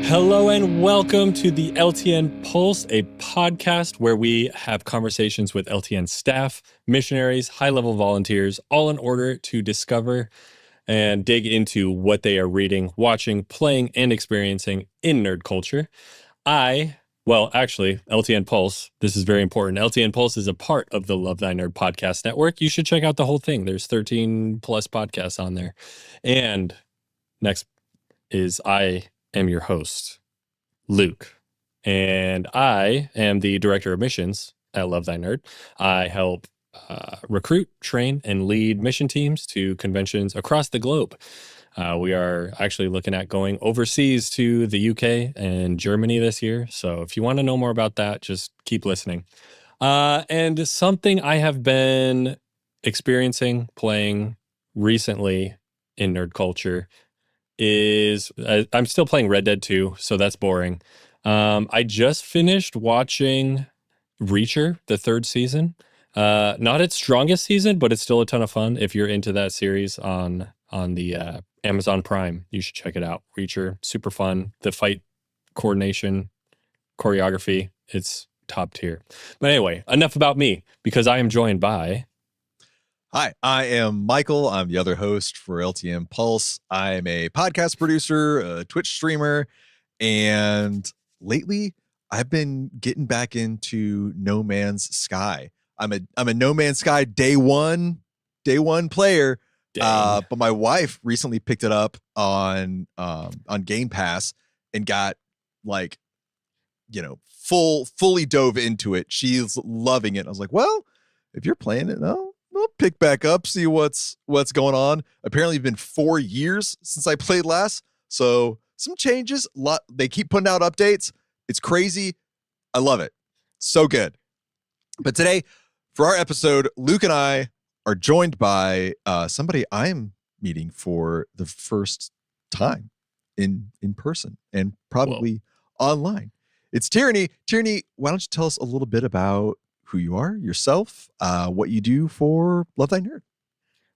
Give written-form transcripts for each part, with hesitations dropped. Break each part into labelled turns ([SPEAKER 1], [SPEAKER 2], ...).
[SPEAKER 1] Hello and welcome to the LTN Pulse, a podcast where we have conversations with LTN staff, missionaries, high-level volunteers, all in order to discover and dig into what they are reading, watching, playing, and experiencing in nerd culture. LTN Pulse, this is very important. LTN Pulse is a part of the Love Thy Nerd podcast network. You should check out the whole thing. There's 13 plus podcasts on there. And next is I am your host, Luke, and I am the director of missions at Love Thy Nerd. I help recruit, train, and lead mission teams to conventions across the globe. We are actually looking at going overseas to the UK and Germany this year. So if you want to know more about that, just keep listening. And something I have been experiencing, playing recently in nerd culture is I'm still playing Red Dead 2, so that's boring. I just finished watching Reacher, the third season. Not its strongest season, but it's still a ton of fun. If you're into that series on the Amazon Prime, you should check it out. Reacher, super fun. The fight coordination, choreography, it's top tier. But anyway, enough about me, because I am joined by...
[SPEAKER 2] Hi, I am Michael. I'm the other host for LTN Pulse. I'm a podcast producer, a Twitch streamer, and lately I've been getting back into No Man's Sky. I'm a No Man's Sky day one player. But my wife recently picked it up on Game Pass and got fully dove into it. She's loving it. I was like, well, if you're playing it, no. I'll pick back up, see what's going on. Apparently, it's been 4 years since I played last, so some changes. They keep putting out updates. It's crazy. I love it. So good. But today, for our episode, Luke and I are joined by somebody I'm meeting for the first time in person and probably online. It's Tierney. Tierney, why don't you tell us a little bit about who you are, yourself, what you do for Love Thy Nerd?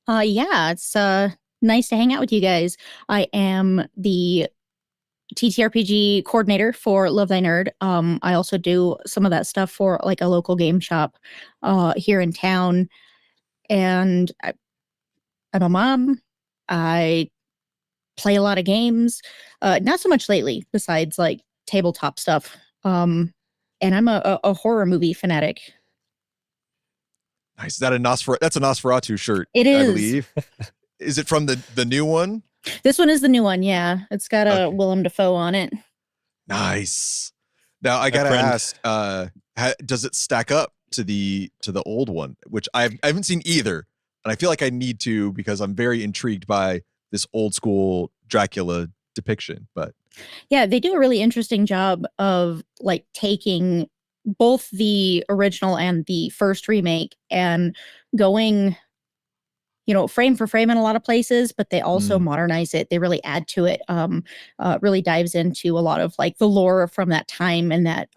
[SPEAKER 3] It's nice to hang out with you guys. I am the TTRPG coordinator for Love Thy Nerd. I also do some of that stuff for like a local game shop here in town. And I'm a mom. I play a lot of games. Not so much lately, besides like tabletop stuff. And I'm a horror movie fanatic.
[SPEAKER 2] Nice. Is that that's a Nosferatu shirt?
[SPEAKER 3] It is.
[SPEAKER 2] I believe. Is it from the new one?
[SPEAKER 3] This one is the new one. Yeah, it's got a Willem Dafoe on it.
[SPEAKER 2] Nice. Now I gotta ask, does it stack up to the old one? Which I haven't seen either, and I feel like I need to because I'm very intrigued by this old school Dracula depiction. But
[SPEAKER 3] yeah, they do a really interesting job of like taking both the original and the first remake and going, frame for frame in a lot of places, but they also modernize it. They really add to it, really dives into a lot of like the lore from that time and that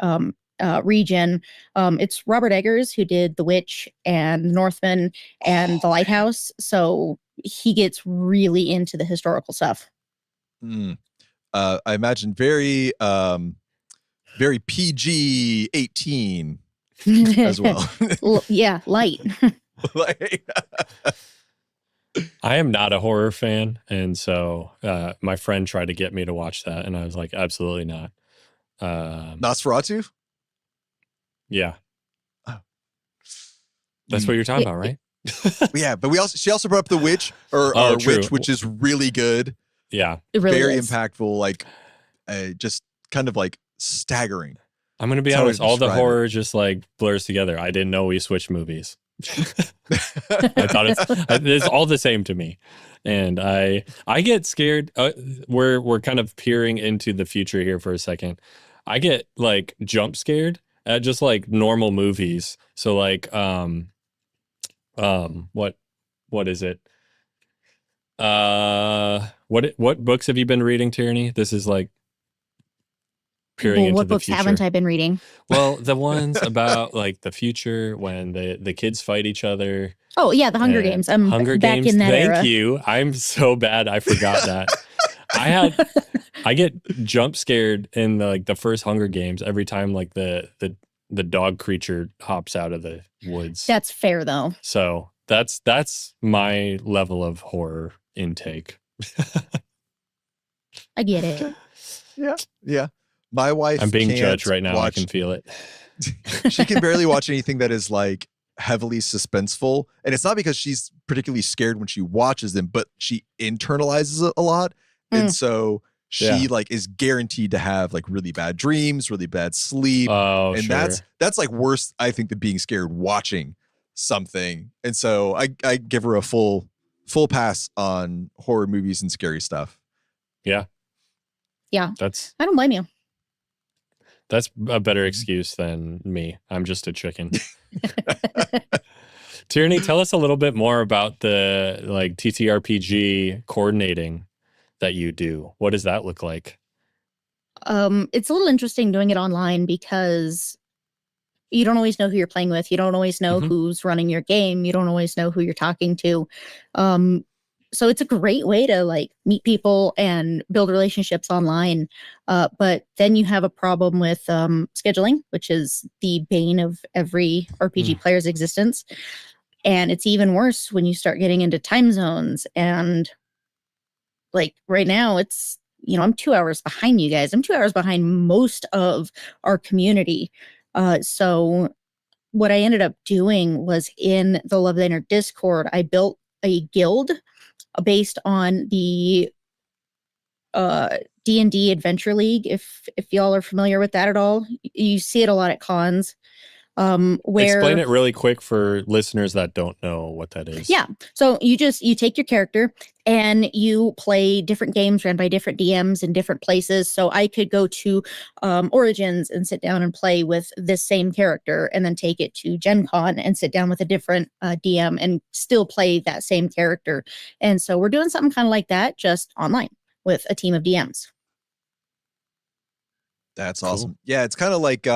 [SPEAKER 3] region. It's Robert Eggers who did The Witch and The Northman and The Lighthouse. So he gets really into the historical stuff.
[SPEAKER 2] I imagine very PG-18 as well.
[SPEAKER 3] Yeah, light.
[SPEAKER 1] I am not a horror fan, and so my friend tried to get me to watch that, and I was like, absolutely not.
[SPEAKER 2] Nosferatu?
[SPEAKER 1] Yeah. Oh. That's what you're talking about, right?
[SPEAKER 2] Yeah, but she also brought up The Witch, or Witch, which is really good.
[SPEAKER 1] Yeah.
[SPEAKER 3] It really
[SPEAKER 2] very
[SPEAKER 3] is.
[SPEAKER 2] Impactful, like just kind of like staggering.
[SPEAKER 1] I'm going to be honest, all the horror just like blurs together. I didn't know we switched movies. I thought it's all the same to me. And I get scared. We're kind of peering into the future here for a second. I get like jump scared at just like normal movies. So like what is it? What books have you been reading, Tierney? This is like peering into
[SPEAKER 3] what
[SPEAKER 1] the
[SPEAKER 3] books
[SPEAKER 1] future.
[SPEAKER 3] haven't I been reading?
[SPEAKER 1] Well, the ones about like the future when the kids fight each other.
[SPEAKER 3] Oh yeah, the Hunger Games. I'm
[SPEAKER 1] Hunger
[SPEAKER 3] back
[SPEAKER 1] Games.
[SPEAKER 3] in that era.
[SPEAKER 1] Thank you. I'm so bad I forgot that. I I get jump scared in the first Hunger Games every time like the dog creature hops out of the woods.
[SPEAKER 3] That's fair though.
[SPEAKER 1] So that's my level of horror intake.
[SPEAKER 3] I get it.
[SPEAKER 2] Yeah. My wife
[SPEAKER 1] I'm being
[SPEAKER 2] can't
[SPEAKER 1] judged right now.
[SPEAKER 2] watch,
[SPEAKER 1] I can feel it.
[SPEAKER 2] she can barely watch anything that is like heavily suspenseful. And it's not because she's particularly scared when she watches them, but she internalizes it a lot. And so she like is guaranteed to have like really bad dreams, really bad sleep.
[SPEAKER 1] Oh,
[SPEAKER 2] and
[SPEAKER 1] sure.
[SPEAKER 2] that's like worse, I think, than being scared watching something. And so I give her a full pass on horror movies and scary stuff.
[SPEAKER 3] Yeah.
[SPEAKER 1] I
[SPEAKER 3] don't blame you.
[SPEAKER 1] That's a better excuse than me. I'm just a chicken. Tierney, tell us a little bit more about the like TTRPG coordinating that you do. What does that look like?
[SPEAKER 3] It's a little interesting doing it online because you don't always know who you're playing with. You don't always know who's running your game. You don't always know who you're talking to. So it's a great way to like meet people and build relationships online. But then you have a problem with scheduling, which is the bane of every RPG player's existence. And it's even worse when you start getting into time zones. And like right now, it's, I'm 2 hours behind you guys. I'm 2 hours behind most of our community. So what I ended up doing was in the Love Thy Nerd Discord, I built a guild based on the D&D Adventure League. If y'all are familiar with that at all, you see it a lot at cons. Where
[SPEAKER 1] explain it really quick for listeners that don't know what that is.
[SPEAKER 3] Yeah. So you take your character and you play different games ran by different DMs in different places. So I could go to Origins and sit down and play with this same character, and then take it to Gen Con and sit down with a different DM and still play that same character. And so we're doing something kind of like that, just online with a team of DMs.
[SPEAKER 2] That's awesome. Yeah, it's kind of like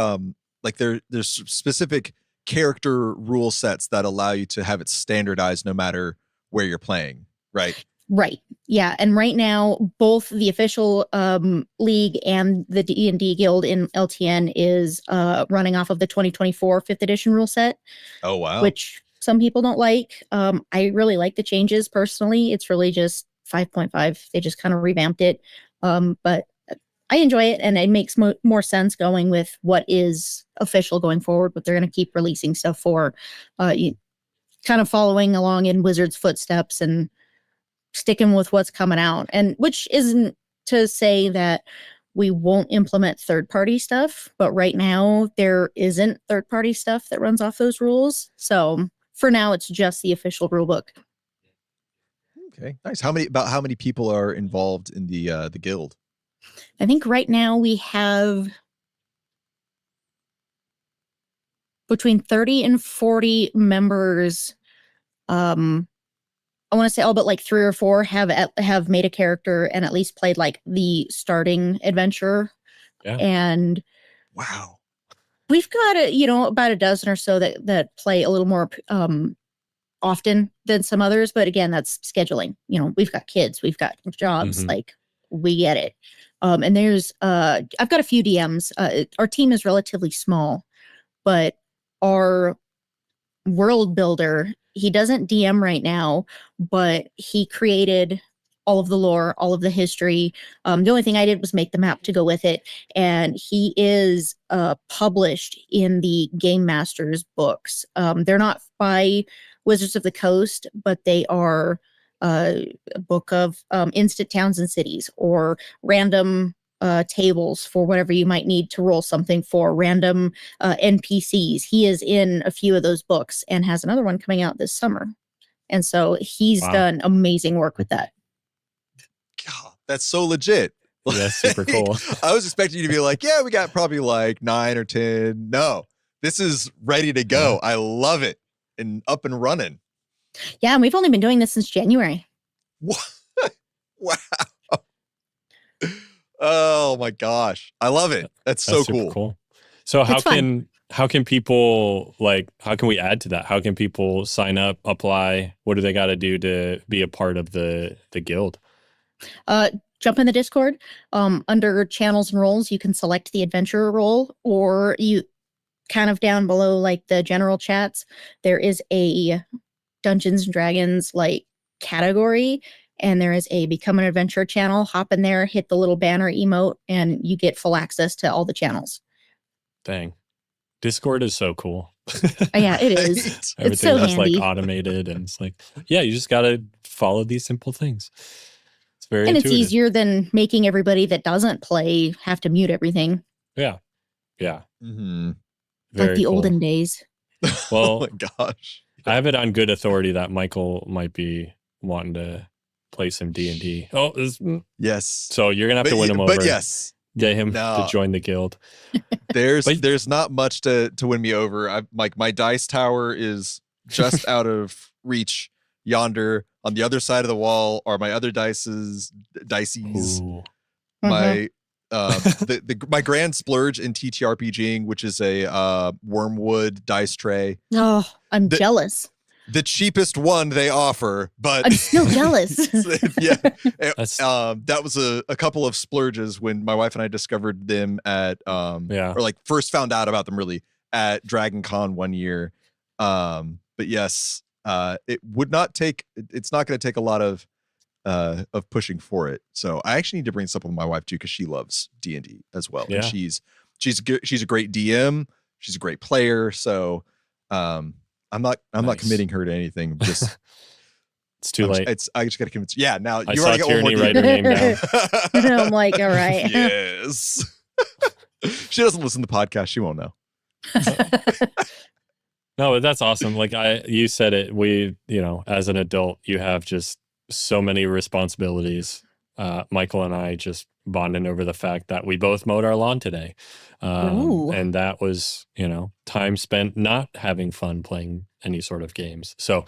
[SPEAKER 2] there's specific character rule sets that allow you to have it standardized no matter where you're playing, right?
[SPEAKER 3] Right. Yeah. And right now, both the official league and the D&D guild in LTN is running off of the 2024 5th edition rule set.
[SPEAKER 2] Oh, wow.
[SPEAKER 3] Which some people don't like. I really like the changes personally. It's really just 5.5. They just kind of revamped it. But I enjoy it, and it makes more sense going with what is official going forward, but they're going to keep releasing stuff for kind of following along in Wizards' footsteps and sticking with what's coming out. And which isn't to say that we won't implement third-party stuff, but right now there isn't third-party stuff that runs off those rules. So for now, it's just the official rule book.
[SPEAKER 2] Okay, nice. How many people are involved in the guild?
[SPEAKER 3] I think right now we have between 30 and 40 members. I want to say all but like 3 or 4 have made a character and at least played like the starting adventure.
[SPEAKER 1] Yeah.
[SPEAKER 3] And
[SPEAKER 2] wow,
[SPEAKER 3] we've got about a dozen or so that play a little more often than some others. But again, that's scheduling. We've got kids, we've got jobs, like we get it. And there's I've got a few DMs. Our team is relatively small, but our world builder, he doesn't DM right now, but he created all of the lore, all of the history. The only thing I did was make the map to go with it. And he is published in the Game Masters books. They're not by Wizards of the Coast, but they are a book of instant towns and cities, or random tables for whatever you might need to roll something for, random NPCs. He is in a few of those books and has another one coming out this summer. And so he's done amazing work with that.
[SPEAKER 2] God, that's so legit.
[SPEAKER 1] That's super cool.
[SPEAKER 2] I was expecting you to be like, yeah, we got probably like 9 or 10. No, this is ready to go. I love it. And up and running.
[SPEAKER 3] Yeah, and we've only been doing this since January.
[SPEAKER 2] What? Wow. Oh my gosh. I love it. That's so cool.
[SPEAKER 1] So how can people how can we add to that? How can people sign up, apply? What do they got to do to be a part of the guild?
[SPEAKER 3] jump in the Discord. Under channels and roles, you can select the adventurer role, or you kind of down below, like the general chats, there is a Dungeons and Dragons like category, and there is a become an adventurer channel. Hop in there, hit the little banner emote, and you get full access to all the channels.
[SPEAKER 1] Dang. Discord is so cool.
[SPEAKER 3] Yeah, it is.
[SPEAKER 2] Right?
[SPEAKER 3] It's
[SPEAKER 1] Everything's
[SPEAKER 3] so
[SPEAKER 1] just
[SPEAKER 3] handy.
[SPEAKER 1] like automated, and it's like, yeah, you just got to follow these simple things. It's very
[SPEAKER 3] And
[SPEAKER 1] intuitive.
[SPEAKER 3] it's easier than making everybody that doesn't play have to mute everything.
[SPEAKER 1] Yeah. Yeah.
[SPEAKER 2] Mm-hmm.
[SPEAKER 1] Very
[SPEAKER 3] like the
[SPEAKER 1] cool.
[SPEAKER 3] olden days.
[SPEAKER 1] Well,
[SPEAKER 2] oh my gosh.
[SPEAKER 1] I have it on good authority that Michael might be wanting to play some D&D. Oh,
[SPEAKER 2] Yes.
[SPEAKER 1] so you're going to have to win him over.
[SPEAKER 2] But yes.
[SPEAKER 1] Get him
[SPEAKER 2] No.
[SPEAKER 1] to join the guild.
[SPEAKER 2] There's not much to win me over. I like my dice tower is just out of reach yonder. On the other side of the wall are my other dices.
[SPEAKER 1] Ooh.
[SPEAKER 2] My my grand splurge in TTRPGing, which is a wormwood dice tray.
[SPEAKER 3] Oh, I'm jealous.
[SPEAKER 2] The cheapest one they offer, but
[SPEAKER 3] I'm still jealous.
[SPEAKER 2] yeah. That was a couple of splurges when my wife and I discovered them at or like first found out about them really at Dragon Con one year. But yes, it's not going to take a lot of pushing for it. So I actually need to bring this up with my wife too, because she loves D&D as well.
[SPEAKER 1] Yeah.
[SPEAKER 2] And she's a great DM. She's a great player. So I'm not committing her to anything. Just
[SPEAKER 1] it's too late.
[SPEAKER 2] I just got to convince. Yeah, now
[SPEAKER 1] I
[SPEAKER 2] you
[SPEAKER 1] saw
[SPEAKER 2] already got one more
[SPEAKER 1] Tyranny write her name down.
[SPEAKER 3] And I'm like, all right.
[SPEAKER 2] Yes. She doesn't listen to the podcast. She won't know.
[SPEAKER 1] No, but that's awesome. Like you said it, as an adult, you have just so many responsibilities. Michael and I just bonding over the fact that we both mowed our lawn today. And that was, time spent not having fun playing any sort of games. So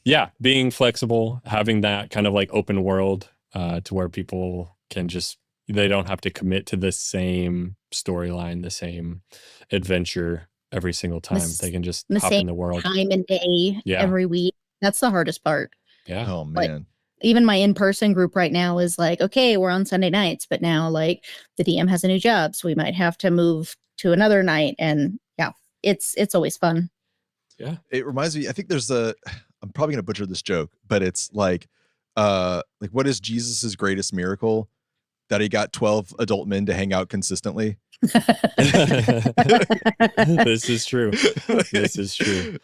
[SPEAKER 1] yeah, being flexible, having that kind of like open world to where people can they don't have to commit to the same storyline, the same adventure every single time. They can just hop in the world.
[SPEAKER 3] Time and day every week. That's the hardest part.
[SPEAKER 1] Yeah.
[SPEAKER 2] Oh man.
[SPEAKER 3] Like, even my in-person group right now is like, okay, we're on Sunday nights, but now like the DM has a new job, so we might have to move to another night. And yeah, it's always fun.
[SPEAKER 1] Yeah.
[SPEAKER 2] It reminds me, I think I'm probably gonna butcher this joke, but it's like what is Jesus's greatest miracle? That he got 12 adult men to hang out consistently.
[SPEAKER 1] This is true. This is true.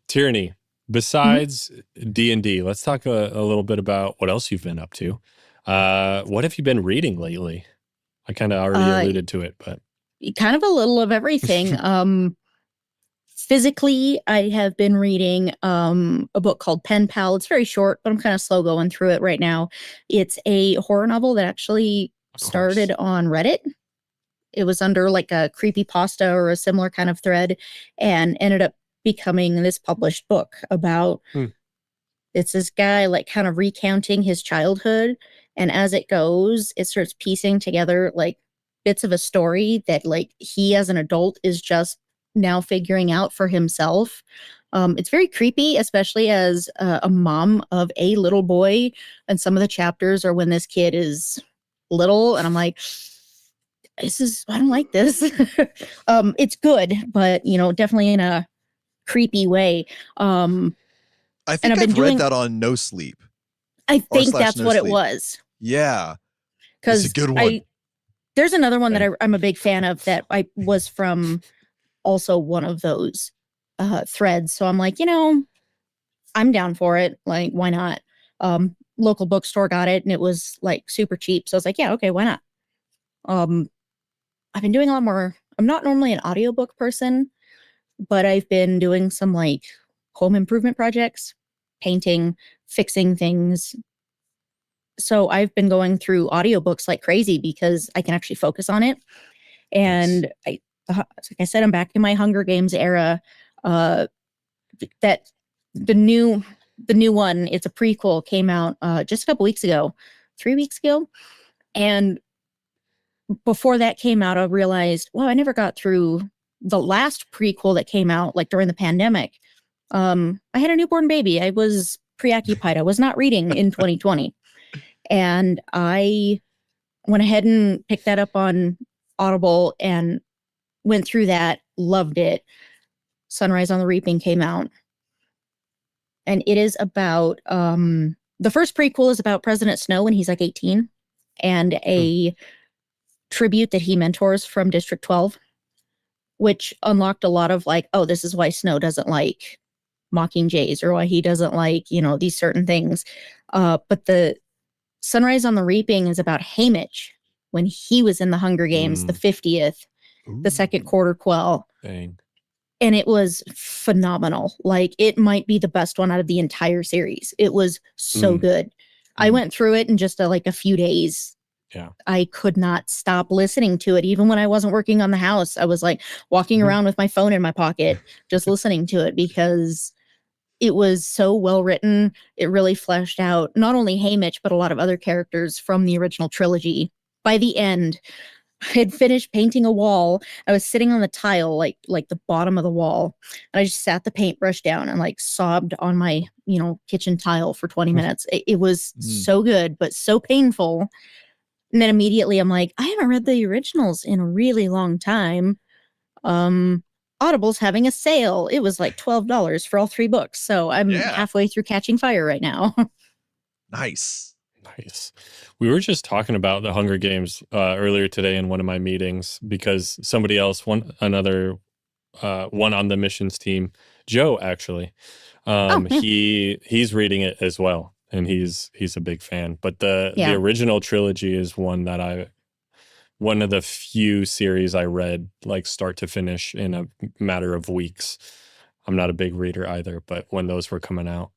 [SPEAKER 1] Tyranny, besides D&D, let's talk a little bit about what else you've been up to. What have you been reading lately? I kind of already alluded to it, but
[SPEAKER 3] kind of a little of everything. Physically, I have been reading a book called Pen Pal. It's very short, but I'm kind of slow going through it right now. It's a horror novel that actually started on Reddit. It was under like a creepypasta or a similar kind of thread, and ended up becoming this published book about it's this guy like kind of recounting his childhood, and as it goes, it starts piecing together like bits of a story that like he as an adult is just now figuring out for himself. It's very creepy, especially as a mom of a little boy, and some of the chapters are when this kid is little, and I'm like, I don't like this. It's good, but definitely in a creepy way.
[SPEAKER 2] I think I've read that on No Sleep.
[SPEAKER 3] I think that's what it was.
[SPEAKER 2] Yeah.
[SPEAKER 3] Because
[SPEAKER 2] it's a good one.
[SPEAKER 3] There's another one that I'm a big fan of that I was from also one of those threads. So I'm like, I'm down for it. Like, why not? Local bookstore got it and it was like super cheap. So I was like, yeah, okay, why not? I've been doing a lot more. I'm not normally an audiobook person, but I've been doing some like home improvement projects, painting, fixing things. So I've been going through audiobooks like crazy because I can actually focus on it. And like I said, I'm back in my Hunger Games era. That the new one, it's a prequel, came out just a couple weeks ago, 3 weeks ago. And before that came out, I realized, well, I never got through the last prequel that came out like during the pandemic. I had a newborn baby. I was preoccupied. I was not reading in 2020. And I went ahead and picked that up on Audible and went through that, loved it. Sunrise on the Reaping came out. And it is about, the first prequel is about President Snow when he's like 18 and a tribute that he mentors from District 12, which unlocked a lot of like, oh, this is why Snow doesn't like Mockingjays or why he doesn't like, these certain things. But the Sunrise on the Reaping is about Haymitch when he was in the Hunger Games, the 50th, the second quarter quell.
[SPEAKER 1] Dang.
[SPEAKER 3] And it was phenomenal. Like, it might be the best one out of the entire series. It was so good. I went through it in just a few days.
[SPEAKER 1] Yeah.
[SPEAKER 3] I could not stop listening to it. Even when I wasn't working on the house, I was like walking around with my phone in my pocket, just listening to it because it was so well written. It really fleshed out not only Haymitch, but a lot of other characters from the original trilogy. By the end, I had finished painting a wall. I was sitting on the tile, like the bottom of the wall. And I just sat the paintbrush down and like sobbed on my, kitchen tile for 20 minutes. It was so good, but so painful. And then immediately I'm like, I haven't read the originals in a really long time. Audible's having a sale. It was like $12 for all 3 books. So I'm halfway through Catching Fire right now.
[SPEAKER 2] Nice.
[SPEAKER 1] We were just talking about the Hunger Games earlier today in one of my meetings because somebody else, one on the missions team, Joe, actually, he's reading it as well, and he's a big fan. But the original trilogy is one of the few series I read like start to finish in a matter of weeks. I'm not a big reader either, but when those were coming out.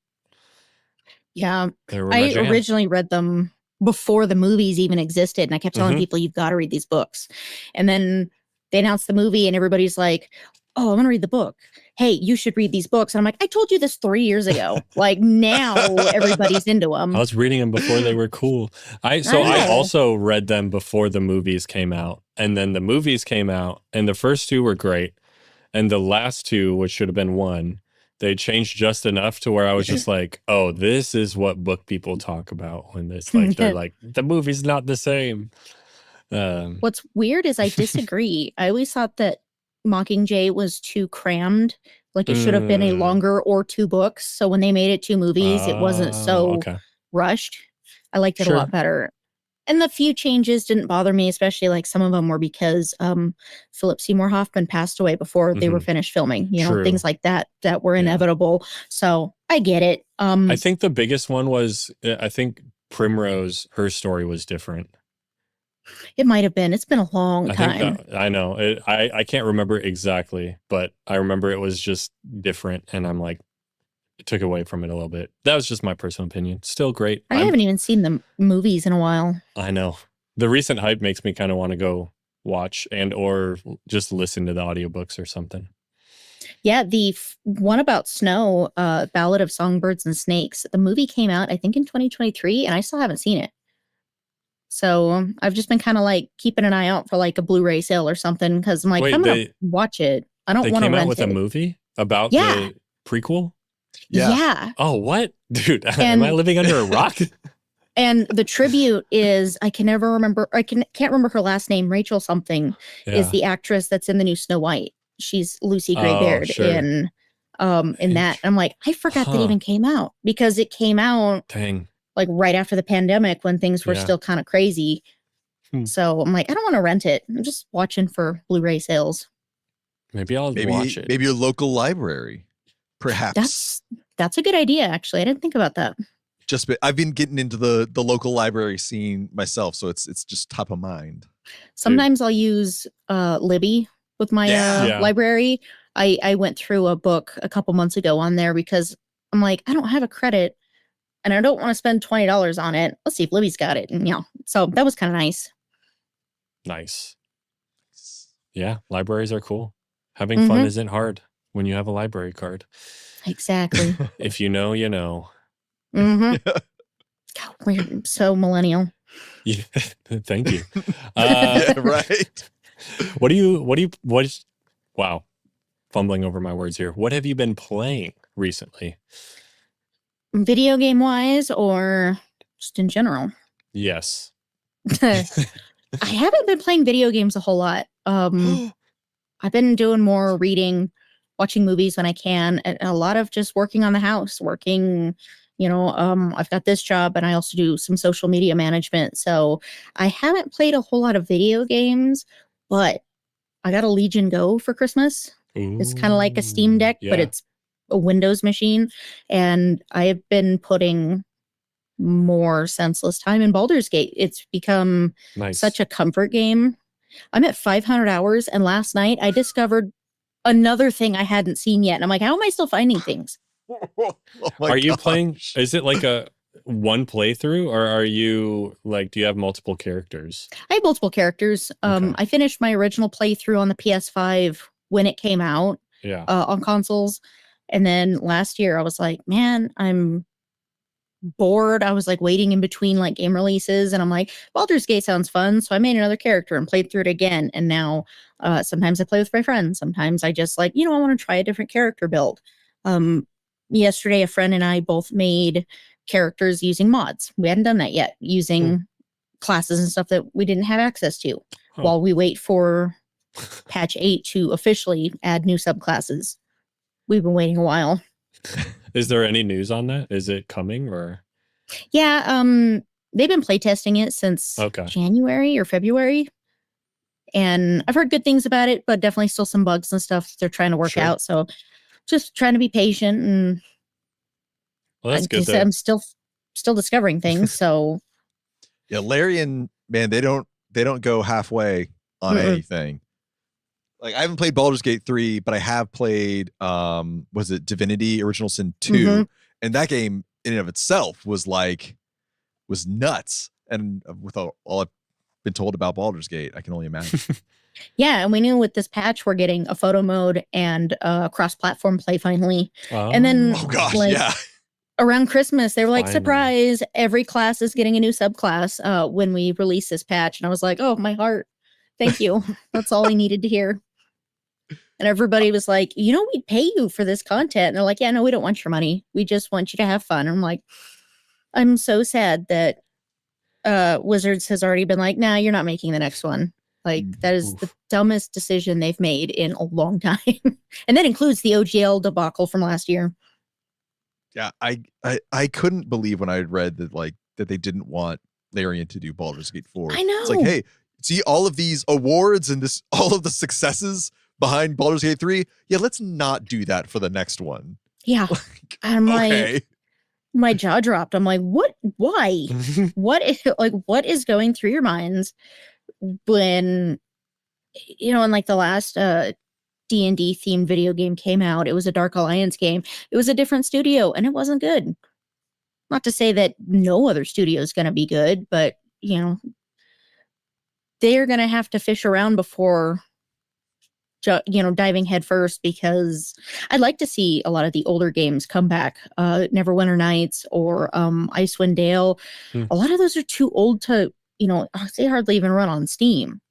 [SPEAKER 3] Yeah, I originally read them before the movies even existed, and I kept telling people, you've got to read these books. And then they announced the movie, and everybody's like, oh, I'm going to read the book. Hey, you should read these books. And I'm like, I told you this 3 years ago. Like, now everybody's into them.
[SPEAKER 1] I was reading them before they were cool. I also read them before the movies came out. And then the movies came out, and the first 2 were great. And the last 2, which should have been 1, they changed just enough to where I was just like, oh, this is what book people talk about when this, like, they're like, the movie's not the same.
[SPEAKER 3] What's weird is I disagree. I always thought that Mockingjay was too crammed. Like, it should have been a longer or 2 books. So when they made it 2 movies, it wasn't so rushed. I liked it a lot better. And the few changes didn't bother me, especially like some of them were because Philip Seymour Hoffman passed away before they were finished filming, things like that were inevitable. So I get it.
[SPEAKER 1] I think the biggest one was, I think Primrose, her story was different.
[SPEAKER 3] It might have been. It's been a long time.
[SPEAKER 1] I know. I can't remember exactly, but I remember it was just different. And I'm like, it took away from it a little bit. That was just my personal opinion. Still great.
[SPEAKER 3] I haven't even seen the movies in a while.
[SPEAKER 1] I know. The recent hype makes me kind of want to go watch and or just listen to the audiobooks or something.
[SPEAKER 3] Yeah, the one about Snow, Ballad of Songbirds and Snakes, the movie came out, I think, in 2023, and I still haven't seen it. So I've just been kind of like keeping an eye out for like a Blu-ray sale or something because I'm like, I'm going to watch it. I don't want to rent it.
[SPEAKER 1] They came out with a movie about the prequel?
[SPEAKER 3] Yeah.
[SPEAKER 1] Oh, what? Dude, am I living under a rock?
[SPEAKER 3] And the tribute is, I can't remember her last name, Rachel something, is the actress that's in the new Snow White. She's Lucy Graybeard in that. I'm like, I forgot that even came out because it came out like right after the pandemic when things were still kind of crazy. So I'm like, I don't want to rent it. I'm just watching for Blu-ray sales.
[SPEAKER 1] Maybe I'll watch it.
[SPEAKER 2] Maybe your local library. Perhaps
[SPEAKER 3] that's a good idea. Actually, I didn't think about that.
[SPEAKER 2] I've been getting into the local library scene myself, so it's just top of mind.
[SPEAKER 3] Sometimes I'll use Libby with my library. I went through a book a couple months ago on there because I'm like, I don't have a credit, and I don't want to spend $20 on it. Let's see if Libby's got it, and so that was kind of nice.
[SPEAKER 1] Nice. Yeah, libraries are cool. Having fun isn't hard when you have a library card.
[SPEAKER 3] Exactly.
[SPEAKER 1] If you know, you know.
[SPEAKER 3] God, we're so millennial.
[SPEAKER 1] Yeah, thank you.
[SPEAKER 2] Right.
[SPEAKER 1] Wow. Fumbling over my words here. What have you been playing recently?
[SPEAKER 3] Video game wise or just in general?
[SPEAKER 1] Yes.
[SPEAKER 3] I haven't been playing video games a whole lot. I've been doing more reading, watching movies when I can, and a lot of just working on the house, working, I've got this job and I also do some social media management. So I haven't played a whole lot of video games, but I got a Legion Go for Christmas. It's kind of like a Steam Deck, but
[SPEAKER 1] yeah.
[SPEAKER 3] it's a Windows machine. And I have been putting more senseless time in Baldur's Gate. It's become
[SPEAKER 1] Nice.
[SPEAKER 3] such a comfort game. I'm at 500 hours, and last night I discovered another thing I hadn't seen yet. And I'm like, how am I still finding things?
[SPEAKER 2] Oh my
[SPEAKER 1] Are you
[SPEAKER 2] gosh.
[SPEAKER 1] playing? Is it like a one playthrough, or are you like? Do you have multiple characters?
[SPEAKER 3] I have multiple characters.
[SPEAKER 1] Okay.
[SPEAKER 3] I finished my original playthrough on the PS5 when it came out
[SPEAKER 1] Yeah.
[SPEAKER 3] on consoles. And then last year I was like, man, I'm bored. I was like waiting in between like game releases, and I'm like, Baldur's Gate sounds fun. So I made another character and played through it again. And now sometimes I play with my friends. Sometimes I just like, I want to try a different character build. Yesterday, a friend and I both made characters using mods. We hadn't done that yet, using classes and stuff that we didn't have access to while we wait for patch 8 to officially add new subclasses. We've been waiting a while.
[SPEAKER 1] Is there any news on that? Is it coming or?
[SPEAKER 3] Yeah, they've been playtesting it since January or February. And I've heard good things about it, but definitely still some bugs and stuff they're trying to work out. So just trying to be patient, and
[SPEAKER 1] that's good.
[SPEAKER 3] I'm still discovering things. So
[SPEAKER 2] yeah, Larian, man, they don't go halfway on anything. Like, I haven't played Baldur's Gate 3, but I have played was it Divinity Original Sin 2? And that game in and of itself was nuts. And with all I've been told about Baldur's Gate, I can only imagine.
[SPEAKER 3] Yeah, and we knew with this patch we're getting a photo mode and cross-platform play finally. And then around Christmas, they were like, surprise, every class is getting a new subclass when we release this patch. And I was like, oh, my heart. Thank you. That's all I needed to hear. And everybody was like, we'd pay you for this content. And they're like, yeah, no, we don't want your money. We just want you to have fun. And I'm like, I'm so sad that Wizards has already been like, nah, you're not making the next one. Like, that is the dumbest decision they've made in a long time. And that includes the OGL debacle from last year.
[SPEAKER 2] Yeah, I couldn't believe when I had read that they didn't want Larian to do Baldur's Gate 4.
[SPEAKER 3] I know.
[SPEAKER 2] It's like, hey, see all of these awards and all of the successes behind Baldur's Gate 3. Yeah, let's not do that for the next one.
[SPEAKER 3] Yeah. I'm like, my jaw dropped. I'm like, what? Why? What is going through your minds when, in like the last D&D themed video game came out, it was a Dark Alliance game. It was a different studio and it wasn't good. Not to say that no other studio is going to be good, but they're going to have to fish around before diving headfirst, because I'd like to see a lot of the older games come back. Neverwinter Nights or Icewind Dale. A lot of those are too old to, they hardly even run on Steam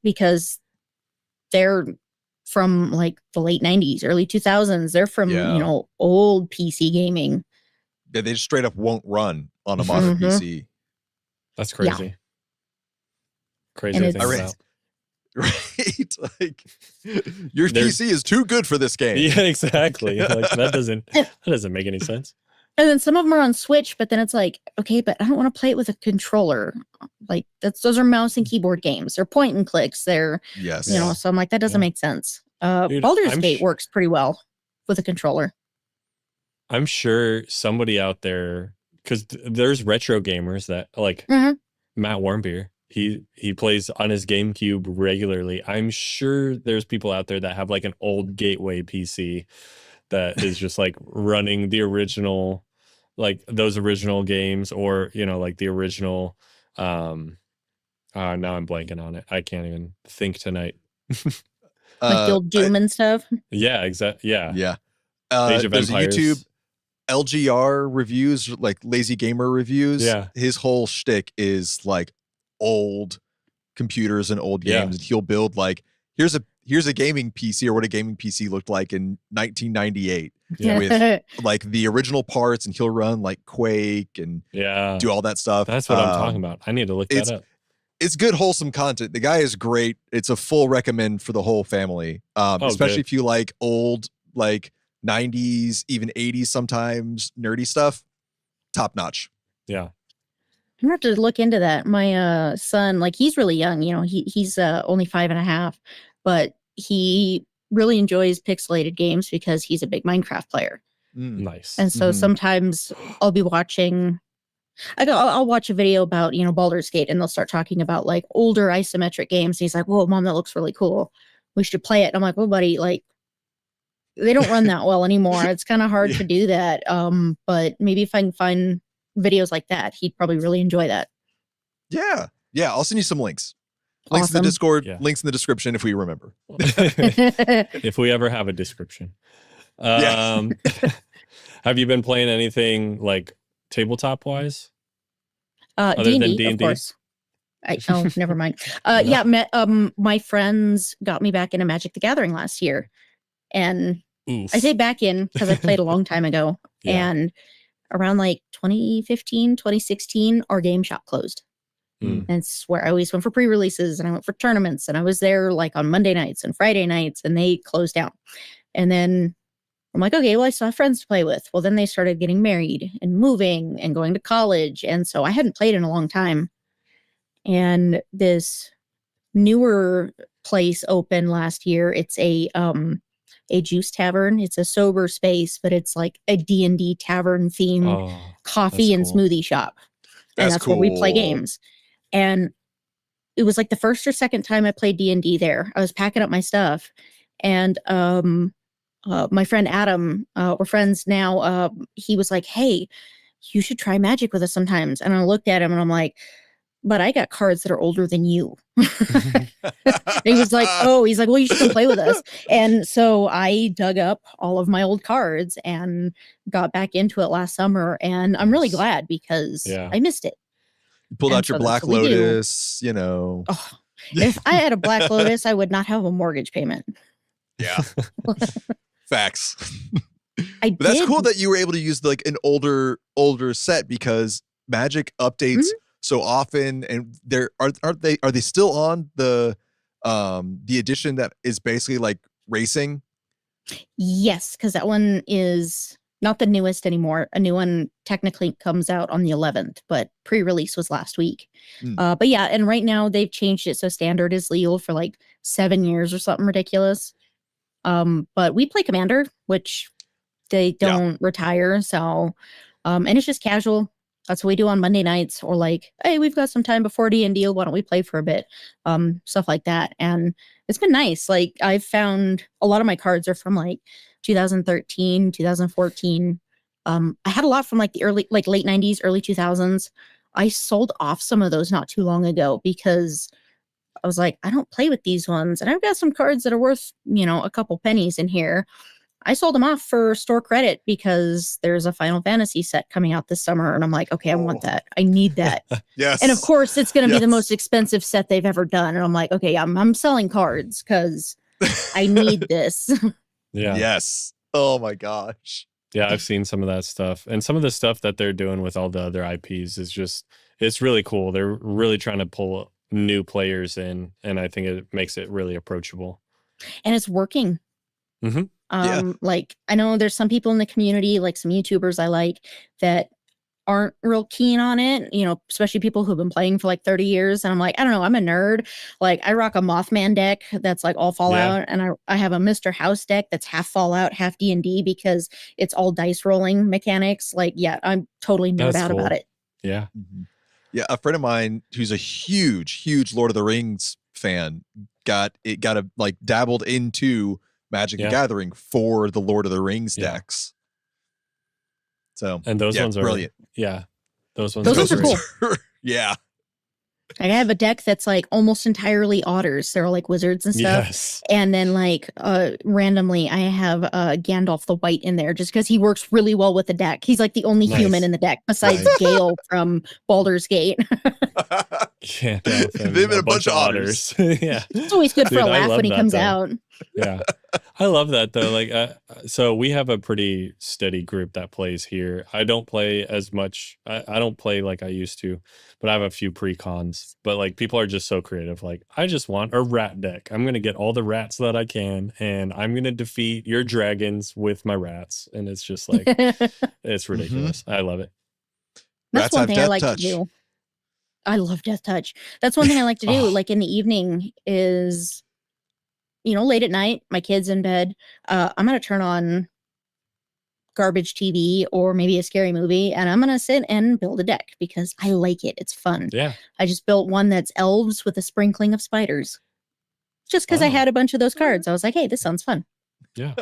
[SPEAKER 3] because they're from like the late 90s, early 2000s. They're from, old PC gaming.
[SPEAKER 2] Yeah, they just straight up won't run on a modern PC.
[SPEAKER 1] That's crazy.
[SPEAKER 3] Yeah.
[SPEAKER 1] Crazy to think about.
[SPEAKER 2] Right? Like, your PC is too good for this game.
[SPEAKER 1] Yeah, exactly. Like, that doesn't make any sense.
[SPEAKER 3] And then some of them are on Switch, but then it's like, okay, but I don't want to play it with a controller. Like, those are mouse and keyboard games. They're point and clicks. They're, so I'm like, that doesn't make sense.
[SPEAKER 1] Dude,
[SPEAKER 3] Baldur's Gate works pretty well with a controller.
[SPEAKER 1] I'm sure somebody out there, because there's retro gamers that like Matt Warmbier. He plays on his GameCube regularly. I'm sure there's people out there that have like an old Gateway PC that is just like running the original, like those original games, or like the original. Now I'm blanking on it. I can't even think tonight.
[SPEAKER 3] Like the old Doom and stuff.
[SPEAKER 1] Yeah, exactly. Yeah.
[SPEAKER 2] Age of Empires. YouTube LGR reviews, like Lazy Gamer reviews.
[SPEAKER 1] Yeah,
[SPEAKER 2] his whole shtick is like old computers and old games, and he'll build like here's a gaming PC, or what a gaming PC looked like in 1998,
[SPEAKER 1] Yeah.
[SPEAKER 2] with like the original parts, and he'll run like Quake and
[SPEAKER 1] Yeah.
[SPEAKER 2] do all that stuff.
[SPEAKER 1] That's what I'm talking about. I need to look that up.
[SPEAKER 2] It's good, wholesome content. The guy is great. It's a full recommend for the whole family. Especially
[SPEAKER 1] good.
[SPEAKER 2] if you like old, like 90s, even 80s sometimes nerdy stuff. Top notch.
[SPEAKER 1] Yeah.
[SPEAKER 3] I'm gonna have to look into that. My son, like he's really young, you know, he's only 5.5, but he really enjoys pixelated games because he's a big Minecraft player.
[SPEAKER 1] Nice.
[SPEAKER 3] And so sometimes I'll be watching, I'll watch a video about, you know, Baldur's Gate, and they'll start talking about like older isometric games. And he's like, "Whoa, Mom, that looks really cool. We should play it." And I'm like, "Well, buddy, like they don't run that well anymore. It's kind of hard to do that. But maybe if I can find videos like that, he'd probably really enjoy that."
[SPEAKER 2] Yeah. I'll send you some links. Links in the
[SPEAKER 3] Awesome.
[SPEAKER 2] Discord, links in the description if we remember.
[SPEAKER 1] If we ever have a description. Have you been playing anything like tabletop wise? Other
[SPEAKER 3] D&D,
[SPEAKER 1] than D&D?
[SPEAKER 3] of course. Oh, never mind. My friends got me back into Magic the Gathering last year. And I say back in because I played a long time ago.
[SPEAKER 1] Yeah.
[SPEAKER 3] And around like 2015, 2016, our game shop closed. And it's where I always went for pre-releases, and I went for tournaments, and I was there like on Monday nights and Friday nights, and they closed down. And then I'm like, okay, well, I still have friends to play with. Well, then they started getting married and moving and going to college. And so I hadn't played in a long time. And this newer place opened last year. It's a juice tavern. It's a sober space, but it's like a D&D tavern themed coffee and smoothie shop. And that's where we play games. And it was like the first or second time I played D&D there. I was packing up my stuff, and my friend Adam, we're friends now. He was like, "Hey, you should try Magic with us sometimes." And I looked at him and I'm like, "But I got cards that are older than you." He was like, "Oh," he's like, "Well, you should come play with us." And so I dug up all of my old cards and got back into it last summer. And I'm really glad because I missed it.
[SPEAKER 2] You pulled out your Black Lotus, you know.
[SPEAKER 3] Oh, if I had a Black Lotus, I would not have a mortgage payment.
[SPEAKER 2] Yeah. Facts.
[SPEAKER 3] But
[SPEAKER 2] that's cool that you were able to use like an older set, because Magic updates so often, and are they still on the edition that is basically like racing?
[SPEAKER 3] Yes, because that one is not the newest anymore. A new one technically comes out on the 11th, but pre-release was last week. But yeah, and right now they've changed it so standard is legal for like 7 years or something ridiculous. But we play Commander, which they don't retire. So, and it's just casual. That's what we do on Monday nights, or like, hey, we've got some time before D&D. Why don't we play for a bit? Stuff like that. And it's been nice. Like I've found a lot of my cards are from like 2013, 2014. I had a lot from like the late 90s, early 2000s. I sold off some of those not too long ago because I was like, I don't play with these ones. And I've got some cards that are worth, you know, a couple pennies in here. I sold them off for store credit because there's a Final Fantasy set coming out this summer. And I'm like, okay, I want that. I need that.
[SPEAKER 2] Yes.
[SPEAKER 3] And of course, it's going to be the most expensive set they've ever done. And I'm like, okay, I'm selling cards because I need this.
[SPEAKER 1] Yeah.
[SPEAKER 2] Yes. Oh my gosh.
[SPEAKER 1] Yeah, I've seen some of that stuff. And some of the stuff that they're doing with all the other IPs is just, it's really cool. They're really trying to pull new players in. And I think it makes it really approachable.
[SPEAKER 3] And it's working. Like I know there's some people in the community, like some YouTubers I like, that aren't real keen on it, you know, especially people who've been playing for like 30 years. And I'm like, I don't know, I'm a nerd. Like I rock a Mothman deck that's like all Fallout, and I have a Mr. House deck that's half Fallout, half D&D because it's all dice rolling mechanics. Like, yeah, I'm totally nerd out about it.
[SPEAKER 1] Yeah.
[SPEAKER 2] Yeah, a friend of mine who's a huge Lord of the Rings fan dabbled into Magic the Gathering for the Lord of the Rings decks. So,
[SPEAKER 1] and those ones are
[SPEAKER 2] brilliant.
[SPEAKER 1] Yeah. Those ones
[SPEAKER 3] are cool.
[SPEAKER 2] Yeah.
[SPEAKER 3] I have a deck that's like almost entirely otters. They're all like wizards and stuff.
[SPEAKER 1] Yes.
[SPEAKER 3] And then like randomly I have Gandalf the White in there just because he works really well with the deck. He's like the only human in the deck besides Gale from Baldur's Gate.
[SPEAKER 2] They've been a bunch of otters.
[SPEAKER 1] Yeah.
[SPEAKER 3] It's always good for a laugh when he comes out.
[SPEAKER 1] Yeah. I love that though. Like, so we have a pretty steady group that plays here. I don't play as much. I don't play like I used to, but I have a few pre-cons. But like, people are just so creative. Like, I just want a rat deck. I'm going to get all the rats that I can, and I'm going to defeat your dragons with my rats. And it's just like, it's ridiculous. I love it.
[SPEAKER 3] That's
[SPEAKER 2] Rats
[SPEAKER 3] one
[SPEAKER 2] have
[SPEAKER 3] thing I
[SPEAKER 2] death
[SPEAKER 3] like
[SPEAKER 2] touch.
[SPEAKER 3] to do. I love Death Touch. That's one thing I like to do,
[SPEAKER 1] Oh.
[SPEAKER 3] like in the evening is, late at night, my kid's in bed. I'm going to turn on garbage TV or maybe a scary movie, and I'm going to sit and build a deck because I like it. It's fun.
[SPEAKER 1] Yeah.
[SPEAKER 3] I just built one that's elves with a sprinkling of spiders. Just because I
[SPEAKER 1] Oh.
[SPEAKER 3] had a bunch of those cards. I was like, hey, this sounds fun.
[SPEAKER 1] Yeah.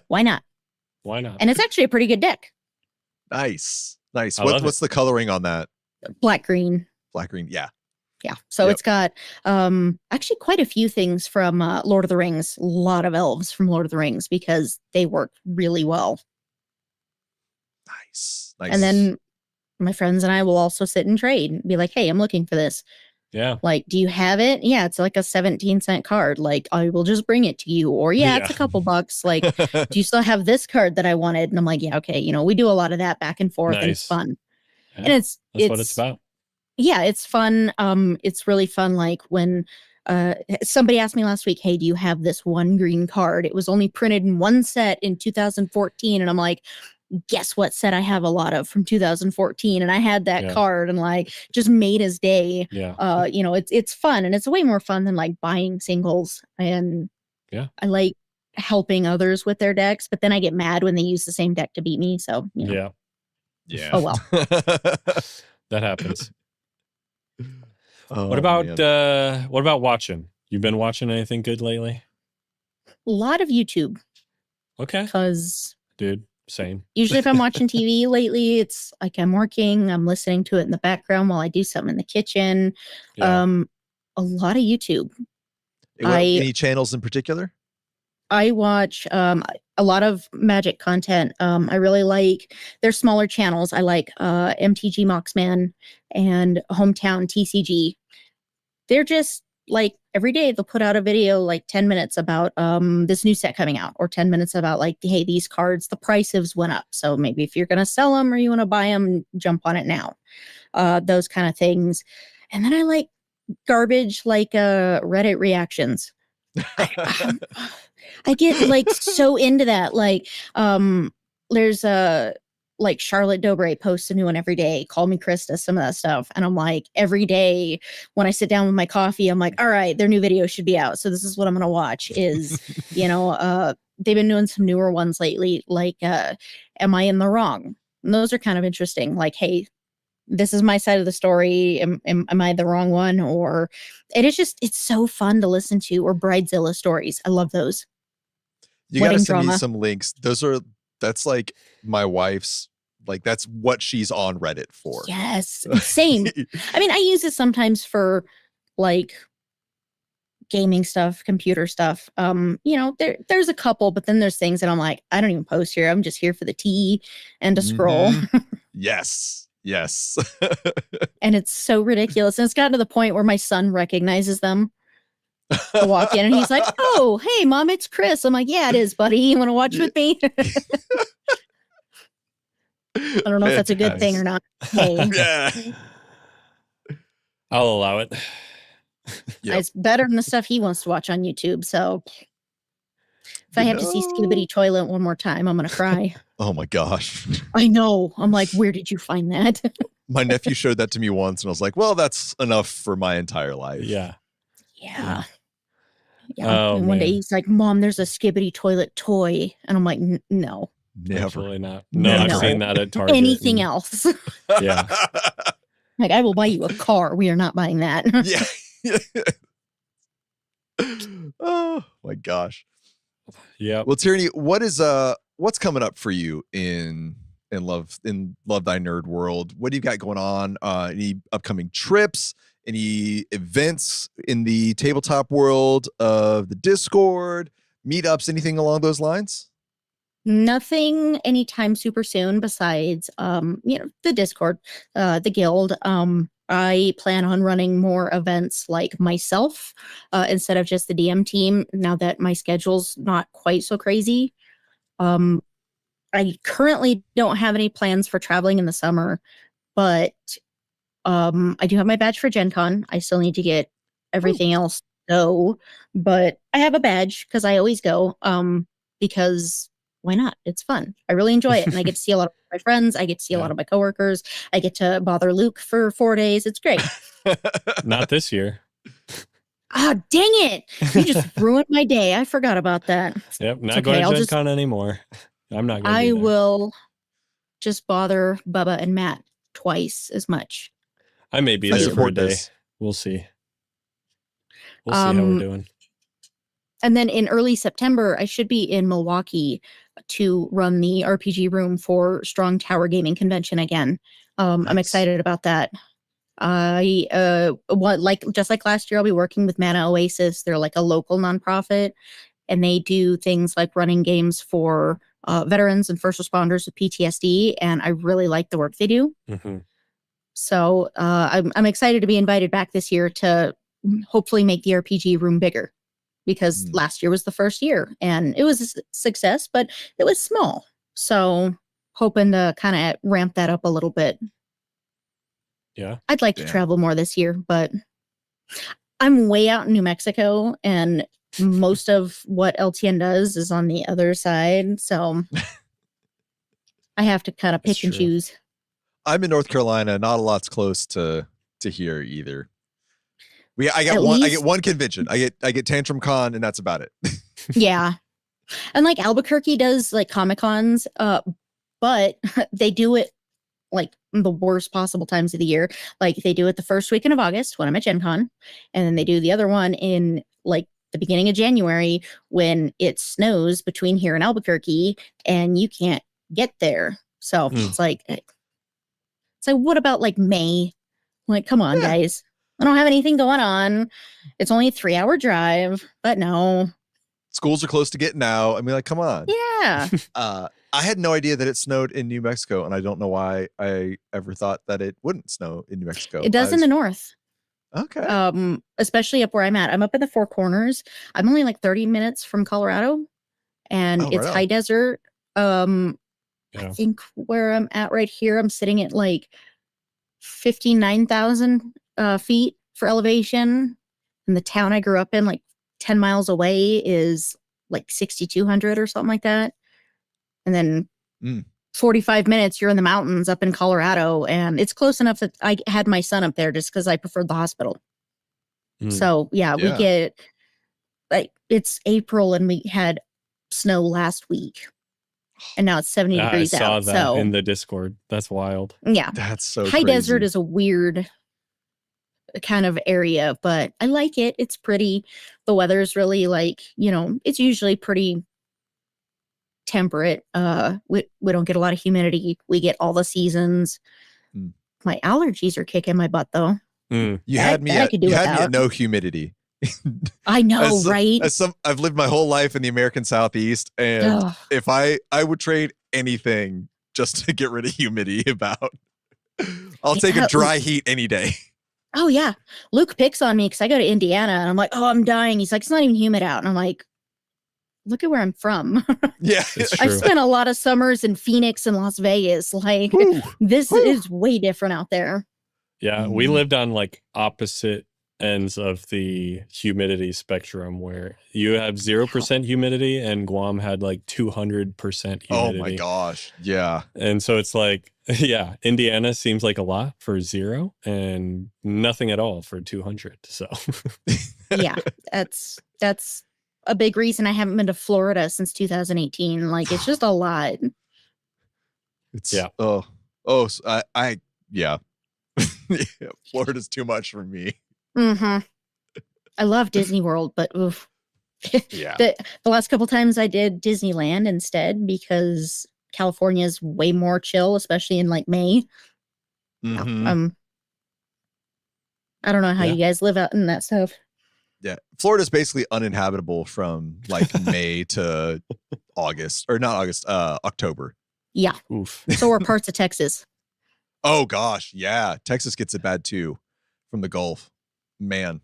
[SPEAKER 3] Why not?
[SPEAKER 1] Why not?
[SPEAKER 3] And it's actually a pretty good deck.
[SPEAKER 2] Nice. Nice.
[SPEAKER 1] I love
[SPEAKER 2] What's the coloring on that?
[SPEAKER 3] Black, green.
[SPEAKER 2] Black, green. Yeah.
[SPEAKER 3] Yeah. So
[SPEAKER 2] Yep.
[SPEAKER 3] it's got actually quite a few things from Lord of the Rings. A lot of elves from Lord of the Rings because they work really well.
[SPEAKER 2] Nice. Nice.
[SPEAKER 3] And then my friends and I will also sit and trade and be like, hey, I'm looking for this.
[SPEAKER 1] Yeah.
[SPEAKER 3] Like, do you have it? Yeah, it's like a 17-cent card. Like, I will just bring it to you. Or yeah, it's a couple bucks. Like, do you still have this card that I wanted? And I'm like, yeah, okay. We do a lot of that back and forth and it's
[SPEAKER 1] Nice.
[SPEAKER 3] fun.
[SPEAKER 1] Yeah,
[SPEAKER 3] And
[SPEAKER 1] that's what it's about.
[SPEAKER 3] Yeah, it's fun. It's really fun. Like when somebody asked me last week, hey, do you have this one green card? It was only printed in one set in 2014. And I'm like, guess what set I have a lot of from 2014? And I had that card and like just made his day.
[SPEAKER 1] Yeah.
[SPEAKER 3] It's fun, and it's way more fun than like buying singles. And I like helping others with their decks, but then I get mad when they use the same deck to beat me. So
[SPEAKER 2] Yeah.
[SPEAKER 3] Oh well.
[SPEAKER 1] That happens.
[SPEAKER 2] Oh,
[SPEAKER 1] what about watching? You've been watching anything good lately?
[SPEAKER 3] A lot of YouTube.
[SPEAKER 1] Okay.
[SPEAKER 3] Because
[SPEAKER 1] dude, same.
[SPEAKER 3] Usually if I'm watching TV lately, it's like I'm working, I'm listening to it in the background while I do something in the kitchen.
[SPEAKER 1] Yeah.
[SPEAKER 3] A lot of YouTube.
[SPEAKER 2] Any channels in particular?
[SPEAKER 3] I watch a lot of Magic content. I really like their smaller channels. I like MTG Moxman and Hometown TCG. They're just like every day they'll put out a video like 10 minutes about this new set coming out, or 10 minutes about like, hey, these cards, the prices went up. So maybe if you're going to sell them or you want to buy them, jump on it now. Those kind of things. And then I like garbage like Reddit reactions. I get like so into that. Like there's like Charlotte Dobre posts a new one every day. Call Me Krista, some of that stuff. And I'm like, every day when I sit down with my coffee, I'm like, all right, their new video should be out. So this is what I'm going to watch is, they've been doing some newer ones lately. Like, Am I in the Wrong? And those are kind of interesting. Like, hey, this is my side of the story. Am I the wrong one? Or it's so fun to listen to. Or Bridezilla stories. I love those.
[SPEAKER 2] You got to send me some links. That's like my wife's, like that's what she's on Reddit for.
[SPEAKER 3] Yes, same. I mean, I use it sometimes for like gaming stuff, computer stuff. There's a couple, but then there's things that I'm like, I don't even post here. I'm just here for the tea and to scroll.
[SPEAKER 2] Yes.
[SPEAKER 3] And it's so ridiculous. And it's gotten to the point where my son recognizes them. I walk in and he's like, oh, hey, Mom, it's Chris. I'm like, yeah, it is, buddy. You want to watch with me? I don't know if that's a good thing or not. Hey.
[SPEAKER 2] Yeah.
[SPEAKER 1] I'll allow it.
[SPEAKER 2] Yep.
[SPEAKER 3] It's better than the stuff he wants to watch on YouTube. So if I have to see Skibbity Toilet one more time, I'm going to cry.
[SPEAKER 2] Oh my gosh.
[SPEAKER 3] I know. I'm like, where did you find that?
[SPEAKER 2] My nephew showed that to me once and I was like, well, that's enough for my entire life.
[SPEAKER 1] Yeah.
[SPEAKER 3] Yeah.
[SPEAKER 1] Oh,
[SPEAKER 3] and one day he's like, Mom, there's a Skibbity Toilet toy. And I'm like, no.
[SPEAKER 2] Never.
[SPEAKER 1] Absolutely not. No, I've seen that at Target.
[SPEAKER 3] Anything else.
[SPEAKER 1] Yeah.
[SPEAKER 3] Like, I will buy you a car. We are not buying that.
[SPEAKER 2] Yeah. Oh my gosh.
[SPEAKER 1] Yeah.
[SPEAKER 2] Well, Tierney, what's coming up for you in Love Thy Nerd World? What do you got going on? Any upcoming trips? Any events in the tabletop world of the Discord, meetups, anything along those lines?
[SPEAKER 3] Nothing anytime super soon besides, the Discord, the guild. I plan on running more events like myself instead of just the DM team now that my schedule's not quite so crazy. I currently don't have any plans for traveling in the summer, but I do have my badge for Gen Con. I still need to get everything else go, but I have a badge because I always go because why not? It's fun. I really enjoy it. And I get to see a lot of my friends. I get to see a lot of my coworkers. I get to bother Luke for 4 days. It's great.
[SPEAKER 1] Not this year.
[SPEAKER 3] Ah, dang it. You just ruined my day. I forgot about that.
[SPEAKER 1] Yep, not going to Gen Con anymore. I'm not going to
[SPEAKER 3] I will just bother Bubba and Matt twice as much.
[SPEAKER 1] I may be there for a day. We'll see. We'll see how we're doing.
[SPEAKER 3] And then in early September, I should be in Milwaukee to run the RPG room for Strong Tower Gaming Convention again. Nice. I'm excited about that. Just like last year, I'll be working with Mana Oasis. They're like a local nonprofit, and they do things like running games for veterans and first responders with PTSD. And I really like the work they do.
[SPEAKER 1] Mm-hmm.
[SPEAKER 3] So I'm excited to be invited back this year to hopefully make the RPG room bigger. Because last year was the first year and it was a success, but it was small. So hoping to kind of ramp that up a little bit.
[SPEAKER 1] Yeah.
[SPEAKER 3] I'd like to travel more this year, but I'm way out in New Mexico and most of what LTN does is on the other side. So I have to kind of pick and choose.
[SPEAKER 2] I'm in North Carolina. Not a lot's close to here either. I get one convention. I get Tantrum Con, and that's about it.
[SPEAKER 3] Yeah, and like Albuquerque does like Comic Cons, but they do it like the worst possible times of the year. Like they do it the first weekend of August when I'm at Gen Con, and then they do the other one in like the beginning of January when it snows between here and Albuquerque, and you can't get there. So it's like, so what about like May? Like, come on, guys. I don't have anything going on. It's only a 3-hour drive, but no.
[SPEAKER 2] Schools are close to getting out. I mean, like, come on.
[SPEAKER 3] Yeah.
[SPEAKER 2] I had no idea that it snowed in New Mexico, and I don't know why I ever thought that it wouldn't snow in New Mexico.
[SPEAKER 3] It does in the north.
[SPEAKER 2] Okay.
[SPEAKER 3] Especially up where I'm at. I'm up in the Four Corners. I'm only like 30 minutes from Colorado, and it's high desert. I think where I'm at right here, I'm sitting at like 59,000 feet for elevation, and the town I grew up in, like 10 miles away, is like 6,200 or something like that. And then 45 minutes, you're in the mountains up in Colorado, and it's close enough that I had my son up there just because I preferred the hospital. So we get like it's April and we had snow last week, and now it's 70 degrees out. I saw that
[SPEAKER 1] in the Discord. That's wild.
[SPEAKER 3] Yeah,
[SPEAKER 2] that's so
[SPEAKER 3] high
[SPEAKER 2] crazy.
[SPEAKER 3] desert is a weird kind of area, but I like it. It's pretty. The weather's really like, it's usually pretty temperate. We don't get a lot of humidity. We get all the seasons. My allergies are kicking my butt though.
[SPEAKER 2] You had me at no humidity.
[SPEAKER 3] I know, right?
[SPEAKER 2] I've lived my whole life in the American Southeast, and if I would trade anything just to get rid of humidity I'll take a dry heat any day.
[SPEAKER 3] Oh, yeah. Luke picks on me because I go to Indiana and I'm like, oh, I'm dying. He's like, it's not even humid out. And I'm like, look at where I'm from.
[SPEAKER 2] Yeah.
[SPEAKER 3] I've spent a lot of summers in Phoenix and Las Vegas. Like, this is way different out there.
[SPEAKER 1] Yeah. We lived on like opposite ends of the humidity spectrum where you have 0% humidity and Guam had like 200% humidity.
[SPEAKER 2] Oh my gosh. Yeah.
[SPEAKER 1] And so it's like, yeah, Indiana seems like a lot for 0 and nothing at all for 200. So
[SPEAKER 3] yeah, that's a big reason I haven't been to Florida since 2018. Like, it's just a lot.
[SPEAKER 2] It's yeah. Florida's too much for me.
[SPEAKER 3] I love Disney World, but oof.
[SPEAKER 2] Yeah.
[SPEAKER 3] The last couple times I did Disneyland instead because California is way more chill, especially in like May. I don't know how you guys live out in that stuff.
[SPEAKER 2] Yeah, Florida's basically uninhabitable from like May to August, or not August, October.
[SPEAKER 3] Yeah.
[SPEAKER 1] Oof.
[SPEAKER 3] So are parts of Texas.
[SPEAKER 2] Oh gosh, yeah, Texas gets it bad too. from the Gulf. Man.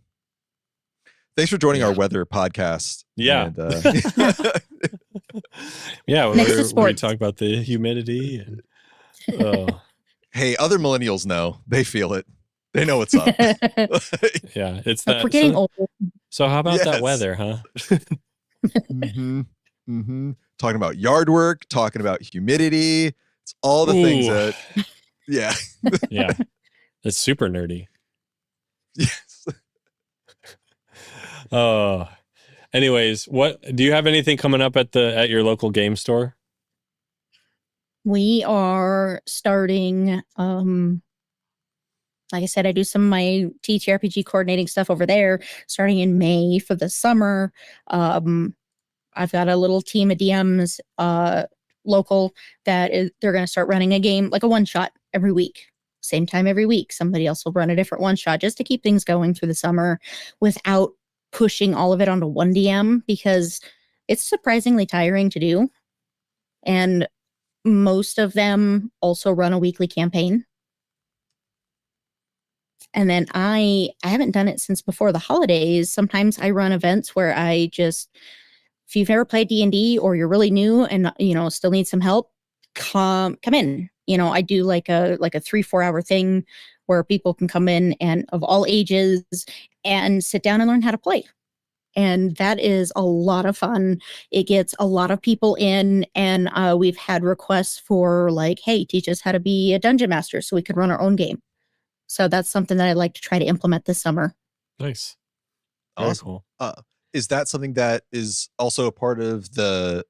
[SPEAKER 2] Thanks for joining our weather podcast.
[SPEAKER 1] Yeah.
[SPEAKER 2] And,
[SPEAKER 1] yeah.
[SPEAKER 3] Next to
[SPEAKER 1] Where we
[SPEAKER 3] sports.
[SPEAKER 1] talk about the humidity. And,
[SPEAKER 2] hey, other millennials know. They feel it. They know what's up.
[SPEAKER 1] yeah. It's that.
[SPEAKER 3] We're getting old.
[SPEAKER 1] So how about that
[SPEAKER 2] Yes.
[SPEAKER 1] weather, huh?
[SPEAKER 2] Talking about yard work, talking about humidity. It's all the things that, yeah.
[SPEAKER 1] Yeah. It's super nerdy.
[SPEAKER 2] Yes.
[SPEAKER 1] Anyways, what do you have anything coming up at your local game store?
[SPEAKER 3] We are starting, like I said, I do some of my TTRPG coordinating stuff over there starting in May for the summer. I've got a little team of DMs local they're going to start running a game, like a one shot every week. Same time every week. Somebody else will run a different one shot just to keep things going through the summer without pushing all of it onto one DM, because it's surprisingly tiring to do. And most of them also run a weekly campaign. And then I haven't done it since before the holidays. Sometimes I run events where I just, if you've never played D&D or you're really new and, still need some help, come in. I do like a 3-4 hour thing where people can come in and of all ages and sit down and learn how to play. And that is a lot of fun. It gets a lot of people in, and we've had requests for like, hey, teach us how to be a dungeon master so we could run our own game. So that's something that I'd like to try to implement this summer.
[SPEAKER 1] Nice. Very
[SPEAKER 2] Awesome.
[SPEAKER 1] cool.
[SPEAKER 2] Is that something that is also a part of the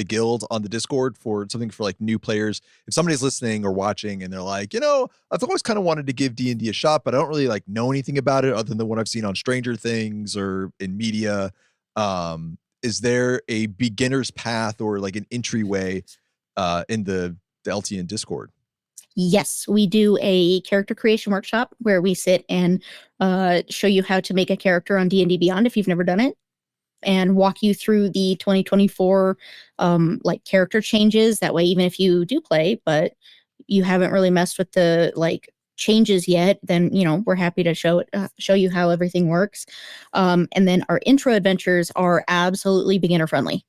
[SPEAKER 2] guild on the Discord for something for like new players? If somebody's listening or watching and they're like, I've always kind of wanted to give D&D a shot, but I don't really like know anything about it other than what I've seen on Stranger Things or in media. Is there a beginner's path or like an entryway in the LTN Discord?
[SPEAKER 3] Yes, we do a character creation workshop where we sit and show you how to make a character on D&D Beyond if you've never done it, and walk you through the 2024 like character changes. That way, even if you do play, but you haven't really messed with the like changes yet, then we're happy to show you how everything works. And then our intro adventures are absolutely beginner friendly.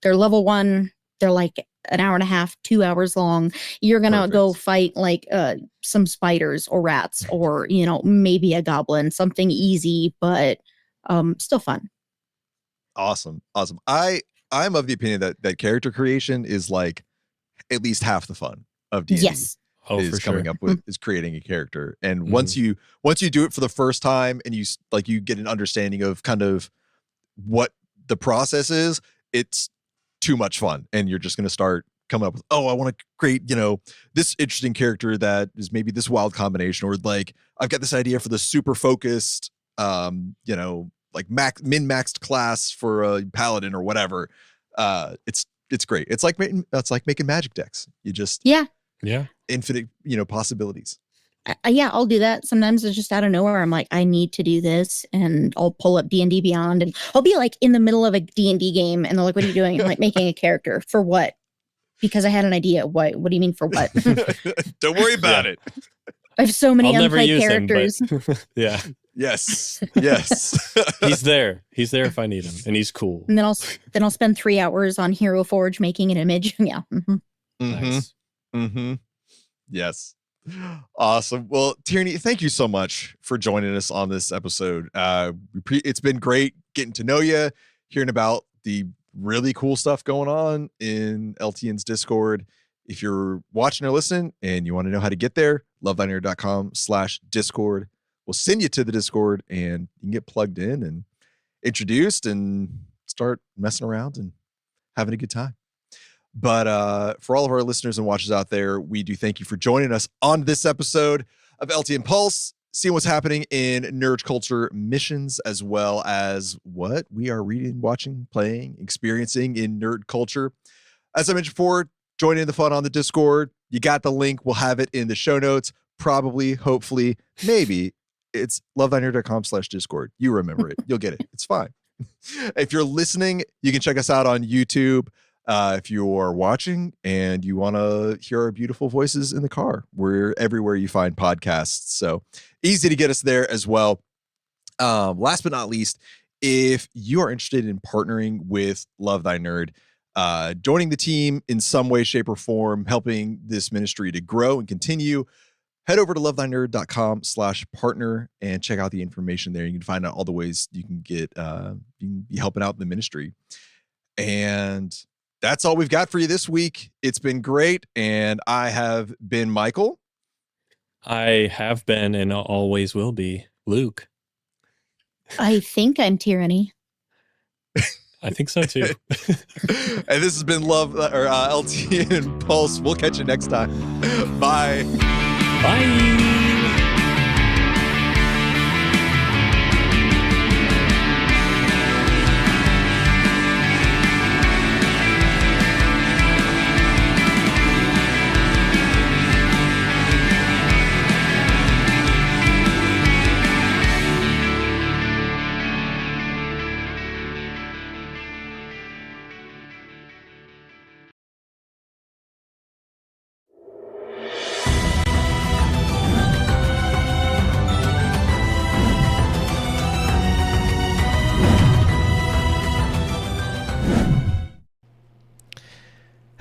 [SPEAKER 3] They're level 1. They're like an hour and a half, 2 hours long. You're going to go fight like some spiders or rats or, maybe a goblin, something easy, but still fun.
[SPEAKER 2] Awesome. I'm of the opinion that character creation is like at least half the fun of D&D.
[SPEAKER 3] Yes.
[SPEAKER 2] Is
[SPEAKER 1] for
[SPEAKER 2] coming
[SPEAKER 1] sure.
[SPEAKER 2] up with is creating a character. And once you do it for the first time and you get an understanding of kind of what the process is, it's too much fun. And you're just going to start coming up with, I want to create, this interesting character that is maybe this wild combination, or like, I've got this idea for the super focused, like min-maxed class for a paladin or whatever. It's great. It's like making magic decks. You just,
[SPEAKER 3] yeah,
[SPEAKER 2] infinite, possibilities.
[SPEAKER 3] Yeah, I'll do that. Sometimes it's just out of nowhere. I'm like, I need to do this, and I'll pull up D&D Beyond, and I'll be like in the middle of a D&D game, and they're like, "What are you doing?" I'm like, making a character for what? Because I had an idea. What do you mean for what?
[SPEAKER 2] Don't worry about it.
[SPEAKER 3] I have so many
[SPEAKER 1] I'll never
[SPEAKER 3] unplayed
[SPEAKER 1] use
[SPEAKER 3] characters.
[SPEAKER 1] him, but yeah.
[SPEAKER 2] Yes.
[SPEAKER 1] He's there if I need him, and he's cool.
[SPEAKER 3] And then I'll spend 3 hours on Hero Forge making an image. Yeah.
[SPEAKER 1] Nice.
[SPEAKER 2] Yes. Awesome. Well, Tierney, thank you so much for joining us on this episode. It's been great getting to know you, hearing about the really cool stuff going on in LTN's Discord. If you're watching or listening and you want to know how to get there, lovethynerd.com/Discord. We'll send you to the Discord and you can get plugged in and introduced and start messing around and having a good time. But for all of our listeners and watchers out there, we do thank you for joining us on this episode of LTN Pulse, seeing what's happening in nerd culture missions, as well as what we are reading, watching, playing, experiencing in nerd culture. As I mentioned before, join in the fun on the Discord. You got the link. We'll have it in the show notes. Probably, hopefully, maybe. It's lovethynerd.com/Discord. You remember it. You'll get it. It's fine. If you're listening, you can check us out on YouTube. If you're watching and you want to hear our beautiful voices in the car, we're everywhere you find podcasts. So easy to get us there as well. Last but not least, if you are interested in partnering with Love Thy Nerd, joining the team in some way, shape, or form, helping this ministry to grow and continue, head over to lovethynerd.com/partner and check out the information there. You can find out all the ways you can get, you can be helping out the ministry. And that's all we've got for you this week. It's been great. And I have been Michael.
[SPEAKER 1] I have been and always will be Luke.
[SPEAKER 3] I think I'm Tyranny.
[SPEAKER 1] I think so too.
[SPEAKER 2] And this has been LTN Pulse. We'll catch you next time. Bye.
[SPEAKER 1] Bye.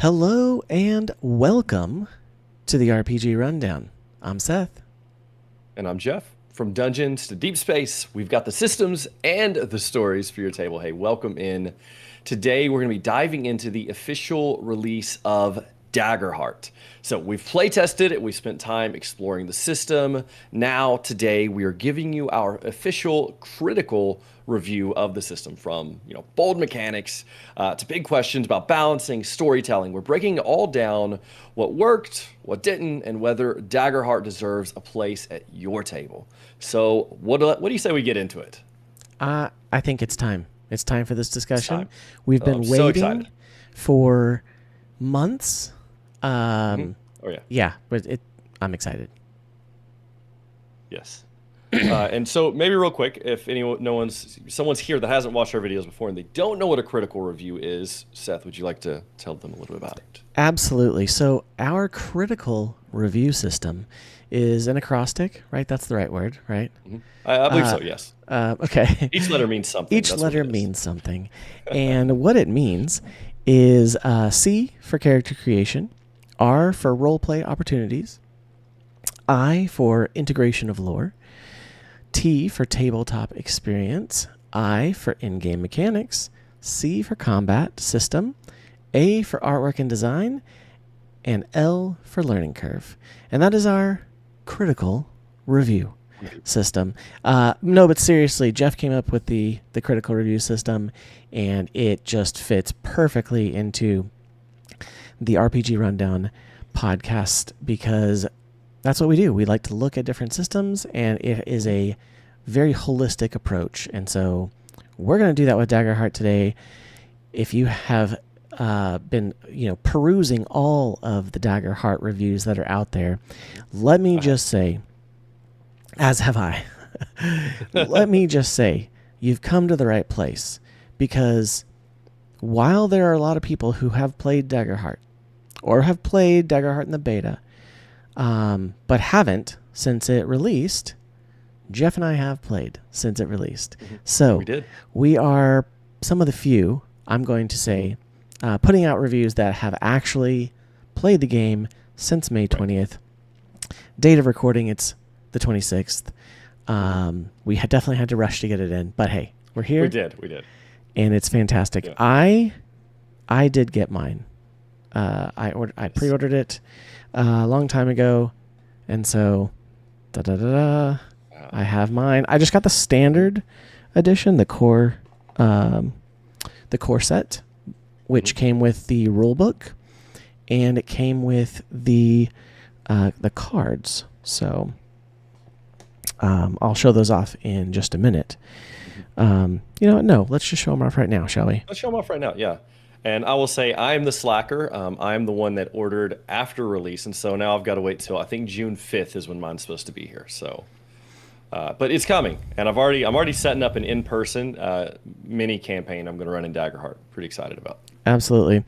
[SPEAKER 4] Hello and welcome to the RPG Rundown. I'm Seth.
[SPEAKER 5] And I'm Jeff. From dungeons to deep space, we've got the systems and the stories for your table. Hey, welcome in. Today, we're going to be diving into the official release of Daggerheart. So we've play tested it. We spent time exploring the system. Now, today, we are giving you our official critical review of the system, from bold mechanics to big questions about balancing, storytelling. We're breaking it all down, what worked, what didn't, and whether Daggerheart deserves a place at your table. So what do you say we get into it?
[SPEAKER 4] I think it's time. It's time for this discussion.
[SPEAKER 5] Time.
[SPEAKER 4] We've been
[SPEAKER 5] So
[SPEAKER 4] waiting
[SPEAKER 5] excited.
[SPEAKER 4] for months.
[SPEAKER 5] Oh yeah.
[SPEAKER 4] Yeah, but I'm excited.
[SPEAKER 5] Yes. And so maybe real quick, if someone's here that hasn't watched our videos before and they don't know what a critical review is, Seth, would you like to tell them a little bit about it?
[SPEAKER 4] Absolutely. So our critical review system is an acrostic, right? That's the right word, right?
[SPEAKER 5] Mm-hmm. I believe so, yes.
[SPEAKER 4] Okay.
[SPEAKER 5] Each letter means something.
[SPEAKER 4] Each
[SPEAKER 5] That's
[SPEAKER 4] letter
[SPEAKER 5] what it is.
[SPEAKER 4] means something. And what it means is C for character creation, R for roleplay opportunities, I for integration of lore, T for tabletop experience, I for in-game mechanics, C for combat system, A for artwork and design, and L for learning curve. And that is our critical review system. No, but seriously, Jeff came up with the critical review system, and it just fits perfectly into the RPG Rundown podcast, because that's what we do. We like to look at different systems, and it is a very holistic approach. And so we're going to do that with Daggerheart today. If you have been perusing all of the Daggerheart reviews that are out there, let me just say, as have I, let me just say, you've come to the right place, because while there are a lot of people who have played Daggerheart or have played Daggerheart in the beta, but haven't since it released, Jeff and I have played since it released.
[SPEAKER 5] Mm-hmm.
[SPEAKER 4] So
[SPEAKER 5] We did.
[SPEAKER 4] we are some of the few, I'm going to say, putting out reviews that have actually played the game since May 20th. Date of recording, it's the 26th. We had definitely had to rush to get it in, but hey, we're here.
[SPEAKER 5] We did.
[SPEAKER 4] And it's fantastic.
[SPEAKER 5] Yeah.
[SPEAKER 4] I did get mine. I pre-ordered it a long time ago, and so I have mine. I just got the standard edition, the core set, which came with the rule book, and it came with the cards. So I'll show those off in just a minute. No, let's just show them off right now, shall we?
[SPEAKER 5] Let's show them off right now, yeah. And I will say I'm the slacker. I'm the one that ordered after release, and so now I've got to wait till I think June 5th is when mine's supposed to be here. So But it's coming, and I'm already setting up an in-person mini campaign I'm going to run in Daggerheart. Pretty excited about.
[SPEAKER 4] Absolutely.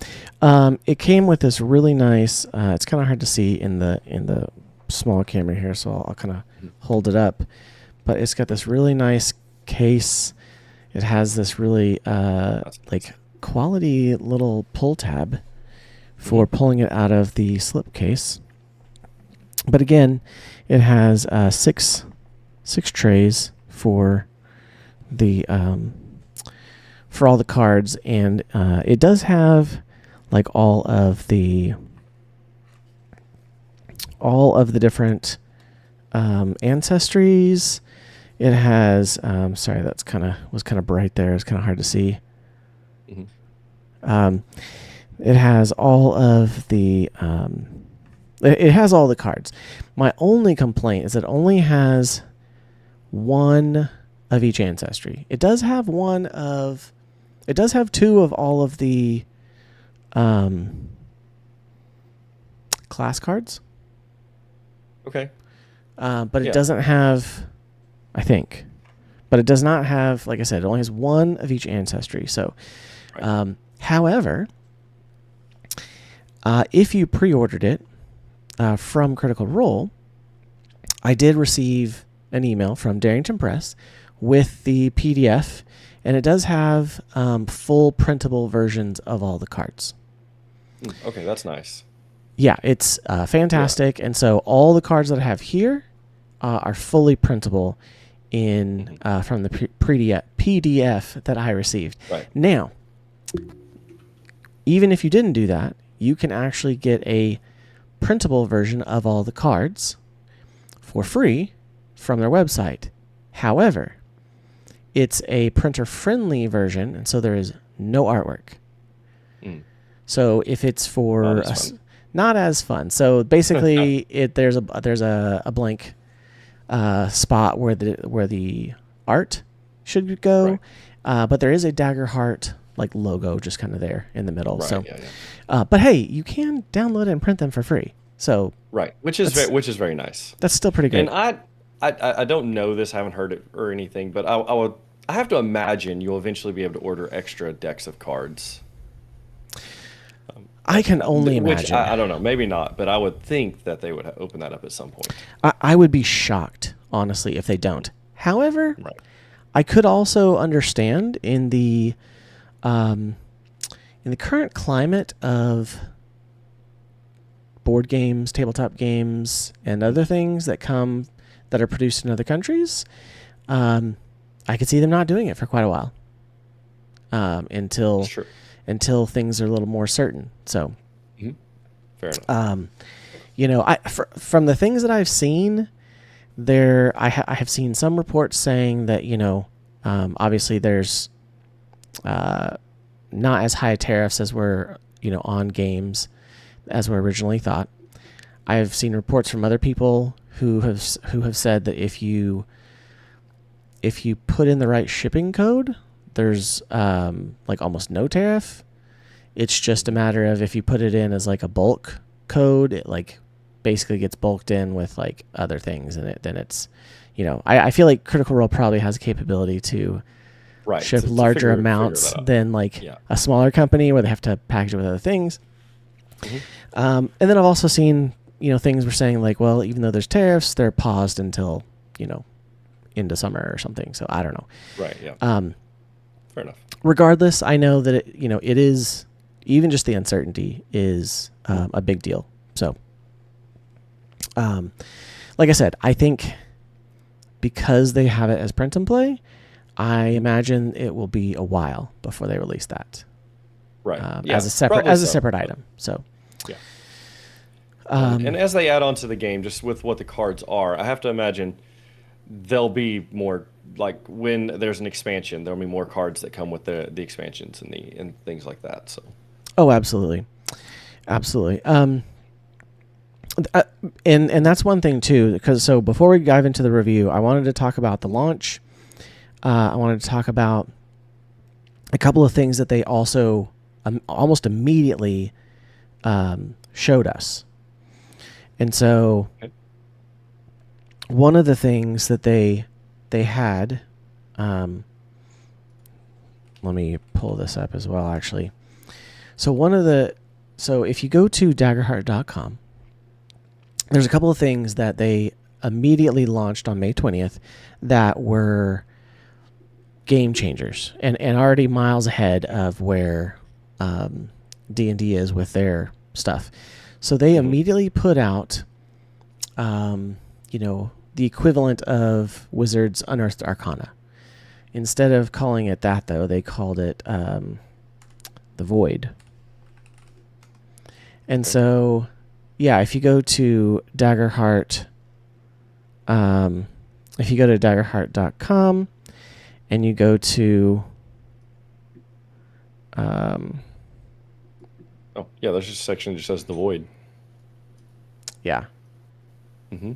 [SPEAKER 4] It came with this really nice. It's kind of hard to see in the small camera here, so I'll kind of hold it up. But it's got this really nice case. It has this really like quality little pull tab for pulling it out of the slipcase. But again, it has six trays for the for all the cards, and it does have like all of the different ancestries. It has sorry, that's was kind of bright there. It's kind of hard to see. It has all of the it has all the cards. My only complaint is it only has one of each ancestry. It does have two of all of the class cards.
[SPEAKER 5] Okay.
[SPEAKER 4] But it doesn't have, I think, but it does not have, like I said, it only has one of each ancestry. So,
[SPEAKER 5] Right.
[SPEAKER 4] However, if you pre-ordered it from Critical Role, I did receive an email from Darrington Press with the PDF, and it does have full printable versions of all the cards.
[SPEAKER 5] Okay, that's nice.
[SPEAKER 4] Yeah, it's fantastic. And so all the cards that I have here are fully printable in from the PDF that I received.
[SPEAKER 5] Right.
[SPEAKER 4] Now, even if you didn't do that, you can actually get a printable version of all the cards for free from their website. However, it's a printer-friendly version, and so there is no artwork. So if it's for not as fun. So basically, there's a blank spot where the art should go, but there is a Daggerheart like logo just kind of there in the middle.
[SPEAKER 5] Right,
[SPEAKER 4] so,
[SPEAKER 5] yeah.
[SPEAKER 4] But hey, you can download it and print them for free. So
[SPEAKER 5] Right, which is very nice.
[SPEAKER 4] That's still pretty good.
[SPEAKER 5] And I don't know this, I haven't heard it or anything, but I have to imagine you'll eventually be able to order extra decks of cards.
[SPEAKER 4] I can only imagine.
[SPEAKER 5] Which I don't know, maybe not, but I would think that they would open that up at some point.
[SPEAKER 4] I would be shocked, honestly, if they don't. However, I could also understand in the current climate of board games, tabletop games, and other things that are produced in other countries. I could see them not doing it for quite a while until things are a little more certain. So,
[SPEAKER 5] fair enough.
[SPEAKER 4] From the things that I've seen, I have seen some reports saying that obviously there's not as high tariffs as were on games as were originally thought. I've seen reports from other people who have said that if you put in the right shipping code, there's like almost no tariff. It's just a matter of if you put it in as like a bulk code, it like basically gets bulked in with like other things in it. Then it's, I feel like Critical Role probably has a capability to ship larger amounts than like a smaller company where they have to package it with other things. And then I've also seen, things were saying like, well, even though there's tariffs, they're paused until, into summer or something. So I don't know.
[SPEAKER 5] Right. Yeah. Fair enough.
[SPEAKER 4] Regardless, I know that it is, even just the uncertainty is a big deal. So, like I said, I think because they have it as print and play, I imagine it will be a while before they release that.
[SPEAKER 5] Right.
[SPEAKER 4] As a separate item. So.
[SPEAKER 5] Yeah. And as they add on to the game, just with what the cards are, I have to imagine there'll be more, like when there's an expansion, there'll be more cards that come with the expansions and things like that. So.
[SPEAKER 4] Oh, absolutely. Absolutely. And that's one thing too, because so before we dive into the review, I wanted to talk about the launch. I wanted to talk about a couple of things that they also almost immediately showed us. And so one of the things that they had, let me pull this up as well, actually. So if you go to daggerheart.com, there's a couple of things that they immediately launched on May 20th that were game changers and already miles ahead of where D&D is with their stuff. So they immediately put out, the equivalent of Wizards Unearthed Arcana. Instead of calling it that, though, they called it the Void. And so, yeah, if you go to Daggerheart, if you go to daggerheart.com and you go to
[SPEAKER 5] oh yeah, there's just a section that just says the Void.
[SPEAKER 4] Yeah.
[SPEAKER 5] Mm-hmm.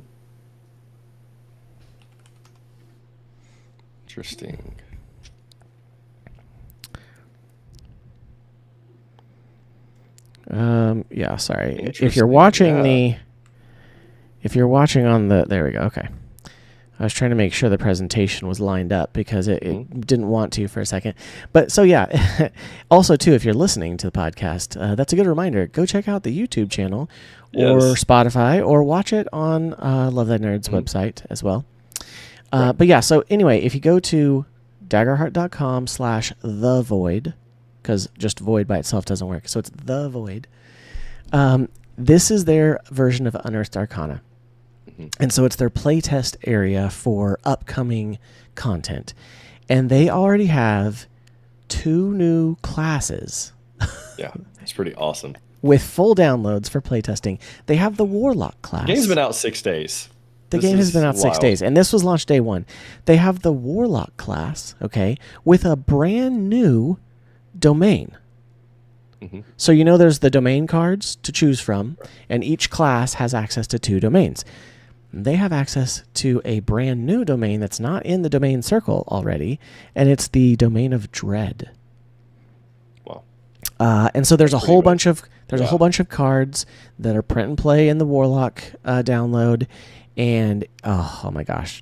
[SPEAKER 5] Interesting.
[SPEAKER 4] Yeah, sorry. If you're watching on the, there we go. Okay. I was trying to make sure the presentation was lined up because it didn't want to for a second. But so, yeah, also, too, if you're listening to the podcast, that's a good reminder. Go check out the YouTube channel or Spotify or watch it on Love That Nerd's website as well. But yeah, so anyway, if you go to daggerheart.com/thevoid, because just void by itself doesn't work. So it's the Void. This is their version of Unearthed Arcana. And so it's their playtest area for upcoming content. And they already have 2 new classes.
[SPEAKER 5] Yeah, it's pretty awesome.
[SPEAKER 4] With full downloads for playtesting. They have the Warlock class.
[SPEAKER 5] The game's been out 6 days.
[SPEAKER 4] The game has been out 6 days, and this was launched day 1. They have the Warlock class, okay, with a brand new domain. So there's the domain cards to choose from, and each class has access to 2 domains. They have access to a brand new domain that's not in the domain circle already, and it's the domain of Dread.
[SPEAKER 5] Wow.
[SPEAKER 4] And so there's a whole bunch of cards that are print and play in the Warlock download, and oh my gosh,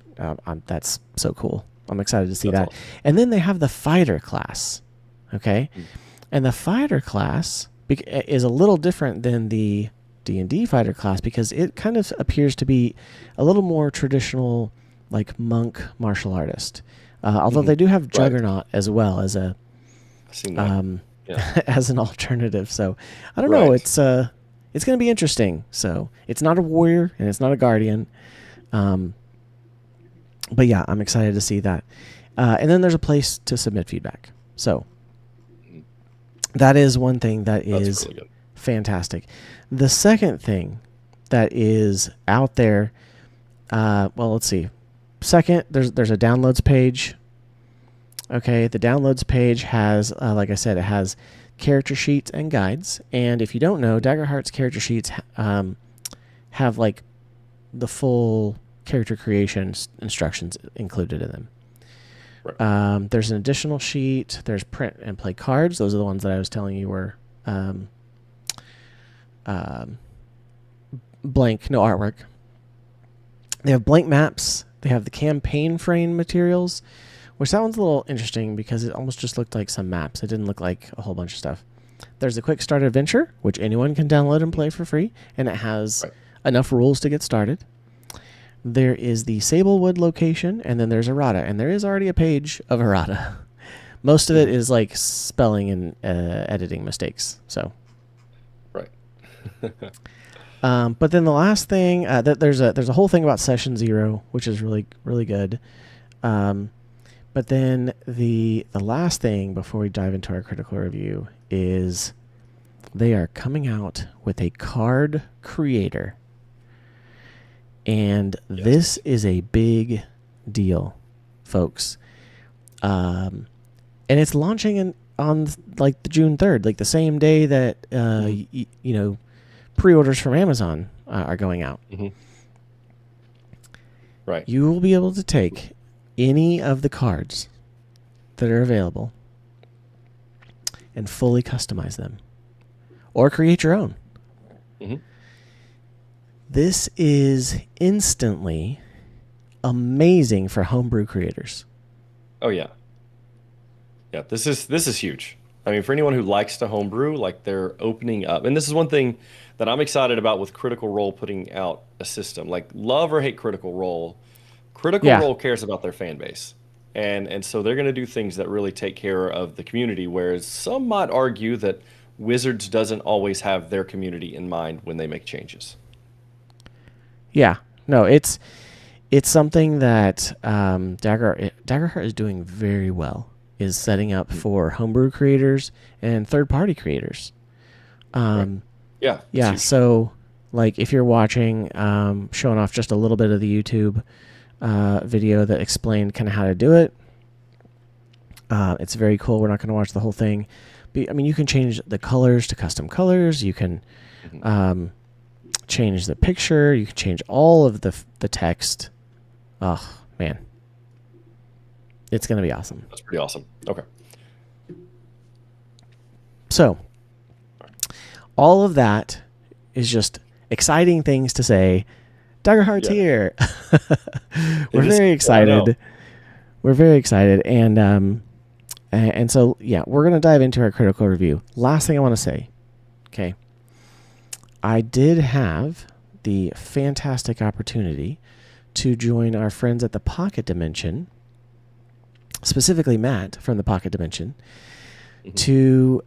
[SPEAKER 4] that's so cool. I'm excited to see that. Awesome. And then they have the Fighter class, okay? And the Fighter class is a little different than the D&D Fighter class because it kind of appears to be a little more traditional, like monk martial artist. Although they do have Juggernaut as well as a as an alternative. So I don't know. It's going to be interesting. So it's not a warrior and it's not a guardian. But yeah, I'm excited to see that. And then there's a place to submit feedback. So that is one thing that is really fantastic. The second thing that is out there, let's see. Second, there's a downloads page. Okay, the downloads page has, like I said, it has character sheets and guides. And if you don't know, Daggerheart's character sheets have like the full character creation instructions included in them. Right. There's an additional sheet. There's print and play cards. Those are the ones that I was telling you were blank, no artwork. They have blank maps. They have the campaign frame materials, which that one's a little interesting because it almost just looked like some maps. It didn't look like a whole bunch of stuff. There's a quick start adventure, which anyone can download and play for free, and it has enough rules to get started. There is the Sablewood location, and then there's errata, and there is already a page of errata. Most of it is like spelling and editing mistakes. So,
[SPEAKER 5] right.
[SPEAKER 4] But then the last thing, there's a whole thing about Session 0, which is really really good. But then the last thing before we dive into our critical review is they are coming out with a card creator. And this is a big deal, folks. And it's launching on like the June 3rd, like the same day that pre-orders from Amazon are going out.
[SPEAKER 5] Mm-hmm. Right.
[SPEAKER 4] You will be able to take any of the cards that are available and fully customize them or create your own.
[SPEAKER 5] Mm-hmm.
[SPEAKER 4] This is instantly amazing for homebrew creators.
[SPEAKER 5] Oh yeah. Yeah, this is huge. I mean, for anyone who likes to homebrew, like they're opening up. And this is one thing that I'm excited about with Critical Role putting out a system. Like love or hate Critical Role, Critical
[SPEAKER 4] Yeah.
[SPEAKER 5] Role cares about their fan base. And so they're going to do things that really take care of the community, whereas some might argue that Wizards doesn't always have their community in mind when they make changes.
[SPEAKER 4] Yeah. No, it's something that Daggerheart is doing very well, is setting up for homebrew creators and third-party creators.
[SPEAKER 5] Right. Yeah. it's
[SPEAKER 4] Yeah,
[SPEAKER 5] huge.
[SPEAKER 4] so like if you're watching, showing off just a little bit of the YouTube video that explained kind of how to do it, it's very cool. We're not going to watch the whole thing. But, I mean, you can change the colors to custom colors. You can change the picture. You can change all of the text. Oh, man. It's going to be awesome.
[SPEAKER 5] That's pretty awesome. Okay.
[SPEAKER 4] So, all of that is just exciting things to say. Daggerheart's
[SPEAKER 5] Yeah.
[SPEAKER 4] here. We're
[SPEAKER 5] It is-
[SPEAKER 4] very
[SPEAKER 5] I know.
[SPEAKER 4] excited. We're very excited, and so yeah, we're gonna dive into our critical review. Last thing I want to say, okay, I did have the fantastic opportunity to join our friends at the Pocket Dimension, specifically Matt from the Pocket Dimension, to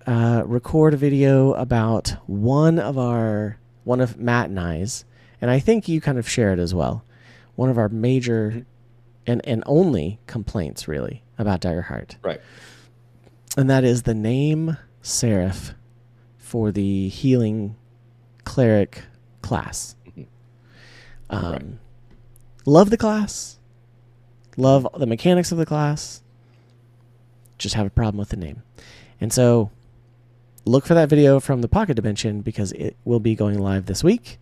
[SPEAKER 4] record a video about one of Matt and I's, and I think you kind of share it as well, one of our major and only complaints really about Daggerheart.
[SPEAKER 5] Right.
[SPEAKER 4] And that is the name serif for the healing cleric class.
[SPEAKER 5] Right.
[SPEAKER 4] Love the class. Love the mechanics of the class. Just have a problem with the name. And so look for that video from the Pocket Dimension because it will be going live this week.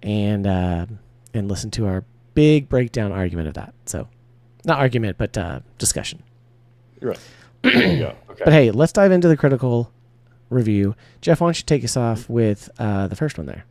[SPEAKER 4] And listen to our big breakdown argument of that. So not argument, but discussion.
[SPEAKER 5] You're right. There you go. Okay.
[SPEAKER 4] But hey, let's dive into the critical review. Jeff, why don't you take us off with the first one there?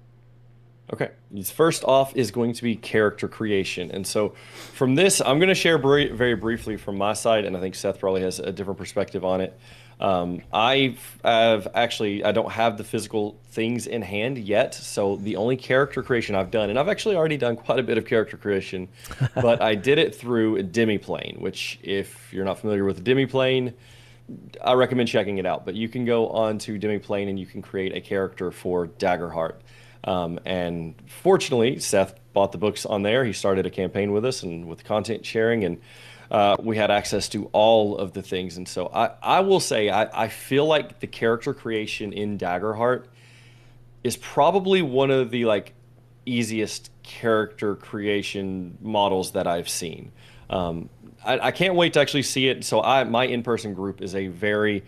[SPEAKER 5] Okay. First off is going to be character creation. And so from this, I'm going to share very briefly from my side, and I think Seth probably has a different perspective on it. I don't have the physical things in hand yet. So the only character creation I've done, and I've actually already done quite a bit of character creation, but I did it through a demiplane, which if you're not familiar with a demiplane, I recommend checking it out. But you can go on to demiplane and you can create a character for Daggerheart. And fortunately, Seth bought the books on there. He started a campaign with us and with content sharing, and we had access to all of the things. And so I will say, I feel like the character creation in Daggerheart is probably one of the easiest character creation models that I've seen. I can't wait to actually see it. So my in-person group is a very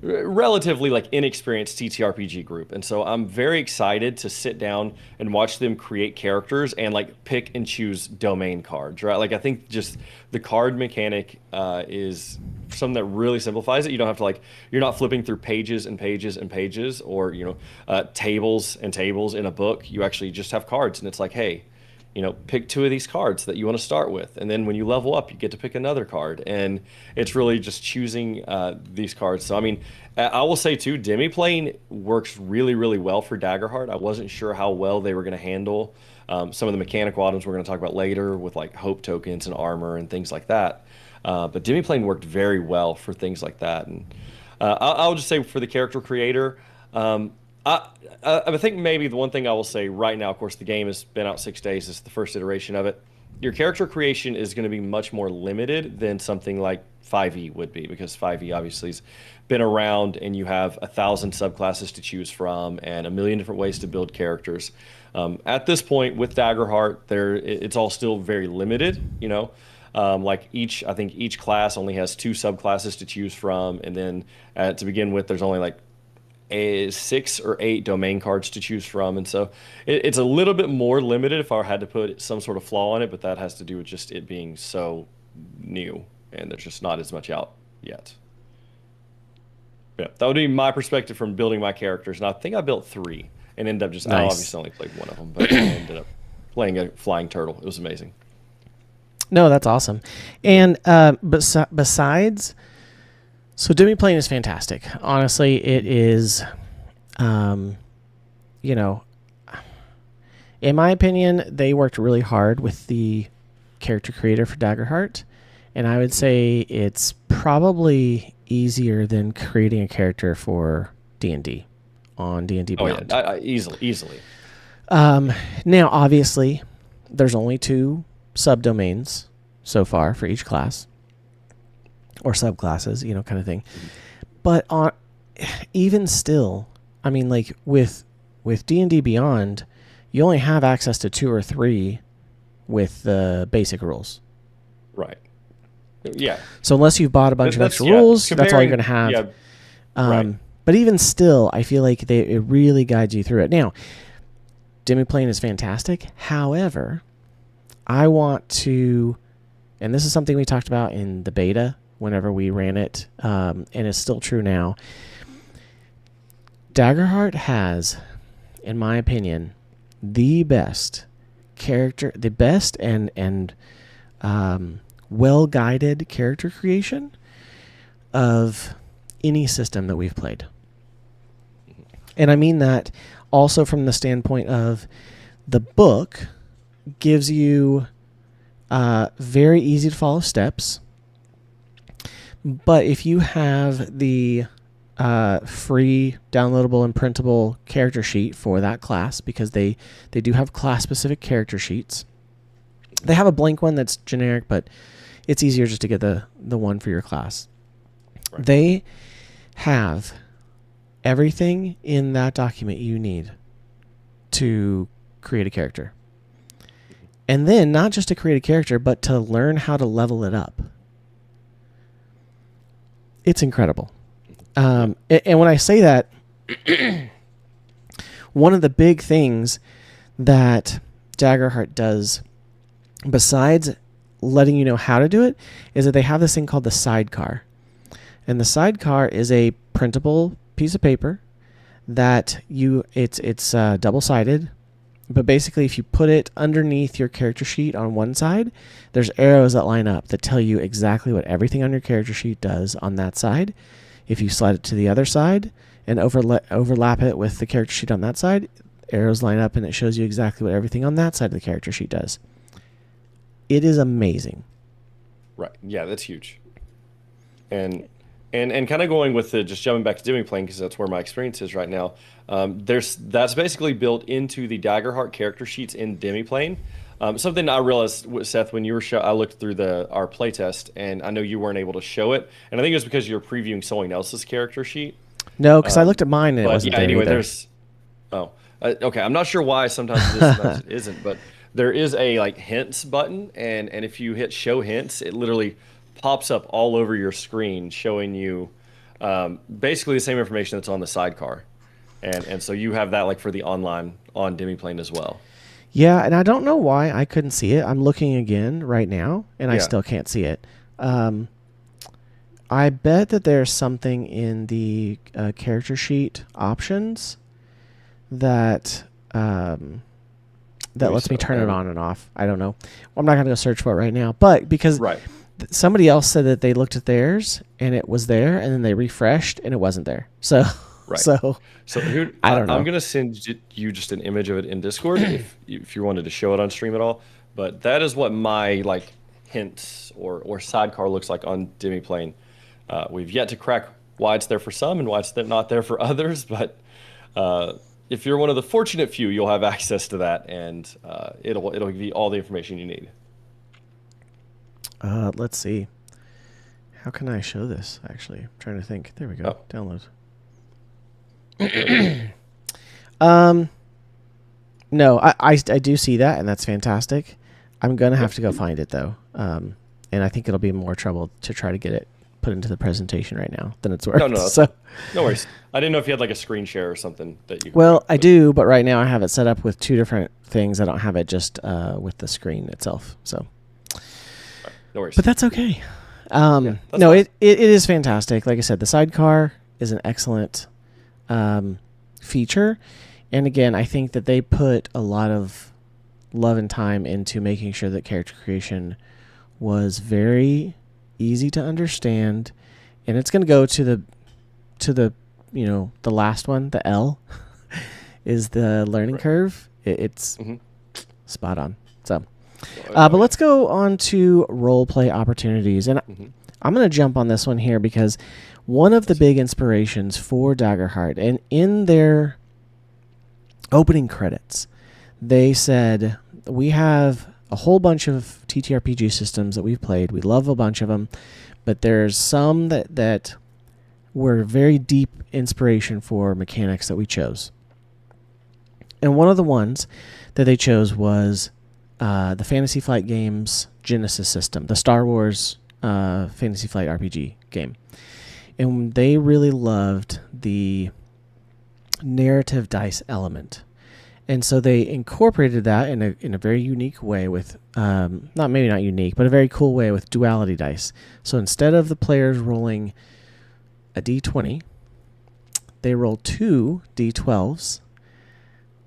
[SPEAKER 5] relatively inexperienced TTRPG group, and so I'm very excited to sit down and watch them create characters and pick and choose domain cards, right? I think just the card mechanic is something that really simplifies it. You don't have to you're not flipping through pages and pages and pages, or tables and tables in a book. You actually just have cards, and it's hey, pick 2 of these cards that you want to start with. And then when you level up, you get to pick another card. And it's really just choosing these cards. So, I mean, I will say too, Demiplane works really, really well for Daggerheart. I wasn't sure how well they were going to handle some of the mechanical items we're going to talk about later with hope tokens and armor and things like that. But Demiplane worked very well for things like that. And I'll just say for the character creator, I think maybe the one thing I will say right now, of course, the game has been out 6 days. This is the first iteration of it. Your character creation is going to be much more limited than something like 5e would be, because 5e obviously has been around and you have 1,000 subclasses to choose from and a million different ways to build characters. At this point with Daggerheart, it's all still very limited, I think each class only has 2 subclasses to choose from, and then to begin with, there's only 6 or 8 domain cards to choose from, and so it's a little bit more limited if I had to put some sort of flaw on it, but that has to do with just it being so new and there's just not as much out yet. Yeah, that would be my perspective from building my characters, and I think I built 3 and ended up I
[SPEAKER 4] Nice.
[SPEAKER 5] obviously only played one of them, but I ended up playing a flying turtle. It was amazing.
[SPEAKER 4] No, that's awesome. And besides, so Demiplane is fantastic. Honestly, it is, you know, in my opinion, they worked really hard with the character creator for Daggerheart, and I would say it's probably easier than creating a character for D&D on D&D
[SPEAKER 5] Oh
[SPEAKER 4] Beyond.
[SPEAKER 5] yeah, easily.
[SPEAKER 4] Now, obviously, there's only 2 subdomains so far for each class, or subclasses, you know, kind of thing. But even still, I mean, like with D&D Beyond, you only have access to 2 or 3 with the basic rules.
[SPEAKER 5] Right. Yeah.
[SPEAKER 4] So unless you've bought a bunch of
[SPEAKER 5] That's-
[SPEAKER 4] extra
[SPEAKER 5] yeah,
[SPEAKER 4] rules, that's all you're
[SPEAKER 5] comparing-
[SPEAKER 4] going to have.
[SPEAKER 5] Yeah, right.
[SPEAKER 4] But even still, I feel like it really guides you through it. Now, Demiplane is fantastic. However, I want to, and this is something we talked about in the beta whenever we ran it, and it's still true now. Daggerheart has, in my opinion, the best character, the best and well-guided character creation of any system that we've played. And I mean that also from the standpoint of the book gives you very easy to follow steps. But if you have the free downloadable and printable character sheet for that class, because they do have class-specific character sheets. They have a blank one that's generic, but it's easier just to get the one for your class.
[SPEAKER 5] Right.
[SPEAKER 4] They have everything in that document you need to create a character. And then not just to create a character, but to learn how to level it up. It's incredible. And when I say that, one of the big things that Daggerheart does, besides letting you know how to do it, is that they have this thing called the sidecar. And the sidecar is a printable piece of paper that it's double-sided. But basically, if you put it underneath your character sheet on one side, there's arrows that line up that tell you exactly what everything on your character sheet does on that side. If you slide it to the other side and overlap it with the character sheet on that side, arrows line up and it shows you exactly what everything on that side of the character sheet does. It is amazing.
[SPEAKER 5] Right. Yeah, that's huge. And kind of going with just jumping back to Demiplane, because that's where my experience is right now. That's basically built into the Daggerheart character sheets in Demiplane. Something I realized, Seth, when you were I looked through our playtest, and I know you weren't able to show it, and I think it was because you were previewing someone else's character sheet.
[SPEAKER 4] No, because I looked at mine and it
[SPEAKER 5] But
[SPEAKER 4] wasn't
[SPEAKER 5] yeah,
[SPEAKER 4] there
[SPEAKER 5] anyway,
[SPEAKER 4] either.
[SPEAKER 5] Okay. I'm not sure why sometimes it is, sometimes it isn't, but there is a like hints button, and if you hit show hints, it literally pops up all over your screen, showing you basically the same information that's on the sidecar, and so you have that like for the online on Demiplane as well.
[SPEAKER 4] Yeah, and I don't know why I couldn't see it. I'm looking again right now, and I
[SPEAKER 5] Yeah.
[SPEAKER 4] still can't see it. I bet that there's something in the character sheet options that
[SPEAKER 5] Maybe
[SPEAKER 4] lets me
[SPEAKER 5] so.
[SPEAKER 4] turn it on and off. I don't know. I'm not going to go search for it right now. But because
[SPEAKER 5] Right.
[SPEAKER 4] somebody else said that they looked at theirs and it was there, and then they refreshed and it wasn't there. So,
[SPEAKER 5] Right.
[SPEAKER 4] so
[SPEAKER 5] So here,
[SPEAKER 4] I don't know.
[SPEAKER 5] I'm gonna send you just an image of it in Discord if you wanted to show it on stream at all. But that is what my like hints or sidecar looks like on Demiplane. We've yet to crack why it's there for some and why it's not there for others. But if you're one of the fortunate few, you'll have access to that, and it'll give you all the information you need.
[SPEAKER 4] let's see. How can I show this? Actually, I'm trying to think. There we go.
[SPEAKER 5] Oh.
[SPEAKER 4] Download. No, I do see that, and that's fantastic. I'm gonna have to go find it though, and I think it'll be more trouble to try to get it put into the presentation right now than it's worth.
[SPEAKER 5] No,
[SPEAKER 4] So,
[SPEAKER 5] no worries. I didn't know if you had like a screen share or something that you.
[SPEAKER 4] well, I do, but right now I have it set up with 2 different things. I don't have it just with the screen itself. So,
[SPEAKER 5] No worries.
[SPEAKER 4] but that's okay.
[SPEAKER 5] that's
[SPEAKER 4] No,
[SPEAKER 5] fine.
[SPEAKER 4] it is fantastic. Like I said, the sidecar is an excellent feature. And again, I think that they put a lot of love and time into making sure that character creation was very easy to understand, and it's going to go to the the last one, the L, is the learning curve. It's spot on. So, but let's go on to role play opportunities, and I'm going to jump on this one here because one of the big inspirations for Daggerheart, and in their opening credits, they said, we have a whole bunch of TTRPG systems that we've played. We love a bunch of them, but there's some that were very deep inspiration for mechanics that we chose. And one of the ones that they chose was the Fantasy Flight Games Genesis system, the Star Wars Fantasy Flight RPG game. And they really loved the narrative dice element. And so they incorporated that in a very unique way with, maybe not unique, but a very cool way with duality dice. So instead of the players rolling a d20, they roll 2 d12s.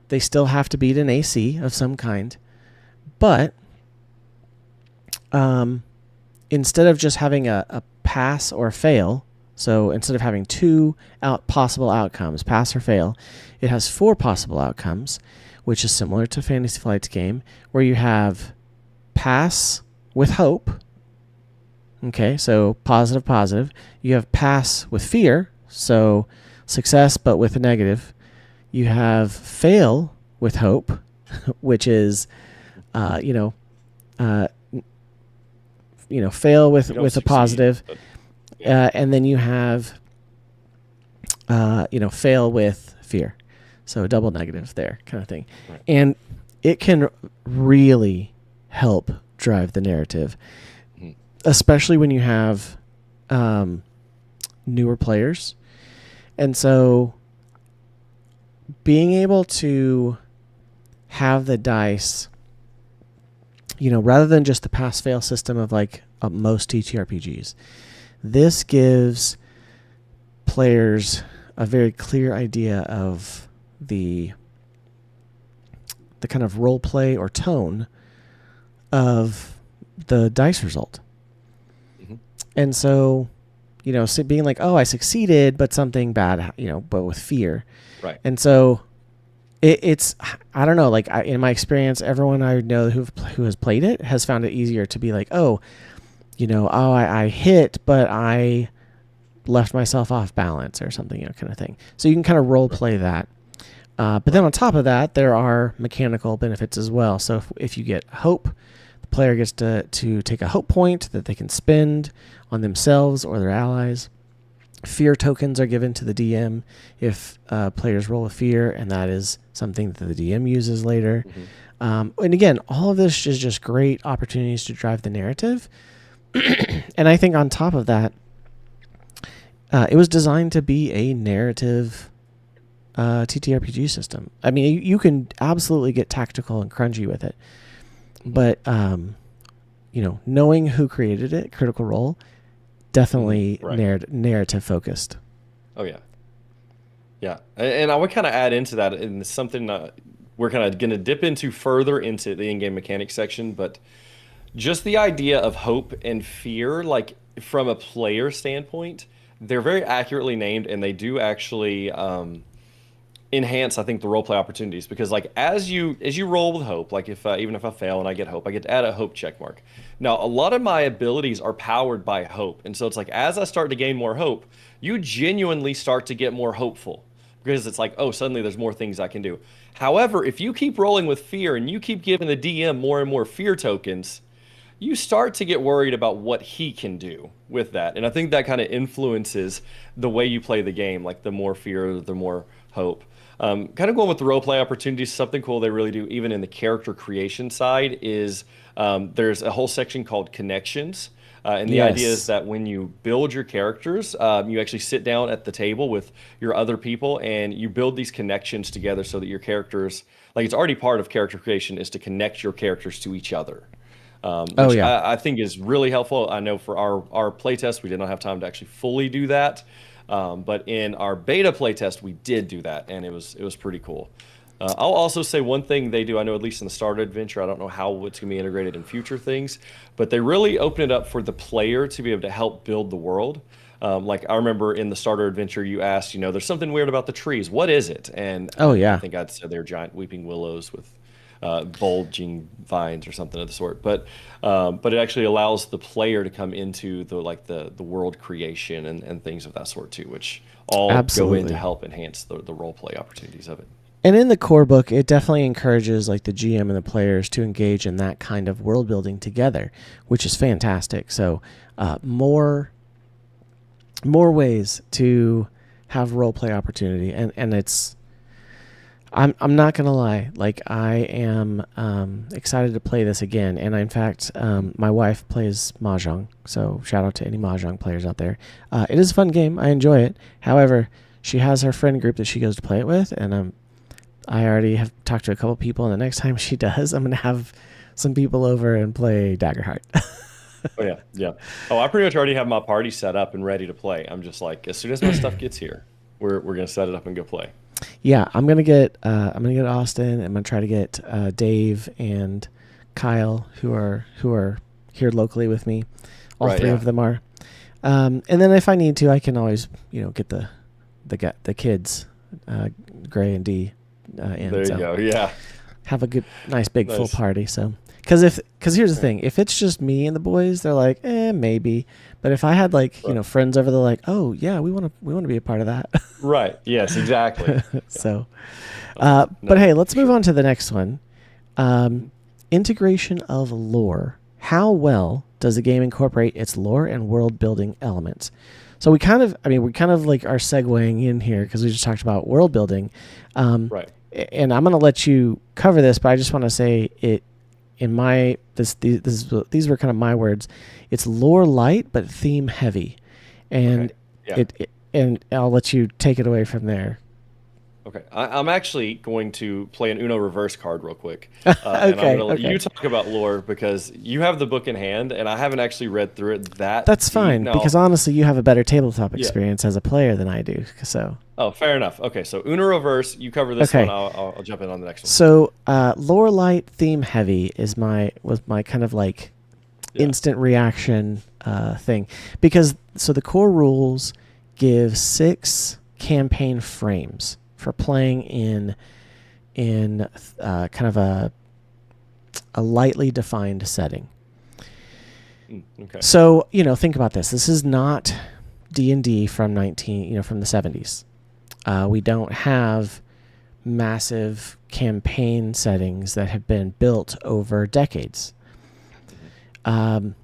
[SPEAKER 4] They still have to beat an AC of some kind. But instead of just having a pass or fail, so instead of having 2 possible outcomes, pass or fail, it has 4 possible outcomes, which is similar to Fantasy Flight's game, where you have pass with hope. Okay, so positive, positive. You have pass with fear, so success but with a negative. You have fail with hope, which is, fail with a positive. And then you have, fail with fear. So a double negative there kind of thing. Right. And it can really help drive the narrative, especially when you have newer players. And so being able to have the dice, rather than just the pass-fail system of like most TTRPGs, this gives players a very clear idea of the kind of role play or tone of the dice result. And so, being like, oh, I succeeded, but something bad, but with fear.
[SPEAKER 2] Right.
[SPEAKER 4] And so it's, I don't know, like in my experience, everyone I know who has played it has found it easier to be like, I hit, but I left myself off balance or something, kind of thing. So you can kind of role play that. But then on top of that, there are mechanical benefits as well. So if you get hope, the player gets to take a hope point that they can spend on themselves or their allies. Fear tokens are given to the DM if players roll a fear, and that is something that the DM uses later. And again, all of this is just great opportunities to drive the narrative. And I think on top of that, it was designed to be a narrative TTRPG system. I mean, you can absolutely get tactical and crunchy with it, but knowing who created it, Critical Role, definitely narrative focused.
[SPEAKER 5] Oh yeah, and I would kind of add into that, and something we're kind of going to dip into further into the in-game mechanics section, but just the idea of hope and fear, like from a player standpoint, they're very accurately named, and they do actually enhance, I think, the roleplay opportunities, because like as you roll with hope, like if even if I fail and I get hope, I get to add a hope check mark. Now, a lot of my abilities are powered by hope, and so it's like as I start to gain more hope, you genuinely start to get more hopeful, because it's like, oh, suddenly there's more things I can do. However, if you keep rolling with fear and you keep giving the DM more and more fear tokens, you start to get worried about what he can do with that. And I think that kind of influences the way you play the game, like the more fear, the more hope. Kind of going with the roleplay opportunities, something cool they really do, even in the character creation side, is there's a whole section called connections. And the idea is that when you build your characters, you actually sit down at the table with your other people and you build these connections together so that your characters, like it's already part of character creation, is to connect your characters to each other. Which I think is really helpful. I know for our playtest, we did not have time to actually fully do that. But in our beta playtest, we did do that, and it was pretty cool. I'll also say one thing they do, I know at least in the starter adventure, I don't know how it's going to be integrated in future things, but they really open it up for the player to be able to help build the world. Like I remember in the starter adventure, you asked, there's something weird about the trees. What is it? And
[SPEAKER 4] Oh, yeah.
[SPEAKER 5] I think I'd say they're giant weeping willows with bulging vines or something of the sort. But it actually allows the player to come into the world creation and things of that sort too, which all
[SPEAKER 4] Absolutely.
[SPEAKER 5] go in to help enhance the role play opportunities of it.
[SPEAKER 4] And in the core book, it definitely encourages like the GM and the players to engage in that kind of world building together, which is fantastic. So more ways to have role play opportunity, and it's I'm not gonna lie, like I am excited to play this again. And in fact, my wife plays Mahjong, so shout out to any Mahjong players out there. It is a fun game. I enjoy it. However, she has her friend group that she goes to play it with, and I already have talked to a couple people, and the next time she does, I'm going to have some people over and play Daggerheart.
[SPEAKER 5] Oh, yeah. Yeah. Oh, I pretty much already have my party set up and ready to play. I'm just like, as soon as my stuff gets here, we're going to set it up and go play.
[SPEAKER 4] Yeah, I'm going to get Austin. I'm going to try to get Dave and Kyle, who are here locally with me. All
[SPEAKER 5] Right,
[SPEAKER 4] three
[SPEAKER 5] yeah.
[SPEAKER 4] of them are. And then if I need to, I can always, get the kids, Gray and D, in.
[SPEAKER 5] There you
[SPEAKER 4] So
[SPEAKER 5] go. Yeah.
[SPEAKER 4] have a nice big full
[SPEAKER 5] Nice.
[SPEAKER 4] party. So, because here's the thing, if it's just me and the boys, they're like, maybe. But if I had friends over, they're like, oh yeah, we want to be a part of that.
[SPEAKER 5] Right. Yes, exactly.
[SPEAKER 4] So,
[SPEAKER 5] No,
[SPEAKER 4] but hey, let's
[SPEAKER 5] for
[SPEAKER 4] move
[SPEAKER 5] sure.
[SPEAKER 4] on to the next one. Integration of lore. How well does the game incorporate its lore and world building elements? So we kind of like are segueing in here because we just talked about world building.
[SPEAKER 5] Right.
[SPEAKER 4] And I'm going to let you cover this, but I just want to say it in these were kind of my words. It's lore light but theme heavy, and
[SPEAKER 5] Okay. Yeah.
[SPEAKER 4] and I'll let you take it away from there.
[SPEAKER 5] Okay, I'm actually going to play an Uno reverse card real quick. And I'm going to let
[SPEAKER 4] okay.
[SPEAKER 5] you talk about lore because you have the book in hand, and I haven't actually read through it
[SPEAKER 4] That's
[SPEAKER 5] deep.
[SPEAKER 4] fine
[SPEAKER 5] Now-
[SPEAKER 4] because honestly, you have a better tabletop
[SPEAKER 5] Yeah.
[SPEAKER 4] experience as a player than I do. So
[SPEAKER 5] Oh, fair enough. Okay, so Uno reverse, you cover this
[SPEAKER 4] Okay.
[SPEAKER 5] one. I'll jump in on the next one.
[SPEAKER 4] So, lore light, theme heavy was my kind of like
[SPEAKER 5] Yeah.
[SPEAKER 4] instant reaction thing, because so the core rules give 6 campaign frames for playing in kind of a lightly defined setting.
[SPEAKER 5] Okay.
[SPEAKER 4] So think about this. This is not D&D from the 70s. We don't have massive campaign settings that have been built over decades. And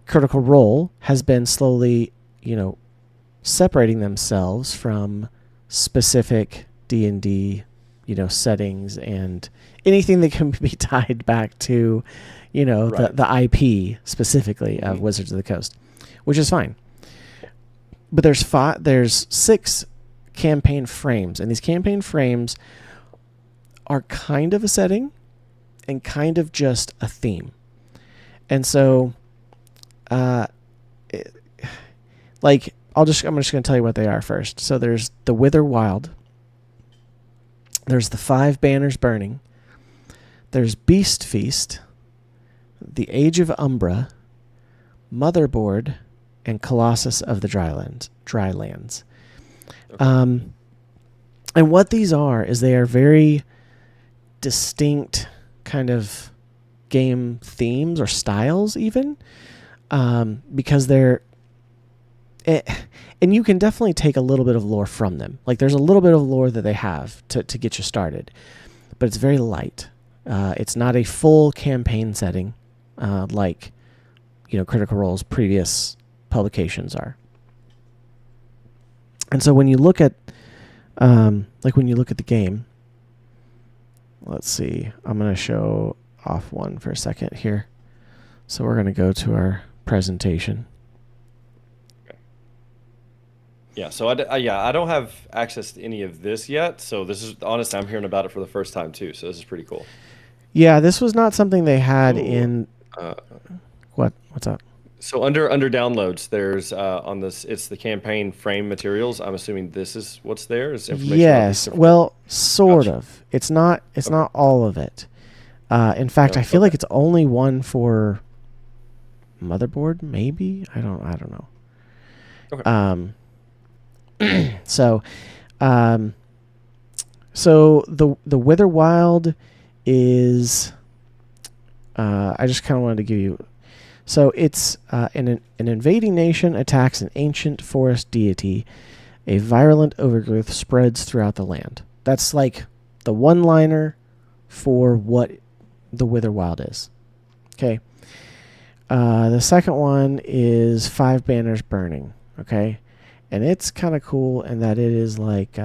[SPEAKER 4] Critical Role has been slowly, separating themselves from specific D&D, settings and anything that can be tied back to,
[SPEAKER 5] Right.
[SPEAKER 4] the IP specifically of Wizards of the Coast, which is fine. But there's 6 campaign frames, and these campaign frames are kind of a setting and kind of just a theme. And so, I'm just going to tell you what they are first. So there's the Wither Wild. There's the 5 Banners Burning. There's Beast Feast, the Age of Umbra, Motherboard, and Colossus of the Drylands.
[SPEAKER 5] Okay.
[SPEAKER 4] And what these are is they are very distinct kind of game themes or styles even, because they're and you can definitely take a little bit of lore from them. Like there's a little bit of lore that they have to get you started, but it's very light. It's not a full campaign setting like Critical Role's previous publications are. And so when you look at the game, let's see, I'm going to show off one for a second here. So we're going to go to our presentation.
[SPEAKER 5] Yeah, so I don't have access to any of this yet. So this is honestly, I'm hearing about it for the first time too. So this is pretty cool.
[SPEAKER 4] Yeah, this was not something they had
[SPEAKER 5] Ooh.
[SPEAKER 4] in
[SPEAKER 5] Uh,
[SPEAKER 4] what's up?
[SPEAKER 5] So under downloads, there's on this, it's the campaign frame materials. I'm assuming this is what's there is information. About these
[SPEAKER 4] Yes,
[SPEAKER 5] different-
[SPEAKER 4] well, sort
[SPEAKER 5] Gotcha.
[SPEAKER 4] of. It's not. It's not all of it. In fact,
[SPEAKER 5] No,
[SPEAKER 4] I feel
[SPEAKER 5] okay.
[SPEAKER 4] like it's only one for motherboard. Maybe I don't know.
[SPEAKER 5] Okay.
[SPEAKER 4] So, the Wither Wild is. I just kind of wanted to give you. So it's an invading nation attacks an ancient forest deity. A virulent overgrowth spreads throughout the land. That's like the one-liner for what the Wither Wild is. Okay. The second one is 5 banners burning. Okay. And it's kind of cool in that it is like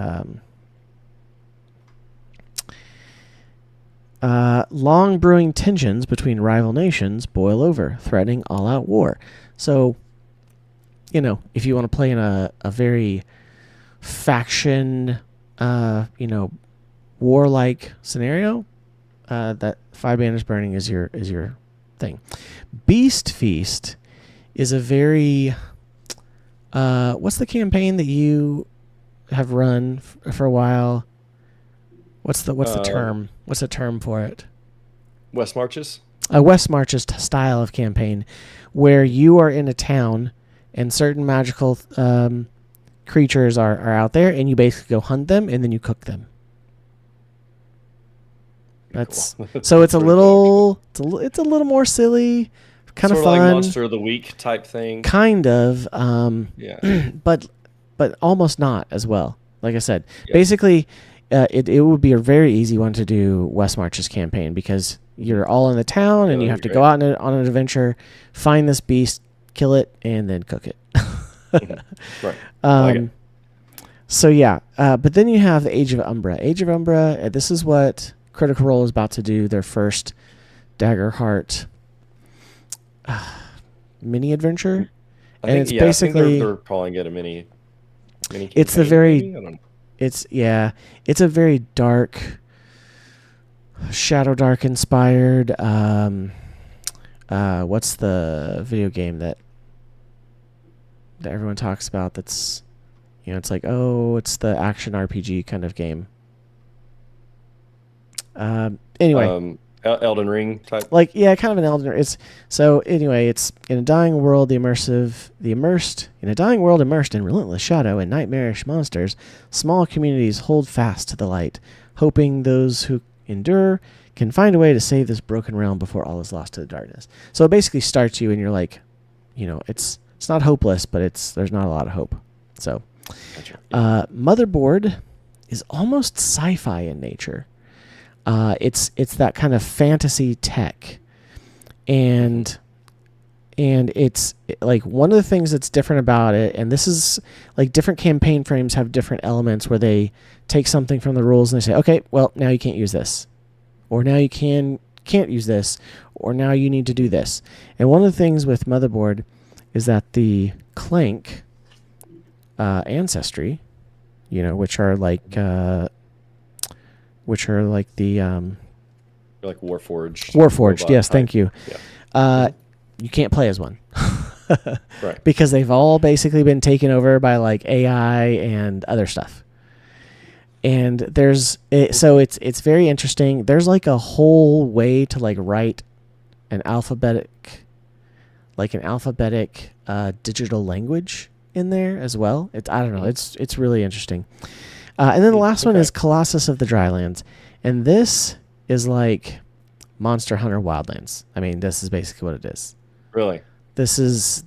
[SPEAKER 4] long brewing tensions between rival nations boil over, threatening all-out war. So, if you want to play in a very faction, warlike scenario, that 5 banners burning is your thing. Beast Feast is a very what's the campaign that you have run for a while? What's the term? What's the term for it?
[SPEAKER 5] West Marches.
[SPEAKER 4] A West Marches style of campaign, where you are in a town and certain magical creatures are out there, and you basically go hunt them and then you cook them. That's
[SPEAKER 5] Cool.
[SPEAKER 4] so it's a
[SPEAKER 5] Pretty
[SPEAKER 4] little it's a little more silly, kind of
[SPEAKER 5] Sort
[SPEAKER 4] fun,
[SPEAKER 5] like Monster of the Week type thing.
[SPEAKER 4] kind of,
[SPEAKER 5] Yeah.
[SPEAKER 4] but almost not as well. Like I said,
[SPEAKER 5] Yeah.
[SPEAKER 4] basically, it would be a very easy one to do West Marches campaign because you're all in the town and
[SPEAKER 5] Yeah,
[SPEAKER 4] you
[SPEAKER 5] that'd
[SPEAKER 4] have
[SPEAKER 5] be
[SPEAKER 4] to go out on an adventure, find this beast, kill it, and then cook it.
[SPEAKER 5] Right. Like it.
[SPEAKER 4] So yeah, but then you have the Age of Umbra. Age of Umbra. This is what Critical Role is about to do. Their first Daggerheart mini adventure,
[SPEAKER 5] I
[SPEAKER 4] and
[SPEAKER 5] think,
[SPEAKER 4] it's
[SPEAKER 5] yeah, I think
[SPEAKER 4] basically
[SPEAKER 5] they're calling it a mini.
[SPEAKER 4] It's the
[SPEAKER 5] campaign,
[SPEAKER 4] very-
[SPEAKER 5] maybe? I don't know.
[SPEAKER 4] it's a very dark, Shadow Dark inspired. What's the video game that everyone talks about? That's it's like, oh, it's the action RPG kind of game. Anyway,
[SPEAKER 5] Elden Ring type.
[SPEAKER 4] like kind of an Elden. It's in a dying world, immersed in relentless shadow and nightmarish monsters. Small communities hold fast to the light, hoping those who endure can find a way to save this broken realm before all is lost to the darkness. So it basically starts you, and you're like, it's not hopeless, but there's not a lot of hope. So,
[SPEAKER 5] Gotcha.
[SPEAKER 4] Motherboard is almost sci-fi in nature. It's that kind of fantasy tech, and it's like one of the things that's different about it, and this is like different campaign frames have different elements where they take something from the rules and they say, okay, well, now you can't use this, or now you can't use this, or now you need to do this. And one of the things with Motherboard is that the Clank ancestry, which are like the
[SPEAKER 5] Like Warforged.
[SPEAKER 4] Warforged.
[SPEAKER 5] robot
[SPEAKER 4] Yes,
[SPEAKER 5] type.
[SPEAKER 4] thank you.
[SPEAKER 5] Yeah.
[SPEAKER 4] You can't play as one.
[SPEAKER 5] Right.
[SPEAKER 4] Because they've all basically been taken over by like AI and other stuff. And so it's very interesting. There's like a whole way to like write an alphabetic digital language in there as well. I don't know. It's really interesting. And then the last one
[SPEAKER 5] Okay.
[SPEAKER 4] is Colossus of the Drylands, and this is like Monster Hunter Wildlands. I mean, this is basically what it is.
[SPEAKER 5] Really.
[SPEAKER 4] This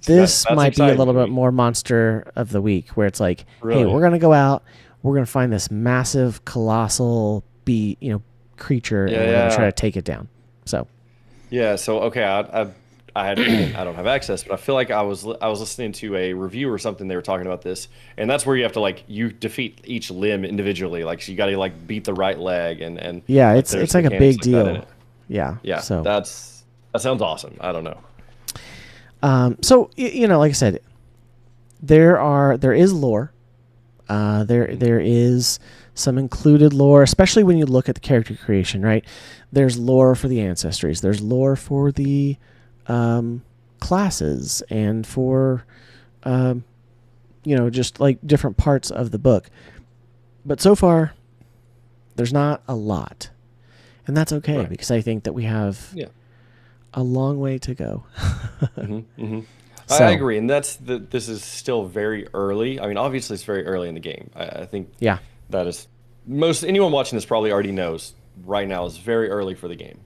[SPEAKER 5] that's
[SPEAKER 4] might be a
[SPEAKER 5] exciting
[SPEAKER 4] little
[SPEAKER 5] to
[SPEAKER 4] bit
[SPEAKER 5] me.
[SPEAKER 4] more Monster of the Week, where it's like, hey,
[SPEAKER 5] Really?
[SPEAKER 4] we're gonna go out, we're gonna find this massive, colossal creature, and we're gonna try
[SPEAKER 5] Yeah.
[SPEAKER 4] to take it down. So
[SPEAKER 5] Yeah. So okay, I don't have access, but I feel like I was listening to a review or something. They were talking about this, and that's where you have to you defeat each limb individually. Like so you got to beat the right leg and
[SPEAKER 4] yeah,
[SPEAKER 5] like,
[SPEAKER 4] it's
[SPEAKER 5] there's
[SPEAKER 4] like a
[SPEAKER 5] mechanics
[SPEAKER 4] big
[SPEAKER 5] like that in
[SPEAKER 4] deal.
[SPEAKER 5] it.
[SPEAKER 4] Yeah.
[SPEAKER 5] Yeah.
[SPEAKER 4] So
[SPEAKER 5] that sounds awesome. I don't know.
[SPEAKER 4] So like I said, there is lore. There is some included lore, especially when you look at the character creation. Right, there's lore for the ancestries. There's lore for the classes and for, just like different parts of the book. But so far, there's not a lot. And that's okay,
[SPEAKER 5] Right.
[SPEAKER 4] because I think that we have a long way to go.
[SPEAKER 5] I agree, and this is still very early. I mean, obviously, it's very early in the game. I think that is anyone watching this probably already knows right now is very early for the game.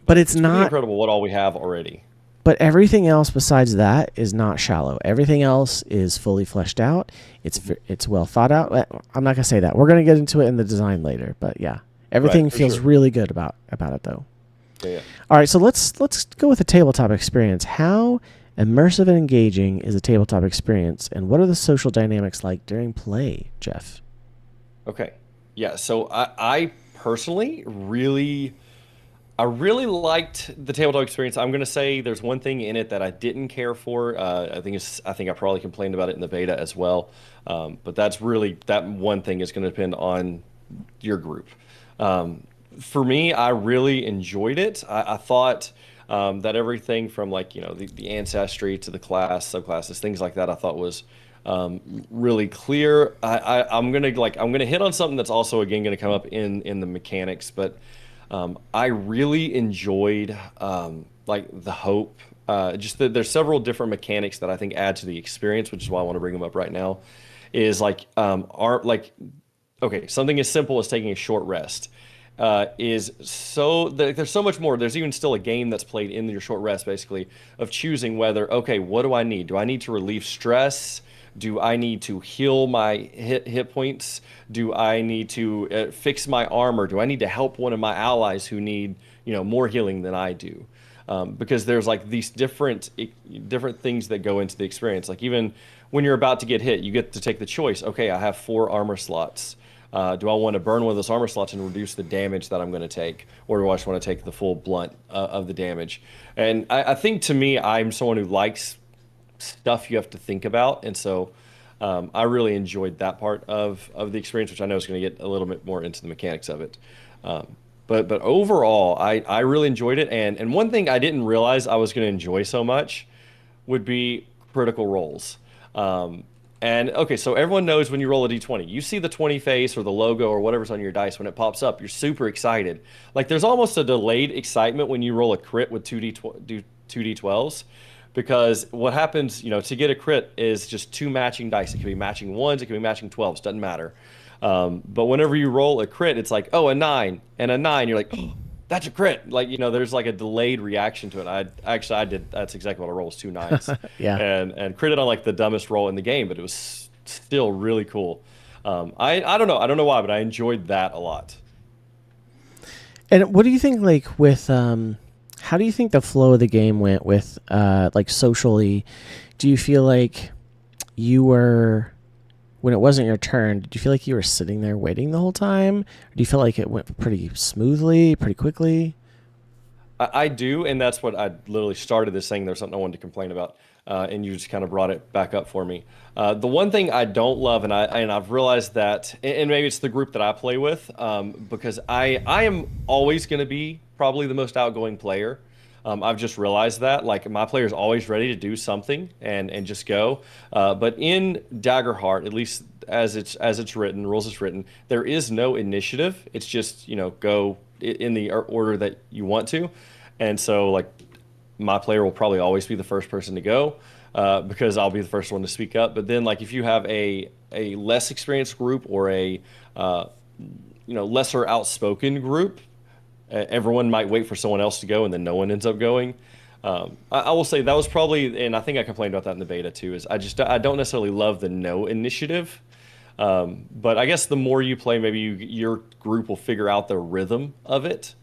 [SPEAKER 4] But it's
[SPEAKER 5] pretty
[SPEAKER 4] not
[SPEAKER 5] incredible what all we have already.
[SPEAKER 4] But everything else besides that is not shallow. Everything else is fully fleshed out. It's well thought out. I'm not gonna say that. We're gonna get into it in the design later. But yeah, everything feels really good about it though.
[SPEAKER 5] Yeah.
[SPEAKER 4] All right, so let's go with the tabletop experience. How immersive and engaging is a tabletop experience, and what are the social dynamics like during play, Jeff?
[SPEAKER 5] Okay. Yeah. So I personally really liked the tabletop experience. I'm going to say there's one thing in it that I didn't care for. I think I probably complained about it in the beta as well. But that one thing is going to depend on your group. For me, I really enjoyed it. I thought that everything from the ancestry to the class, subclasses, things like that, I thought was really clear. I'm gonna hit on something that's also again going to come up in the mechanics, but I really enjoyed the hope. Just that there's several different mechanics that I think add to the experience, which is why I want to bring them up right now. Is something as simple as taking a short rest. There's so much more. There's even still a game that's played in your short rest, basically, of choosing whether, what do I need? Do I need to relieve stress? Do I need to heal my hit points? Do I need to fix my armor? Do I need to help one of my allies who need more healing than I do? Because there's these different things that go into the experience. Like even when you're about to get hit, you get to take the choice. Okay, I have 4 armor slots. Do I want to burn one of those armor slots and reduce the damage that I'm going to take? Or do I just want to take the full blunt of the damage? And I think, to me, I'm someone who likes stuff you have to think about. And so I really enjoyed that part of the experience, which I know is going to get a little bit more into the mechanics of it. But overall, I really enjoyed it. And one thing I didn't realize I was going to enjoy so much would be critical rolls. So everyone knows when you roll a d20, you see the 20 face or the logo or whatever's on your dice. When it pops up, you're super excited. There's almost a delayed excitement when you roll a crit with 2d12s, because what happens, to get a crit is just 2 matching dice. It can be matching 1s, it can be matching 12s, doesn't matter. But whenever you roll a crit, it's like, a 9 and a 9. You're like, oh, that's a crit. There's a delayed reaction to it. I did. That's exactly what I rolled, was 2 9s.
[SPEAKER 4] Yeah.
[SPEAKER 5] And critted on the dumbest roll in the game, but it was still really cool. I don't know why, but I enjoyed that a lot.
[SPEAKER 4] And what do you think, with how do you think the flow of the game went with socially? Do you feel like you were, when it wasn't your turn, did you feel like you were sitting there waiting the whole time? Or do you feel like it went pretty smoothly, pretty quickly?
[SPEAKER 5] I do, and that's what I literally started this saying. There's something I wanted to complain about, and you just kind of brought it back up for me. The one thing I don't love, and I've realized that, and maybe it's the group that I play with, because I am always going to be probably the most outgoing player. I've just realized that, my player is always ready to do something and just go. But in Daggerheart, at least as it's written, rules it's written, there is no initiative. It's just go in the order that you want to, and so my player will probably always be the first person to go, because I'll be the first one to speak up. But then if you have a less experienced group or a lesser outspoken group, everyone might wait for someone else to go, and then no one ends up going. I will say that was probably, and I think I complained about that in the beta too, is I don't necessarily love the no initiative. But I guess the more you play, maybe your group will figure out the rhythm of it.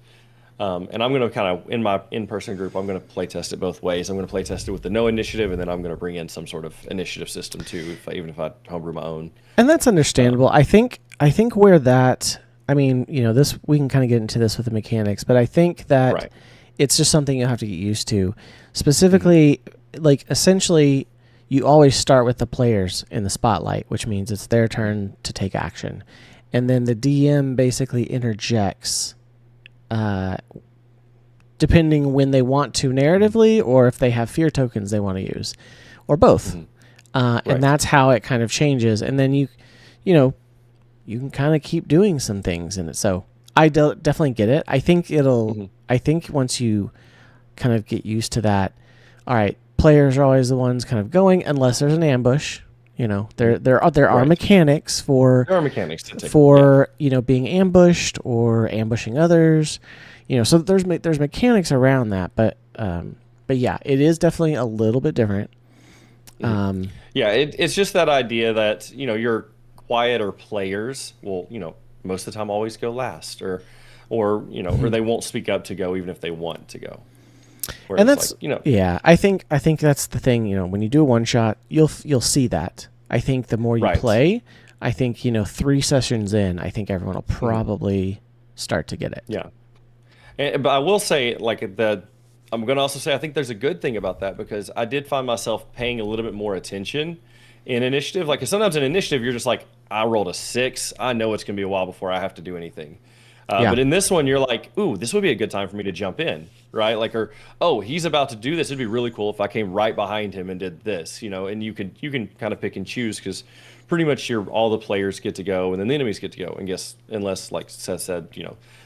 [SPEAKER 5] And I'm going to kind of, in my in-person group, I'm going to play test it both ways. I'm going to play test it with the no initiative, and then I'm going to bring in some sort of initiative system too, even if I homebrew my own.
[SPEAKER 4] And that's understandable. I think where that, this, we can kind of get into this with the mechanics, but I think that it's just something you have to get used to. Specifically, essentially, you always start with the players in the spotlight, which means it's their turn to take action. And then the DM basically interjects depending when they want to narratively, or if they have fear tokens they want to use, or both.
[SPEAKER 5] Right.
[SPEAKER 4] And that's how it kind of changes. And then you can kind of keep doing some things in it. So I definitely get it. I think I think once you kind of get used to that, all right, players are always the ones kind of going, unless there's an ambush. There are mechanics for being ambushed or ambushing others. So there's mechanics around that, but yeah, it is definitely a little bit different.
[SPEAKER 5] It's just that idea that your quieter players will most of the time always go last, or they won't speak up to go even if they want to go. Whereas,
[SPEAKER 4] and that's I think that's the thing. When you do a one shot, you'll see that. I think the more you play, I think 3 sessions in, I think everyone will probably start to get it.
[SPEAKER 5] Yeah, but I will say I'm going to also say I think there's a good thing about that, because I did find myself paying a little bit more attention in initiative. Like, 'cause sometimes in initiative you're just like, I rolled a 6, I know it's going to be a while before I have to do anything. But in this one, you're like, ooh, this would be a good time for me to jump in, right? Like, or, oh, he's about to do this. It'd be really cool if I came right behind him and did this, and you can kind of pick and choose, because pretty much all the players get to go, and then the enemies get to go. And unless, like Seth said,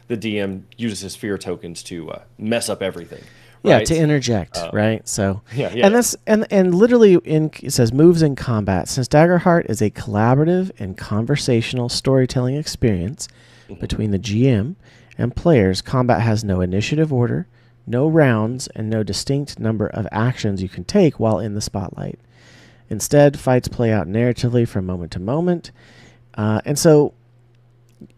[SPEAKER 5] the DM uses his fear tokens to mess up everything.
[SPEAKER 4] Yeah,
[SPEAKER 5] right?
[SPEAKER 4] To interject, right? So
[SPEAKER 5] yeah.
[SPEAKER 4] And that's and literally it says moves in combat. Since Daggerheart is a collaborative and conversational storytelling experience between the GM and players, combat has no initiative order, no rounds, and no distinct number of actions you can take while in the spotlight. Instead, fights play out narratively from moment to moment. And so,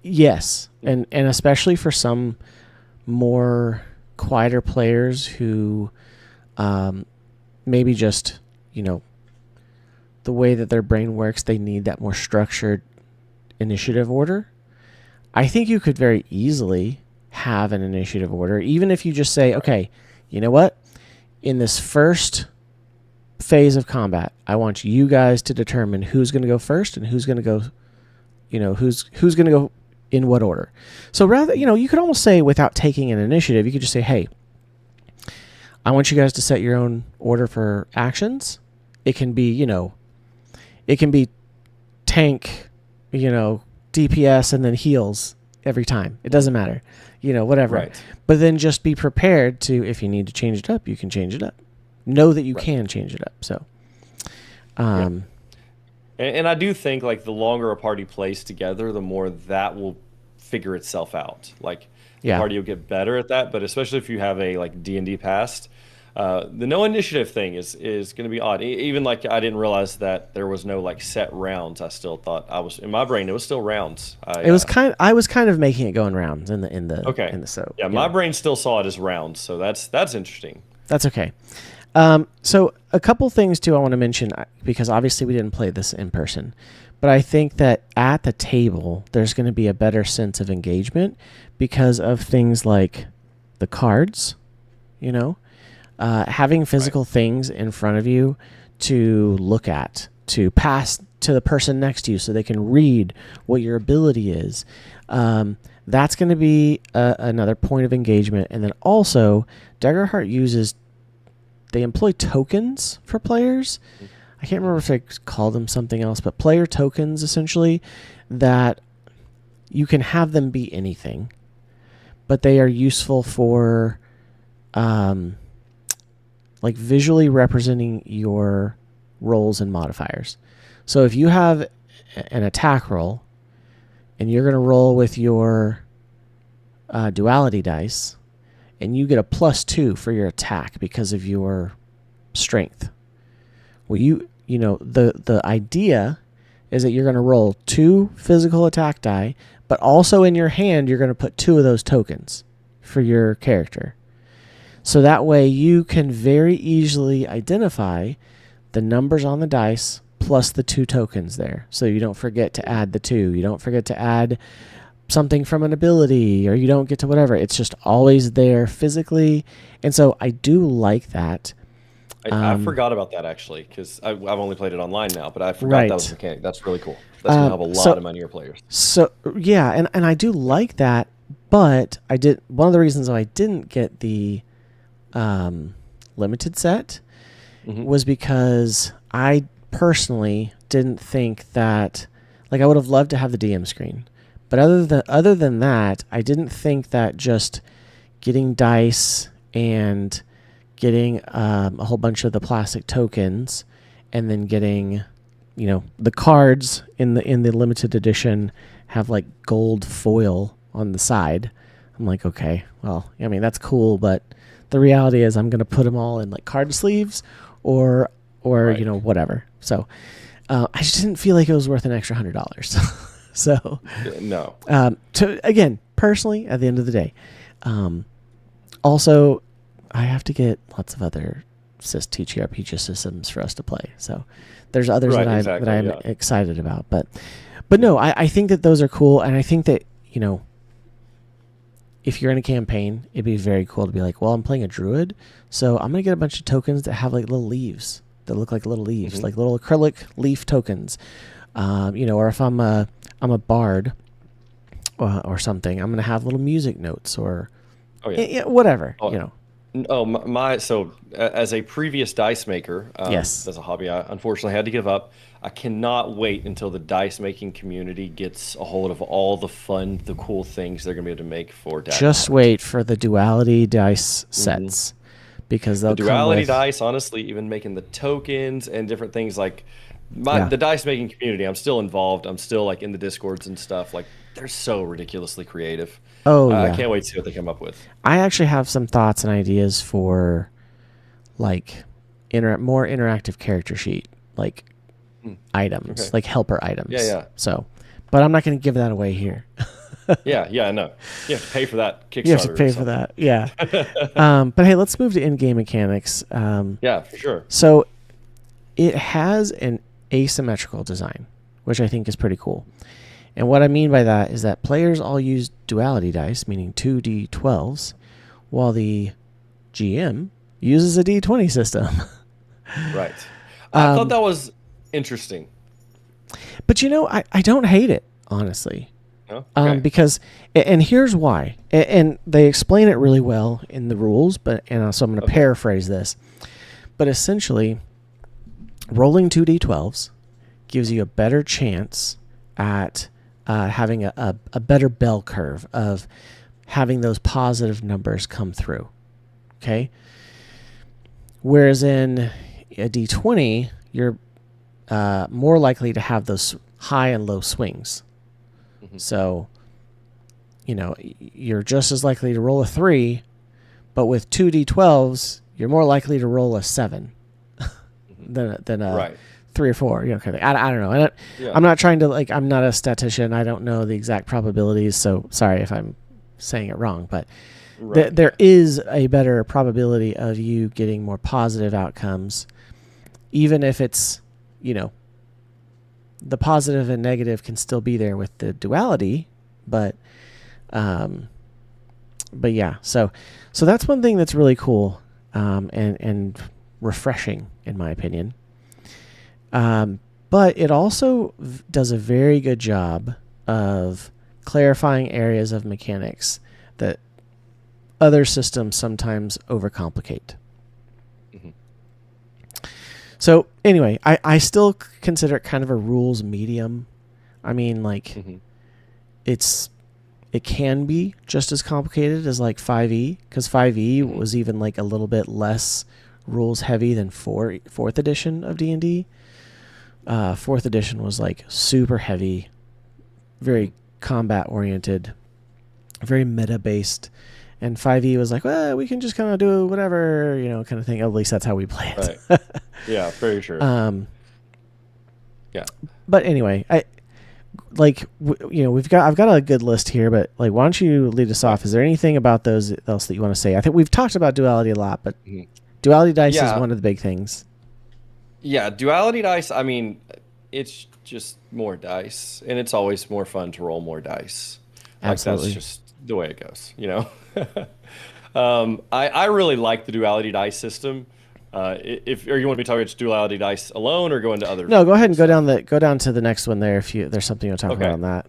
[SPEAKER 4] yes, and especially for some more quieter players who maybe just, the way that their brain works, they need that more structured initiative order. I think you could very easily have an initiative order, even if you just say, okay, you know what? In this first phase of combat, I want you guys to determine who's going to go first and who's going to go, who's going to go in what order. So rather, you could almost say, without taking an initiative, you could just say, hey, I want you guys to set your own order for actions. It can be, tank, DPS and then heals every time. It doesn't matter, whatever.
[SPEAKER 5] Right.
[SPEAKER 4] But then just be prepared to, if you need to change it up, you can change it up. Know that you can change it up. So,
[SPEAKER 5] and I do think, like, the longer a party plays together, the more that will figure itself out. Like, the party will get better at that. But especially if you have a D&D past, the no initiative thing is going to be odd. Even I didn't realize that there was no set rounds. I still thought in my brain it was still rounds. I was
[SPEAKER 4] kind of making it go in rounds in the so.
[SPEAKER 5] Yeah, my brain still saw it as rounds. So that's interesting.
[SPEAKER 4] That's okay. So a couple things too I want to mention, because obviously we didn't play this in person, but I think that at the table there's going to be a better sense of engagement because of things like the cards, having physical things in front of you to look at, to pass to the person next to you so they can read what your ability is. That's going to be another point of engagement. And then also, Daggerheart they employ tokens for players. I can't remember if they call them something else, but player tokens, essentially, that you can have them be anything, but they are useful for visually representing your rolls and modifiers. So if you have an attack roll and you're going to roll with your duality dice, and you get a +2 for your attack because of your strength. Well, the idea is that you're going to roll 2 physical attack die, but also in your hand you're going to put 2 of those tokens for your character. So that way you can very easily identify the numbers on the dice plus the 2 tokens there. So you don't forget to add the 2. You don't forget to add something from an ability, or you don't get to whatever. It's just always there physically. And so I do like that.
[SPEAKER 5] I forgot about that, actually, because I've only played it online now, but I forgot that was a mechanic. That's really cool. That's going to help a lot of my newer players.
[SPEAKER 4] So, yeah, and I do like that, but one of the reasons I didn't get the limited set
[SPEAKER 5] Mhm.
[SPEAKER 4] was because I personally didn't think that, like, I would have loved to have the DM screen, but other than that, I didn't think that just getting dice and getting a whole bunch of the plastic tokens, and then getting, the cards in the limited edition have like gold foil on the side. I'm like, okay, well, I mean, that's cool, but the reality is I'm going to put them all in like card sleeves or
[SPEAKER 5] Right.
[SPEAKER 4] whatever. So I just didn't feel like it was worth an extra $100. So
[SPEAKER 5] No.
[SPEAKER 4] again, personally, at the end of the day, also I have to get lots of other TTRPG systems for us to play. So there's others
[SPEAKER 5] Right,
[SPEAKER 4] that I'm
[SPEAKER 5] yeah.
[SPEAKER 4] excited about, but no, I think that those are cool, and I think that if you're in a campaign, it'd be very cool to be like, well, I'm playing a druid, so I'm gonna get a bunch of tokens that have like little leaves that look like little leaves, like little acrylic leaf tokens, or if I'm a bard or something, I'm gonna have little music notes or whatever,
[SPEAKER 5] So as a previous dice maker,
[SPEAKER 4] yes,
[SPEAKER 5] as a hobby, I unfortunately had to give up. I cannot wait until the dice making community gets a hold of all the fun, the cool things they're gonna be able to make for Dad.
[SPEAKER 4] Just wait for the duality dice sets, because they'll
[SPEAKER 5] The duality
[SPEAKER 4] come with
[SPEAKER 5] dice, honestly, even making the tokens and different things like the dice making community. I'm still involved. I'm still like in the discords and stuff. Like, they're so ridiculously creative.
[SPEAKER 4] Oh,
[SPEAKER 5] I
[SPEAKER 4] yeah.
[SPEAKER 5] can't wait to see what they come up with.
[SPEAKER 4] I actually have some thoughts and ideas for like more interactive character sheet, like items,
[SPEAKER 5] Okay.
[SPEAKER 4] like helper items.
[SPEAKER 5] Yeah.
[SPEAKER 4] So, but I'm not going to give that away here.
[SPEAKER 5] Yeah, I know. You have to pay for that Kickstarter.
[SPEAKER 4] You have to pay for that. Yeah. But hey, let's move to in-game mechanics.
[SPEAKER 5] Yeah, for sure.
[SPEAKER 4] So it has an asymmetrical design, which I think is pretty cool. And what I mean by that is that players all use duality dice, meaning 2d12s, while the GM uses a d20 system.
[SPEAKER 5] Right. I thought that was interesting.
[SPEAKER 4] But I don't hate it, honestly.
[SPEAKER 5] No? Okay.
[SPEAKER 4] Because, and here's why. And they explain it really well in the rules, so I'm going to paraphrase this. But essentially, rolling 2d12s gives you a better chance at having a better bell curve of having those positive numbers come through. Okay? Whereas in a d20, you're more likely to have those high and low swings. So, you're just as likely to roll a 3, but with 2d12s, you're more likely to roll a 7 than a 3 or 4. Kind of thing. I don't know. I'm not trying to, I'm not a statistician. I don't know the exact probabilities, so sorry if I'm saying it wrong, but there is a better probability of you getting more positive outcomes, even if it's, the positive and negative can still be there with the duality, but yeah, so that's one thing that's really cool, and refreshing in my opinion. But it also does a very good job of clarifying areas of mechanics that other systems sometimes overcomplicate. So anyway, I still consider it kind of a rules medium. I mean, it can be just as complicated as like 5e, because 5e was even like a little bit less rules heavy than fourth edition of D&D. Fourth edition was like super heavy, very combat oriented, very meta based. And 5e was like, well, we can just kind of do whatever, kind of thing. At least that's how we play it.
[SPEAKER 5] Right. Yeah, very sure. Yeah.
[SPEAKER 4] But anyway, I've got a good list here, but why don't you lead us off? Is there anything about those else that you want to say? I think we've talked about duality a lot, but duality dice is one of the big things.
[SPEAKER 5] Yeah, duality dice, I mean, it's just more dice, and it's always more fun to roll more dice.
[SPEAKER 4] Absolutely.
[SPEAKER 5] That's just the way it goes, I really like the duality dice system. Or you want to be talking about duality dice alone, or go into other?
[SPEAKER 4] No, go ahead and go down to the next one there if there's something to talk about on that.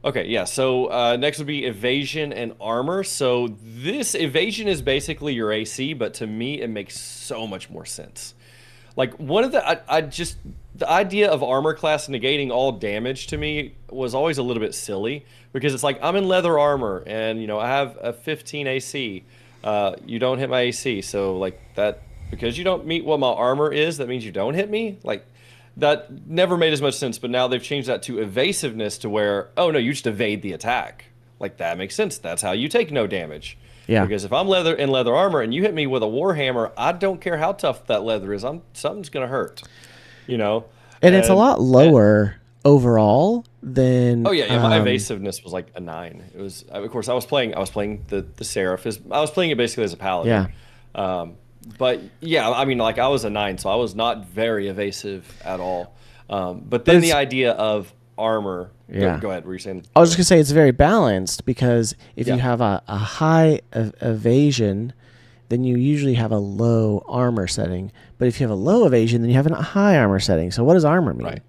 [SPEAKER 5] Okay, yeah. So next would be evasion and armor. So this evasion is basically your AC, but to me it makes so much more sense. Like one of the I just the idea of armor class negating all damage to me was always a little bit silly because it's like I'm in leather armor and I have a 15 AC. You don't hit my AC, so like that because you don't meet what my armor is, that means you don't hit me. Like that never made as much sense, but now they've changed that to evasiveness to where, oh no, you just evade the attack. Like that makes sense. That's how you take no damage.
[SPEAKER 4] Yeah.
[SPEAKER 5] Because if I'm leather armor and you hit me with a warhammer, I don't care how tough that leather is. Something's gonna hurt. You know?
[SPEAKER 4] And it's a lot lower overall than
[SPEAKER 5] Oh yeah, my evasiveness was like a 9. It was of course I was playing the Seraph. I was playing it basically as a paladin.
[SPEAKER 4] Yeah.
[SPEAKER 5] But yeah, I mean like I was a 9, so I was not very evasive at all. But then the idea of armor.
[SPEAKER 4] Yeah.
[SPEAKER 5] Go ahead. What were you saying?
[SPEAKER 4] I was just gonna say it's very balanced because if
[SPEAKER 5] Yeah.
[SPEAKER 4] you have a high evasion, then you usually have a low armor setting. But if you have a low evasion, then you have a high armor setting. So what does armor mean?
[SPEAKER 5] Right.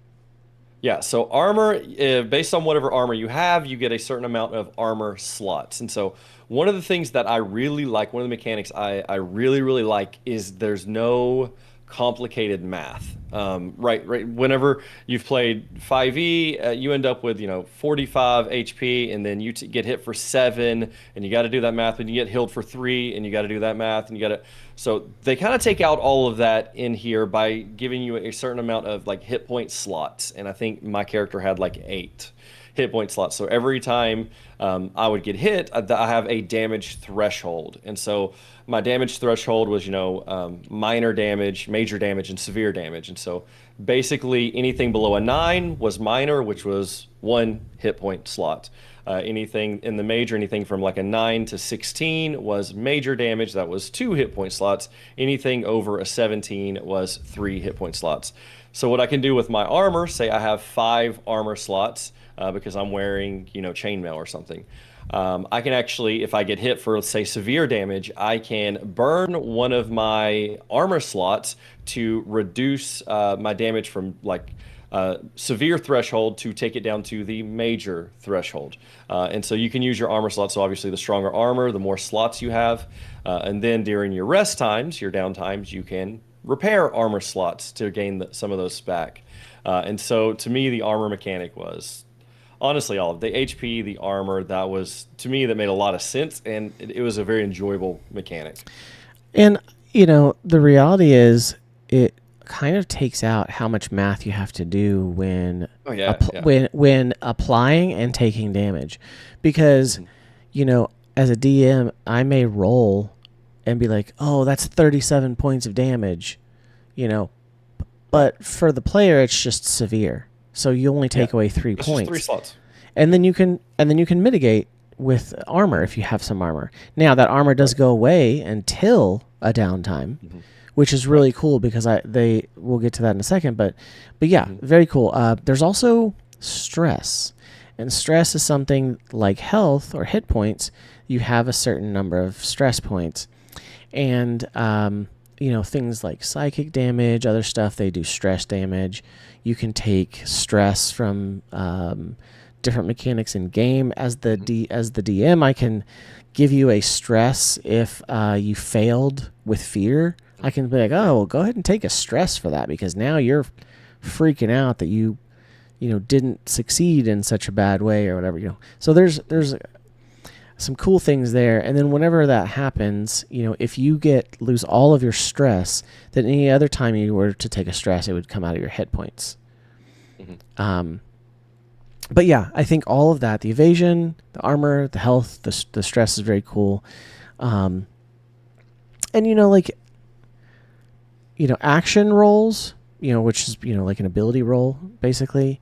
[SPEAKER 5] Yeah, so armor, based on whatever armor you have, you get a certain amount of armor slots. And so one of the things that I really like, one of the mechanics I really, really like is there's no complicated math. Right. Whenever you've played 5e, you end up with 45 HP, and then you get hit for 7, and you got to do that math. And you get healed for 3, and you got to do that math, and you got to. So they kind of take out all of that in here by giving you a certain amount of like hit point slots, and I think my character had like 8 hit point slots. So every time I would get hit, I have a damage threshold, and so my damage threshold was minor damage, major damage, and severe damage. And so basically anything below a 9 was minor, which was 1 hit point slot. Anything in the major, anything from like a 9 to 16 was major damage. That was 2 hit point slots. Anything over a 17 was 3 hit point slots. So what I can do with my armor, say I have 5 armor slots because I'm wearing, chainmail or something. I can actually, if I get hit for, let's say, severe damage, I can burn one of my armor slots to reduce my damage from like severe threshold to take it down to the major threshold. And so you can use your armor slots. So obviously the stronger armor, the more slots you have. And then during your rest times, your down times, you can repair armor slots to gain some of those back. And so to me, the armor mechanic was honestly all of the HP, the armor, that was, to me, that made a lot of sense. And it was a very enjoyable mechanic.
[SPEAKER 4] And, the reality is it kind of takes out how much math you have to do when when applying and taking damage, because as a DM I may roll and be like, oh, that's 37 points of damage, but for the player it's just severe, so you only take away 3
[SPEAKER 5] It's
[SPEAKER 4] points.
[SPEAKER 5] just 3 slots.
[SPEAKER 4] And then you can mitigate with armor if you have some armor. Now that armor does go away until a downtime, which is really cool because we'll get to that in a second. But yeah, very cool. There's also stress, and stress is something like health or hit points. You have a certain number of stress points, and things like psychic damage, other stuff, they do stress damage. You can take stress from different mechanics in game. As the DM, I can give you a stress if you failed with fear. I can be like, oh, well, go ahead and take a stress for that because now you're freaking out that you didn't succeed in such a bad way or whatever. So there's some cool things there. And then whenever that happens, if you lose all of your stress, then any other time you were to take a stress, it would come out of your hit points. But yeah, I think all of that, the evasion, the armor, the health, the stress is very cool. And action rolls, which is, like an ability roll, basically,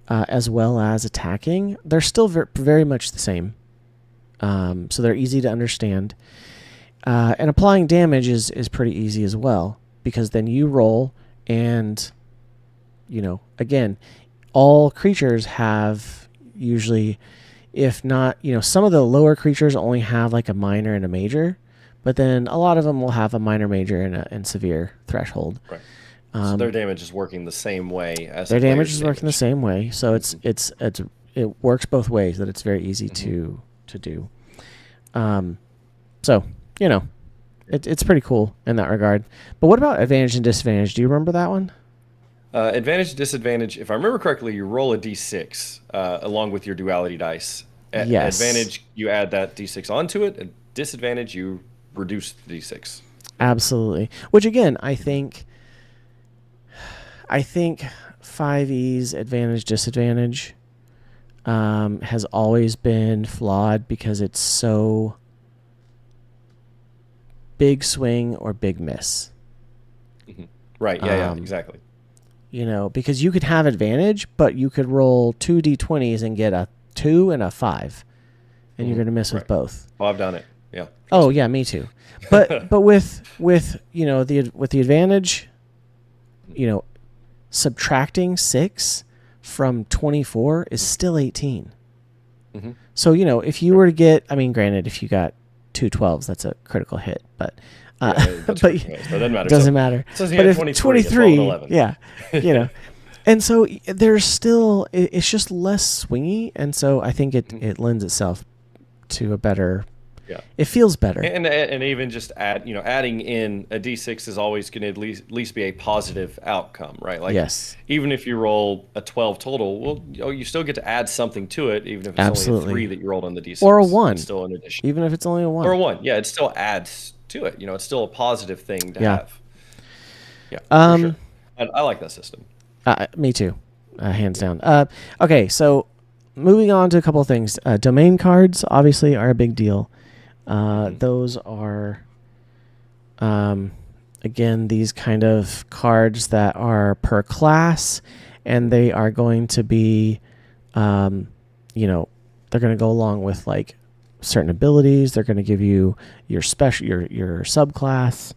[SPEAKER 4] as well as attacking, they're still very much the same. So they're easy to understand. And applying damage is pretty easy as well, because then you roll and, again, all creatures have usually, if not, some of the lower creatures only have like a minor and a major, but then a lot of them will have a minor, major, and severe threshold.
[SPEAKER 5] Right. So their damage is working the same way as
[SPEAKER 4] their damage is working the same way. So it's it works both ways. That it's very easy to do. So it's pretty cool in that regard. But what about advantage and disadvantage? Do you remember that one?
[SPEAKER 5] Advantage, disadvantage. If I remember correctly, you roll a d6 along with your duality dice.
[SPEAKER 4] Yes.
[SPEAKER 5] Advantage, you add that d6 onto it. And disadvantage, you reduce the d6.
[SPEAKER 4] Absolutely. Which again, I think 5e's advantage disadvantage has always been flawed because it's so big swing or big miss.
[SPEAKER 5] Right. Yeah. Exactly.
[SPEAKER 4] Because you could have advantage, but you could roll 2 d20s and get a 2 and a 5, and you're going to miss with both.
[SPEAKER 5] Oh, I've done it. Yeah.
[SPEAKER 4] Oh yeah, me too. But with the advantage, subtracting 6 from 24 is still 18. So if you were to get, granted, if you got 2 12s, that's a critical hit, but it doesn't matter.
[SPEAKER 5] So
[SPEAKER 4] but if 23, yeah, and so there's still, it's just less swingy, and so I think it lends itself to a better. Yeah, it feels better,
[SPEAKER 5] and even just adding in a d6 is always going to at least be a positive outcome, right? Like, yes, even if you roll a 12 total, well, you still get to add something to it, even if it's only a 3 that you rolled on the d6,
[SPEAKER 4] or a 1,
[SPEAKER 5] it's still an addition,
[SPEAKER 4] even if it's only a 1,
[SPEAKER 5] or a 1. Yeah, it still adds to it. It's still a positive thing to have. Yeah, for sure. I like that system.
[SPEAKER 4] Me too, hands down. Okay, so moving on to a couple of things. Domain cards obviously are a big deal. Those are, again, these kind of cards that are per class, and they are going to be, they're going to go along with like certain abilities. They're going to give you your special, your subclass.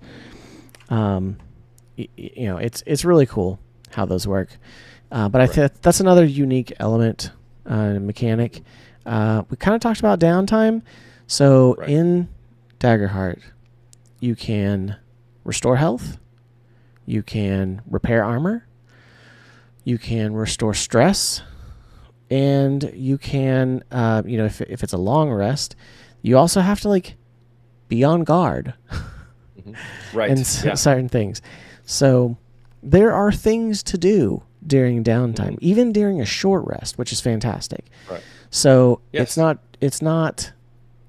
[SPEAKER 4] It's really cool how those work. But I think that's another unique element, mechanic. We kind of talked about downtime. So in Daggerheart, you can restore health, you can repair armor, you can restore stress, and you can, if it's a long rest, you also have to be on guard, and certain things. So there are things to do during downtime, even during a short rest, which is fantastic. Right. So it's not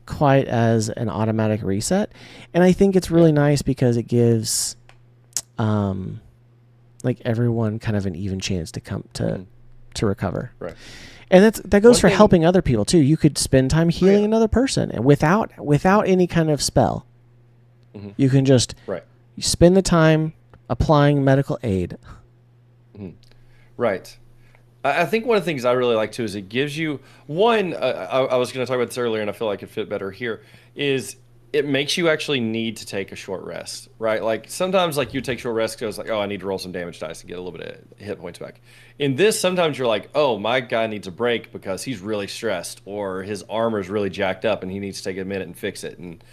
[SPEAKER 4] quite as an automatic reset, and I think it's really nice because it gives everyone kind of an even chance to come to recover. Right. And that goes for helping other people too. You could spend time healing another person, and without any kind of spell. You can just you spend the time applying medical aid.
[SPEAKER 5] Right. I think one of the things I really like too is it gives you one. I was going to talk about this earlier, and I feel like it fit better here. Is it makes you actually need to take a short rest, right? Like sometimes, you take short rest because I need to roll some damage dice to get a little bit of hit points back. In this, sometimes you're like, oh, my guy needs a break because he's really stressed, or his armor's really jacked up, and he needs to take a minute and fix it, and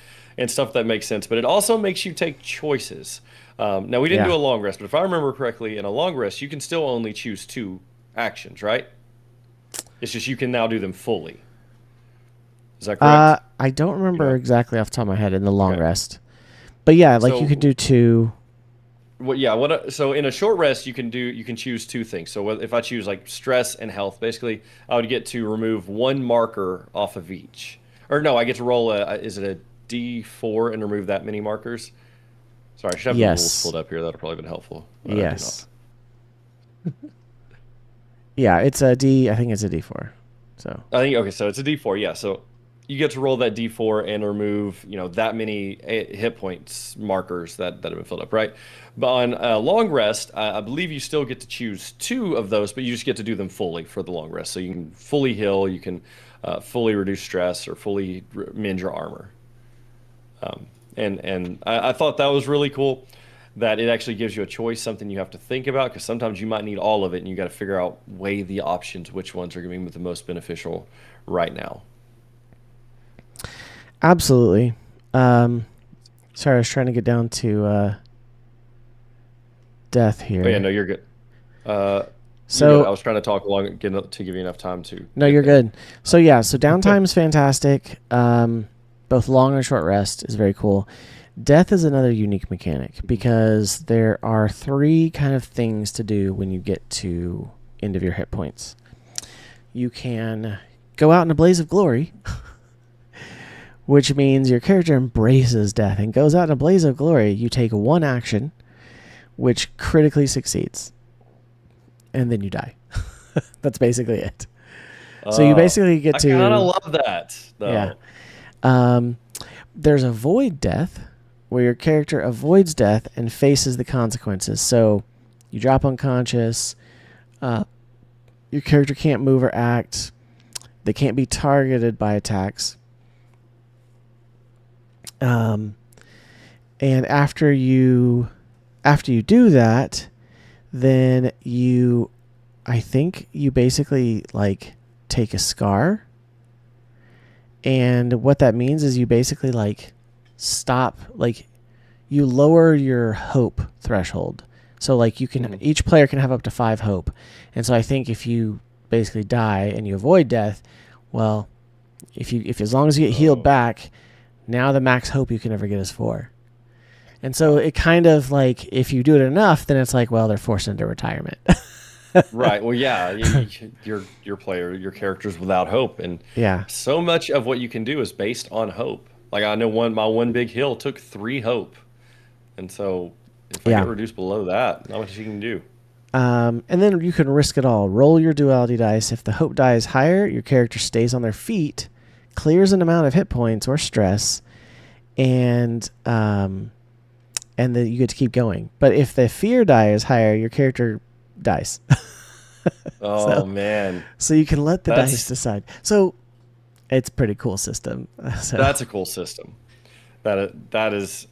[SPEAKER 5] stuff that makes sense. But it also makes you take choices. Now we didn't do a long rest, but if I remember correctly, in a long rest, you can still only choose 2 actions, right? It's just you can now do them fully. Is that correct?
[SPEAKER 4] I don't remember exactly off the top of my head in the long rest, but you could do 2.
[SPEAKER 5] Well, so in a short rest, you can choose 2 things. So if I choose stress and health, basically, I would get to remove 1 marker off of each. Or no, I get to roll is it a D4 and remove that many markers? Sorry, I should have the rules pulled up here. That would probably been helpful.
[SPEAKER 4] Yes. Yeah, it's a D. I think it's a D4. So
[SPEAKER 5] I think so it's a D4. Yeah, so you get to roll that D4 and remove that many hit points markers that have been filled up, right? But on a long rest, I believe you still get to choose 2 of those, but you just get to do them fully for the long rest. So you can fully heal, you can fully reduce stress, or fully mend your armor. And I thought that was really cool. That it actually gives you a choice, something you have to think about, because sometimes you might need all of it, and you got to weigh the options, which ones are going to be the most beneficial right now.
[SPEAKER 4] Absolutely. Sorry, I was trying to get down to death here.
[SPEAKER 5] Oh yeah, no, you're good.
[SPEAKER 4] So
[SPEAKER 5] I was trying to talk along to give you enough time to.
[SPEAKER 4] no, you're good. So yeah, so downtime's fantastic. Both long and short rest is very cool. Death is another unique mechanic because there are 3 kind of things to do when you get to end of your hit points. You can go out in a blaze of glory, which means your character embraces death and goes out in a blaze of glory. You take 1 action, which critically succeeds, and then you die. That's basically it. So you basically get to...
[SPEAKER 5] I kind of love that, though.
[SPEAKER 4] Yeah. There's a void death, where your character avoids death and faces the consequences. So you drop unconscious, your character can't move or act, they can't be targeted by attacks. And after you do that, then I think you basically like take a scar. And what that means is you basically like stop, like you lower your hope threshold. So like you can, each player can have up to 5 hope. And so I think if you basically die and you avoid death, well, if as long as you get healed back, now the max hope you can ever get is 4. And so it kind of like, if you do it enough, then it's like, well, they're forced into retirement.
[SPEAKER 5] Right. Well, yeah, your character's without hope, and
[SPEAKER 4] Yeah.
[SPEAKER 5] so much of what you can do is based on hope. Like I know my one big hill took 3 hope, and so if I
[SPEAKER 4] Yeah.
[SPEAKER 5] get reduced below that, not much you can do.
[SPEAKER 4] And then you can risk it all. Roll your duality dice. If the hope die is higher, your character stays on their feet, clears an amount of hit points or stress, and then you get to keep going. But if the fear die is higher, your character dies.
[SPEAKER 5] Oh man,
[SPEAKER 4] So you can let the dice decide. So it's a pretty cool system. So
[SPEAKER 5] that's a cool system. That is.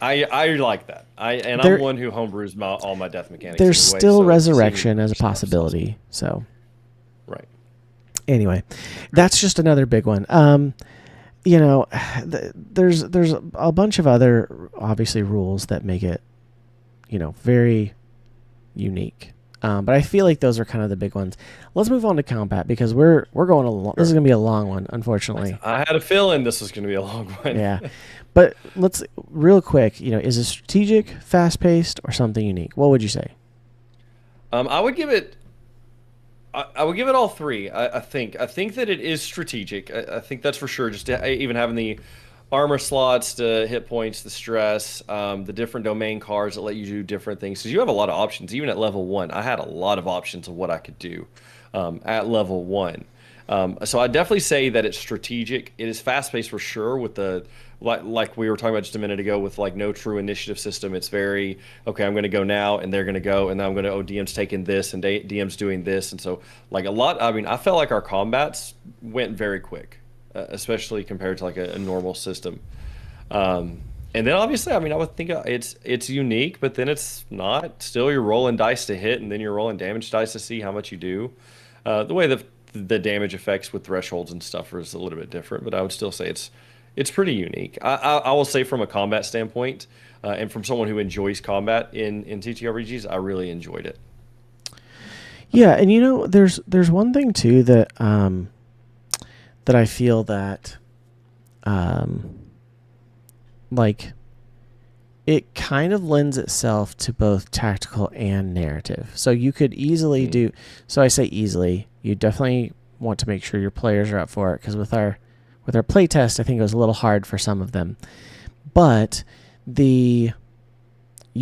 [SPEAKER 5] I like that. I'm one who homebrews all my death mechanics.
[SPEAKER 4] There's
[SPEAKER 5] anyway,
[SPEAKER 4] still
[SPEAKER 5] so
[SPEAKER 4] resurrection as a
[SPEAKER 5] stuff,
[SPEAKER 4] possibility. So
[SPEAKER 5] right.
[SPEAKER 4] anyway, that's just another big one. There's a bunch of other obviously rules that make it, very unique. But I feel like those are kind of the big ones. Let's move on to combat because we're going along. This is going to be a long one, unfortunately.
[SPEAKER 5] I had a feeling this was going to be a long one.
[SPEAKER 4] Yeah. But let's real quick, is it strategic, fast-paced, or something unique? What would you say?
[SPEAKER 5] I would give it all 3. I think that it is strategic. I think that's for sure. Just even having the armor slots, the hit points, the stress, the different domain cards that let you do different things. Because you have a lot of options. Even at level 1, I had a lot of options of what I could do at level 1. So I definitely say that it's strategic. It is fast-paced for sure with the like we were talking about just a minute ago with like no true initiative system. It's very, okay, I'm going to go now and they're going to go and then I'm going to, DM's taking this and DM's doing this. And so like I felt like our combats went very quick, especially compared to like a normal system. And then obviously, I would think it's unique, but then it's not. Still, you're rolling dice to hit and then you're rolling damage dice to see how much you do. The way the damage effects with thresholds and stuff is a little bit different, but I would still say it's pretty unique. I will say from a combat standpoint, and from someone who enjoys combat in TTRPGs, I really enjoyed it.
[SPEAKER 4] Yeah, and there's one thing too that that I feel that like it kind of lends itself to both tactical and narrative. So you could easily do. So I say easily. You definitely want to make sure your players are up for it because with our playtest, I think it was a little hard for some of them. But you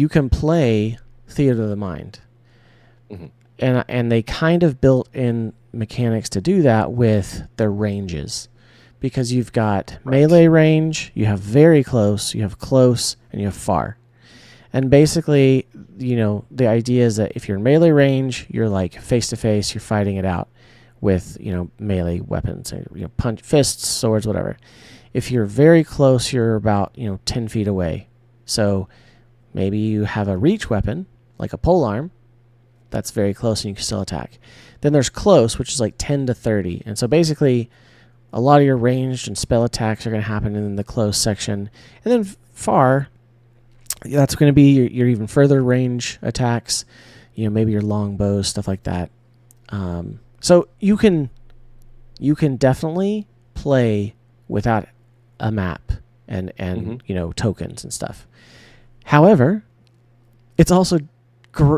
[SPEAKER 4] can play Theater of the Mind.
[SPEAKER 5] Mm-hmm.
[SPEAKER 4] And they kind of built in mechanics to do that with their ranges. Because you've got melee range, you have very close, you have close, and you have far. And basically, the idea is that if you're in melee range, you're like face-to-face, you're fighting it out with, melee weapons, punch, fists, swords, whatever. If you're very close, you're about, 10 feet away. So maybe you have a reach weapon, like a polearm, that's very close and you can still attack. Then there's close, which is like 10 to 30. And so basically, a lot of your ranged and spell attacks are going to happen in the close section. And then far, that's going to be your even further range attacks. maybe your longbows, stuff like that. So you can definitely play without a map and tokens and stuff. However, it's also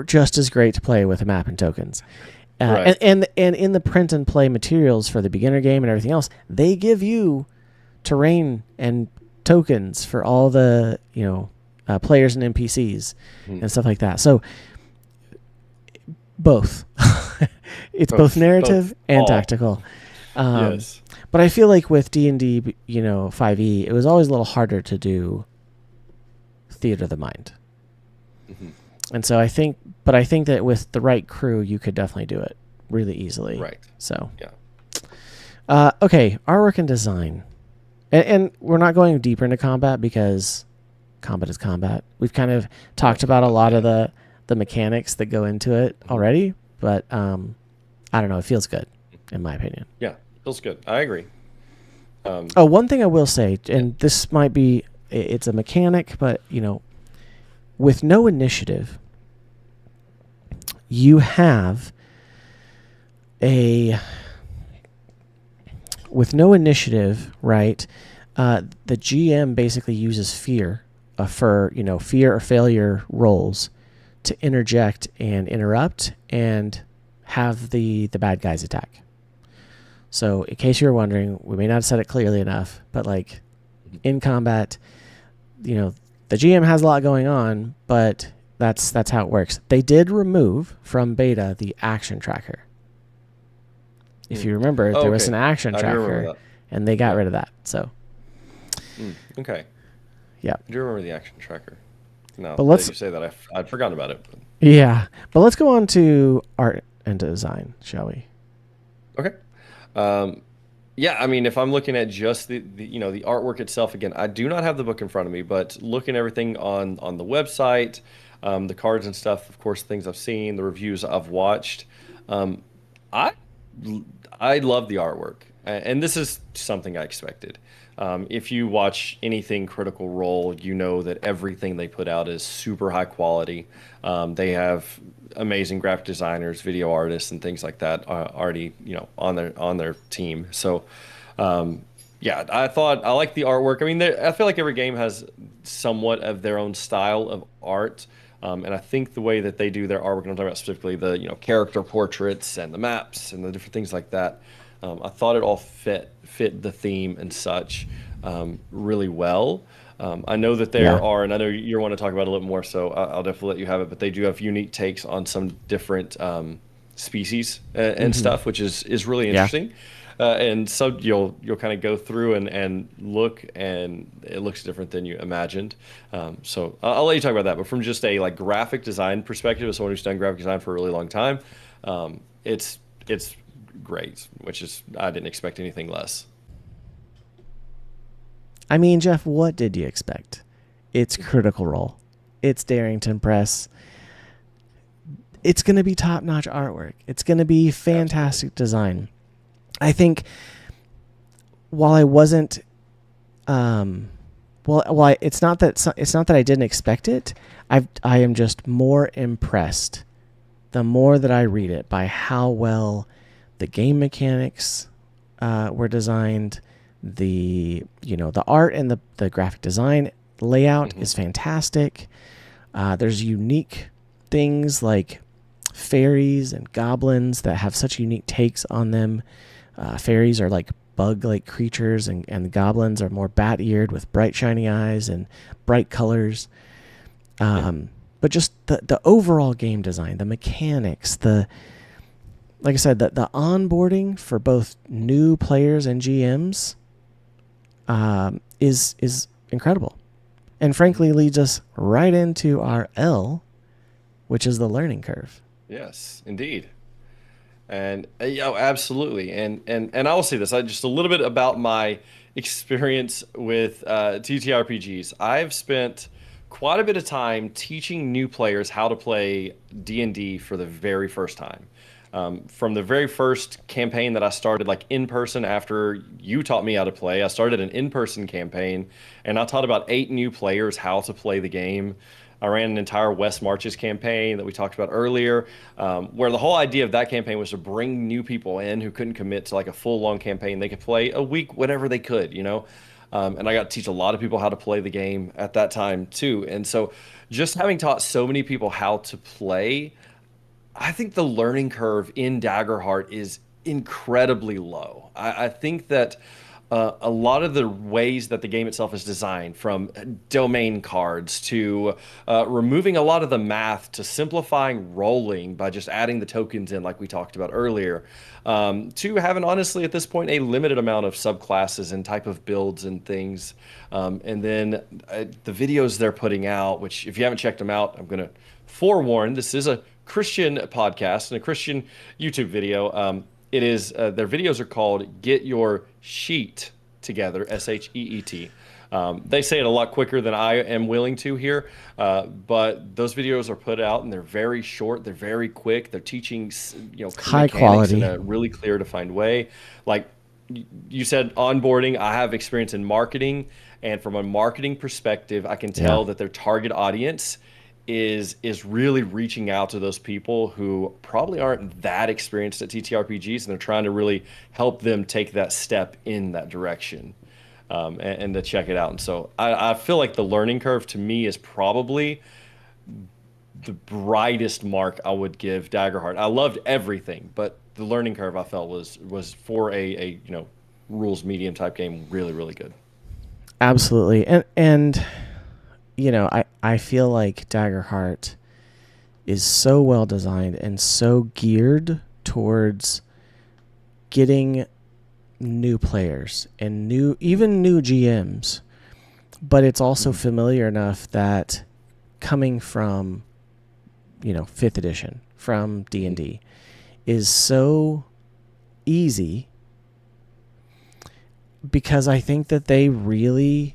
[SPEAKER 4] just as great to play with a map and tokens.
[SPEAKER 5] Right.
[SPEAKER 4] And in the print and play materials for the beginner game and everything else, they give you terrain and tokens for all the players and NPCs and stuff like that. So both. It's both narrative and tactical.
[SPEAKER 5] Yes.
[SPEAKER 4] But I feel like with D&D, 5e, it was always a little harder to do theater of the mind.
[SPEAKER 5] Mm-hmm.
[SPEAKER 4] And so I think that with the right crew, you could definitely do it really easily.
[SPEAKER 5] Right.
[SPEAKER 4] So
[SPEAKER 5] yeah.
[SPEAKER 4] Okay, artwork and design, and we're not going deeper into combat because combat is combat. We've kind of talked about a lot of the mechanics that go into it already, but I don't know. It feels good, in my opinion.
[SPEAKER 5] Yeah, feels good. I agree.
[SPEAKER 4] One thing I will say, and this might be, it's a mechanic, but with no initiative, you have right? The GM basically uses fear fear or failure rolls to interject and interrupt and have the bad guys attack. So in case you're wondering, we may not have said it clearly enough, but like in combat, the GM has a lot going on, but that's how it works. They did remove from beta the action tracker. If you remember, there was an action tracker, and they got rid of that. So,
[SPEAKER 5] okay.
[SPEAKER 4] Yeah.
[SPEAKER 5] I do remember the action tracker. No,
[SPEAKER 4] but let's
[SPEAKER 5] you say that I'd forgotten about it. But.
[SPEAKER 4] Yeah, but let's go on to art and design, shall we?
[SPEAKER 5] Okay. Yeah, I mean, if I'm looking at just the artwork itself, again, I do not have the book in front of me, but looking at everything on the website, the cards and stuff, of course, things I've seen, the reviews I've watched, I love the artwork, and this is something I expected. If you watch anything Critical Role, you know that everything they put out is super high quality. They have amazing graphic designers, video artists, and things like that already, on their team. So, yeah, I like the artwork. I mean, I feel like every game has somewhat of their own style of art. And I think the way that they do their artwork, and I'm talking about specifically the character portraits and the maps and the different things like that, I thought it all fit the theme and such really well. I know that there are, and I know you want to talk about it a little more, so I'll definitely let you have it. But they do have unique takes on some different species and stuff, which is really interesting. And so you'll kind of go through and look, and it looks different than you imagined. So I'll let you talk about that. But from just a graphic design perspective, as someone who's done graphic design for a really long time, it's great. I didn't expect anything less.
[SPEAKER 4] I mean, Jeff, what did you expect? It's Critical Role. It's Darrington Press. It's going to be top-notch artwork. It's going to be fantastic design. I think while I wasn't, it's not that I didn't expect it. I am just more impressed the more that I read it by how well the game mechanics were designed. The art and the graphic design layout is fantastic. There's unique things like fairies and goblins that have such unique takes on them. Fairies are like bug-like creatures, and the goblins are more bat-eared with bright shiny eyes and bright colors. But just the overall game design, the mechanics, like I said, the onboarding for both new players and GMs is incredible, and frankly leads us right into our L, which is the learning curve.
[SPEAKER 5] Yes, indeed. And absolutely. And I will say this, just a little bit about my experience with TTRPGs. I've spent quite a bit of time teaching new players how to play D&D for the very first time. From the very first campaign that I started in person after you taught me how to play, I started an in-person campaign, and I taught about 8 new players how to play the game. I ran an entire West Marches campaign that we talked about earlier, where the whole idea of that campaign was to bring new people in who couldn't commit to like a full long campaign. They could play a week, whatever they could, you know. And I got to teach a lot of people how to play the game at that time too. And so just having taught so many people how to play, I think the learning curve in Daggerheart is incredibly low. I think that a lot of the ways that the game itself is designed, from domain cards to removing a lot of the math to simplifying rolling by just adding the tokens in, like we talked about earlier, to having, honestly, at this point, a limited amount of subclasses and type of builds and things. And then the videos they're putting out, which if you haven't checked them out, I'm going to forewarn, this is a Christian podcast and a Christian YouTube video. It is their videos are called "Get Your Sheet Together," SHEET. They say it a lot quicker than I am willing to here, but those videos are put out and they're very short. They're very quick. They're teaching,
[SPEAKER 4] High
[SPEAKER 5] mechanics
[SPEAKER 4] quality
[SPEAKER 5] in a really clear, defined way. Like you said, onboarding. I have experience in marketing, and from a marketing perspective, I can tell that their target audience is really reaching out to those people who probably aren't that experienced at TTRPGs, and they're trying to really help them take that step in that direction, and to check it out. And so I feel like the learning curve to me is probably the brightest mark I would give Daggerheart. I loved everything, but the learning curve I felt was for a rules medium type game really, really good.
[SPEAKER 4] Absolutely. And I feel like Daggerheart is so well designed and so geared towards getting new players and even new GMs, but it's also familiar enough that coming from 5th edition, from D&D, is so easy, because I think that they really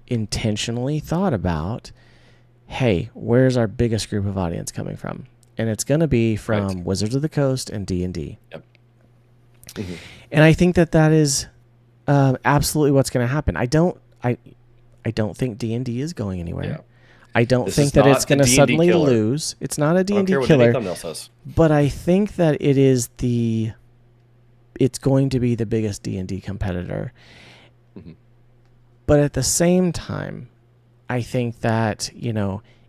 [SPEAKER 4] intentionally thought about, hey, where's our biggest group of audience coming from? And it's going to be from Wizards of the Coast and D&D.
[SPEAKER 5] Yep. Mm-hmm.
[SPEAKER 4] And I think that is absolutely what's going to happen. I don't think D&D is going anywhere. Yeah. I don't think that it's going to suddenly lose. It's not a D&D killer. But I think that it's going to be the biggest D&D competitor. Mm-hmm. But at the same time, I think that,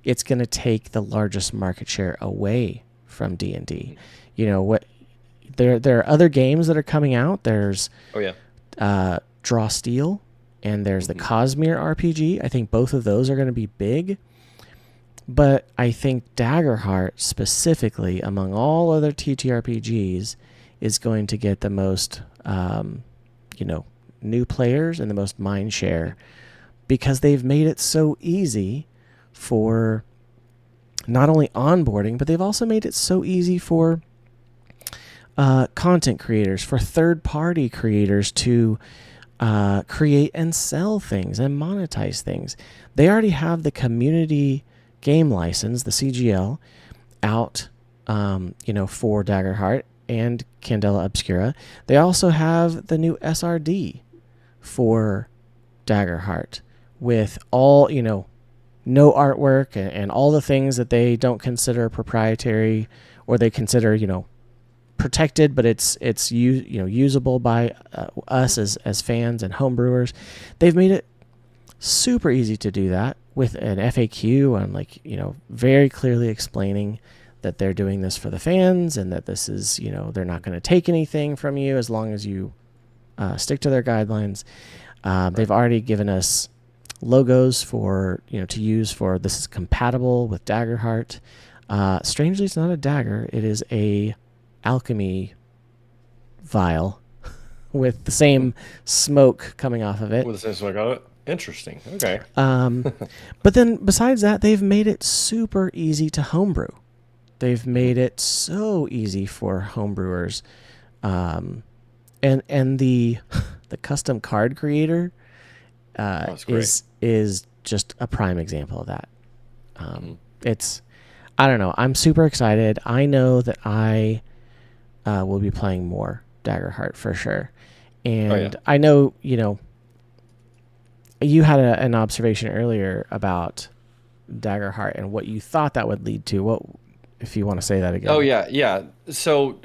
[SPEAKER 4] it's going to take the largest market share away from D&D. There are other games that are coming out. There's Draw Steel, and there's the Cosmere RPG. I think both of those are going to be big. But I think Daggerheart specifically, among all other TTRPGs, is going to get the most, new players and the most mind share, because they've made it so easy for not only onboarding, but they've also made it so easy for content creators, for third-party creators to create and sell things and monetize things. They already have the community game license, the CGL, out, for Daggerheart and Candela Obscura. They also have the new SRD for Daggerheart, with all, no artwork and all the things that they don't consider proprietary, or they consider, protected, but it's usable by us as fans and homebrewers. They've made it super easy to do that with an FAQ and very clearly explaining that they're doing this for the fans, and that this is, they're not going to take anything from you as long as you stick to their guidelines. They've already given us logos for, to use for, this is compatible with Daggerheart. Strangely, it's not a dagger. It is a alchemy vial with the same smoke coming off of it.
[SPEAKER 5] With the same smoke on it? Interesting. Okay.
[SPEAKER 4] But then besides that, they've made it super easy to homebrew. They've made it so easy for homebrewers. And the custom card creator is just a prime example of that. It's, I don't know. I'm super excited. I know that I will be playing more Daggerheart for sure. And I know, you had an observation earlier about Daggerheart and what you thought that would lead to. What, if you want to say that again?
[SPEAKER 5] Oh yeah. So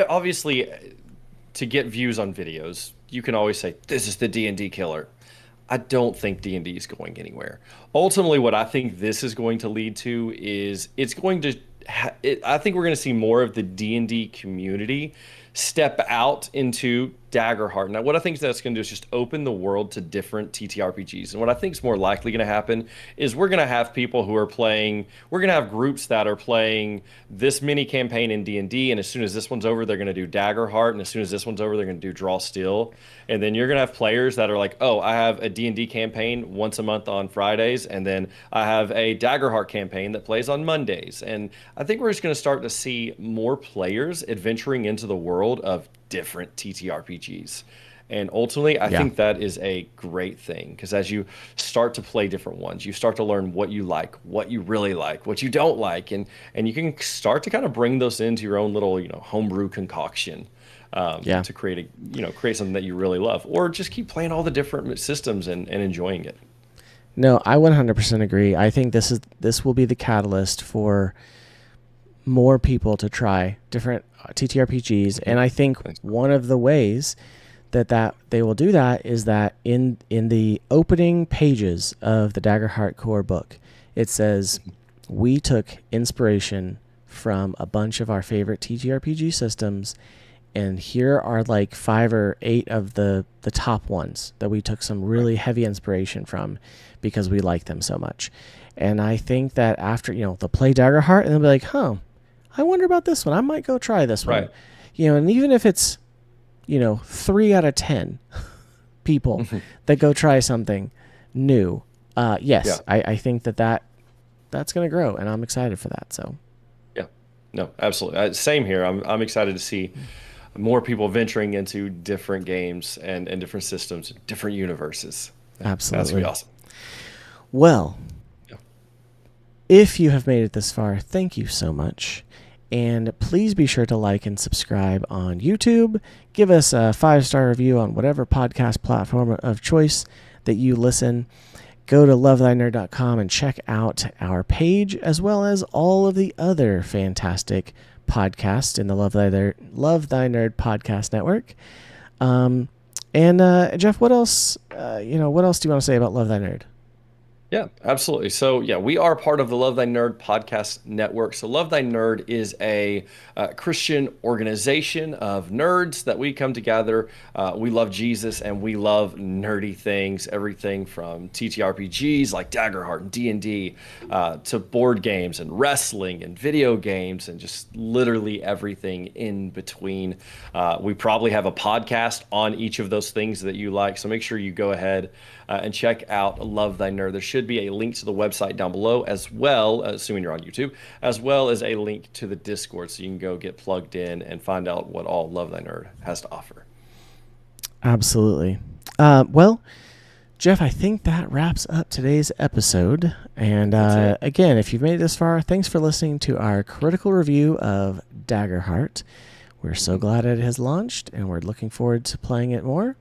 [SPEAKER 5] obviously, to get views on videos, you can always say this is the D&D killer. I don't think D&D is going anywhere. Ultimately, what I think this is going to lead to is it's going to. I think we're going to see more of the D&D community step out into Daggerheart. Now, what I think that's going to do is just open the world to different TTRPGs. And what I think is more likely going to happen is we're going to have people who are playing, we're going to have groups that are playing this mini campaign in D&D, and as soon as this one's over, they're going to do Daggerheart, and as soon as this one's over, they're going to do Draw Steel. And then you're going to have players that are like, oh, I have a D&D campaign once a month on Fridays, and then I have a Daggerheart campaign that plays on Mondays. And I think we're just going to start to see more players adventuring into the world of different TTRPGs. And ultimately, I think that is a great thing, because as you start to play different ones, you start to learn what you like, what you really like, what you don't like, and you can start to kind of bring those into your own little, homebrew concoction to create create something that you really love, or just keep playing all the different systems and enjoying it.
[SPEAKER 4] No, I 100% agree. I think this will be the catalyst for more people to try different TTRPGs, and I think one of the ways that they will do that is that in the opening pages of the Daggerheart core book, it says we took inspiration from a bunch of our favorite TTRPG systems, and here are like 5 or 8 of the top ones that we took some really heavy inspiration from because we like them so much. And I think that after, they'll play Daggerheart and they'll be like, I wonder about this one. I might go try this one.
[SPEAKER 5] Right.
[SPEAKER 4] And even if it's, 3 out of 10 people that go try something new, I think that's going to grow, and I'm excited for that. So,
[SPEAKER 5] yeah, no, absolutely. Same here. I'm excited to see more people venturing into different games and different systems, different universes.
[SPEAKER 4] Absolutely.
[SPEAKER 5] That's going to be awesome.
[SPEAKER 4] Well, if you have made it this far, thank you so much. And please be sure to like and subscribe on YouTube. Give us a 5-star review on whatever podcast platform of choice that you listen. Go to lovethynerd.com and check out our page, as well as all of the other fantastic podcasts in the Love Thy Nerd podcast network. And Jeff, what else? What else do you want to say about Love Thy Nerd?
[SPEAKER 5] Yeah, absolutely. So, we are part of the Love Thy Nerd podcast network. So, Love Thy Nerd is a Christian organization of nerds that we come together. We love Jesus, and we love nerdy things, everything from TTRPGs like Daggerheart and D&D to board games and wrestling and video games and just literally everything in between. We probably have a podcast on each of those things that you like. So, make sure you go ahead and check out Love Thy Nerd. There should be a link to the website down below, as well, assuming you're on YouTube, as well as a link to the Discord, so you can go get plugged in and find out what all Love Thy Nerd has to offer.
[SPEAKER 4] Absolutely. Well, Jeff, I think that wraps up today's episode. And again, if you've made it this far, thanks for listening to our critical review of Daggerheart. We're so glad it has launched, and we're looking forward to playing it more.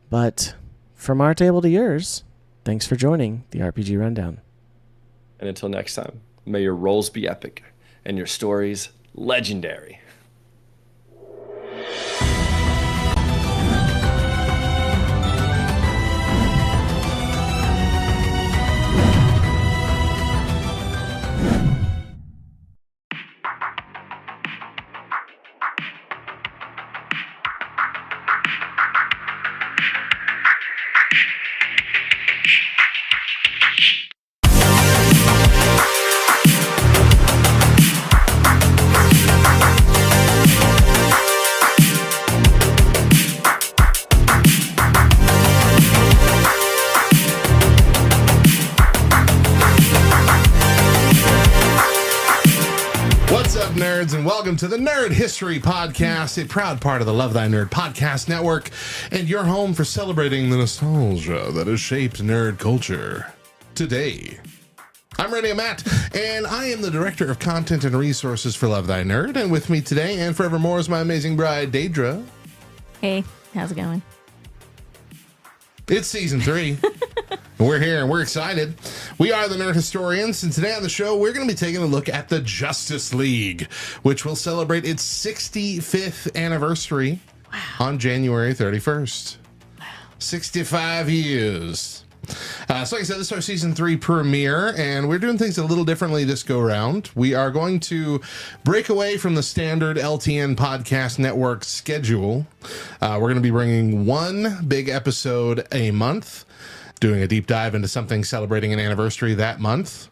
[SPEAKER 4] But from our table to yours, thanks for joining the RPG Rundown.
[SPEAKER 5] And until next time, may your roles be epic and your stories legendary.
[SPEAKER 6] Nerds, and welcome to the Nerd History Podcast, a proud part of the Love Thy Nerd Podcast Network, and your home for celebrating the nostalgia that has shaped nerd culture. Today, I'm Radio Matt, and I am the Director of Content and Resources for Love Thy Nerd, and with me today and forevermore is my amazing bride, Daedra.
[SPEAKER 7] Hey, how's it going?
[SPEAKER 6] It's season 3. We're here and we're excited. We are the Nerd Historians, and today on the show, we're going to be taking a look at the Justice League, which will celebrate its 65th anniversary on January 31st. 65 years. So like I said, this is our season 3 premiere, and we're doing things a little differently this go round. We are going to break away from the standard LTN Podcast Network schedule. We're going to be bringing one big episode a month, doing a deep dive into something celebrating an anniversary that month.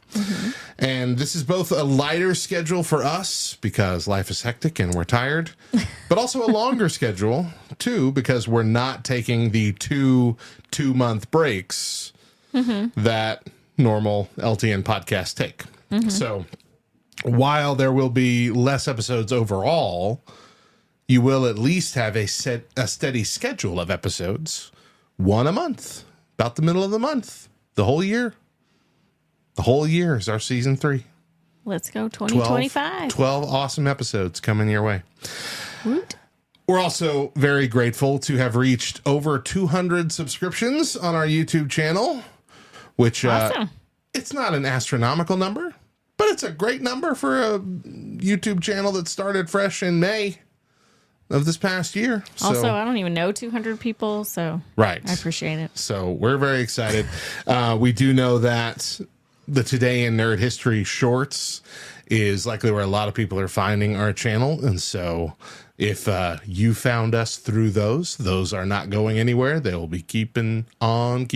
[SPEAKER 6] And this is both a lighter schedule for us because life is hectic and we're tired, but also a longer schedule too because we're not taking the two-month breaks that normal LTN podcasts take. So while there will be less episodes overall, you will at least have a steady schedule of episodes, one a month. About the middle of the month, the whole year. The whole year is our season 3.
[SPEAKER 7] Let's go 2025.
[SPEAKER 6] 12 awesome episodes coming your way.
[SPEAKER 7] Woot.
[SPEAKER 6] We're also very grateful to have reached over 200 subscriptions on our YouTube channel, which
[SPEAKER 7] Awesome.
[SPEAKER 6] It's not an astronomical number, but it's a great number for a YouTube channel that started fresh in May of this past year.
[SPEAKER 7] Also, I don't even know 200 people, so
[SPEAKER 6] right.
[SPEAKER 7] I appreciate it.
[SPEAKER 6] So we're very excited. We do know that the Today in Nerd History shorts is likely where a lot of people are finding our channel. And so if you found us through those are not going anywhere. They will be keeping on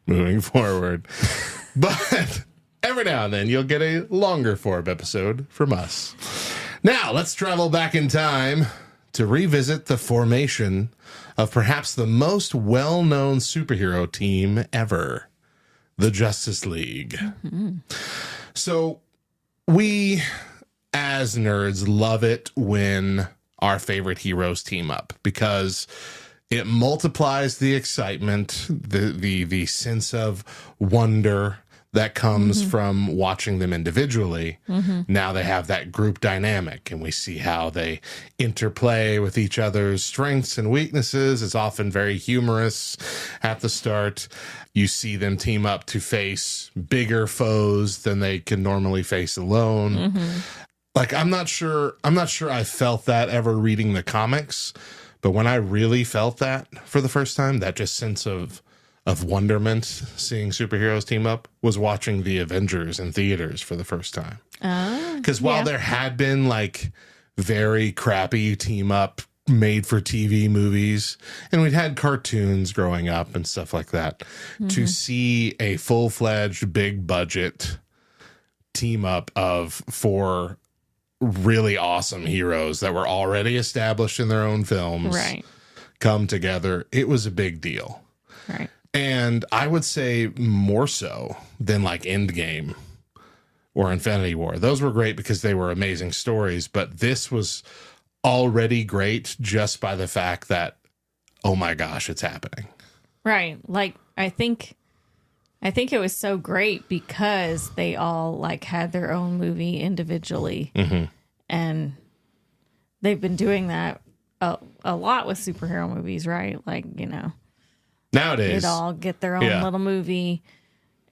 [SPEAKER 6] moving forward. But every now and then you'll get a longer form episode from us. Now, let's travel back in time to revisit the formation of perhaps the most well-known superhero team ever, the Justice League. So we, as nerds, love it when our favorite heroes team up because it multiplies the excitement, the sense of wonder that comes from watching them individually. Now they have that group dynamic, and we see how they interplay with each other's strengths and weaknesses. It's often very humorous at the start. You see them team up to face bigger foes than they can normally face alone. Like, I'm not sure I felt that ever reading the comics, but when I really felt that for the first time, that just sense of wonderment seeing superheroes team up was watching the Avengers in theaters for the first time. Because while there had been like very crappy team up made for TV movies, and we'd had cartoons growing up and stuff like that, to see a full-fledged big budget team up of 4 really awesome heroes that were already established in their own films come together, it was a big deal.
[SPEAKER 7] Right.
[SPEAKER 6] And I would say more so than like Endgame or Infinity War. Those were great because they were amazing stories, but this was already great just by the fact that, oh my gosh, it's happening.
[SPEAKER 7] Right. Like, I think it was so great because they all like had their own movie individually. And they've been doing that a lot with superhero movies, right? Like, you know,
[SPEAKER 6] nowadays
[SPEAKER 7] they'd all get their own little movie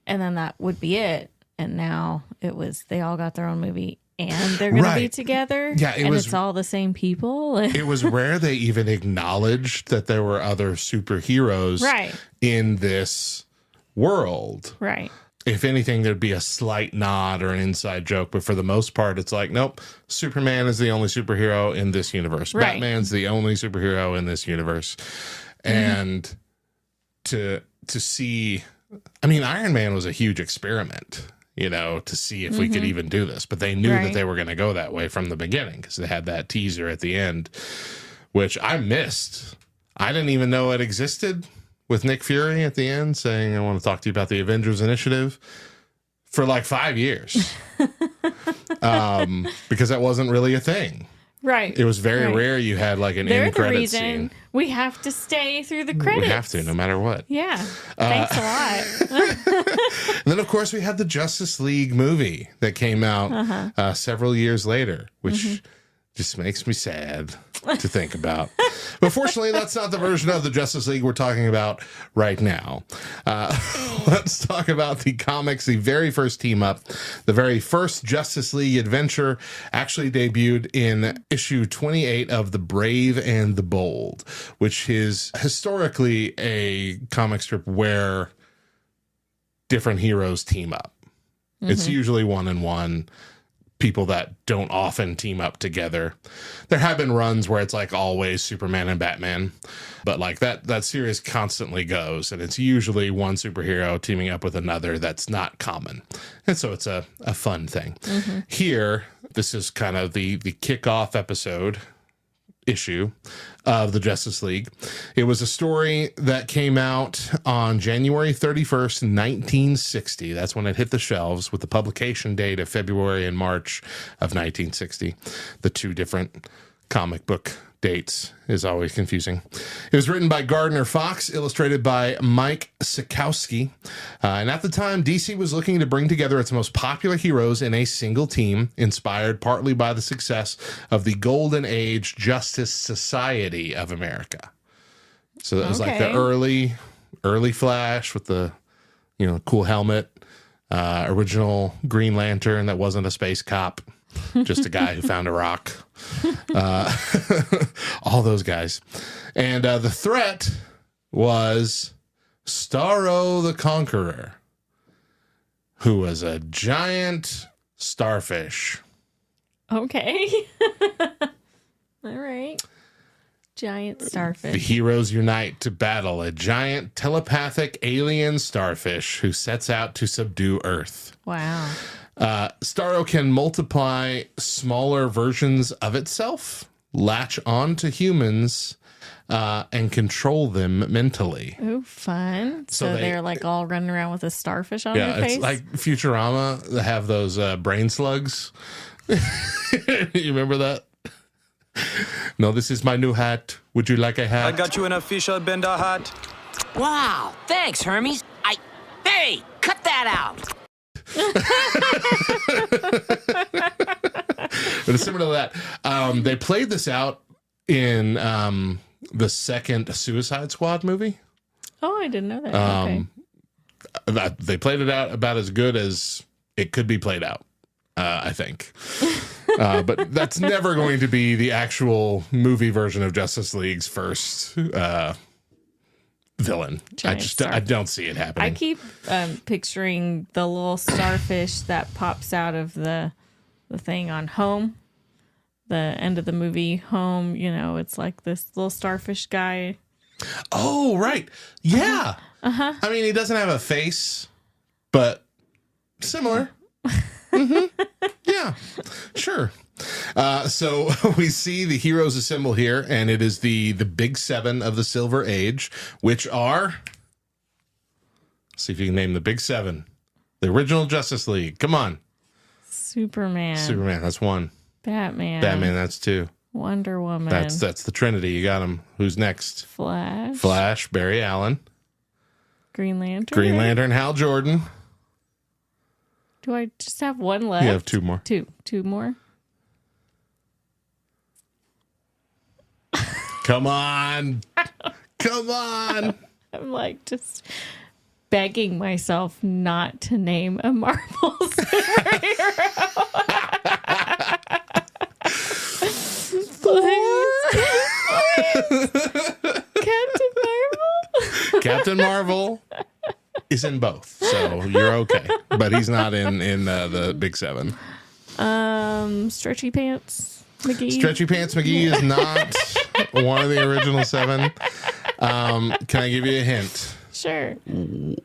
[SPEAKER 7] and then that would be it. And now they all got their own movie and they're going to be together.
[SPEAKER 6] Yeah,
[SPEAKER 7] it's all the same people.
[SPEAKER 6] It was rare they even acknowledged that there were other superheroes in this world.
[SPEAKER 7] Right.
[SPEAKER 6] If anything, there'd be a slight nod or an inside joke, but for the most part, it's like, nope, Superman is the only superhero in this universe.
[SPEAKER 7] Right.
[SPEAKER 6] Batman's the only superhero in this universe. And to see, I mean, Iron Man was a huge experiment, you know, to see if we could even do this. But they knew that they were going to go that way from the beginning because they had that teaser at the end, which I missed. I didn't even know it existed, with Nick Fury at the end saying, I want to talk to you about the Avengers Initiative for like 5 years. Because that wasn't really a thing.
[SPEAKER 7] Right.
[SPEAKER 6] It was very rare you had like an end credit scene.
[SPEAKER 7] We have to stay through the credits.
[SPEAKER 6] We have to, no matter what.
[SPEAKER 7] Yeah. Thanks a lot.
[SPEAKER 6] And then, of course, we had the Justice League movie that came out several years later, which just makes me sad. to think about. But fortunately, that's not the version of the Justice League we're talking about right now. Let's talk about the comics, the very first team up, the very first Justice League adventure actually debuted in issue 28 of The Brave and the Bold, which is historically a comic strip where different heroes team up. It's usually one-on-one, people that don't often team up together. There have been runs where it's like always Superman and Batman, but like that series constantly goes, and it's usually one superhero teaming up with another that's not common. And so it's a fun thing. Here, this is kind of the kickoff episode issue of the Justice League. It was a story that came out on January 31st, 1960. That's when it hit the shelves, with the publication date of February and March of 1960. The two different comic book dates is always confusing. It was written by Gardner Fox, illustrated by Mike Sikowski. And at the time, DC was looking to bring together its most popular heroes in a single team, inspired partly by the success of the Golden Age Justice Society of America. So that was like the early Flash with the, cool helmet, original Green Lantern that wasn't a space cop, just a guy who found a rock. All those guys. And the threat was Starro the Conqueror, who was a giant starfish.
[SPEAKER 7] Okay. All right. Giant starfish.
[SPEAKER 6] The heroes unite to battle a giant telepathic alien starfish who sets out to subdue Earth.
[SPEAKER 7] Wow.
[SPEAKER 6] Starro can multiply smaller versions of itself, latch on to humans, and control them mentally.
[SPEAKER 7] Ooh, fun. So they're like all running around with a starfish on their face?
[SPEAKER 6] It's like Futurama. They have those brain slugs. You remember that? No, this is my new hat. Would you like a hat?
[SPEAKER 8] I got you an official Bender hat.
[SPEAKER 9] Wow, thanks, Hermes. Hey, cut that out.
[SPEAKER 6] But it's similar to that. They played this out in the second Suicide Squad movie.
[SPEAKER 7] Oh, I didn't know that. Okay.
[SPEAKER 6] They played it out about as good as it could be played out, I think. But that's never going to be the actual movie version of Justice League's first villain. I don't see it happening.
[SPEAKER 7] I keep picturing the little starfish that pops out of the thing on Home, the end of the movie Home. It's like this little starfish guy.
[SPEAKER 6] Oh, right. Yeah. I mean, he doesn't have a face, but similar. Yeah, sure. So we see the heroes assemble here, and it is the big seven of the Silver Age, which are, see if you can name the big seven. The original Justice League. Come on.
[SPEAKER 7] Superman.
[SPEAKER 6] That's one.
[SPEAKER 7] Batman,
[SPEAKER 6] that's two.
[SPEAKER 7] Wonder Woman.
[SPEAKER 6] That's the Trinity. You got them. Who's next?
[SPEAKER 7] Flash,
[SPEAKER 6] Barry Allen.
[SPEAKER 7] Green Lantern,
[SPEAKER 6] Hal Jordan.
[SPEAKER 7] Do I just have one left?
[SPEAKER 6] You have two more.
[SPEAKER 7] Two more?
[SPEAKER 6] Come on. Come on.
[SPEAKER 7] I'm like just begging myself not to name a Marvel superhero. Please.
[SPEAKER 6] Captain Marvel is in both, so you're okay. But he's not in the big seven.
[SPEAKER 7] Stretchy Pants McGee.
[SPEAKER 6] Stretchy Pants McGee is not one of the original seven. Can I give you a hint?
[SPEAKER 7] Sure.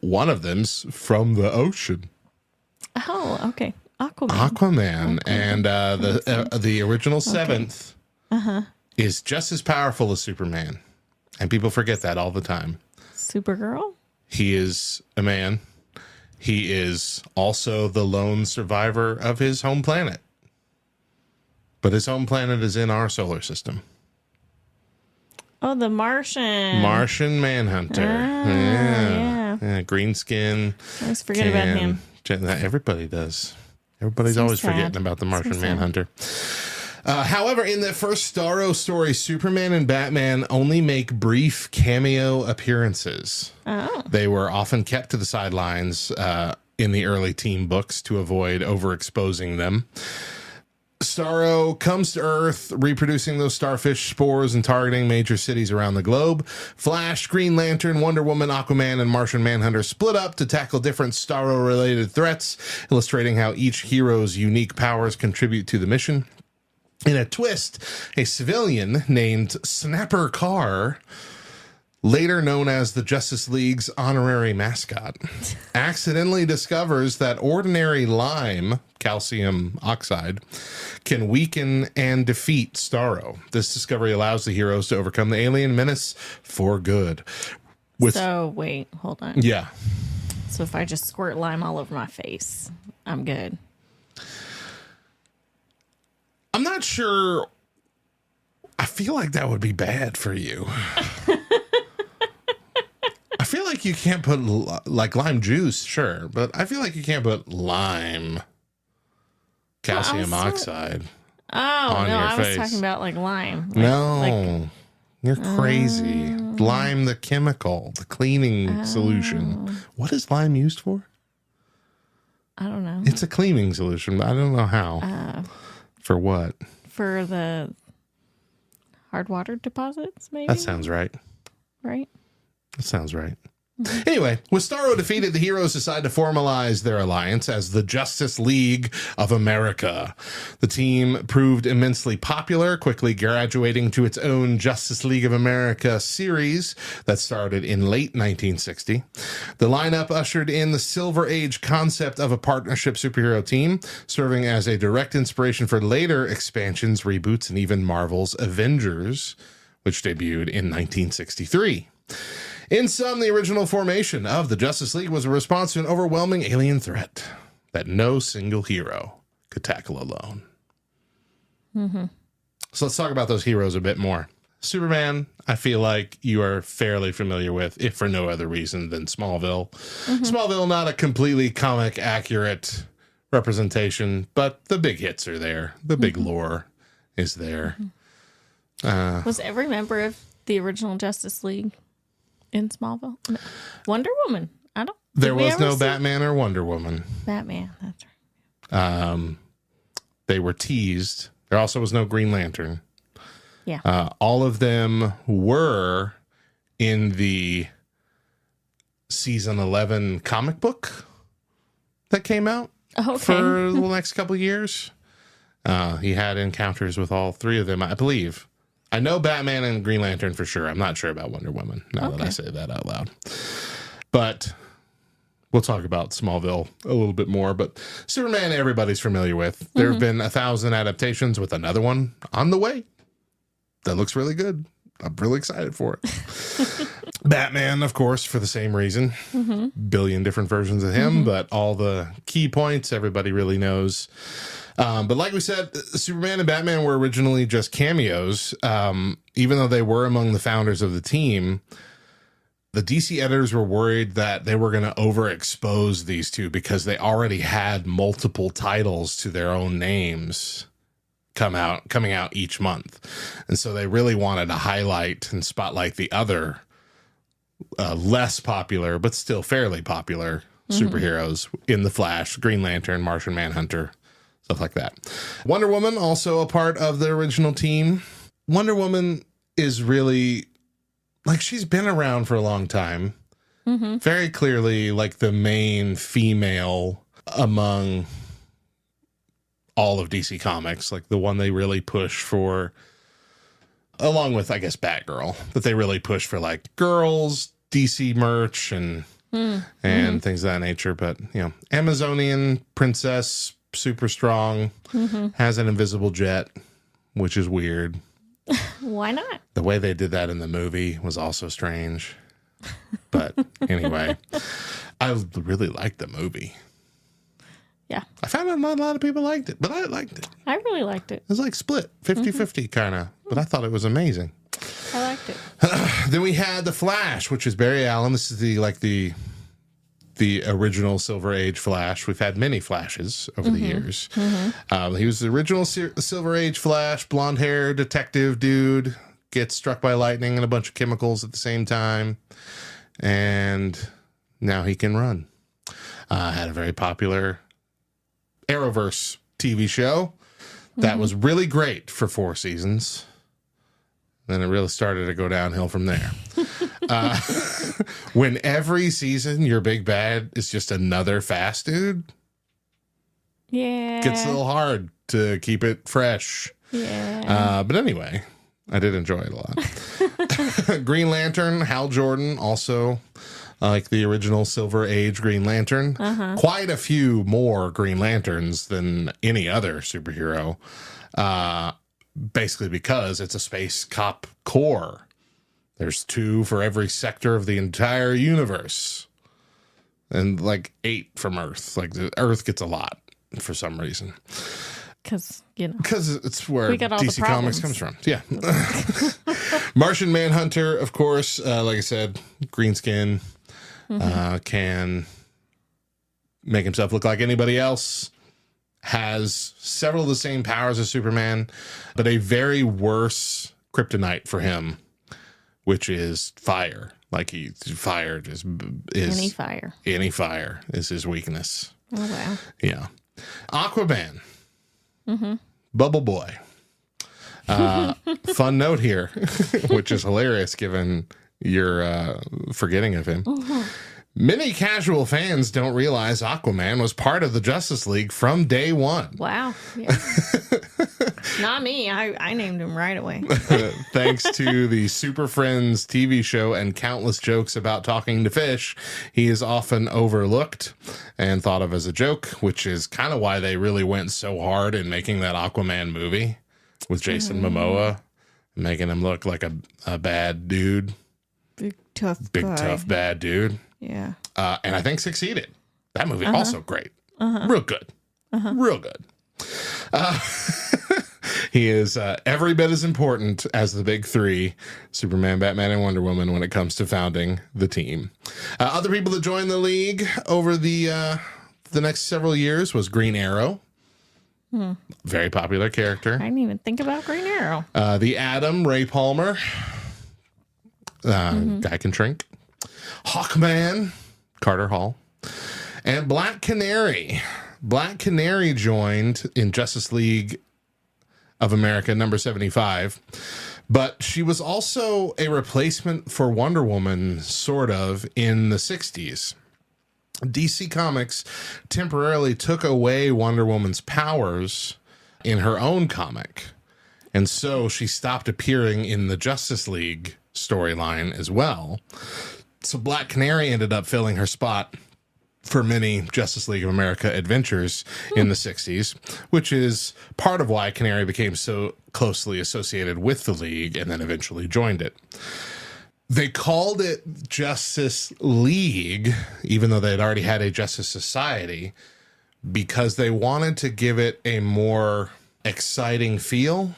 [SPEAKER 6] One of them's from the ocean.
[SPEAKER 7] Oh, okay. Aquaman.
[SPEAKER 6] Aquaman. And the original seventh is just as powerful as Superman. And people forget that all the time.
[SPEAKER 7] Supergirl?
[SPEAKER 6] He is a man. He is also the lone survivor of his home planet. But his home planet is in our solar system.
[SPEAKER 7] Oh, the Martian.
[SPEAKER 6] Martian Manhunter. Yeah. Green skin.
[SPEAKER 7] I always forget about him.
[SPEAKER 6] Everybody does. Everybody's
[SPEAKER 7] Seems
[SPEAKER 6] always
[SPEAKER 7] sad.
[SPEAKER 6] forgetting about the Martian
[SPEAKER 7] Seems sad.
[SPEAKER 6] Manhunter. However, in the first Starro story, Superman and Batman only make brief cameo appearances.
[SPEAKER 7] Oh.
[SPEAKER 6] They were often kept to the sidelines in the early teen books to avoid overexposing them. Starro comes to Earth, reproducing those starfish spores and targeting major cities around the globe. Flash, Green Lantern, Wonder Woman, Aquaman, and Martian Manhunter split up to tackle different Starro-related threats, illustrating how each hero's unique powers contribute to the mission. In a twist, a civilian named Snapper Carr, later known as the Justice League's honorary mascot, accidentally discovers that ordinary lime, calcium oxide, can weaken and defeat Starro. This discovery allows the heroes to overcome the alien menace for good.
[SPEAKER 7] So, wait, hold on.
[SPEAKER 6] Yeah.
[SPEAKER 7] So if I just squirt lime all over my face, I'm good.
[SPEAKER 6] I'm not sure. I feel like that would be bad for you. I feel like you can't put like lime juice, sure, but I feel like you can't put lime calcium oxide on your
[SPEAKER 7] I was
[SPEAKER 6] face.
[SPEAKER 7] talking about like lime.
[SPEAKER 6] No, you're crazy. Lime, the chemical, the cleaning solution. What is lime used for?
[SPEAKER 7] I don't know.
[SPEAKER 6] It's a cleaning solution, but I don't know how. For what?
[SPEAKER 7] For the hard water deposits, maybe?
[SPEAKER 6] That sounds right.
[SPEAKER 7] Right?
[SPEAKER 6] That sounds right. Anyway, with Starro defeated, the heroes decide to formalize their alliance as the Justice League of America. The team proved immensely popular, quickly graduating to its own Justice League of America series that started in late 1960. The lineup ushered in the Silver Age concept of a partnership superhero team, serving as a direct inspiration for later expansions, reboots, and even Marvel's Avengers, which debuted in 1963. In sum, the original formation of the Justice League was a response to an overwhelming alien threat that no single hero could tackle alone. So let's talk about those heroes a bit more. Superman, I feel like you are fairly familiar with, if for no other reason than Smallville. Smallville, not a completely comic accurate representation, but the big hits are there. The big lore is there.
[SPEAKER 7] Was every member of the original Justice League in Smallville? No. Wonder Woman. I don't.
[SPEAKER 6] There
[SPEAKER 7] did we
[SPEAKER 6] was
[SPEAKER 7] ever
[SPEAKER 6] no
[SPEAKER 7] see
[SPEAKER 6] Batman or Wonder Woman.
[SPEAKER 7] Batman. That's right.
[SPEAKER 6] They were teased. There also was no Green Lantern.
[SPEAKER 7] Yeah.
[SPEAKER 6] All of them were in the season 11 comic book that came out for the next couple of years. He had encounters with all three of them, I believe. I know Batman and Green Lantern for sure. I'm not sure about Wonder Woman now that I say that out loud. But we'll talk about Smallville a little bit more. But Superman, everybody's familiar with. There have been 1,000 adaptations with another one on the way. That looks really good. I'm really excited for it. Batman, of course, for the same reason. Billion different versions of him, but all the key points everybody really knows. But like we said, Superman and Batman were originally just cameos. Even though they were among the founders of the team, the DC editors were worried that they were going to overexpose these two because they already had multiple titles to their own names coming out each month. And so they really wanted to highlight and spotlight the other less popular, but still fairly popular superheroes in the Flash, Green Lantern, Martian Manhunter, stuff like that. Wonder Woman, also a part of the original team. Wonder Woman is really, like, she's been around for a long time. Very clearly, like, the main female among all of DC Comics, like the one they really push for, along with, I guess, Batgirl, that they really push for, like, girls, DC merch, and things of that nature. But, you know, Amazonian princess, super strong, has an invisible jet, which is weird.
[SPEAKER 7] Why not?
[SPEAKER 6] The way they did that in the movie was also strange. But anyway, I really liked the movie.
[SPEAKER 7] Yeah.
[SPEAKER 6] I found out not a lot of people liked it, but I liked it.
[SPEAKER 7] I really liked it.
[SPEAKER 6] It was like split, 50-50 kind of, but I thought it was amazing.
[SPEAKER 7] I liked it.
[SPEAKER 6] Then we had The Flash, which is Barry Allen. This is the the original Silver Age Flash. We've had many Flashes over the years. He was the original Silver Age Flash, blonde hair detective dude, gets struck by lightning and a bunch of chemicals at the same time. And now he can run. Had a very popular Arrowverse TV show that was really great for 4 seasons. Then it really started to go downhill from there. When every season your big bad is just another fast dude,
[SPEAKER 7] Yeah.
[SPEAKER 6] gets a little hard to keep it fresh.
[SPEAKER 7] Yeah.
[SPEAKER 6] But anyway, I did enjoy it a lot. Green Lantern, Hal Jordan, also like the original Silver Age Green Lantern. Quite a few more Green Lanterns than any other superhero. Basically because it's a space cop corps. There's 2 for every sector of the entire universe. And like 8 from Earth. Like the Earth gets a lot for some reason.
[SPEAKER 7] Because,
[SPEAKER 6] Because it's where
[SPEAKER 7] We got all the
[SPEAKER 6] DC Comics comes from. Yeah. Martian Manhunter, of course, like I said, green skin, can make himself look like anybody else. Has several of the same powers as Superman, but a very worse kryptonite for him, which is fire. Like fire is
[SPEAKER 7] any fire.
[SPEAKER 6] Any fire is his weakness.
[SPEAKER 7] Oh, wow.
[SPEAKER 6] Yeah. Aquaman. Bubble Boy. Fun note here, which is hilarious given your forgetting of him. Many casual fans don't realize Aquaman was part of the Justice League from day one.
[SPEAKER 7] Wow. Yeah. Not me. I named him right away.
[SPEAKER 6] Thanks to the Super Friends TV show and countless jokes about talking to fish, he is often overlooked and thought of as a joke, which is kind of why they really went so hard in making that Aquaman movie with Jason Momoa, making him look like a bad dude.
[SPEAKER 7] Big tough
[SPEAKER 6] Bad dude.
[SPEAKER 7] Yeah.
[SPEAKER 6] And I think succeeded. That movie also great. Real good. Real good. He is every bit as important as the big 3, Superman, Batman, and Wonder Woman, when it comes to founding the team. Other people that joined the league over the next several years was Green Arrow. Very popular character.
[SPEAKER 7] I didn't even think about Green Arrow.
[SPEAKER 6] The Atom, Ray Palmer. Guy can shrink. Hawkman, Carter Hall. And Black Canary. Black Canary joined in Justice League of America number 75, but she was also a replacement for Wonder Woman, sort of, in the 60s. DC Comics temporarily took away Wonder Woman's powers in her own comic, and so she stopped appearing in the Justice League storyline as well. So Black Canary ended up filling her spot for many Justice League of America adventures in the 60s, which is part of why Canary became so closely associated with the League and then eventually joined it. They called it Justice League, even though they'd already had a Justice Society, because they wanted to give it a more exciting feel.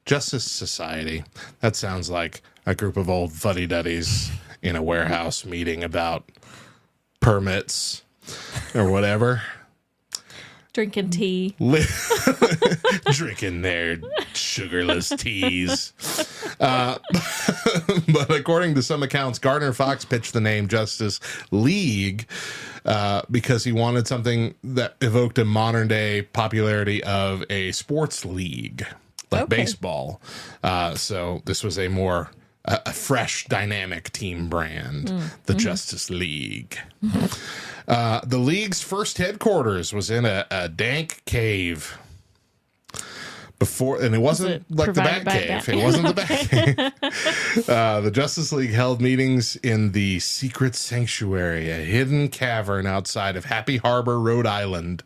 [SPEAKER 6] Justice Society. That sounds like a group of old fuddy-duddies in a warehouse meeting about permits or whatever.
[SPEAKER 7] Drinking tea.
[SPEAKER 6] Drinking their sugarless teas. But according to some accounts, Gardner Fox pitched the name Justice League because he wanted something that evoked a modern day popularity of a sports league, like baseball. So this was a more a fresh, dynamic team brand, the Justice League. The League's first headquarters was in a dank cave. And it wasn't like the Batcave. It wasn't the Batcave. The Justice League held meetings in the Secret Sanctuary, a hidden cavern outside of Happy Harbor, Rhode Island.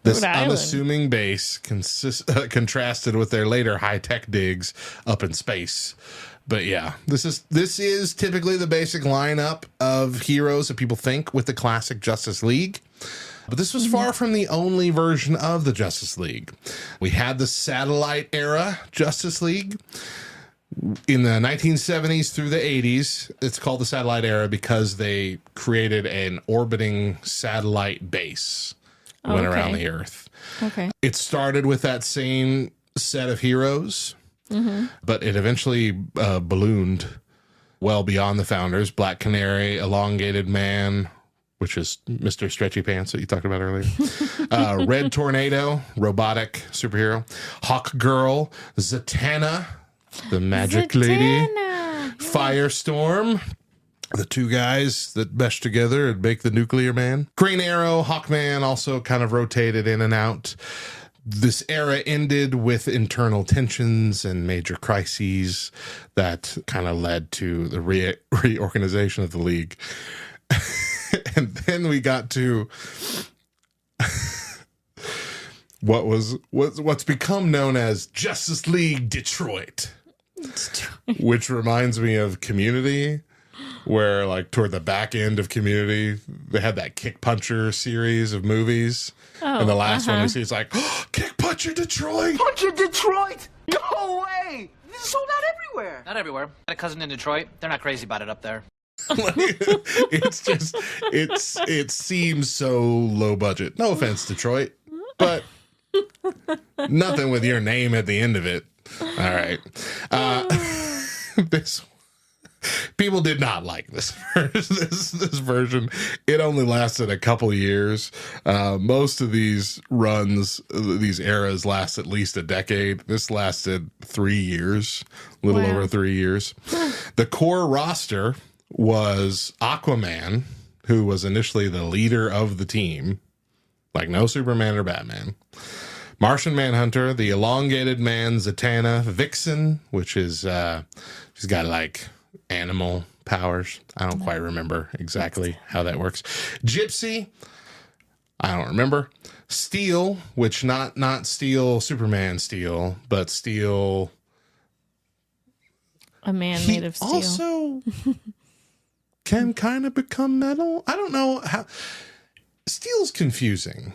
[SPEAKER 6] This unassuming base contrasted with their later high-tech digs up in space. But yeah, this is typically the basic lineup of heroes that people think with the classic Justice League. But this was far from the only version of the Justice League. We had the satellite era Justice League. In the 1970s through the 80s, it's called the satellite era because they created an orbiting satellite base that went around the Earth.
[SPEAKER 7] Okay.
[SPEAKER 6] It started with that same set of heroes, but it eventually ballooned well beyond the founders. Black Canary, Elongated Man, which is Mr. Stretchy Pants that you talked about earlier. Red Tornado, robotic superhero. Hawk Girl, Zatanna, the magic lady. Firestorm, the two guys that mesh together and make the nuclear man. Green Arrow, Hawkman also kind of rotated in and out. This era ended with internal tensions and major crises that kind of led to the reorganization of the League. And then we got to what's become known as Justice League Detroit, which reminds me of Community, where like toward the back end of Community, they had that Kick Puncher series of movies. And the last one we see is like, oh, Kick Puncher Detroit.
[SPEAKER 10] Puncher Detroit? No way! This is sold out everywhere.
[SPEAKER 11] Not everywhere. Got a cousin in Detroit. They're not crazy about it up there.
[SPEAKER 6] It's just it seems so low budget. No offense, Detroit, but nothing with your name at the end of it. All right. This people did not like this version. It only lasted a couple years. Most of these runs, these eras, last at least a decade. This lasted 3 years, a little over 3 years. The core roster was Aquaman, who was initially the leader of the team, like no Superman or Batman. Martian Manhunter, the Elongated Man, Zatanna, Vixen, which is she's got like animal powers. I don't quite remember exactly how that works. Gypsy, I don't remember. Steel, which not Steel, Superman Steel, but Steel.
[SPEAKER 7] A man made of steel.
[SPEAKER 6] Also can kind of become metal. I don't know how. Steel's confusing.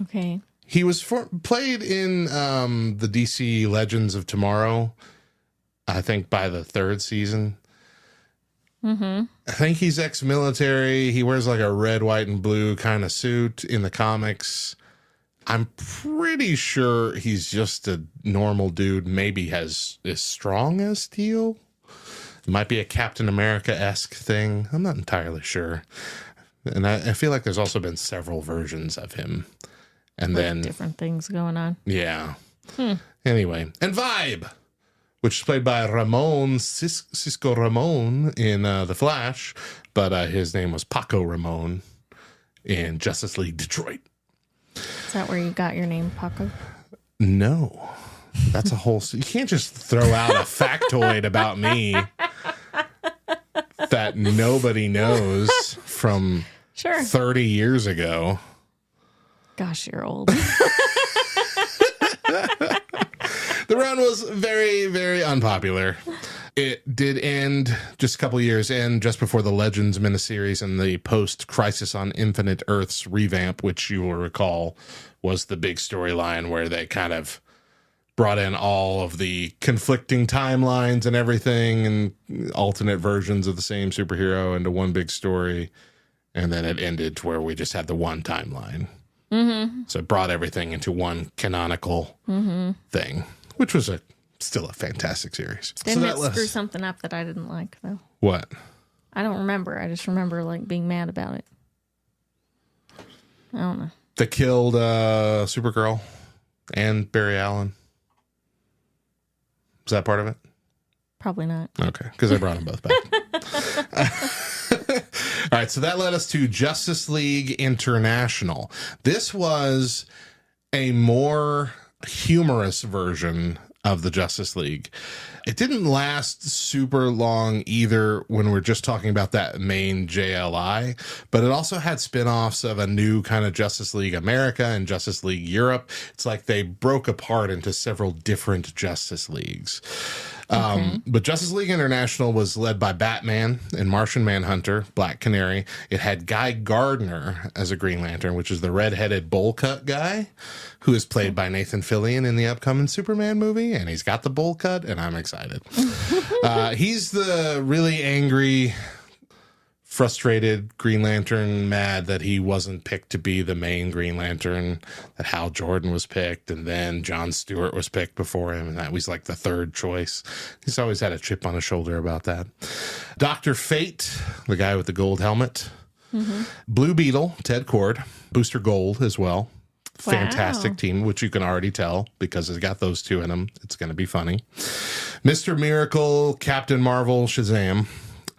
[SPEAKER 7] Okay.
[SPEAKER 6] He was played in the DC Legends of Tomorrow, I think by the 3rd season. I think he's ex-military. He wears like a red, white, and blue kind of suit in the comics. I'm pretty sure he's just a normal dude, maybe as strong as Steel. It might be a Captain America-esque thing. I'm not entirely sure. And I feel like there's also been several versions of him. And
[SPEAKER 7] With
[SPEAKER 6] then
[SPEAKER 7] different things going on.
[SPEAKER 6] Yeah. Anyway, and Vibe, which is played by Ramon Cisco Ramon in The Flash, but his name was Paco Ramon in Justice League Detroit.
[SPEAKER 7] Is that where you got your name, Paco?
[SPEAKER 6] No, that's a whole. You can't just throw out a factoid about me that nobody knows from 30 years ago.
[SPEAKER 7] Gosh, you're old.
[SPEAKER 6] The run was very, very unpopular. It did end just a couple years in, just before the Legends miniseries and the post-Crisis on Infinite Earths revamp, which you will recall was the big storyline where they kind of brought in all of the conflicting timelines and everything and alternate versions of the same superhero into one big story. And then it ended to where we just had the one timeline. So it brought everything into one canonical thing, which was still a fantastic series.
[SPEAKER 7] Didn't it screw something up that I didn't like, though?
[SPEAKER 6] What?
[SPEAKER 7] I don't remember. I just remember like being mad about it. I don't know.
[SPEAKER 6] They killed Supergirl and Barry Allen. Was that part of it?
[SPEAKER 7] Probably not.
[SPEAKER 6] Okay, because I brought them both back. All right, so that led us to Justice League International. This was a more humorous version of the Justice League. It didn't last super long either when we're just talking about that main JLI, but it also had spin-offs of a new kind of Justice League America and Justice League Europe. It's like they broke apart into several different Justice Leagues. But Justice League International was led by Batman and Martian Manhunter, Black Canary. It had Guy Gardner as a Green Lantern, which is the red-headed bowl cut guy who is played by Nathan Fillion in the upcoming Superman movie, and he's got the bowl cut, and I'm excited. He's the really angry, frustrated Green Lantern, mad that he wasn't picked to be the main Green Lantern, that Hal Jordan was picked, and then Jon Stewart was picked before him, and that was like the third choice. He's always had a chip on his shoulder about that. Dr. Fate, the guy with the gold helmet. Blue Beetle, Ted Cord. Booster Gold as well. Fantastic team, which you can already tell because it's got those two in them. It's going to be funny. Mr. Miracle, Captain Marvel, Shazam,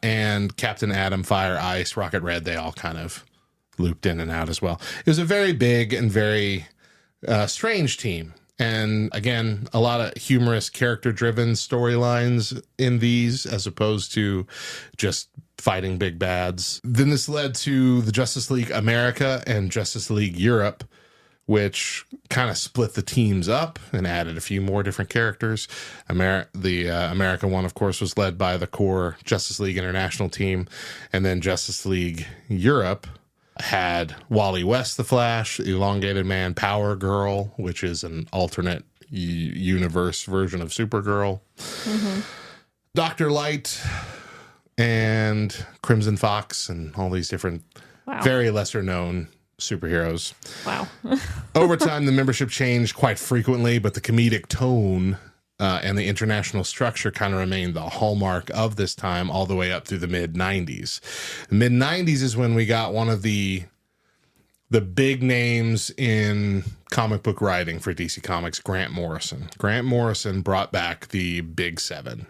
[SPEAKER 6] and Captain Atom, Fire, Ice, Rocket Red, they all kind of looped in and out as well. It was a very big and very strange team. And again, a lot of humorous, character-driven storylines in these as opposed to just fighting big bads. Then this led to the Justice League America and Justice League Europe, which kind of split the teams up and added a few more different characters. The America one, of course, was led by the core Justice League International team. And then Justice League Europe had Wally West, the Flash, Elongated Man, Power Girl, which is an alternate universe version of Supergirl, Dr. Light, and Crimson Fox, and all these different very lesser-known superheroes.
[SPEAKER 7] Wow.
[SPEAKER 6] Over time, the membership changed quite frequently, but the comedic tone and the international structure kind of remained the hallmark of this time all the way up through the mid-90s. The mid-90s is when we got one of the big names in comic book writing for DC Comics, Grant Morrison. Grant Morrison brought back the Big Seven.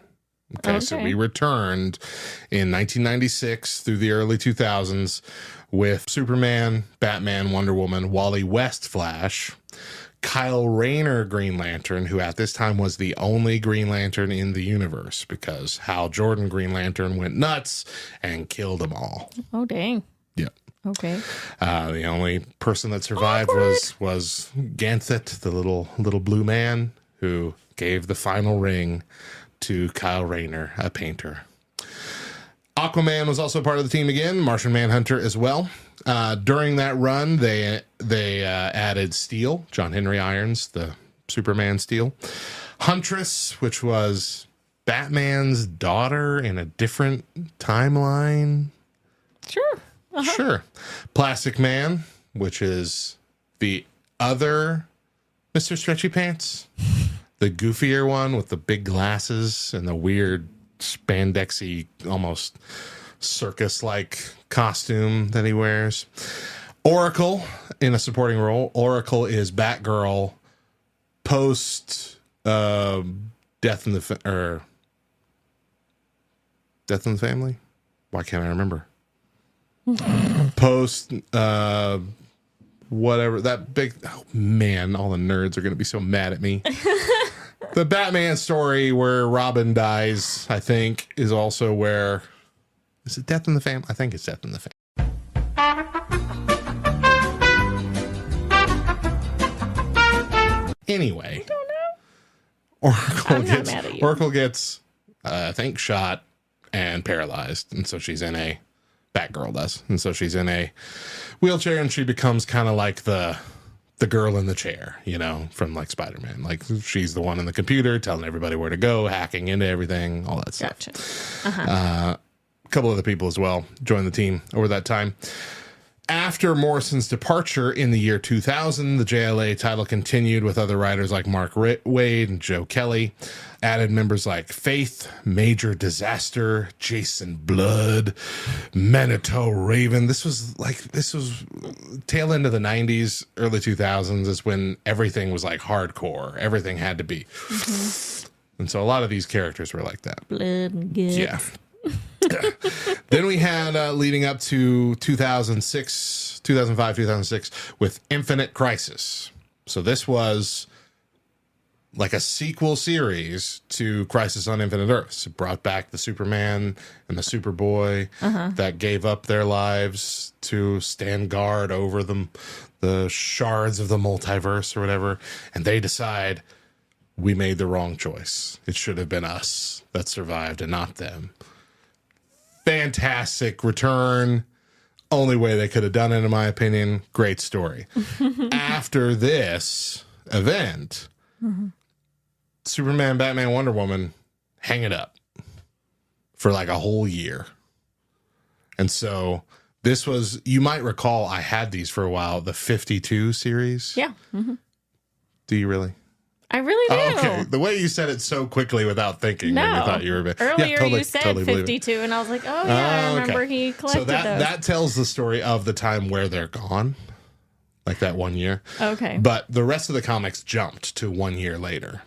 [SPEAKER 6] Okay, so we returned in 1996 through the early 2000s with Superman, Batman, Wonder Woman, Wally West, Flash, Kyle Rayner, Green Lantern, who at this time was the only Green Lantern in the universe because Hal Jordan, Green Lantern, went nuts and killed them all.
[SPEAKER 7] Oh, dang.
[SPEAKER 6] Yep.
[SPEAKER 7] Okay.
[SPEAKER 6] The only person that survived was Ganthet, the little blue man who gave the final ring to Kyle Rayner, a painter. Aquaman was also part of the team again, Martian Manhunter as well. During that run, they added Steel, John Henry Irons, the Superman Steel. Huntress, which was Batman's daughter in a different timeline.
[SPEAKER 7] Sure.
[SPEAKER 6] Sure. Plastic Man, which is the other Mr. Stretchy Pants. The goofier one with the big glasses and the weird spandexy, almost circus-like costume that he wears. Oracle in a supporting role. Oracle is Batgirl post Death in the Family. Why can't I remember? Post whatever that big. Oh man, all the nerds are going to be so mad at me. The Batman story where Robin dies, I think, is also where... Is it Death in the Family? I think it's Death in the Family. Anyway.
[SPEAKER 7] I don't know.
[SPEAKER 6] Oracle gets, I think, shot and paralyzed. And so she's in a... Batgirl does. And so she's in a wheelchair and she becomes kind of like the girl in the chair, you know, from like Spider-Man. Like she's the one in the computer telling everybody where to go, hacking into everything, all that stuff.
[SPEAKER 7] Gotcha.
[SPEAKER 6] A couple other people as well joined the team over that time. After Morrison's departure in the year 2000, the JLA title continued with other writers like Mark Waid and Joe Kelly. Added members like Faith, Major Disaster, Jason Blood, Manitou Raven. This was tail end of the 90s, early 2000s is when everything was like hardcore. Everything had to be. And so a lot of these characters were like that.
[SPEAKER 7] Blood and guts.
[SPEAKER 6] Yeah. Then we had leading up to 2005, 2006 with Infinite Crisis. So this was like a sequel series to Crisis on Infinite Earths. It brought back the Superman and the Superboy that gave up their lives to stand guard over the shards of the multiverse or whatever. And they decide, We made the wrong choice. It should have been us that survived and not them. Fantastic return. Only way they could have done it, in my opinion. Great story. After this event, Superman, Batman, Wonder Woman hang it up for like a whole year. And so this was, you might recall, I had these for a while, the 52 series.
[SPEAKER 7] Yeah.
[SPEAKER 6] Do you really?
[SPEAKER 7] I really do.
[SPEAKER 6] Oh, okay. The way you said it so quickly without thinking, made me thought you were a bit.
[SPEAKER 7] Earlier you said
[SPEAKER 6] totally
[SPEAKER 7] 52, and I was like, oh, yeah, I remember he collected
[SPEAKER 6] so that,
[SPEAKER 7] those.
[SPEAKER 6] that tells the story of the time where they're gone, like that 1 year.
[SPEAKER 7] Okay.
[SPEAKER 6] But the rest of the comics jumped to 1 year later.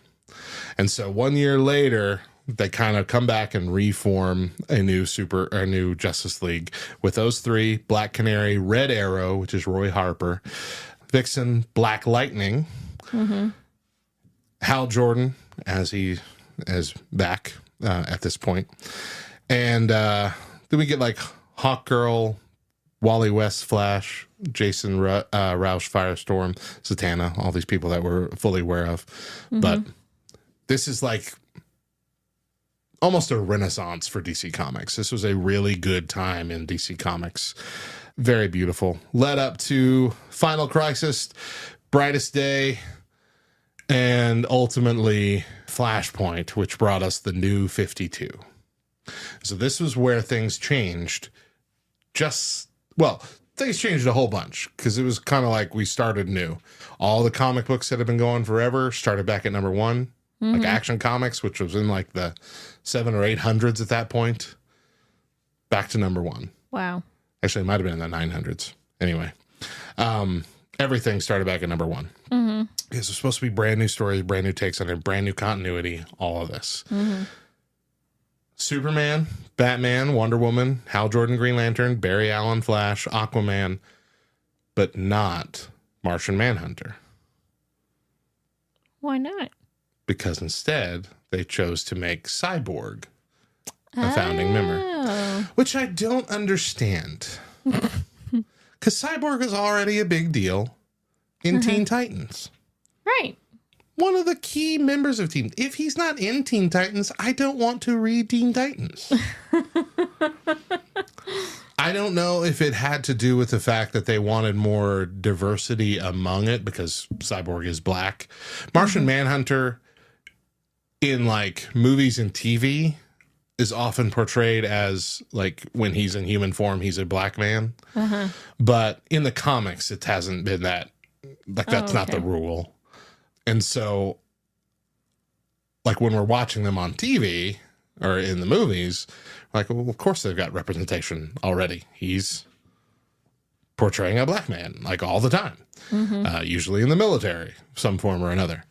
[SPEAKER 6] And so 1 year later, they kind of come back and reform a new Justice League with those three: Black Canary, Red Arrow, which is Roy Harper, Vixen, Black Lightning, Hal Jordan as back at this point, and then we get like Hawkgirl, Wally West, Flash, Jason Roush, Firestorm, Zatanna, all these people that we're fully aware of. But this is like almost a renaissance for DC Comics. This was a really good time in DC Comics. Very beautiful. Led up to Final Crisis, Brightest Day, and ultimately Flashpoint, which brought us the new 52. So this was where things changed. Things changed a whole bunch because it was kind of like we started new. All the comic books that have been going forever started back at number one, like Action Comics, which was in like the 700s or 800s at that point, back to number one.
[SPEAKER 7] Wow.
[SPEAKER 6] Actually, it might have been in the 900s. Anyway, everything started back at number one. Because it's supposed to be brand new stories, brand new takes on it, brand new continuity, all of this. Superman, Batman, Wonder Woman, Hal Jordan, Green Lantern, Barry Allen, Flash, Aquaman, but not Martian Manhunter.
[SPEAKER 7] Why not?
[SPEAKER 6] Because instead, they chose to make Cyborg a founding member, which I don't understand. Because Cyborg is already a big deal in Teen Titans.
[SPEAKER 7] Right.
[SPEAKER 6] One of the key members of Teen. If he's not in Teen Titans, I don't want to read Teen Titans. I don't know if it had to do with the fact that they wanted more diversity among it because Cyborg is black. Martian Manhunter in like movies and TV is often portrayed as like when he's in human form, he's a black man. But in the comics, it hasn't been that. Like that's not the rule. And so, like when we're watching them on TV or in the movies, like, well, of course they've got representation already. He's portraying a black man like all the time, usually in the military, some form or another.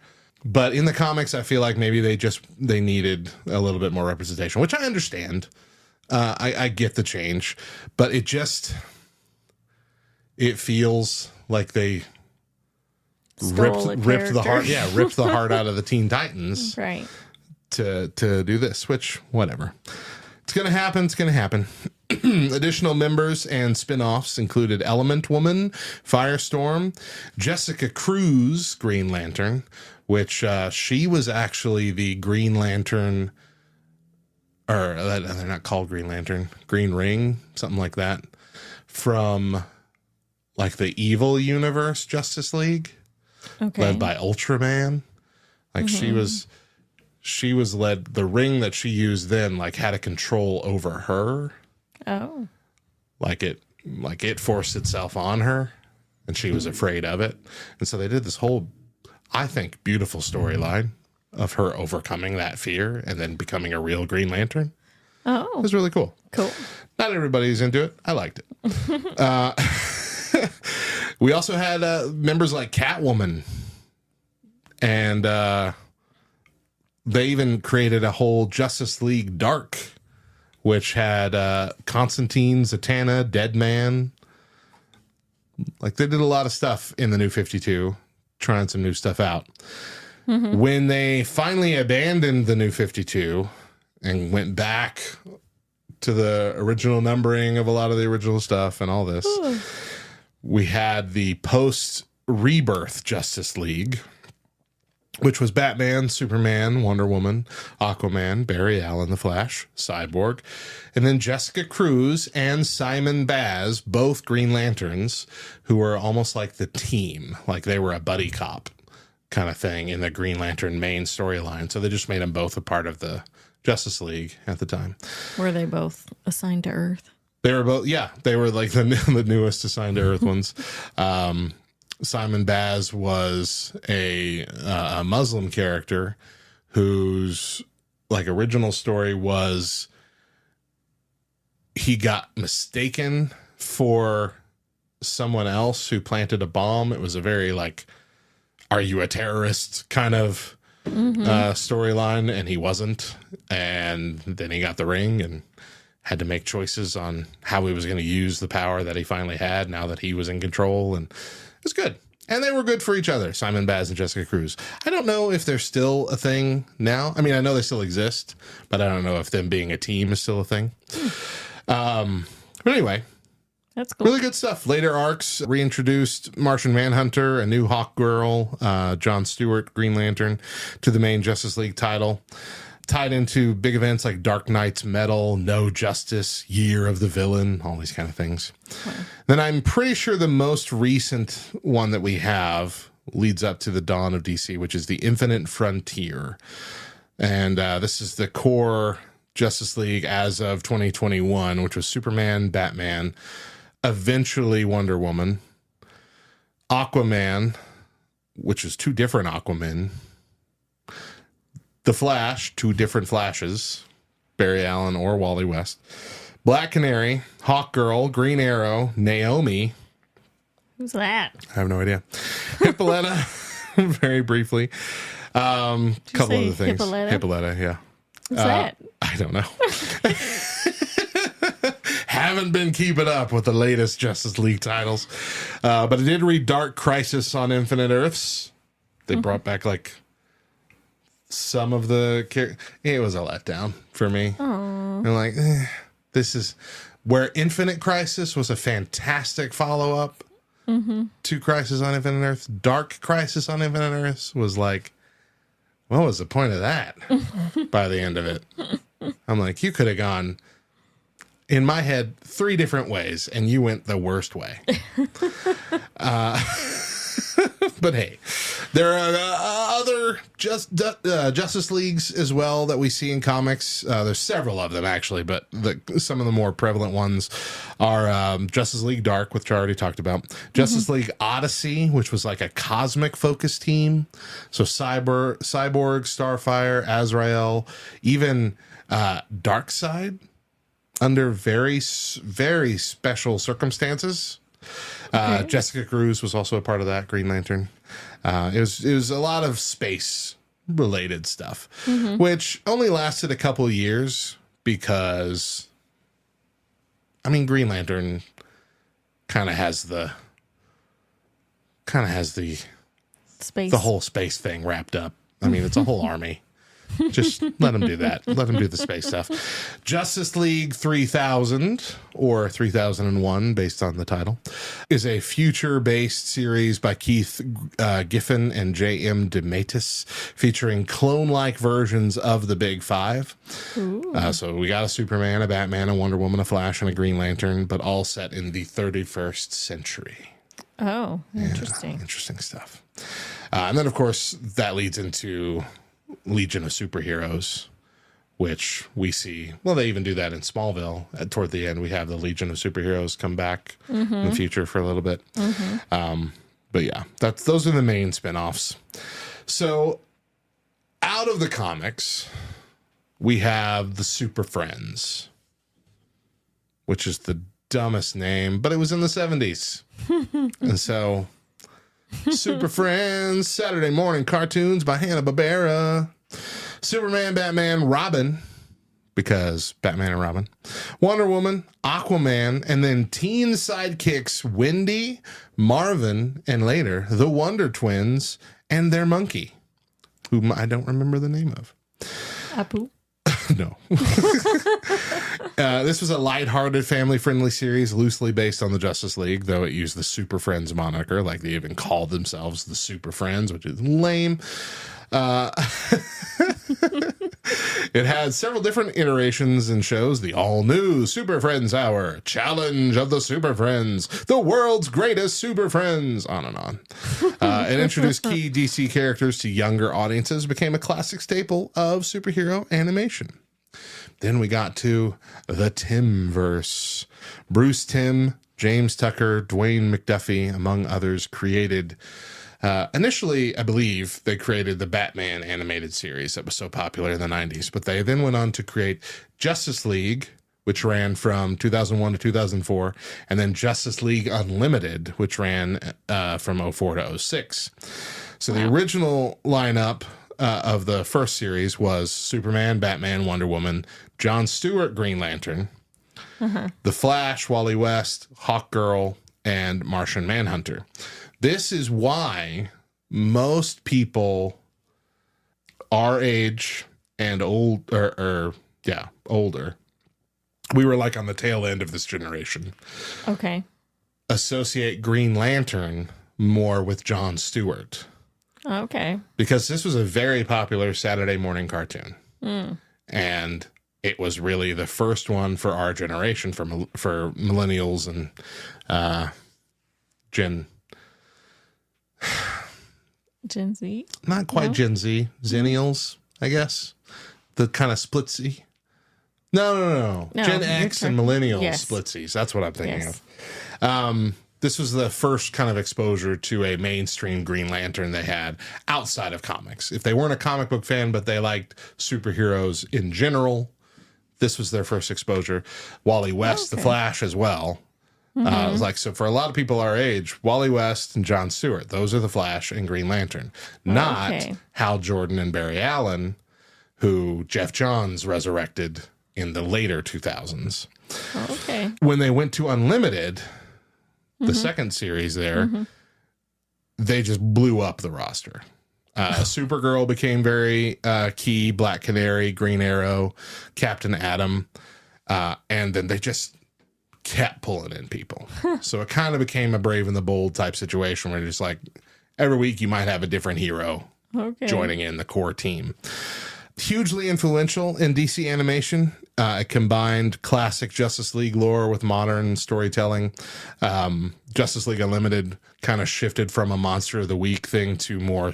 [SPEAKER 6] But in the comics, I feel like maybe they needed a little bit more representation, which I understand. I get the change, but it feels like they ripped the heart out of the Teen Titans,
[SPEAKER 7] right?
[SPEAKER 6] To do this, which whatever. It's gonna happen. Additional members and spin-offs included Element Woman, Firestorm, Jessica Cruz, Green Lantern, which she was actually the Green Lantern, or they're not called Green Lantern, Green Ring, something like that, from like the evil universe Justice League. Led by Ultraman. Like she was led, the ring that she used then like had a control over her. Oh. Like it forced itself on her and she was afraid of it. And so they did this whole, I think, beautiful storyline of her overcoming that fear and then becoming a real Green Lantern. Oh. It was really cool. Cool. Not everybody's into it. I liked it. We also had members like Catwoman, and they even created a whole Justice League Dark, which had Constantine, Zatanna, Deadman. Like they did a lot of stuff in the New 52, trying some new stuff out. When they finally abandoned the New 52 and went back to the original numbering of a lot of the original stuff and all this, we had the post-rebirth Justice League, which was Batman, Superman, Wonder Woman, Aquaman, Barry Allen, The Flash, Cyborg, and then Jessica Cruz and Simon Baz, both Green Lanterns, who were almost like the team, like they were a buddy cop kind of thing in the Green Lantern main storyline. So they just made them both a part of the Justice League at the time.
[SPEAKER 7] Were they both assigned to Earth?
[SPEAKER 6] They were both, yeah, they were like the newest assigned to Earth ones. Simon Baz was a Muslim character whose like original story was he got mistaken for someone else who planted a bomb. It was a very like, are you a terrorist kind of storyline, and he wasn't. And then he got the ring and had to make choices on how he was going to use the power that he finally had now that he was in control, and it's good. And they were good for each other, Simon Baz and Jessica Cruz. I don't know if they're still a thing now. I mean, I know they still exist, but I don't know if them being a team is still a thing. But anyway,
[SPEAKER 7] that's cool.
[SPEAKER 6] Really good stuff. Later arcs reintroduced Martian Manhunter, a new Hawk Girl, Jon Stewart, Green Lantern, to the main Justice League title. Tied into big events like Dark Knight's Metal, No Justice, Year of the Villain, all these kind of things. Wow. Then I'm pretty sure the most recent one that we have leads up to the dawn of DC, which is the Infinite Frontier. And this is the core Justice League as of 2021, which was Superman, Batman, eventually Wonder Woman, Aquaman, which is two different Aquamen, The Flash, two different Flashes, Barry Allen or Wally West, Black Canary, Hawk Girl, Green Arrow, Naomi.
[SPEAKER 7] Who's that?
[SPEAKER 6] I have no idea. Hippolyta, very briefly. Couple other things. Hippolyta, yeah.
[SPEAKER 7] What's that?
[SPEAKER 6] I don't know. Haven't been keeping up with the latest Justice League titles. But I did read Dark Crisis on Infinite Earths. They brought back like some of the it was a letdown for me. I'm like, this is where Infinite Crisis was a fantastic follow-up to Crisis on Infinite Earths. Dark Crisis on Infinite Earths was like, what was the point of that by the end of it? I'm like, you could have gone, in my head, 3 different ways, and you went the worst way. But hey, there are other Justice Leagues as well that we see in comics. There's several of them, actually, but some of the more prevalent ones are Justice League Dark, which I already talked about. Justice League Odyssey, which was like a cosmic focus team. So Cyborg, Starfire, Azrael, even Darkseid under very, very special circumstances. Jessica Cruz was also a part of that, Green Lantern. It was a lot of space related stuff, which only lasted a couple of years because, I mean, Green Lantern kind of has the
[SPEAKER 7] space,
[SPEAKER 6] the whole space thing wrapped up. I mean, it's a whole army. Just let them do that. Let them do the space stuff. Justice League 3000, or 3001, based on the title, is a future-based series by Keith Giffen and J.M. DeMatteis, featuring clone-like versions of the Big Five. So we got a Superman, a Batman, a Wonder Woman, a Flash, and a Green Lantern, but all set in the 31st century.
[SPEAKER 7] Oh, interesting.
[SPEAKER 6] Yeah, interesting stuff. And then, of course, that leads into Legion of Superheroes, which we see. Well, they even do that in Smallville. Toward the end, we have the Legion of Superheroes come back in the future for a little bit. But yeah, those are the main spinoffs. So out of the comics, we have the Super Friends, which is the dumbest name, but it was in the 70s. And so Super Friends, Saturday morning cartoons by Hanna-Barbera. Superman, Batman, Robin, because Batman and Robin. Wonder Woman, Aquaman, and then teen sidekicks Wendy, Marvin, and later the Wonder Twins and their monkey, whom I don't remember the name of.
[SPEAKER 7] Apu.
[SPEAKER 6] No. This was a lighthearted, family-friendly series loosely based on the Justice League, though it used the Super Friends moniker, like they even called themselves the Super Friends, which is lame. It had several different iterations and shows: the all-new Super Friends Hour, Challenge of the Super Friends, the world's greatest Super Friends, on and on. It introduced key DC characters to younger audiences, became a classic staple of superhero animation. Then we got to the Timverse. Bruce Timm, James Tucker, Dwayne McDuffie, among others, created... initially, I believe, they created the Batman animated series that was so popular in the 90s, but they then went on to create Justice League, which ran from 2001 to 2004, and then Justice League Unlimited, which ran from 04 to 06. So the original lineup of the first series was Superman, Batman, Wonder Woman, Jon Stewart, Green Lantern, The Flash, Wally West, Hawkgirl, and Martian Manhunter. This is why most people our age and older, we were like on the tail end of this generation.
[SPEAKER 7] Okay.
[SPEAKER 6] Associate Green Lantern more with Jon Stewart.
[SPEAKER 7] Okay.
[SPEAKER 6] Because this was a very popular Saturday morning cartoon. And it was really the first one for our generation, for millennials and Gen
[SPEAKER 7] Z?
[SPEAKER 6] Not quite Gen Z. Zennials, I guess. The kind of splitsy. No. Gen X and millennials splitsies. That's what I'm thinking of. This was the first kind of exposure to a mainstream Green Lantern they had outside of comics. If they weren't a comic book fan, but they liked superheroes in general, this was their first exposure. Wally West, The Flash as well. It was like, so for a lot of people our age, Wally West and Jon Stewart, those are the Flash and Green Lantern. Not Hal Jordan and Barry Allen, who Jeff Johns resurrected in the later 2000s.
[SPEAKER 7] Okay.
[SPEAKER 6] When they went to Unlimited, the second series there, they just blew up the roster. Supergirl became very key, Black Canary, Green Arrow, Captain Atom, and then they just kept pulling in people. So it kind of became a Brave and the Bold type situation where just like every week you might have a different hero joining in the core team. Hugely influential in DC animation. It combined classic Justice League lore with modern storytelling. Justice League Unlimited kind of shifted from a Monster of the Week thing to more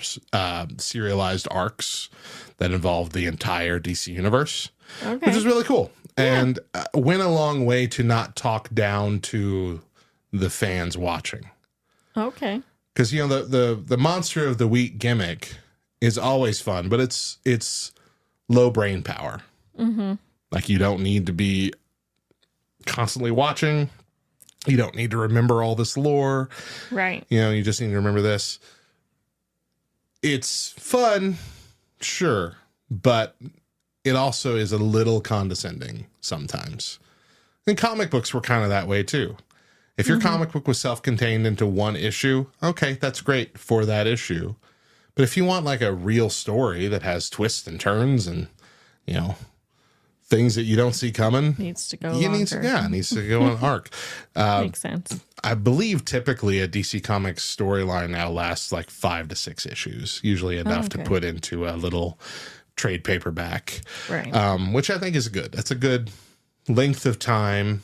[SPEAKER 6] serialized arcs that involved the entire DC universe, which is really cool. And went a long way to not talk down to the fans watching.
[SPEAKER 7] Okay.
[SPEAKER 6] Because, you know, the Monster of the Week gimmick is always fun, but it's low brain power. Like, you don't need to be constantly watching. You don't need to remember all this lore.
[SPEAKER 7] Right.
[SPEAKER 6] You know, you just need to remember this. It's fun, sure, but it also is a little condescending sometimes. And comic books were kind of that way too. If your comic book was self-contained into one issue, okay, that's great for that issue. But if you want like a real story that has twists and turns and, you know, things that you don't see coming,
[SPEAKER 7] needs to go
[SPEAKER 6] it needs to go on an arc.
[SPEAKER 7] Makes sense.
[SPEAKER 6] I believe typically a DC Comics storyline now lasts like 5 to 6 issues, usually enough to put into a little trade paperback, which I think is good. That's a good length of time.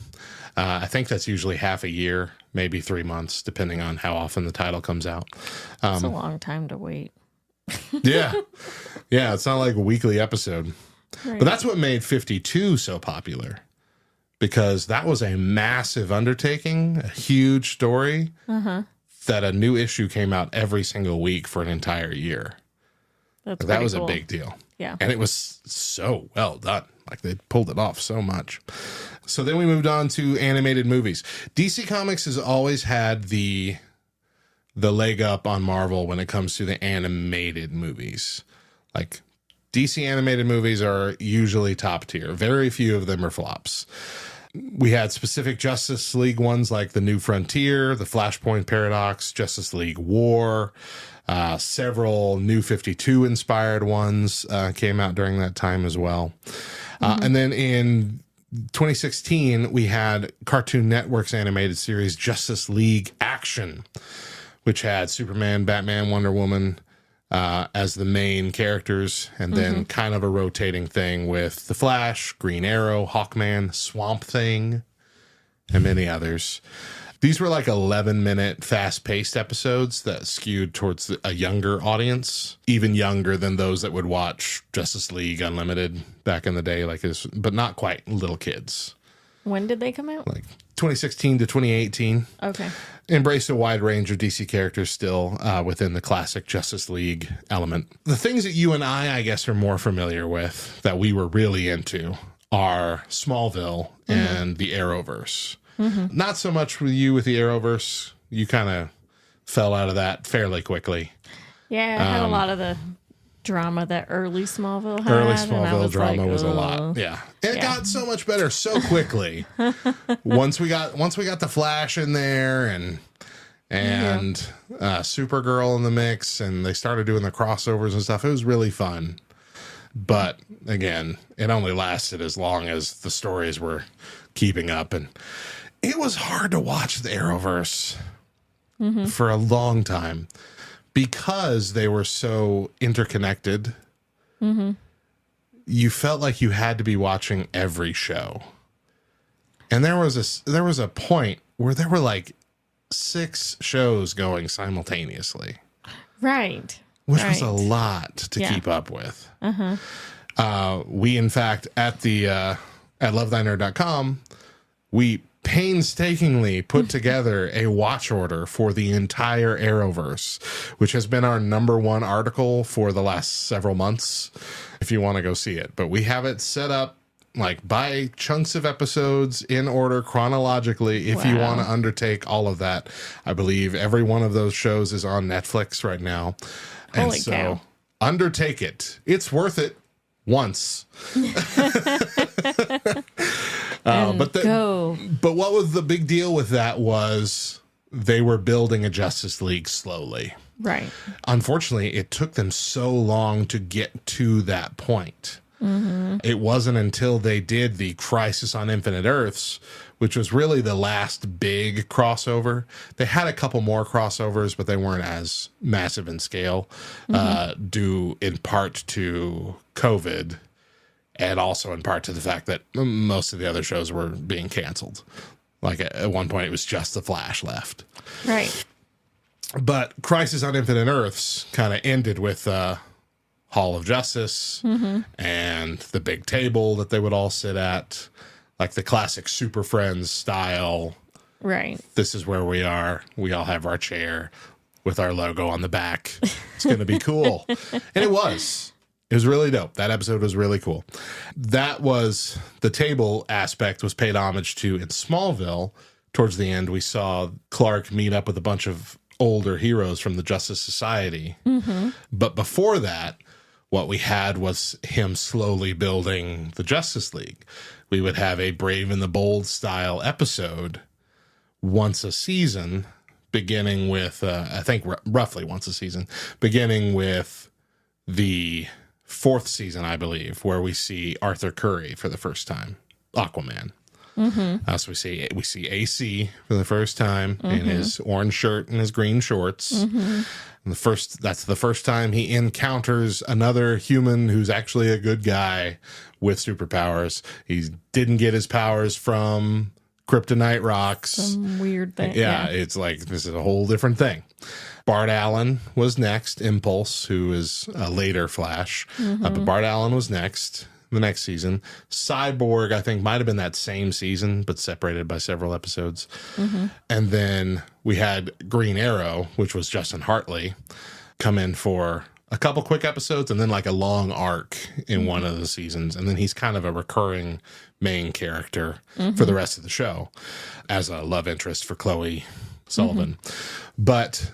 [SPEAKER 6] I think that's usually half a year, maybe 3 months, depending on how often the title comes out.
[SPEAKER 7] It's a long time to wait.
[SPEAKER 6] Yeah, it's not like a weekly episode. But that's what made 52 so popular, because that was a massive undertaking, a huge story, that a new issue came out every single week for an entire year. That was cool. A big deal.
[SPEAKER 7] Yeah.
[SPEAKER 6] And it was so well done. Like, they pulled it off so much. So then we moved on to animated movies. DC Comics has always had the leg up on Marvel when it comes to the animated movies. Like, DC animated movies are usually top tier. Very few of them are flops. We had specific Justice League ones like the New Frontier, the Flashpoint Paradox, Justice League War. Several New 52 inspired ones came out during that time as well. And then in 2016, we had Cartoon Network's animated series Justice League Action, which had Superman, Batman, Wonder Woman as the main characters, and then kind of a rotating thing with The Flash, Green Arrow, Hawkman, Swamp Thing, and many others. These were like 11-minute fast-paced episodes that skewed towards a younger audience, even younger than those that would watch Justice League Unlimited back in the day, but not quite little kids.
[SPEAKER 7] When did they come out?
[SPEAKER 6] Like 2016 to 2018.
[SPEAKER 7] Okay.
[SPEAKER 6] Embraced a wide range of DC characters still within the classic Justice League element. The things that you and I guess, are more familiar with that we were really into are Smallville and the Arrowverse. Not so much with you with the Arrowverse. You kind of fell out of that fairly quickly.
[SPEAKER 7] Yeah, I had a lot of the drama that early Smallville had.
[SPEAKER 6] Early Smallville drama was a lot. Yeah. And it got so much better so quickly. once we got the Flash in there and Supergirl in the mix, and they started doing the crossovers and stuff, it was really fun. But again, it only lasted as long as the stories were keeping up, and it was hard to watch the Arrowverse for a long time because they were so interconnected. You felt like you had to be watching every show, and there was a point where there were like 6 shows going simultaneously,
[SPEAKER 7] right?
[SPEAKER 6] Which was a lot to keep up with. We, in fact, at lovethynerd.com, we painstakingly put together a watch order for the entire Arrowverse, which has been our #1 article for the last several months, if you want to go see it. But we have it set up like by chunks of episodes in order chronologically if you want to undertake all of that. I believe every one of those shows is on Netflix right now.
[SPEAKER 7] Holy cow.
[SPEAKER 6] Undertake it. It's worth it once. But what was the big deal with that was they were building a Justice League slowly.
[SPEAKER 7] Right.
[SPEAKER 6] Unfortunately, it took them so long to get to that point. It wasn't until they did the Crisis on Infinite Earths, which was really the last big crossover. They had a couple more crossovers, but they weren't as massive in scale, due in part to COVID and also in part to the fact that most of the other shows were being canceled. Like at one point, it was just The Flash left.
[SPEAKER 7] Right.
[SPEAKER 6] But Crisis on Infinite Earths kind of ended with Hall of Justice and the big table that they would all sit at, like the classic Super Friends style.
[SPEAKER 7] Right.
[SPEAKER 6] This is where we are. We all have our chair with our logo on the back. It's going to be cool. And it was. It was really dope. That episode was really cool. That was the table aspect was paid homage to in Smallville. Towards the end, we saw Clark meet up with a bunch of older heroes from the Justice Society. But before that, what we had was him slowly building the Justice League. We would have a Brave and the Bold style episode once a season, beginning with, I think roughly once a season, beginning with the 4th season, I believe, where we see Arthur Curry for the first time, Aquaman. So we see AC for the first time in his orange shirt and his green shorts. And that's the first time he encounters another human who's actually a good guy with superpowers. He didn't get his powers from kryptonite rocks.
[SPEAKER 7] Some weird thing.
[SPEAKER 6] Yeah, it's like this is a whole different thing. Bart Allen was next, Impulse, who is a later Flash. But Bart Allen was next, the next season. Cyborg, I think, might have been that same season, but separated by several episodes. And then we had Green Arrow, which was Justin Hartley, come in for a couple quick episodes and then like a long arc in one of the seasons. And then he's kind of a recurring main character for the rest of the show as a love interest for Chloe Sullivan. But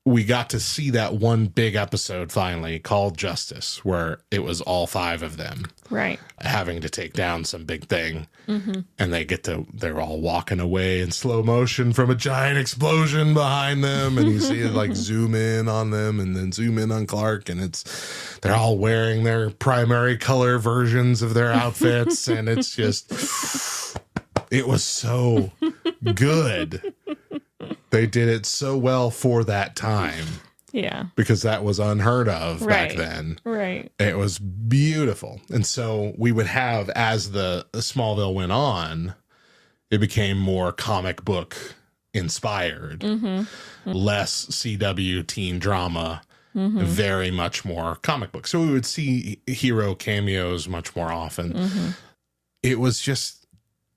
[SPEAKER 6] we got to see that one big episode finally called Justice, where it was all 5 of them
[SPEAKER 7] Right.
[SPEAKER 6] having to take down some big thing.
[SPEAKER 7] Mm-hmm.
[SPEAKER 6] And they're all walking away in slow motion from a giant explosion behind them. And you see it like zoom in on them and then zoom in on Clark. And they're all wearing their primary color versions of their outfits. And it's just, it was so good. They did it so well for that time.
[SPEAKER 7] Yeah.
[SPEAKER 6] Because that was unheard of back then.
[SPEAKER 7] Right.
[SPEAKER 6] It was beautiful. And so we would have, as the Smallville went on, it became more comic book inspired, less CW teen drama, very much more comic book. So we would see hero cameos much more often. It was just,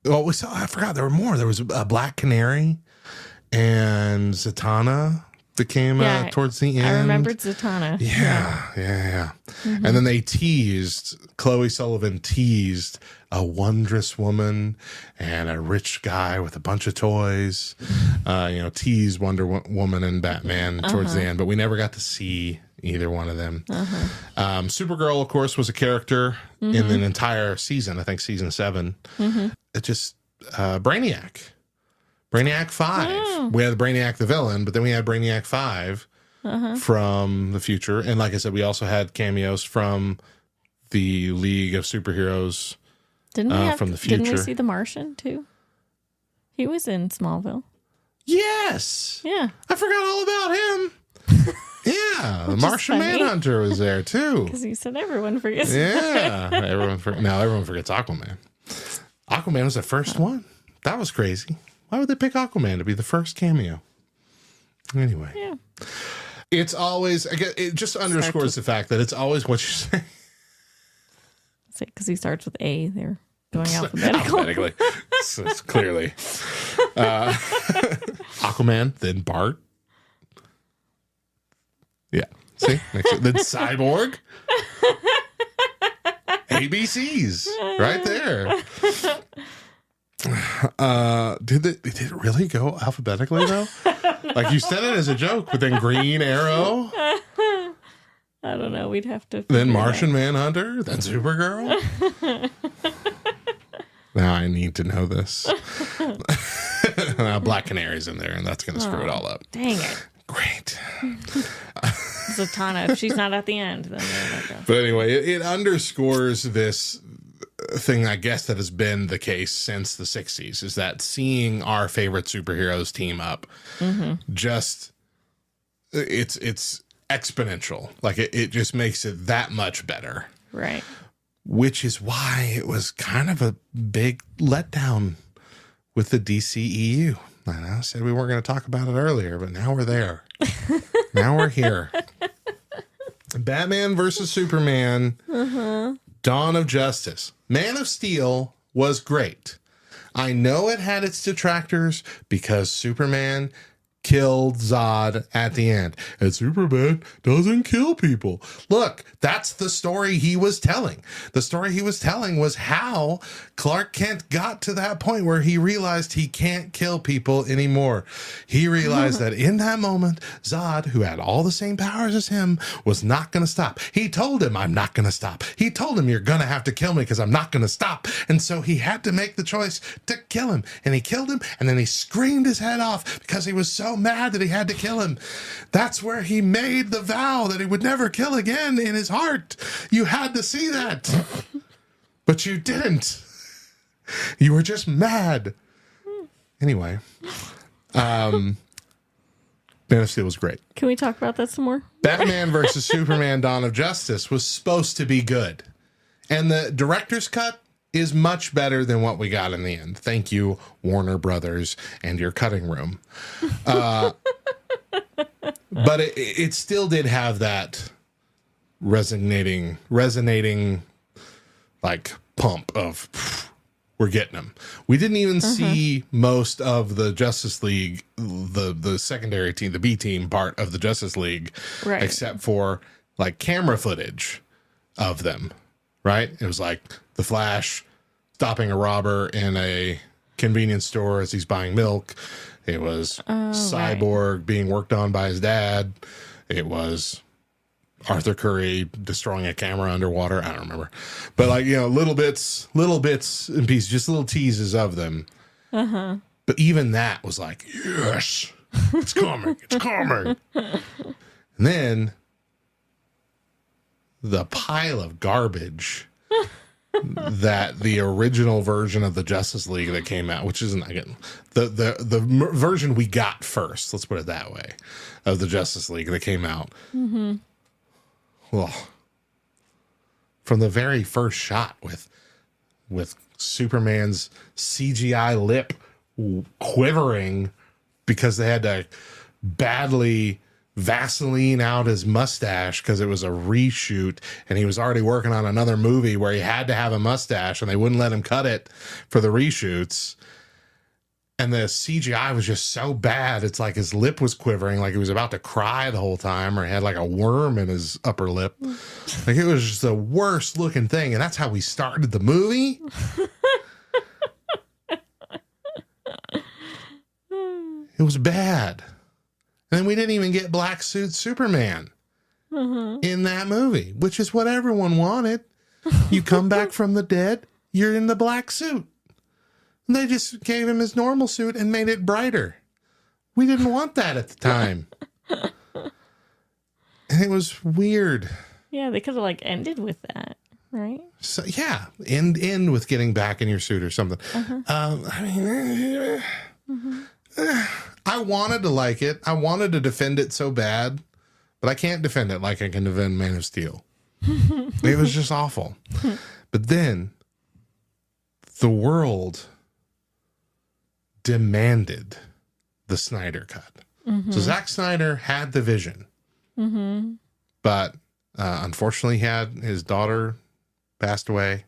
[SPEAKER 6] well, I forgot there were more. There was a Black Canary and Zatanna that came towards the end.
[SPEAKER 7] I remembered Zatanna.
[SPEAKER 6] Yeah. And then they Chloe Sullivan teased a wondrous woman and a rich guy with a bunch of toys. Teased Wonder Woman and Batman towards the end, but we never got to see either one of them. Supergirl, of course, was a character in an entire season. I think season 7. It just Brainiac 5. Oh. We had Brainiac the villain, but then we had Brainiac 5 from the future. And like I said, we also had cameos from the League of Superheroes from the future.
[SPEAKER 7] Didn't we see the Martian too? He was in Smallville.
[SPEAKER 6] Yes.
[SPEAKER 7] Yeah.
[SPEAKER 6] I forgot all about him. Yeah. The Martian Manhunter was there too.
[SPEAKER 7] Because you said everyone forgets.
[SPEAKER 6] Yeah. Everyone forgets Aquaman. Aquaman was the first one. That was crazy. Why would they pick Aquaman to be the first cameo? Anyway.
[SPEAKER 7] Yeah.
[SPEAKER 6] It's always, it just underscores the fact that it's always what you say.
[SPEAKER 7] Because he starts with A. They're going alphabetically.
[SPEAKER 6] So it's clearly. Aquaman, then Bart. Yeah. See? Then Cyborg. ABCs. Right there. Did it really go alphabetically though? Like you said it as a joke, but then Green Arrow.
[SPEAKER 7] I don't know. We'd have to.
[SPEAKER 6] Then Martian Manhunter. Then Supergirl. Now I need to know this. Now Black Canary's in there, and that's going to screw it all up.
[SPEAKER 7] Dang it!
[SPEAKER 6] Great.
[SPEAKER 7] Zatanna. If she's not at the end, then there we go.
[SPEAKER 6] But anyway, it underscores this thing, I guess, that has been the case since the 60s, is that seeing our favorite superheroes team up, just it's exponential. Like it just makes it that much better.
[SPEAKER 7] Right.
[SPEAKER 6] Which is why it was kind of a big letdown with the DCEU. I said we weren't going to talk about it earlier, but now we're there. Now we're here. Batman versus Superman. Dawn of Justice. Man of Steel was great. I know it had its detractors because Superman killed Zod at the end. And Superman doesn't kill people. Look, that's the story he was telling. The story he was telling was how Clark Kent got to that point where he realized he can't kill people anymore. He realized that in that moment, Zod, who had all the same powers as him, was not going to stop. He told him, I'm not going to stop. He told him, you're going to have to kill me because I'm not going to stop. And so he had to make the choice to kill him. And he killed him, and then he screamed his head off because he was so mad that he had to kill him. That's where he made the vow that he would never kill again in his heart. You had to see that. But you didn't. You were just mad. Anyway. Man of Steel was great.
[SPEAKER 7] Can we talk about that some more?
[SPEAKER 6] Batman versus Superman Dawn of Justice was supposed to be good. And the director's cut is much better than what we got in the end. Thank you, Warner Brothers, and your cutting room. But it still did have that resonating like pump of we're getting them. We didn't even see most of the Justice League, the secondary team, the B team part of the Justice League,
[SPEAKER 7] right,
[SPEAKER 6] except for like camera footage of them. Right? It was like the Flash stopping a robber in a convenience store as he's buying milk. It was Cyborg being worked on by his dad. It was Arthur Curry destroying a camera underwater. I don't remember. But like, little bits and pieces, just little teases of them. Uh-huh. But even that was like, yes, it's coming. It's coming. And then the pile of garbage that the original version of the Justice League that came out, which isn't again the version we got first, let's put it that way, of the Justice League that came out. Mm-hmm. Well, from the very first shot with Superman's CGI lip quivering because they had to badly Vaseline out his mustache because it was a reshoot and he was already working on another movie where he had to have a mustache and they wouldn't let him cut it for the reshoots. And the CGI was just so bad. It's like his lip was quivering, like he was about to cry the whole time, or he had like a worm in his upper lip. Like it was just the worst looking thing. And that's how we started the movie. It was bad. And then we didn't even get black suit Superman in that movie, which is what everyone wanted. You come back from the dead, you're in the black suit. And they just gave him his normal suit and made it brighter. We didn't want that at the time. And it was weird.
[SPEAKER 7] Yeah, they could have like ended with that, right?
[SPEAKER 6] So yeah, end with getting back in your suit or something. I wanted to like it. I wanted to defend it so bad, but I can't defend it like I can defend Man of Steel. It was just awful. But then the world demanded the Snyder Cut. So Zack Snyder had the vision, but unfortunately his daughter passed away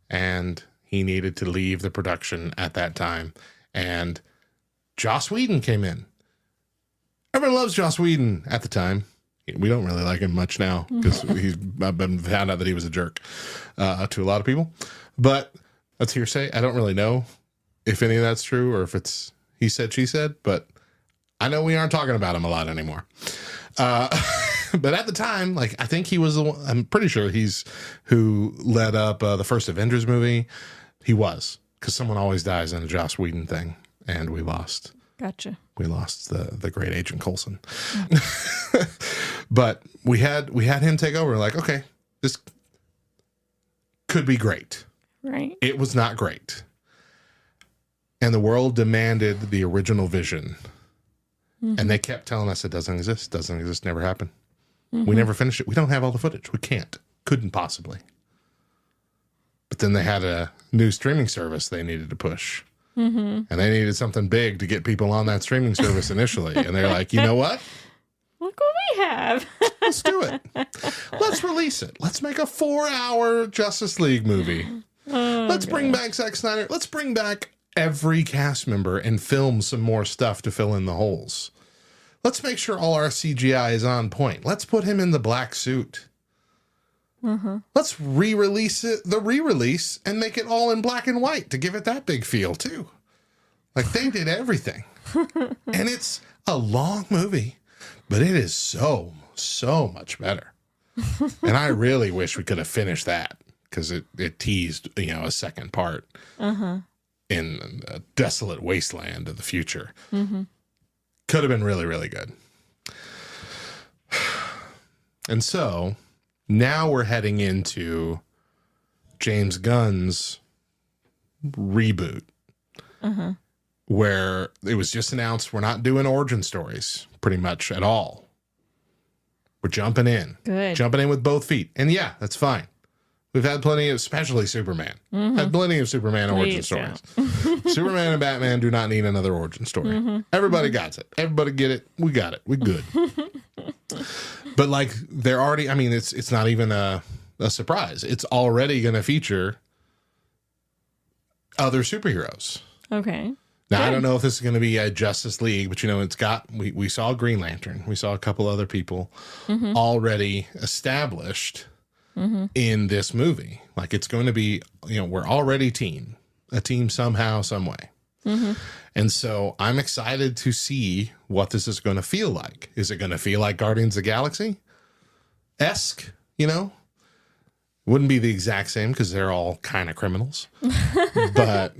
[SPEAKER 6] and he needed to leave the production at that time. And Joss Whedon came in. Everyone loves Joss Whedon at the time. We don't really like him much now because I've been found out that he was a jerk to a lot of people. But that's hearsay. I don't really know if any of that's true or if it's he said, she said. But I know we aren't talking about him a lot anymore. But at the time, like I think he was the one. I'm pretty sure he's who led up the first Avengers movie. He was, because someone always dies in a Joss Whedon thing. And we lost.
[SPEAKER 7] Gotcha.
[SPEAKER 6] We lost the great Agent Coulson. But we had him take over. Like, okay, this could be great.
[SPEAKER 7] Right.
[SPEAKER 6] It was not great. And the world demanded the original vision. And they kept telling us it doesn't exist, never happened. We never finished it. We don't have all the footage. We can't. Couldn't possibly. But then they had a new streaming service they needed to push. And they needed something big to get people on that streaming service initially. And they're like, you know what?
[SPEAKER 7] Look what we have.
[SPEAKER 6] Let's do it. Let's release it. Let's make a 4-hour Justice League movie. Let's bring back Zack Snyder. Let's bring back every cast member and film some more stuff to fill in the holes. Let's make sure all our CGI is on point. Let's put him in the black suit. Let's re-release and make it all in black and white to give it that big feel too. Like they did everything. And it's a long movie, but it is so much better. And I really wish we could have finished that because it teased, a second part in a desolate wasteland of the future. Could have been really, really good. And so now we're heading into James Gunn's reboot, where it was just announced we're not doing origin stories pretty much at all. We're jumping in.
[SPEAKER 7] Good.
[SPEAKER 6] Jumping in with both feet. And yeah, that's fine. We've had plenty of, especially Superman. Had plenty of Superman origin stories. Superman and Batman do not need another origin story. Everybody got it. Everybody get it. We got it. We good. But like they're already, it's not even a surprise. It's already going to feature other superheroes.
[SPEAKER 7] Okay.
[SPEAKER 6] Now, I don't know if this is going to be a Justice League, but it's got, we saw Green Lantern. We saw a couple other people already established in this movie. Like it's going to be, we're already a team somehow, some way. And so I'm excited to see what this is going to feel like. Is it going to feel like Guardians of the Galaxy-esque, you know? Wouldn't be the exact same because they're all kind of criminals. But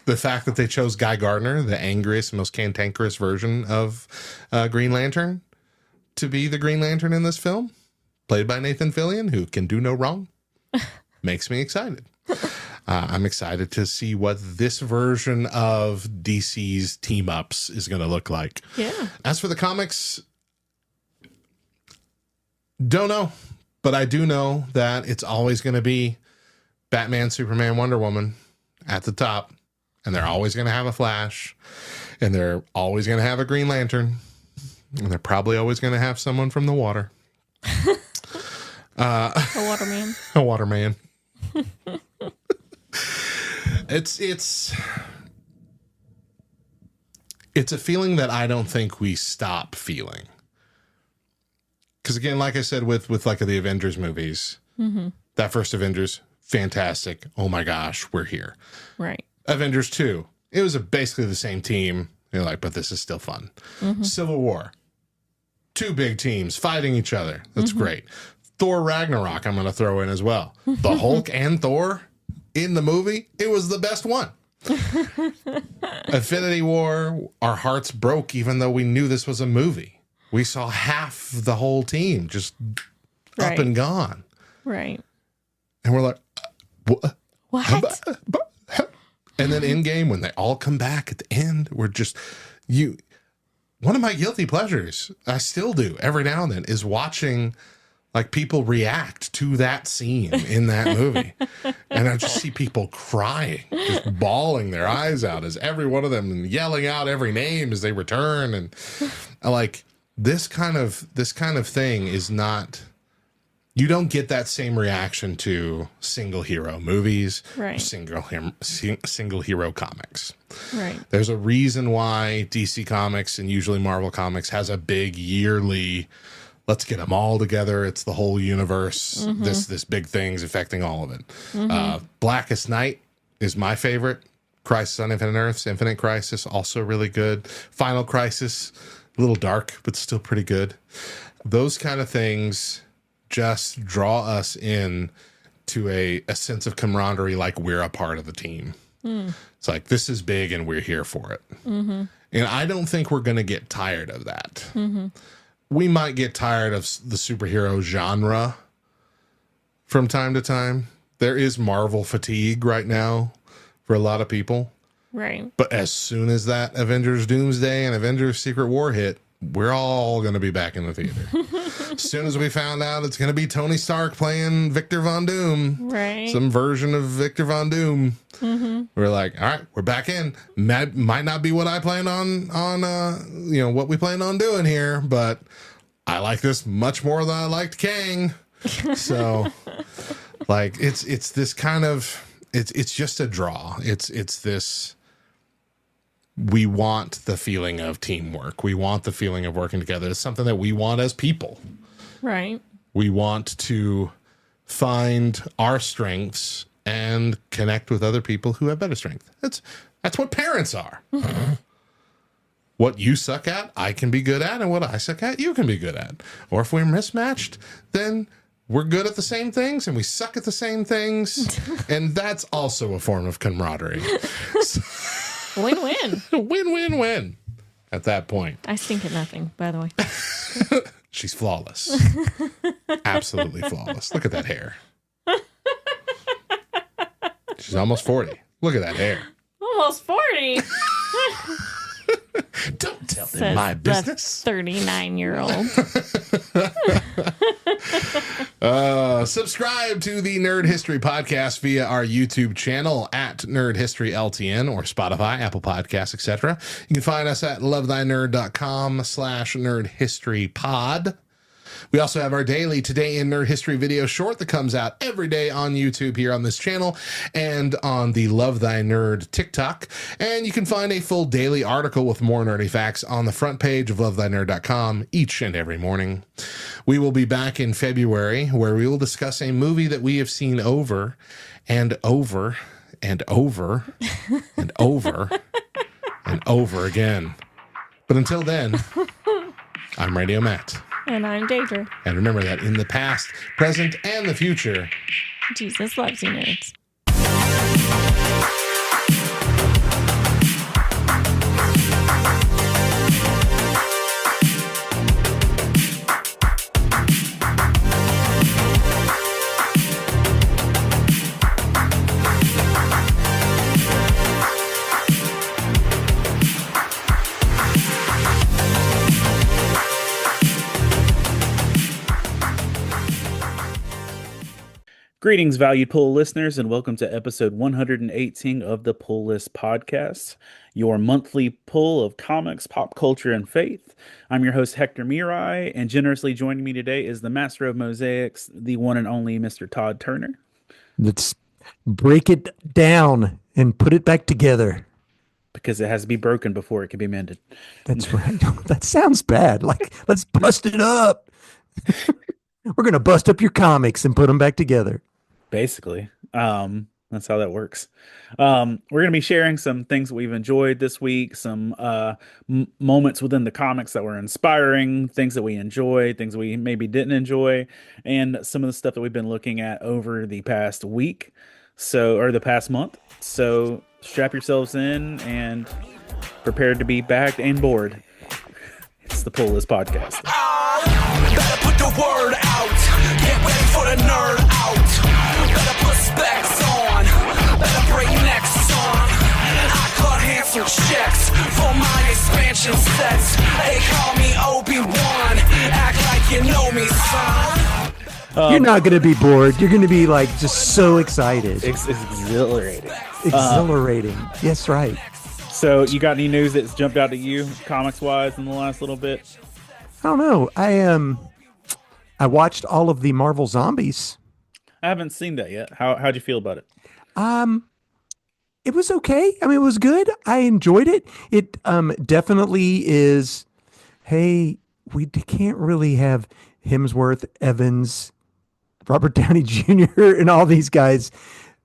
[SPEAKER 6] the fact that they chose Guy Gardner, the angriest, most cantankerous version of Green Lantern, to be the Green Lantern in this film, played by Nathan Fillion, who can do no wrong, makes me excited. I'm excited to see what this version of DC's team-ups is going to look like.
[SPEAKER 7] Yeah.
[SPEAKER 6] As for the comics, don't know. But I do know that it's always going to be Batman, Superman, Wonder Woman at the top. And they're always going to have a Flash. And they're always going to have a Green Lantern. And they're probably always going to have someone from the water.
[SPEAKER 7] A waterman.
[SPEAKER 6] A waterman. It's a feeling that I don't think we stop feeling. Because again, like I said, with like the Avengers movies, that first Avengers, fantastic. Oh my gosh, we're here.
[SPEAKER 7] Right.
[SPEAKER 6] Avengers 2, it was basically the same team. You're like, but this is still fun. Civil War, 2 big teams fighting each other. That's great. Thor Ragnarok, I'm going to throw in as well. The Hulk and Thor in the movie, it was the best one. Infinity War, our hearts broke even though we knew this was a movie. We saw half the whole team just up and gone.
[SPEAKER 7] Right.
[SPEAKER 6] And we're like,
[SPEAKER 7] What?
[SPEAKER 6] And then Endgame, when they all come back at the end, we're just, one of my guilty pleasures, I still do every now and then, is watching like people react to that scene in that movie. And I just see people crying, just bawling their eyes out as every one of them and yelling out every name as they return. And like this kind of thing is not, you don't get that same reaction to single hero movies,
[SPEAKER 7] right?
[SPEAKER 6] Single hero comics.
[SPEAKER 7] Right.
[SPEAKER 6] There's a reason why DC Comics and usually Marvel Comics has a big yearly, let's get them all together. It's the whole universe. This big thing's affecting all of it. Blackest Night is my favorite. Crisis on Infinite Earths, Infinite Crisis, also really good. Final Crisis, a little dark, but still pretty good. Those kind of things just draw us in to a sense of camaraderie, like we're a part of the team. It's like, this is big and we're here for it. And I don't think we're going to get tired of that. We might get tired of the superhero genre from time to time. There is Marvel fatigue right now for a lot of people.
[SPEAKER 7] Right.
[SPEAKER 6] But as soon as that Avengers Doomsday and Avengers Secret War hit, we're all going to be back in the theater. As soon as we found out it's going to be Tony Stark playing Victor Von Doom,
[SPEAKER 7] right?
[SPEAKER 6] Some version of Victor Von Doom, we're like, all right, we're back in. Might not be what I plan on what we plan on doing here, but I like this much more than I liked Kang. So, like, it's this kind of it's just a draw. It's this. We want the feeling of teamwork. We want the feeling of working together. It's something that we want as people.
[SPEAKER 7] Right.
[SPEAKER 6] We want to find our strengths and connect with other people who have better strength. That's what parents are. What you suck at, I can be good at, and what I suck at, you can be good at. Or if we're mismatched, then we're good at the same things and we suck at the same things. And that's also a form of camaraderie.
[SPEAKER 7] Win-win.
[SPEAKER 6] Win-win-win at that point.
[SPEAKER 7] I stink at nothing, by the way.
[SPEAKER 6] She's flawless. Absolutely flawless. Look at that hair. She's almost 40. Look at that hair.
[SPEAKER 7] Almost 40.
[SPEAKER 6] Don't tell them my business.
[SPEAKER 7] 39-year-old.
[SPEAKER 6] Subscribe to the Nerd History Podcast via our YouTube channel at Nerd History LTN or Spotify, Apple Podcasts, etc. You can find us at lovethynerd.com/nerdhistorypod. We also have our daily Today in Nerd History video short that comes out every day on YouTube here on this channel and on the Love Thy Nerd TikTok. And you can find a full daily article with more nerdy facts on the front page of lovethynerd.com each and every morning. We will be back in February where we will discuss a movie that we have seen over and over and over and over and over again. But until then, I'm Radio Matt.
[SPEAKER 7] And I'm Deidre.
[SPEAKER 6] And remember that in the past, present, and the future,
[SPEAKER 7] Jesus loves you, nerds.
[SPEAKER 12] Greetings, valued Pull listeners, and welcome to episode 118 of the Pull List Podcast, your monthly pull of comics, pop culture, and faith. I'm your host, Hector Mirai, and generously joining me today is the master of mosaics, the one and only Mr. Todd Turner.
[SPEAKER 13] Let's break it down and put it back together.
[SPEAKER 12] Because it has to be broken before it can be mended.
[SPEAKER 13] That's right. That sounds bad. Like, let's bust it up. We're going to bust up your comics and put them back together.
[SPEAKER 12] Basically. That's how that works. We're going to be sharing some things that we've enjoyed this week, some moments within the comics that were inspiring, things that we enjoyed, things we maybe didn't enjoy, and some of the stuff that we've been looking at over the past week, or the past month. So strap yourselves in and prepare to be backed and bored. It's the Pull List Podcast.
[SPEAKER 10] Better put the word out. Get ready for the nerd out. Better put specs on. Better bring necks on. I cut handsome checks for my expansion sets. They call me Obi-Wan. Act like you know me, son.
[SPEAKER 13] You're not going to be bored. You're going to be like just so excited.
[SPEAKER 12] It's exhilarating.
[SPEAKER 13] Exhilarating. Yes, right.
[SPEAKER 12] So you got any news that's jumped out at you, comics-wise, in the last little bit?
[SPEAKER 13] I don't know. I watched all of the Marvel Zombies.
[SPEAKER 12] I haven't seen that yet. How'd you feel about it?
[SPEAKER 13] It was okay. I mean, it was good. I enjoyed it. It definitely is. Hey, we can't really have Hemsworth, Evans, Robert Downey Jr. and all these guys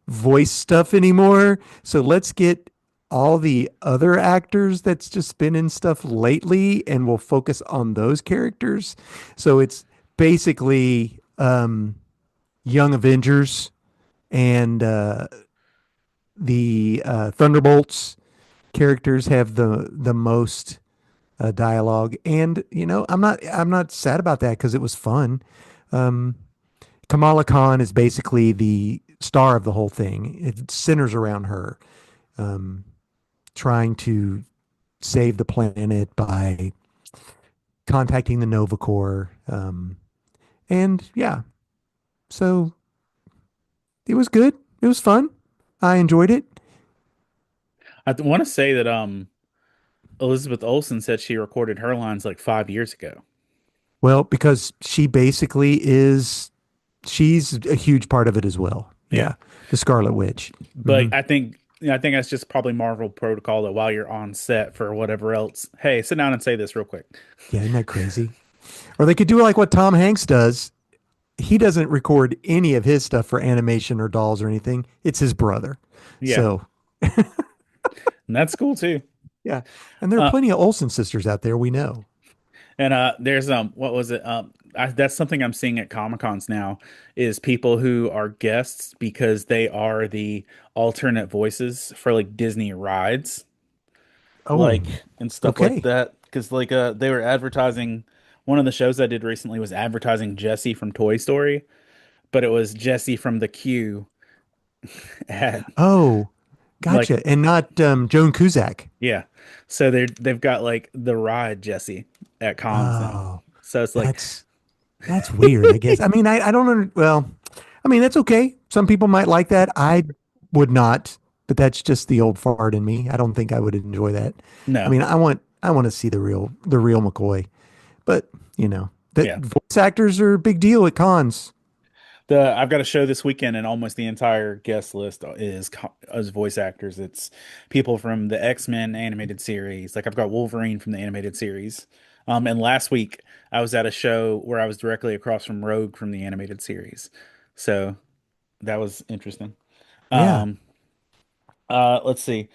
[SPEAKER 13] voice stuff anymore. So let's get all the other actors that's just been in stuff lately, and we'll focus on those characters. So it's basically Young Avengers and the Thunderbolts characters have the most dialogue, and I'm not sad about that because it was fun. Kamala Khan is basically the star of the whole thing. It centers around her. Trying to save the planet by contacting the Nova Corps. And yeah, so it was good. It was fun. I enjoyed it.
[SPEAKER 12] I want to say that Elizabeth Olsen said she recorded her lines like 5 years ago.
[SPEAKER 13] Well, because she's a huge part of it as well. Yeah. The Scarlet Witch.
[SPEAKER 12] But I think that's just probably Marvel protocol that while you're on set for whatever else, hey, sit down and say this real quick.
[SPEAKER 13] Yeah, isn't that crazy? Or they could do like what Tom Hanks does. He doesn't record any of his stuff for animation or dolls or anything. It's his brother.
[SPEAKER 12] Yeah.
[SPEAKER 13] So
[SPEAKER 12] and that's cool too.
[SPEAKER 13] Yeah. And there are plenty of Olsen sisters out there, we know.
[SPEAKER 12] And there's what was it? That's something I'm seeing at Comic-Cons now is people who are guests because they are the alternate voices for like Disney rides. And stuff like that. Because they were advertising, one of the shows I did recently was advertising Jessie from Toy Story, but it was Jessie from the Queue.
[SPEAKER 13] Gotcha. And not Joan Cusack.
[SPEAKER 12] Yeah. So they've got like the ride Jessie at cons now. So it's like
[SPEAKER 13] that's weird, I guess. I mean, I don't that's okay. Some people might like that. I would not, but that's just the old fart in me. I don't think I would enjoy that.
[SPEAKER 12] No.
[SPEAKER 13] I mean, I want to see the real McCoy. But, voice actors are a big deal at cons.
[SPEAKER 12] I've got a show this weekend, and almost the entire guest list is voice actors. It's people from the X-Men animated series. Like I've got Wolverine from the animated series. And last week I was at a show where I was directly across from Rogue from the animated series. So that was interesting.
[SPEAKER 13] Yeah.
[SPEAKER 12] Let's see.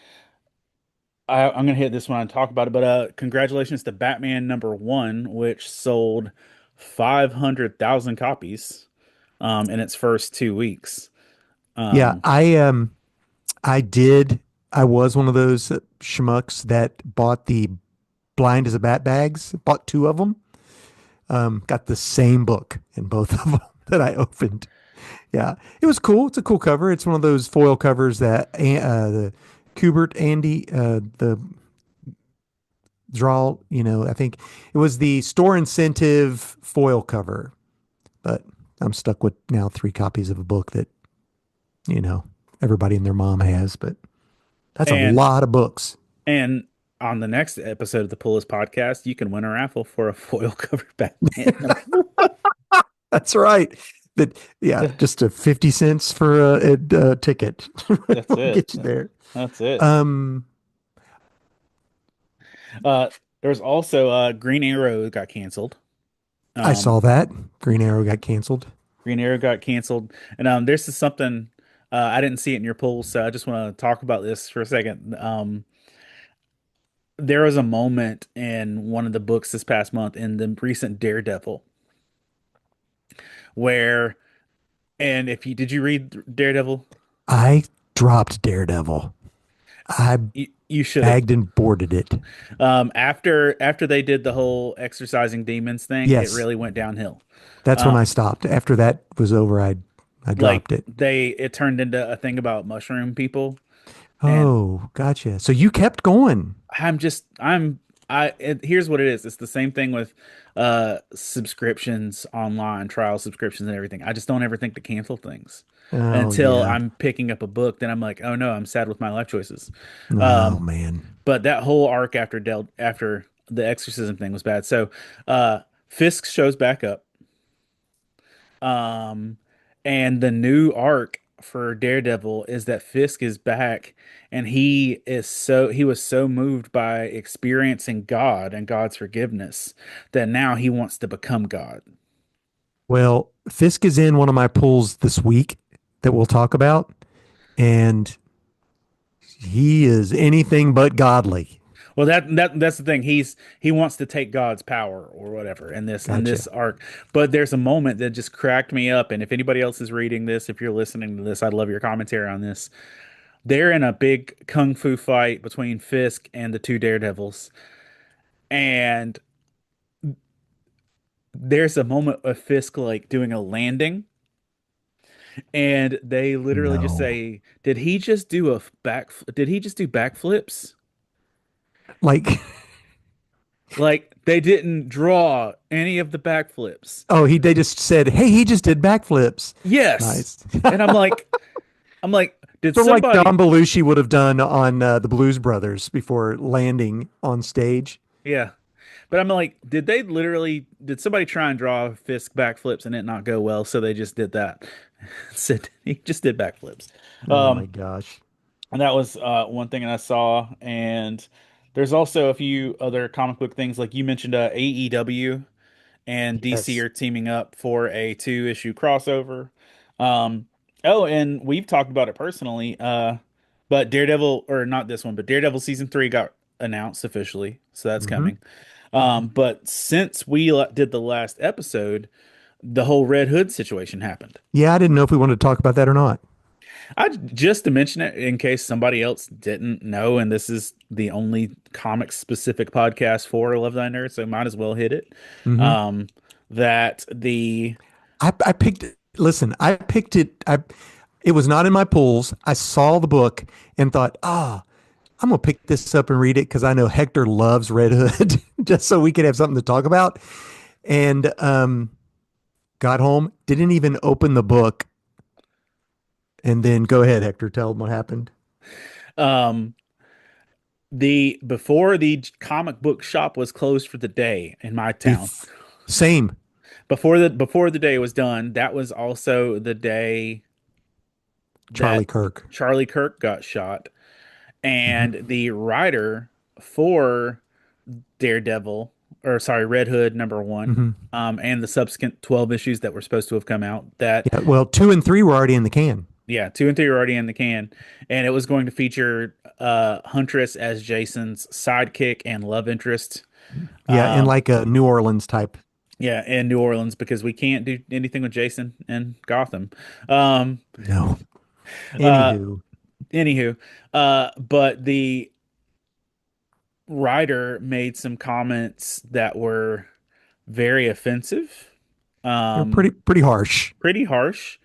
[SPEAKER 12] I'm gonna hit this one and talk about it, but congratulations to Batman #1, which sold 500,000 copies in its first 2 weeks.
[SPEAKER 13] Yeah,
[SPEAKER 12] Um,
[SPEAKER 13] I was one of those schmucks that bought the Blind as a Bat bags. Bought two of them. Got the same book in both of them that I opened. Yeah, it was cool. It's a cool cover. It's one of those foil covers that the Kubert Andy the draw. I think it was the store incentive foil cover. But I'm stuck with now 3 copies of a book that everybody and their mom has. But that's a lot of books.
[SPEAKER 12] And on the next episode of the Pull List podcast, you can win a raffle for a foil cover Batman.
[SPEAKER 13] That's right. Just a 50 cents for a ticket.
[SPEAKER 12] That's it.
[SPEAKER 13] Get you there.
[SPEAKER 12] That's it. There's also Green Arrow got canceled.
[SPEAKER 13] I saw that. Green Arrow got canceled.
[SPEAKER 12] Green Arrow got canceled. And this is something I didn't see it in your polls, so I just want to talk about this for a second. There was a moment in one of the books this past month in the recent Daredevil where, and did you read Daredevil?
[SPEAKER 13] I dropped Daredevil. You should bagged and boarded it.
[SPEAKER 12] After they did the whole exorcising demons thing,
[SPEAKER 13] yes.
[SPEAKER 12] It really went downhill.
[SPEAKER 13] That's when I stopped. After that was over, I dropped it.
[SPEAKER 12] It turned into a thing about mushroom people.
[SPEAKER 13] Oh, gotcha. So you kept going.
[SPEAKER 12] Here's what it is. It's the same thing with subscriptions online, trial subscriptions and everything. I just don't ever think to cancel things until I'm picking up a book. Then I'm like, oh no, I'm sad with my life choices.
[SPEAKER 13] Oh man.
[SPEAKER 12] But that whole arc after the exorcism thing was bad. So Fisk shows back up. And the new arc for Daredevil is that Fisk is back, and he was so moved by experiencing God and God's forgiveness that now he wants to become God.
[SPEAKER 13] Well, Fisk is in one of my pulls this week that we'll talk about, and he is anything but godly.
[SPEAKER 12] Well, that's the thing. He wants to take God's power or whatever in this arc. But there's a moment that just cracked me up. And if anybody else is reading this, if you're listening to this, I'd love your commentary on this. They're in a big kung fu fight between Fisk and the two Daredevils, and there's a moment of Fisk like doing a landing, and they literally just say, "Did he just do backflips?" Like they didn't draw any of the backflips.
[SPEAKER 13] Oh, they just said, "Hey, he just did backflips."
[SPEAKER 12] Yes.
[SPEAKER 13] Nice.
[SPEAKER 12] And I'm like, did
[SPEAKER 13] so
[SPEAKER 12] somebody
[SPEAKER 13] like Don Belushi would have done on the Blues Brothers before landing on stage?
[SPEAKER 12] Yeah. But I'm like, did somebody try and draw Fisk backflips and it not go well? So they just did that. Said he just did backflips.
[SPEAKER 13] Oh my gosh.
[SPEAKER 12] And that was one thing that I saw. And there's also a few other comic book things, like you mentioned AEW and DC are teaming up for a 2-issue crossover. And we've talked about it personally. But Daredevil, or not this one, but Daredevil season 3 got announced officially, so that's coming. But since we did the last episode, the whole Red Hood situation happened.
[SPEAKER 13] Yeah, I didn't know if we wanted to talk about that or not.
[SPEAKER 12] Just to mention it in case somebody else didn't know, and this is the only comic specific podcast for Love Thy Nerd, so might as well hit it.
[SPEAKER 13] Mm-hmm. I picked it. It was not in my pools. I saw the book and thought, I'm gonna pick this up and read it because I know Hector loves Red Hood, just so we could have something to talk about. And got home, didn't even open the book. And then go ahead, Hector, tell them what happened.
[SPEAKER 12] Before the comic book shop was closed for the day in my town.
[SPEAKER 13] Same.
[SPEAKER 12] Before the day was done, that was also the day
[SPEAKER 13] Charlie Kirk
[SPEAKER 12] got shot. And the writer for Daredevil, Red Hood #1, and the subsequent 12 issues that were supposed to have come out.
[SPEAKER 13] 2 and 3 were already in the can.
[SPEAKER 12] Yeah, 2 and 3 are already in the can, and it was going to feature Huntress as Jason's sidekick and love interest.
[SPEAKER 13] Yeah, in
[SPEAKER 12] Um,
[SPEAKER 13] like a New Orleans type.
[SPEAKER 12] yeah, in New Orleans because we can't do anything with Jason in Gotham. Um,
[SPEAKER 13] No.
[SPEAKER 12] uh,
[SPEAKER 13] Anywho.
[SPEAKER 12] Anywho, but the writer made some comments that were very offensive,
[SPEAKER 13] They're
[SPEAKER 12] um,
[SPEAKER 13] pretty harsh.
[SPEAKER 12] pretty harsh,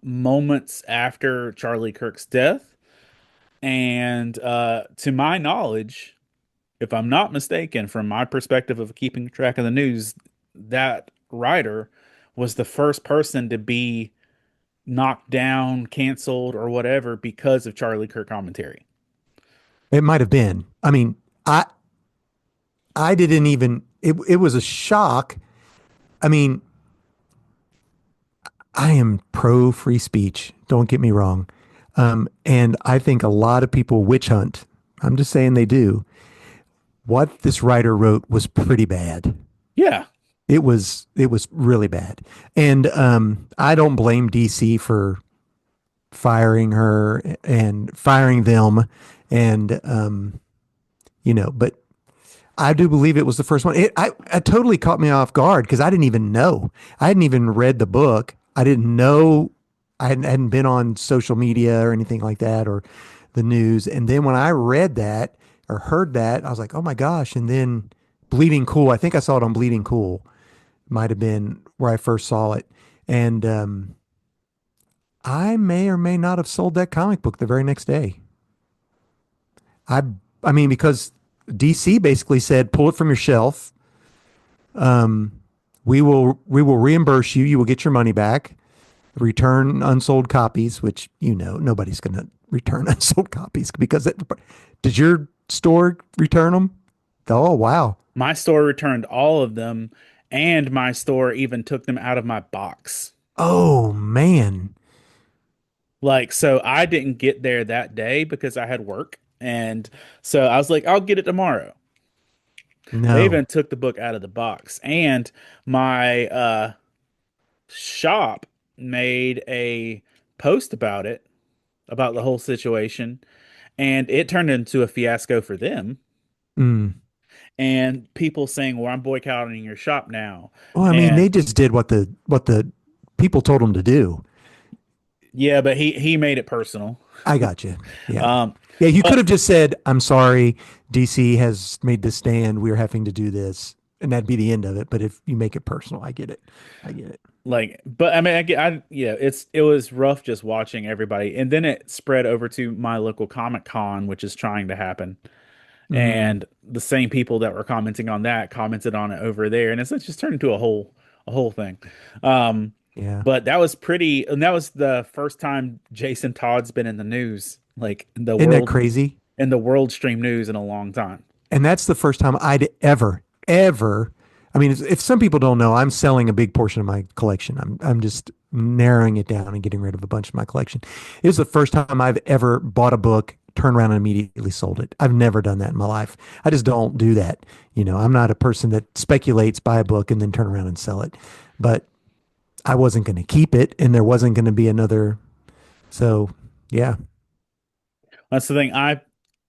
[SPEAKER 12] moments after Charlie Kirk's death. And to my knowledge, if I'm not mistaken, from my perspective of keeping track of the news, that writer was the first person to be knocked down, canceled, or whatever because of Charlie Kirk commentary.
[SPEAKER 13] It might have been. I mean, I didn't even it was a shock. I mean, I am pro free speech. Don't get me wrong. And I think a lot of people witch hunt. I'm just saying they do. What this writer wrote was pretty bad.
[SPEAKER 12] Yeah.
[SPEAKER 13] It was really bad. And I don't blame DC for firing her and firing them and but I do believe it was the first one. It totally caught me off guard because I didn't even know. I hadn't even read the book. I didn't know. I hadn't been on social media or anything like that or the news. And then when I read that or heard that, I was like, oh my gosh. And then Bleeding Cool, I think I saw it on Bleeding Cool, might have been where I first saw it. And I may or may not have sold that comic book the very next day. I I mean, because DC basically said, pull it from your shelf. We will reimburse you. You will get your money back. Return unsold copies, which nobody's going to return unsold copies because did your store return them? Oh wow!
[SPEAKER 12] My store returned all of them, and my store even took them out of my box.
[SPEAKER 13] Oh man!
[SPEAKER 12] Like, so I didn't get there that day because I had work, and so I was like, I'll get it tomorrow. They even
[SPEAKER 13] No.
[SPEAKER 12] took the book out of the box, and my shop made a post about it, about the whole situation, and it turned into a fiasco for them.
[SPEAKER 13] Mm.
[SPEAKER 12] And people saying, "Well, I'm boycotting your shop now."
[SPEAKER 13] Well, I mean,
[SPEAKER 12] And
[SPEAKER 13] they just did what the people told them to do.
[SPEAKER 12] yeah, but he made it personal.
[SPEAKER 13] I got you. Yeah.
[SPEAKER 12] Um,
[SPEAKER 13] Yeah, you could
[SPEAKER 12] but
[SPEAKER 13] have just said, "I'm sorry, DC has made this stand. We're having to do this," and that'd be the end of it. But if you make it personal, I get it. I get it.
[SPEAKER 12] like, but I mean, yeah, it was rough just watching everybody, and then it spread over to my local Comic Con, which is trying to happen,
[SPEAKER 13] Mm,
[SPEAKER 12] and the same people that were commenting on that commented on it over there, and it's just turned into a whole thing. Um,
[SPEAKER 13] yeah.
[SPEAKER 12] but that was pretty, and that was the first time Jason Todd's been in the news, like
[SPEAKER 13] Isn't that crazy?
[SPEAKER 12] in the world stream news in a long time.
[SPEAKER 13] And that's the first time I'd ever. I mean, if some people don't know, I'm selling a big portion of my collection. I'm just narrowing it down and getting rid of a bunch of my collection. It was the first time I've ever bought a book, turned around and immediately sold it. I've never done that in my life. I just don't do that. I'm not a person that speculates, buy a book and then turn around and sell it. But I wasn't going to keep it, and there wasn't going to be another. So, yeah.
[SPEAKER 12] That's the thing.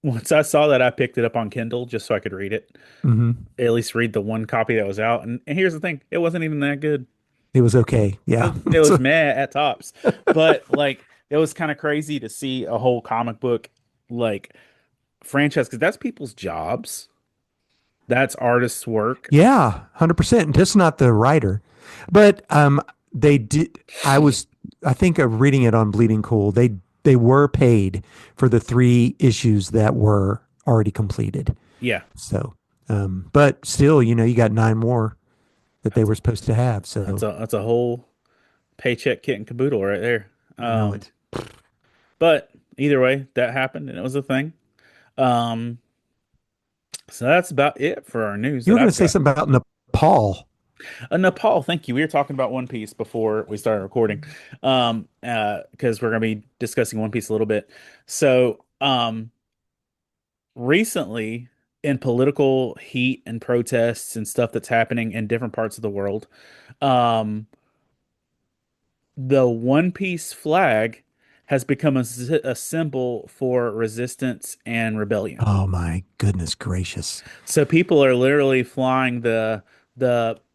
[SPEAKER 12] Once I saw that, I picked it up on Kindle just so I could read it,
[SPEAKER 13] Hmm.
[SPEAKER 12] at least read the one copy that was out. And here's the thing, it wasn't even that good.
[SPEAKER 13] It was okay. Yeah.
[SPEAKER 12] It was meh at tops, but like it was kind of crazy to see a whole comic book like franchise because that's people's jobs. That's artists' work.
[SPEAKER 13] Yeah, 100%. Just not the writer. But they did I think of reading it on Bleeding Cool. They were paid for the 3 issues that were already completed.
[SPEAKER 12] Yeah,
[SPEAKER 13] So, but still, you got 9 more that they were supposed to have. So
[SPEAKER 12] that's a whole paycheck kit and caboodle right there.
[SPEAKER 13] I know it.
[SPEAKER 12] But either way, that happened and it was a thing. Um, so that's about it for our news.
[SPEAKER 13] You were
[SPEAKER 12] that
[SPEAKER 13] going to
[SPEAKER 12] I've
[SPEAKER 13] say
[SPEAKER 12] got.
[SPEAKER 13] something about Nepal.
[SPEAKER 12] Nepal, thank you. We were talking about One Piece before we started recording, because we're going to be discussing One Piece a little bit. So, recently, in political heat and protests and stuff that's happening in different parts of the world, um, the One Piece flag has become a symbol for resistance and rebellion.
[SPEAKER 13] Oh my goodness gracious!
[SPEAKER 12] So people are literally flying the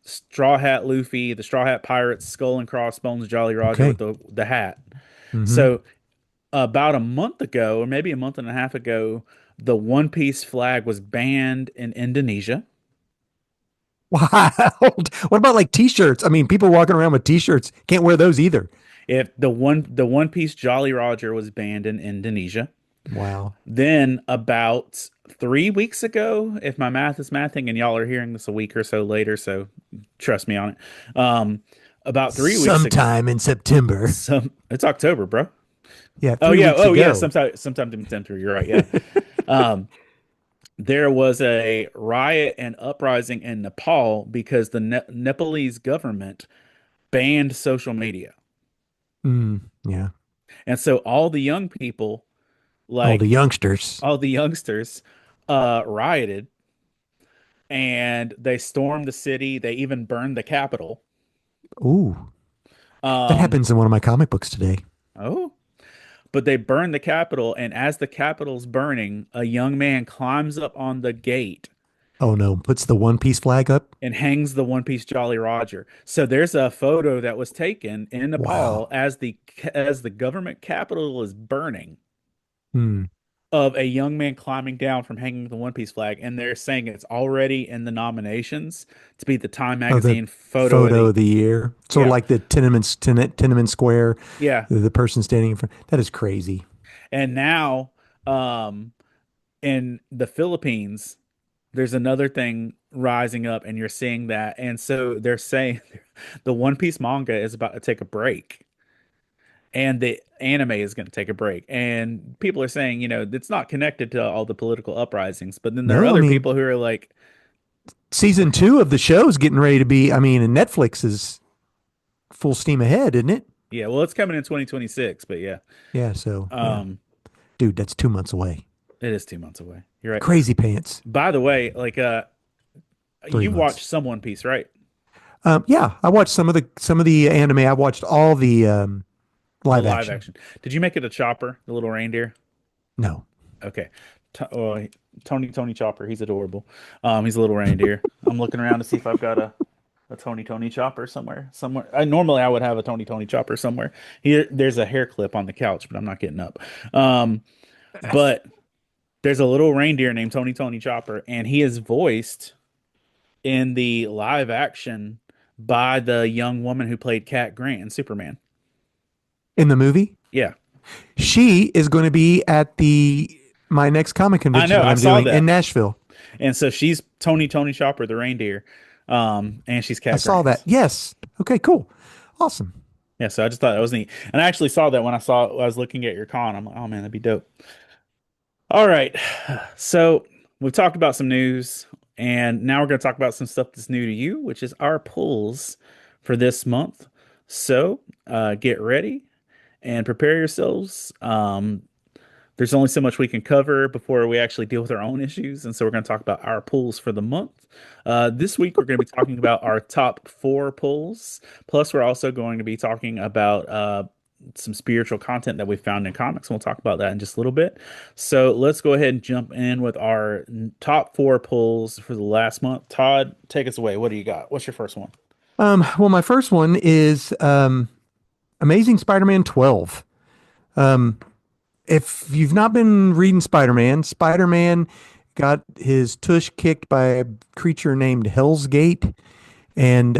[SPEAKER 12] Straw Hat Luffy, the Straw Hat Pirates, Skull and Crossbones, Jolly Roger
[SPEAKER 13] Okay.
[SPEAKER 12] with the hat.
[SPEAKER 13] Mhm.
[SPEAKER 12] So about a month ago, or maybe a month and a half ago, the One Piece flag was banned in Indonesia.
[SPEAKER 13] Wild. What about like T-shirts? I mean, people walking around with T-shirts can't wear those either.
[SPEAKER 12] If the One Piece Jolly Roger was banned in Indonesia.
[SPEAKER 13] Wow.
[SPEAKER 12] Then about 3 weeks ago, if my math is mathing, and y'all are hearing this a week or so later, so trust me on it. About 3 weeks ago,
[SPEAKER 13] Sometime in September.
[SPEAKER 12] It's October, bro.
[SPEAKER 13] Yeah.
[SPEAKER 12] Oh
[SPEAKER 13] 3
[SPEAKER 12] yeah.
[SPEAKER 13] weeks
[SPEAKER 12] Oh yeah.
[SPEAKER 13] ago.
[SPEAKER 12] Sometime in September. You're right. Yeah. There was a riot and uprising in Nepal because the Nepalese government banned social media,
[SPEAKER 13] Yeah.
[SPEAKER 12] and so all the young people,
[SPEAKER 13] All the youngsters.
[SPEAKER 12] rioted, and they stormed the city. They even burned the Capitol.
[SPEAKER 13] Ooh. That happens in one of my comic books today.
[SPEAKER 12] Oh, but they burned the Capitol, and as the Capitol's burning, a young man climbs up on the gate
[SPEAKER 13] Oh no. Puts the One Piece flag up.
[SPEAKER 12] and hangs the One Piece Jolly Roger. So there's a photo that was taken in Nepal
[SPEAKER 13] Wow.
[SPEAKER 12] as the government capital is burning
[SPEAKER 13] Hmm.
[SPEAKER 12] of a young man climbing down from hanging the One Piece flag, and they're saying it's already in the nominations to be the Time
[SPEAKER 13] Oh, the
[SPEAKER 12] Magazine photo
[SPEAKER 13] of the year. Sort of
[SPEAKER 12] Yeah.
[SPEAKER 13] like the Tiananmen Square.
[SPEAKER 12] Yeah.
[SPEAKER 13] The person standing in front. That is crazy.
[SPEAKER 12] And now, in the Philippines, there's another thing rising up, and you're seeing that. And so they're saying the One Piece manga is about to take a break, and the anime is going to take a break. And people are saying, it's not connected to all the political uprisings. But then there are
[SPEAKER 13] No, I
[SPEAKER 12] other
[SPEAKER 13] mean-
[SPEAKER 12] people who are like,
[SPEAKER 13] Season 2 of the show is getting ready to be. I mean, and Netflix is full steam ahead, isn't it?
[SPEAKER 12] yeah, well, it's coming in 2026. But yeah,
[SPEAKER 13] Yeah. So, yeah. Dude, that's 2 months away.
[SPEAKER 12] it is 2 months away. You're right.
[SPEAKER 13] Crazy pants.
[SPEAKER 12] By the way, like,
[SPEAKER 13] 3
[SPEAKER 12] you
[SPEAKER 13] months.
[SPEAKER 12] watched some One Piece, right?
[SPEAKER 13] Yeah, I watched some of the anime. I watched all the live
[SPEAKER 12] The
[SPEAKER 13] action.
[SPEAKER 12] Did you make it a Chopper, the little reindeer?
[SPEAKER 13] No.
[SPEAKER 12] Okay. Tony Chopper. He's adorable. He's a little reindeer. I'm looking around to see if I've got a Tony Chopper somewhere. Normally I would have a Tony Chopper somewhere. Here, there's a hair clip on the couch, but I'm not getting up. But there's a little reindeer named Tony Chopper, and he is voiced in the live action by the young woman who played Cat Grant in Superman.
[SPEAKER 13] In the movie?
[SPEAKER 12] Yeah.
[SPEAKER 13] She is going to be at my next comic convention
[SPEAKER 12] I know,
[SPEAKER 13] that
[SPEAKER 12] I
[SPEAKER 13] I'm
[SPEAKER 12] saw
[SPEAKER 13] doing
[SPEAKER 12] that.
[SPEAKER 13] in Nashville.
[SPEAKER 12] And so she's Tony Chopper, the reindeer. And she's Cat
[SPEAKER 13] I saw
[SPEAKER 12] Grant.
[SPEAKER 13] that. Yes. Okay, cool. Awesome.
[SPEAKER 12] Yeah, so I just thought that was neat. And I actually saw that when I was looking at your con. I'm like, oh man, that'd be dope. All right. So we've talked about some news, and now we're going to talk about some stuff that's new to you, which is our pulls for this month. So get ready and prepare yourselves. There's only so much we can cover before we actually deal with our own issues. And so we're going to talk about our pulls for the month. This week, we're going to be talking about our top 4 pulls. Plus, we're also going to be talking about some spiritual content that we found in comics. We'll talk about that in just a little bit. So let's go ahead and jump in with our top 4 pulls for the last month. Todd, take us away. What do you got? What's your first one?
[SPEAKER 13] Well, my first one is Amazing Spider-Man 12. If you've not been reading Spider-Man, Spider-Man got his tush kicked by a creature named Hell's Gate, and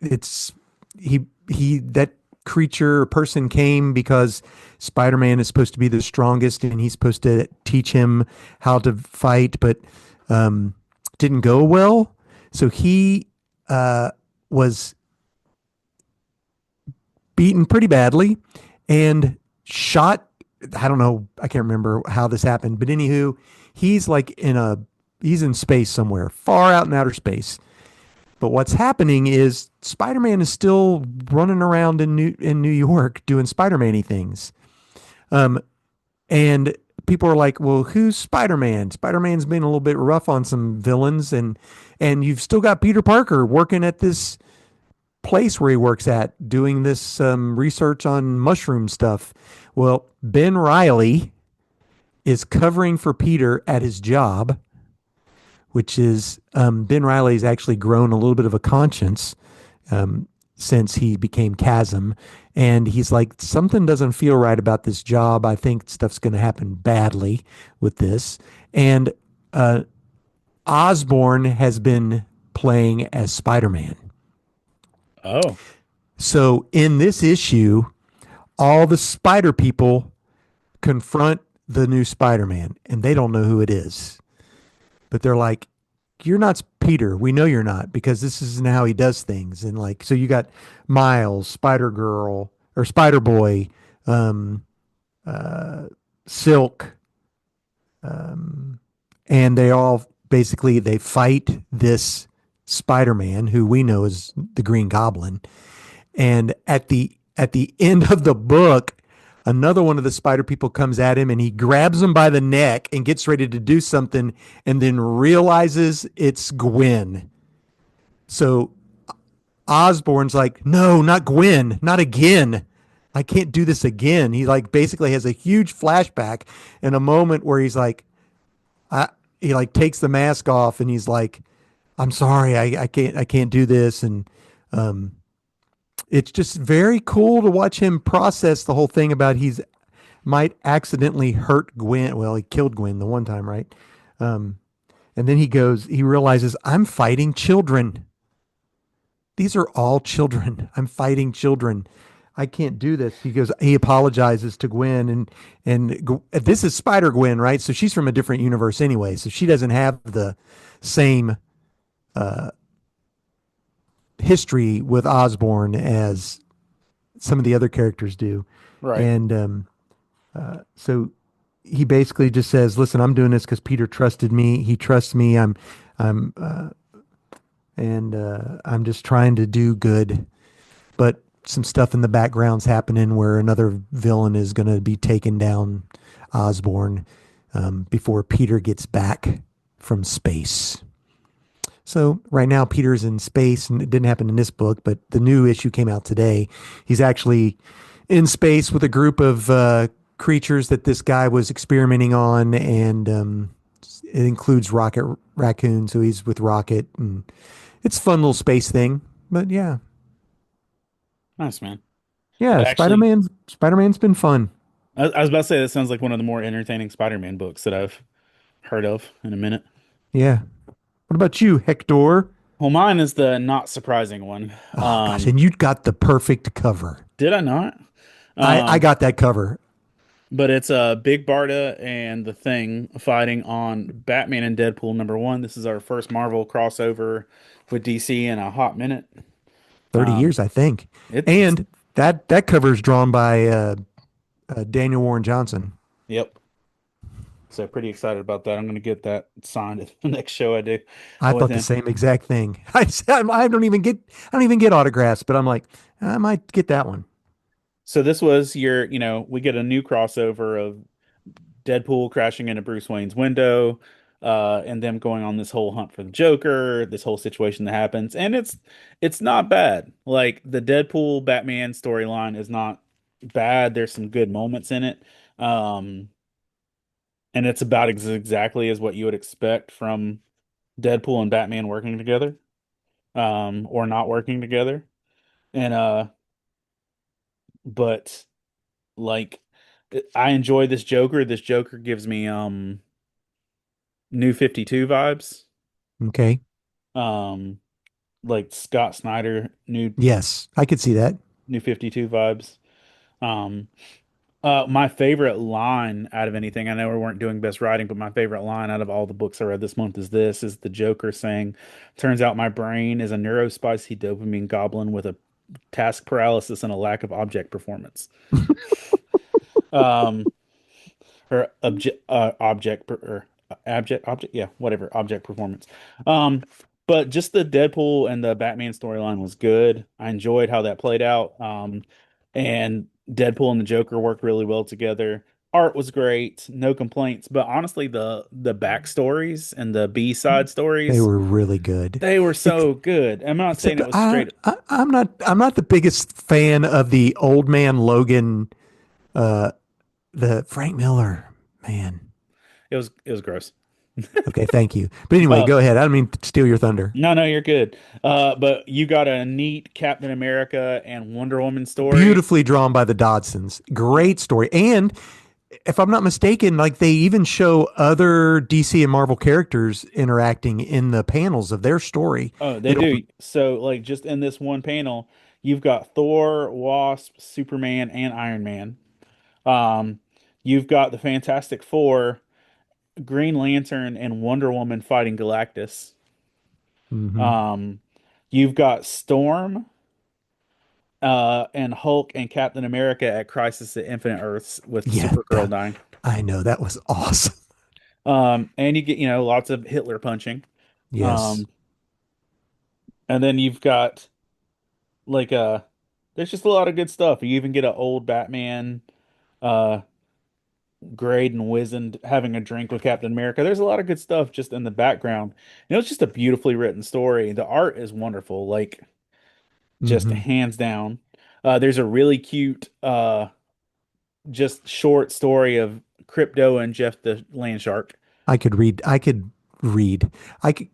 [SPEAKER 13] that creature or person came because Spider-Man is supposed to be the strongest, and he's supposed to teach him how to fight, but didn't go well. So he was beaten pretty badly and shot. I don't know. I can't remember how this happened, but anywho, he's in space somewhere, far out in outer space. But what's happening is Spider-Man is still running around in New York doing Spider-Man-y things. And people are like, well, who's Spider-Man? Spider-Man's been a little bit rough on some villains, and you've still got Peter Parker working at this place where he works at, doing this research on mushroom stuff. Well, Ben Riley is covering for Peter at his job, which is Ben Riley's actually grown a little bit of a conscience since he became Chasm. And he's like, something doesn't feel right about this job. I think stuff's going to happen badly with this. And Osborn has been playing as Spider-Man.
[SPEAKER 12] Oh.
[SPEAKER 13] So in this issue, all the spider people confront the new Spider-Man, and they don't know who it is. But they're like, you're not Peter. We know you're not, because this isn't how he does things. And like, so you got Miles, Spider-Girl, or Spider-Boy, Silk, and they all basically, they fight this Spider-Man, who we know is the Green Goblin. And at the end of the book, another one of the spider people comes at him and he grabs him by the neck and gets ready to do something, and then realizes it's Gwen. So Osborn's like, no, not Gwen, not again. I can't do this again. He like basically has a huge flashback in a moment where he's like, he like takes the mask off and he's like, I'm sorry, I can't do this. And it's just very cool to watch him process the whole thing about he's might accidentally hurt Gwen. Well, he killed Gwen the one time, right? And then he realizes, I'm fighting children. These are all children. I'm fighting children. I can't do this. He apologizes to Gwen, and this is Spider-Gwen, right? So she's from a different universe anyway. So she doesn't have the same history with Osborn as some of the other characters do.
[SPEAKER 12] Right.
[SPEAKER 13] And so he basically just says, listen, I'm doing this because Peter trusted me. He trusts me. I'm just trying to do good. But some stuff in the background's happening where another villain is going to be taking down Osborn before Peter gets back from space. So right now Peter's in space, and it didn't happen in this book, but the new issue came out today. He's actually in space with a group of creatures that this guy was experimenting on, and it includes Rocket Raccoon, so he's with Rocket, and it's a fun little space thing. But yeah.
[SPEAKER 12] Nice, man.
[SPEAKER 13] Yeah, Spider-Man's been fun.
[SPEAKER 12] I was about to say, that sounds like one of the more entertaining Spider-Man books that I've heard of in a minute.
[SPEAKER 13] Yeah. What about you, Hector?
[SPEAKER 12] Well, mine is the not surprising one.
[SPEAKER 13] Oh, gosh, and you got the perfect cover.
[SPEAKER 12] Did I not?
[SPEAKER 13] I got that cover.
[SPEAKER 12] But it's Big Barda and the Thing fighting on Batman and Deadpool #1. This is our first Marvel crossover with DC in a hot minute.
[SPEAKER 13] 30 years, I think. And that cover is drawn by Daniel Warren Johnson.
[SPEAKER 12] Yep. So pretty excited about that. I'm going to get that signed at the next show I do.
[SPEAKER 13] I thought the same exact thing. I don't even get autographs, but I'm like, I might get that one.
[SPEAKER 12] So this was we get a new crossover of Deadpool crashing into Bruce Wayne's window, and them going on this whole hunt for the Joker, this whole situation that happens. And it's not bad. Like, the Deadpool Batman storyline is not bad. There's some good moments in it. And it's about exactly as what you would expect from Deadpool and Batman working together, or not working together. And, but like, I enjoy this Joker. This Joker gives me, New 52 vibes.
[SPEAKER 13] Okay.
[SPEAKER 12] Like Scott Snyder,
[SPEAKER 13] Yes, I could see that.
[SPEAKER 12] New 52 vibes. My favorite line out of anything, I know we weren't doing best writing, but my favorite line out of all the books I read this month is the Joker saying, turns out my brain is a neurospicy dopamine goblin with a task paralysis and a lack of object performance. Or object performance. But just the Deadpool and the Batman storyline was good. I enjoyed how that played out. And Deadpool and the Joker worked really well together. Art was great, no complaints. But honestly, the backstories and the B-side stories,
[SPEAKER 13] they were really good.
[SPEAKER 12] They were so good. I'm not saying it was straight.
[SPEAKER 13] I'm not the biggest fan of the Old Man Logan the Frank Miller, man.
[SPEAKER 12] It was gross.
[SPEAKER 13] Okay, thank you. But anyway, go ahead. I don't mean to steal your thunder.
[SPEAKER 12] No, you're good. But you got a neat Captain America and Wonder Woman story.
[SPEAKER 13] Beautifully drawn by the Dodsons. Great story. And if I'm not mistaken, like they even show other DC and Marvel characters interacting in the panels of their story.
[SPEAKER 12] Oh, they do. So, like, just in this one panel, you've got Thor, Wasp, Superman, and Iron Man. You've got the Fantastic Four, Green Lantern, and Wonder Woman fighting Galactus. You've got Storm, and Hulk and Captain America at Crisis at Infinite Earths with Supergirl dying.
[SPEAKER 13] I know, that was awesome.
[SPEAKER 12] And you get, lots of Hitler punching.
[SPEAKER 13] Yes.
[SPEAKER 12] And then you've got like there's just a lot of good stuff. You even get an old Batman, Grade and Wizened having a drink with Captain America. There's a lot of good stuff just in the background. It's just a beautifully written story. The art is wonderful, like just hands down. There's a really cute just short story of Crypto and Jeff the Land Shark.
[SPEAKER 13] I could read.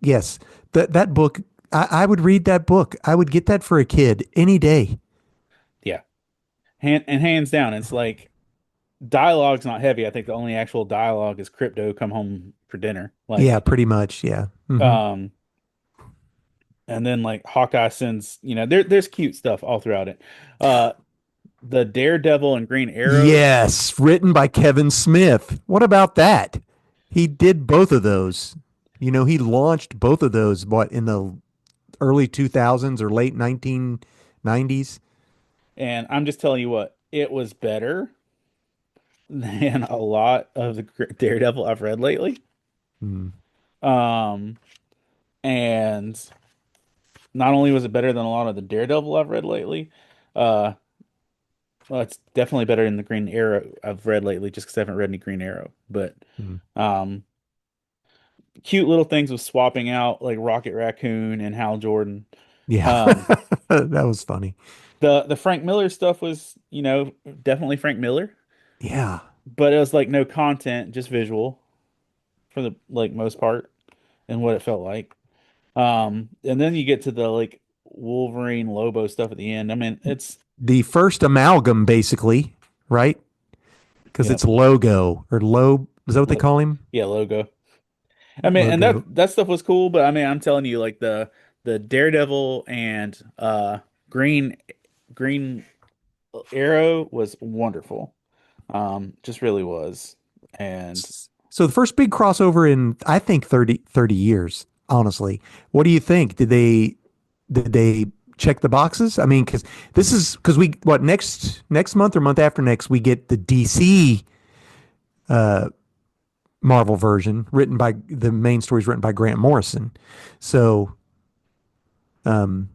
[SPEAKER 13] Yes. That book, I would read that book. I would get that for a kid any day.
[SPEAKER 12] Yeah. Hands down, it's like dialogue's not heavy. I think the only actual dialogue is Crypto come home for dinner. Like,
[SPEAKER 13] yeah, pretty much. Yeah.
[SPEAKER 12] And then like Hawkeye sends, there's cute stuff all throughout it. The Daredevil and Green Arrow.
[SPEAKER 13] Yes, written by Kevin Smith. What about that? He did both of those. He launched both of those in the early 2000s or late 1990s.
[SPEAKER 12] And I'm just telling you what, it was better than a lot of the Daredevil I've read lately. And not only was it better than a lot of the Daredevil I've read lately, well, it's definitely better than the Green Arrow I've read lately, just because I haven't read any Green Arrow. But cute little things with swapping out like Rocket Raccoon and Hal Jordan.
[SPEAKER 13] Yeah, that was funny.
[SPEAKER 12] The Frank Miller stuff was, definitely Frank Miller.
[SPEAKER 13] Yeah.
[SPEAKER 12] But it was like no content, just visual for the most part and what it felt like. And then you get to the like Wolverine Lobo stuff at the end. I mean, it's
[SPEAKER 13] the first amalgam basically, right? Because it's Logo or is that what they call him?
[SPEAKER 12] Yeah, Logo. I mean, Logo. And that stuff was cool, but I mean, I'm telling you, like the Daredevil and Green Arrow was wonderful. Just really was. And
[SPEAKER 13] so the first big crossover in, I think 30 years, honestly. What do you think? Did they check the boxes? I mean, because next month or month after next, we get the DC Marvel version the main stories written by Grant Morrison. So, and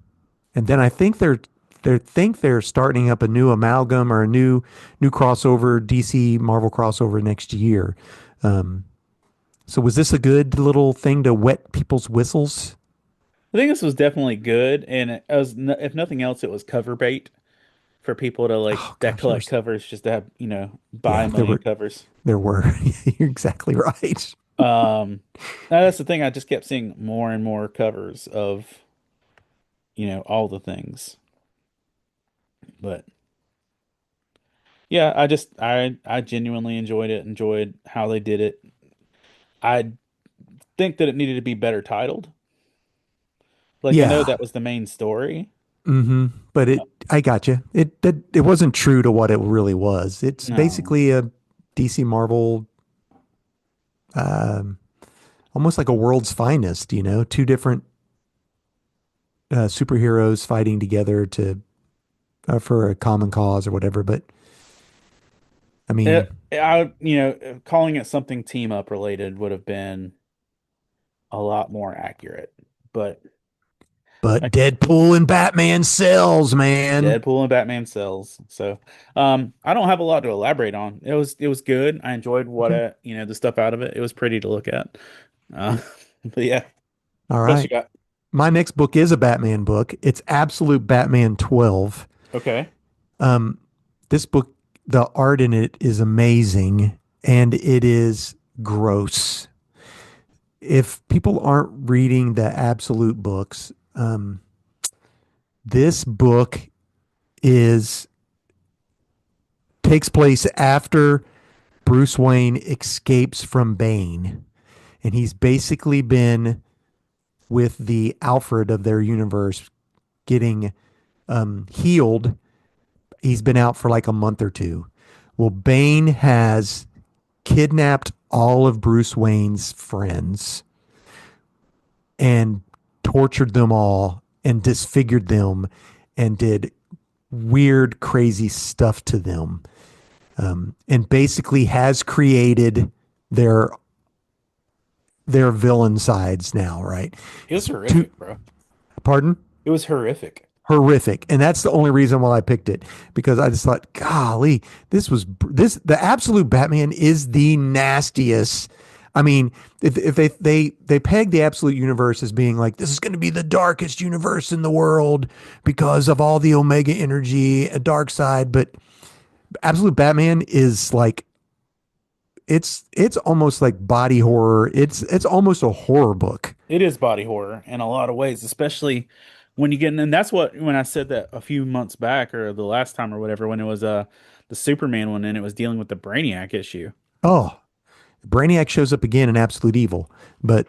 [SPEAKER 13] then I think they're starting up a new amalgam or a new crossover, DC Marvel crossover next year. So was this a good little thing to wet people's whistles?
[SPEAKER 12] I think this was definitely good, and it was, if nothing else, it was cover bait for people to collect covers just to have buy money covers.
[SPEAKER 13] There were. You're exactly right.
[SPEAKER 12] That's the thing. I just kept seeing more and more covers of all the things. But yeah, I genuinely enjoyed it. Enjoyed how they did it. I think that it needed to be better titled. I know that was the main story.
[SPEAKER 13] But I got you. It wasn't true to what it really was. It's basically a DC Marvel, almost like a world's finest. Two different superheroes fighting together for a common cause or whatever. But I mean,
[SPEAKER 12] calling it something team up related would have been a lot more accurate. But
[SPEAKER 13] Deadpool and Batman sells, man.
[SPEAKER 12] Deadpool and Batman sells. So, I don't have a lot to elaborate on. It was good. I enjoyed the stuff out of it. It was pretty to look at. But yeah.
[SPEAKER 13] All right.
[SPEAKER 12] What you got?
[SPEAKER 13] My next book is a Batman book. It's Absolute Batman 12.
[SPEAKER 12] Okay.
[SPEAKER 13] This book, the art in it is amazing, and it is gross. If people aren't reading the Absolute books, this book is takes place after Bruce Wayne escapes from Bane, and he's basically been with the Alfred of their universe getting healed. He's been out for like a month or two. Well, Bane has kidnapped all of Bruce Wayne's friends and tortured them all and disfigured them and did weird, crazy stuff to them. And basically has created their villain sides now, right?
[SPEAKER 12] It was horrific, bro.
[SPEAKER 13] Pardon?
[SPEAKER 12] It was horrific.
[SPEAKER 13] Horrific. And that's the only reason why I picked it, because I just thought, golly, the Absolute Batman is the nastiest. I mean, if they peg the Absolute Universe as being like, this is going to be the darkest universe in the world because of all the Omega energy, a dark side, but Absolute Batman is like, it's almost like body horror. It's almost a horror book.
[SPEAKER 12] It is body horror in a lot of ways, especially when you get in. And that's when I said that a few months back, or the last time or whatever, when it was the Superman one, and it was dealing with the Brainiac issue.
[SPEAKER 13] Oh, Brainiac shows up again in Absolute Evil, but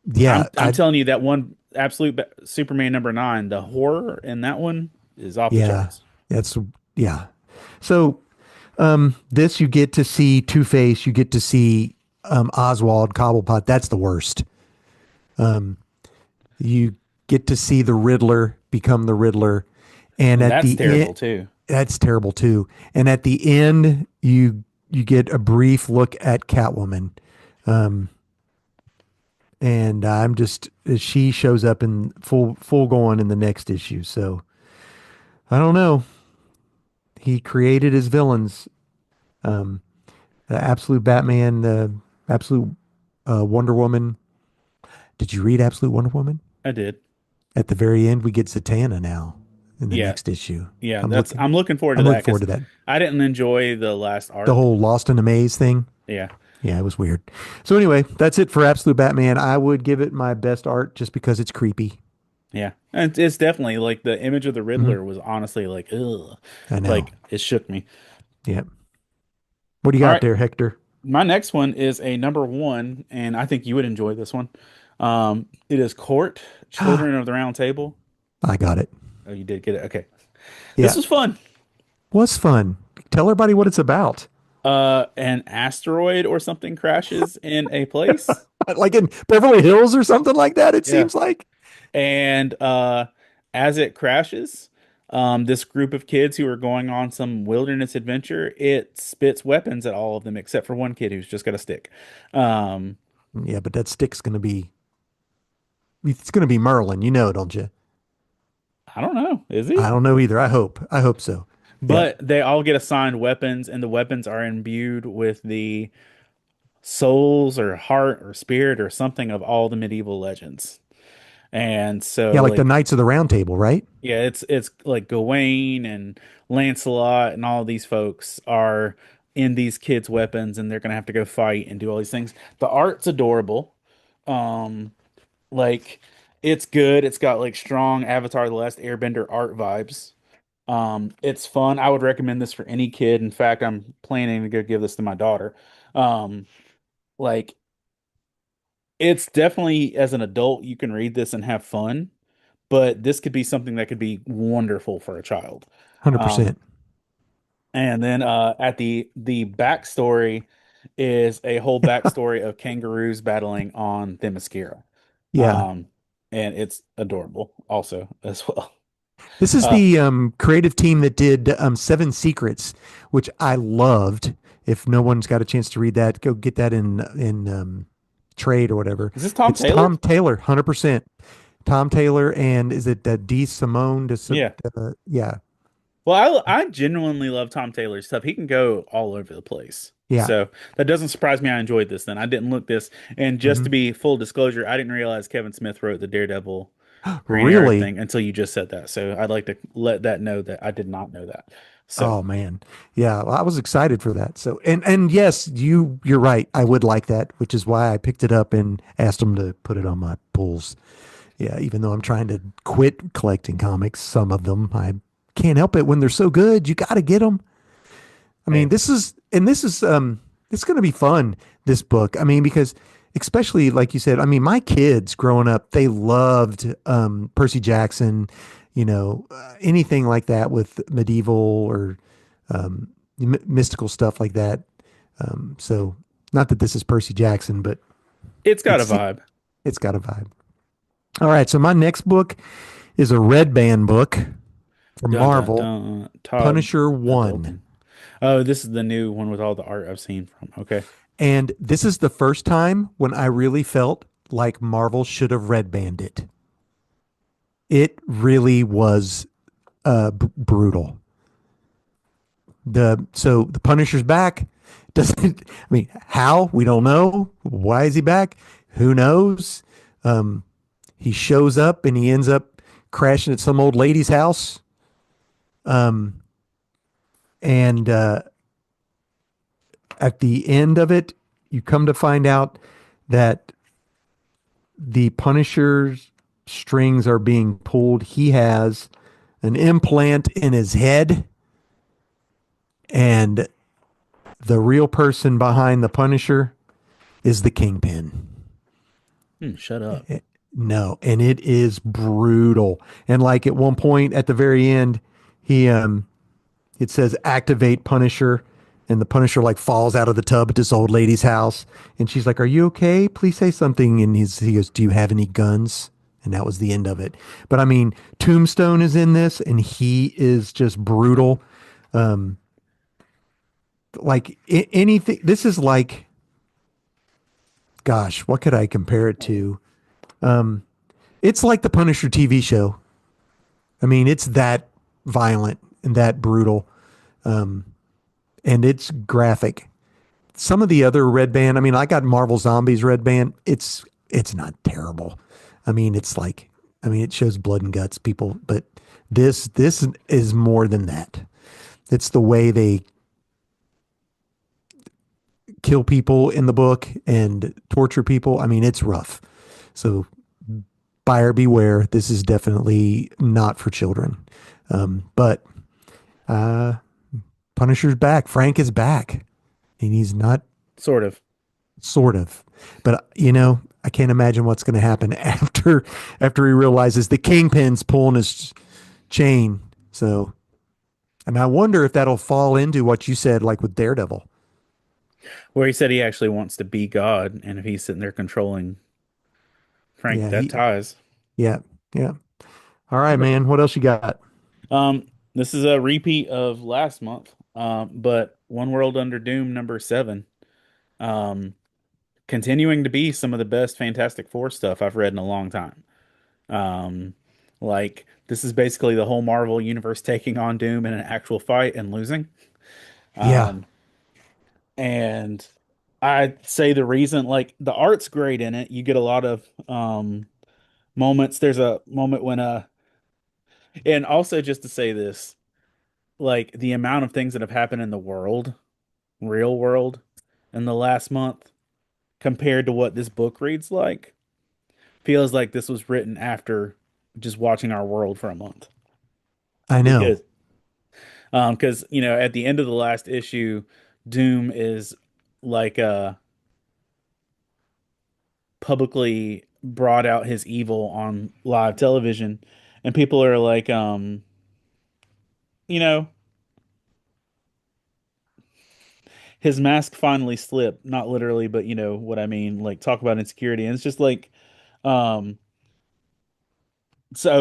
[SPEAKER 13] yeah,
[SPEAKER 12] I'm telling you that one Superman #9, the horror in that one is off the charts.
[SPEAKER 13] Yeah. So this, you get to see Two-Face, you get to see Oswald Cobblepot. That's the worst. You get to see the Riddler become the Riddler, and
[SPEAKER 12] that's terrible too.
[SPEAKER 13] That's terrible too. And at the end, you get a brief look at Catwoman, and she shows up in full going in the next issue. So I don't know. He created his villains. The Absolute Batman, the Absolute Wonder Woman. Did you read Absolute Wonder Woman?
[SPEAKER 12] I did.
[SPEAKER 13] At the very end, we get Zatanna now in the next issue.
[SPEAKER 12] Yeah, I'm looking forward to that.
[SPEAKER 13] I'm looking forward to that.
[SPEAKER 12] I didn't enjoy the last arc.
[SPEAKER 13] The whole Lost in a Maze thing.
[SPEAKER 12] Yeah.
[SPEAKER 13] Yeah, it was weird. So anyway, that's it for Absolute Batman. I would give it my best art just because it's creepy.
[SPEAKER 12] Yeah, and it's definitely like the image of the Riddler was honestly like, ugh.
[SPEAKER 13] I know.
[SPEAKER 12] Like, it shook me.
[SPEAKER 13] Yeah. What do you got there, Hector?
[SPEAKER 12] My next one is a #1, and I think you would enjoy this one. It is Court, Children of the Round Table.
[SPEAKER 13] I got it.
[SPEAKER 12] Oh, you did get it. Okay.
[SPEAKER 13] Yeah.
[SPEAKER 12] This was fun.
[SPEAKER 13] Was fun. Tell everybody what it's about.
[SPEAKER 12] An asteroid or something crashes in a place.
[SPEAKER 13] Like in Beverly Hills or something like that, it seems like.
[SPEAKER 12] And as it crashes, this group of kids who are going on some wilderness adventure, it spits weapons at all of them except for one kid who's just got a stick.
[SPEAKER 13] Yeah, but that stick's going to be... It's going to be Merlin, you know, don't you?
[SPEAKER 12] I don't know. Is he?
[SPEAKER 13] I don't know either. I hope so.
[SPEAKER 12] But they all get assigned weapons, and the weapons are imbued with the souls or heart or spirit or something of all the medieval legends. And so,
[SPEAKER 13] yeah, like the Knights of the Round Table, right?
[SPEAKER 12] Yeah, it's like Gawain and Lancelot and all these folks are in these kids' weapons, and they're gonna have to go fight and do all these things. The art's adorable. Like, it's good. It's got like strong Avatar: The Last Airbender art vibes. It's fun. I would recommend this for any kid. In fact, I'm planning to go give this to my daughter. Like, it's definitely, as an adult, you can read this and have fun, but this could be something that could be wonderful for a child.
[SPEAKER 13] 100%.
[SPEAKER 12] And then at the backstory is a whole backstory of kangaroos battling on Themyscira.
[SPEAKER 13] Yeah.
[SPEAKER 12] And it's adorable also as well.
[SPEAKER 13] This is the creative team that did Seven Secrets, which I loved. If no one's got a chance to read that, go get that in trade or whatever.
[SPEAKER 12] Is this Tom Taylor?
[SPEAKER 13] Tom Taylor, 100%. Tom Taylor, and is it D. Simone?
[SPEAKER 12] Yeah.
[SPEAKER 13] Yeah.
[SPEAKER 12] Well, I genuinely love Tom Taylor's stuff. He can go all over the place.
[SPEAKER 13] Yeah.
[SPEAKER 12] So that doesn't surprise me. I enjoyed this then. I didn't look this. And just to be full disclosure, I didn't realize Kevin Smith wrote the Daredevil Green Arrow thing until you just said that. So I'd like to let that know that I did not know that.
[SPEAKER 5] So
[SPEAKER 13] Oh man. Yeah, well, I was excited for that. So and yes, you're right. I would like that, which is why I picked it up and asked them to put it on my pulls. Yeah, even though I'm trying to quit collecting comics, some of them I can't help it when they're so good. You got to get them. I mean, this is it's going to be fun, this book. I mean, because especially like you said, I mean, my kids growing up, they loved Percy Jackson, anything like that with medieval or mystical stuff like that. So not that this is Percy Jackson, but
[SPEAKER 12] It's got a vibe.
[SPEAKER 13] it's got a vibe. All right, so my next book is a Red Band book from
[SPEAKER 12] Dun,
[SPEAKER 13] Marvel,
[SPEAKER 12] dun, dun. Todd
[SPEAKER 13] Punisher 1.
[SPEAKER 12] Dalton. Oh, this is the new one with all the art I've seen from. Okay.
[SPEAKER 13] And this is the first time when I really felt like Marvel should have Red Band it. It really was brutal. So the Punisher's back. Doesn't I mean how? We don't know. Why is he back? Who knows? He shows up and he ends up crashing at some old lady's house. And at the end of it, you come to find out that the Punisher's strings are being pulled. He has an implant in his head, and the real person behind the Punisher is the Kingpin.
[SPEAKER 12] Shut up.
[SPEAKER 13] No, and it is brutal. And like at one point at the very end, it says activate Punisher, and the Punisher like falls out of the tub at this old lady's house, and she's like, "Are you okay? Please say something." And he goes, "Do you have any guns?" And that was the end of it. But I mean, Tombstone is in this, and he is just brutal. Like anything. This is like, gosh, what could I compare it to? It's like the Punisher TV show. I mean, it's that violent and that brutal. And it's graphic. Some of the other Red Band, I mean, I got Marvel Zombies Red Band. It's not terrible. I mean, it shows blood and guts, people, but this is more than that. It's the way they kill people in the book and torture people. I mean, it's rough. So buyer beware. This is definitely not for children. But Punisher's back. Frank is back. And he's not
[SPEAKER 12] Sort of.
[SPEAKER 13] But I can't imagine what's going to happen after he realizes the Kingpin's pulling his chain. So, and I wonder if that'll fall into what you said, like with Daredevil.
[SPEAKER 12] Where he said he actually wants to be God, and if he's sitting there controlling Frank,
[SPEAKER 13] Yeah,
[SPEAKER 12] that ties.
[SPEAKER 13] Yeah. All right, man. What else you got?
[SPEAKER 12] This is a repeat of last month, but One World Under Doom #7. Continuing to be some of the best Fantastic Four stuff I've read in a long time. Like this is basically the whole Marvel universe taking on Doom in an actual fight and losing.
[SPEAKER 13] Yeah.
[SPEAKER 12] And I'd say the reason, like the art's great in it. You get a lot of moments. There's a moment when and also just to say this, like the amount of things that have happened in the world, real world, in the last month compared to what this book reads like, feels like this was written after just watching our world for a month.
[SPEAKER 13] I know.
[SPEAKER 12] Because at the end of the last issue, Doom is like publicly brought out his evil on live television, and people are like, his mask finally slipped, not literally, but you know what I mean, like talk about insecurity. And it's just like, so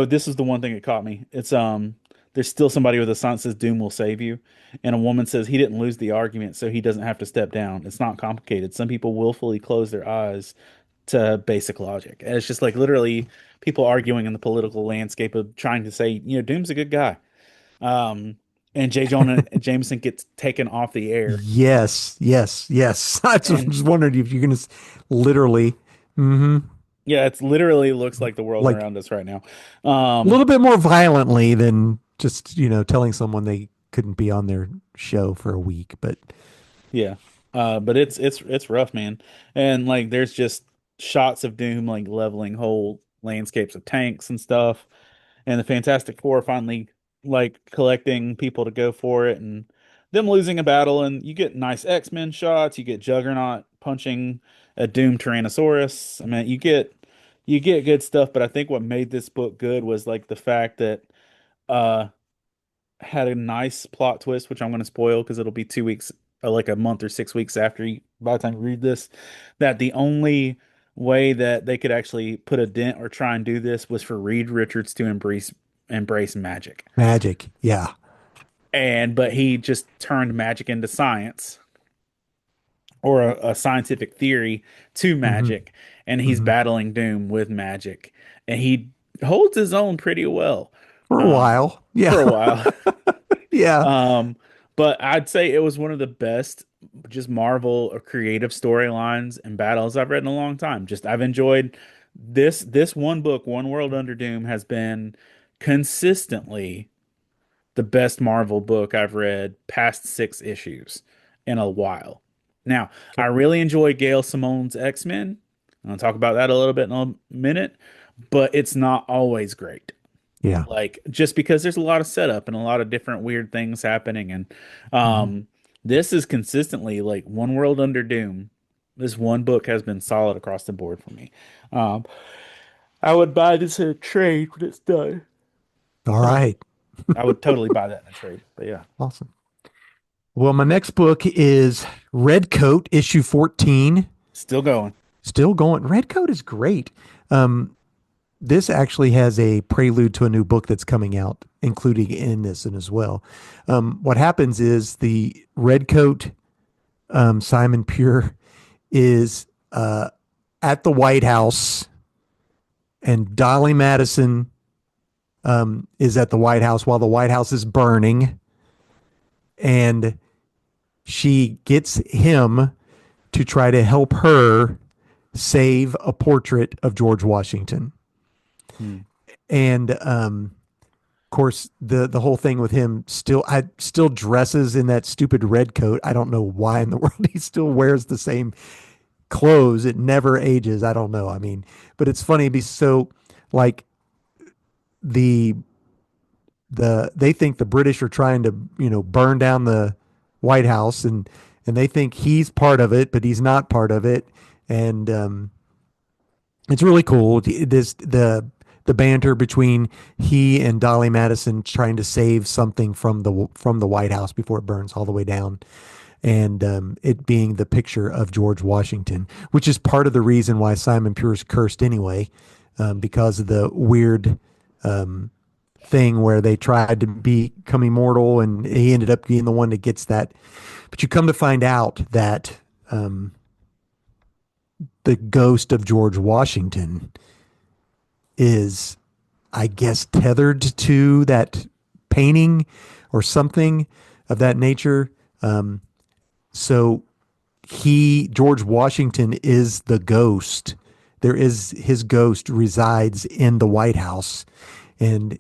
[SPEAKER 12] this is the one thing that caught me. It's there's still somebody with a sign that says Doom will save you, and a woman says he didn't lose the argument, so he doesn't have to step down. It's not complicated. Some people willfully close their eyes to basic logic. And it's just like literally people arguing in the political landscape of trying to say, Doom's a good guy. And J. Jonah Jameson gets taken off the air.
[SPEAKER 13] Yes. I just wondered if you're going to literally. Mm-hmm.
[SPEAKER 12] Yeah, it's literally looks like the world around us right now.
[SPEAKER 13] A little bit more violently than just, telling someone they couldn't be on their show for a week. But
[SPEAKER 12] Yeah. But it's rough, man. And like there's just shots of Doom like leveling whole landscapes of tanks and stuff. And the Fantastic Four finally like collecting people to go for it and them losing a battle, and you get nice X-Men shots, you get Juggernaut punching a Doom Tyrannosaurus. I mean, you get good stuff, but I think what made this book good was like the fact that uh had a nice plot twist, which I'm going to spoil because it'll be 2 weeks, like a month or 6 weeks after you, by the time you read this, that the only way that they could actually put a dent or try and do this was for Reed Richards to embrace magic.
[SPEAKER 13] magic, yeah.
[SPEAKER 12] But he just turned magic into science or a scientific theory to magic, and he's battling Doom with magic, and he holds his own pretty well
[SPEAKER 13] For a while. Yeah.
[SPEAKER 12] For a while.
[SPEAKER 13] Yeah.
[SPEAKER 12] But I'd say it was one of the best just Marvel or creative storylines and battles I've read in a long time. Just I've enjoyed this one book, One World Under Doom, has been consistently the best Marvel book I've read past 6 issues in a while. Now, I really enjoy Gail Simone's X-Men. I'll talk about that a little bit in a minute, but it's not always great.
[SPEAKER 13] Yeah.
[SPEAKER 12] Like just because there's a lot of setup and a lot of different weird things happening. And this is consistently like One World Under Doom. This one book has been solid across the board for me. I would buy this in a trade when it's done.
[SPEAKER 13] All right.
[SPEAKER 12] I would totally buy that in a trade. But yeah.
[SPEAKER 13] Awesome. Well, my next book is Red Coat, issue 14.
[SPEAKER 12] Still going.
[SPEAKER 13] Still going. Red Coat is great. This actually has a prelude to a new book that's coming out, including in this and as well. What happens is the Red Coat, Simon Pure, is at the White House, and Dolly Madison is at the White House while the White House is burning, and she gets him to try to help her save a portrait of George Washington. And of course the whole thing with him still dresses in that stupid red coat. I don't know why in the world he still wears the same clothes. It never ages. I don't know. I mean, but it's funny because so like they think the British are trying to, burn down the White House, and they think he's part of it, but he's not part of it. And it's really cool. The banter between he and Dolly Madison trying to save something from the White House before it burns all the way down, and it being the picture of George Washington, which is part of the reason why Simon Pure's cursed anyway, because of the weird thing where they tried to become immortal, and he ended up being the one that gets that. But you come to find out that the ghost of George Washington is, I guess, tethered to that painting or something of that nature. So George Washington is the ghost. His ghost resides in the White House, and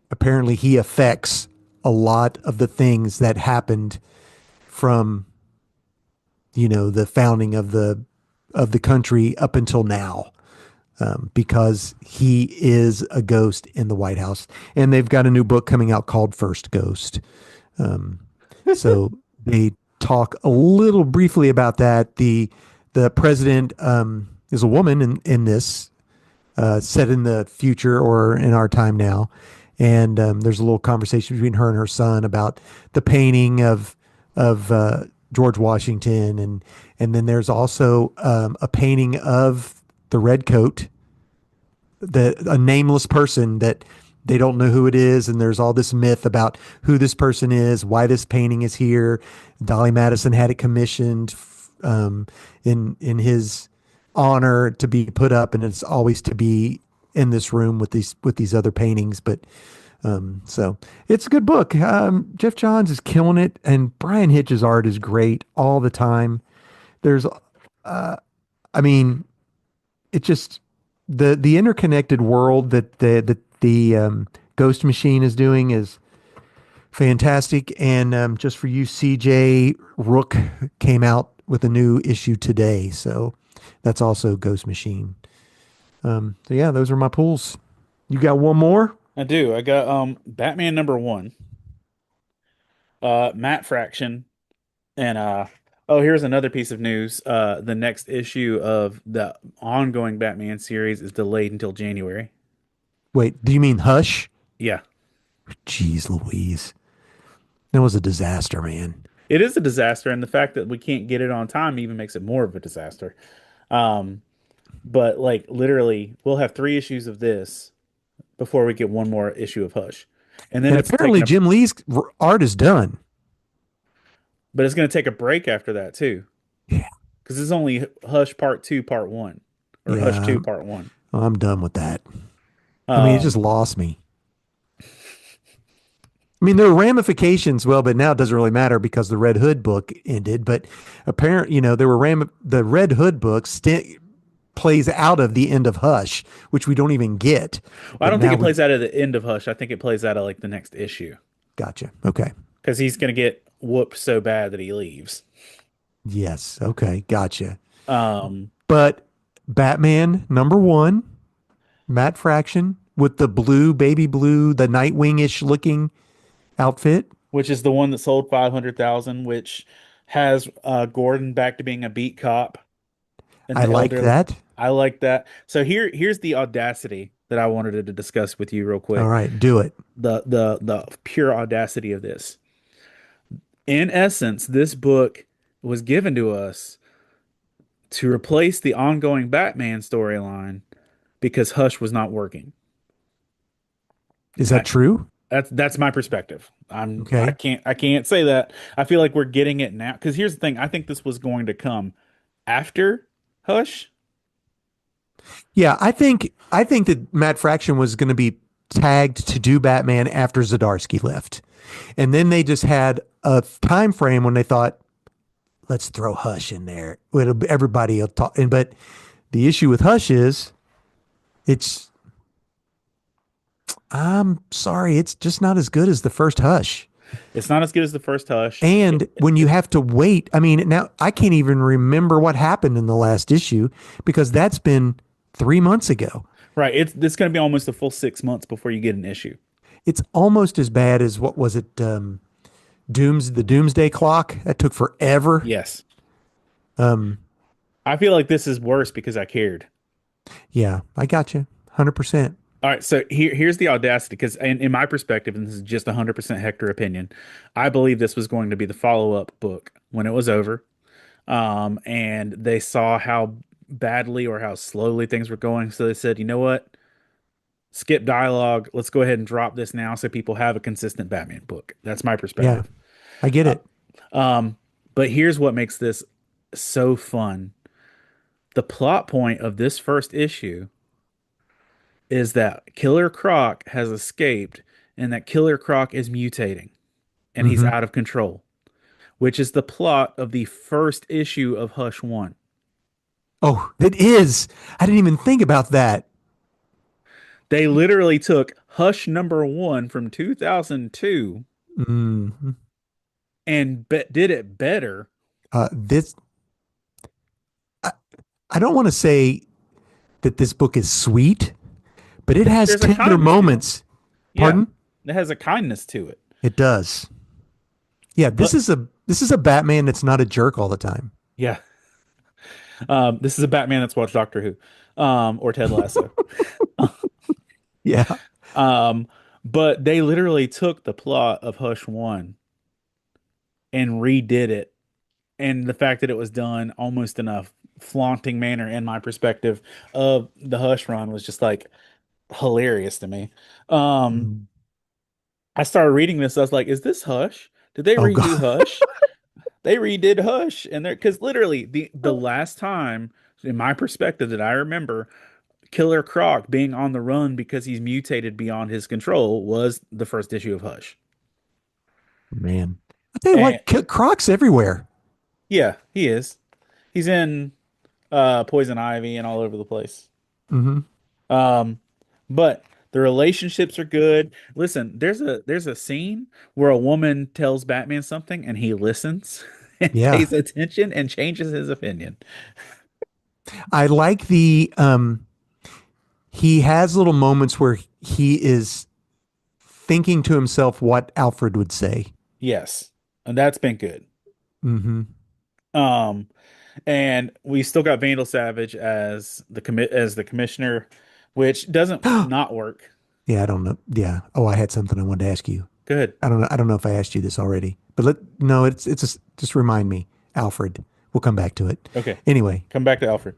[SPEAKER 13] apparently he affects a lot of the things that happened from, the founding of the country up until now. Because he is a ghost in the White House. And they've got a new book coming out called First Ghost. So they talk a little briefly about that. The president is a woman in this, set in the future or in our time now. And there's a little conversation between her and her son about the painting of George Washington. And then there's also a painting of the red coat, a nameless person that they don't know who it is. And there's all this myth about who this person is, why this painting is here. Dolly Madison had it commissioned in his honor to be put up, and it's always to be in this room with these other paintings. But so it's a good book. Jeff Johns is killing it, and Brian Hitch's art is great all the time. There's it just the interconnected world that the Ghost Machine is doing is fantastic. And just for you, CJ, Rook came out with a new issue today. So that's also Ghost Machine. So yeah, those are my pulls. You got one more?
[SPEAKER 12] I do. I got Batman #1, Matt Fraction, and oh, here's another piece of news. The next issue of the ongoing Batman series is delayed until January.
[SPEAKER 13] Wait, do you mean Hush?
[SPEAKER 12] Yeah.
[SPEAKER 13] Jeez Louise. That was a disaster, man.
[SPEAKER 12] It is a disaster, and the fact that we can't get it on time even makes it more of a disaster. But like literally, we'll have 3 issues of this before we get one more issue of Hush, and then
[SPEAKER 13] And
[SPEAKER 12] it's
[SPEAKER 13] apparently Jim Lee's art is done.
[SPEAKER 12] but it's going to take a break after that too.
[SPEAKER 13] Yeah,
[SPEAKER 12] because it's only Hush Part 2, Part 1, or
[SPEAKER 13] Yeah,
[SPEAKER 12] Hush 2, Part 1.
[SPEAKER 13] I'm done with that. I mean, it just lost me. I mean, there are ramifications. Well, but now it doesn't really matter because the Red Hood book ended. But apparently, there were the Red Hood book plays out of the end of Hush, which we don't even get.
[SPEAKER 12] Well, I don't think it plays out of the end of Hush. I think it plays out of like the next issue.
[SPEAKER 13] Gotcha. Okay.
[SPEAKER 12] Because he's going to get whooped so bad that he leaves.
[SPEAKER 13] Yes. Okay. Gotcha.
[SPEAKER 12] But
[SPEAKER 13] Batman #1, Matt Fraction with the baby blue, the Nightwing-ish looking outfit,
[SPEAKER 12] which is the one that sold 500,000, which has Gordon back to being a beat cop.
[SPEAKER 13] I like that.
[SPEAKER 12] I like that. So here's the audacity that I wanted to discuss with you real quick.
[SPEAKER 13] All right, do it.
[SPEAKER 12] The pure audacity of this. In essence, this book was given to us to replace the ongoing Batman storyline because Hush was not working.
[SPEAKER 13] Is that true?
[SPEAKER 12] That's my perspective.
[SPEAKER 13] Okay.
[SPEAKER 12] I can't say that. I feel like we're getting it now because here's the thing. I think this was going to come after Hush.
[SPEAKER 13] Yeah, I think that Matt Fraction was going to be tagged to do Batman after Zdarsky left, and then they just had a time frame when they thought, let's throw Hush in there. Everybody will talk. But the issue with Hush is, I'm sorry, it's just not as good as the first Hush.
[SPEAKER 12] It's not as good as the first Hush.
[SPEAKER 13] And when you have to wait, I mean, now I can't even remember what happened in the last issue because that's been 3 months ago.
[SPEAKER 12] Right. It's going to be almost a full 6 months before you get an issue.
[SPEAKER 13] It's almost as bad as what was it? The Doomsday Clock. That took forever.
[SPEAKER 12] Yes. I feel like this is worse because I cared.
[SPEAKER 13] Yeah, I got you. 100%.
[SPEAKER 12] All right, so here's the audacity, because in my perspective, and this is just 100% Hector opinion, I believe this was going to be the follow-up book when it was over, and they saw how badly or how slowly things were going, so they said, you know what, skip dialogue, let's go ahead and drop this now so people have a consistent Batman book. That's my perspective.
[SPEAKER 13] Yeah, I get it.
[SPEAKER 12] But here's what makes this so fun. The plot point of this first issue is that Killer Croc has escaped and that Killer Croc is mutating and he's out of control, which is the plot of the first issue of Hush 1.
[SPEAKER 13] Oh, it is. I didn't even think about that.
[SPEAKER 12] They literally took Hush #1 from 2002 and did it better.
[SPEAKER 13] I don't want to say that this book is sweet, but it has tender moments. Pardon?
[SPEAKER 12] It has a kindness to it.
[SPEAKER 13] It does. Yeah, this is a Batman that's not a jerk all the time.
[SPEAKER 12] Yeah. This is a Batman that's watched Doctor Who, or Ted Lasso.
[SPEAKER 13] Yeah.
[SPEAKER 12] But they literally took the plot of Hush 1 and redid it. And the fact that it was done almost in a flaunting manner, in my perspective, of the Hush run was just like hilarious to me. I started reading this. I was like, is this Hush? Did they redo Hush? They redid Hush. And because literally the last time, in my perspective, that I remember Killer Croc being on the run because he's mutated beyond his control was the first issue of Hush.
[SPEAKER 13] Man. I tell you what, Croc's everywhere.
[SPEAKER 12] Yeah, he is. He's in Poison Ivy and all over the place.
[SPEAKER 13] Mm-hmm.
[SPEAKER 12] But The relationships are good. Listen, there's a scene where a woman tells Batman something and he listens and
[SPEAKER 13] Yeah.
[SPEAKER 12] pays attention and changes his opinion.
[SPEAKER 13] I like the he has little moments where he is thinking to himself what Alfred would say.
[SPEAKER 12] Yes. And that's been good.
[SPEAKER 13] Mm-hmm.
[SPEAKER 12] And we still got Vandal Savage as the commissioner, which doesn't not work.
[SPEAKER 13] Yeah, I don't know. Yeah. Oh, I had something I wanted to ask you.
[SPEAKER 12] Go ahead.
[SPEAKER 13] I don't know if I asked you this already, but just remind me, Alfred. We'll come back to it.
[SPEAKER 12] Okay.
[SPEAKER 13] Anyway,
[SPEAKER 12] Come back to Alfred.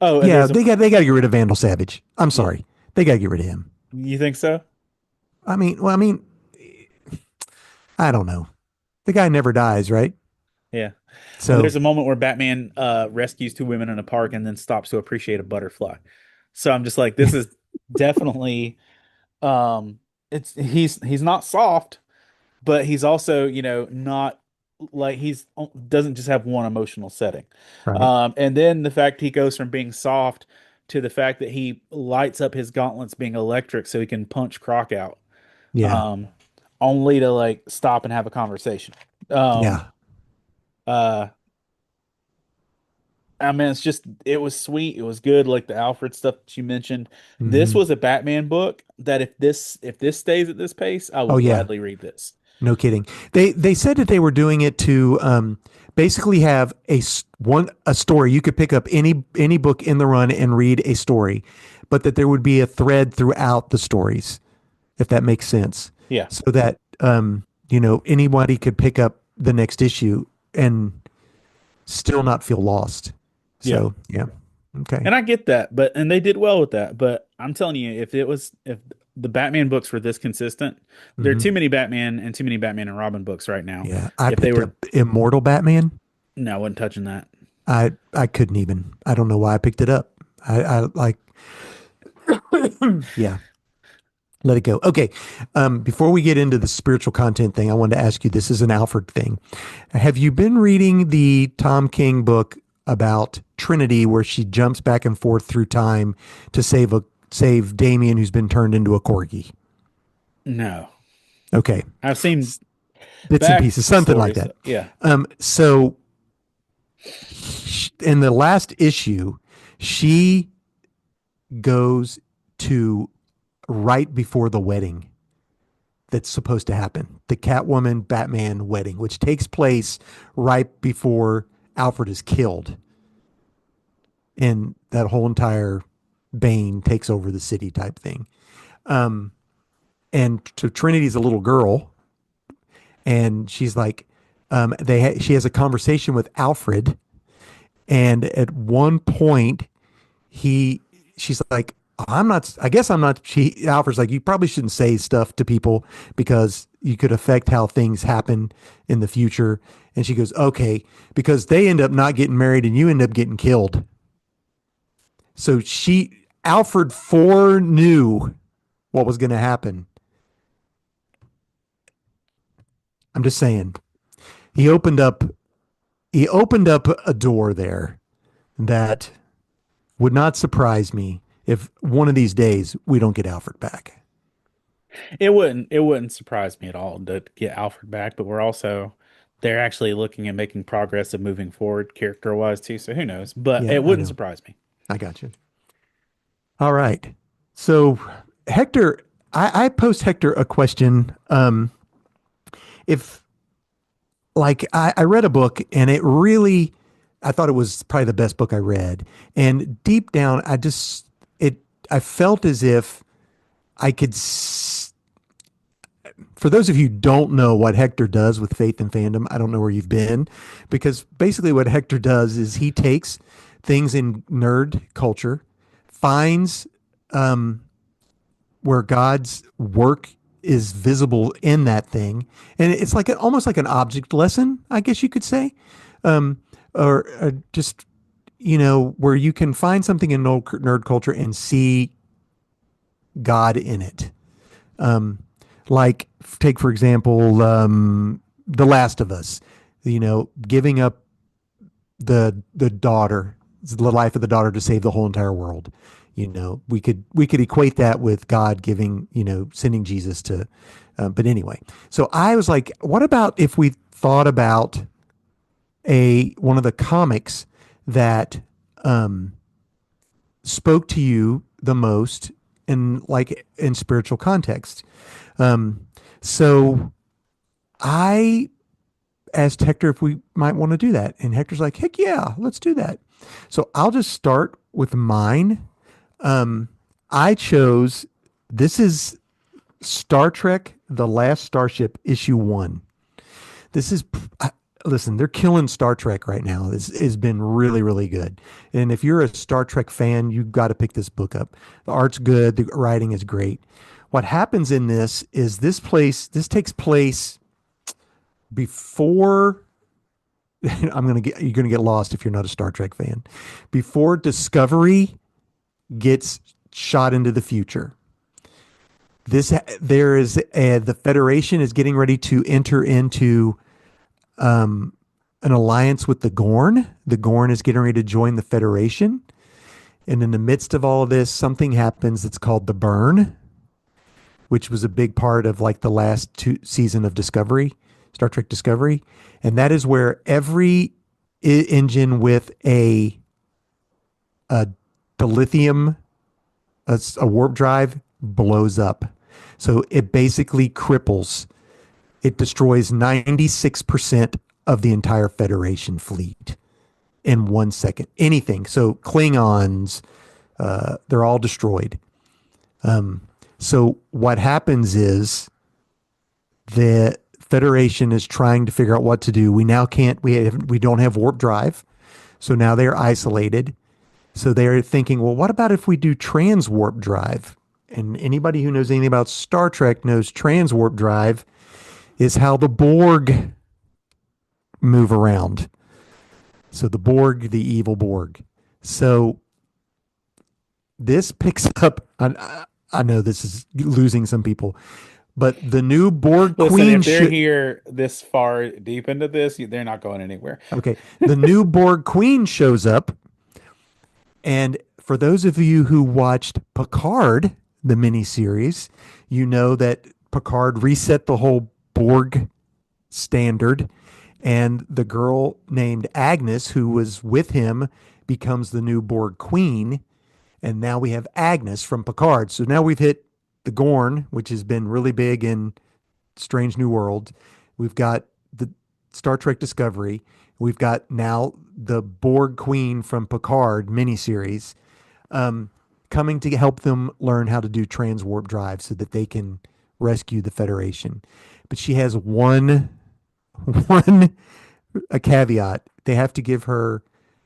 [SPEAKER 12] Oh, and
[SPEAKER 13] yeah, they got to get rid of Vandal Savage. I'm sorry, they got to get rid of him.
[SPEAKER 12] You think so?
[SPEAKER 13] I mean, I don't know. The guy never dies, right?
[SPEAKER 12] Yeah.
[SPEAKER 13] So
[SPEAKER 12] there's a moment where Batman rescues two women in a park and then stops to appreciate a butterfly. So I'm just like, this is definitely he's not soft, but he's also, not like doesn't just have one emotional setting.
[SPEAKER 13] right.
[SPEAKER 12] And then the fact he goes from being soft to the fact that he lights up his gauntlets being electric so he can punch Croc out.
[SPEAKER 13] Yeah.
[SPEAKER 12] Only to like stop and have a conversation.
[SPEAKER 13] Yeah.
[SPEAKER 12] I mean, it was sweet. It was good. Like the Alfred stuff that you mentioned. This
[SPEAKER 13] Mhm.
[SPEAKER 12] was a Batman book that if this stays at this pace, I will
[SPEAKER 13] Oh, yeah.
[SPEAKER 12] gladly read this.
[SPEAKER 13] No kidding. They said that they were doing it to basically have a story. You could pick up any book in the run and read a story, but that there would be a thread throughout the stories, if that makes sense.
[SPEAKER 12] Yeah.
[SPEAKER 13] So that anybody could pick up the next issue and still not feel lost. So yeah. Okay.
[SPEAKER 12] And I get that, and they did well with that. But I'm telling you, if the Batman books were this consistent, there are too many Batman and Robin books right now.
[SPEAKER 13] Yeah. I
[SPEAKER 12] if they
[SPEAKER 13] picked
[SPEAKER 12] were
[SPEAKER 13] up Immortal Batman.
[SPEAKER 12] No, I wasn't touching that.
[SPEAKER 13] I couldn't even. I don't know why I picked it up. I like. Yeah. Let it go. Okay. Before we get into the spiritual content thing, I wanted to ask you, this is an Alfred thing. Have you been reading the Tom King book about Trinity, where she jumps back and forth through time to save Damien, who's been turned into a corgi?
[SPEAKER 12] No.
[SPEAKER 13] Okay.
[SPEAKER 12] I've seen
[SPEAKER 13] bits and pieces, something like that.
[SPEAKER 12] Yeah.
[SPEAKER 13] So in the last issue, she goes to right before the wedding that's supposed to happen, the Catwoman Batman wedding, which takes place right before Alfred is killed, and that whole entire Bane takes over the city type thing. And so Trinity's a little girl, and she's like, she has a conversation with Alfred, and at one point she's like, Alfred's like, you probably shouldn't say stuff to people because you could affect how things happen in the future. And she goes, okay, because they end up not getting married and you end up getting killed. So Alfred foreknew what was going to happen. I'm just saying, he opened up a door there that would not surprise me if one of these days we don't get Alfred back.
[SPEAKER 12] It wouldn't surprise me at all to get Alfred back, but they're actually looking at making progress of moving forward character wise too. So who knows? But
[SPEAKER 13] Yeah,
[SPEAKER 12] it wouldn't surprise me.
[SPEAKER 13] I got you. All right. So Hector, I posed Hector a question. If I read a book and I thought it was probably the best book I read. And deep down, I felt as if I could, for those of you who don't know what Hector does with Faith and Fandom, I don't know where you've been, because basically what Hector does is he takes things in nerd culture, finds where God's work is visible in that thing. And it's like almost like an object lesson, I guess you could say. Or just, where you can find something in nerd culture and see God in it. Like, take, for example, The Last of Us, giving up the daughter, the life of the daughter to save the whole entire world. We could equate that with God giving, sending Jesus to. But anyway, so I was like, what about if we thought about one of the comics that spoke to you the most in spiritual context? So I asked Hector if we might want to do that. And Hector's like, heck yeah, let's do that. So I'll just start with mine. I chose, this is Star Trek, The Last Starship, issue 1. This is, listen, they're killing Star Trek right now. This has been really, really good. And if you're a Star Trek fan, you've got to pick this book up. The art's good. The writing is great. What happens in this is this takes place before you're going to get lost if you're not a Star Trek fan. Before Discovery gets shot into the future. The Federation is getting ready to enter into an alliance with the Gorn. The Gorn is getting ready to join the Federation. And in the midst of all of this, something happens that's called the Burn, which was a big part of the last season of Discovery, Star Trek Discovery. And that is where every engine with a dilithium, a warp drive, blows up. So it basically cripples. It destroys 96% of the entire Federation fleet in 1 second. Anything. So Klingons, they're all destroyed. So what happens is the Federation is trying to figure out what to do. We don't have warp drive. So now they're isolated. So they're thinking, well, what about if we do trans warp drive? And anybody who knows anything about Star Trek knows trans warp drive is how the Borg move around. So the Borg, the evil Borg. So this picks up, I know this is losing some people, but the new Borg Queen.
[SPEAKER 12] If they're here this far deep into this, they're not going anywhere.
[SPEAKER 13] Okay. The new Borg Queen shows up. And for those of you who watched Picard, the miniseries, you know that Picard reset the whole Borg standard, and the girl named Agnes, who was with him, becomes the new Borg Queen. And now we have Agnes from Picard. So now we've hit the Gorn, which has been really big in Strange New World. We've got the Star Trek Discovery. We've got now the Borg Queen from Picard miniseries coming to help them learn how to do trans warp drive so that they can rescue the Federation. But she has a caveat. They have to give her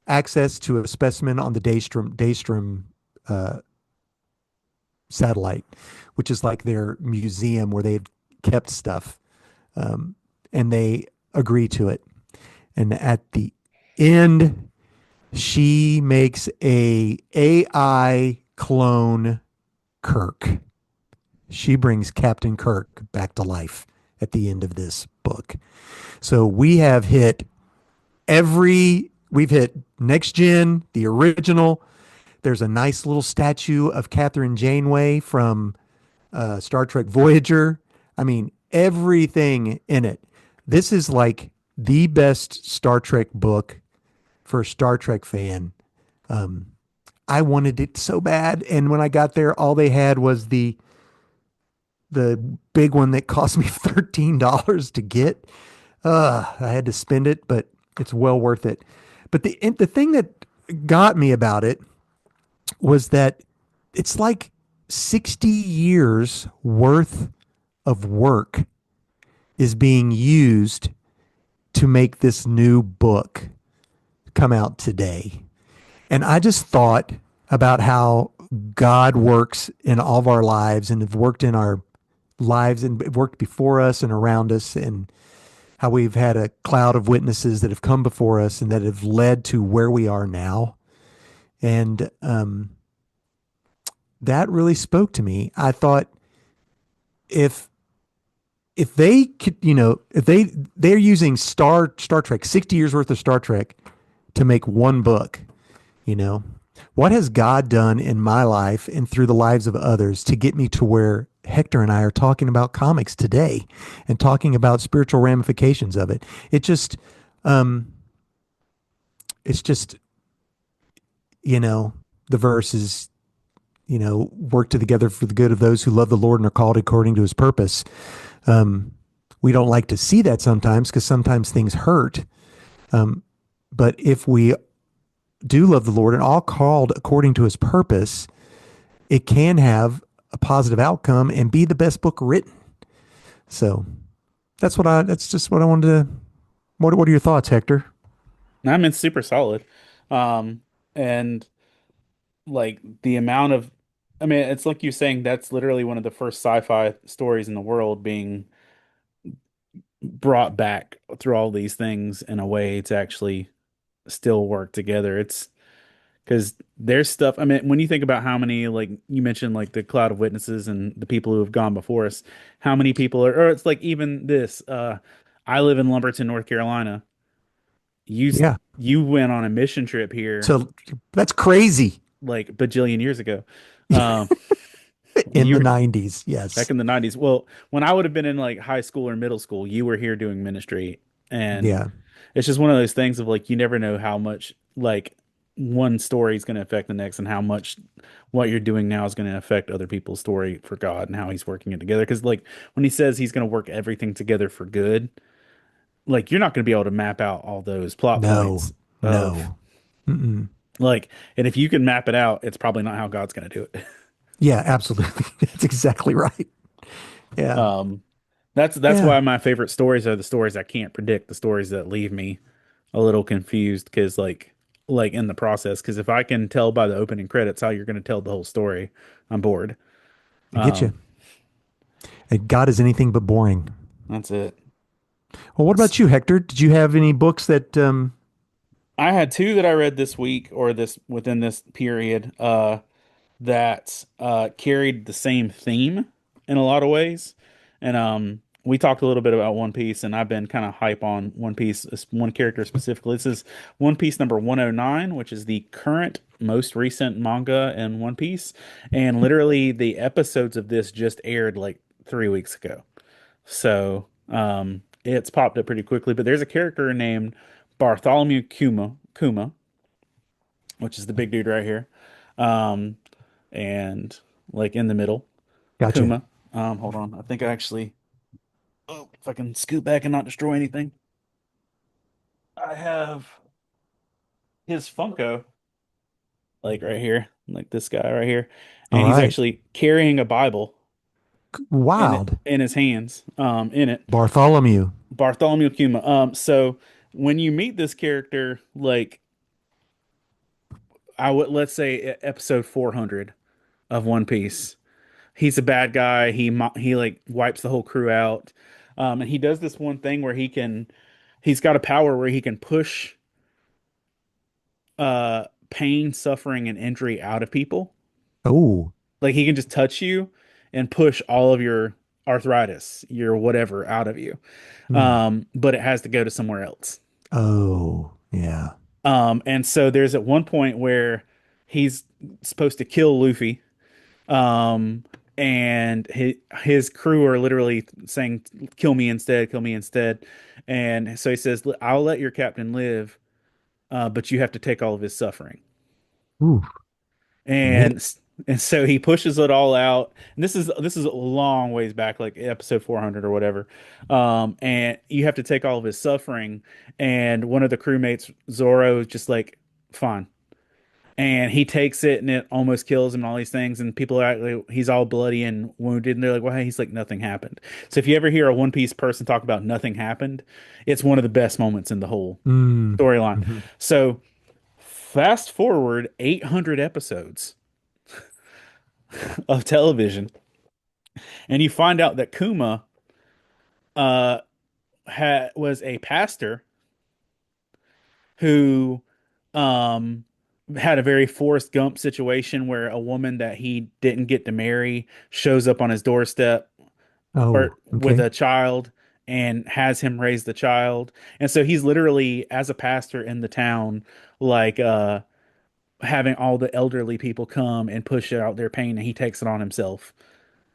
[SPEAKER 13] access to a specimen on the Daystrom satellite, which is like their museum where they've kept stuff. And they agree to it. And at the end, she makes a AI clone Kirk. She brings Captain Kirk back to life at the end of this book. So we have hit we've hit Next Gen, the original. There's a nice little statue of Catherine Janeway from Star Trek Voyager. I mean, everything in it. This is like the best Star Trek book for a Star Trek fan. I wanted it so bad. And when I got there, all they had was the big one that cost me $13 to get. I had to spend it, but it's well worth it. But the thing that got me about it was that it's like 60 years worth of work is being used to make this new book come out today. And I just thought about how God works in all of our lives and have worked in our lives and worked before us and around us, and how we've had a cloud of witnesses that have come before us and that have led to where we are now. And that really spoke to me. I thought if they could, if they're using Star Trek, 60 years worth of Star Trek to make one book, you know? What has God done in my life and through the lives of others to get me to where Hector and I are talking about comics today and talking about spiritual ramifications of it? Um, it's just, the verse is, work together for the good of those who love the Lord and are called according to his purpose. We don't like to see that sometimes because sometimes things hurt. But if we do love the Lord and all called according to his purpose, it can have a positive outcome and be the best book written. So that's just what I wanted to, what are your thoughts, Hector?
[SPEAKER 12] I mean, super solid. And like the amount of, I mean, it's like you saying that's literally one of the first sci-fi stories in the world being brought back through all these things in a way to actually still work together. It's because there's stuff. I mean, when you think about how many, like you mentioned, like the cloud of witnesses and the people who have gone before us, how many people are, or it's like even this. I live in Lumberton, North Carolina. You
[SPEAKER 13] Yeah.
[SPEAKER 12] you went on a mission trip here
[SPEAKER 13] So that's crazy.
[SPEAKER 12] like bajillion years ago. Um,
[SPEAKER 13] In
[SPEAKER 12] you
[SPEAKER 13] the
[SPEAKER 12] were
[SPEAKER 13] 90s. Yes.
[SPEAKER 12] back in the 90s. Well, when I would have been in like high school or middle school, you were here doing ministry, and
[SPEAKER 13] Yeah.
[SPEAKER 12] it's just one of those things of like you never know how much like one story is going to affect the next, and how much what you're doing now is going to affect other people's story for God and how He's working it together. Because like when He says He's going to work everything together for good, like you're not going to be able to map out all those plot
[SPEAKER 13] No,
[SPEAKER 12] points of
[SPEAKER 13] no. Mm-mm.
[SPEAKER 12] like, and if you can map it out, it's probably not how God's going to do it.
[SPEAKER 13] Yeah, absolutely. That's exactly right. Yeah.
[SPEAKER 12] Um, that's
[SPEAKER 13] Yeah.
[SPEAKER 12] why my favorite stories are the stories I can't predict, the stories that leave me a little confused because like in the process. Because if I can tell by the opening credits how you're going to tell the whole story, I'm bored.
[SPEAKER 13] I get you.
[SPEAKER 12] Um,
[SPEAKER 13] And God is anything but boring.
[SPEAKER 12] that's it.
[SPEAKER 13] Well, what about you, Hector? Did you have any books that
[SPEAKER 12] I had two that I read this week or this within this period that carried the same theme in a lot of ways. And we talked a little bit about One Piece, and I've been kind of hype on One Piece, this one character specifically. This is One Piece number 109, which is the current most recent manga in One Piece. And literally the episodes of this just aired like 3 weeks ago. So it's popped up pretty quickly. But there's a character named Bartholomew Kuma, which is the big dude right here. Um, and like in the middle,
[SPEAKER 13] Gotcha.
[SPEAKER 12] Kuma. Hold on. I think I actually, oh, if I can scoot back and not destroy anything, I have his Funko, like right here, like this guy right here,
[SPEAKER 13] All
[SPEAKER 12] and he's
[SPEAKER 13] right.
[SPEAKER 12] actually carrying a Bible
[SPEAKER 13] Wild.
[SPEAKER 12] in his hands. In it,
[SPEAKER 13] Bartholomew.
[SPEAKER 12] Bartholomew Kuma. So when you meet this character, like I would let's say episode 400 of One Piece. He's a bad guy. He like wipes the whole crew out. And he does this one thing where he's got a power where he can push pain, suffering, and injury out of people.
[SPEAKER 13] Oh.
[SPEAKER 12] Like he can just touch you and push all of your arthritis, your whatever out of you.
[SPEAKER 13] Hmm.
[SPEAKER 12] But it has to go to somewhere else.
[SPEAKER 13] Oh, yeah.
[SPEAKER 12] And so there's at one point where he's supposed to kill Luffy. Um, and his crew are literally saying, "Kill me instead, kill me instead." And so he says, "I'll let your captain live, but you have to take all of his suffering."
[SPEAKER 13] Ooh. Man.
[SPEAKER 12] And so he pushes it all out. And this is a long ways back, like episode 400 or whatever. And you have to take all of his suffering. And one of the crewmates, Zoro, is just like, "Fine." And he takes it and it almost kills him and all these things, and people are like, he's all bloody and wounded, and they're like, well, hey, he's like, nothing happened. So if you ever hear a One Piece person talk about nothing happened, it's one of the best moments in the whole storyline.
[SPEAKER 13] Mm-hmm.
[SPEAKER 12] So fast forward 800 episodes of television, and you find out that Kuma uh was a pastor who um had a very Forrest Gump situation where a woman that he didn't get to marry shows up on his doorstep
[SPEAKER 13] Oh,
[SPEAKER 12] or with
[SPEAKER 13] okay.
[SPEAKER 12] a child, and has him raise the child. And so he's literally, as a pastor in the town, like having all the elderly people come and push out their pain, and he takes it on himself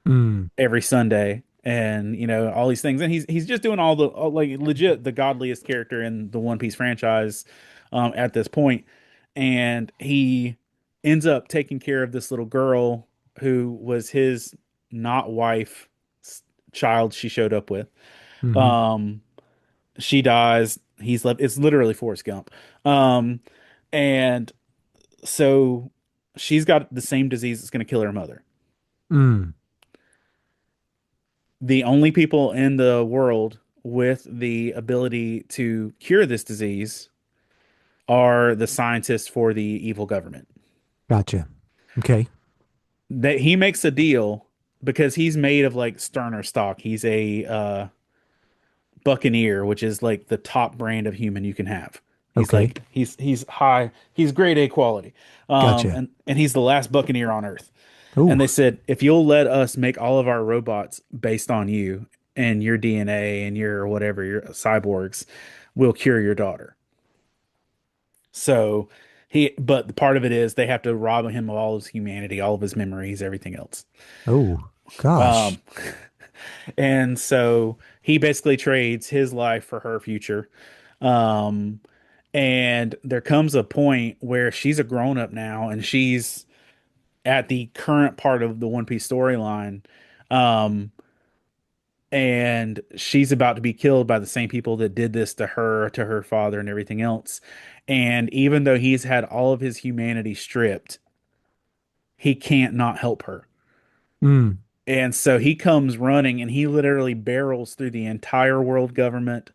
[SPEAKER 13] Mm.
[SPEAKER 12] every Sunday, and all these things, and he's just doing all like legit the godliest character in the One Piece franchise at this point, and he ends up taking care of this little girl who was his not wife child she showed up with.
[SPEAKER 13] Hmm.
[SPEAKER 12] Um, she dies. He's left. It's literally Forrest Gump. And so she's got the same disease that's going to kill her mother.
[SPEAKER 13] Mm.
[SPEAKER 12] The only people in the world with the ability to cure this disease are the scientists for the evil government.
[SPEAKER 13] Gotcha. Okay.
[SPEAKER 12] That he makes a deal because he's made of like sterner stock. He's a Buccaneer, which is like the top brand of human you can have. He's
[SPEAKER 13] Okay.
[SPEAKER 12] like he's high, he's grade A quality.
[SPEAKER 13] Gotcha.
[SPEAKER 12] And he's the last Buccaneer on Earth. And
[SPEAKER 13] Ooh.
[SPEAKER 12] they said, if you'll let us make all of our robots based on you and your DNA and your whatever, your cyborgs, we'll cure your daughter. So but the part of it is they have to rob him of all his humanity, all of his memories, everything else.
[SPEAKER 13] Oh gosh.
[SPEAKER 12] Um, and so he basically trades his life for her future. Um, and there comes a point where she's a grown up now, and she's at the current part of the One Piece storyline. Um, and she's about to be killed by the same people that did this to her father, and everything else. And even though he's had all of his humanity stripped, he can't not help her.
[SPEAKER 13] Mm.
[SPEAKER 12] And so he comes running, and he literally barrels through the entire world government,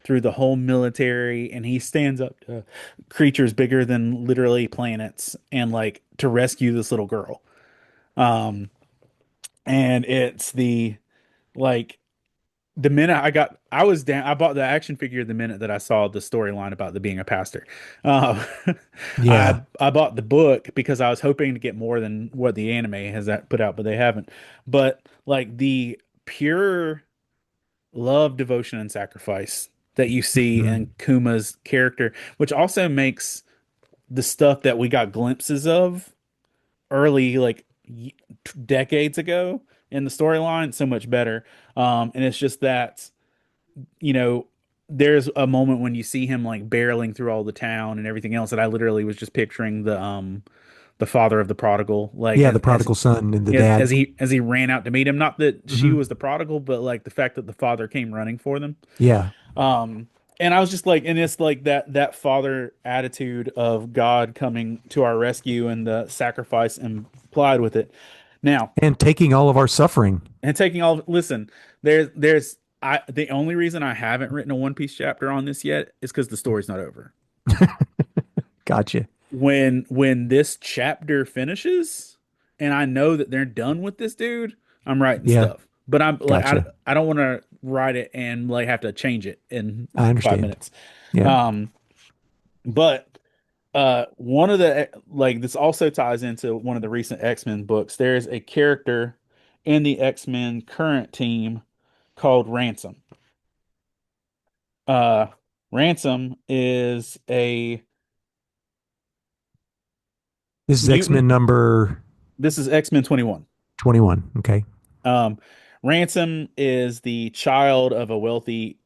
[SPEAKER 12] through the whole military, and he stands up to creatures bigger than literally planets, and like to rescue this little girl. Um, and it's like the minute I was down, I bought the action figure the minute that I saw the storyline about the being a pastor. Uh,
[SPEAKER 13] Yeah.
[SPEAKER 12] I bought the book because I was hoping to get more than what the anime has put out, but they haven't. But like the pure love, devotion, and sacrifice that you see
[SPEAKER 13] Mm.
[SPEAKER 12] in Kuma's character, which also makes the stuff that we got glimpses of early, like decades ago in the storyline, so much better. And it's just that, you know, there's a moment when you see him like barreling through all the town and everything else that I literally was just picturing the father of the prodigal, like
[SPEAKER 13] Yeah. The prodigal son and the
[SPEAKER 12] as
[SPEAKER 13] dad.
[SPEAKER 12] he ran out to meet him. Not that she
[SPEAKER 13] Hmm.
[SPEAKER 12] was the prodigal, but like the fact that the father came running for them.
[SPEAKER 13] Yeah.
[SPEAKER 12] Um, and I was just like, and it's like that father attitude of God coming to our rescue and the sacrifice implied with it. Now,
[SPEAKER 13] And taking all of our suffering.
[SPEAKER 12] and taking all, listen, there's the only reason I haven't written a One Piece chapter on this yet is because the story's not over.
[SPEAKER 13] Gotcha.
[SPEAKER 12] When this chapter finishes and I know that they're done with this dude, I'm writing
[SPEAKER 13] Yeah.
[SPEAKER 12] stuff. But I'm like
[SPEAKER 13] Gotcha.
[SPEAKER 12] I don't want to write it and like have to change it in
[SPEAKER 13] I
[SPEAKER 12] 5
[SPEAKER 13] understand.
[SPEAKER 12] minutes.
[SPEAKER 13] Yeah.
[SPEAKER 12] But one of the like this also ties into one of the recent X-Men books. There's a character in the X-Men current team called Ransom. Uh Ransom is a
[SPEAKER 13] This is
[SPEAKER 12] mutant.
[SPEAKER 13] X-Men number
[SPEAKER 12] This is X-Men 21.
[SPEAKER 13] 21. Okay.
[SPEAKER 12] Um, Ransom is the child of a wealthy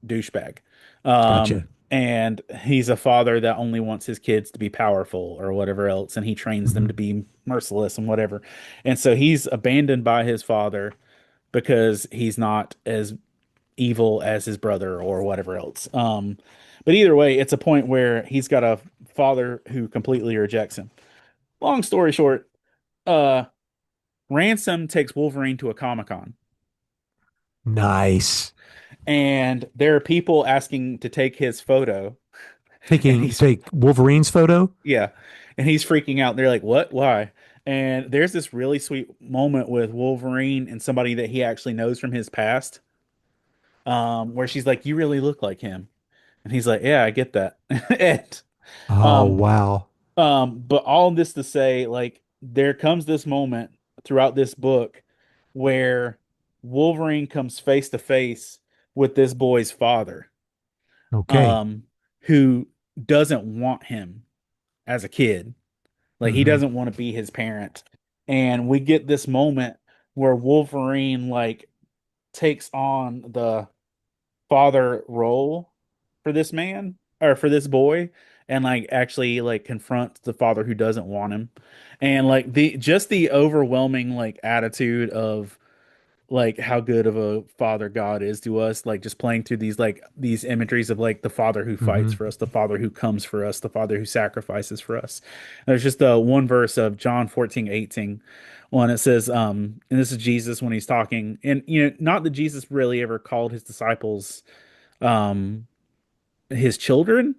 [SPEAKER 12] douchebag.
[SPEAKER 13] Gotcha.
[SPEAKER 12] And he's a father that only wants his kids to be powerful or whatever else, and he trains them
[SPEAKER 13] Hmm.
[SPEAKER 12] to be merciless and whatever. And so he's abandoned by his father because he's not as evil as his brother or whatever else. But either way, it's a point where he's got a father who completely rejects him. Long story short, uh, Ransom takes Wolverine to a Comic-Con,
[SPEAKER 13] Nice.
[SPEAKER 12] and there are people asking to take his photo, and he's
[SPEAKER 13] Take Wolverine's photo.
[SPEAKER 12] yeah, and he's freaking out. They're like, "What? Why?" And there's this really sweet moment with Wolverine and somebody that he actually knows from his past, where she's like, "You really look like him," and he's like, "Yeah, I get that." and
[SPEAKER 13] Oh
[SPEAKER 12] um,
[SPEAKER 13] wow.
[SPEAKER 12] but all this to say, like, there comes this moment throughout this book where Wolverine comes face to face with this boy's father,
[SPEAKER 13] Okay.
[SPEAKER 12] who doesn't want him as a kid. Like he doesn't want to be his parent. And we get this moment where Wolverine like takes on the father role for this man or for this boy, and like actually like confronts the father who doesn't want him. And like the overwhelming like attitude of like how good of a father God is to us, like just playing through these imageries of like the father who fights for us, the father who comes for us, the father who sacrifices for us. And there's just one verse of John 14:18 when it says, and this is Jesus when he's talking, and not that Jesus really ever called his disciples his children,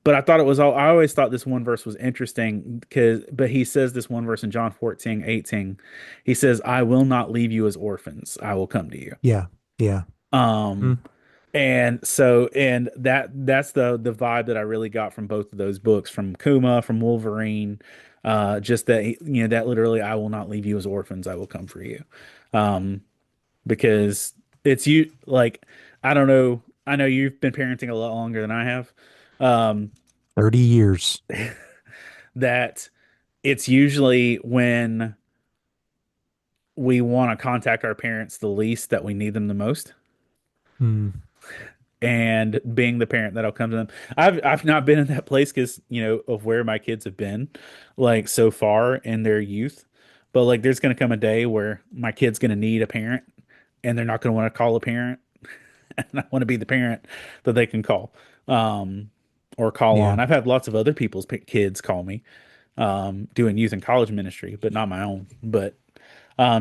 [SPEAKER 12] but I always thought this one verse was interesting but he says this one verse in John 14:18, he says, I will not leave you as orphans. I will come to you.
[SPEAKER 13] Yeah. Yeah.
[SPEAKER 12] And that's the vibe that I really got from both of those books, from Kuma, from Wolverine, just that, that literally, I will not leave you as orphans. I will come for you. Because it's you, like, I don't know. I know you've been parenting a lot longer than I have.
[SPEAKER 13] 30 years.
[SPEAKER 12] That it's usually when we want to contact our parents the least that we need them the most. And being the parent that'll come to them. I've not been in that place because, of where my kids have been like so far in their youth. But like there's going to come a day where my kid's going to need a parent and they're not going to want to call a parent. And I want to be the parent that they can call. Or call on. I've had lots of other people's kids call me, doing youth and college ministry, but not my own. But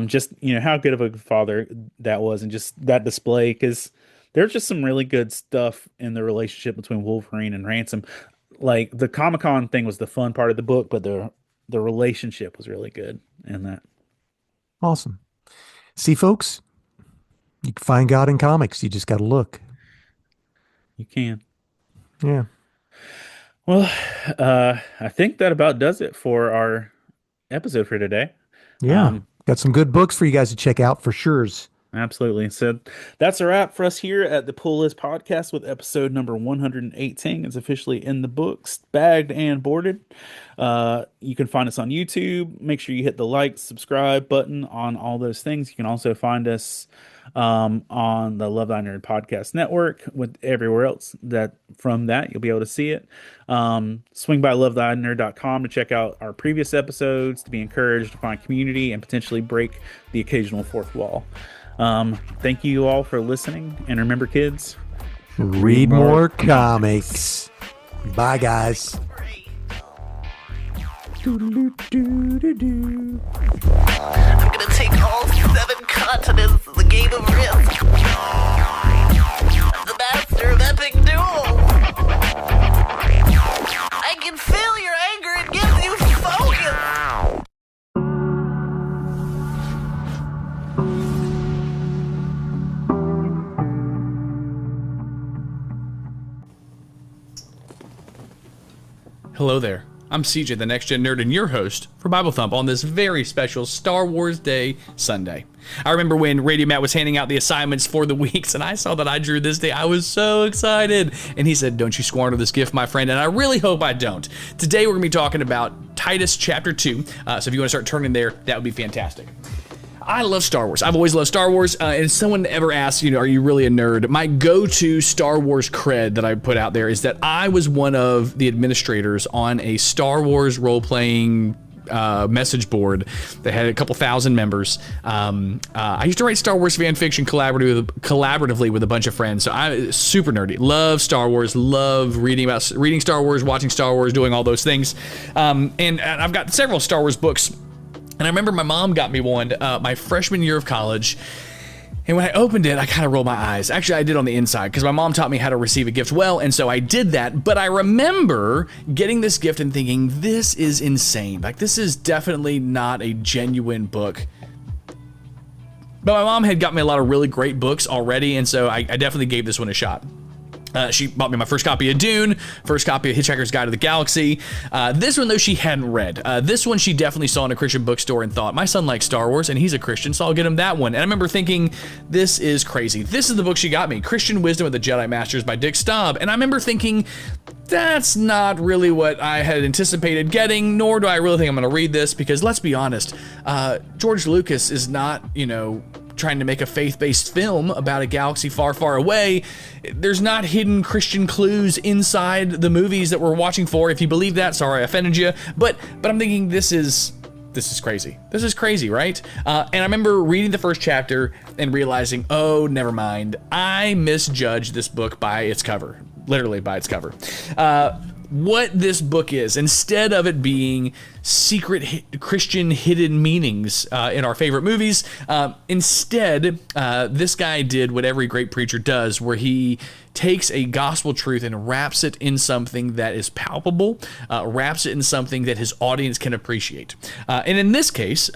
[SPEAKER 12] just how good of a father that was, and just that display, because there's just some really good stuff in the relationship between Wolverine and Ransom. Like the Comic-Con thing was the fun part of the book, but the relationship was really good in that.
[SPEAKER 13] Awesome. See, folks, you can find God in comics. You just got to look.
[SPEAKER 12] You can.
[SPEAKER 13] Yeah.
[SPEAKER 12] Well, I think that about does it for our episode for today.
[SPEAKER 13] Yeah. Got some good books for you guys to check out for sure.
[SPEAKER 12] Absolutely. So that's a wrap for us here at the Pull List Podcast with episode number 118. It's officially in the books, bagged and boarded. You can find us on YouTube. Make sure you hit the like, subscribe button on all those things. You can also find us on the Love Thy Nerd Podcast Network. With everywhere else from that you'll be able to see it. Swing by lovethynerd.com to check out our previous episodes, to be encouraged, to find community, and potentially break the occasional fourth wall. Thank you all for listening, and remember, kids,
[SPEAKER 13] read more comics. Bye, guys.
[SPEAKER 10] I'm gonna take all 7 continents as a game of risk. I'm the master of epic duel. I can feel your anger. It gives you focus.
[SPEAKER 14] Hello there. I'm CJ, the Next Gen Nerd, and your host for Bible Thump on this very special Star Wars Day Sunday. I remember when Radio Matt was handing out the assignments for the weeks, and I saw that I drew this day. I was so excited. And he said, don't you squander this gift, my friend. And I really hope I don't. Today, we're going to be talking about Titus chapter 2. So if you want to start turning there, that would be fantastic. I love Star Wars. I've always loved Star Wars. And if someone ever asks, are you really a nerd? My go-to Star Wars cred that I put out there is that I was one of the administrators on a Star Wars role-playing message board that had a couple thousand members. I used to write Star Wars fan fiction collaboratively with a bunch of friends. So I'm super nerdy. Love Star Wars. Love reading Star Wars, watching Star Wars, doing all those things. And I've got several Star Wars books. And I remember my mom got me one my freshman year of college. And when I opened it, I kind of rolled my eyes. Actually, I did on the inside because my mom taught me how to receive a gift well. And so I did that. But I remember getting this gift and thinking, this is insane. Like, this is definitely not a genuine book. But my mom had got me a lot of really great books already. And so I definitely gave this one a shot. She bought me my first copy of Dune, first copy of Hitchhiker's Guide to the Galaxy. This one, though, she hadn't read. This one she definitely saw in a Christian bookstore and thought, my son likes Star Wars, and he's a Christian, so I'll get him that one. And I remember thinking, this is crazy. This is the book she got me, Christian Wisdom of the Jedi Masters by Dick Staub. And I remember thinking, that's not really what I had anticipated getting, nor do I really think I'm going to read this, because let's be honest, George Lucas is not, trying to make a faith-based film about a galaxy far, far away. There's not hidden Christian clues inside the movies that we're watching for. If you believe that, sorry, I offended you. But I'm thinking this is crazy. This is crazy, right? And I remember reading the first chapter and realizing, oh, never mind. I misjudged this book by its cover. Literally by its cover. What this book is, instead of it being secret Christian hidden meanings in our favorite movies, instead, this guy did what every great preacher does, where he takes a gospel truth and wraps it in something that is palpable, wraps it in something that his audience can appreciate. And in this case,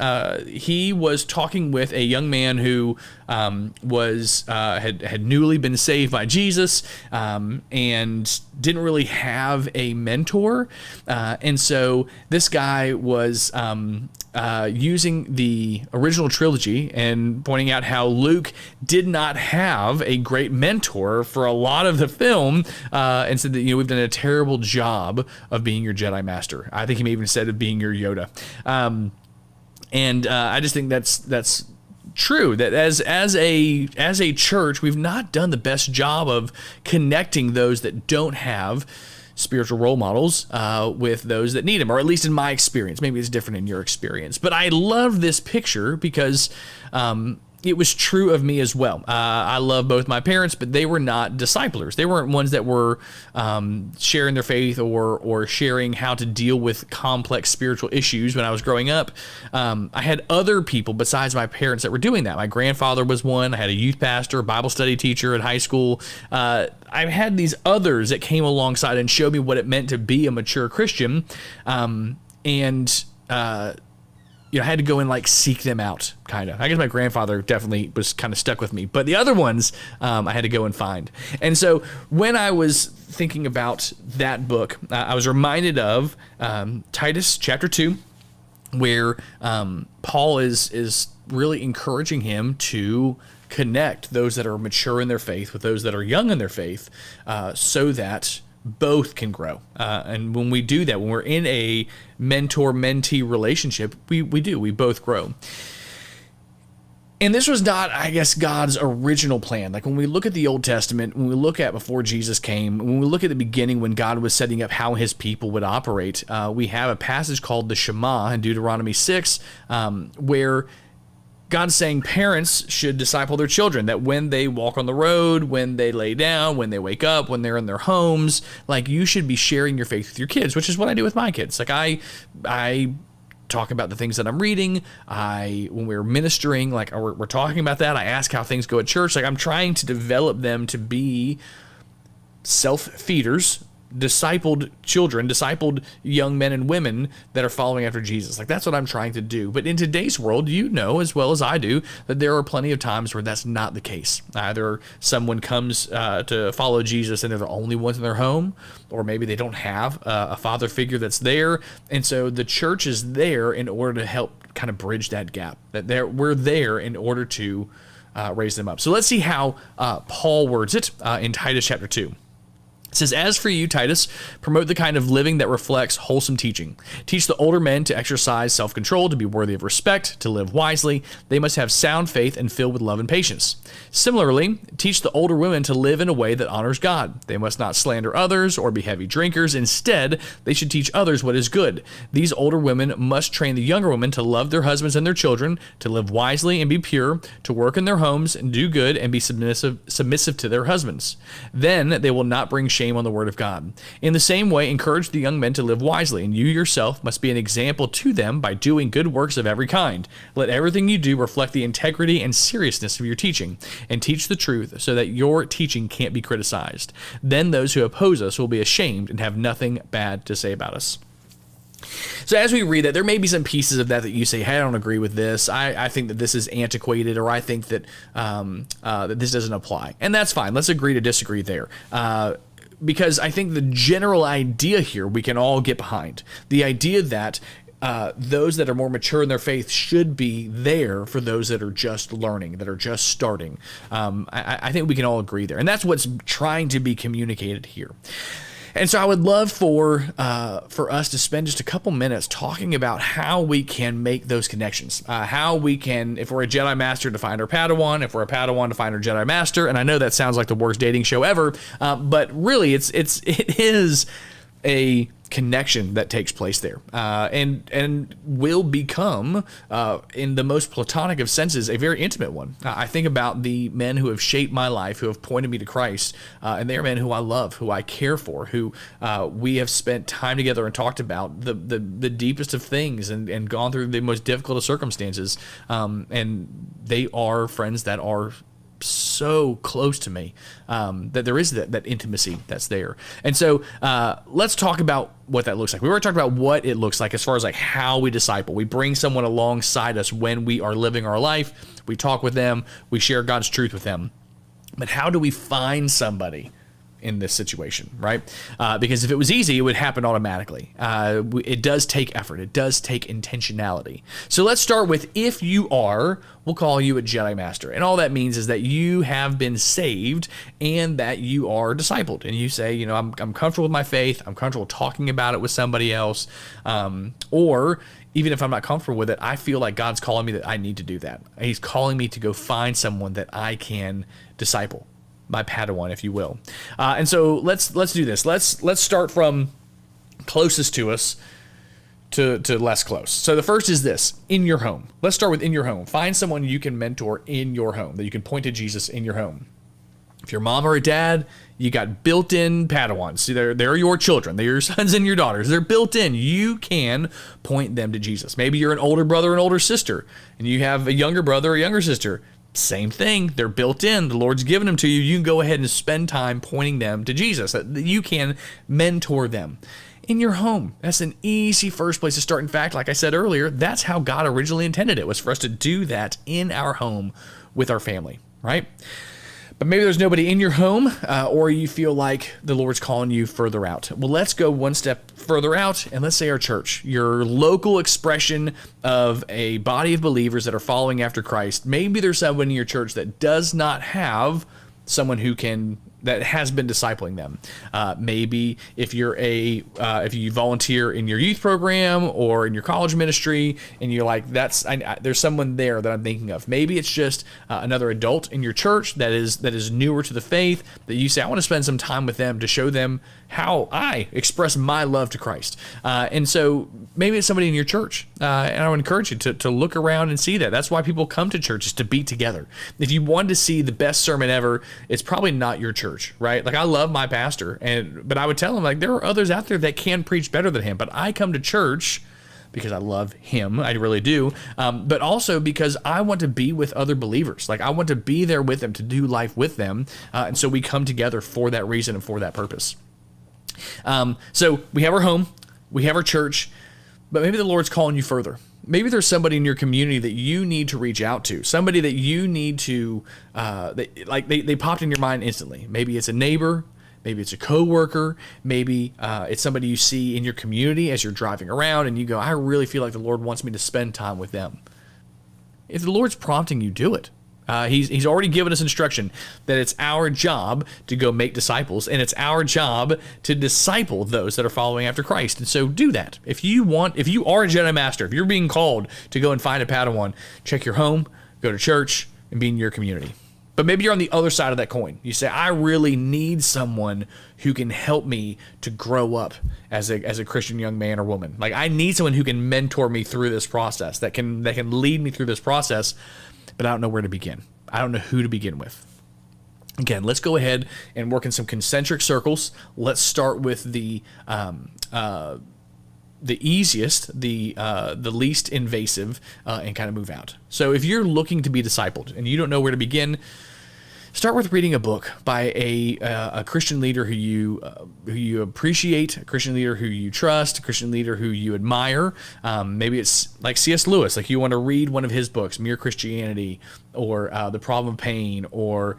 [SPEAKER 14] he was talking with a young man who had newly been saved by Jesus and didn't really have a mentor. And so this guy was using the original trilogy and pointing out how Luke did not have a great mentor for a lot of the film, and said that, we've done a terrible job of being your Jedi Master. I think he may even said of being your Yoda. And I just think that's true, that as a church, we've not done the best job of connecting those that don't have spiritual role models with those that need them, or at least in my experience. Maybe it's different in your experience. But I love this picture because it was true of me as well. I love both my parents, but they were not disciplers. They weren't ones that were sharing their faith or sharing how to deal with complex spiritual issues when I was growing up. I had other people besides my parents that were doing that. My grandfather was one. I had a youth pastor, a Bible study teacher at high school. I've had these others that came alongside and showed me what it meant to be a mature Christian. I had to go and seek them out, kind of. I guess my grandfather definitely was kind of stuck with me, but the other ones I had to go and find. And so when I was thinking about that book, I was reminded of Titus chapter 2, where Paul is really encouraging him to connect those that are mature in their faith with those that are young in their faith, so that both can grow. And when we do that, when we're in a mentor-mentee relationship, we both grow. And this was not, I guess, God's original plan. Like when we look at the Old Testament, when we look at before Jesus came, when we look at the beginning when God was setting up how his people would operate, we have a passage called the Shema in Deuteronomy 6, where God's saying parents should disciple their children, that when they walk on the road, when they lay down, when they wake up, when they're in their homes, you should be sharing your faith with your kids, which is what I do with my kids. I talk about the things that I'm reading. When we're ministering, we're talking about that. I ask how things go at church. I'm trying to develop them to be self-feeders, discipled children, discipled young men and women that are following after Jesus. That's what I'm trying to do. But in today's world, as well as I do, that there are plenty of times where that's not the case. Either someone comes to follow Jesus and they're the only ones in their home, or maybe they don't have a father figure that's there. And so the church is there in order to help kind of bridge that gap. We're there in order to raise them up. So let's see how Paul words it in Titus chapter 2. It says, as for you, Titus, promote the kind of living that reflects wholesome teaching. Teach the older men to exercise self-control, to be worthy of respect, to live wisely. They must have sound faith and filled with love and patience. Similarly, teach the older women to live in a way that honors God. They must not slander others or be heavy drinkers. Instead, they should teach others what is good. These older women must train the younger women to love their husbands and their children, to live wisely and be pure, to work in their homes and do good and be submissive to their husbands. Then they will not bring shame on the word of God. In the same way, encourage the young men to live wisely, and you yourself must be an example to them by doing good works of every kind. Let everything you do reflect the integrity and seriousness of your teaching, and teach the truth so that your teaching can't be criticized. Then those who oppose us will be ashamed and have nothing bad to say about us. So as we read that, there may be some pieces of that you say, hey, I don't agree with this. I think that this is antiquated, or I think that that this doesn't apply. And that's fine. Let's agree to disagree there. Because I think the general idea here we can all get behind. The idea that those that are more mature in their faith should be there for those that are just learning, that are just starting. I think we can all agree there. And that's what's trying to be communicated here. And so I would love for us to spend just a couple minutes talking about how we can make those connections. How we can, if we're a Jedi Master, to find our Padawan, if we're a Padawan, to find our Jedi Master. And I know that sounds like the worst dating show ever, but really it is a connection that takes place there, and will become, in the most platonic of senses, a very intimate one. I think about the men who have shaped my life, who have pointed me to Christ, and they are men who I love, who I care for, who we have spent time together and talked about the deepest of things, and gone through the most difficult of circumstances, and they are friends that are so close to me, that there is that intimacy that's there. And so let's talk about what that looks like. We already talked about what it looks like as far as like how we disciple. We bring someone alongside us when we are living our life. We talk with them. We share God's truth with them. But how do we find somebody in this situation, right? Because if it was easy, it would happen automatically. It does take effort. It does take intentionality. So let's start with, if you are, we'll call you a Jedi Master. And all that means is that you have been saved and that you are discipled. And you say, I'm comfortable with my faith. I'm comfortable talking about it with somebody else. Or even if I'm not comfortable with it, I feel like God's calling me that I need to do that. He's calling me to go find someone that I can disciple. My Padawan, if you will. And so let's do this. Let's start from closest to us to less close. So the first is this: in your home. Let's start with in your home. Find someone you can mentor in your home, that you can point to Jesus in your home. If you're a mom or a dad, you got built-in Padawans. See, they're your children. They're your sons and your daughters. They're built in. You can point them to Jesus. Maybe you're an older brother and older sister, and you have a younger brother or younger sister. Same thing. They're built in. The Lord's given them to you. You can go ahead and spend time pointing them to Jesus. You can mentor them in your home. That's an easy first place to start. In fact, like I said earlier, that's how God originally intended it, was for us to do that in our home with our family, right? But maybe there's nobody in your home, or you feel like the Lord's calling you further out. Well, let's go one step further out, and let's say our church, your local expression of a body of believers that are following after Christ. Maybe there's someone in your church that does not have someone that has been discipling them. Maybe if if you volunteer in your youth program or in your college ministry, and you're like, there's someone there that I'm thinking of. Maybe it's just another adult in your church that is newer to the faith, that you say, I want to spend some time with them to show them how I express my love to Christ. And so maybe it's somebody in your church. And I would encourage you to look around and see that. That's why people come to churches, to be together. If you wanted to see the best sermon ever, it's probably not your church, right? Like, I love my pastor, but I would tell him, like, there are others out there that can preach better than him, but I come to church because I love him. I really do. But also because I want to be with other believers. Like, I want to be there with them, to do life with them. And so we come together for that reason and for that purpose. So we have our home, we have our church, but maybe the Lord's calling you further. Maybe there's somebody in your community that you need to reach out to, somebody that you need to, they popped in your mind instantly. Maybe it's a neighbor, maybe it's a coworker, maybe it's somebody you see in your community as you're driving around and you go, I really feel like the Lord wants me to spend time with them. If the Lord's prompting you, do it. He's already given us instruction that it's our job to go make disciples, and it's our job to disciple those that are following after Christ. And so do that. If you are a Jedi Master, if you're being called to go and find a Padawan, check your home, go to church, and be in your community. But maybe you're on the other side of that coin. You say, I really need someone who can help me to grow up as a Christian young man or woman. Like, I need someone who can mentor me through this process, that can lead me through this process. But I don't know where to begin. I don't know who to begin with. Again, let's go ahead and work in some concentric circles. Let's start with the easiest, the least invasive, and kind of move out. So if you're looking to be discipled and you don't know where to begin, start with reading a book by a Christian leader who you appreciate, a Christian leader who you trust, a Christian leader who you admire. Maybe it's like C.S. Lewis, like you want to read one of his books, Mere Christianity, or The Problem of Pain, or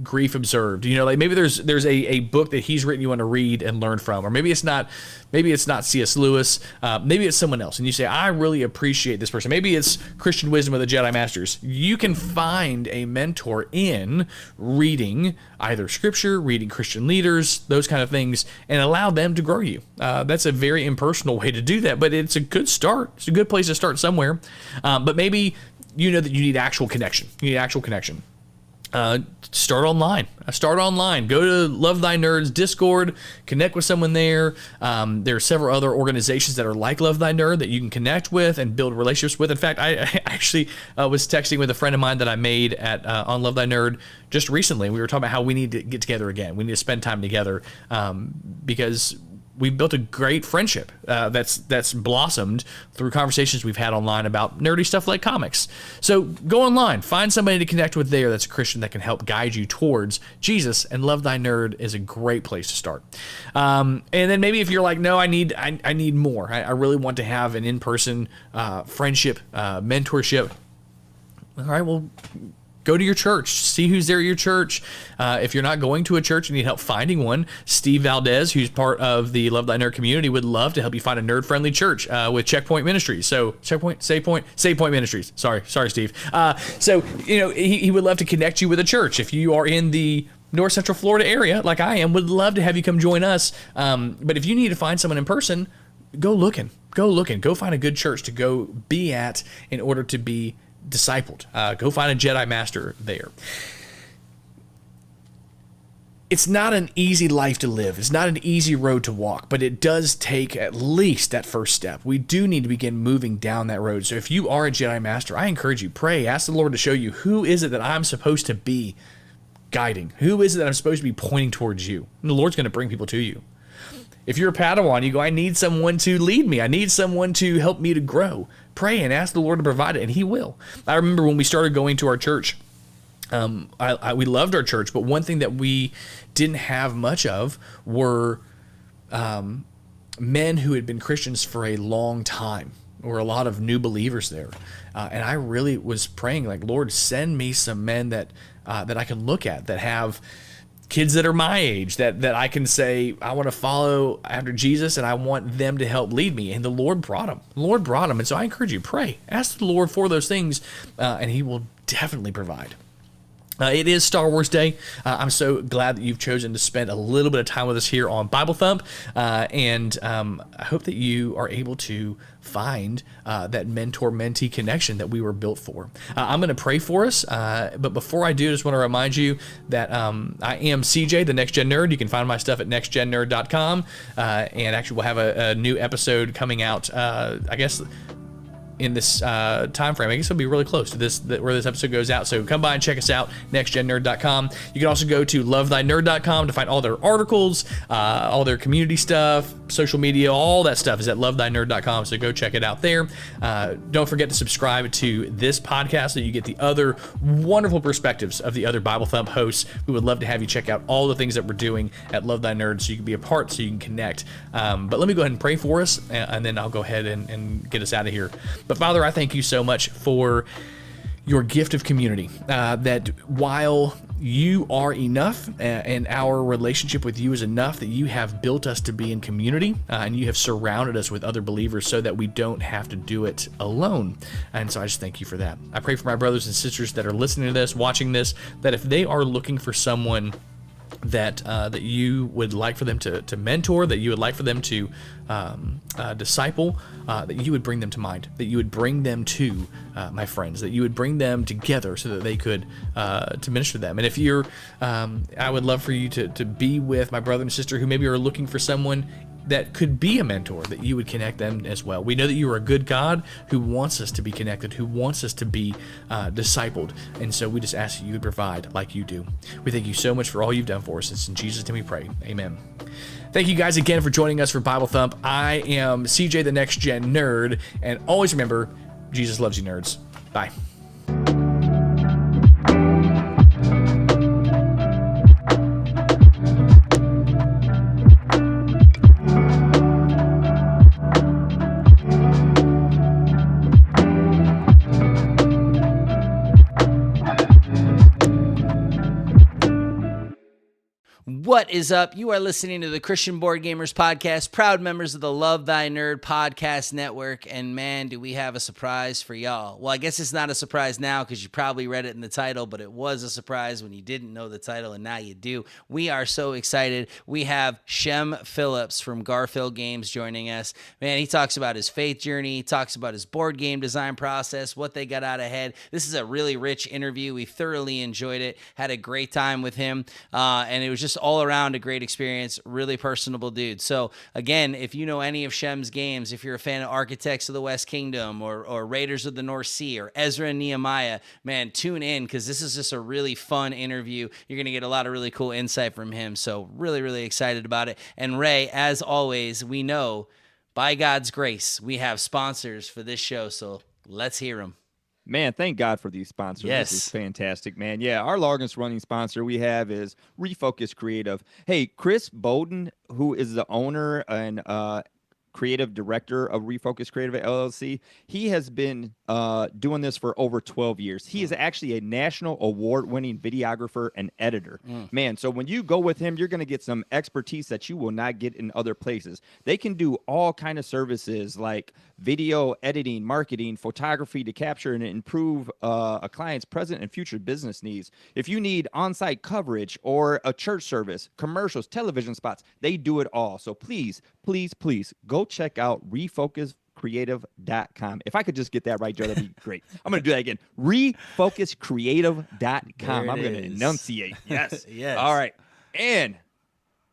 [SPEAKER 14] Grief Observed. Like maybe there's a book that he's written you want to read and learn from, or maybe it's not C.S. Lewis, maybe it's someone else, and you say, I really appreciate this person. Maybe it's Christian Wisdom of the Jedi Masters. You can find a mentor in reading either scripture, reading Christian leaders, those kind of things, and allow them to grow you. That's a very impersonal way to do that, but it's a good start. It's a good place to start somewhere. But maybe you know that you need actual connection. Start online. Go to Love Thy Nerds Discord, connect with someone there. There are several other organizations that are like Love Thy Nerd that you can connect with and build relationships with. In fact, I actually was texting with a friend of mine that I made at on Love Thy Nerd just recently. We were talking about how we need to get together again. We need to spend time together because we've built a great friendship that's blossomed through conversations we've had online about nerdy stuff like comics. So go online, find somebody to connect with there that's a Christian that can help guide you towards Jesus, and Love Thy Nerd is a great place to start. And then maybe if you're like, no, I need more. I really want to have an in-person friendship, mentorship. All right, well, go to your church, see who's there at your church. If you're not going to a church and need help finding one, Steve Valdez, who's part of the Love Thy Nerd community, would love to help you find a nerd-friendly church with Checkpoint Ministries. So Save Point Ministries. Sorry, Steve. So he would love to connect you with a church. If you are in the North Central Florida area, like I am, would love to have you come join us. But if you need to find someone in person, go looking. Go find a good church to go be at in order to be discipled. Go find a Jedi Master there. It's not an easy life to live. It's not an easy road to walk, but it does take at least that first step. We do need to begin moving down that road. So if you are a Jedi Master, I encourage you, pray, ask the Lord to show you, who is it that I'm supposed to be guiding? Who is it that I'm supposed to be pointing towards you? And the Lord's going to bring people to you. If you're a Padawan, you go, I need someone to lead me. I need someone to help me to grow. Pray and ask the Lord to provide it, and He will. I remember when we started going to our church, we loved our church, but one thing that we didn't have much of were men who had been Christians for a long time. There were a lot of new believers there. And I really was praying, like, Lord, send me some men that I can look at, that have kids that are my age, that I can say, I want to follow after Jesus and I want them to help lead me. And the Lord brought them. And so I encourage you, pray. Ask the Lord for those things, and He will definitely provide. It is Star Wars Day. I'm so glad that you've chosen to spend a little bit of time with us here on Bible Thump. And I hope that you are able to find that mentor-mentee connection that we were built for. I'm going to pray for us. But before I do, I just want to remind you that I am CJ, the Next Gen Nerd. You can find my stuff at nextgennerd.com. And actually, we'll have a new episode coming out, I guess, in this time frame. I guess it'll be really close to where this episode goes out. So come by and check us out, nextgennerd.com. You can also go to lovethynerd.com to find all their articles, all their community stuff, social media, all that stuff is at lovethynerd.com. So go check it out there. Don't forget to subscribe to this podcast so you get the other wonderful perspectives of the other Bible Thump hosts. We would love to have you check out all the things that we're doing at Love Thy Nerd so you can be a part, so you can connect. But let me go ahead and pray for us, and then I'll go ahead and get us out of here. But Father, I thank you so much for your gift of community, that while you are enough and our relationship with you is enough, that you have built us to be in community, and you have surrounded us with other believers so that we don't have to do it alone. And so I just thank you for that. I pray for my brothers and sisters that are listening to this, watching this, that if they are looking for someone that you would like for them to mentor, that you would like for them to disciple, that you would bring them to mind, that you would bring them to my friends, that you would bring them together so that they could to minister to them. And if you're, I would love for you to be with my brother and sister who maybe are looking for someone that could be a mentor, that you would connect them as well. We know that you are a good God who wants us to be connected, who wants us to be discipled. And so we just ask that you would provide like you do. We thank you so much for all you've done for us. It's in Jesus' name we pray. Amen. Thank you guys again for joining us for Bible Thump. I am CJ, the Next Gen Nerd. And always remember, Jesus loves you, nerds. Bye.
[SPEAKER 15] What is up? You are listening to the Christian Board Gamers Podcast, proud members of the Love Thy Nerd Podcast Network. And man, do we have a surprise for y'all. Well, I guess it's not a surprise now because you probably read it in the title, but it was a surprise when you didn't know the title, and now you do. We are so excited. We have Shem Phillips from Garfield Games joining us. Man, he talks about his faith journey. He talks about his board game design process, what they got out ahead. This is a really rich interview. We thoroughly enjoyed it. Had a great time with him, and it was just all around a great experience. Really personable dude. So again, if you know any of Shem's games, if you're a fan of Architects of the West Kingdom or Raiders of the North Sea or Ezra and Nehemiah, man, tune in because this is just a really fun interview. You're going to get a lot of really cool insight from him. So really, really excited about it. And Ray, as always, we know by God's grace, we have sponsors for this show. So let's hear them.
[SPEAKER 16] Man, thank God for these sponsors.
[SPEAKER 15] Yes.
[SPEAKER 16] This is fantastic, man. Yeah, our longest running sponsor we have is Refocus Creative. Hey, Chris Bowden, who is the owner and creative director of Refocus Creative LLC, he has been doing this for over 12 years. He is actually a national award-winning videographer and editor. Man, so when you go with him, you're going to get some expertise that you will not get in other places. They can do all kind of services like video editing, marketing, photography to capture and improve a client's present and future business needs. If you need on-site coverage or a church service, commercials, television spots, they do it all. So please, please, please go check out refocuscreative.com. If I could just get that right, Joe, that'd be great. I'm going to do that again. Refocuscreative.com. I'm going to enunciate. Yes.
[SPEAKER 15] Yes.
[SPEAKER 16] All right. And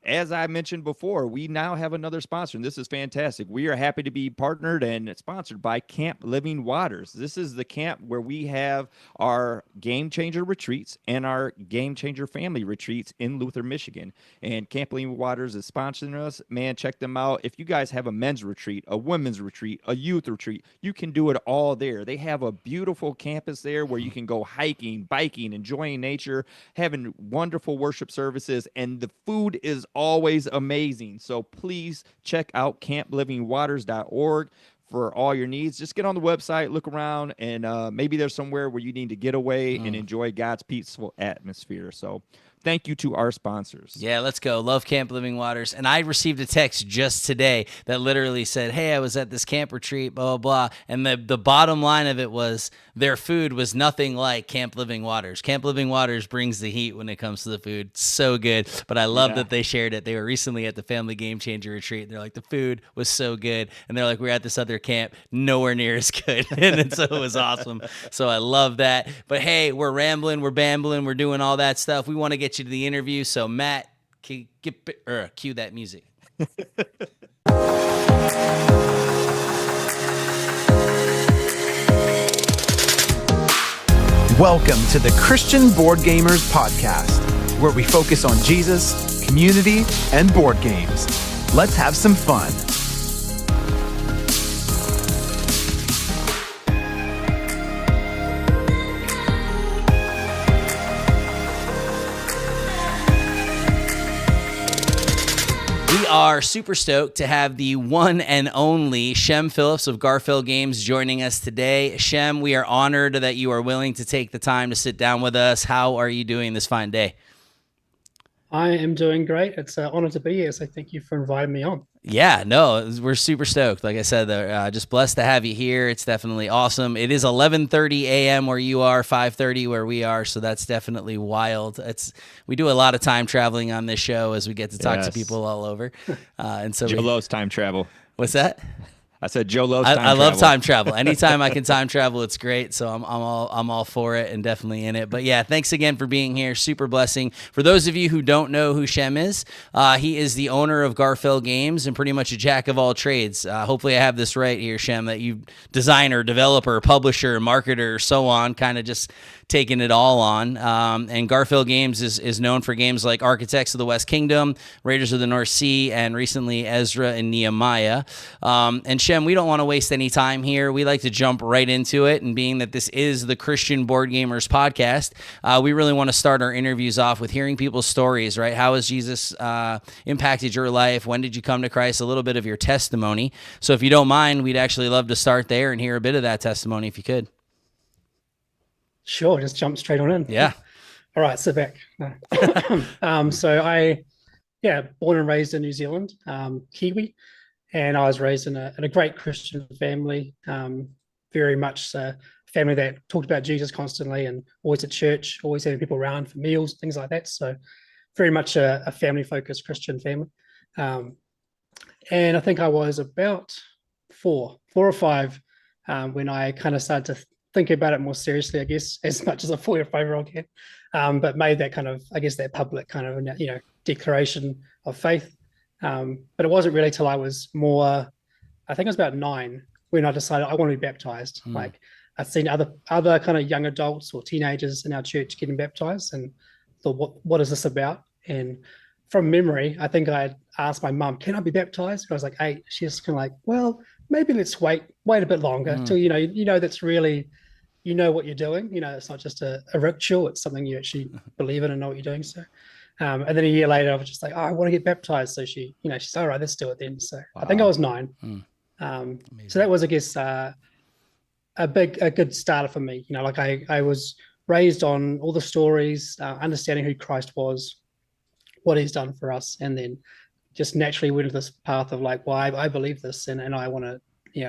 [SPEAKER 16] as I mentioned before, we now have another sponsor, and this is fantastic. We are happy to be partnered and sponsored by Camp Living Waters. This is the camp where we have our Game Changer retreats and our Game Changer family retreats in Luther, Michigan. And Camp Living Waters is sponsoring us. Man, check them out. If you guys have a men's retreat, a women's retreat, a youth retreat, you can do it all there. They have a beautiful campus there where you can go hiking, biking, enjoying nature, having wonderful worship services, and the food is always amazing. So please check out camplivingwaters.org for all your needs. Just get on the website, look around, and maybe there's somewhere where you need to get away and enjoy God's peaceful atmosphere. So thank you to our sponsors.
[SPEAKER 15] Yeah, let's go. Love Camp Living Waters. And I received a text just today that literally said, hey, I was at this camp retreat, blah, blah, blah. And the bottom line of it was their food was nothing like Camp Living Waters. Camp Living Waters brings the heat when it comes to the food. So good. But I love that they shared it. They were recently at the Family Game Changer retreat. And they're like, the food was so good. And they're like, we're at this other camp, nowhere near as good. And so it was awesome. So I love that. But hey, we're rambling, we're bambling, we're doing all that stuff. We want to get you to the interview. So Matt, cue that music.
[SPEAKER 17] Welcome to the Christian Board Gamers Podcast, where we focus on Jesus, community, and board games. Let's have some fun.
[SPEAKER 15] We are super stoked to have the one and only Shem Phillips of Garfield Games joining us today. Shem, we are honored that you are willing to take the time to sit down with us. How are you doing this fine day?
[SPEAKER 18] I am doing great. It's an honor to be here, so thank you for inviting me on.
[SPEAKER 15] Yeah, no, we're super stoked. Like I said, just blessed to have you here. It's definitely awesome. It is 11:30 a.m. where you are, 5:30 where we are, so that's definitely wild. We do a lot of time traveling on this show as we get to talk to people all over. And so
[SPEAKER 16] Joe loves time travel.
[SPEAKER 15] What's that?
[SPEAKER 16] I said Joe loves time travel.
[SPEAKER 15] I love time travel. Anytime I can time travel, it's great. So I'm all for it and definitely in it. But yeah, thanks again for being here. Super blessing. For those of you who don't know who Shem is, he is the owner of Garfield Games and pretty much a jack of all trades. Hopefully I have this right here, Shem, that you designer, developer, publisher, marketer, so on, kind of just taking it all on. And Garfield Games is known for games like Architects of the West Kingdom, Raiders of the North Sea, and recently Ezra and Nehemiah. And Shem, we don't want to waste any time here. We like to jump right into it. And being that this is the Christian Board Gamers Podcast, we really want to start our interviews off with hearing people's stories, right? How has Jesus impacted your life? When did you come to Christ? A little bit of your testimony. So if you don't mind, we'd actually love to start there and hear a bit of that testimony if you could.
[SPEAKER 18] Sure, just jump straight on in.
[SPEAKER 15] Yeah.
[SPEAKER 18] All right, sit back. No. So I yeah, born and raised in New Zealand, Kiwi, and I was raised in a great Christian family, very much a family that talked about Jesus constantly and always at church, always having people around for meals, things like that. So very much a family-focused Christian family. And I think I was about four or five when I kind of started to think about it more seriously, I guess, as much as a 4 or 5-year-old can, but made that kind of, I guess, that public kind of, declaration of faith. But it wasn't really till I was more, I think I was about 9 when I decided I want to be baptized. Like I'd seen other kind of young adults or teenagers in our church getting baptized and thought, what is this about? And from memory, I think I asked my mum, can I be baptized? And I was like 8. She's kind of like, well, maybe let's wait a bit longer till, that's really, what you're doing. It's not just a ritual. It's something you actually believe in and know what you're doing. So, and then a year later, I was just like, oh, I want to get baptized. So she, she's all right, let's do it then. So I think I was 9. So that was, I guess, a good starter for me. Like I was raised on all the stories, understanding who Christ was, what he's done for us, and then just naturally went into this path of like, well, I believe this and I want to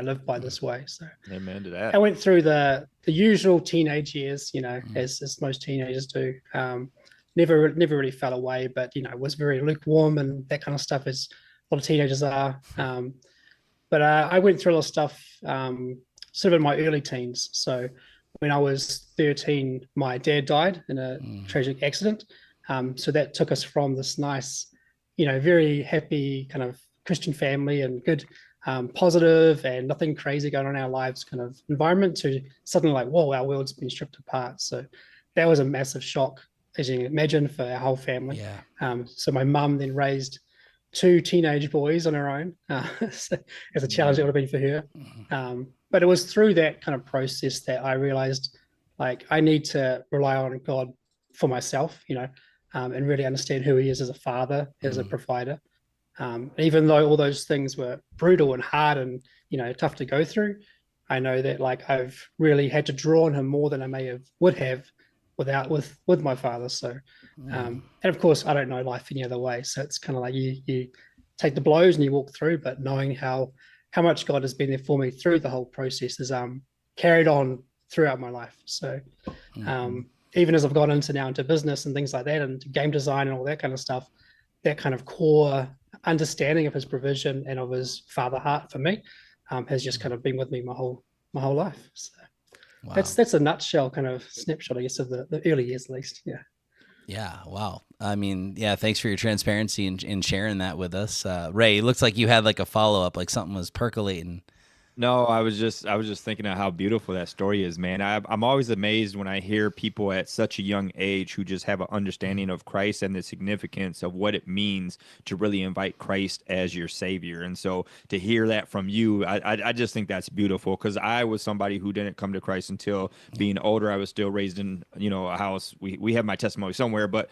[SPEAKER 18] live by this way. So
[SPEAKER 16] amen to that.
[SPEAKER 18] I went through the usual teenage years, as most teenagers do. Never really fell away, but was very lukewarm and that kind of stuff, as a lot of teenagers are. But I went through a lot of stuff sort of in my early teens. So when I was 13, my dad died in a tragic accident. So that took us from this nice, very happy kind of Christian family and good, positive and nothing crazy going on in our lives kind of environment to suddenly like, whoa, our world's been stripped apart. So that was a massive shock, as you can imagine, for our whole family. Yeah. So my mum then raised 2 teenage boys on her own, so as a challenge it would have been for her. But it was through that kind of process that I realized, like, I need to rely on God for myself, and really understand who he is as a father, as a provider. Even though all those things were brutal and hard and, tough to go through, I know that like I've really had to draw on him more than I would have with my father. So, and of course I don't know life any other way. So it's kind of like you take the blows and you walk through, but knowing how much God has been there for me through the whole process is carried on throughout my life. So, even as I've gone into business and things like that and game design and all that kind of stuff, that kind of core understanding of his provision and of his father heart for me has just kind of been with me my whole life. So wow. That's a nutshell kind of snapshot, I guess, of the early years at least. Yeah.
[SPEAKER 15] Yeah. Wow. I mean, yeah, thanks for your transparency and sharing that with us. Ray, it looks like you had like a follow-up, like something was percolating.
[SPEAKER 16] No, I was just thinking of how beautiful that story is, man. I'm always amazed when I hear people at such a young age who just have an understanding of Christ and the significance of what it means to really invite Christ as your savior. And so to hear that from you, I just think that's beautiful, because I was somebody who didn't come to Christ until being older. I was still raised in, a house. We have my testimony somewhere, but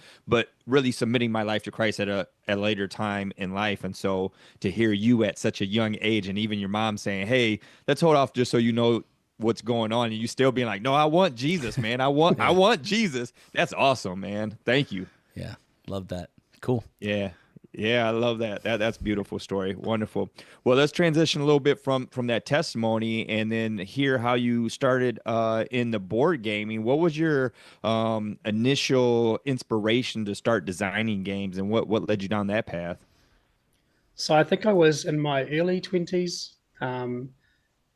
[SPEAKER 16] really submitting my life to Christ at a later time in life. And so to hear you at such a young age, and even your mom saying, hey, let's hold off just so you know what's going on, and you still being like, no, I want Jesus, man. I want Jesus. That's awesome, man. Thank you.
[SPEAKER 15] Yeah. Love that. Cool.
[SPEAKER 16] Yeah. I love that. That's a beautiful story. Wonderful. Well, let's transition a little bit from that testimony and then hear how you started in the board gaming. What was your initial inspiration to start designing games, and what led you down that path?
[SPEAKER 18] So I think I was in my early 20s.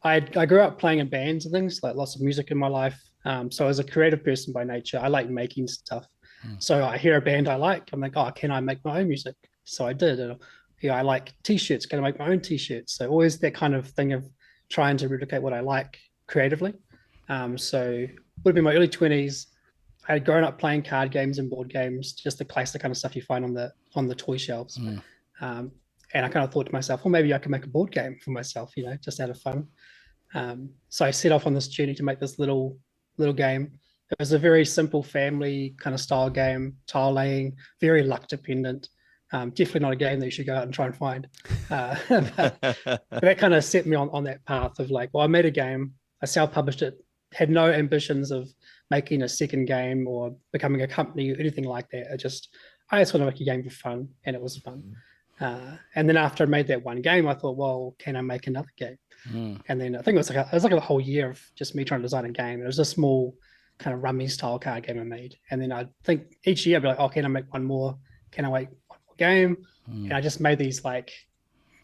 [SPEAKER 18] I grew up playing in bands and things, like lots of music in my life. So as a creative person by nature, I like making stuff. So I hear a band I like, I'm like, oh, can I make my own music? So I did. I like t-shirts, can I make my own t-shirts? So always that kind of thing of trying to replicate what I like creatively. So it would be my early 20s. I had grown up playing card games and board games, just the classic kind of stuff you find on the toy shelves. And I kind of thought to myself, well, maybe I can make a board game for myself, just out of fun. So I set off on this journey to make this little game. It was a very simple family kind of style game, tile laying, very luck dependent. Definitely not a game that you should go out and try and find. But that kind of set me on that path of like, well, I made a game, I self-published it, had no ambitions of making a second game or becoming a company or anything like that. I just want to make a game for fun, and it was fun. And then after I made that one game, I thought, well, can I make another game? And then I think it was like a whole year of just me trying to design a game. It was a small kind of rummy style card game I made. And then I think each year I'd be like, oh, can I make one more? Can I make one more game? And I just made these like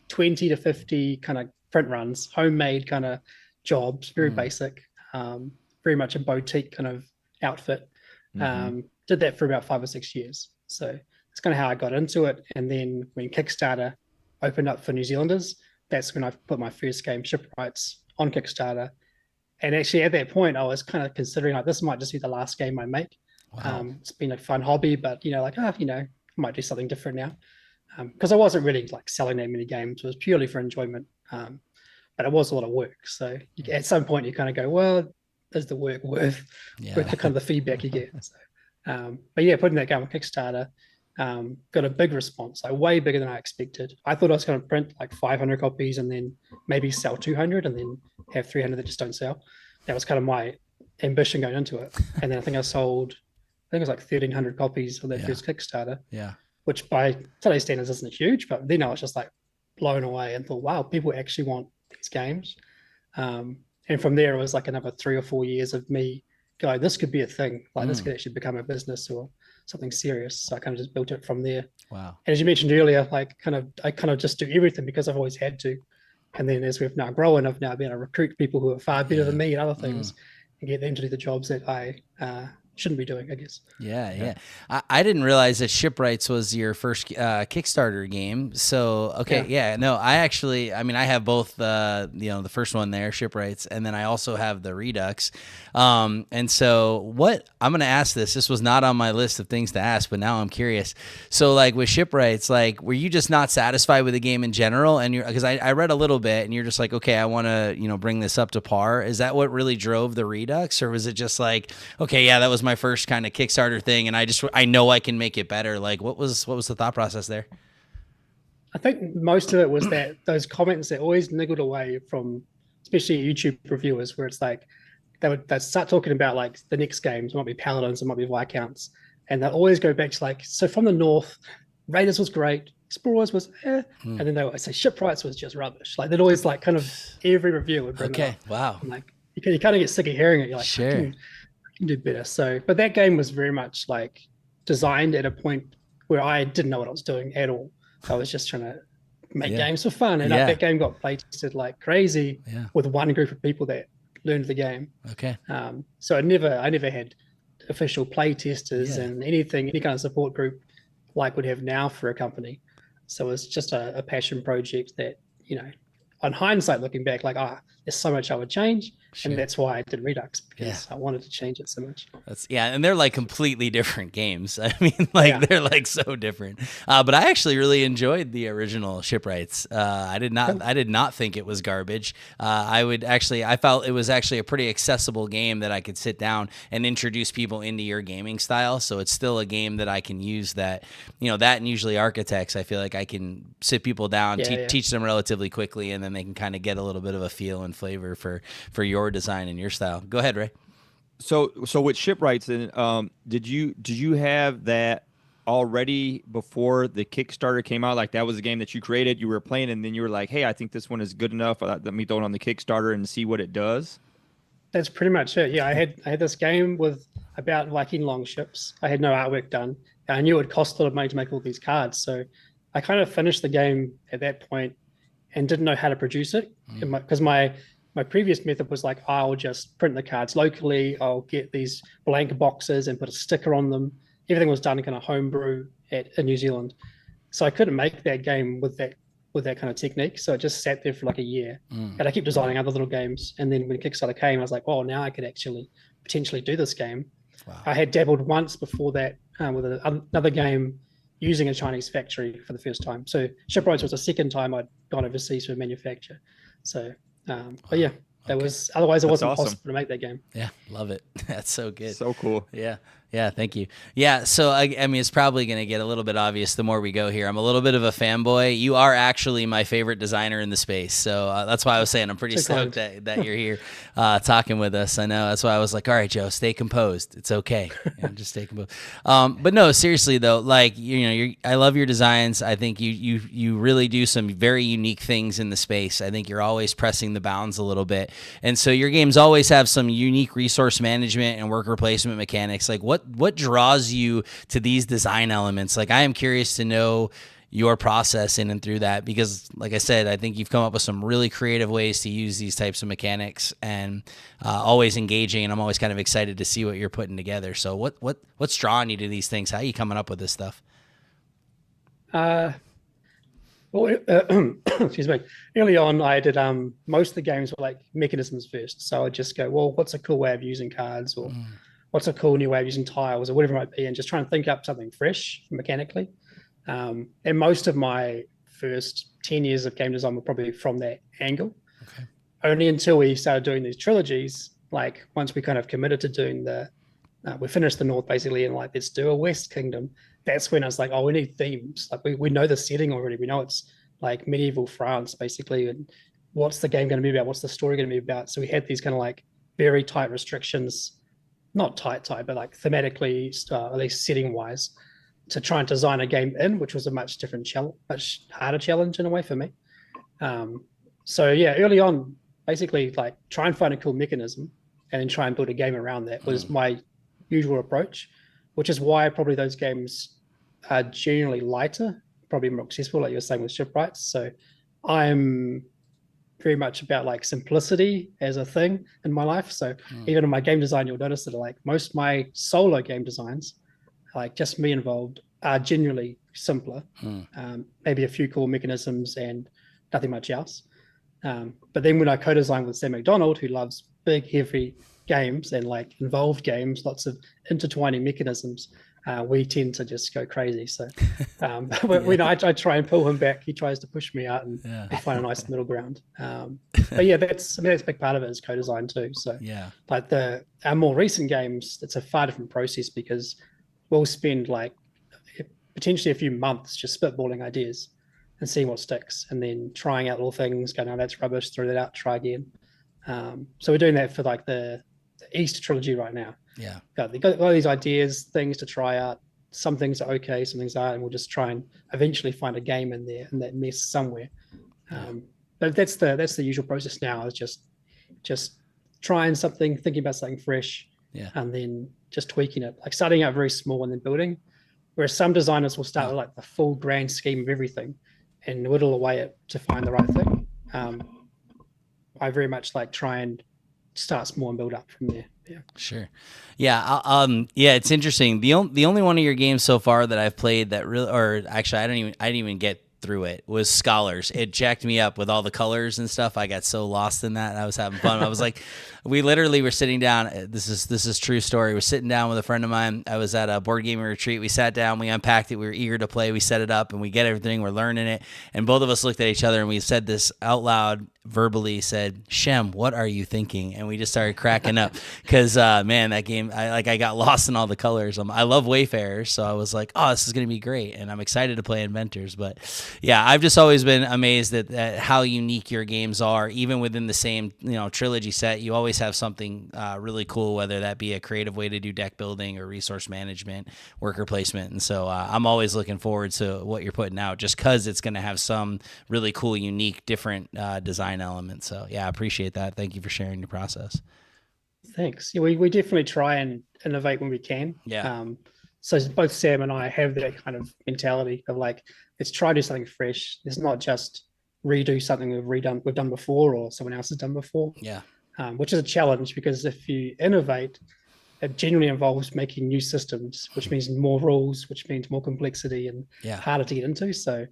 [SPEAKER 18] 20 to 50 kind of print runs, homemade kind of jobs, very basic, very much a boutique kind of outfit. Did that for about 5 or 6 years. So that's kind of how I got into it. And then when Kickstarter opened up for New Zealanders, that's when I put my first game, Shipwrights, on Kickstarter. And actually at that point, I was kind of considering like, this might just be the last game I make. It's been a fun hobby, but I might do something different now. Because I wasn't really like selling that many games. It was purely for enjoyment. But it was a lot of work. So at some point you kind of go, well, is the work worth the kind of the feedback you get? So, but yeah, putting that game on Kickstarter, got a big response, like way bigger than I expected. I thought I was going to print like 500 copies and then maybe sell 200 and then have 300 that just don't sell. That was kind of my ambition going into it. And then I think it was like 1,300 copies of that first Kickstarter.
[SPEAKER 15] Yeah.
[SPEAKER 18] Which by today's standards isn't huge, but then I was just like blown away and thought, wow, people actually want these games. And from there, it was like another 3 or 4 years of me going, this could be a thing. Like this could actually become a business or something serious. So I kind of just built it from there.
[SPEAKER 15] Wow.
[SPEAKER 18] And as you mentioned earlier, I kind of just do everything because I've always had to. And then as we've now grown, I've now been able to recruit people who are far better than me and other things and get them to do the jobs that I shouldn't be doing, I guess.
[SPEAKER 15] Yeah. I didn't realize that Shipwrights was your first Kickstarter game. So, okay. No, I have both the first one there, Shipwrights, and then I also have the Redux. And so what I'm going to ask this was not on my list of things to ask, but now I'm curious. So like with Shipwrights, like, were you just not satisfied with the game in general? And because I read a little bit and you're just like, okay, I want to, bring this up to par. Is that what really drove the Redux? Or was it just like, okay, yeah, that was my first kind of Kickstarter thing, and I know I can make it better. Like, what was the thought process there?
[SPEAKER 18] I think most of it was that those comments that always niggled away from, especially YouTube reviewers, where it's like they'd start talking about like the next games. It might be Paladins, it might be Viscounts, and they'll always go back to like, so from the north, Raiders was great, Explorers was and then they would say Shipwrights was just rubbish. Like they'd always like kind of every review would bring it up.
[SPEAKER 15] Wow.
[SPEAKER 18] And, like you kind of get sick of hearing it. You're like,
[SPEAKER 15] sure.
[SPEAKER 18] Can do better. So, but that game was very much like designed at a point where I didn't know what I was doing at all. I was just trying to make games for fun, and that game got play tested like crazy with one group of people that learned the game.
[SPEAKER 15] Okay.
[SPEAKER 18] So I never had official play testers and any kind of support group like we'd have now for a company. So it was just a passion project that, on hindsight, looking back, like, there's so much I would change. Sure. And that's why I did Redux, because I wanted to change it so much.
[SPEAKER 15] And they're like completely different games. I mean, they're like so different. But I actually really enjoyed the original Shipwrights. I did not think it was garbage. I felt it was actually a pretty accessible game that I could sit down and introduce people into your gaming style. So it's still a game that I can use that and usually Architects, I feel like I can sit people down, teach them relatively quickly, and then they can kind of get a little bit of a feel and flavor for your design and your style. Go ahead, Ray.
[SPEAKER 16] So with Shipwrights, did you have that already before the Kickstarter came out? Like that was a game that you created, you were playing, and then you were like, hey, I think this one is good enough. Let me throw it on the Kickstarter and see what it does.
[SPEAKER 18] That's pretty much it. Yeah, I had this game with about Viking longships. I had no artwork done. I knew it would cost a lot of money to make all these cards, so I kind of finished the game at that point and didn't know how to produce it because my previous method was like, I'll just print the cards locally. I'll get these blank boxes and put a sticker on them. Everything was done kind of homebrew in New Zealand. So I couldn't make that game with that kind of technique. So it just sat there for like a year. And I kept designing other little games. And then when Kickstarter came, I was like, oh, now I could actually potentially do this game. Wow. I had dabbled once before that with another game using a Chinese factory for the first time. So Shipwrights was the second time I'd gone overseas for a manufacturer. So but yeah, that was, otherwise it wasn't possible to make that game.
[SPEAKER 15] Yeah, love it. That's so good.
[SPEAKER 16] So cool.
[SPEAKER 15] Yeah. Yeah, thank you. Yeah, so I mean, it's probably going to get a little bit obvious the more we go here. I'm a little bit of a fanboy. You are actually my favorite designer in the space, so that's why I was saying I'm pretty stoked that you're here talking with us. I know that's why I was like, all right, Joe, stay composed. It's okay, just stay composed. But no, seriously though, like I love your designs. I think you really do some very unique things in the space. I think you're always pressing the bounds a little bit, and so your games always have some unique resource management and worker placement mechanics. Like what draws you to these design elements? Like, I am curious to know your process in and through that, because like I said, I think you've come up with some really creative ways to use these types of mechanics, and always engaging, and I'm always kind of excited to see what you're putting together. So what's drawing you to these things? How are you coming up with this stuff?
[SPEAKER 18] Excuse me. Early on, I did most of the games were like mechanisms first. So I'd just go, well, what's a cool way of using cards, or what's a cool new way of using tiles, or whatever it might be, and just try and think up something fresh mechanically. And most of my first 10 years of game design were probably from that angle. Okay. Only until we started doing these trilogies, like once we kind of committed to doing we finished the North basically, and like, let's do a West Kingdom. That's when I was like, oh, we need themes. Like we know the setting already. We know it's like medieval France basically. And what's the game going to be about? What's the story going to be about? So we had these kind of like very tight restrictions, not tight, but like thematically, at least setting wise, to try and design a game in, which was a much different challenge, much harder challenge in a way for me. So yeah, early on, basically like try and find a cool mechanism and then try and build a game around that was my usual approach, which is why probably those games are generally lighter, probably more accessible, like you were saying with shipwrights. So I'm very much about like simplicity as a thing in my life. So even in my game design, you'll notice that like most of my solo game designs, like just me involved, are generally simpler. Maybe a few cool mechanisms and nothing much else. But then when I co-design with Sam McDonald, who loves big, heavy games and like involved games, lots of intertwining mechanisms, we tend to just go crazy. So when I try and pull him back, he tries to push me out, and we find a nice middle ground. But yeah, that's a big part of it is co-design too. So like our more recent games, it's a far different process, because we'll spend like potentially a few months just spitballing ideas and seeing what sticks, and then trying out little things, going, oh, that's rubbish, throw that out, try again. So we're doing that for like the East trilogy right now. They got all these ideas, things to try out. Some things are okay, some things aren't, and we'll just try and eventually find a game in there, in that mess somewhere. But that's the usual process now, is just trying something, thinking about something fresh, and then just tweaking it, like starting out very small and then building. Whereas some designers will start with like the full grand scheme of everything and whittle away to find the right thing. I very much like try and start small and build up from there.
[SPEAKER 15] Sure. It's interesting. The only one of your games so far that I've played that really, or actually I didn't even get through it, was Scholars. It jacked me up with all the colors and stuff. I got so lost in that. I was having fun. I was like, we literally were sitting down. This is true story. We're sitting down with a friend of mine. I was at a board gaming retreat. We sat down, we unpacked it. We were eager to play. We set it up and we get everything. We're learning it. And both of us looked at each other and we said this out loud, verbally said, Shem, what are you thinking? And we just started cracking up because, man, that game, I got lost in all the colors. I love Wayfarers. So I was like, oh, this is going to be great. And I'm excited to play Inventors. But yeah, I've just always been amazed at how unique your games are, even within the same, trilogy set. You always have something really cool, whether that be a creative way to do deck building or resource management, worker placement. And so I'm always looking forward to what you're putting out, just because it's going to have some really cool, unique, different design elements. So yeah, I appreciate that. Thank you for sharing your process.
[SPEAKER 18] Thanks. Yeah, we definitely try and innovate when we can. So both Sam and I have that kind of mentality of like, let's try to do something fresh. It's not just redo something we've done before or someone else has done before. Which is a challenge, because if you innovate, it genuinely involves making new systems, which means more rules, which means more complexity and harder to get into. So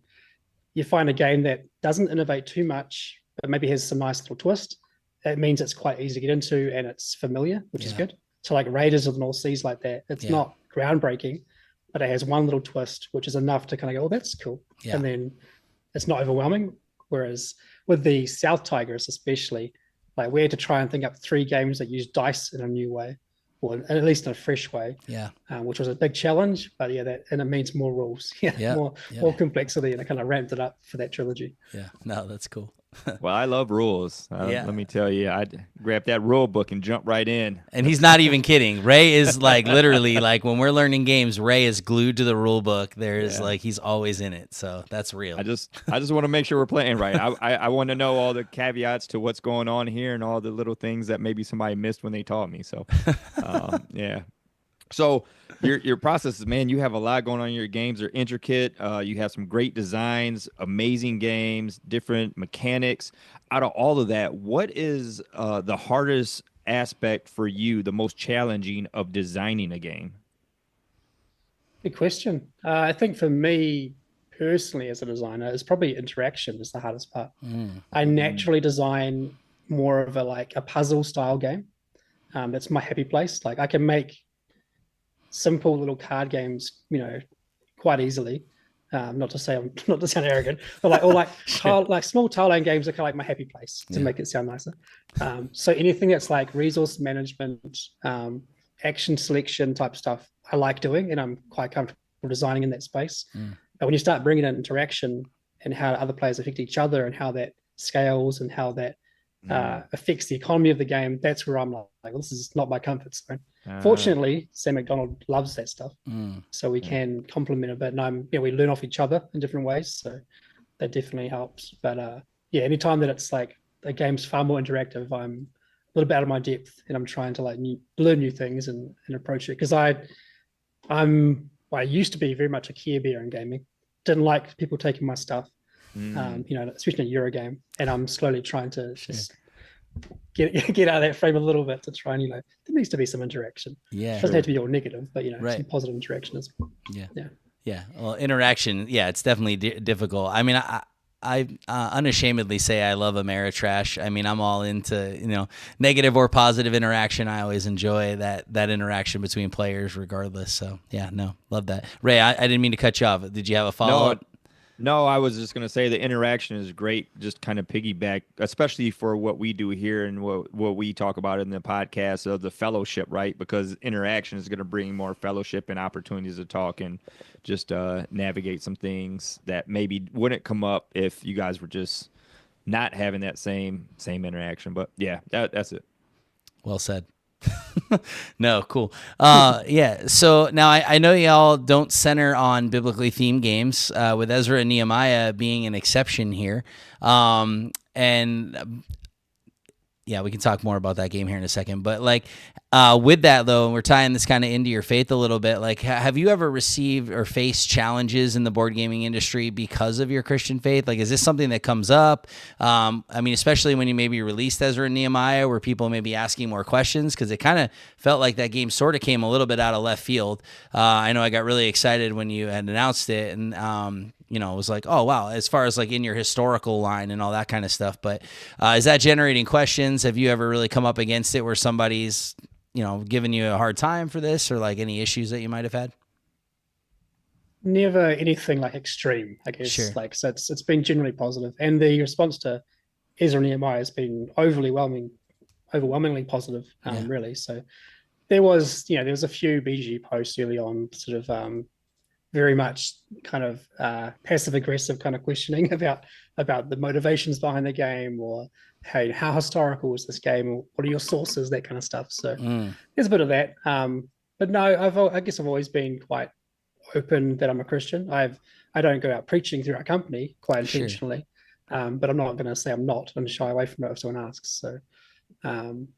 [SPEAKER 18] you find a game that doesn't innovate too much, but maybe has some nice little twist. It means it's quite easy to get into and it's familiar, which is good. So like Raiders of the North Seas like that, it's not groundbreaking, but it has one little twist, which is enough to kind of go, oh, that's cool. And then it's not overwhelming. Whereas with the South Tigers, especially, like we had to try and think up 3 games that use dice in a new way. or at least in a fresh way.
[SPEAKER 15] Yeah.
[SPEAKER 18] Which was a big challenge, but and it means more rules, more complexity, and I kind of ramped it up for that trilogy.
[SPEAKER 15] Yeah, no, that's cool.
[SPEAKER 16] Well, I love rules.
[SPEAKER 15] Yeah.
[SPEAKER 16] Let me tell you, I'd grab that rule book and jump right in.
[SPEAKER 15] And he's not even kidding. Ray is like literally like when we're learning games, Ray is glued to the rule book. There's like he's always in it. So that's real.
[SPEAKER 16] I just want to make sure we're playing right. I want to know all the caveats to what's going on here and all the little things that maybe somebody missed when they taught me. So yeah. So your processes, man, you have a lot going on. Your games are intricate. You have some great designs, amazing games, different mechanics. Out of all of that, what is the hardest aspect for you, the most challenging of designing a game?
[SPEAKER 18] Good question. I think for me personally as a designer, it's probably interaction is the hardest part. I naturally design more of a puzzle style game. That's my happy place. Like I can make simple little card games, quite easily. Not to sound arrogant, but like small tile line games are kind of like my happy place to make it sound nicer. So anything that's like resource management, action selection type stuff, I like doing, and I'm quite comfortable designing in that space. But when you start bringing in interaction and how other players affect each other and how that scales and how that affects the economy of the game, that's where I'm like, well, this is not my comfort zone. Fortunately, Sam McDonald loves that stuff, so we can complement a bit, and we learn off each other in different ways, so that definitely helps. But anytime that it's like the game's far more interactive, I'm a little bit out of my depth, and I'm trying to learn new things and approach it, because I used to be very much a Care Bear in gaming. Didn't like people taking my stuff, especially in a Euro game, and I'm slowly trying to just get out of that frame a little bit to try and there needs to be some interaction.
[SPEAKER 15] Yeah,
[SPEAKER 18] it doesn't have to be all negative, but
[SPEAKER 15] right.
[SPEAKER 18] Some positive interaction as well.
[SPEAKER 15] Yeah. Well, interaction, it's definitely difficult. I mean, I unashamedly say I love Ameritrash. I mean, I'm all into negative or positive interaction. I always enjoy that interaction between players, regardless. So love that. Ray, I didn't mean to cut you off. Did you have a follow up?
[SPEAKER 16] No, I was just going to say the interaction is great. Just kind of piggyback, especially for what we do here and what we talk about in the podcast of the fellowship, right? Because interaction is going to bring more fellowship and opportunities to talk and just navigate some things that maybe wouldn't come up if you guys were just not having that same interaction. But yeah, that's it.
[SPEAKER 15] Well said. No, cool. So now I know y'all don't center on biblically themed games, with Ezra and Nehemiah being an exception here. We can talk more about that game here in a second. But with that though, and we're tying this kind of into your faith a little bit. Like, have you ever received or faced challenges in the board gaming industry because of your Christian faith? Like, is this something that comes up? I mean, especially when you maybe released Ezra and Nehemiah, where people may be asking more questions, because it kind of felt like that game sort of came a little bit out of left field. I know I got really excited when you had announced it, and it was like, oh wow, as far as in your historical line and all that kind of stuff. But is that generating questions? Have you ever really come up against it where somebody's giving you a hard time for this, or any issues that you might have had?
[SPEAKER 18] Never anything extreme, I guess.
[SPEAKER 15] Sure.
[SPEAKER 18] So it's been generally positive, and the response to Ezra and Nehemiah has been overwhelmingly positive, really. So there was a few BG posts early on, sort of very much kind of passive aggressive kind of questioning about the motivations behind the game, or hey, how historical is this game, or what are your sources, that kind of stuff. So there's a bit of that. But no, I guess I've always been quite open that I'm a Christian. I don't go out preaching through our company quite intentionally, but I'm not going to say I'm not and shy away from it if someone asks. So and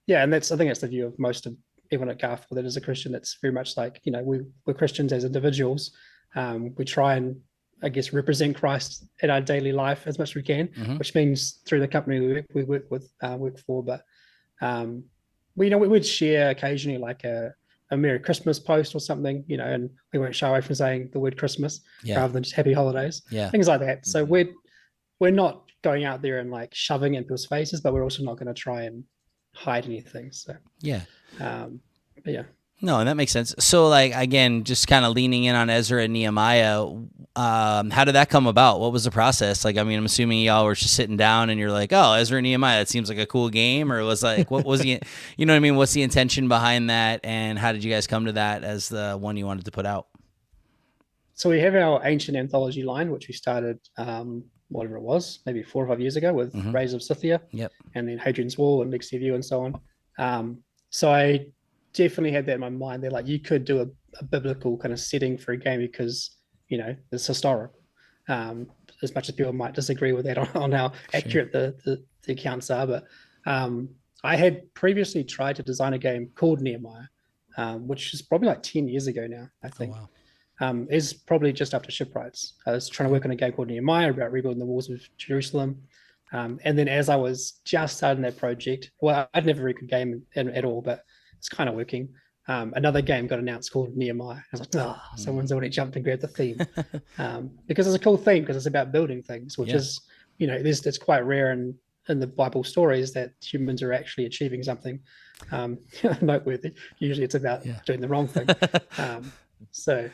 [SPEAKER 18] I think that's the view of most of everyone at Garfield that is a Christian. That's very much we're Christians as individuals. We try and, I guess, represent Christ in our daily life as much as we can, which means through the company we work for. But we would share occasionally a Merry Christmas post or something, and we won't shy away from saying the word Christmas rather than just Happy Holidays, things like that. So we're not going out there and shoving in people's faces, but we're also not going to try and hide anything. So
[SPEAKER 15] No, that makes sense. So, like, again, just kind of leaning in on Ezra and Nehemiah, how did that come about? What was the process? Like, I mean, I'm assuming y'all were just sitting down and you're like, oh, Ezra and Nehemiah, that seems like a cool game, or was like, what was the, you know what I mean? What's the intention behind that, and how did you guys come to that as the one you wanted to put out?
[SPEAKER 18] So we have our ancient anthology line, which we started, whatever it was, maybe 4 or 5 years ago with Rays of Scythia,
[SPEAKER 15] Yep.
[SPEAKER 18] and then Hadrian's Wall and Legacy of You and so on. So I definitely had that in my mind. They're like, you could do a biblical kind of setting for a game because, you know, it's historical. As much as people might disagree with that on how accurate the accounts are. But I had previously tried to design a game called Nehemiah, which is probably like 10 years ago now, I think.
[SPEAKER 15] Oh, wow.
[SPEAKER 18] Is probably just after Shipwrights. I was trying to work on a game called Nehemiah about rebuilding the walls of Jerusalem. And then as I was just starting that project, well, I'd never read a game at all, but it's kind of working. Another game got announced called Nehemiah. I was like, oh, someone's already jumped and grabbed the theme. Because it's a cool theme because it's about building things, which is, you know, it's quite rare in the Bible stories that humans are actually achieving something noteworthy. Usually it's about doing the wrong thing. So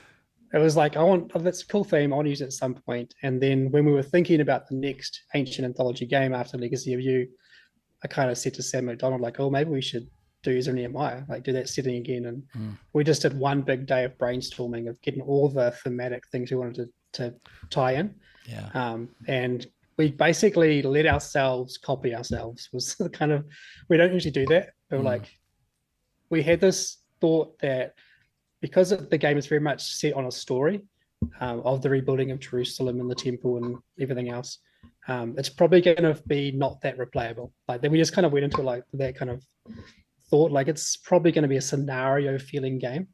[SPEAKER 18] it was like, that's a cool theme. I want to use it at some point. And then when we were thinking about the next ancient anthology game after Legacy of You, I kind of said to Sam McDonald, like, oh, maybe we should do Ezra Nehemiah, like do that setting again. And we just did one big day of brainstorming of getting all the thematic things we wanted to tie in.
[SPEAKER 15] Yeah.
[SPEAKER 18] And we basically let ourselves copy ourselves was the kind of, we don't usually do that. But like, we had this thought that because the game is very much set on a story of the rebuilding of Jerusalem and the temple and everything else, it's probably going to be not that replayable. Like then we just kind of went into like that kind of thought, like it's probably going to be a scenario feeling game.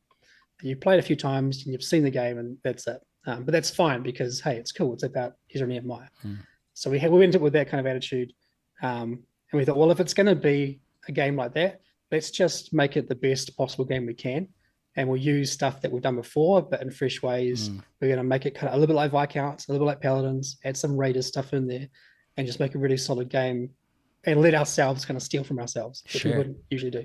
[SPEAKER 18] You played a few times and you've seen the game and that's it. But that's fine because, hey, it's cool. It's about Ezra and Nehemiah. So we went into it with that kind of attitude. And we thought, well, if it's going to be a game like that, let's just make it the best possible game we can. And we'll use stuff that we've done before, but in fresh ways. We're going to make it kind of a little bit like Viscounts, a little bit like Paladins, add some Raiders stuff in there, and just make a really solid game and let ourselves kind of steal from ourselves, which we wouldn't usually do.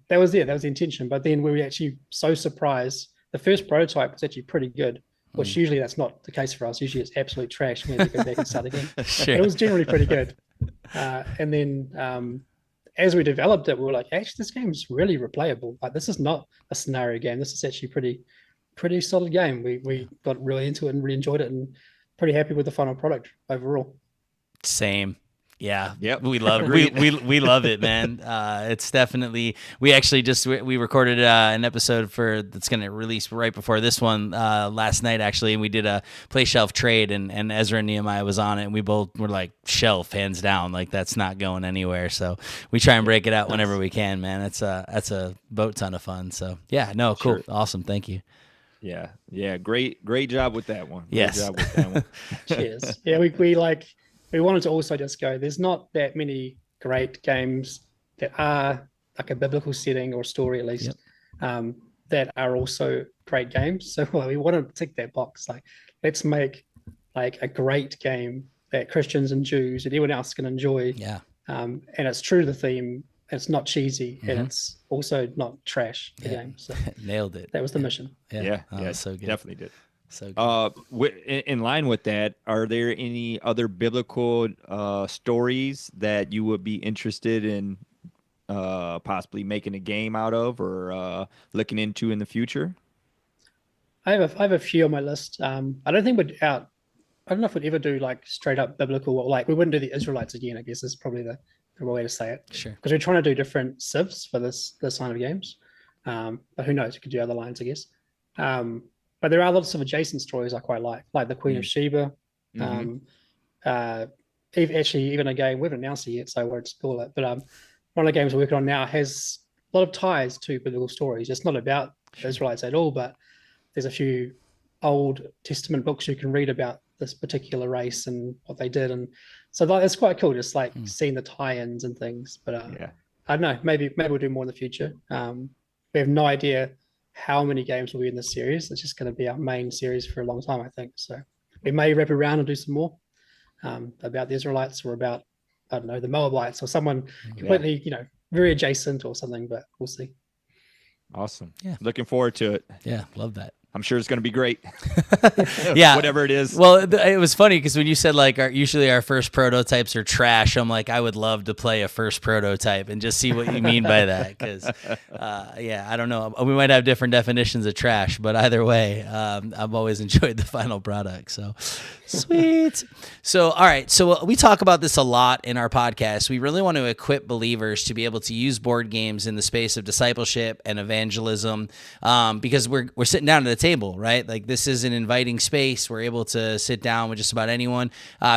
[SPEAKER 18] That was the intention. But then we were actually so surprised. The first prototype was actually pretty good, which usually that's not the case for us. Usually it's absolute trash. We have to go back and start again. It was generally pretty good. And then as we developed it, we were like, actually, this game is really replayable. Like, this is not a scenario game. This is actually pretty solid game. We got really into it and really enjoyed it, and pretty happy with the final product overall.
[SPEAKER 15] Same. Yeah.
[SPEAKER 16] Yep.
[SPEAKER 15] We love it. We love it, man. It's definitely, we actually we recorded an episode that's going to release right before this one last night, actually. And we did a play shelf trade and Ezra and Nehemiah was on it. And we both were like, shelf, hands down. Like, that's not going anywhere. So we try and break it out whenever we can, man. That's a boat ton of fun. So yeah, no, cool. Sure. Awesome. Thank you.
[SPEAKER 16] Yeah. Yeah. Great job with that one.
[SPEAKER 15] Yes.
[SPEAKER 16] Great job with that one.
[SPEAKER 18] Cheers. Yeah. We wanted to also just go, there's not that many great games that are like a biblical setting or story, at least, that are also great games. So we want to tick that box. Like, let's make like a great game that Christians and Jews and everyone else can enjoy.
[SPEAKER 15] Yeah.
[SPEAKER 18] And it's true to the theme. It's not cheesy, and it's also not trash, the game. So
[SPEAKER 15] nailed it.
[SPEAKER 18] That was the mission.
[SPEAKER 16] Yeah.
[SPEAKER 15] So good.
[SPEAKER 16] Definitely did.
[SPEAKER 15] So good.
[SPEAKER 16] In line with that, are there any other biblical stories that you would be interested in possibly making a game out of or looking into in the future?
[SPEAKER 18] I have a few on my list. I don't think I don't know if we'd ever do like straight up biblical, like we wouldn't do the Israelites again, I guess is probably the way to say it.
[SPEAKER 15] Sure.
[SPEAKER 18] Because we're trying to do different civs for this line of games. But who knows, we could do other lines, I guess. But there are lots of adjacent stories I quite like the Queen of Sheba. Even a game, we haven't announced it yet, so I won't spoil it. But one of the games we're working on now has a lot of ties to biblical stories. It's not about the Israelites at all, but there's a few Old Testament books you can read about this particular race and what they did. And so it's quite cool, just like seeing the tie-ins and things. But I don't know, maybe we'll do more in the future. We have no idea how many games will be in this series. It's just going to be our main series for a long time, I think. So we may wrap around and do some more about the Israelites or about, I don't know, the Moabites or someone completely, very adjacent or something, but we'll see.
[SPEAKER 16] Awesome.
[SPEAKER 15] Yeah.
[SPEAKER 16] Looking forward to it.
[SPEAKER 15] Yeah, love that.
[SPEAKER 16] I'm sure it's going to be great.
[SPEAKER 15] Yeah,
[SPEAKER 16] whatever it is.
[SPEAKER 15] Well, it was funny because when you said like usually our first prototypes are trash, I'm like, I would love to play a first prototype and just see what you mean by that. Because yeah, I don't know, we might have different definitions of trash, but either way, I've always enjoyed the final product. So sweet. So all right, so we talk about this a lot in our podcast. We really want to equip believers to be able to use board games in the space of discipleship and evangelism, because we're sitting down at the table, right? Like this is an inviting space. We're able to sit down with just about anyone.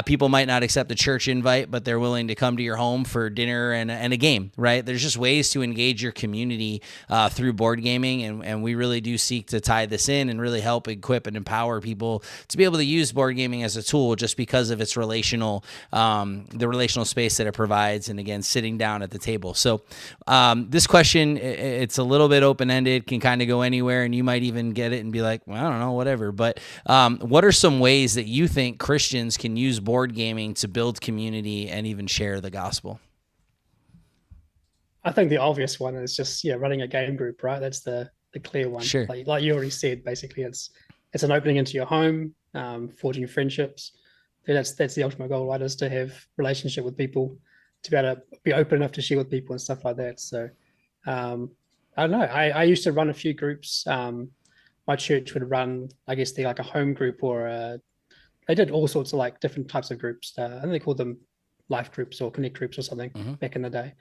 [SPEAKER 15] People might not accept a church invite, but they're willing to come to your home for dinner and a game, right? There's just ways to engage your community through board gaming, and we really do seek to tie this in and really help equip and empower people to be able to use board gaming as a tool just because of its relational, the relational space that it provides, and again, sitting down at the table. So this question, it's a little bit open-ended, can kind of go anywhere, and you might even get it and be like, well, I don't know, whatever. But what are some ways that you think Christians can use board gaming to build community and even share the gospel?
[SPEAKER 18] I think the obvious one is just running a game group, right? That's the clear one.
[SPEAKER 15] Sure.
[SPEAKER 18] Like you already said, basically it's an opening into your home, forging friendships. That's the ultimate goal, right? Is to have relationship with people, to be able to be open enough to share with people and stuff like that. So I don't know. I used to run a few groups. My church would run, I guess they're like a home group, or they did all sorts of like different types of groups. I think they called them life groups or connect groups or something back in the day.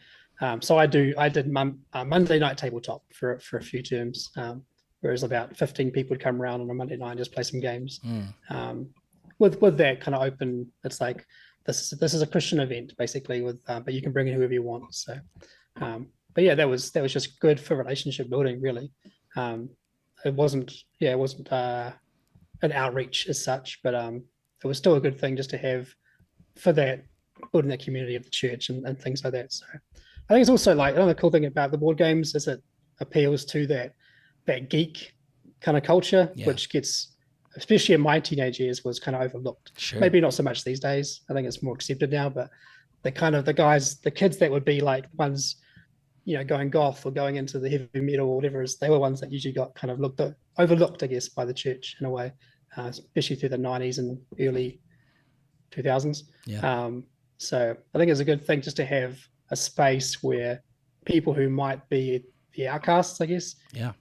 [SPEAKER 18] So I did Monday night tabletop for a few terms, whereas about 15 people would come around on a Monday night and just play some games. With that kind of open, it's like this is a Christian event basically, with but you can bring in whoever you want. So, but yeah, that was just good for relationship building, really. It wasn't an outreach as such, but it was still a good thing just to have for that, building that community of the church and things like that. So I think it's also like another cool thing about the board games is it appeals to that geek kind of culture, which gets, especially in my teenage years, was kind of overlooked.
[SPEAKER 15] Sure.
[SPEAKER 18] Maybe not so much these days. I think it's more accepted now, but the kids that would be like ones, going goth or going into the heavy metal or whatever, they were ones that usually got kind of overlooked, I guess, by the church in a way, especially through the 90s and early 2000s.
[SPEAKER 15] Yeah.
[SPEAKER 18] So I think it's a good thing just to have a space where people who might be the outcasts, I guess,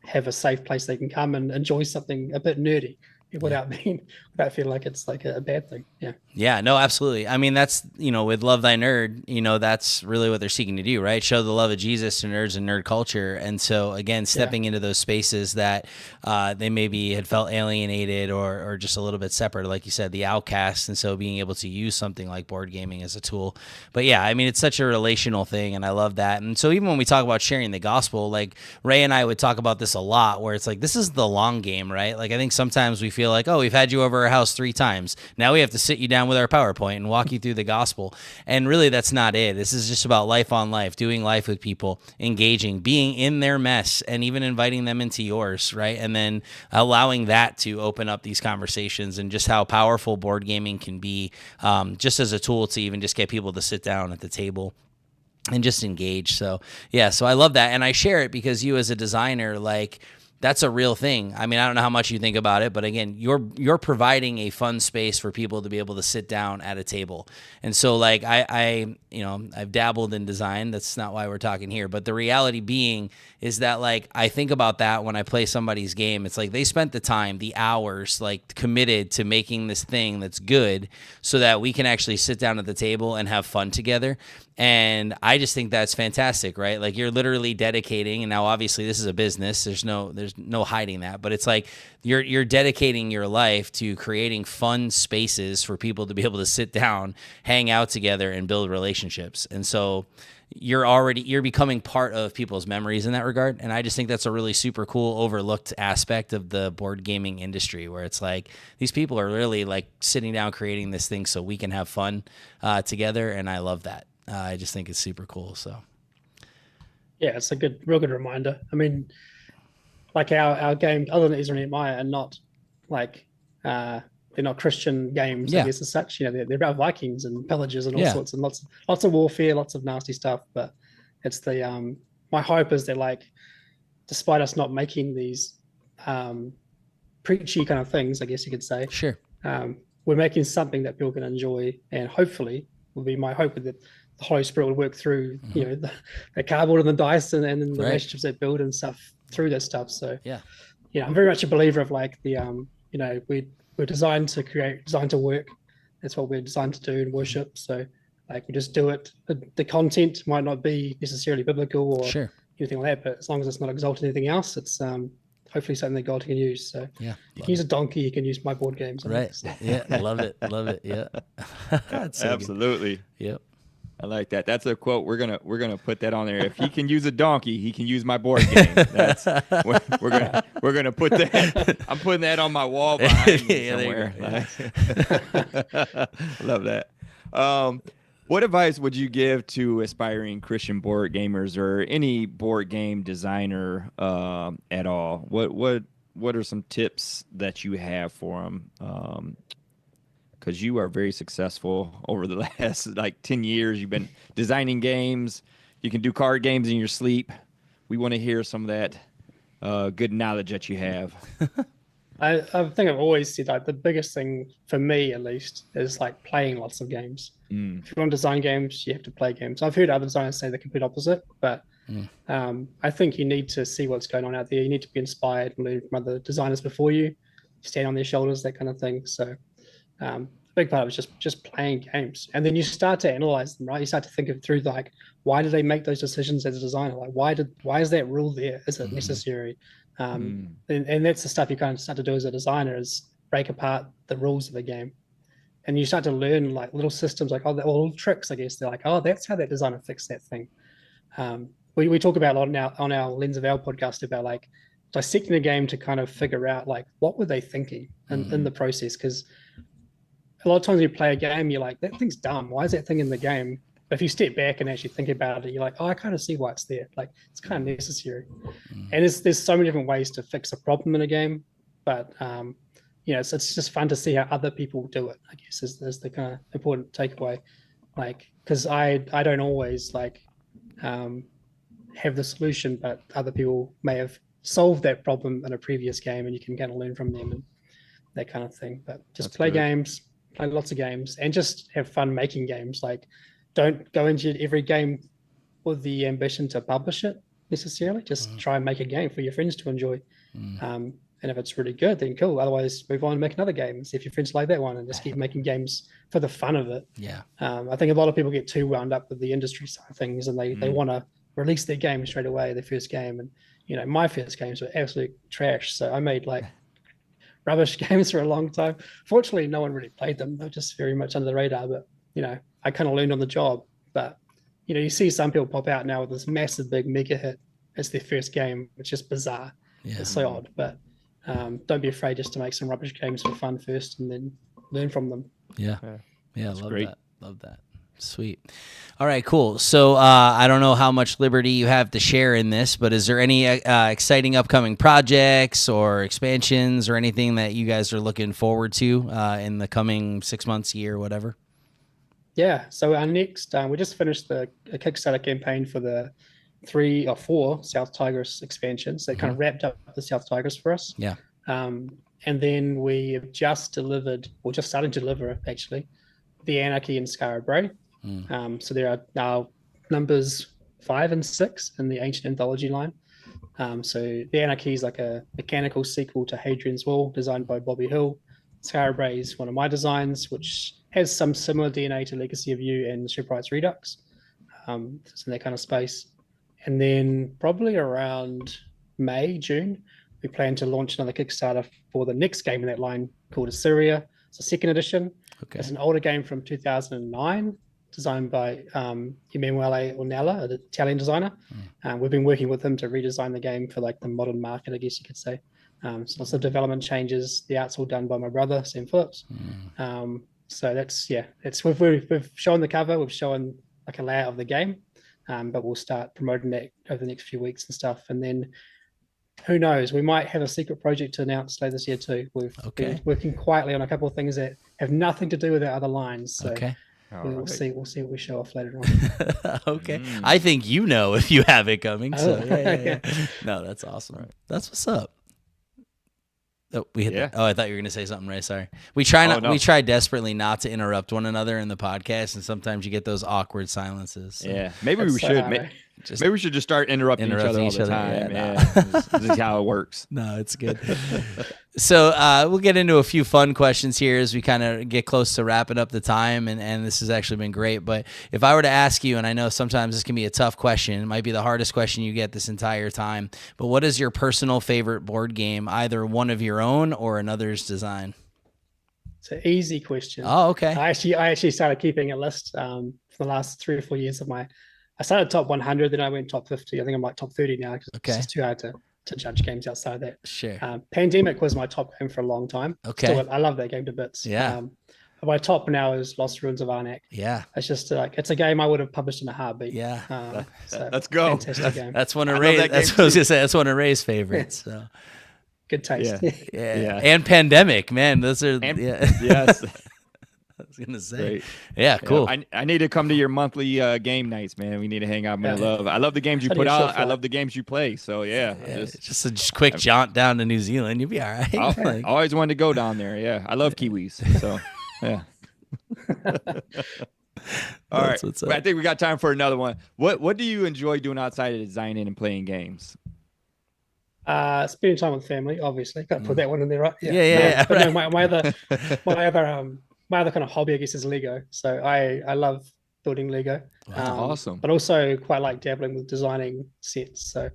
[SPEAKER 18] have a safe place they can come and enjoy something a bit nerdy without feeling like it's like a bad thing.
[SPEAKER 15] Yeah, no, absolutely. I mean, that's, with Love Thy Nerd, that's really what they're seeking to do, right? Show the love of Jesus to nerds and nerd culture. And so, again, stepping into those spaces that they maybe had felt alienated or just a little bit separate, like you said, the outcasts. And so being able to use something like board gaming as a tool. But yeah, I mean, it's such a relational thing, and I love that. And so even when we talk about sharing the gospel, like Ray and I would talk about this a lot, where it's like, this is the long game, right? Like, I think sometimes we feel like, oh, we've had you over our house 3 times. Now we have to sit you down with our PowerPoint and walk you through the gospel. And really, that's not it. This is just about life on life, doing life with people, engaging, being in their mess, and even inviting them into yours, right? And then allowing that to open up these conversations, and just how powerful board gaming can be, just as a tool to even just get people to sit down at the table and just engage. So yeah, so I love that. And I share it because you as a designer, like, that's a real thing. I mean, I don't know how much you think about it, but again, you're providing a fun space for people to be able to sit down at a table. And so, like, I've dabbled in design. That's not why we're talking here. But the reality being is that, like, I think about that when I play somebody's game. It's like they spent the time, the hours, like, committed to making this thing that's good so that we can actually sit down at the table and have fun together. And I just think that's fantastic, right? Like, you're literally dedicating, and now obviously this is a business. There's no hiding that, but it's like you're dedicating your life to creating fun spaces for people to be able to sit down, hang out together, and build relationships. And so you're becoming part of people's memories in that regard. And I just think that's a really super cool overlooked aspect of the board gaming industry, where it's like these people are really like sitting down creating this thing so we can have fun together. And I love that. I just think it's super cool. So
[SPEAKER 18] yeah, it's a real good reminder. I mean, like our games, other than Ezra and Nehemiah, are not like they're not Christian games, I guess, as such. They're about Vikings and pillages and all sorts, and lots of warfare, lots of nasty stuff. But it's the my hope is that, like, despite us not making these preachy kind of things, I guess you could say.
[SPEAKER 15] Sure.
[SPEAKER 18] We're making something that people can enjoy, and hopefully, would be my hope that the Holy Spirit will work through, the cardboard and the dice, and then the relationships that build and stuff through this stuff. So I'm very much a believer of like the we're designed to create, designed to work. That's what we're designed to do in worship. So like we just do it. The content might not be necessarily biblical or anything like that, but as long as it's not exalting anything else, it's hopefully something that God can use. So you can use a donkey, you can use my board games.
[SPEAKER 15] Right. Yeah. Love it. Yeah.
[SPEAKER 16] Absolutely.
[SPEAKER 15] Good. Yep.
[SPEAKER 16] I like that. That's a quote. We're gonna put that on there. If he can use a donkey, he can use my board game. That's we're gonna put that. I'm putting that on my wall behind me somewhere. Love that. What advice would you give to aspiring Christian board gamers or any board game designer at all? What are some tips that you have for them? Because you are very successful over the last 10 years. You've been designing games. You can do card games in your sleep. We want to hear some of that good knowledge that you have.
[SPEAKER 18] I think I've always said like the biggest thing for me, at least, is like playing lots of games. If you want to design games, you have to play games. I've heard other designers say the complete opposite, but I think you need to see what's going on out there. You need to be inspired and learn from other designers before you, stand on their shoulders, that kind of thing. So a big part of it is just playing games, and then you start to analyze them, right? You start to think of through like, why did they make those decisions as a designer? Like, why is that rule there? Is it necessary? And that's the stuff you kind of start to do as a designer, is break apart the rules of the game, and you start to learn like little systems, like little tricks. I guess they're like, oh, that's how that designer fixed that thing. We talk about a lot on our Lens of Our podcast about like dissecting the game to kind of figure out like what were they thinking in the process, because a lot of times when you play a game, you're like, that thing's dumb. Why is that thing in the game? But if you step back and actually think about it, you're like, oh, I kind of see why it's there. Like, it's kind of necessary. And there's so many different ways to fix a problem in a game. But, it's just fun to see how other people do it, I guess, is the kind of important takeaway. Like, because I don't always, have the solution, but other people may have solved that problem in a previous game, and you can kind of learn from them and that kind of thing. But just play games, play lots of games, and just have fun making games. Like, don't go into every game with the ambition to publish it necessarily. Just try and make a game for your friends to enjoy. And if it's really good, then cool. Otherwise, move on and make another game and see if your friends like that one, and just keep making games for the fun of it.
[SPEAKER 15] Yeah.
[SPEAKER 18] I think a lot of people get too wound up with the industry side of things, and they want to release their game straight away, their first game. And, my first games were absolute trash. So I made rubbish games for a long time. Fortunately, no one really played them. They're just very much under the radar, but I kind of learned on the job. But you see some people pop out now with this massive big mega hit as their first game. It's just bizarre. It's so odd. But don't be afraid just to make some rubbish games for fun first, and then learn from them.
[SPEAKER 15] Love that. Sweet. All right, cool. So I don't know how much liberty you have to share in this, but is there any exciting upcoming projects or expansions or anything that you guys are looking forward to in the coming 6 months, year, whatever?
[SPEAKER 18] Yeah. So our next, we just finished a Kickstarter campaign for the 3 or 4 South Tigris expansions. That kind of wrapped up the South Tigris for us.
[SPEAKER 15] Yeah.
[SPEAKER 18] And then we have just delivered, or just started to deliver actually, the Anarchy and Scarab Bray. So there are now numbers 5 and 6 in the Ancient Anthology line. So the Anarchy is like a mechanical sequel to Hadrian's Wall, designed by Bobby Hill. Scarab Bray is one of my designs, which has some similar DNA to Legacy of You and Shipwright's Redux. It's in that kind of space. And then probably around May, June, we plan to launch another Kickstarter for the next game in that line called Assyria. It's a second edition. Okay. It's an older game from 2009, designed by Emanuele Ornella, the Italian designer. We've been working with him to redesign the game for the modern market, I guess you could say. So lots of development changes. The art's all done by my brother, Sam Phillips. So we've shown the cover, we've shown a layout of the game, but we'll start promoting that over the next few weeks and stuff. And then who knows, we might have a secret project to announce later this year too. We've been working quietly on a couple of things that have nothing to do with our other lines. So We'll see what we show off later on.
[SPEAKER 15] Okay. I think you know if you have it coming. So
[SPEAKER 18] Oh.
[SPEAKER 15] yeah. No, that's awesome. That's what's up. Oh, we hit that. Oh, I thought you were gonna say something, Ray. Sorry. We try we try desperately not to interrupt one another in the podcast, and sometimes you get those awkward silences. So.
[SPEAKER 16] Yeah, maybe we should. Maybe we should just start interrupting each other all the time. This is how it works.
[SPEAKER 15] No, it's good. So we'll get into a few fun questions here as we kind of get close to wrapping up the time, and this has actually been great. But if I were to ask you, and I know sometimes this can be a tough question, it might be the hardest question you get this entire time, but what is your personal favorite board game, either one of your own or another's design?
[SPEAKER 18] It's an easy question.
[SPEAKER 15] Oh, okay.
[SPEAKER 18] I actually started keeping a list for the last 3 or 4 years of I started top 100, then I went top 50. I think I'm like top 30 now because it's just too hard to judge games outside of that.
[SPEAKER 15] Sure.
[SPEAKER 18] Pandemic was my top game for a long time.
[SPEAKER 15] Okay.
[SPEAKER 18] Still, I love that game to bits.
[SPEAKER 15] Yeah.
[SPEAKER 18] My top now is Lost Ruins of Arnak.
[SPEAKER 15] Yeah.
[SPEAKER 18] It's just it's a game I would have published in a heartbeat.
[SPEAKER 15] Yeah.
[SPEAKER 18] So
[SPEAKER 16] let's go.
[SPEAKER 18] Fantastic game.
[SPEAKER 15] That's one of Ray's. That's what I was gonna say. That's one of Ray's favorites. So.
[SPEAKER 18] Good taste.
[SPEAKER 15] Yeah. And Pandemic, man. Those are
[SPEAKER 16] yes.
[SPEAKER 15] I was gonna say,
[SPEAKER 16] Great.
[SPEAKER 15] Yeah, cool.
[SPEAKER 16] I need to come to your monthly game nights, man. We need to hang out. Man, I love the games you put out. I love the games you play. So
[SPEAKER 15] just a quick jaunt down to New Zealand, you'll be all right.
[SPEAKER 16] I always wanted to go down there. Yeah, I love Kiwis. So yeah. All right. I think we got time for another one. What do you enjoy doing outside of designing and playing games?
[SPEAKER 18] Spending time with family, obviously. Got to put that one in there, right?
[SPEAKER 15] Yeah.
[SPEAKER 18] But no, my other kind of hobby, I guess, is Lego. So I love building Lego.
[SPEAKER 16] Wow, awesome.
[SPEAKER 18] But also quite like dabbling with designing sets. So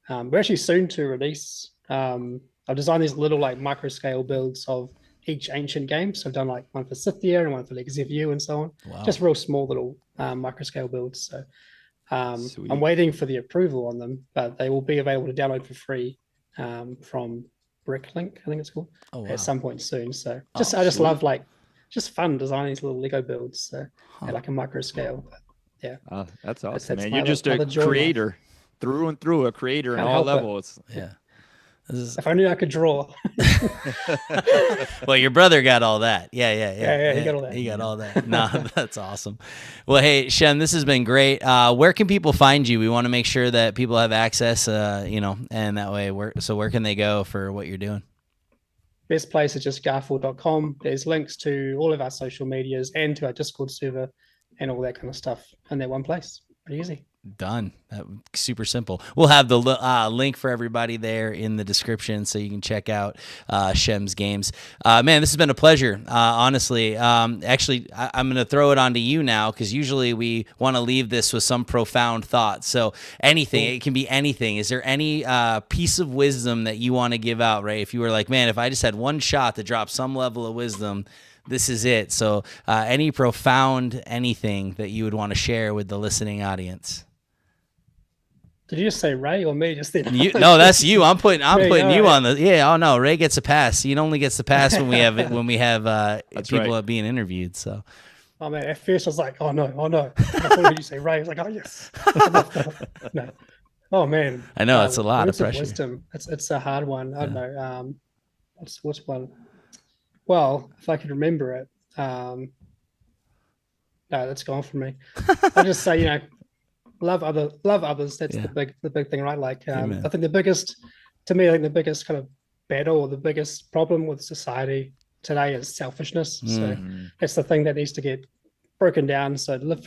[SPEAKER 18] we're actually soon to release. I've designed these little like micro scale builds of each ancient game. So I've done like one for Scythia and one for Legacy of You and so on.
[SPEAKER 15] Wow.
[SPEAKER 18] Just real small little micro scale builds. So I'm waiting for the approval on them, but they will be available to download for free from Bricklink, I think it's called, at some point soon. So I just love just fun designing these little Lego builds. So at like a micro scale. But, yeah.
[SPEAKER 16] That's awesome, man. You're just a creator through and through, a creator on all levels.
[SPEAKER 15] Yeah.
[SPEAKER 18] If I knew I could draw.
[SPEAKER 15] Well, your brother got all that. Yeah.
[SPEAKER 18] He got all that.
[SPEAKER 15] He got all that. No, that's awesome. Well, hey, Shem, this has been great. Where can people find you? We want to make sure that people have access, and that way, where can they go for what you're doing?
[SPEAKER 18] Best place is just garfield.com. There's links to all of our social medias and to our Discord server and all that kind of stuff in that one place. Pretty easy.
[SPEAKER 15] Done. Super simple. We'll have the link for everybody there in the description so you can check out Shem's games. Man, this has been a pleasure, honestly. Actually, I'm going to throw it onto you now because usually we want to leave this with some profound thought. So anything, it can be anything. Is there any piece of wisdom that you want to give out, right? If you were like, man, if I just had one shot to drop some level of wisdom, this is it. So any profound anything that you would want to share with the listening audience?
[SPEAKER 18] Did you just say Ray or me just then?
[SPEAKER 15] No, that's you. I'm putting you on the. Yeah. Oh no, Ray gets a pass. He only gets the pass when we have people being interviewed. So.
[SPEAKER 18] Oh man, at first I was like, oh no. I thought you say Ray. I was like, oh yes. No. Oh man.
[SPEAKER 15] I know it's a lot of pressure.
[SPEAKER 18] Wisdom. It's a hard one. I don't know. What's one? Well, if I could remember it. No, that's gone from me. I just say, love others. That's the big thing, right? Like, I think the biggest kind of battle or the biggest problem with society today is selfishness. So that's the thing that needs to get broken down. So live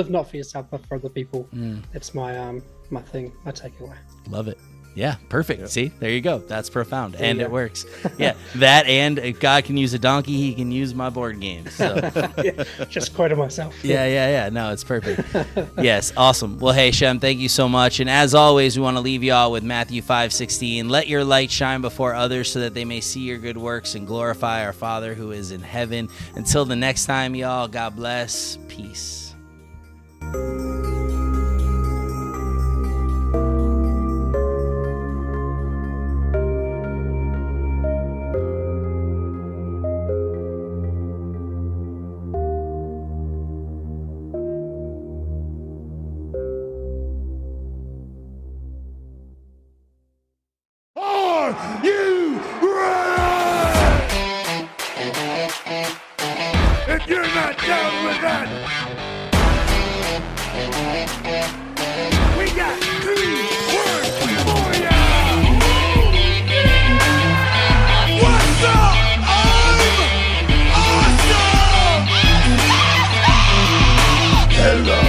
[SPEAKER 18] not for yourself, but for other people. That's my my thing, my takeaway.
[SPEAKER 15] Love it. Yeah, perfect. Yep. See, there you go. That's profound, and it works. Yeah, that and if God can use a donkey, He can use my board games. So.
[SPEAKER 18] Just quoted myself.
[SPEAKER 15] Yeah. No, it's perfect. Yes, awesome. Well, hey, Shem, thank you so much. And as always, we want to leave you all with Matthew 5:16. Let your light shine before others so that they may see your good works and glorify our Father who is in heaven. Until the next time, y'all, God bless. Peace.
[SPEAKER 6] If you're
[SPEAKER 10] not down with that. We got 2 words for ya. What's up? I'm awesome. Hello,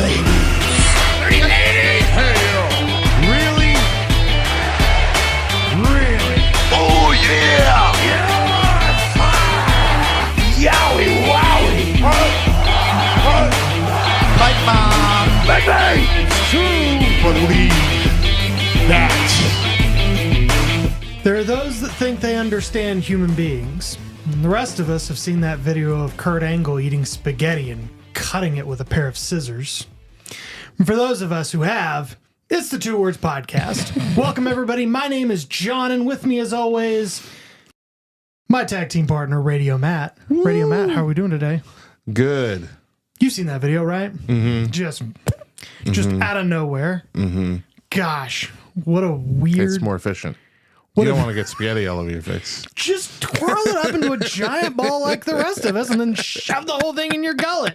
[SPEAKER 10] ladies. Ladies. Hell, really? Really? Oh yeah. Yowie wowie! Like mom, baby! It's true! Believe that!
[SPEAKER 19] There are those that think they understand human beings. And the rest of us have seen that video of Kurt Angle eating spaghetti and cutting it with a pair of scissors. And for those of us who have, it's the Two Words Podcast. Welcome, everybody. My name is John, and with me, as always, my tag team partner, Radio Matt. Woo. Radio Matt, how are we doing today?
[SPEAKER 6] Good.
[SPEAKER 19] You've seen that video, right?
[SPEAKER 6] Mm-hmm.
[SPEAKER 19] Just out of nowhere.
[SPEAKER 6] Mm-hmm.
[SPEAKER 19] Gosh, what a weird...
[SPEAKER 6] It's more efficient.
[SPEAKER 19] What
[SPEAKER 6] you don't want to get spaghetti all over your face.
[SPEAKER 19] Just twirl it up into a giant ball like the rest of us and then shove the whole thing in your gullet.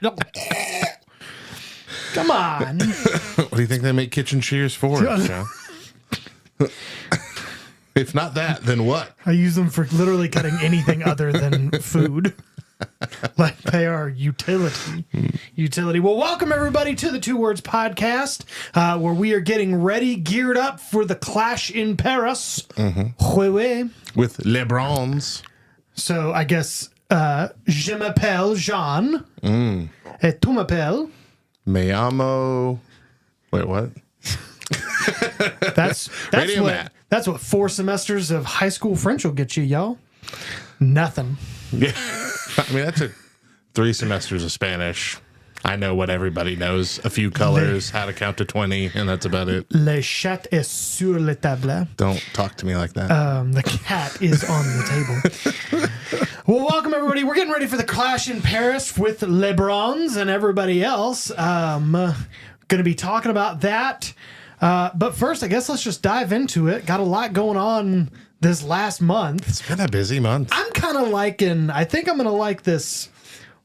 [SPEAKER 19] Come on.
[SPEAKER 6] What do you think they make kitchen shears for, John? If not that, then what?
[SPEAKER 19] I use them for literally cutting anything other than food. Like they are utility. Well, welcome everybody to the Two Words Podcast, where we are getting ready, geared up for the clash in Paris.
[SPEAKER 6] Mm-hmm. With Les Browns.
[SPEAKER 19] So I guess je m'appelle Jean. Et tu m'appelles?
[SPEAKER 6] Me llamo... Wait, what?
[SPEAKER 19] That's
[SPEAKER 6] Radio
[SPEAKER 19] what
[SPEAKER 6] Matt.
[SPEAKER 19] That's what 4 semesters of high school French will get you, y'all. Nothing.
[SPEAKER 6] Yeah. I mean, that took 3 semesters of Spanish. I know what everybody knows. A few colors, how to count to 20, and that's about it.
[SPEAKER 19] Le chat est sur la table.
[SPEAKER 6] Don't talk to me like that.
[SPEAKER 19] The cat is on the table. Well, welcome everybody. We're getting ready for the clash in Paris with Les Browns and everybody else. Going to be talking about that. But first, I guess let's just dive into it. Got a lot going on this last month.
[SPEAKER 6] It's been a busy month.
[SPEAKER 19] I'm kind of I think I'm going to like this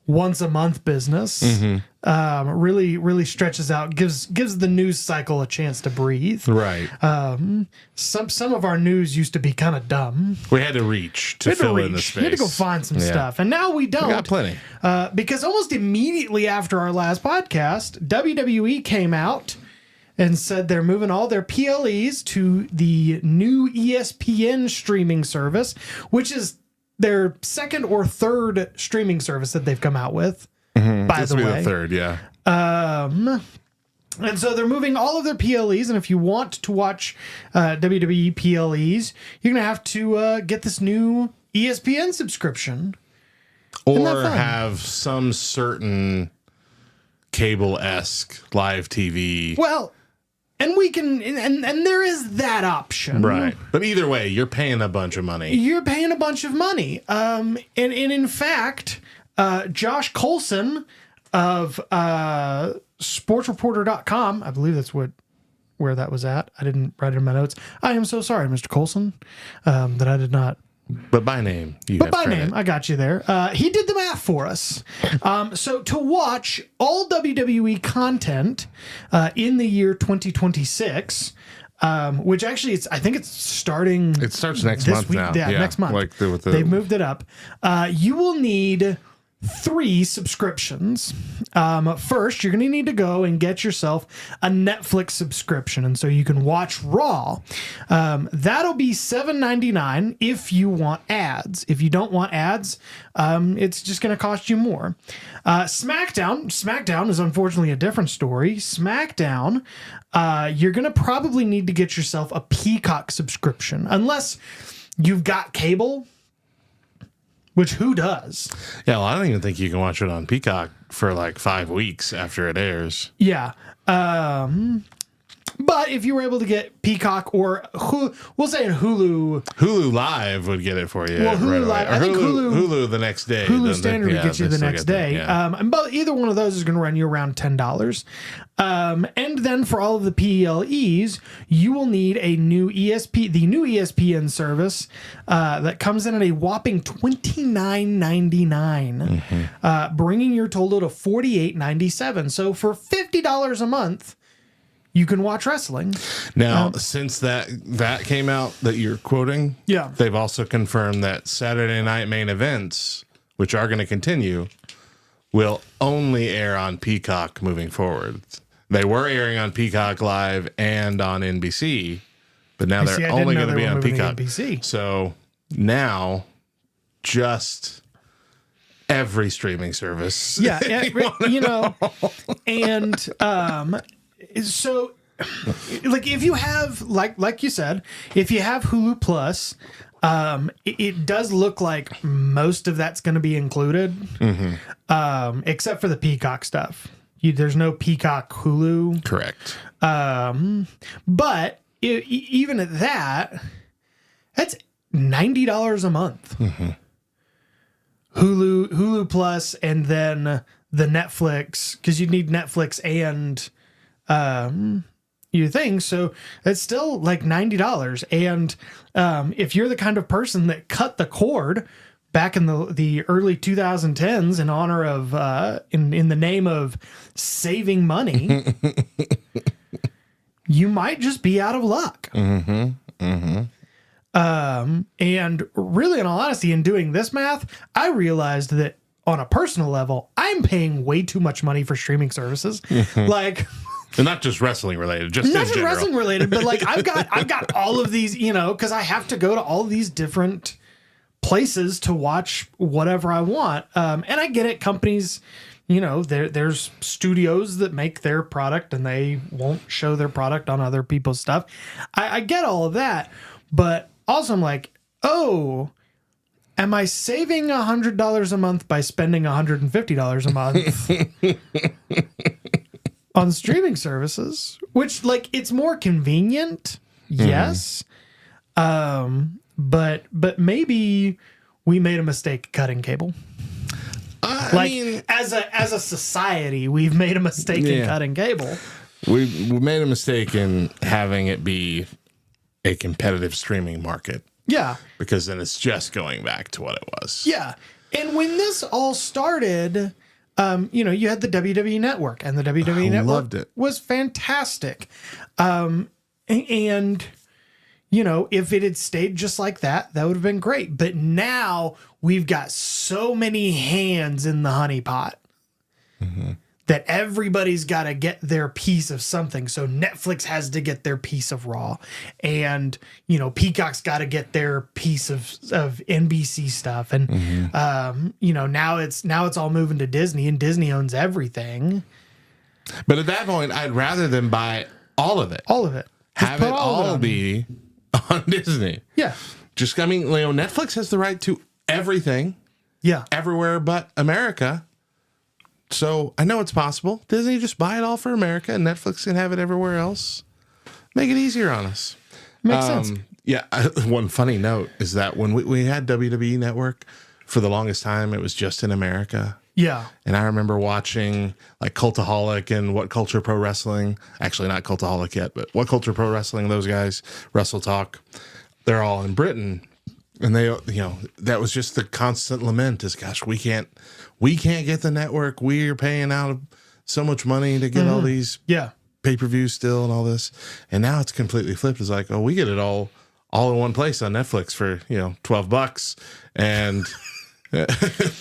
[SPEAKER 19] once a month business.
[SPEAKER 6] Mm-hmm.
[SPEAKER 19] Really stretches out, gives the news cycle a chance to breathe.
[SPEAKER 6] Right.
[SPEAKER 19] Some of our news used to be kind of dumb.
[SPEAKER 6] We had to reach to fill in the space.
[SPEAKER 19] We had to go find some stuff. And now we don't.
[SPEAKER 6] We got plenty.
[SPEAKER 19] Because almost immediately after our last podcast, WWE came out and said they're moving all their PLEs to the new ESPN streaming service, which is their second or third streaming service that they've come out with.
[SPEAKER 6] Mm-hmm.
[SPEAKER 19] By the way,
[SPEAKER 6] the third, yeah.
[SPEAKER 19] And so they're moving all of their PLEs, and if you want to watch WWE PLEs, you're gonna have to get this new ESPN subscription,
[SPEAKER 6] or have some certain cable-esque live TV.
[SPEAKER 19] Well. And we can, and there is that option.
[SPEAKER 6] Right. But either way, you're paying a bunch of money.
[SPEAKER 19] You're paying a bunch of money. And in fact, Josh Colson of sportsreporter.com, I believe that's where that was at. I didn't write it in my notes. I am so sorry, Mr. Colson, that I did not.
[SPEAKER 6] But by name,
[SPEAKER 19] I got you there. He did the math for us. So to watch all WWE content in the year 2026, which actually I think it's starting.
[SPEAKER 6] It starts next month
[SPEAKER 19] week.
[SPEAKER 6] now.
[SPEAKER 19] Yeah, next month. They've moved it up. You will need 3 subscriptions. First, you're going to need to go and get yourself a Netflix subscription, and so you can watch Raw. That'll be $7.99 if you want ads. If you don't want ads, it's just going to cost you more. SmackDown is unfortunately a different story. SmackDown, you're going to probably need to get yourself a Peacock subscription, unless you've got cable. Which who does?
[SPEAKER 6] Yeah, well, I don't even think you can watch it on Peacock for like 5 weeks after it airs.
[SPEAKER 19] Yeah. But if you were able to get Peacock or Hulu, we'll say
[SPEAKER 6] Hulu Live would get it for you.
[SPEAKER 19] Well, Hulu
[SPEAKER 6] right
[SPEAKER 19] Live,
[SPEAKER 6] away.
[SPEAKER 19] I
[SPEAKER 6] Or
[SPEAKER 19] think
[SPEAKER 6] Hulu the next day.
[SPEAKER 19] Hulu Standard would get you the
[SPEAKER 6] they
[SPEAKER 19] next
[SPEAKER 6] still
[SPEAKER 19] day.
[SPEAKER 6] get that, yeah.
[SPEAKER 19] And either one of those is going to run you around $10. And then for all of the PLEs, you will need the new ESPN service that comes in at a whopping $29.99, bringing your total to $48.97. So for $50 a month, you can watch wrestling.
[SPEAKER 6] Now, since that came out that you're quoting,
[SPEAKER 19] Yeah.
[SPEAKER 6] they've also confirmed that Saturday night main events, which are going to continue, will only air on Peacock moving forward. They were airing on Peacock Live and on NBC, but now they're only going to be on Peacock.
[SPEAKER 19] NBC.
[SPEAKER 6] So now, just every streaming service.
[SPEAKER 19] Yeah, and so like if you have like you said, if you have Hulu Plus, it does look like most of that's going to be included, except for the Peacock stuff. There's no Peacock Hulu.
[SPEAKER 6] Correct.
[SPEAKER 19] But even at that, that's $90 a month. Hulu Plus, and then the Netflix, because you need Netflix and your thing, so it's still like $90. And if you're the kind of person that cut the cord back in the early 2010s in honor of in the name of saving money, you might just be out of luck. And really, in all honesty, in doing this math, I realized that on a personal level, I'm paying way too much money for streaming services. Like,
[SPEAKER 6] and not just wrestling related, just
[SPEAKER 19] not
[SPEAKER 6] in
[SPEAKER 19] just
[SPEAKER 6] general.
[SPEAKER 19] wrestling related, but like I've got all of these, because I have to go to all these different places to watch whatever I want. And I get it, companies, there's studios that make their product and they won't show their product on other people's stuff. I get all of that, but also I'm like, oh, am I saving $100 a month by spending $150 a month on streaming services? Which, like, it's more convenient, yes. But maybe we made a mistake cutting cable. As a society, we've made a mistake in cutting cable.
[SPEAKER 6] We made a mistake in having it be a competitive streaming market.
[SPEAKER 19] Yeah.
[SPEAKER 6] Because then it's just going back to what it was.
[SPEAKER 19] Yeah. And when this all started, you had the WWE Network, and the WWE Network
[SPEAKER 6] loved it.
[SPEAKER 19] Was fantastic. And if it had stayed just like that, that would have been great. But now we've got so many hands in the honey pot that everybody's got to get their piece of something. So Netflix has to get their piece of Raw, and Peacock's got to get their piece of NBC stuff, and now it's all moving to Disney, and Disney owns everything.
[SPEAKER 6] But at that point, I'd rather them buy all of it.
[SPEAKER 19] All of it.
[SPEAKER 6] Have it all be on Disney.
[SPEAKER 19] Yeah.
[SPEAKER 6] Netflix has the right to everything.
[SPEAKER 19] Yeah.
[SPEAKER 6] Everywhere but America. So I know it's possible. Disney just buy it all for America, and Netflix can have it everywhere else. Make it easier on us.
[SPEAKER 19] Makes sense.
[SPEAKER 6] Yeah. One funny note is that when we had WWE Network, for the longest time, it was just in America.
[SPEAKER 19] Yeah.
[SPEAKER 6] And I remember watching like Cultaholic and What Culture Pro Wrestling. Actually, not Cultaholic yet, but What Culture Pro Wrestling, those guys, Wrestle Talk. They're all in Britain. And they, that was just the constant lament is, gosh, we can't get the network. We're paying out so much money to get all these pay-per-views still and all this. And now it's completely flipped. It's like, oh, we get it all in one place on Netflix for, $12. And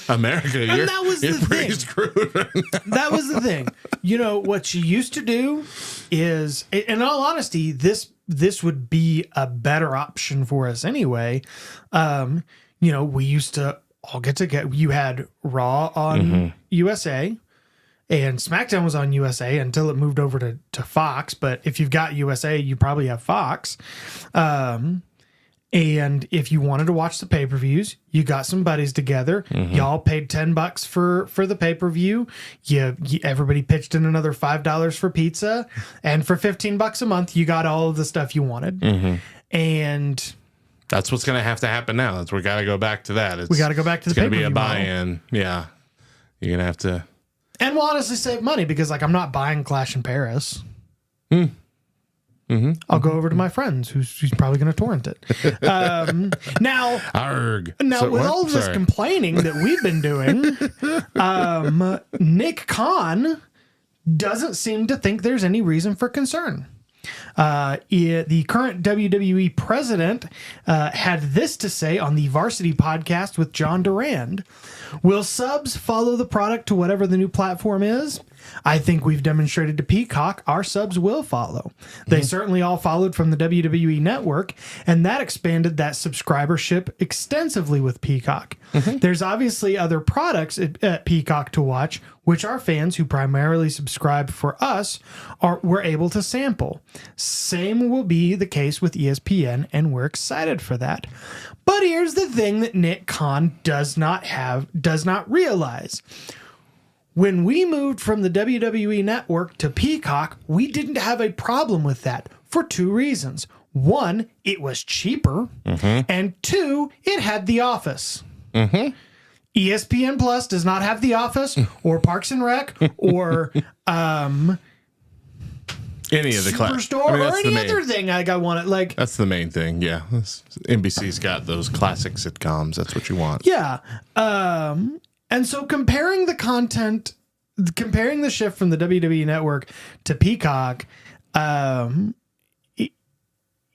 [SPEAKER 6] America, you're pretty screwed.
[SPEAKER 19] That was the thing. What you used to do is, in all honesty, this would be a better option for us anyway. We used to all get together. You had Raw on USA, and SmackDown was on USA until it moved over to Fox. But if you've got USA, you probably have Fox. And if you wanted to watch the pay-per-views, you got some buddies together. Y'all paid $10 for the pay-per-view. Everybody pitched in another $5 for pizza, and for $15 a month, you got all of the stuff you wanted. And
[SPEAKER 6] that's what's going to have to happen now. We got to go back to that.
[SPEAKER 19] We got to go back to the
[SPEAKER 6] pay-per-view.
[SPEAKER 19] pay-per-view
[SPEAKER 6] It's going to be a buy-in. Yeah, you're going to have to.
[SPEAKER 19] And we'll honestly save money because, like, I'm not buying Clash in Paris. I'll go over to my friend's who's probably going to torrent it. Now, with all of this complaining that we've been doing, Nick Khan doesn't seem to think there's any reason for concern. The current WWE president had this to say on the Varsity podcast with John Durand. Will subs follow the product to whatever the new platform is? I think we've demonstrated to Peacock our subs will follow. They certainly all followed from the WWE network, and that expanded that subscribership extensively with Peacock. There's obviously other products at Peacock to watch, which our fans who primarily subscribe for us were able to sample. Same will be the case with ESPN, and we're excited for that. But here's the thing that Nick Khan does not realize. When we moved from the WWE network to Peacock, we didn't have a problem with that for two reasons. One, it was cheaper, and two, it had The Office. ESPN Plus does not have The Office or Parks and Rec or
[SPEAKER 6] any of the
[SPEAKER 19] Superstore or any other thing I wanted. Like,
[SPEAKER 6] that's the main thing. Yeah, NBC's got those classic sitcoms. That's what you want.
[SPEAKER 19] Yeah. And so comparing the shift from the WWE network to Peacock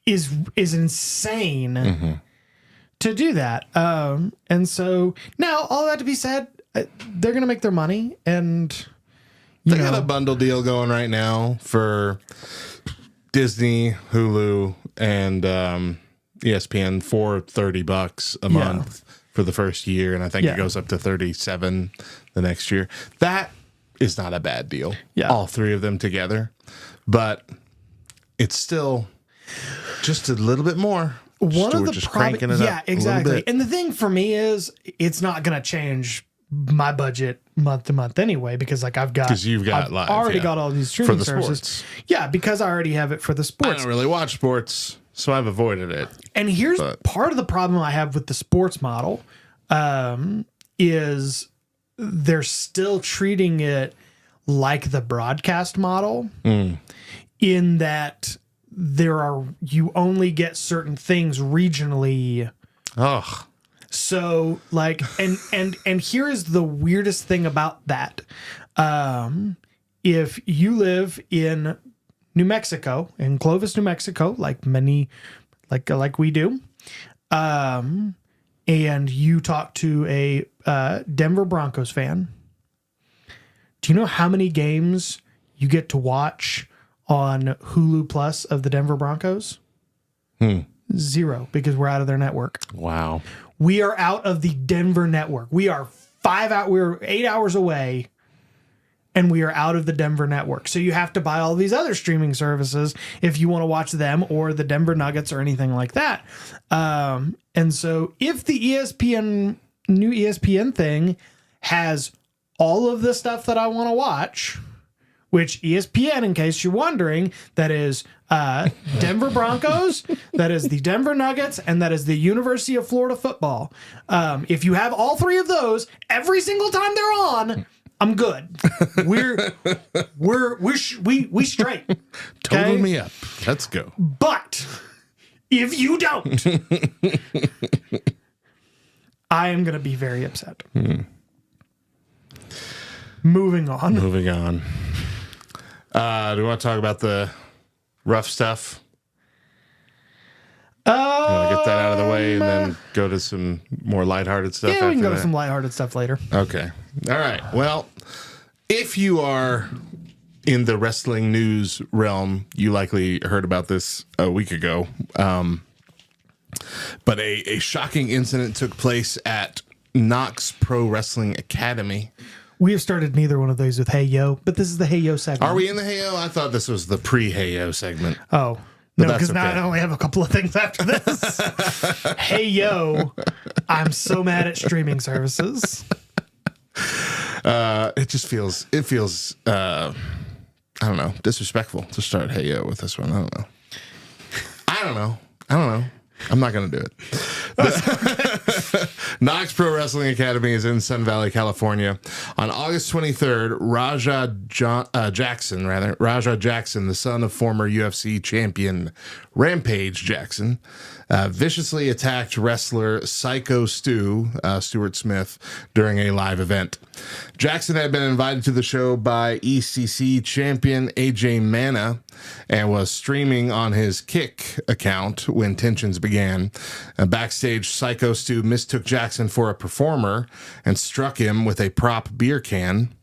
[SPEAKER 19] is insane to do that. And so now, all that to be said, they're going to make their money, and
[SPEAKER 6] they got a bundle deal going right now for Disney, Hulu, and ESPN for $30 a month for the first year, and I think it goes up to 37 the next year. That is not a bad deal. All three of them together, but it's still just a little bit more.
[SPEAKER 19] One of the
[SPEAKER 6] just cranking it up
[SPEAKER 19] exactly. And the thing for me is, it's not going to change my budget month to month anyway, because like I've already got all these streaming services. Sports. Yeah, because I already have it for the sports.
[SPEAKER 6] I don't really watch sports, so I've avoided it.
[SPEAKER 19] And here's part of the problem I have with the sports model is they're still treating it like the broadcast model in that you only get certain things regionally. So like, and here is the weirdest thing about that. If you live in New Mexico, in Clovis, New Mexico, like we do, and you talk to a Denver Broncos fan, do you know how many games you get to watch on Hulu Plus of the Denver Broncos? 0, because we're out of their network.
[SPEAKER 6] Wow.
[SPEAKER 19] We are out of the Denver network. We're 8 hours away, and we are out of the Denver network. So you have to buy all these other streaming services if you want to watch them or the Denver Nuggets or anything like that. And so if the new ESPN thing has all of the stuff that I want to watch, which ESPN, in case you're wondering, that is Denver Broncos, that is the Denver Nuggets, and that is the University of Florida football. If you have all three of those every single time they're on, I'm good. We straight.
[SPEAKER 6] Total me up. Let's go.
[SPEAKER 19] But if you don't, I am going to be very upset. Moving on.
[SPEAKER 6] Do we want to talk about the rough stuff? You want to get that out of the way and then go to some more lighthearted stuff?
[SPEAKER 19] Yeah, we can go to some lighthearted stuff later.
[SPEAKER 6] Okay. All right. Well, if you are in the wrestling news realm, you likely heard about this a week ago. But a shocking incident took place at Knox Pro Wrestling Academy.
[SPEAKER 19] We have started neither one of those with Hey Yo, but this is the Hey Yo segment.
[SPEAKER 6] Are we in the Hey Yo? I thought this was the pre-Hey Yo segment.
[SPEAKER 19] Oh, No, because now I only have a couple of things after this. Hey, yo, I'm so mad at streaming services.
[SPEAKER 6] It feels, I don't know, disrespectful to start Hey Yo with this one. I don't know. I'm not going to do it. Knox Pro Wrestling Academy is in Sun Valley, California. On August 23rd, Raja Jackson, the son of former UFC champion Rampage Jackson, viciously attacked wrestler Psycho Stu, Stuart Smith, during a live event. Jackson had been invited to the show by ECC champion AJ Mana and was streaming on his Kick account when tensions began. Backstage, Psycho Stu mistook Jackson for a performer and struck him with a prop beer can.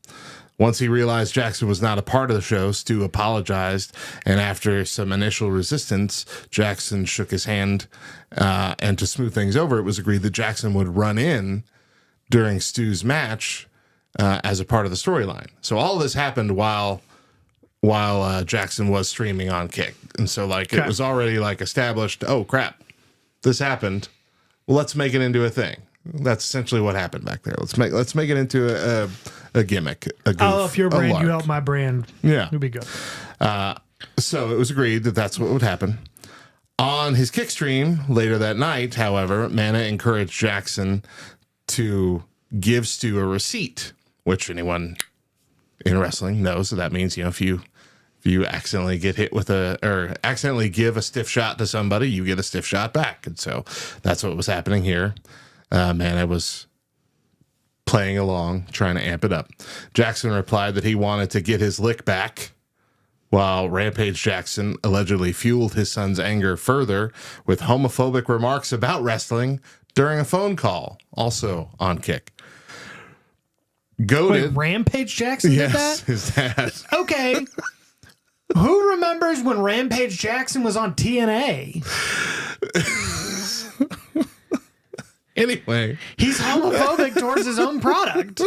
[SPEAKER 6] Once he realized Jackson was not a part of the show, Stu apologized, and after some initial resistance, Jackson shook his hand, and to smooth things over, it was agreed that Jackson would run in during Stu's match as a part of the storyline. So all of this happened while Jackson was streaming on Kick. And so it was already established, oh crap, this happened. Well, let's make it into a thing. That's essentially what happened back there. Let's make it into a gimmick, a goof,
[SPEAKER 19] I'll help your brand,
[SPEAKER 6] lark.
[SPEAKER 19] you help my brand.
[SPEAKER 6] Yeah.
[SPEAKER 19] It'll be good.
[SPEAKER 6] So it was agreed that that's what would happen. On his Kick stream later that night, however, Mana encouraged Jackson to give Stu a receipt, which anyone in wrestling knows that means, if you accidentally get hit with or accidentally give a stiff shot to somebody, you get a stiff shot back. And so that's what was happening here. Mana was playing along, trying to amp it up. Jackson replied that he wanted to get his lick back, while Rampage Jackson allegedly fueled his son's anger further with homophobic remarks about wrestling during a phone call, also on Kick. Goated.
[SPEAKER 19] Wait, Rampage Jackson did that?
[SPEAKER 6] Yes, his dad.
[SPEAKER 19] Okay. Who remembers when Rampage Jackson was on TNA?
[SPEAKER 6] Anyway.
[SPEAKER 19] He's homophobic towards his own product.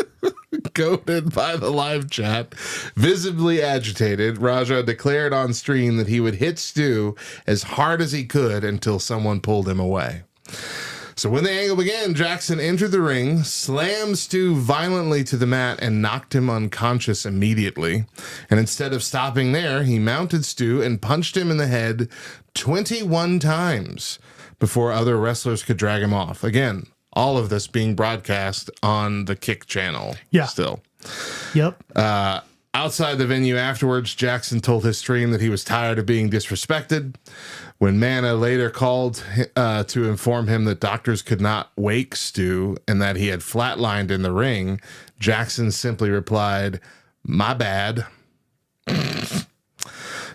[SPEAKER 6] Goaded by the live chat, visibly agitated, Raja declared on stream that he would hit Stu as hard as he could until someone pulled him away. So when the angle began, Jackson entered the ring, slammed Stu violently to the mat, and knocked him unconscious immediately. And instead of stopping there, he mounted Stu and punched him in the head 21 times before other wrestlers could drag him off. Again, all of this being broadcast on the Kick channel.
[SPEAKER 19] Yeah.
[SPEAKER 6] Still.
[SPEAKER 19] Yep.
[SPEAKER 6] Outside the venue afterwards, Jackson told his stream that he was tired of being disrespected. When Mana later called to inform him that doctors could not wake Stu and that he had flatlined in the ring, Jackson simply replied, "My bad."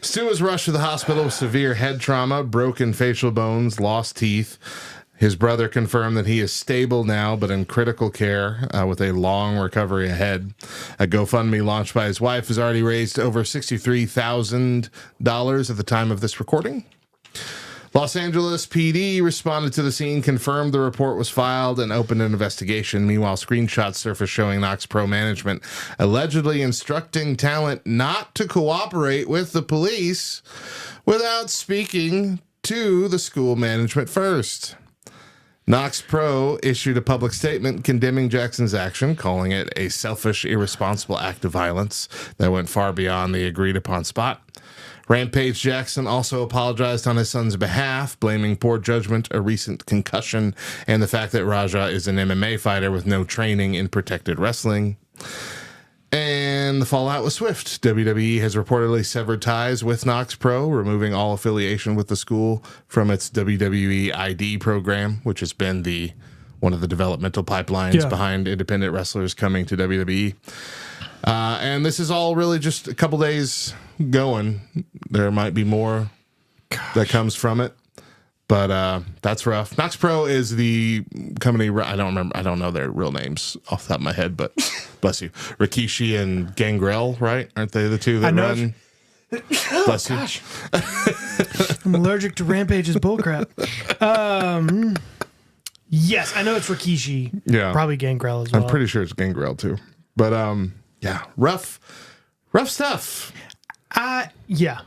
[SPEAKER 6] Stu was rushed to the hospital with severe head trauma, broken facial bones, lost teeth. His brother confirmed that he is stable now, but in critical care with a long recovery ahead. A GoFundMe launched by his wife has already raised over $63,000 at the time of this recording. Los Angeles PD responded to the scene, confirmed the report was filed, and opened an investigation. Meanwhile, screenshots surfaced showing Knox Pro management allegedly instructing talent not to cooperate with the police without speaking to the school management first. Knox Pro issued a public statement condemning Jackson's action, calling it a selfish, irresponsible act of violence that went far beyond the agreed-upon spot. Rampage Jackson also apologized on his son's behalf, blaming poor judgment, a recent concussion, and the fact that Raja is an MMA fighter with no training in protected wrestling. And the fallout was swift. WWE has reportedly severed ties with Knox Pro, removing all affiliation with the school from its WWE ID program, which has been one of the developmental pipelines behind independent wrestlers coming to WWE. And this is all really just a couple days going. There might be more that comes from it, but that's rough. Knox Pro is the company. I don't know their real names off the top of my head, but bless you. Rikishi and Gangrel, right? Aren't they the two that run? Bless you.
[SPEAKER 19] Gosh. I'm allergic to Rampage's bullcrap. Yes, I know it's Rikishi.
[SPEAKER 6] Yeah.
[SPEAKER 19] Probably Gangrel as well.
[SPEAKER 6] I'm pretty sure it's Gangrel too. But yeah, rough stuff.
[SPEAKER 19] Yeah.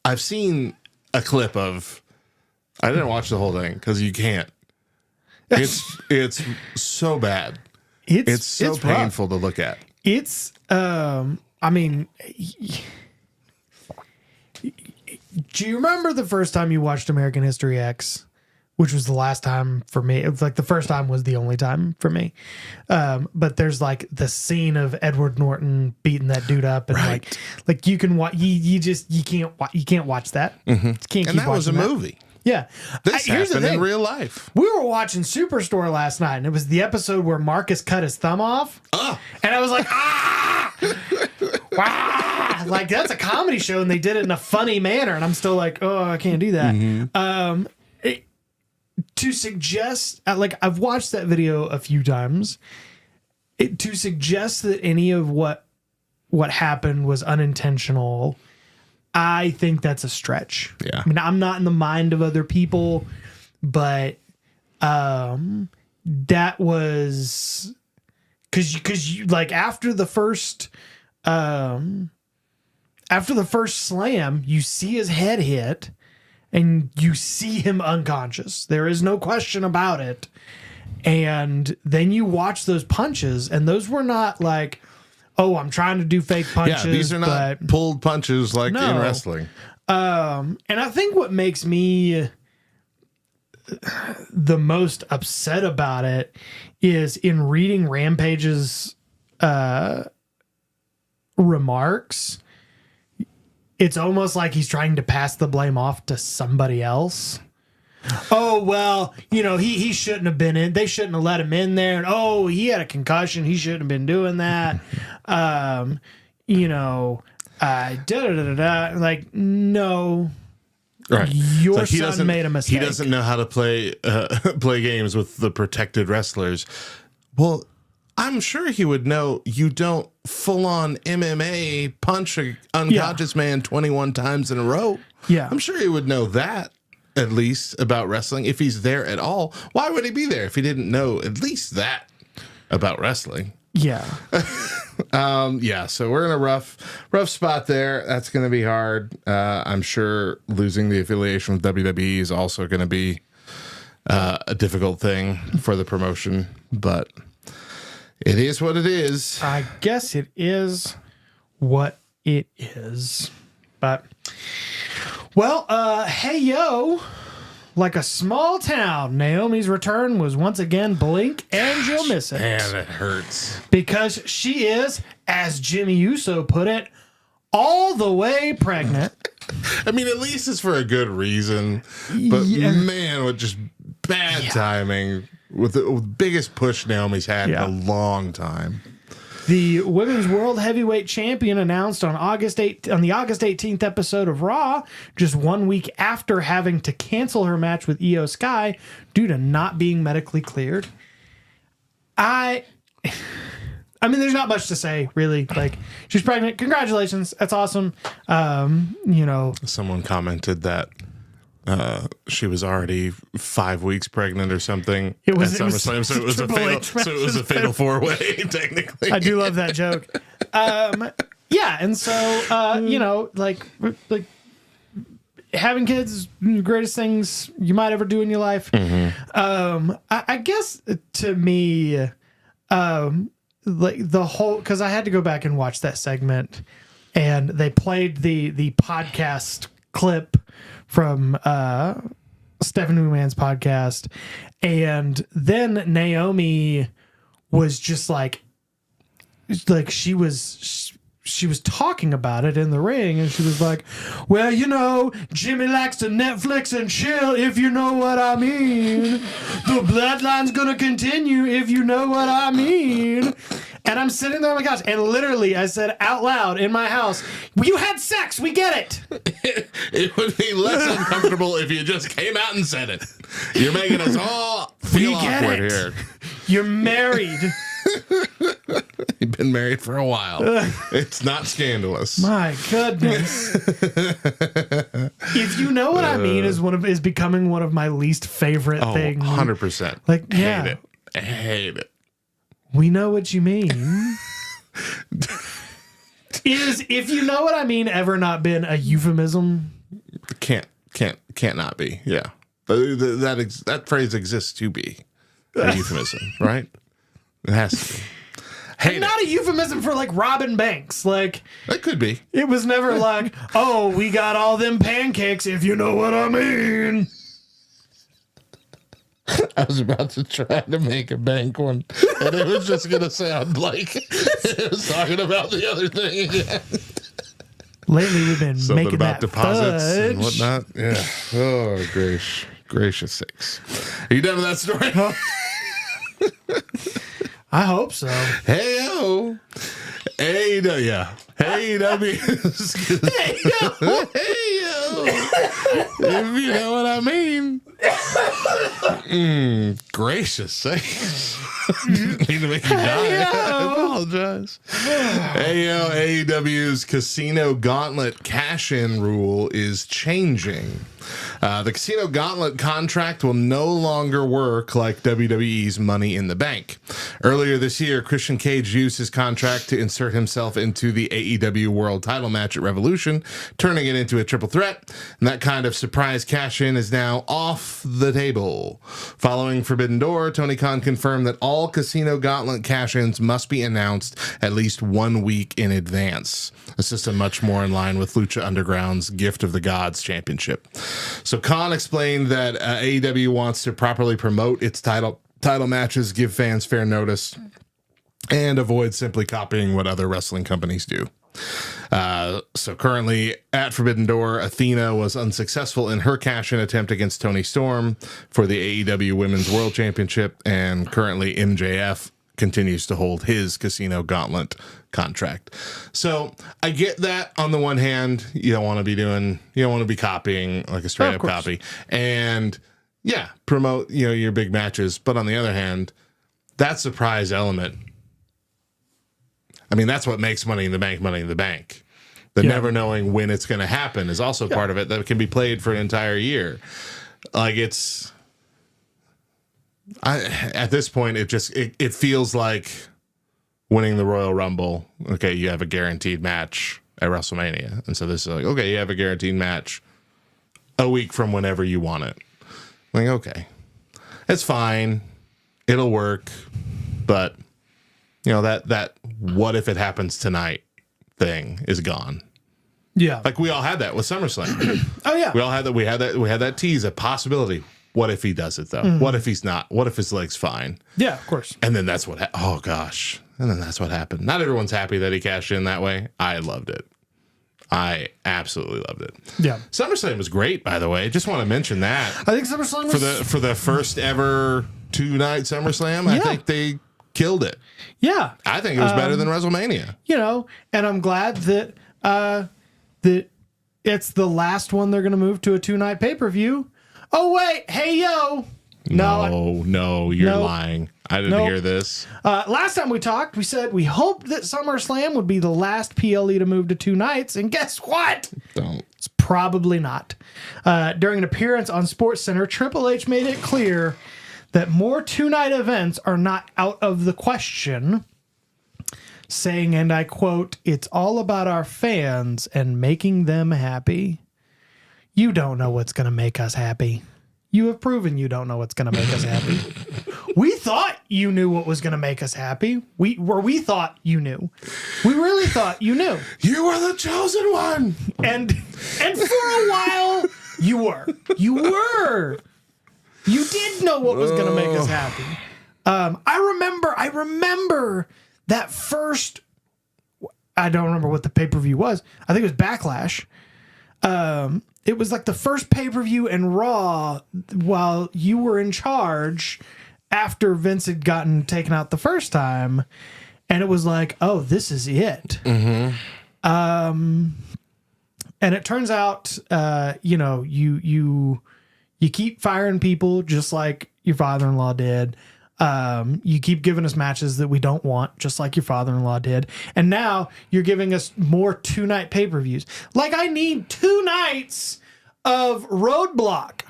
[SPEAKER 6] I've seen a clip of. I didn't watch the whole thing because you can't. It's so bad. It's so painful to look at.
[SPEAKER 19] It's I mean, do you remember the first time you watched American History X? Which was the last time for me. It was like the first time was the only time for me. But there's like the scene of Edward Norton beating that dude up, and like you can watch. You can't watch that.
[SPEAKER 6] Mm-hmm.
[SPEAKER 19] You can't.
[SPEAKER 6] And that was a movie.
[SPEAKER 19] Yeah,
[SPEAKER 6] This
[SPEAKER 19] here's the
[SPEAKER 6] happened in
[SPEAKER 19] thing.
[SPEAKER 6] real life.
[SPEAKER 19] We were watching Superstore last night, and it was the episode where Marcus cut his thumb off. And I was like, ah, like that's a comedy show, and they did it in a funny manner, and I'm still like, oh, I can't do that. To suggest, like, I've watched that video a few times. To suggest that any of what happened was unintentional, I think that's a stretch.
[SPEAKER 6] Yeah.
[SPEAKER 19] I mean, I'm not in the mind of other people, but that was because you like after the first slam, you see his head hit. And you see him unconscious. There is no question about it. And then you watch those punches, and those were not like, oh, I'm trying to do fake punches.
[SPEAKER 6] Yeah, these are not pulled punches like in wrestling.
[SPEAKER 19] And I think what makes me the most upset about it is in reading Rampage's remarks. It's almost like he's trying to pass the blame off to somebody else. Oh, well, you know, he shouldn't have been in. They shouldn't have let him in there. And, oh, he had a concussion. He shouldn't have been doing that. You know, like, no.
[SPEAKER 6] Right.
[SPEAKER 19] Your
[SPEAKER 6] Like he
[SPEAKER 19] son
[SPEAKER 6] doesn't-
[SPEAKER 19] made a mistake.
[SPEAKER 6] He doesn't know how to play games with the protected wrestlers. Well, I'm sure he would know you don't full-on MMA punch an unconscious man 21 times in a row.
[SPEAKER 19] Yeah.
[SPEAKER 6] I'm sure he would know that, at least, about wrestling, if he's there at all. Why would he be there if he didn't know at least that about wrestling?
[SPEAKER 19] Yeah.
[SPEAKER 6] Yeah, so we're in a rough spot there. That's going to be hard. I'm sure losing the affiliation with WWE is also going to be a difficult thing for the promotion, but it is what it is.
[SPEAKER 19] I guess it is what it is. But, well, hey, yo. Like a small town, Naomi's return was once again blink and you'll miss it.
[SPEAKER 6] Man, it hurts.
[SPEAKER 19] Because she is, as Jimmy Uso put it, all the way pregnant.
[SPEAKER 6] I mean, at least it's for a good reason. But man, with just bad timing, with the biggest push Naomi's had in a long time.
[SPEAKER 19] The Women's World Heavyweight Champion announced on the August 18th episode of Raw, just 1 week after having to cancel her match with Io Sky due to not being medically cleared. I mean, there's not much to say, really. Like, she's pregnant. Congratulations. That's awesome. You know,
[SPEAKER 6] someone commented that she was already 5 weeks pregnant or something.
[SPEAKER 19] It was
[SPEAKER 6] at SummerSlam, so it was a fatal four-way, technically.
[SPEAKER 19] I do love that joke. Yeah, and so you know, like having kids is the greatest things you might ever do in your life. I guess to me, like the whole, because I had to go back and watch that segment, and they played the podcast clip from Stephanie McMahon's podcast, and then Naomi was just like she was talking about it in the ring, and she was like, well, you know, Jimmy likes to Netflix and chill, if you know what I mean. The bloodline's gonna continue, if you know what I mean. And I'm sitting there on my couch, and literally I said out loud in my house, you had sex, we get it.
[SPEAKER 6] It would be less uncomfortable if you just came out and said it. You're making us all feel awkward here.
[SPEAKER 19] You're married.
[SPEAKER 6] You've been married for a while. It's not scandalous.
[SPEAKER 19] My goodness. If you know what I mean is becoming one of my least favorite things.
[SPEAKER 6] 100%.
[SPEAKER 19] Like, yeah.
[SPEAKER 6] Hate it.
[SPEAKER 19] We know what you mean. Is if you know what I mean ever not been a euphemism
[SPEAKER 6] Can't not be. Yeah. That phrase exists to be a euphemism, right? It has to be.
[SPEAKER 19] And not a euphemism for like robbing banks. Like
[SPEAKER 6] it could be.
[SPEAKER 19] It was never like, oh, we got all them pancakes, if you know what I mean.
[SPEAKER 6] I was about to try to make a bank one, and it was just gonna sound like it was talking about the other thing again.
[SPEAKER 19] Lately, we've been
[SPEAKER 6] Something
[SPEAKER 19] making
[SPEAKER 6] about
[SPEAKER 19] that
[SPEAKER 6] deposits
[SPEAKER 19] fudge.
[SPEAKER 6] and whatnot. Yeah. Oh, gracious sakes. Are you done with that story?
[SPEAKER 19] I hope so.
[SPEAKER 6] Hey-o. AEW. Yeah. AEW. Hey-o. If you know what I mean. Gracious sakes. Didn't mean to make you die. I apologize. Hey-o. AEW's Casino Gauntlet cash-in rule is changing. The Casino Gauntlet contract will no longer work like WWE's Money in the Bank. Earlier this year, Christian Cage used his contract to insert himself into the AEW World Title match at Revolution, turning it into a triple threat. And that kind of surprise cash-in is now off the table. Following Forbidden Door, Tony Khan confirmed that all Casino Gauntlet cash-ins must be announced at least 1 week in advance. A system much more in line with Lucha Underground's Gift of the Gods Championship. So Khan explained that AEW wants to properly promote its title matches, give fans fair notice, and avoid simply copying what other wrestling companies do. So currently at Forbidden Door, Athena was unsuccessful in her cash-in attempt against Toni Storm for the AEW Women's World Championship, and currently MJF continues to hold his Casino Gauntlet contract. So I get that on the one hand, you don't want to be copying like a straight up copy, and yeah, promote, your big matches. But on the other hand, that surprise element, I mean, that's what makes Money in the Bank. The never knowing when it's going to happen is also part of it, that can be played for an entire year. Like at this point, it feels like winning the Royal Rumble. Okay, you have a guaranteed match at WrestleMania. And so this is like, okay, you have a guaranteed match a week from whenever you want it. Like, okay, it's fine. It'll work. But, that what if it happens tonight thing is gone.
[SPEAKER 19] Yeah.
[SPEAKER 6] Like we all had that with SummerSlam.
[SPEAKER 19] Oh, yeah.
[SPEAKER 6] We all had that. We had that tease, a possibility. What if he does it, though?
[SPEAKER 19] Mhm.
[SPEAKER 6] What if he's not? What if his leg's fine?
[SPEAKER 19] Yeah, of course.
[SPEAKER 6] And then that's what oh, gosh. And then that's what happened. Not everyone's happy that he cashed in that way. I loved it. I absolutely loved it.
[SPEAKER 19] Yeah.
[SPEAKER 6] SummerSlam was great, by the way. Just want to mention that.
[SPEAKER 19] I think SummerSlam was...
[SPEAKER 6] For the first ever 2-night SummerSlam, I think they killed it.
[SPEAKER 19] Yeah.
[SPEAKER 6] I think it was better than WrestleMania.
[SPEAKER 19] And I'm glad that that it's the last one they're going to move to a 2-night pay-per-view. Oh, wait. Hey, yo.
[SPEAKER 6] No, you're lying. I didn't hear this.
[SPEAKER 19] Last time we talked, we said we hoped that SummerSlam would be the last PLE to move to 2 nights, and guess what?
[SPEAKER 6] Don't.
[SPEAKER 19] It's probably not. During an appearance on SportsCenter, Triple H made it clear that more 2-night events are not out of the question, saying, and I quote, "It's all about our fans and making them happy. You don't know what's going to make us happy. You have proven you don't know what's going to make us happy. We thought you knew what was going to make us happy. We thought you knew. We really thought you knew.
[SPEAKER 6] You were the chosen one.
[SPEAKER 19] And for a while, you were. You did know what was going to make us happy. I remember that first, I don't remember what the pay-per-view was. I think it was Backlash. It was like the first pay-per-view in Raw while you were in charge after Vince had gotten taken out the first time. And it was like, oh, this is it.
[SPEAKER 6] Mm-hmm.
[SPEAKER 19] And it turns out, you keep firing people just like your father-in-law did. You keep giving us matches that we don't want, just like your father-in-law did. And now you're giving us more 2-night pay-per-views. Like, I need 2 nights of Roadblock.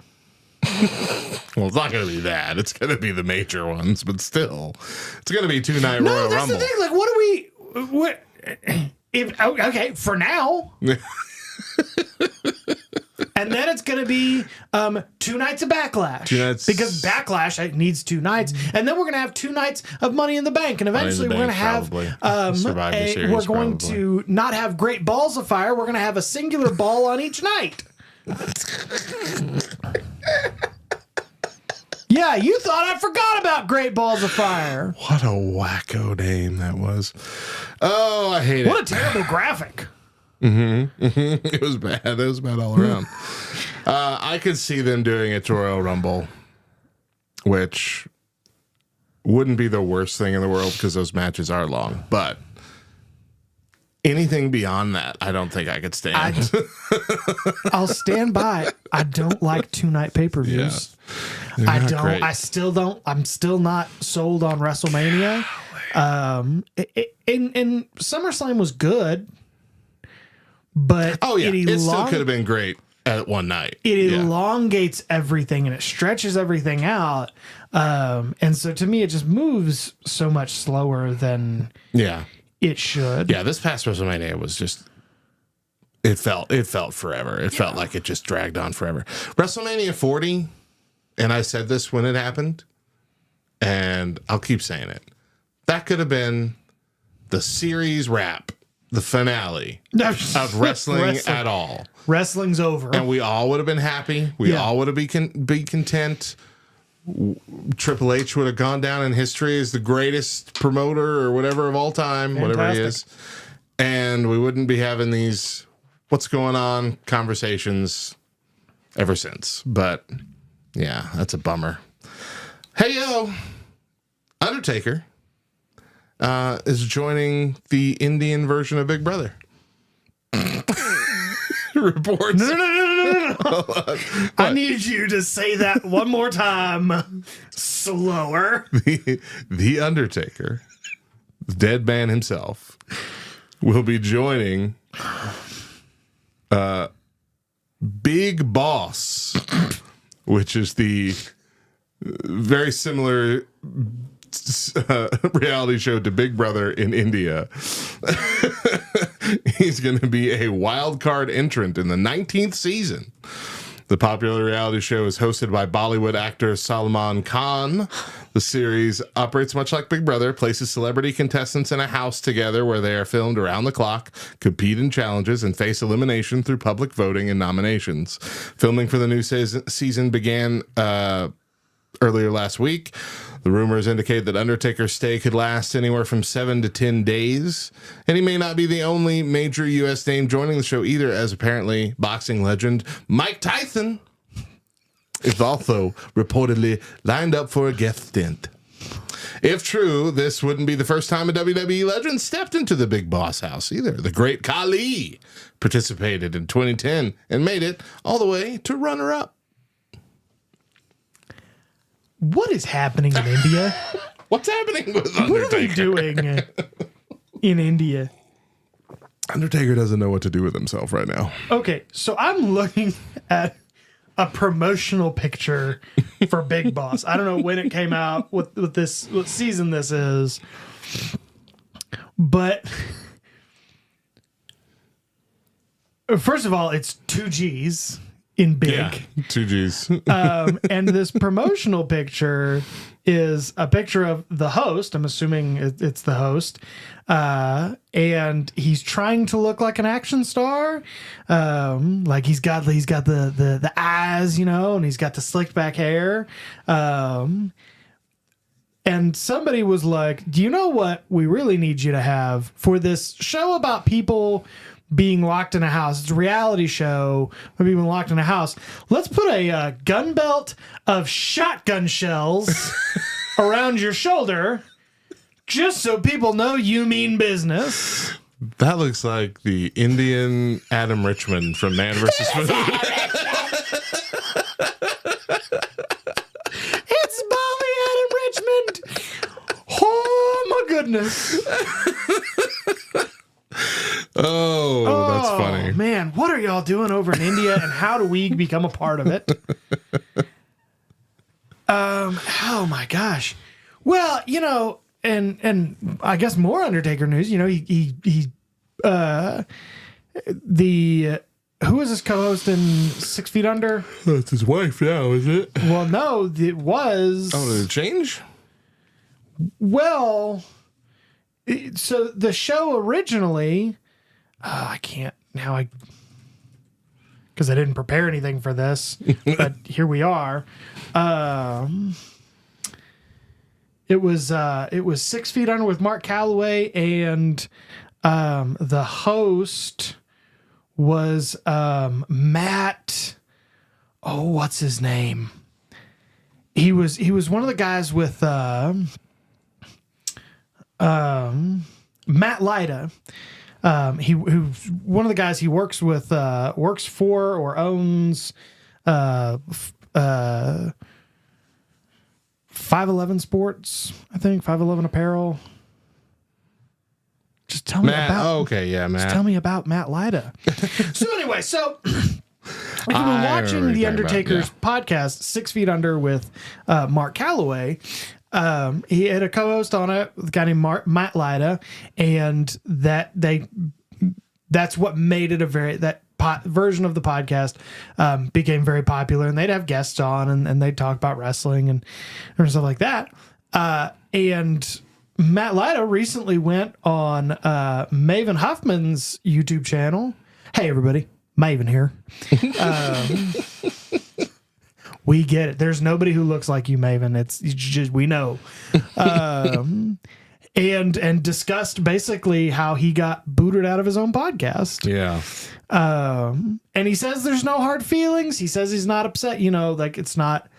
[SPEAKER 6] Well, it's not going to be that. It's going to be the major ones, but still, it's going to be 2-night
[SPEAKER 19] No,
[SPEAKER 6] Royal
[SPEAKER 19] that's
[SPEAKER 6] Rumble.
[SPEAKER 19] the thing. Like, okay, for now. And then it's going to be 2 nights of Backlash.
[SPEAKER 6] 2 nights.
[SPEAKER 19] Because Backlash needs 2 nights. And then we're going to have 2 nights of Money in the Bank. And eventually we're going to have
[SPEAKER 6] Survivor Series,
[SPEAKER 19] we're going to not have Great Balls of Fire. We're going to have a singular ball on each night. Yeah, you thought I forgot about Great Balls of Fire.
[SPEAKER 6] What a wacko name that was. Oh, I hate it.
[SPEAKER 19] What a terrible graphic.
[SPEAKER 6] It was bad. It was bad all around. I could see them doing it to Royal Rumble, which wouldn't be the worst thing in the world because those matches are long. But anything beyond that, I don't think I could stand.
[SPEAKER 19] I'll stand by. I don't like 2-night pay-per-views.
[SPEAKER 6] Yeah.
[SPEAKER 19] I don't.
[SPEAKER 6] Great.
[SPEAKER 19] I still don't. I'm still not sold on WrestleMania. And SummerSlam was good, but
[SPEAKER 6] it still could have been great at one night.
[SPEAKER 19] It elongates everything and it stretches everything out. And so to me, it just moves so much slower than it should.
[SPEAKER 6] Yeah, this past WrestleMania was just. It felt forever. It felt like it just dragged on forever. WrestleMania 40. And I said this when it happened, and I'll keep saying it. That could have been the series wrap, the finale of wrestling at all.
[SPEAKER 19] Wrestling's over.
[SPEAKER 6] And we all would have been happy. We all would have be content. Triple H would have gone down in history as the greatest promoter or whatever of all time, whatever he is. And we wouldn't be having these what's going on conversations ever since. But... yeah, that's a bummer. Hey, yo, Undertaker is joining the Indian version of Big Brother. Reports.
[SPEAKER 19] No. I need you to say that one more time. Slower.
[SPEAKER 6] The Undertaker, the dead man himself, will be joining Big Boss, which is the very similar reality show to Big Brother in India. He's going to be a wild card entrant in the 19th season. The popular reality show is hosted by Bollywood actor Salman Khan. The series operates much like Big Brother, places celebrity contestants in a house together where they are filmed around the clock, compete in challenges, and face elimination through public voting and nominations. Filming for the new season began earlier last week. The rumors indicate that Undertaker's stay could last anywhere from 7 to 10 days, and he may not be the only major U.S. name joining the show either, as apparently boxing legend Mike Tyson is also reportedly lined up for a guest stint. If true, this wouldn't be the first time a WWE legend stepped into the Big Boss house either. The Great Khali participated in 2010 and made it all the way to runner-up.
[SPEAKER 19] What is happening in India?
[SPEAKER 6] What's happening with Undertaker?
[SPEAKER 19] What are they doing in India?
[SPEAKER 6] Undertaker doesn't know what to do with himself right now.
[SPEAKER 19] Okay, so I'm looking at a promotional picture for Big Boss. I don't know when it came out, what season this is, but first of all, it's 2 G's in big.
[SPEAKER 6] Yeah, 2 G's.
[SPEAKER 19] And this promotional picture is a picture of the host. I'm assuming it's the host. And he's trying to look like an action star. Like he's got the eyes, and he's got the slicked back hair. And somebody was like, do you know what we really need you to have for this show about people being locked in a house? It's a reality show of being locked in a house. Let's put a gun belt of shotgun shells around your shoulder just so people know you mean business.
[SPEAKER 6] That looks like the Indian Adam Richmond from Man vs. Food.
[SPEAKER 19] It's Bobby Adam Richmond. Oh my goodness.
[SPEAKER 6] Oh, that's funny.
[SPEAKER 19] Man, what are y'all doing over in India, and how do we become a part of it? Oh my gosh. Well, and I guess more Undertaker news. The who is this co-host in 6 Feet Under?
[SPEAKER 6] That's his wife now, is it?
[SPEAKER 19] Well, no, it was.
[SPEAKER 6] Oh, did it change?
[SPEAKER 19] Well, so the show originally, I can't now. Because I didn't prepare anything for this, but here we are. It was 6 Feet Under with Mark Calloway, and the host was Matt. Oh, what's his name? He was one of the guys with Matt Lyda. Who's one of the guys he works with, works for or owns 511 Sports, I think, 511 Apparel. Just tell me
[SPEAKER 6] Matt.
[SPEAKER 19] about.
[SPEAKER 6] Oh, okay, yeah, Matt.
[SPEAKER 19] Just tell me about Matt Lyda. So anyway, if you've been watching the Undertaker's podcast, 6 Feet Under with Mark Calloway, he had a co-host on it, a guy named Matt Lyda, and that's what made it version of the podcast became very popular, and they'd have guests on and they'd talk about wrestling and stuff like that. And Matt Lyda recently went on Maven Huffman's YouTube channel. Hey, everybody. Maven here. We get it. There's nobody who looks like you, Maven. It's just, we know. And discussed basically how he got booted out of his own podcast.
[SPEAKER 6] Yeah.
[SPEAKER 19] And he says there's no hard feelings. He says he's not upset, like it's not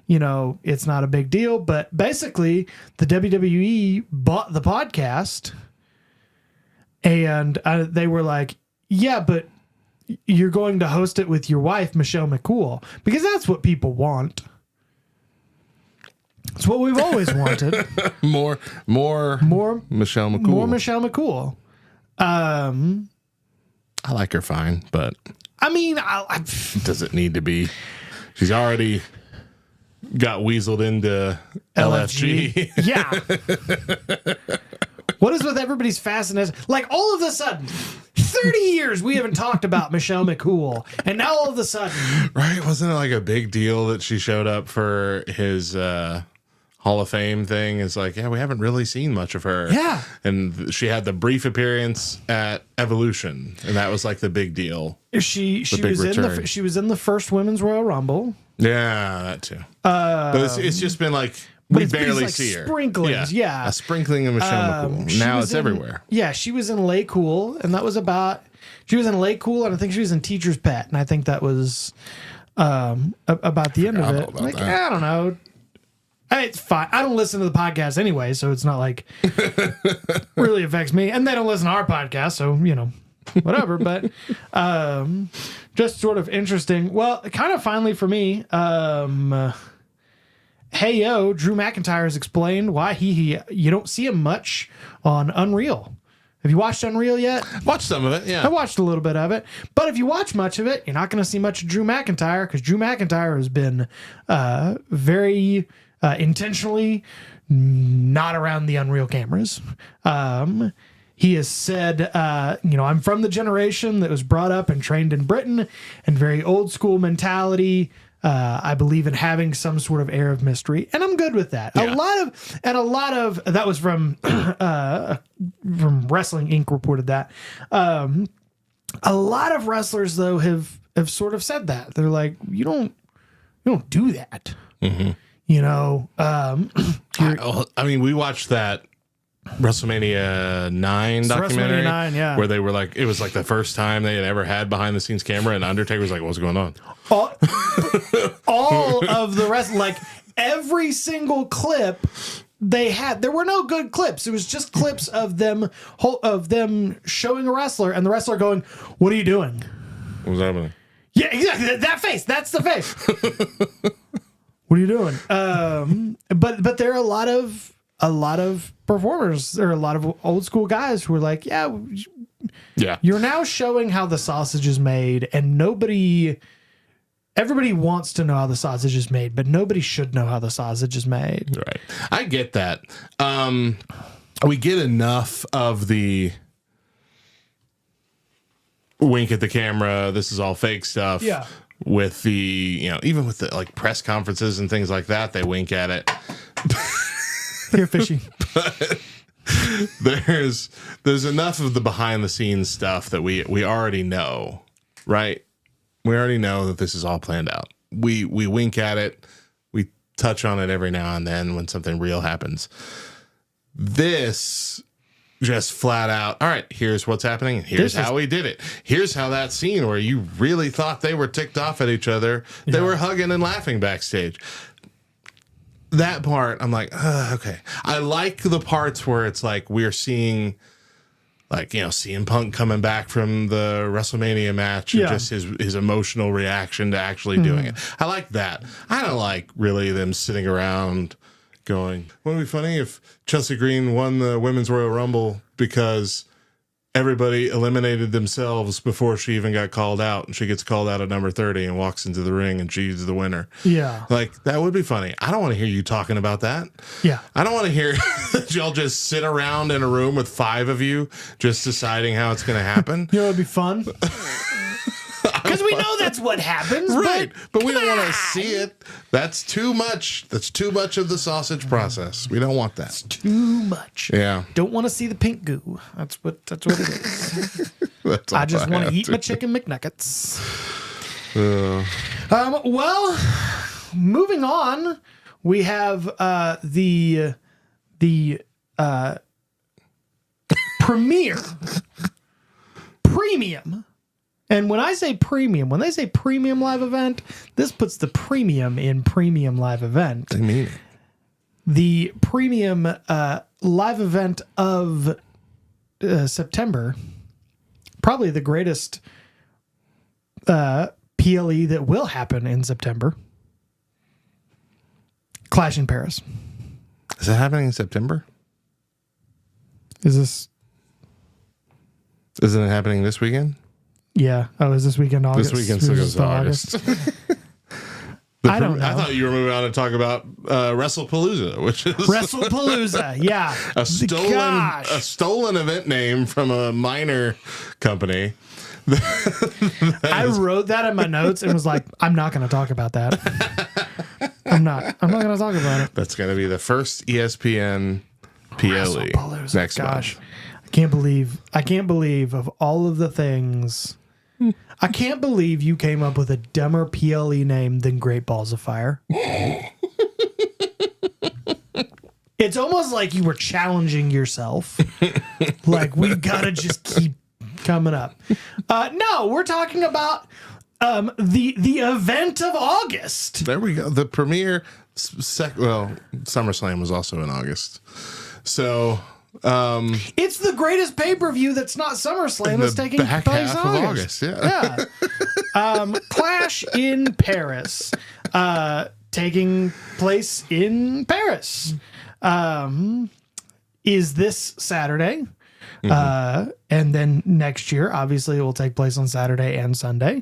[SPEAKER 19] a big deal. But basically, the WWE bought the podcast, and they were like, yeah, but you're going to host it with your wife, Michelle McCool, because that's what people want. It's what we've always wanted.
[SPEAKER 6] More Michelle McCool.
[SPEAKER 19] More Michelle McCool.
[SPEAKER 6] I like her fine, but
[SPEAKER 19] I mean,
[SPEAKER 6] does it need to be? She's already got weaseled into LFG.
[SPEAKER 19] Yeah. What is with everybody's fascination? Like, all of a sudden, 30 years we haven't talked about Michelle McCool, and now all of a sudden,
[SPEAKER 6] right? Wasn't it like a big deal that she showed up for his Hall of Fame thing? It's like, yeah, we haven't really seen much of her.
[SPEAKER 19] Yeah.
[SPEAKER 6] And she had the brief appearance at Evolution, and that was like the big deal.
[SPEAKER 19] She was in the first Women's Royal Rumble.
[SPEAKER 6] Yeah, that too. But it's just been like we barely see her.
[SPEAKER 19] Sprinklings, yeah.
[SPEAKER 6] A sprinkling of Michelle McCool. Now it's everywhere.
[SPEAKER 19] Yeah, she was in Lay Cool, and that was about. She was in Lay Cool, and I think she was in Teacher's Pet, and I think that was about the end of it. Like, I don't know. It's fine. I don't listen to the podcast anyway, so it's not like really affects me. And they don't listen to our podcast, so whatever. But just sort of interesting. Well, kind of finally for me, hey yo, Drew McIntyre has explained why you don't see him much on Unreal. Have you watched Unreal yet?
[SPEAKER 6] Watched some of it, yeah.
[SPEAKER 19] I watched a little bit of it. But if you watch much of it, you're not going to see much of Drew McIntyre, because Drew McIntyre has been very intentionally not around the Unreal cameras. He has said, I'm from the generation that was brought up and trained in Britain, and very old school mentality. I believe in having some sort of air of mystery, and I'm good with that.
[SPEAKER 6] Yeah.
[SPEAKER 19] A lot of that was from Wrestling Inc. reported that. A lot of wrestlers though have sort of said that. They're like, you don't do that.
[SPEAKER 6] Mm-hmm.
[SPEAKER 19] I
[SPEAKER 6] mean, we watched that WrestleMania 9 documentary,
[SPEAKER 19] WrestleMania 9, yeah.
[SPEAKER 6] where they were like, it was like the first time they had ever had behind the scenes camera, and Undertaker was like, what's going on?
[SPEAKER 19] All of the rest, like every single clip they had, there were no good clips. It was just clips of them showing a wrestler and the wrestler going, "What are you doing?
[SPEAKER 6] What's happening?"
[SPEAKER 19] Yeah, exactly. That face. That's the face. What are you doing? But there are a lot of performers. There are a lot of old school guys who are like, yeah. You're now showing how the sausage is made, and everybody wants to know how the sausage is made, but nobody should know how the sausage is made.
[SPEAKER 6] Right. I get that. We get enough of the wink at the camera. This is all fake stuff.
[SPEAKER 19] Yeah.
[SPEAKER 6] With the, even with the like press conferences and things like that, they wink at it.
[SPEAKER 19] You're fishy.
[SPEAKER 6] But there's enough of the behind the scenes stuff that we already know, right? We already know that this is all planned out. We wink at it. We touch on it every now and then when something real happens. This just flat out, all right, here's what's happening. Here's how we did it. Here's how that scene where you really thought they were ticked off at each other, they were hugging and laughing backstage. That part, I'm like, okay. I like the parts where it's like we're seeing, like, CM Punk coming back from the WrestleMania match and just his emotional reaction to actually doing it. I like that. I don't like really them sitting around going, wouldn't it be funny if Chelsea Green won the Women's Royal Rumble because everybody eliminated themselves before she even got called out, and she gets called out at number 30 and walks into the ring and she's the winner.
[SPEAKER 19] Yeah.
[SPEAKER 6] Like, that would be funny. I don't want to hear you talking about that.
[SPEAKER 19] Yeah.
[SPEAKER 6] I don't want to hear that y'all just sit around in a room with 5 of you just deciding how it's going to happen.
[SPEAKER 19] You know, it'd be fun. Because we know that's what happens.
[SPEAKER 6] Right. But we don't want to see it. That's too much. That's too much of the sausage process. We don't want that. It's
[SPEAKER 19] too much.
[SPEAKER 6] Yeah.
[SPEAKER 19] Don't want to see the pink goo. That's what it is. I just want to eat my chicken McNuggets. Well, moving on, we have the premium. And when I say premium, when they say premium live event, this puts the premium in premium live event.
[SPEAKER 6] I mean it.
[SPEAKER 19] The premium live event of September, probably the greatest PLE that will happen in September. Clash in Paris.
[SPEAKER 6] Is that happening in September?
[SPEAKER 19] Isn't
[SPEAKER 6] it happening this weekend?
[SPEAKER 19] Yeah. Oh, is this weekend August?
[SPEAKER 6] This weekend still goes to August.
[SPEAKER 19] I don't know.
[SPEAKER 6] I thought you were moving on to talk about WrestlePalooza, which is
[SPEAKER 19] WrestlePalooza. Yeah,
[SPEAKER 6] a stolen event name from a minor company.
[SPEAKER 19] I wrote that in my notes and was like, I'm not going to talk about that. I'm not going to talk about it.
[SPEAKER 6] That's going to be the first ESPN PLE next month.
[SPEAKER 19] I can't believe of all of the things. I can't believe you came up with a dumber PLE name than Great Balls of Fire. It's almost like you were challenging yourself. Like, we've got to just keep coming up. No, we're talking about the event of August.
[SPEAKER 6] There we go. The premiere. SummerSlam was also in August. So...
[SPEAKER 19] it's the greatest pay-per-view that's not SummerSlam that's taking
[SPEAKER 6] back
[SPEAKER 19] place
[SPEAKER 6] half
[SPEAKER 19] in
[SPEAKER 6] of
[SPEAKER 19] August.
[SPEAKER 6] Yeah.
[SPEAKER 19] Clash in Paris, taking place in Paris, is this Saturday, and then next year, obviously, it will take place on Saturday and Sunday.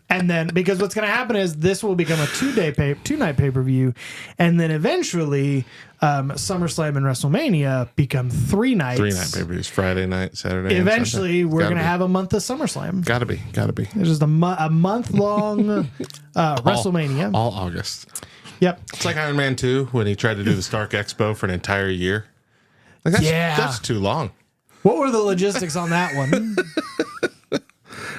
[SPEAKER 19] And then, because what's going to happen is this will become a two-night pay-per-view, and then eventually SummerSlam and WrestleMania become 3 nights.
[SPEAKER 6] 3-night pay-per-views, Friday night, Saturday.
[SPEAKER 19] Eventually,
[SPEAKER 6] and
[SPEAKER 19] we're going to
[SPEAKER 6] be.
[SPEAKER 19] have a month of SummerSlam.
[SPEAKER 6] Gotta be.
[SPEAKER 19] It's just a month-long WrestleMania.
[SPEAKER 6] All August.
[SPEAKER 19] Yep.
[SPEAKER 6] It's like Iron Man 2 when he tried to do the Stark Expo for an entire year. Like, that's too long.
[SPEAKER 19] What were the logistics on that one?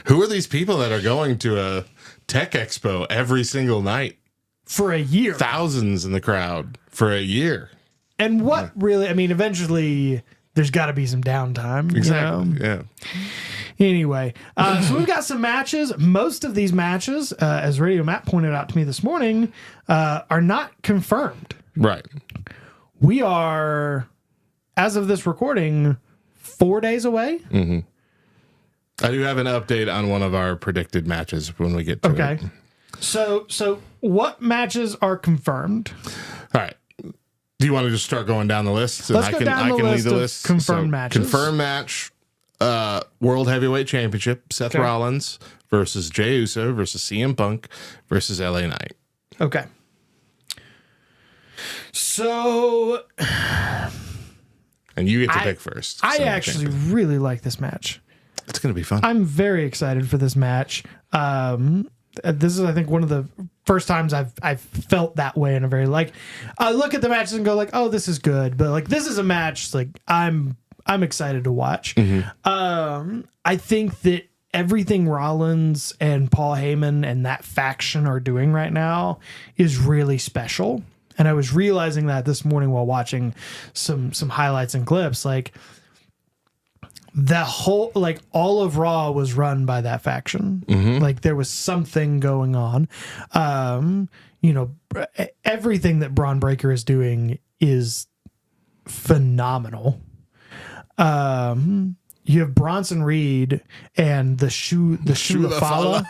[SPEAKER 6] Who are these people that are going to a tech expo every single night?
[SPEAKER 19] For a year.
[SPEAKER 6] Thousands in the crowd for a year.
[SPEAKER 19] And what really, I mean, eventually there's got to be some downtime.
[SPEAKER 6] Exactly.
[SPEAKER 19] You know?
[SPEAKER 6] Yeah.
[SPEAKER 19] Anyway, so we've got some matches. Most of these matches, as Radio Matt pointed out to me this morning, are not confirmed.
[SPEAKER 6] Right.
[SPEAKER 19] We are, as of this recording, 4 days away.
[SPEAKER 6] Mm-hmm. I do have an update on one of our predicted matches when we get to it.
[SPEAKER 19] Okay. So what matches are confirmed?
[SPEAKER 6] All right. Do you want to just start going down the list?
[SPEAKER 19] Let's go down the list of confirmed matches.
[SPEAKER 6] Confirmed match, World Heavyweight Championship, Seth Rollins versus Jey Uso versus CM Punk versus LA Knight.
[SPEAKER 19] Okay. So
[SPEAKER 6] and you get to pick first.
[SPEAKER 19] I
[SPEAKER 6] So,
[SPEAKER 19] actually
[SPEAKER 6] champion.
[SPEAKER 19] really like this match.
[SPEAKER 6] It's going to be fun.
[SPEAKER 19] I'm very excited for this match. This is, I think, one of the first times I've felt that way in a very, like, I look at the matches and go like, oh, this is good, but like this is a match like I'm excited to watch. I think that everything Rollins and Paul Heyman and that faction are doing right now is really special. And I was realizing that this morning while watching some highlights and clips. Like, the whole, like, all of Raw was run by that faction. Like, there was something going on. You know, everything that Braun Breaker is doing is phenomenal. You have Bronson Reed and the Shulafala.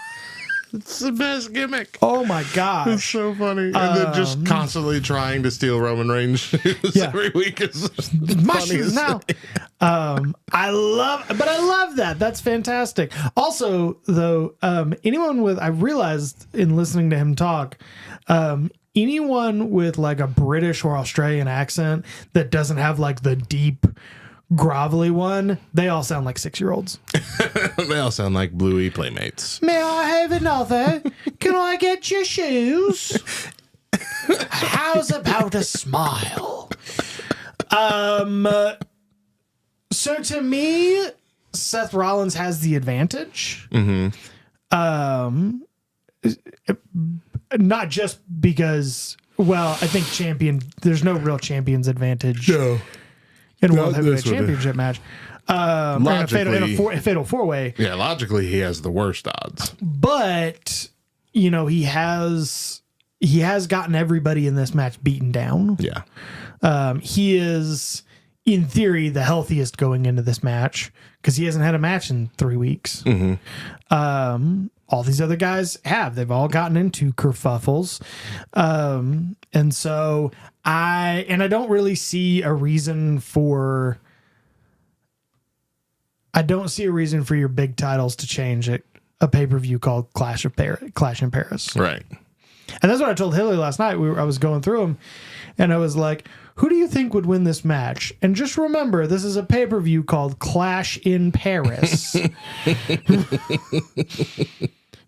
[SPEAKER 6] It's the best gimmick.
[SPEAKER 19] Oh my gosh.
[SPEAKER 6] It's so funny. And then just constantly trying to steal Roman Reigns shoes every week is
[SPEAKER 19] my shoes now. I love that. That's fantastic. Also, though, anyone with, I realized in listening to him talk, anyone with like a British or Australian accent that doesn't have like the deep grovelly one, they all sound like 6-year-olds.
[SPEAKER 6] They all sound like Bluey Playmates.
[SPEAKER 19] May I have another? Can I get your shoes? How's about a smile? So to me, Seth Rollins has the advantage. Not just because, well, I think there's no real champion's advantage.
[SPEAKER 6] No.
[SPEAKER 19] In a World Heavyweight Championship match.
[SPEAKER 6] Logically,
[SPEAKER 19] in a fatal 4-way.
[SPEAKER 6] Yeah, logically, he has the worst odds.
[SPEAKER 19] But, you know, he has gotten everybody in this match beaten down.
[SPEAKER 6] Yeah.
[SPEAKER 19] He is, in theory, the healthiest going into this match because he hasn't had a match in 3 weeks. All these other guys have. They've all gotten into kerfuffles. And so I don't really see a reason for... I don't see a reason for your big titles to change at a pay-per-view called Clash in Paris.
[SPEAKER 6] Right.
[SPEAKER 19] And that's what I told Hillary last night. I was going through them, and I was like, who do you think would win this match? And just remember, this is a pay-per-view called Clash in Paris.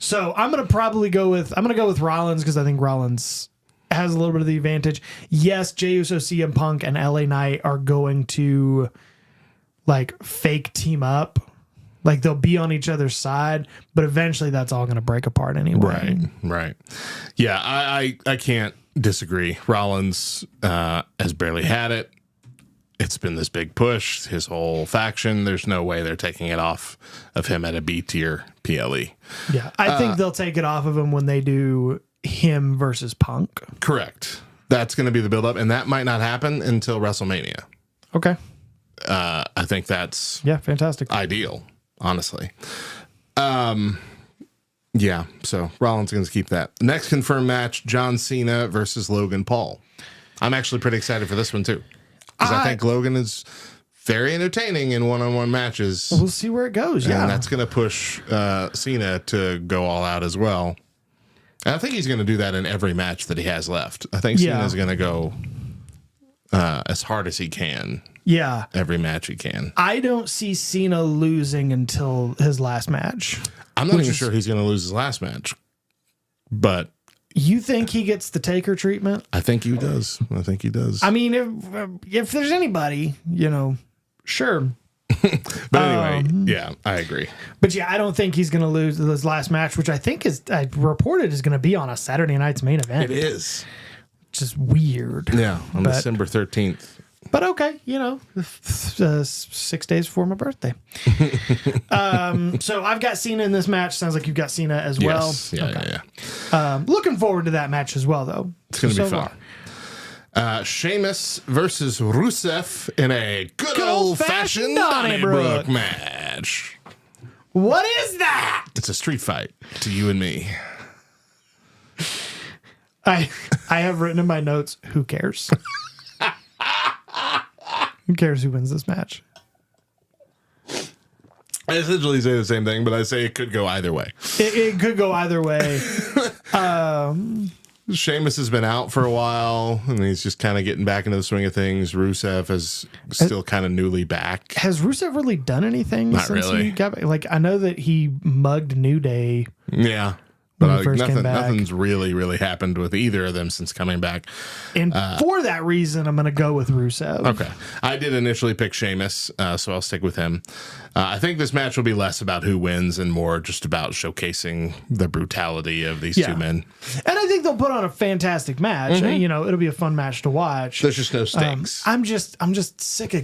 [SPEAKER 19] So I'm going to go with Rollins because I think Rollins has a little bit of the advantage. Yes, Jey Uso, CM Punk, and LA Knight are going to like fake team up. Like they'll be on each other's side, but eventually that's all going to break apart anyway.
[SPEAKER 6] Right. Yeah, I can't disagree. Rollins has barely had it. It's been this big push, his whole faction. There's no way they're taking it off of him at a B tier PLE.
[SPEAKER 19] Yeah, I think they'll take it off of him when they do him versus Punk.
[SPEAKER 6] Correct. That's going to be the build-up, and that might not happen until WrestleMania.
[SPEAKER 19] Okay.
[SPEAKER 6] I think that's
[SPEAKER 19] fantastic.
[SPEAKER 6] Ideal, honestly. Yeah, so Rollins is going to keep that. Next confirmed match, John Cena versus Logan Paul. I'm actually pretty excited for this one, too. Because I think Logan is very entertaining in one-on-one matches.
[SPEAKER 19] We'll see where it goes, yeah.
[SPEAKER 6] And that's going to push Cena to go all out as well. And I think he's going to do that in every match that he has left. I think Cena's going to go as hard as he can.
[SPEAKER 19] Yeah.
[SPEAKER 6] Every match he can.
[SPEAKER 19] I don't see Cena losing until his last match.
[SPEAKER 6] I'm not even sure he's going to lose his last match. But...
[SPEAKER 19] You think he gets the Taker treatment?
[SPEAKER 6] I think he does.
[SPEAKER 19] I mean, if there's anybody, you know, sure.
[SPEAKER 6] But anyway, yeah, I agree.
[SPEAKER 19] But yeah, I don't think he's going to lose his last match, which I think is reported is going to be on a Saturday night's main event.
[SPEAKER 6] It is.
[SPEAKER 19] Which is weird.
[SPEAKER 6] Yeah, on December 13th.
[SPEAKER 19] But okay, you know, 6 days before my birthday. So I've got Cena in this match. Sounds like you've got Cena as well.
[SPEAKER 6] Yes. Yeah.
[SPEAKER 19] Looking forward to that match as well, though.
[SPEAKER 6] It's going to be fun. Sheamus versus Rusev in a good old-fashioned Donnybrook match.
[SPEAKER 19] What is that?
[SPEAKER 6] It's a street fight to you and me.
[SPEAKER 19] I have written in my notes, who cares? Who cares who wins this match?
[SPEAKER 6] I essentially say the same thing, but I say it could go either way.
[SPEAKER 19] It could go either way.
[SPEAKER 6] Sheamus has been out for a while, and he's just kind of getting back into the swing of things. Rusev is still kind of newly back.
[SPEAKER 19] Has Rusev really done anything
[SPEAKER 6] Not
[SPEAKER 19] since
[SPEAKER 6] really.
[SPEAKER 19] he got like? I know that he mugged New Day.
[SPEAKER 6] Yeah.
[SPEAKER 19] When
[SPEAKER 6] But
[SPEAKER 19] he first came back.
[SPEAKER 6] nothing's really happened with either of them since coming back.
[SPEAKER 19] And for that reason, I'm going to go with Rusev.
[SPEAKER 6] Okay. I did initially pick Sheamus, so I'll stick with him. I think this match will be less about who wins and more just about showcasing the brutality of these two men.
[SPEAKER 19] And I think they'll put on a fantastic match.
[SPEAKER 6] Mhm.
[SPEAKER 19] You know, it'll be a fun match to watch.
[SPEAKER 6] There's just no stakes.
[SPEAKER 19] I'm just sick of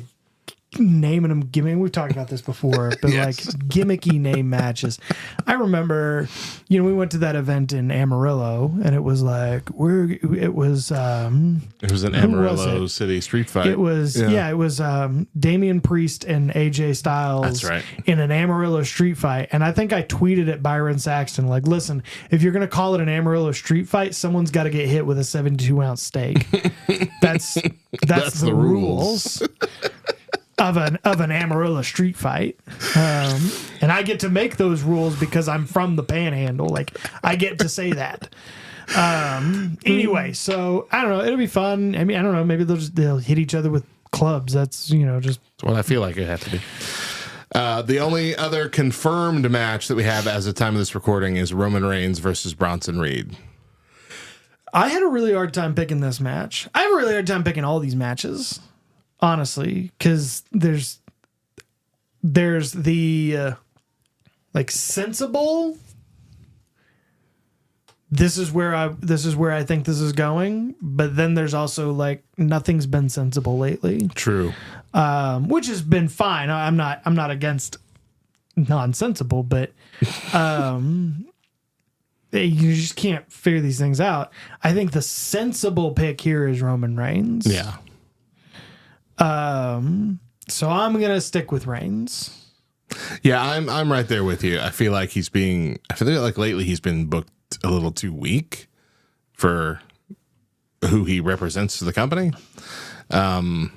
[SPEAKER 19] naming them gimmick. We've talked about this before, but like gimmicky name matches. I remember, we went to that event in Amarillo, and it was like it was
[SPEAKER 6] an Amarillo City street fight.
[SPEAKER 19] It was it was Damian Priest and AJ Styles.
[SPEAKER 6] That's right.
[SPEAKER 19] In an Amarillo street fight, and I think I tweeted at Byron Saxton like, "Listen, if you're gonna call it an Amarillo street fight, someone's got to get hit with a 72-ounce steak. That's the rules." Of an Amarillo street fight, and I get to make those rules because I'm from the Panhandle. Like I get to say that. Anyway, so I don't know. It'll be fun. I mean, I don't know. Maybe they'll hit each other with clubs. That's just
[SPEAKER 6] what I feel like it had to be. The only other confirmed match that we have as of the time of this recording is Roman Reigns versus Bronson Reed.
[SPEAKER 19] I had a really hard time picking this match. I have a really hard time picking all these matches. Honestly, because there's the like sensible. This is where I think this is going, but then there's also like nothing's been sensible lately.
[SPEAKER 6] True,
[SPEAKER 19] which has been fine. I'm not against nonsensible, but you just can't figure these things out. I think the sensible pick here is Roman Reigns.
[SPEAKER 6] Yeah.
[SPEAKER 19] So I'm gonna stick with Reigns.
[SPEAKER 6] Yeah, I'm right there with you. I feel like lately he's been booked a little too weak for who he represents to the company. And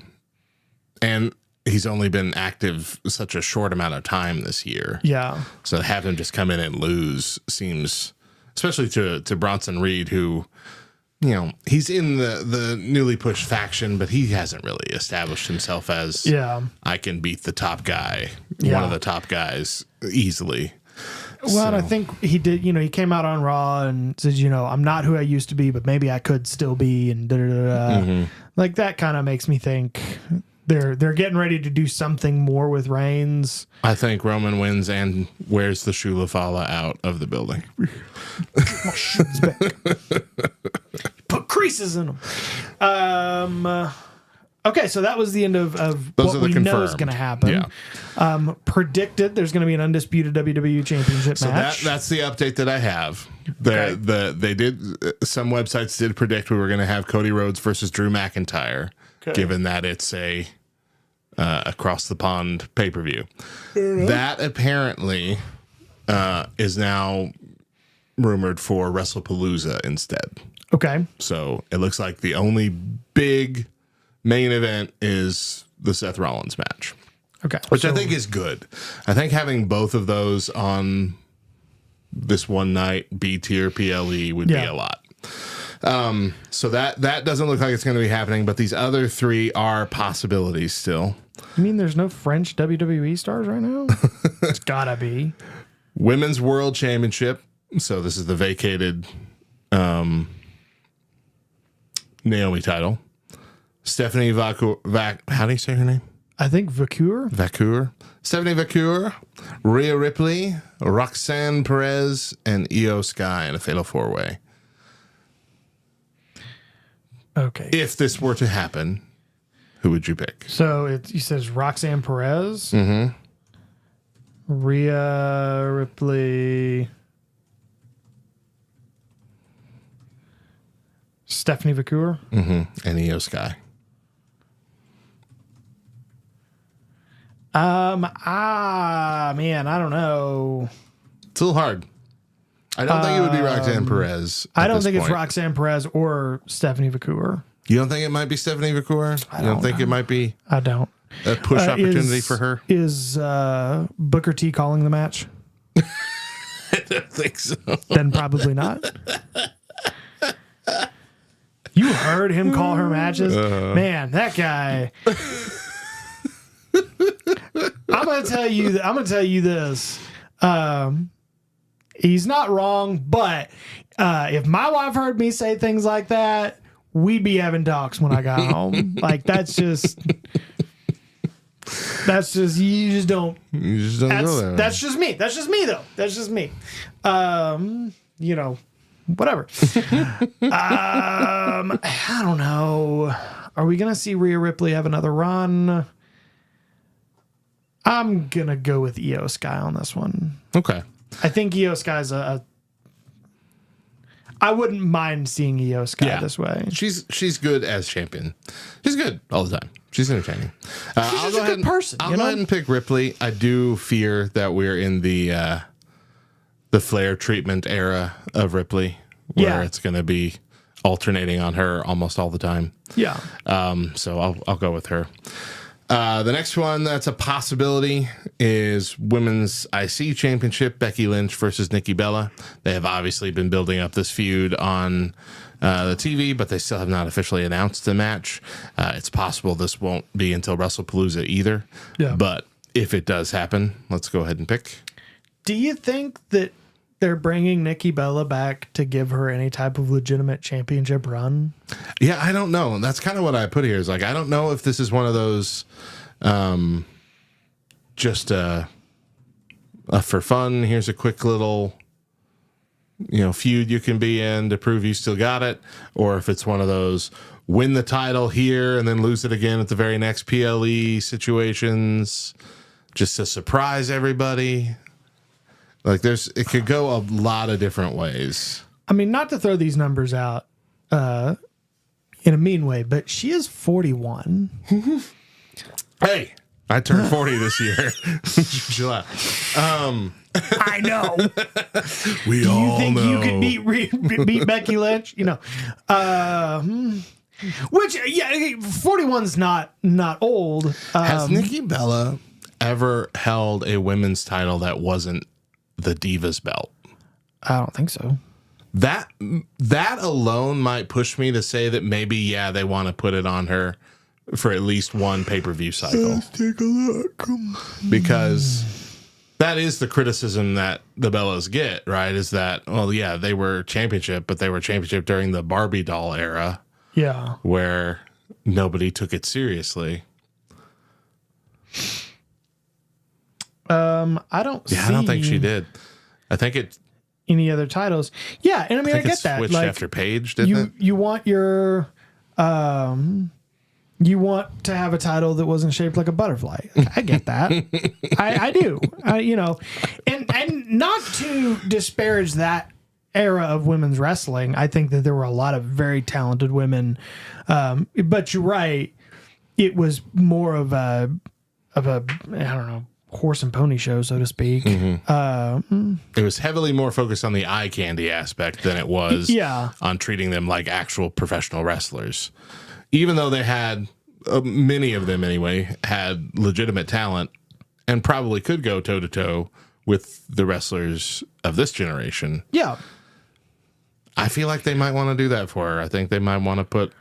[SPEAKER 6] he's only been active such a short amount of time this year.
[SPEAKER 19] Yeah.
[SPEAKER 6] So to have him just come in and lose seems, especially to Bronson Reed, who, he's in the newly pushed faction, but he hasn't really established himself as, I can beat the top guy, one of the top guys easily.
[SPEAKER 19] Well, and I think he did, he came out on Raw and said, I'm not who I used to be, but maybe I could still be, and
[SPEAKER 6] Mm-hmm.
[SPEAKER 19] Like that kind of makes me think they're getting ready to do something more with Reigns.
[SPEAKER 6] I think Roman wins and wears the Shulafala out of the building.
[SPEAKER 19] My shoes back. Put creases in them. Okay, so that was the end of
[SPEAKER 6] Those
[SPEAKER 19] what we know is going to happen.
[SPEAKER 6] Yeah.
[SPEAKER 19] Predicted there's going to be an undisputed WWE Championship match.
[SPEAKER 6] That's the update that I have. They did, some websites did predict we were going to have Cody Rhodes versus Drew McIntyre, given that it's a across the pond pay-per-view. That apparently is now rumored for WrestlePalooza instead.
[SPEAKER 19] Okay.
[SPEAKER 6] So it looks like the only big main event is the Seth Rollins match.
[SPEAKER 19] Okay.
[SPEAKER 6] Which I think is good. I think having both of those on this one night, B tier PLE, would be a lot. So that doesn't look like it's going to be happening, but these other three are possibilities still.
[SPEAKER 19] You mean there's no French WWE stars right now? It's gotta be.
[SPEAKER 6] Women's World Championship. So this is the vacated Naomi title. Stephanie how do you say her name?
[SPEAKER 19] I think
[SPEAKER 6] Vacour. Stephanie Vacour, Rhea Ripley, Roxanne Perez, and Io Sky in a fatal four-way.
[SPEAKER 19] Okay.
[SPEAKER 6] If this were to happen, who would you pick?
[SPEAKER 19] So he says Roxanne Perez,
[SPEAKER 6] Mm-hmm.
[SPEAKER 19] Rhea Ripley, Stephanie Vacour,
[SPEAKER 6] and Io Sky.
[SPEAKER 19] Man, I don't know.
[SPEAKER 6] It's a little hard. I don't think it would be Roxanne Perez.
[SPEAKER 19] I don't think it's Roxanne Perez or Stephanie Vacour.
[SPEAKER 6] You don't think it might be Stephanie Vacour? You don't think it might be
[SPEAKER 19] I don't.
[SPEAKER 6] a push opportunity for her?
[SPEAKER 19] Is Booker T calling the match?
[SPEAKER 6] I don't think so.
[SPEAKER 19] Then probably not. heard him call her matches, man, that guy. I'm gonna tell you this. He's not wrong, but if my wife heard me say things like that, we'd be having talks when I got home. Like that's just you just don't
[SPEAKER 6] go there.
[SPEAKER 19] That's just me. That's just me though. That's just me. You know, whatever. I don't know. Are we gonna see Rhea Ripley have another run? I'm gonna go with Io Sky on this one.
[SPEAKER 6] Okay.
[SPEAKER 19] I think Io Sky's I wouldn't mind seeing Io Sky this way.
[SPEAKER 6] She's good as champion. She's good all the time. She's entertaining.
[SPEAKER 19] She's just a good person.
[SPEAKER 6] I'll go ahead and pick Ripley. I do fear that we're in the Flair treatment era of Ripley, where it's going to be alternating on her almost all the time.
[SPEAKER 19] Yeah.
[SPEAKER 6] So I'll go with her. The next one that's a possibility is Women's IC Championship, Becky Lynch versus Nikki Bella. They have obviously been building up this feud on the TV, but they still have not officially announced the match. It's possible this won't be until WrestlePalooza either.
[SPEAKER 19] Yeah.
[SPEAKER 6] But if it does happen, let's go ahead and pick.
[SPEAKER 19] Do you think that they're bringing Nikki Bella back to give her any type of legitimate championship run?
[SPEAKER 6] Yeah, I don't know. That's kind of what I put here. Is like, I don't know if this is one of those just for fun, here's a quick little feud you can be in to prove you still got it, or if it's one of those win the title here and then lose it again at the very next PLE situations just to surprise everybody. Like it could go a lot of different ways.
[SPEAKER 19] I mean, not to throw these numbers out in a mean way, but she is 41.
[SPEAKER 6] Hey, I turned 40 this year. Chill
[SPEAKER 19] I know.
[SPEAKER 6] We
[SPEAKER 19] Do you
[SPEAKER 6] all
[SPEAKER 19] think
[SPEAKER 6] know.
[SPEAKER 19] you could beat Becky Lynch? Which 41's not old.
[SPEAKER 6] Has Nikki Bella ever held a women's title that wasn't the Divas belt?
[SPEAKER 19] I don't think so.
[SPEAKER 6] That alone might push me to say that maybe they want to put it on her for at least one pay-per-view cycle.
[SPEAKER 19] Let's take a look.
[SPEAKER 6] Because that is the criticism that the Bellas get, right? Is that, they were championship, but they were championship during the Barbie doll era.
[SPEAKER 19] Yeah.
[SPEAKER 6] Where nobody took it seriously.
[SPEAKER 19] I don't see
[SPEAKER 6] I don't think she did. I think it
[SPEAKER 19] any other titles. Yeah, and I mean I get that.
[SPEAKER 6] Switched
[SPEAKER 19] like,
[SPEAKER 6] after Paige, didn't it?
[SPEAKER 19] You want your you want to have a title that wasn't shaped like a butterfly. I get that. I do. And not to disparage that era of women's wrestling. I think that there were a lot of very talented women. But you're right. It was more of a I don't know, horse and pony show, so to speak.
[SPEAKER 6] Mm-hmm. It was heavily more focused on the eye candy aspect than it was on treating them like actual professional wrestlers. Even though they had, many of them anyway, had legitimate talent and probably could go toe-to-toe with the wrestlers of this generation.
[SPEAKER 19] Yeah.
[SPEAKER 6] I feel like they might want to do that for her. I think they might want to put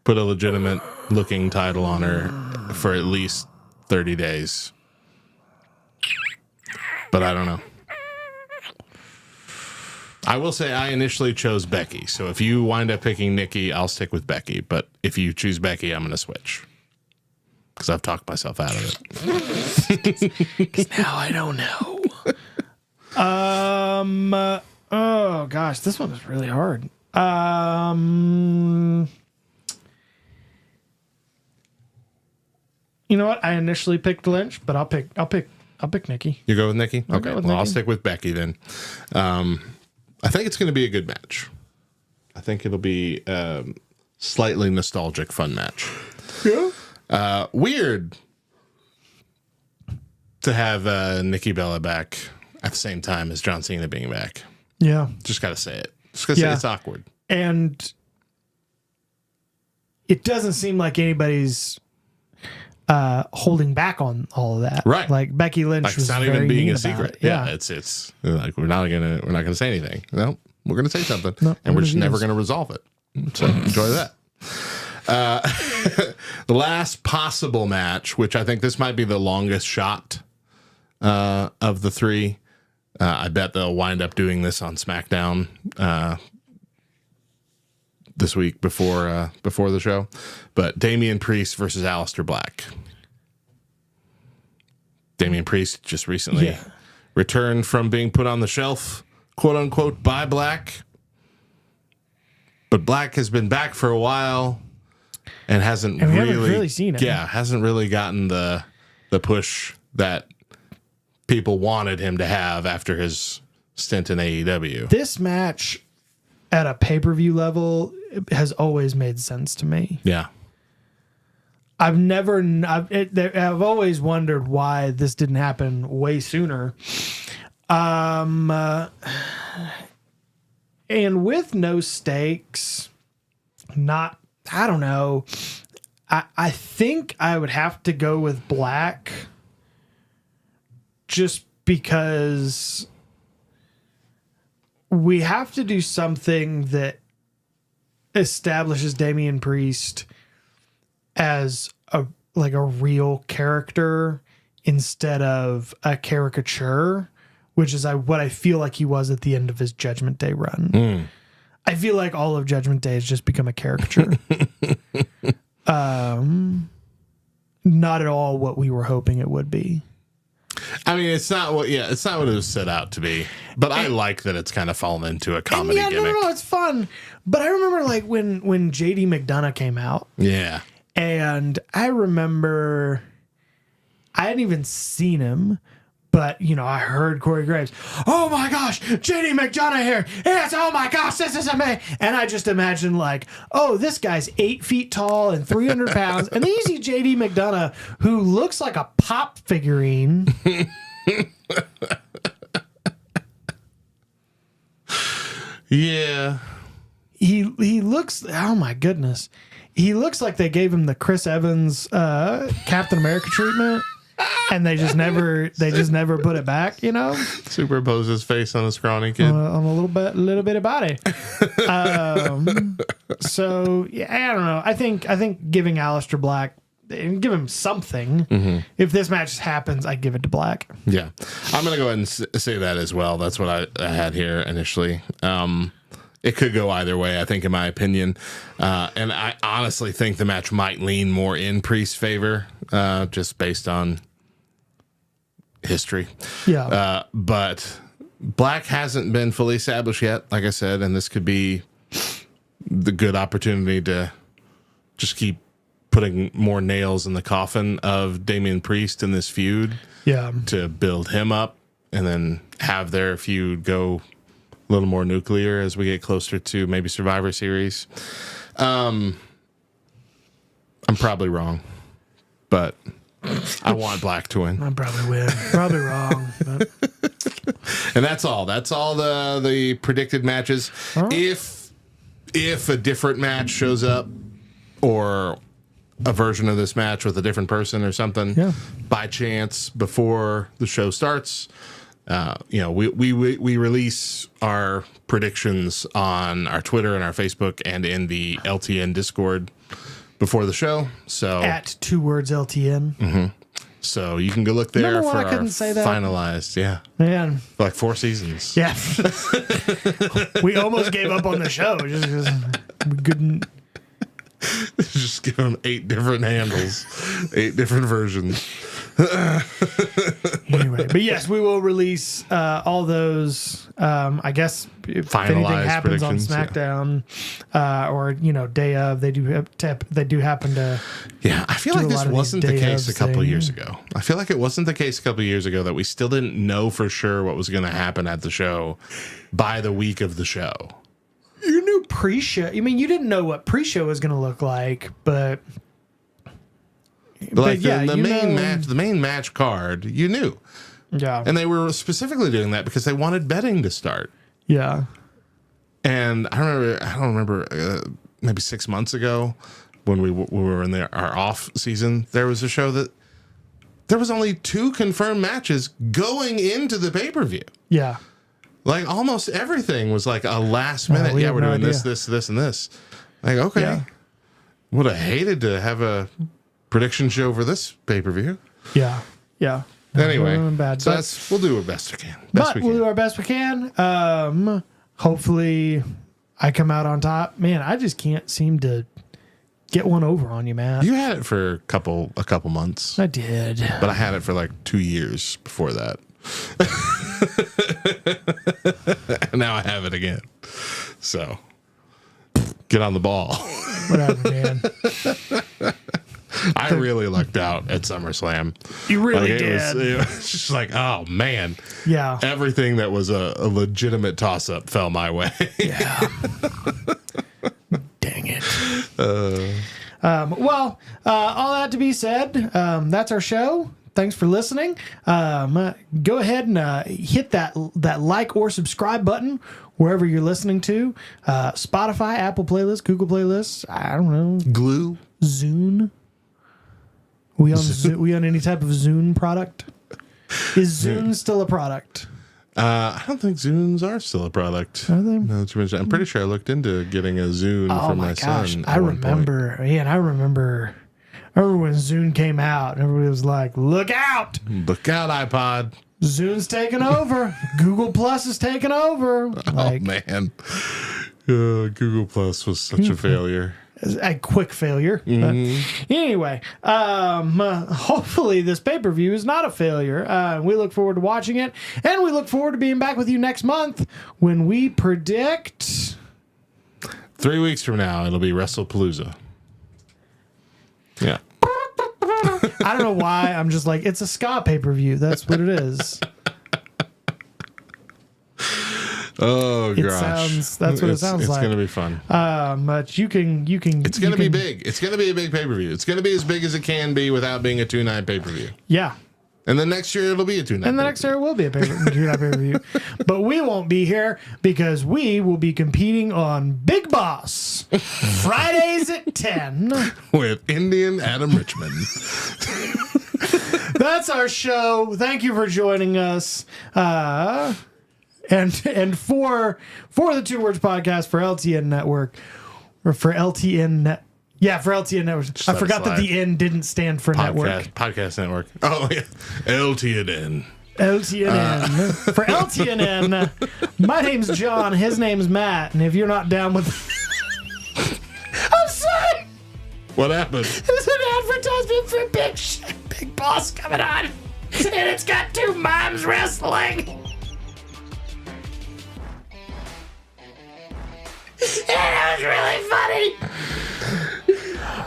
[SPEAKER 6] a legitimate looking title on her for at least 30 days. But I don't know. I will say I initially chose Becky. So if you wind up picking Nikki, I'll stick with Becky. But if you choose Becky, I'm going to switch. Because I've talked myself out of it.
[SPEAKER 19] Because now I don't know. Oh, gosh. This one is really hard. You know what? I initially picked Lynch, but I'll pick Nikki.
[SPEAKER 6] You go with Nikki?
[SPEAKER 19] I'll
[SPEAKER 6] Okay.
[SPEAKER 19] go with
[SPEAKER 6] I'll
[SPEAKER 19] Nikki.
[SPEAKER 6] stick with Becky then. I think it's going to be a good match. I think it'll be a slightly nostalgic, fun match.
[SPEAKER 19] Yeah.
[SPEAKER 6] Weird to have Nikki Bella back at the same time as John Cena being back.
[SPEAKER 19] Yeah.
[SPEAKER 6] Just got to say it. Just got to say it's awkward.
[SPEAKER 19] And it doesn't seem like anybody's holding back on all of that.
[SPEAKER 6] Right.
[SPEAKER 19] Like Becky Lynch
[SPEAKER 6] Like
[SPEAKER 19] was
[SPEAKER 6] it's not
[SPEAKER 19] very
[SPEAKER 6] even being
[SPEAKER 19] mean
[SPEAKER 6] a
[SPEAKER 19] about
[SPEAKER 6] secret.
[SPEAKER 19] it.
[SPEAKER 6] Yeah. It's like we're not gonna say anything. No, we're gonna say something,
[SPEAKER 19] No,
[SPEAKER 6] and we're
[SPEAKER 19] it
[SPEAKER 6] just
[SPEAKER 19] is.
[SPEAKER 6] never gonna resolve it. So enjoy that. The last possible match, which I think this might be the longest shot of the three. I bet they'll wind up doing this on SmackDown this week before the show. But Damian Priest versus Aleister Black. Damian Priest just recently returned from being put on the shelf, quote unquote, by Black. But Black has been back for a while and hasn't really
[SPEAKER 4] seen it.
[SPEAKER 6] Yeah, hasn't really gotten the push that people wanted him to have after his stint in AEW.
[SPEAKER 19] This match at a pay-per-view level has always made sense to me.
[SPEAKER 6] Yeah.
[SPEAKER 19] I've always wondered why this didn't happen way sooner. And with no stakes, I don't know. I think I would have to go with Black just because we have to do something that establishes Damian Priest as a real character instead of a caricature, which is what I feel like he was at the end of his Judgment Day run. I feel like all of Judgment Day has just become a caricature. Not at all what we were hoping it would be.
[SPEAKER 6] I mean, it's not what it was set out to be. But I like that it's kind of fallen into a comedy gimmick.
[SPEAKER 19] No, it's fun. But I remember when JD McDonough came out.
[SPEAKER 6] Yeah.
[SPEAKER 19] And I remember I hadn't even seen him, but I heard Corey Graves. Oh my gosh, JD McDonough here. Yes, oh my gosh, this is amazing. And I just imagined this guy's 8 feet tall and 300 pounds. And then you see JD McDonough, who looks like a pop figurine.
[SPEAKER 6] Yeah.
[SPEAKER 19] He looks, oh my goodness. He looks like they gave him the Chris Evans Captain America treatment, and they just never put it back.
[SPEAKER 6] Superimpose his face on a scrawny kid
[SPEAKER 19] on a little bit of body. So yeah, I don't know. I think giving Aleister Black, give him something.
[SPEAKER 6] Mm-hmm.
[SPEAKER 19] If this match happens, I'd give it to Black.
[SPEAKER 6] Yeah, I'm gonna go ahead and say that as well. That's what I had here initially. It could go either way, I think, in my opinion. And I honestly think the match might lean more in Priest's favor, just based on history.
[SPEAKER 19] Yeah.
[SPEAKER 6] But Black hasn't been fully established yet, like I said, and this could be the good opportunity to just keep putting more nails in the coffin of Damian Priest in this feud.
[SPEAKER 19] Yeah.
[SPEAKER 6] To build him up and then have their feud go a little more nuclear as we get closer to maybe Survivor Series. I'm probably wrong, but I want Black to win.
[SPEAKER 19] I probably win. Probably wrong. But.
[SPEAKER 6] And that's all. That's all the predicted matches. Huh? If a different match shows up or a version of this match with a different person or something by chance before the show starts, we release our predictions on our Twitter and our Facebook and in the LTN Discord before the show. So
[SPEAKER 19] at 2 words LTN.
[SPEAKER 6] Mm-hmm. So you can go look there for our finalized. Yeah,
[SPEAKER 19] man,
[SPEAKER 6] for 4 seasons.
[SPEAKER 19] Yeah, we almost gave up on the show just because we couldn't.
[SPEAKER 6] Just give them 8 different handles, 8 different versions.
[SPEAKER 19] Anyway, but yes, we will release all those. I guess if
[SPEAKER 6] finalized
[SPEAKER 19] anything happens on SmackDown, or day of, they do happen to.
[SPEAKER 6] Yeah, I feel like this wasn't the case a couple of years ago. I feel like it wasn't the case a couple of years ago that we still didn't know for sure what was going to happen at the show by the week of the show.
[SPEAKER 19] You knew pre-show. I mean, you didn't know what pre-show was going to look like, but
[SPEAKER 6] the main match card, you knew.
[SPEAKER 19] Yeah.
[SPEAKER 6] And they were specifically doing that because they wanted betting to start.
[SPEAKER 19] Yeah.
[SPEAKER 6] And I don't remember maybe 6 months ago when we were in our off season, there was a show that there was only 2 confirmed matches going into the pay-per-view.
[SPEAKER 19] Yeah.
[SPEAKER 6] Like almost everything was like a last minute. We're doing this, and this. Like, okay.
[SPEAKER 19] Yeah.
[SPEAKER 6] Would have hated to have a prediction show for this pay-per-view.
[SPEAKER 19] Yeah. No,
[SPEAKER 6] Anyway,
[SPEAKER 19] doing bad,
[SPEAKER 6] so
[SPEAKER 19] but
[SPEAKER 6] we'll do our best we can.
[SPEAKER 19] we'll do our best we can. Hopefully I come out on top. Man, I just can't seem to get one over on you, Matt.
[SPEAKER 6] You had it for a couple months.
[SPEAKER 19] I did.
[SPEAKER 6] But I had it for like 2 years before that. And now I have it again. So get on the ball.
[SPEAKER 19] Whatever, man.
[SPEAKER 6] I really lucked out at SummerSlam.
[SPEAKER 19] You really
[SPEAKER 6] Like,
[SPEAKER 19] did.
[SPEAKER 6] It was just like, oh man.
[SPEAKER 19] Yeah.
[SPEAKER 6] Everything that was a legitimate toss up fell my way.
[SPEAKER 19] Yeah. Dang it. All that to be said, that's our show. Thanks for listening. Go ahead and hit that like or subscribe button wherever you're listening to. Spotify, Apple Playlists, Google Playlists. I don't know.
[SPEAKER 6] Glue.
[SPEAKER 19] Zune. We on any type of Zune product? Is Zune still a product?
[SPEAKER 6] I don't think Zunes are still a product.
[SPEAKER 19] Are they?
[SPEAKER 6] No, I'm pretty sure I looked into getting a Zune for my son.
[SPEAKER 19] I remember. Man, I remember when Zune came out, everybody was like, "Look out!
[SPEAKER 6] Look out, iPod!
[SPEAKER 19] Zune's taking over. Google Plus is taking over."
[SPEAKER 6] Oh man, Google Plus was such a failure.
[SPEAKER 19] A quick failure.
[SPEAKER 6] Mm-hmm.
[SPEAKER 19] But anyway, hopefully this pay-per-view is not a failure. We look forward to watching it, and we look forward to being back with you next month when we predict
[SPEAKER 6] 3 weeks from now it'll be WrestlePalooza. Yeah.
[SPEAKER 19] I don't know why. I'm just like, it's a ska pay-per-view. That's what it is.
[SPEAKER 6] Oh gosh,
[SPEAKER 19] that's what it sounds like.
[SPEAKER 6] It's gonna be fun.
[SPEAKER 19] But you can.
[SPEAKER 6] It's gonna be big. It's gonna be a big pay-per-view. It's gonna be as big as it can be without being a 2-night pay-per-view.
[SPEAKER 19] Yeah.
[SPEAKER 6] And then next year it'll be a 2-night.
[SPEAKER 19] And the next year it will be a 2-night pay-per-view. But we won't be here because we will be competing on Big Boss Fridays at 10
[SPEAKER 6] with Indian Adam Richmond.
[SPEAKER 19] That's our show. Thank you for joining us. And for the Two Words Podcast for LTN Network, or for LTN Net. Yeah, for LTN Network.
[SPEAKER 6] Just
[SPEAKER 19] I forgot that the N didn't stand for network.
[SPEAKER 6] Podcast Network. Oh, yeah. LTNN.
[SPEAKER 19] LTNN. For LTNN, my name's John. His name's Matt. And if you're not down with... I'm sorry.
[SPEAKER 6] What happened?
[SPEAKER 19] There's an advertisement for Big Boss coming on. And it's got two moms wrestling. Yeah, that was really funny.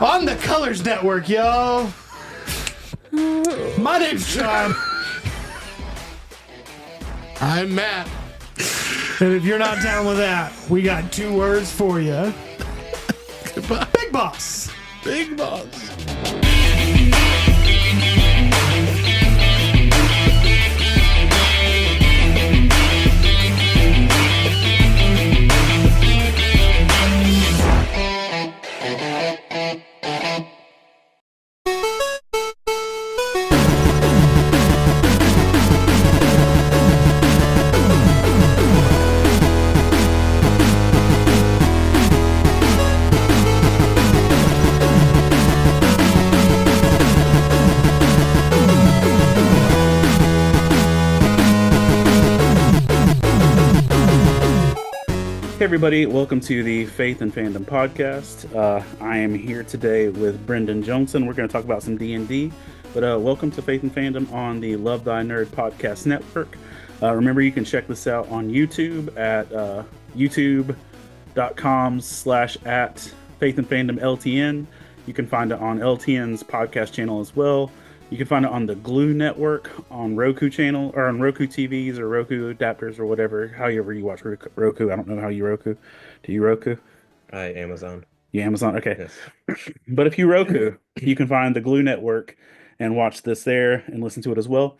[SPEAKER 19] On the Colors Network, yo. My name's John.
[SPEAKER 6] I'm Matt.
[SPEAKER 19] And if you're not down with that, we got 2 words for you.
[SPEAKER 6] Goodbye.
[SPEAKER 19] Big Boss.
[SPEAKER 6] Big Boss.
[SPEAKER 12] Hey everybody, welcome to the Faith and Fandom podcast. I am here today with Brendan Johnson. We're going to talk about some D&D, but welcome to Faith and Fandom on the Love Thy Nerd podcast network. Remember, you can check this out on YouTube at youtube.com/@Faith and Fandom LTN. You can find it on LTN's podcast channel as well. You can find it on the Glue Network, on Roku channel, or on Roku TVs or Roku adapters or whatever, however you watch Roku. I don't know how you Roku. Do you Roku?
[SPEAKER 20] Amazon.
[SPEAKER 12] You Amazon? Okay.
[SPEAKER 20] Yes.
[SPEAKER 12] But if you Roku, you can find the Glue Network and watch this there and listen to it as well.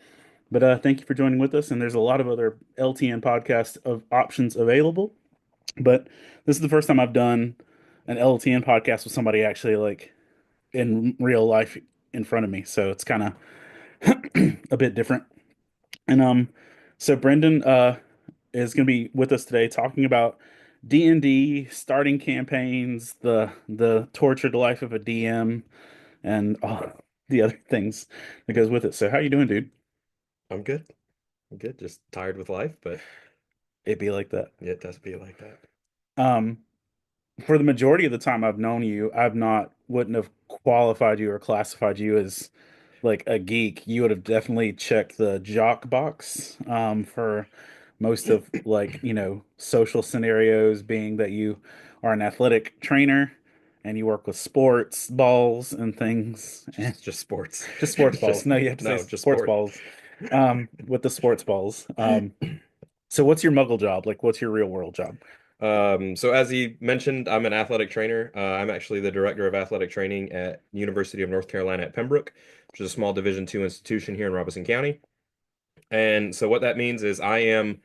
[SPEAKER 12] But thank you for joining with us. And there's a lot of other LTN podcast of options available. But this is the first time I've done an LTN podcast with somebody actually like in real life in front of me, so it's kind of a bit different. And so Brendan is going to be with us today talking about D&D, starting campaigns, the tortured life of a DM, and all the other things that goes with it. So how you doing, dude?
[SPEAKER 20] I'm good. I'm good. Just tired with life, but
[SPEAKER 12] it be like that.
[SPEAKER 20] Yeah, it does be like that.
[SPEAKER 12] For the majority of the time I've known you, wouldn't have qualified you or classified you as like a geek. You would have definitely checked the jock box for most of like, social scenarios, being that you are an athletic trainer and you work with sports balls and things.
[SPEAKER 20] Just sports.
[SPEAKER 12] Just sports balls.
[SPEAKER 20] Just-
[SPEAKER 12] No, you have to
[SPEAKER 20] no,
[SPEAKER 12] say
[SPEAKER 20] just
[SPEAKER 12] sports
[SPEAKER 20] sport.
[SPEAKER 12] balls. With the sports balls. So what's your muggle job? Like, what's your real world job?
[SPEAKER 20] So as he mentioned, I'm an athletic trainer. I'm actually the director of athletic training at University of North Carolina at Pembroke, which is a small Division II institution here in Robeson County. And so what that means is I am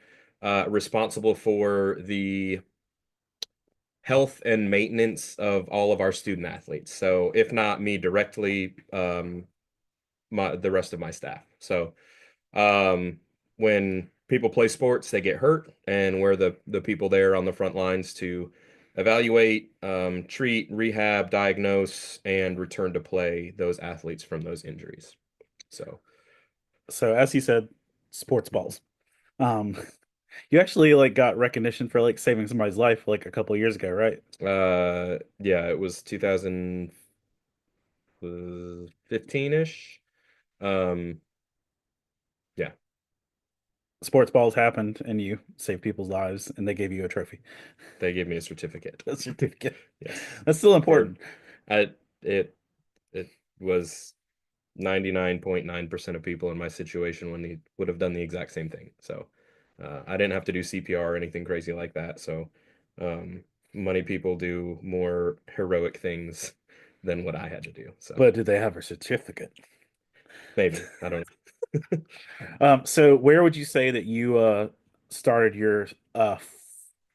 [SPEAKER 20] responsible for the health and maintenance of all of our student athletes. So if not me directly, the rest of my staff. So when people play sports, they get hurt, and we're the people there on the front lines to evaluate, treat, rehab, diagnose, and return to play those athletes from those injuries. So
[SPEAKER 12] as he said, sports balls. You actually like got recognition for like saving somebody's life like a couple of years ago, right?
[SPEAKER 20] Yeah, it was 2015-ish. Yeah.
[SPEAKER 12] Sports balls happened and you saved people's lives and they gave you a trophy.
[SPEAKER 20] They gave me a certificate.
[SPEAKER 12] A certificate.
[SPEAKER 20] Yes.
[SPEAKER 12] That's still important.
[SPEAKER 20] It was 99.9% of people in my situation when they would have done the exact same thing. So I didn't have to do CPR or anything crazy like that. So many people do more heroic things than what I had to do. So,
[SPEAKER 12] But did they have a certificate?
[SPEAKER 20] Maybe. I don't know.
[SPEAKER 12] So where would you say that you started your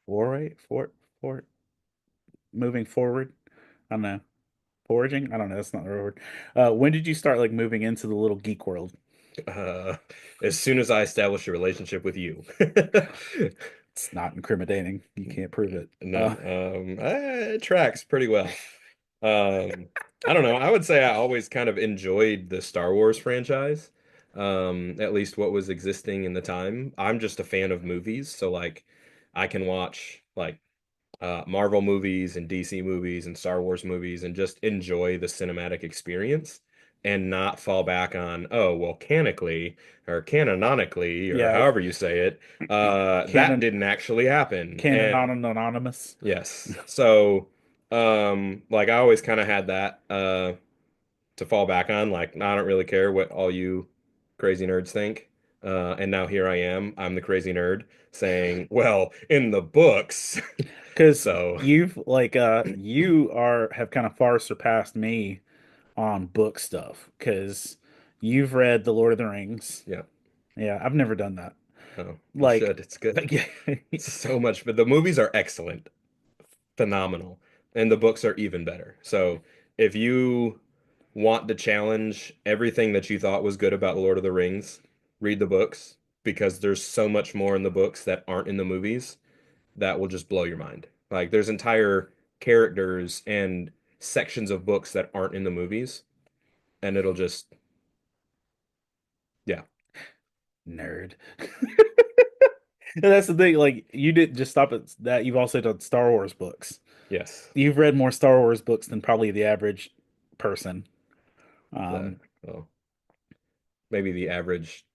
[SPEAKER 12] foray for moving forward? I don't know. Foraging? I don't know. That's not the right word. When did you start like moving into the little geek world?
[SPEAKER 20] As soon as I established a relationship with you.
[SPEAKER 12] It's not incriminating. You can't prove it.
[SPEAKER 20] No, it tracks pretty well. I don't know. I would say I always kind of enjoyed the Star Wars franchise, at least what was existing in the time. I'm just a fan of movies, so like I can watch like Marvel movies and DC movies and Star Wars movies and just enjoy the cinematic experience and not fall back on, oh, well, canonically or canonically or
[SPEAKER 12] Yeah.
[SPEAKER 20] however you say it, that didn't actually happen.
[SPEAKER 12] Canon anonymous.
[SPEAKER 20] Yes. So, like I always kind of had that to fall back on. Like, I don't really care what all you crazy nerds think. And now here I am. I'm the crazy nerd saying, well, in the books.
[SPEAKER 12] Because
[SPEAKER 20] So
[SPEAKER 12] you've like you have kind of far surpassed me on book stuff because you've read The Lord of the Rings.
[SPEAKER 20] Yeah.
[SPEAKER 12] Yeah, I've never done that.
[SPEAKER 20] Oh, you
[SPEAKER 12] Like,
[SPEAKER 20] should. It's good. It's so much, but the movies are excellent, phenomenal, and the books are even better. So if you want to challenge everything that you thought was good about Lord of the Rings, read the books because there's so much more in the books that aren't in the movies that will just blow your mind. Like there's entire characters and sections of books that aren't in the movies, and it'll just, yeah.
[SPEAKER 12] Nerd. And that's the thing. Like, you didn't just stop at that. You've also done Star Wars books.
[SPEAKER 20] Yes.
[SPEAKER 12] You've read more Star Wars books than probably the average person.
[SPEAKER 20] Well, maybe the average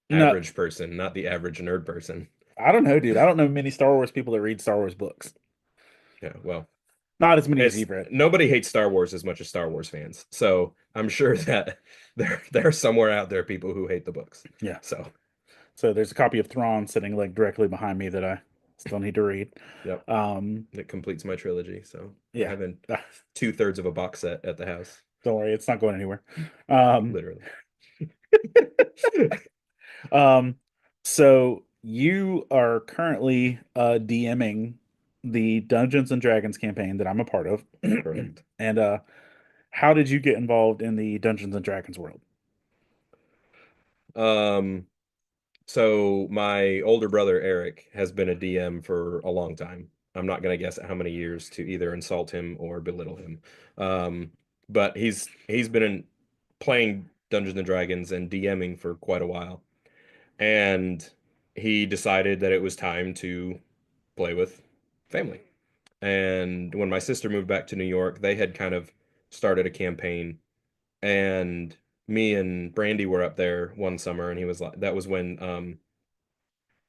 [SPEAKER 12] No.
[SPEAKER 20] person, not the average nerd person.
[SPEAKER 12] I don't know, dude. I don't know many Star Wars people that read Star Wars books.
[SPEAKER 20] Yeah, well,
[SPEAKER 12] not as many as you've read.
[SPEAKER 20] Nobody hates Star Wars as much as Star Wars fans. So I'm sure that there are somewhere out there people who hate the books.
[SPEAKER 12] Yeah.
[SPEAKER 20] So
[SPEAKER 12] there's a copy of Thrawn sitting like directly behind me that I still need to read.
[SPEAKER 20] Yep. It completes my trilogy. So
[SPEAKER 12] Yeah.
[SPEAKER 20] I have 2/3 of a box set at the house.
[SPEAKER 12] Don't worry, it's not going anywhere.
[SPEAKER 20] Literally.
[SPEAKER 12] So you are currently DMing the Dungeons and Dragons campaign that I'm a part of.
[SPEAKER 20] Correct.
[SPEAKER 12] And how did you get involved in the Dungeons and Dragons world?
[SPEAKER 20] So my older brother Eric has been a DM for a long time. I'm not going to guess at how many years to either insult him or belittle him. But he's been playing Dungeons and Dragons and DMing for quite a while, and he decided that it was time to play with family. And when my sister moved back to New York, they had kind of started a campaign, and me and Brandy were up there one summer, and he was like, that was when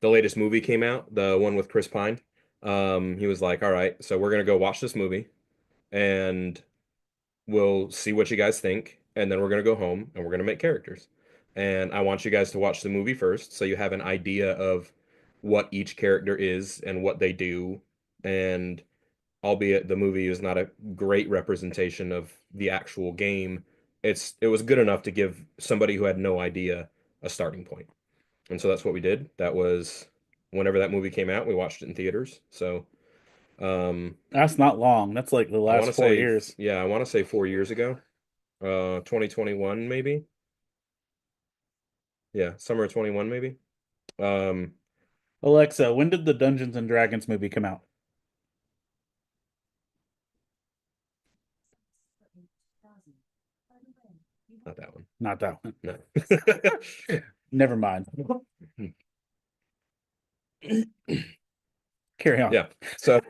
[SPEAKER 20] the latest movie came out, the one with Chris Pine. He was like, all right, so we're gonna go watch this movie, and we'll see what you guys think, and then we're gonna go home and we're gonna make characters. And I want you guys to watch the movie first, so you have an idea of what each character is and what they do. And albeit the movie is not a great representation of the actual game, it was good enough to give somebody who had no idea a starting point. And so that's what we did. That was whenever that movie came out, we watched it in theaters. So
[SPEAKER 12] That's not long. That's like the
[SPEAKER 20] I want
[SPEAKER 12] last
[SPEAKER 20] to
[SPEAKER 12] 4
[SPEAKER 20] say,
[SPEAKER 12] years.
[SPEAKER 20] yeah, I want to say 4 years ago, 2021 maybe. Yeah, summer of 21 maybe.
[SPEAKER 12] Alexa, when did the Dungeons and Dragons movie come out?
[SPEAKER 20] Not that one.
[SPEAKER 12] Not that one.
[SPEAKER 20] No.
[SPEAKER 12] Never mind. Carry on.
[SPEAKER 20] Yeah. So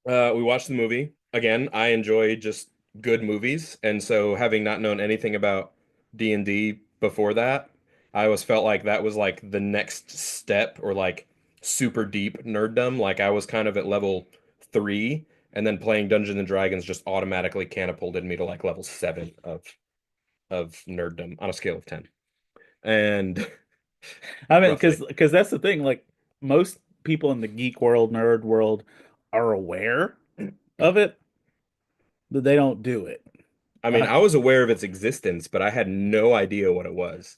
[SPEAKER 20] we watched the movie. Again, I enjoy just good movies, and so having not known anything about D&D before that, I always felt like that was like the next step, or like super deep nerddom. Like I was kind of at level 3, and then playing Dungeons and Dragons just automatically catapulted me to like level 7 of nerddom on a scale of 10. And
[SPEAKER 12] I mean, because that's the thing. Like most people in the geek world, nerd world, are aware of it, but they don't do it.
[SPEAKER 20] I mean, I was aware of its existence, but I had no idea what it was.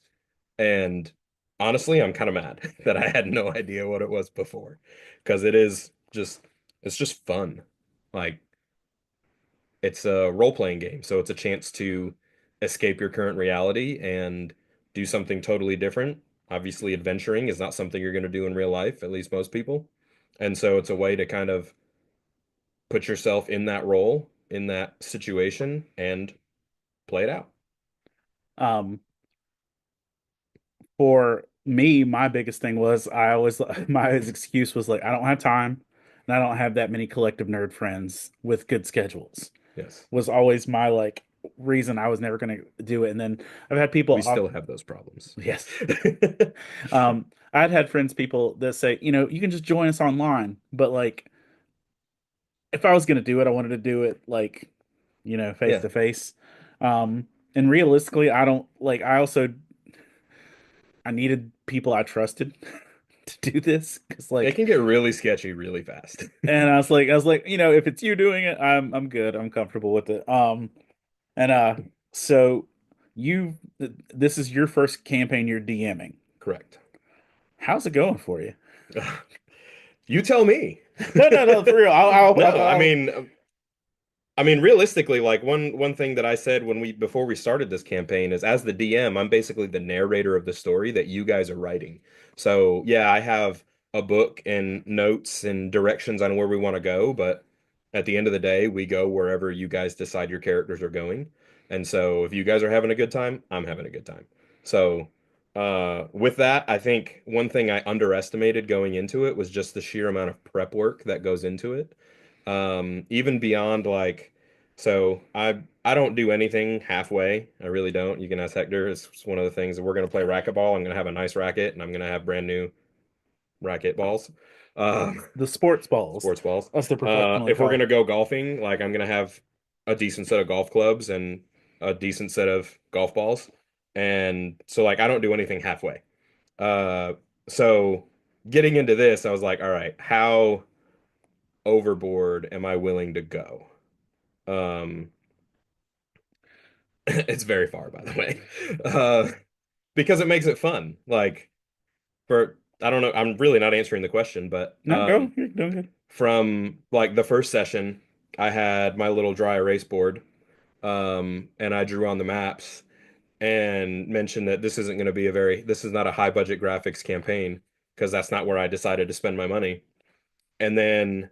[SPEAKER 20] And honestly, I'm kind of mad that I had no idea what it was before, because it's just fun. Like it's a role-playing game, so it's a chance to escape your current reality and do something totally different. Obviously, adventuring is not something you're going to do in real life, at least most people. And so it's a way to kind of put yourself in that role, in that situation, and play it out.
[SPEAKER 12] For me, my biggest thing was my excuse was like I don't have time, and I don't have that many collective nerd friends with good schedules.
[SPEAKER 20] Yes.
[SPEAKER 12] Was always my like reason I was never going to do it. And then I've had people.
[SPEAKER 20] We still have those problems.
[SPEAKER 12] Yes. I'd had people that say, you can just join us online, but like, if I was going to do it, I wanted to do it like, face to face. And realistically, I don't like. I needed people I trusted to do this, because like
[SPEAKER 20] it can get really sketchy really fast.
[SPEAKER 12] And I was like, if it's you doing it, I'm good. I'm comfortable with it. So this is your first campaign you're DMing.
[SPEAKER 20] Correct.
[SPEAKER 12] How's it going for you?
[SPEAKER 20] You tell me.
[SPEAKER 12] No, for real.
[SPEAKER 20] I mean, realistically, like one thing that I said before we started this campaign is, as the DM, I'm basically the narrator of the story that you guys are writing. So yeah, I have a book and notes and directions on where we want to go, but at the end of the day, we go wherever you guys decide your characters are going. And so if you guys are having a good time, I'm having a good time. So with that, I think one thing I underestimated going into it was just the sheer amount of prep work that goes into it. Even beyond so I don't do anything halfway. I really don't. You can ask Hector. It's one of the things that we're going to play racquetball. I'm going to have a nice racket, and I'm going to have brand new racket balls.
[SPEAKER 12] The sports balls.
[SPEAKER 20] Sports balls.
[SPEAKER 12] That's the professional.
[SPEAKER 20] If we're going to go golfing, like I'm going to have a decent set of golf clubs and a decent set of golf balls. And so I don't do anything halfway. So getting into this, I was like, all right, how overboard am I willing to go? It's very far, by the way, because it makes it fun. I don't know, I'm really not answering the question, but
[SPEAKER 12] go. You're doing good.
[SPEAKER 20] From the first session, I had my little dry erase board, and I drew on the maps and mentioned that this isn't going to be this is not a high budget graphics campaign, because that's not where I decided to spend my money. And then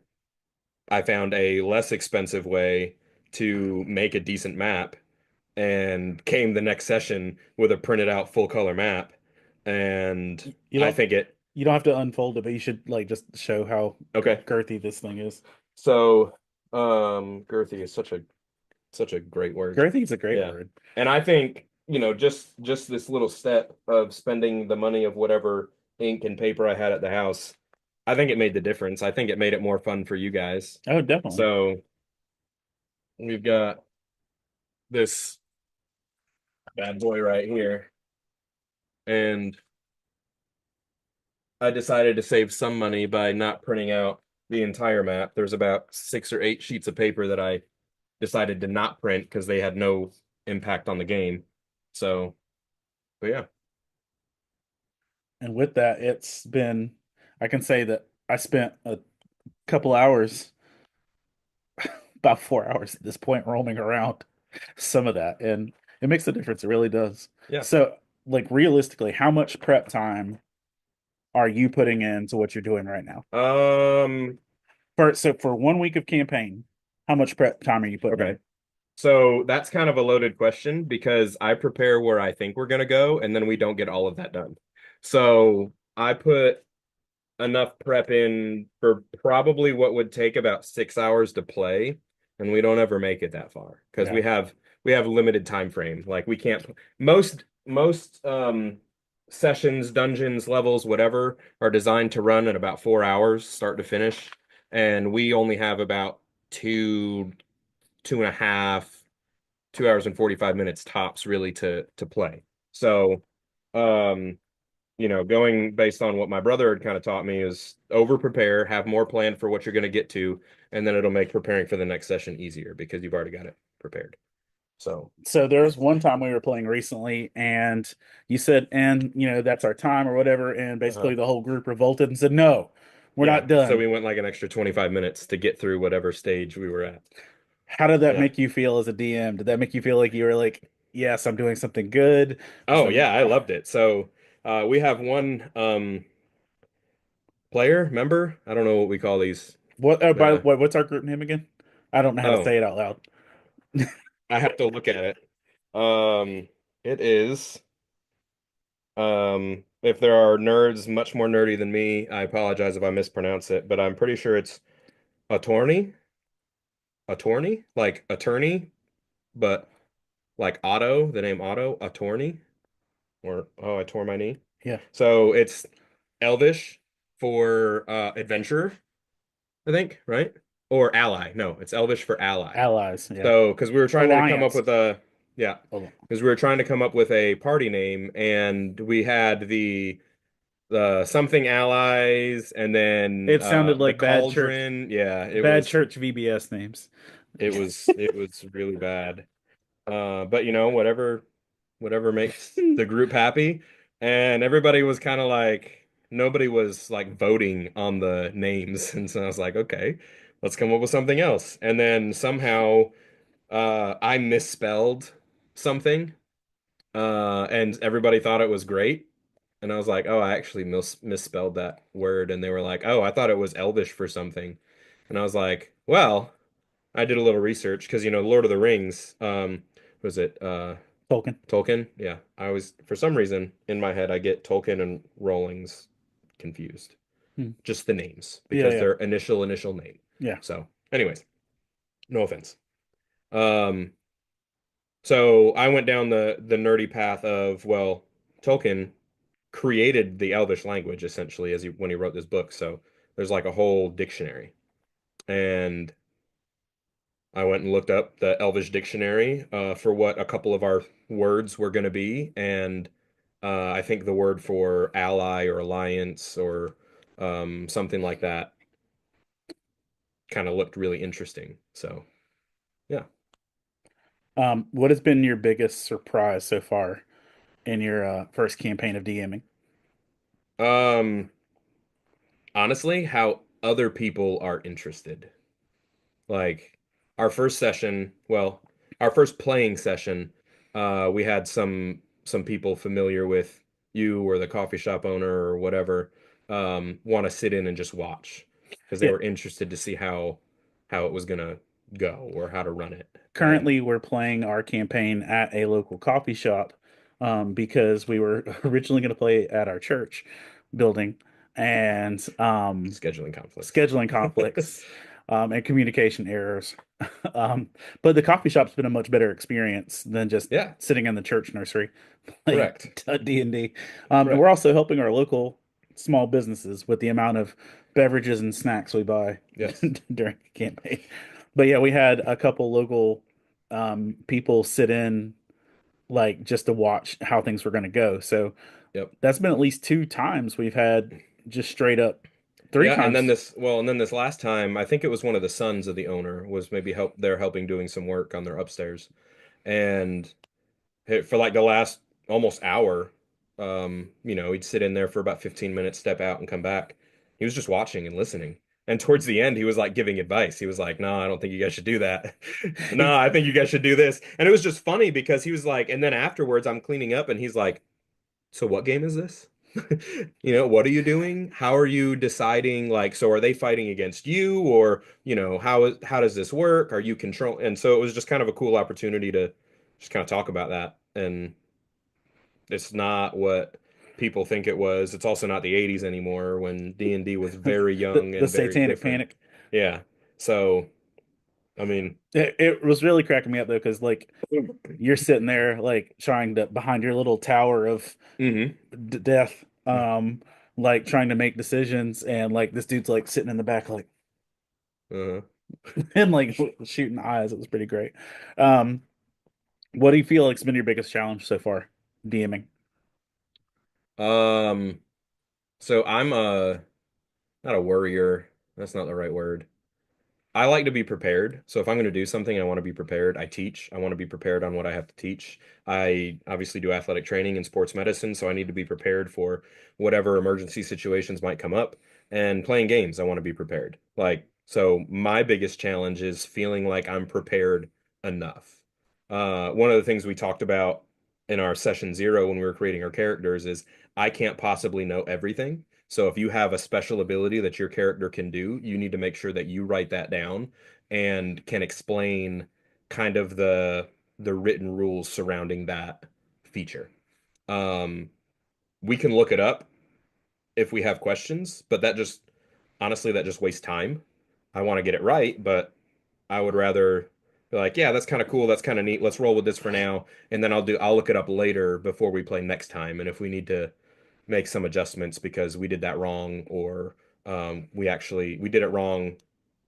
[SPEAKER 20] I found a less expensive way to make a decent map and came the next session with a printed out full color map. And I think it.
[SPEAKER 12] You don't have to unfold it, but you should like just show how
[SPEAKER 20] Okay.
[SPEAKER 12] girthy this thing is.
[SPEAKER 20] So, girthy is such a great word.
[SPEAKER 12] Girthy is a great
[SPEAKER 20] Yeah.
[SPEAKER 12] word.
[SPEAKER 20] And I think, just this little step of spending the money of whatever ink and paper I had at the house, I think it made the difference. I think it made it more fun for you guys.
[SPEAKER 12] Oh, definitely.
[SPEAKER 20] So we've got this bad boy right here. And I decided to save some money by not printing out the entire map. There's about 6 or 8 sheets of paper that I decided to not print because they had no impact on the game. So, but yeah.
[SPEAKER 12] And with that, I can say that I spent a couple hours, about 4 hours at this point, roaming around some of that. And it makes a difference. It really does.
[SPEAKER 20] Yeah.
[SPEAKER 12] So, like, realistically, how much prep time are you putting into what you're doing right now? For 1 week of campaign, how much prep time are you putting in?
[SPEAKER 20] So that's kind of a loaded question because I prepare where I think we're going to go and then we don't get all of that done. So I put enough prep in for probably what would take about 6 hours to play, and we don't ever make it that far because
[SPEAKER 12] Yeah.
[SPEAKER 20] we have limited time frame. Like we can't most sessions, dungeons, levels, whatever are designed to run in about 4 hours start to finish, and we only have about 2.5, 2 hours and 45 minutes tops really to play. So going based on what my brother had kind of taught me is over prepare, have more planned for what you're going to get to, and then it'll make preparing for the next session easier because you've already got it prepared. So
[SPEAKER 12] there was one time we were playing recently, and you said, and that's our time or whatever, and basically the whole group revolted and said, no, we're not done.
[SPEAKER 20] So we went like an extra 25 minutes to get through whatever stage we were at.
[SPEAKER 12] How did that make you feel as a DM? Did that make you feel like you were like, yes, I'm doing something good?
[SPEAKER 20] Oh yeah, I loved it. So we have one member. I don't know what we call these.
[SPEAKER 12] What's our group name again? I don't know how to say it out loud.
[SPEAKER 20] I have to look at it. It is. If there are nerds much more nerdy than me, I apologize if I mispronounce it, but I'm pretty sure it's attorney, like attorney, but like Otto, the name Otto, attorney, or I tore my knee.
[SPEAKER 12] Yeah.
[SPEAKER 20] So it's Elvish for adventurer, I think, right? Or ally. No, it's Elvish for ally.
[SPEAKER 12] Allies. Yeah.
[SPEAKER 20] So because we were trying to come up
[SPEAKER 12] Alliance.
[SPEAKER 20] with because we were trying to come up with a party name, and we had the something allies, and then
[SPEAKER 12] It sounded like
[SPEAKER 20] the
[SPEAKER 12] bad
[SPEAKER 20] cauldron.
[SPEAKER 12] church.
[SPEAKER 20] Yeah, it
[SPEAKER 12] bad
[SPEAKER 20] was
[SPEAKER 12] church VBS names.
[SPEAKER 20] It was really bad. But whatever makes the group happy, and everybody was kind of like nobody was like voting on the names, and so I was like, okay, let's come up with something else. And then somehow I misspelled something, and everybody thought it was great. And I was like, oh, I actually misspelled that word. And they were like, oh, I thought it was Elvish for something. And I was like, well, I did a little research because, Lord of the Rings, was it
[SPEAKER 12] Tolkien?
[SPEAKER 20] Tolkien? Yeah. for some reason, in my head, I get Tolkien and Rowling's confused. Just the names because they're initial name.
[SPEAKER 12] Yeah.
[SPEAKER 20] So, anyways, no offense. So I went down the nerdy path of, well, Tolkien created the Elvish language essentially when he wrote this book. So there's like a whole dictionary. And I went and looked up the Elvish dictionary for what a couple of our words were going to be. And I think the word for ally or alliance or something like that kind of looked really interesting. So, yeah.
[SPEAKER 12] What has been your biggest surprise so far in your first campaign of DMing?
[SPEAKER 20] Honestly, how other people are interested. Like our first session, our first playing session, we had some people familiar with you or the coffee shop owner or whatever want to sit in and just watch. because they
[SPEAKER 12] Yeah.
[SPEAKER 20] were interested to see how it was gonna go or how to run it.
[SPEAKER 12] Currently, we're playing our campaign at a local coffee shop because we were originally going to play at our church building, and
[SPEAKER 20] scheduling
[SPEAKER 12] conflicts, and communication errors. But the coffee shop's been a much better experience than just sitting in the church nursery playing D&D. And we're also helping our local small businesses with the amount of beverages and snacks we buy during the campaign. But yeah, we had a couple local people sit in like just to watch how things were going to go. So that's been at least 2 times we've had just straight up 3 times.
[SPEAKER 20] And then this last time, I think it was one of the sons of the owner was maybe they're helping doing some work on their upstairs. And for like the last almost hour, he'd sit in there for about 15 minutes, step out and come back. He was just watching and listening. And towards the end, he was like giving advice. He was like, "No, I don't think you guys should do that. No, I think you guys should do this." And it was just funny because he was like, and then afterwards I'm cleaning up and he's like, "So what game is this? What are you doing? How are you deciding? Like, so are they fighting against you or, how does this work? Are you control?" And so it was just kind of a cool opportunity to just kind of talk about that. And it's not what people think it was. It's also not the 80s anymore when D&D was very young and
[SPEAKER 12] the
[SPEAKER 20] very
[SPEAKER 12] satanic
[SPEAKER 20] different.
[SPEAKER 12] panic.
[SPEAKER 20] Yeah. So, I mean,
[SPEAKER 12] it was really cracking me up though, because like you're sitting there like trying to behind your little tower of death, like trying to make decisions, and like this dude's like sitting in the back like and like shooting eyes. It was pretty great. What do you feel like's been your biggest challenge so far, DMing?
[SPEAKER 20] So I'm not a worrier. That's not the right word. I like to be prepared. So if I'm going to do something, I want to be prepared. I teach. I want to be prepared on what I have to teach. I obviously do athletic training and sports medicine, so I need to be prepared for whatever emergency situations might come up. And playing games, I want to be prepared. So my biggest challenge is feeling like I'm prepared enough. One of the things we talked about in our session 0 when we were creating our characters is I can't possibly know everything. So if you have a special ability that your character can do, you need to make sure that you write that down and can explain kind of the written rules surrounding that feature. We can look it up if we have questions, but honestly, that just wastes time. I want to get it right, but I would rather be like, yeah, that's kind of cool. That's kind of neat. Let's roll with this for now. And then I'll look it up later before we play next time. And if we need to make some adjustments because we did that wrong, or we did it wrong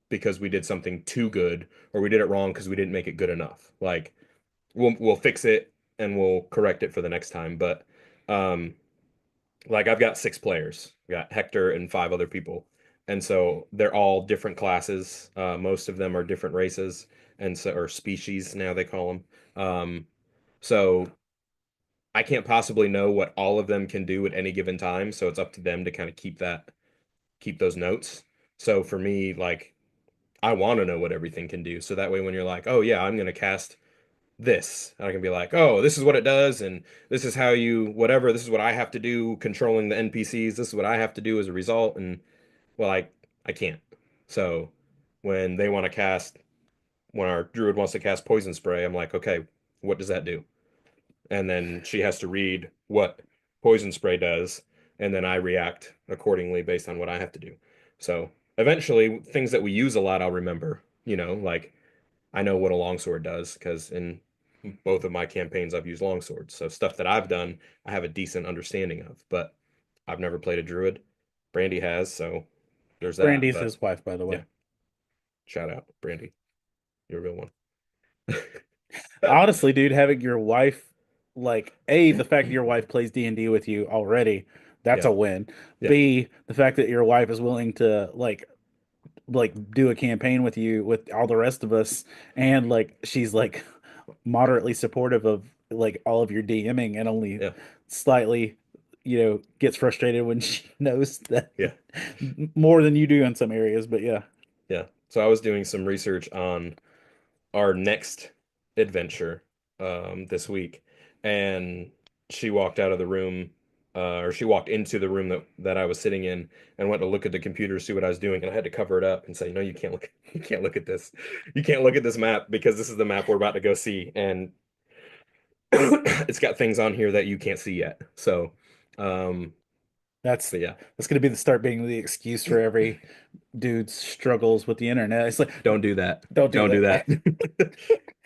[SPEAKER 20] because we did something too good, or we did it wrong because we didn't make it good enough. Like we'll fix it and we'll correct it for the next time. But like I've got 6 players, I've got Hector and 5 other people, and so they're all different classes. Most of them are different races, and so or species now they call them. So I can't possibly know what all of them can do at any given time, so it's up to them to kind of keep those notes. So for me, like I want to know what everything can do, so that way when you're like, "Oh yeah, I'm going to cast this," I can be like, "Oh, this is what it does and this is how you whatever, this is what I have to do controlling the NPCs. This is what I have to do as a result." And well, I can't. So when they want to cast when our druid wants to cast poison spray, I'm like, "Okay, what does that do?" And then she has to read what poison spray does, and then I react accordingly based on what I have to do. So eventually, things that we use a lot, I'll remember. Like I know what a longsword does because in both of my campaigns, I've used longswords. So stuff that I've done, I have a decent understanding of. But I've never played a druid. Brandy has, so there's that.
[SPEAKER 12] Brandy's
[SPEAKER 20] But
[SPEAKER 12] his wife, by the way.
[SPEAKER 20] yeah, shout out, Brandy. You're a real one.
[SPEAKER 12] Honestly, dude, having your wife, like, the fact that your wife plays D&D with you already, that's
[SPEAKER 20] Yeah.
[SPEAKER 12] a win.
[SPEAKER 20] Yeah.
[SPEAKER 12] B, the fact that your wife is willing to like do a campaign with you with all the rest of us, and like she's like moderately supportive of like all of your DMing, and only slightly gets frustrated when she knows that more than you do in some areas. But yeah.
[SPEAKER 20] So I was doing some research on our next adventure this week, and she walked out of the room or she walked into the room that I was sitting in and went to look at the computer to see what I was doing, and I had to cover it up and say, no, you can't look at this. You can't look at this map because this is the map we're about to go see, and it's got things on here that you can't see yet. So
[SPEAKER 12] that's
[SPEAKER 20] but yeah,
[SPEAKER 12] that's going to be the start being the excuse for every dude's struggles with the internet. It's like,
[SPEAKER 20] don't do that.
[SPEAKER 12] Don't do
[SPEAKER 20] that.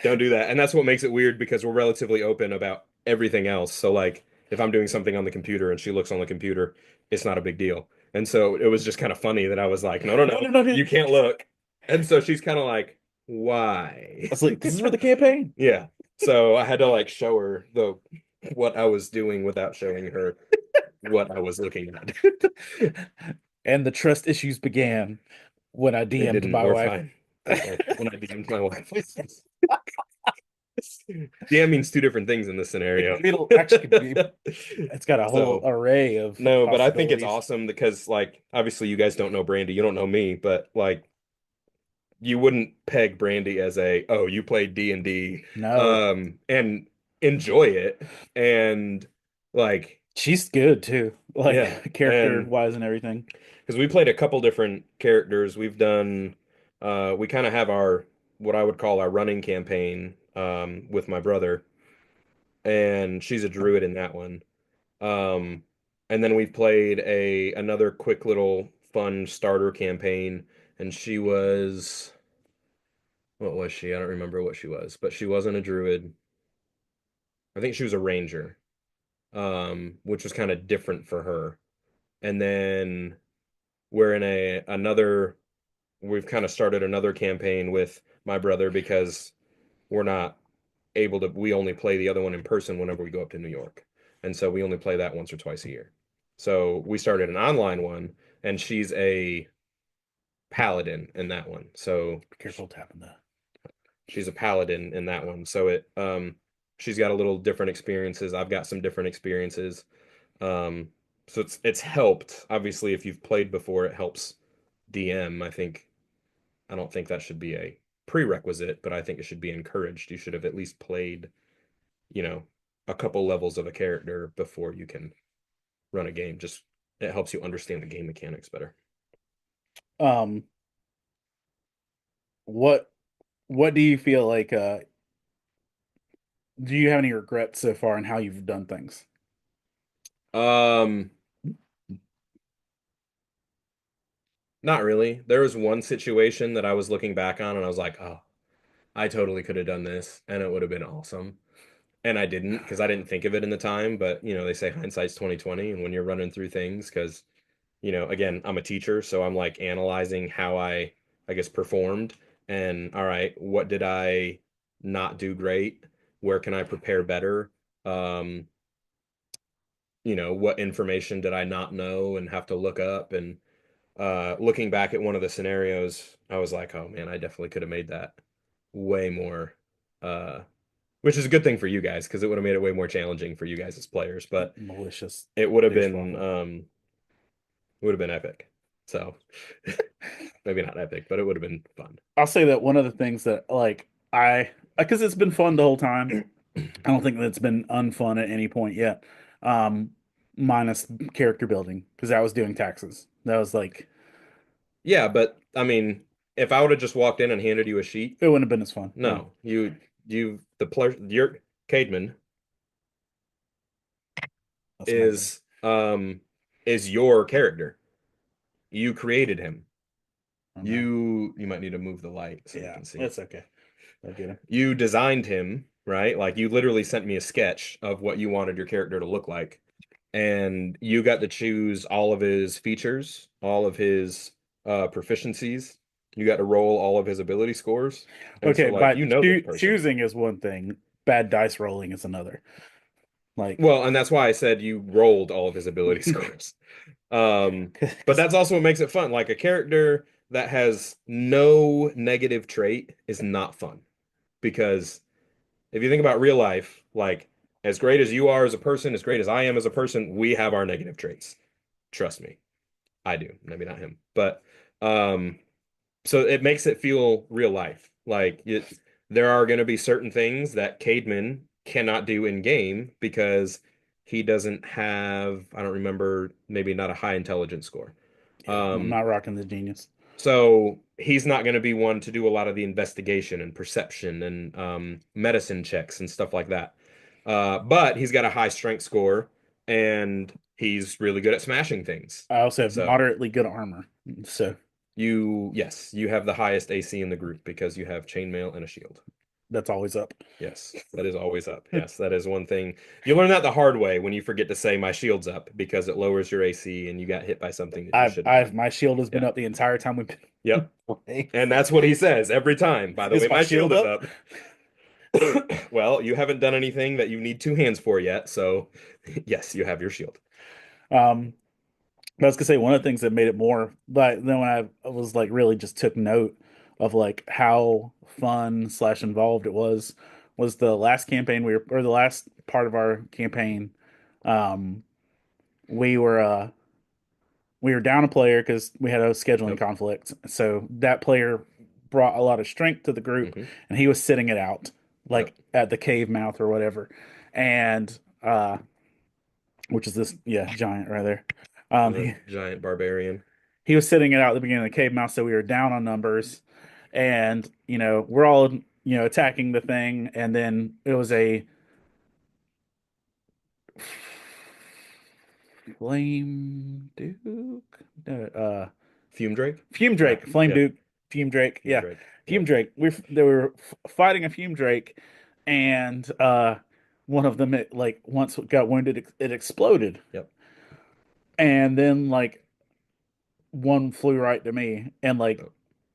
[SPEAKER 20] Don't do that. And that's what makes it weird, because we're relatively open about everything else. So like if I'm doing something on the computer and she looks on the computer, it's not a big deal. And so it was just kind of funny that I was like, no, you can't look. And so she's kind of like, why?
[SPEAKER 12] I was like, this is for the campaign.
[SPEAKER 20] Yeah. So I had to like show her what I was doing without showing her what I was looking at.
[SPEAKER 12] And the trust issues began when I DM'd my wife.
[SPEAKER 20] Fine. When I DM'd my wife. DM means two different things in this scenario.
[SPEAKER 12] It'll actually be, it's got a whole array of
[SPEAKER 20] but I think it's
[SPEAKER 12] possibilities.
[SPEAKER 20] awesome because, like, obviously you guys don't know Brandy, you don't know me, but like, you wouldn't peg Brandy as you played D&D,
[SPEAKER 12] No.
[SPEAKER 20] and enjoy it, and like
[SPEAKER 12] she's good too, like character
[SPEAKER 20] and,
[SPEAKER 12] wise and everything.
[SPEAKER 20] Because we played a couple different characters. We've done, we kind of have what I would call our running campaign with my brother, and she's a druid in that one. And then we've played another quick little fun starter campaign, and she was, what was she? I don't remember what she was, but she wasn't a druid. I think she was a ranger, which was kind of different for her. And then we're in we've kind of started another campaign with my brother because we're not able to, we only play the other one in person whenever we go up to New York. And so we only play that once or twice a year. So we started an online one, and she's a paladin in that one. So
[SPEAKER 12] be careful tapping that.
[SPEAKER 20] She's a paladin in that one. So she's got a little different experiences. I've got some different experiences. So it's helped. Obviously, if you've played before, it helps DM. I don't think that should be a prerequisite, but I think it should be encouraged. You should have at least played, a couple levels of a character before you can run a game. Just it helps you understand the game mechanics better.
[SPEAKER 12] What do you feel like do you have any regrets so far in how you've done things?
[SPEAKER 20] Not really. There was one situation that I was looking back on and I was like, oh, I totally could have done this and it would have been awesome. And I didn't, because I didn't think of it in the time. But, they say hindsight's 20/20. And when you're running through things, because, again, I'm a teacher, so I'm like analyzing how I guess, performed. And all right, what did I not do great? Where can I prepare better? What information did I not know and have to look up? And looking back at one of the scenarios, I was like, oh man, I definitely could have made that way more, which is a good thing for you guys, because it would have made it way more challenging for you guys as players. But
[SPEAKER 12] malicious,
[SPEAKER 20] it would have been epic. So maybe not epic, but it would have been fun.
[SPEAKER 12] I'll say that one of the things that because it's been fun the whole time. I don't think that it's been unfun at any point yet. Minus character building, because I was doing taxes. That was like,
[SPEAKER 20] yeah, but I mean, if I would have just walked in and handed you a sheet,
[SPEAKER 12] it wouldn't have been as fun.
[SPEAKER 20] No, your Cademan is your character. You created him. You might need to move the light so you can see.
[SPEAKER 12] That's okay. I get it.
[SPEAKER 20] You designed him, right? Like, you literally sent me a sketch of what you wanted your character to look like. And you got to choose all of his features, all of his proficiencies. You got to roll all of his ability scores. And
[SPEAKER 12] okay,
[SPEAKER 20] so, like,
[SPEAKER 12] but choosing is one thing. Bad dice rolling is another.
[SPEAKER 20] Well, and that's why I said you rolled all of his ability scores. But that's also what makes it fun. Like, a character that has no negative trait is not fun. Because if you think about real life, like, as great as you are as a person, as great as I am as a person, we have our negative traits. Trust me. I do. Maybe not him. But so it makes it feel real life. Like, there are going to be certain things that Cademan cannot do in game because he doesn't have, I don't remember, maybe not a high intelligence score.
[SPEAKER 12] I'm not rocking the genius.
[SPEAKER 20] So he's not going to be one to do a lot of the investigation and perception and medicine checks and stuff like that. But he's got a high strength score and he's really good at smashing things.
[SPEAKER 12] I also have
[SPEAKER 20] So
[SPEAKER 12] moderately good armor. So
[SPEAKER 20] yes, you have the highest AC in the group because you have chainmail and a shield.
[SPEAKER 12] That's always up.
[SPEAKER 20] Yes, that is always up. Yes, that is one thing. You learn that the hard way when you forget to say my shield's up because it lowers your AC and you got hit by something that you shouldn't.
[SPEAKER 12] My shield has been up the entire time we've been.
[SPEAKER 20] Yep. And that's what he says every time. By the
[SPEAKER 12] Is
[SPEAKER 20] way,
[SPEAKER 12] my
[SPEAKER 20] my shield
[SPEAKER 12] shield
[SPEAKER 20] is up. Well, you haven't done anything that you need 2 hands for yet, so yes, you have your shield.
[SPEAKER 12] I was gonna say one of the things that made it more, but then when I was like really just took note of like how fun / involved it was the last campaign or the last part of our campaign. We were down a player because we had a scheduling conflict. So that player brought a lot of strength to the group, and he was sitting it out like at the cave mouth or whatever, and which is this giant right there.
[SPEAKER 20] Giant barbarian.
[SPEAKER 12] He was sitting it out at the beginning of the cave mouth, so we were down on numbers, and we're all attacking the thing, and then it was a Flame Duke,
[SPEAKER 20] Fume Drake,
[SPEAKER 12] Flame Duke, Fume Drake, Fume Drake. They were fighting a Fume Drake, and one of them once got wounded, it exploded.
[SPEAKER 20] Yep.
[SPEAKER 12] And then one flew right to me, and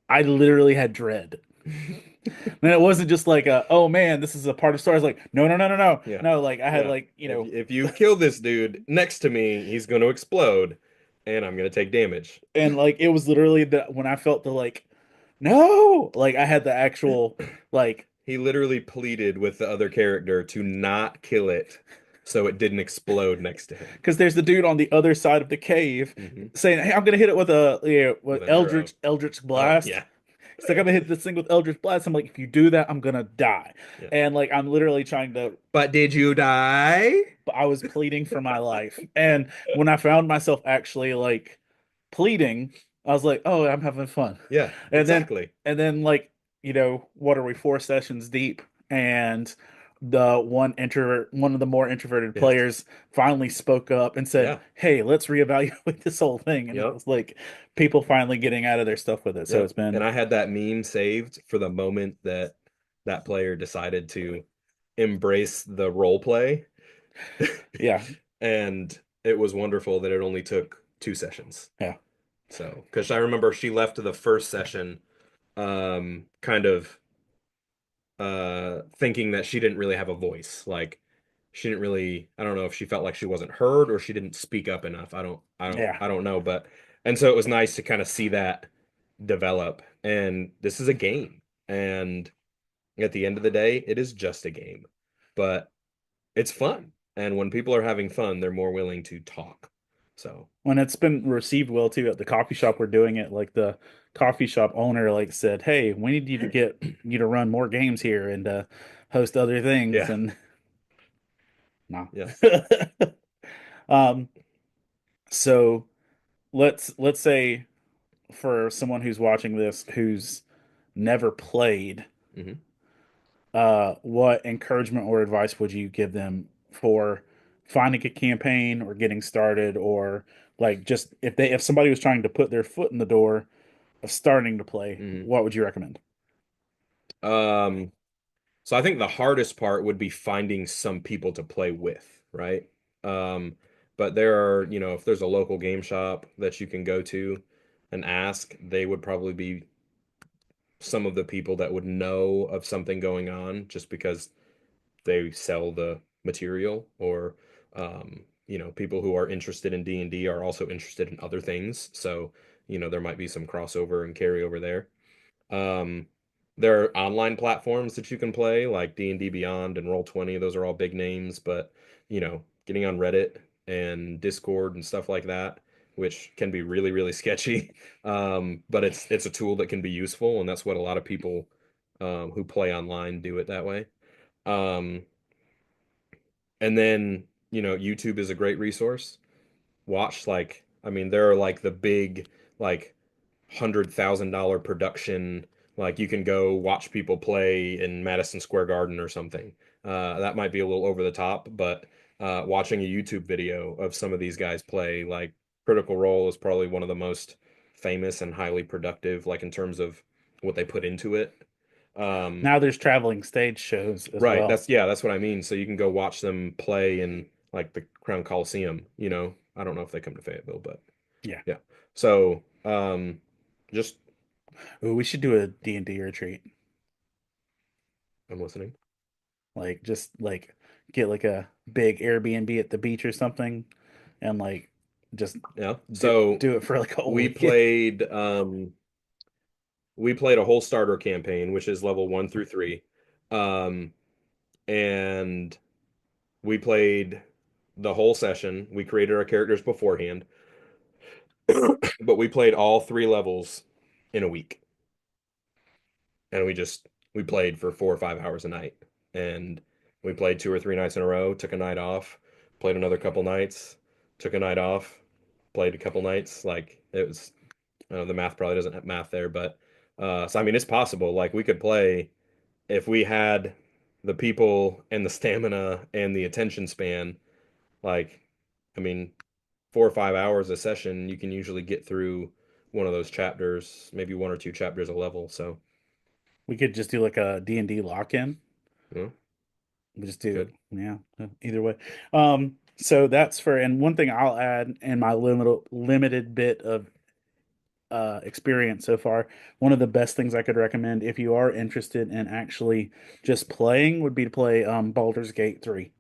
[SPEAKER 12] I literally had dread. And it wasn't just like oh man, this is a part of story. I was like, no. No, I had
[SPEAKER 20] if you kill this dude next to me, he's going to explode and I'm going to take damage.
[SPEAKER 12] And it was literally that when I felt the no, I had the actual
[SPEAKER 20] he literally pleaded with the other character to not kill it so it didn't explode next to him.
[SPEAKER 12] Because there's the dude on the other side of the cave saying, hey, I'm going to hit it with with Eldritch Blast.
[SPEAKER 20] Yeah.
[SPEAKER 12] It's like, I'm gonna hit this thing with Eldritch Blast. I'm like, if you do that, I'm gonna die. Yeah. And I'm literally trying to.
[SPEAKER 20] But did you die?
[SPEAKER 12] But I was pleading for my life. And when I found myself actually pleading, I was like, oh, I'm having fun.
[SPEAKER 20] Yeah,
[SPEAKER 12] and
[SPEAKER 20] exactly.
[SPEAKER 12] Then what are we, 4 sessions deep? And the one of the more introverted players finally spoke up and said, hey, let's reevaluate this whole thing. And it was people finally getting out of their stuff with it. So it's been.
[SPEAKER 20] And I had that meme saved for the moment that player decided to embrace the role play.
[SPEAKER 12] Yeah.
[SPEAKER 20] And it was wonderful that it only took 2 sessions.
[SPEAKER 12] Yeah.
[SPEAKER 20] So, because I remember she left the first session kind of thinking that she didn't really have a voice. She didn't really, I don't know if she felt like she wasn't heard or she didn't speak up enough. I don't know, but and so it was nice to kind of see that develop. And this is a game, and at the end of the day, it is just a game, but it's fun. And when people are having fun, they're more willing to talk. So
[SPEAKER 12] when it's been received well too at the coffee shop we're doing it, the coffee shop owner said, hey, we need you to get you to run more games here and host other things.
[SPEAKER 20] Yeah.
[SPEAKER 12] And no.
[SPEAKER 20] Yes.
[SPEAKER 12] So let's say for someone who's watching this who's never played, what encouragement or advice would you give them for finding a campaign or getting started, or just if somebody was trying to put their foot in the door of starting to play, what would you recommend?
[SPEAKER 20] So I think the hardest part would be finding some people to play with, right? But there are, if there's a local game shop that you can go to and ask, they would probably be some of the people that would know of something going on just because they sell the material, or people who are interested in D&D are also interested in other things. So, there might be some crossover and carryover there. There are online platforms that you can play like D&D Beyond and Roll20. Those are all big names, but getting on Reddit and Discord and stuff like that, which can be really, really sketchy. But it's a tool that can be useful, and that's what a lot of people who play online do it that way. And then YouTube is a great resource. Watch there are like the big like $100,000 production. Like you can go watch people play in Madison Square Garden or something. That might be a little over the top, but watching a YouTube video of some of these guys play, like Critical Role is probably one of the most famous and highly productive, like in terms of what they put into it.
[SPEAKER 12] Now there's traveling stage shows as
[SPEAKER 20] Right.
[SPEAKER 12] well.
[SPEAKER 20] That's what I mean. So you can go watch them play in like the Crown Coliseum, I don't know if they come to Fayetteville, but
[SPEAKER 12] Yeah.
[SPEAKER 20] yeah. So, just
[SPEAKER 12] Ooh, we should do a D&D retreat.
[SPEAKER 20] I'm listening.
[SPEAKER 12] Like just like get like a big Airbnb at the beach or something and like just
[SPEAKER 20] Yeah. So
[SPEAKER 12] do it for like a
[SPEAKER 20] we
[SPEAKER 12] week.
[SPEAKER 20] played a whole starter campaign, which is level 1 through 3. And we played the whole session. We created our characters beforehand. But we played all 3 levels in a week. And we played for 4 or 5 hours a night. And we played 2 or 3 nights in a row, took a night off, played another couple nights, took a night off, played a couple nights. Like it was, the math probably doesn't have math there, but so I mean it's possible. Like we could play if we had the people and the stamina and the attention span. Like, I mean, 4 or 5 hours a session, you can usually get through one of those chapters, maybe 1 or 2 chapters a level. So
[SPEAKER 12] We could just do like a D&D lock-in.
[SPEAKER 20] yeah.
[SPEAKER 12] We just do either way. So that's and one thing I'll add in my limited bit of experience so far, one of the best things I could recommend if you are interested in actually just playing would be to play Baldur's Gate 3.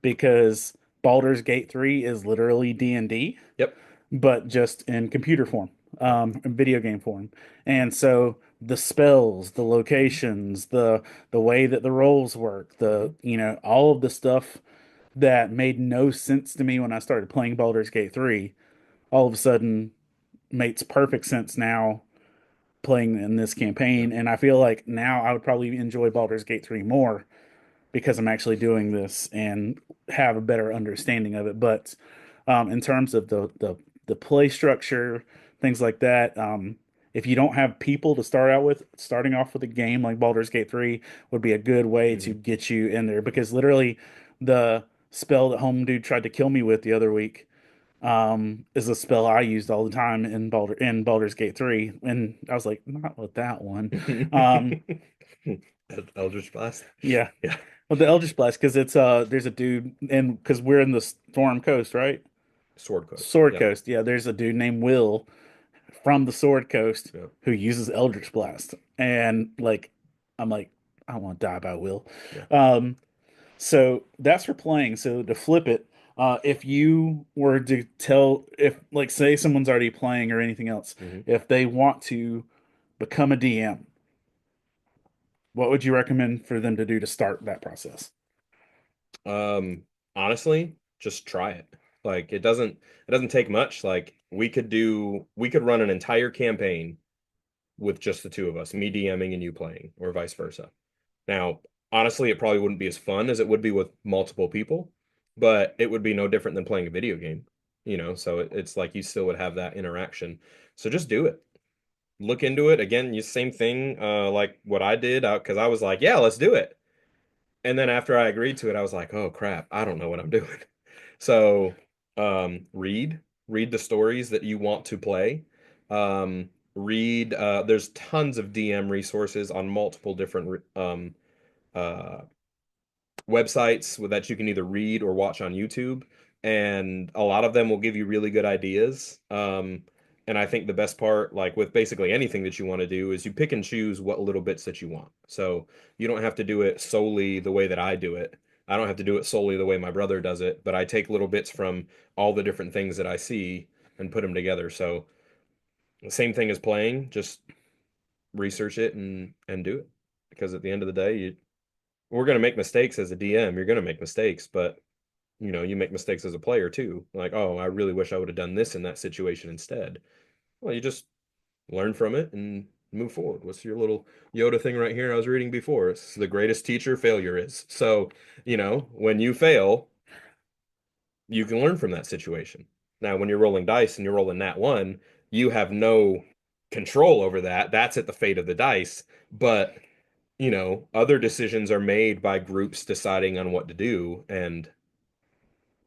[SPEAKER 12] Because Baldur's Gate 3 is literally D&D.
[SPEAKER 20] Yep.
[SPEAKER 12] But just in computer form, in video game form. And so the spells, the locations, the way that the roles work, all of the stuff that made no sense to me when I started playing Baldur's Gate 3, all of a sudden makes perfect sense now playing in this campaign. And I feel like now I would probably enjoy Baldur's Gate 3 more because I'm actually doing this and have a better understanding of it. But in terms of the play structure, things like that, if you don't have people to start out with, starting off with a game like Baldur's Gate 3 would be a good way to get you in there. Because literally, the spell that Home Dude tried to kill me with the other week is a spell I used all the time in Baldur's Gate 3, and I was like, not with that one.
[SPEAKER 20] Eldritch Blast.
[SPEAKER 12] Yeah.
[SPEAKER 20] Yeah.
[SPEAKER 12] Well, the Eldritch Blast, because it's there's a dude, and because we're in the Storm Coast, right?
[SPEAKER 20] Sword Coast.
[SPEAKER 12] Sword
[SPEAKER 20] Yep.
[SPEAKER 12] Coast. Yeah, there's a dude named Will from the Sword Coast who uses Eldritch Blast, and I'm like, I don't want to die by Will. So that's for playing. So to flip it, if you were to if say someone's already playing or anything else, if they want to become a DM, what would you recommend for them to do to start that process?
[SPEAKER 20] Honestly, just try it. Like it doesn't take much. Like we could run an entire campaign with just the 2 of us, me DMing and you playing, or vice versa. Now, honestly, it probably wouldn't be as fun as it would be with multiple people, but it would be no different than playing a video game, so it's like you still would have that interaction. So just do it. Look into it. Again, you same thing, like what I did, because I was like, yeah, let's do it. And then after I agreed to it, I was like, oh crap, I don't know what I'm doing. So read the stories that you want to play. There's tons of DM resources on multiple different websites that you can either read or watch on YouTube, and a lot of them will give you really good ideas. And I think the best part, like with basically anything that you want to do, is you pick and choose what little bits that you want. So you don't have to do it solely the way that I do it. I don't have to do it solely the way my brother does it, but I take little bits from all the different things that I see and put them together. So the same thing as playing, just research it and do it. Because at the end of the day, we're going to make mistakes as a DM. You're going to make mistakes, but you make mistakes as a player too. Like, oh, I really wish I would have done this in that situation instead. Well, you just learn from it and move forward. What's your little Yoda thing right here I was reading before? It's the greatest teacher failure is. So, when you fail, you can learn from that situation. Now, when you're rolling dice and you're rolling nat one, you have no control over that. That's at the fate of the dice. But, other decisions are made by groups deciding on what to do, and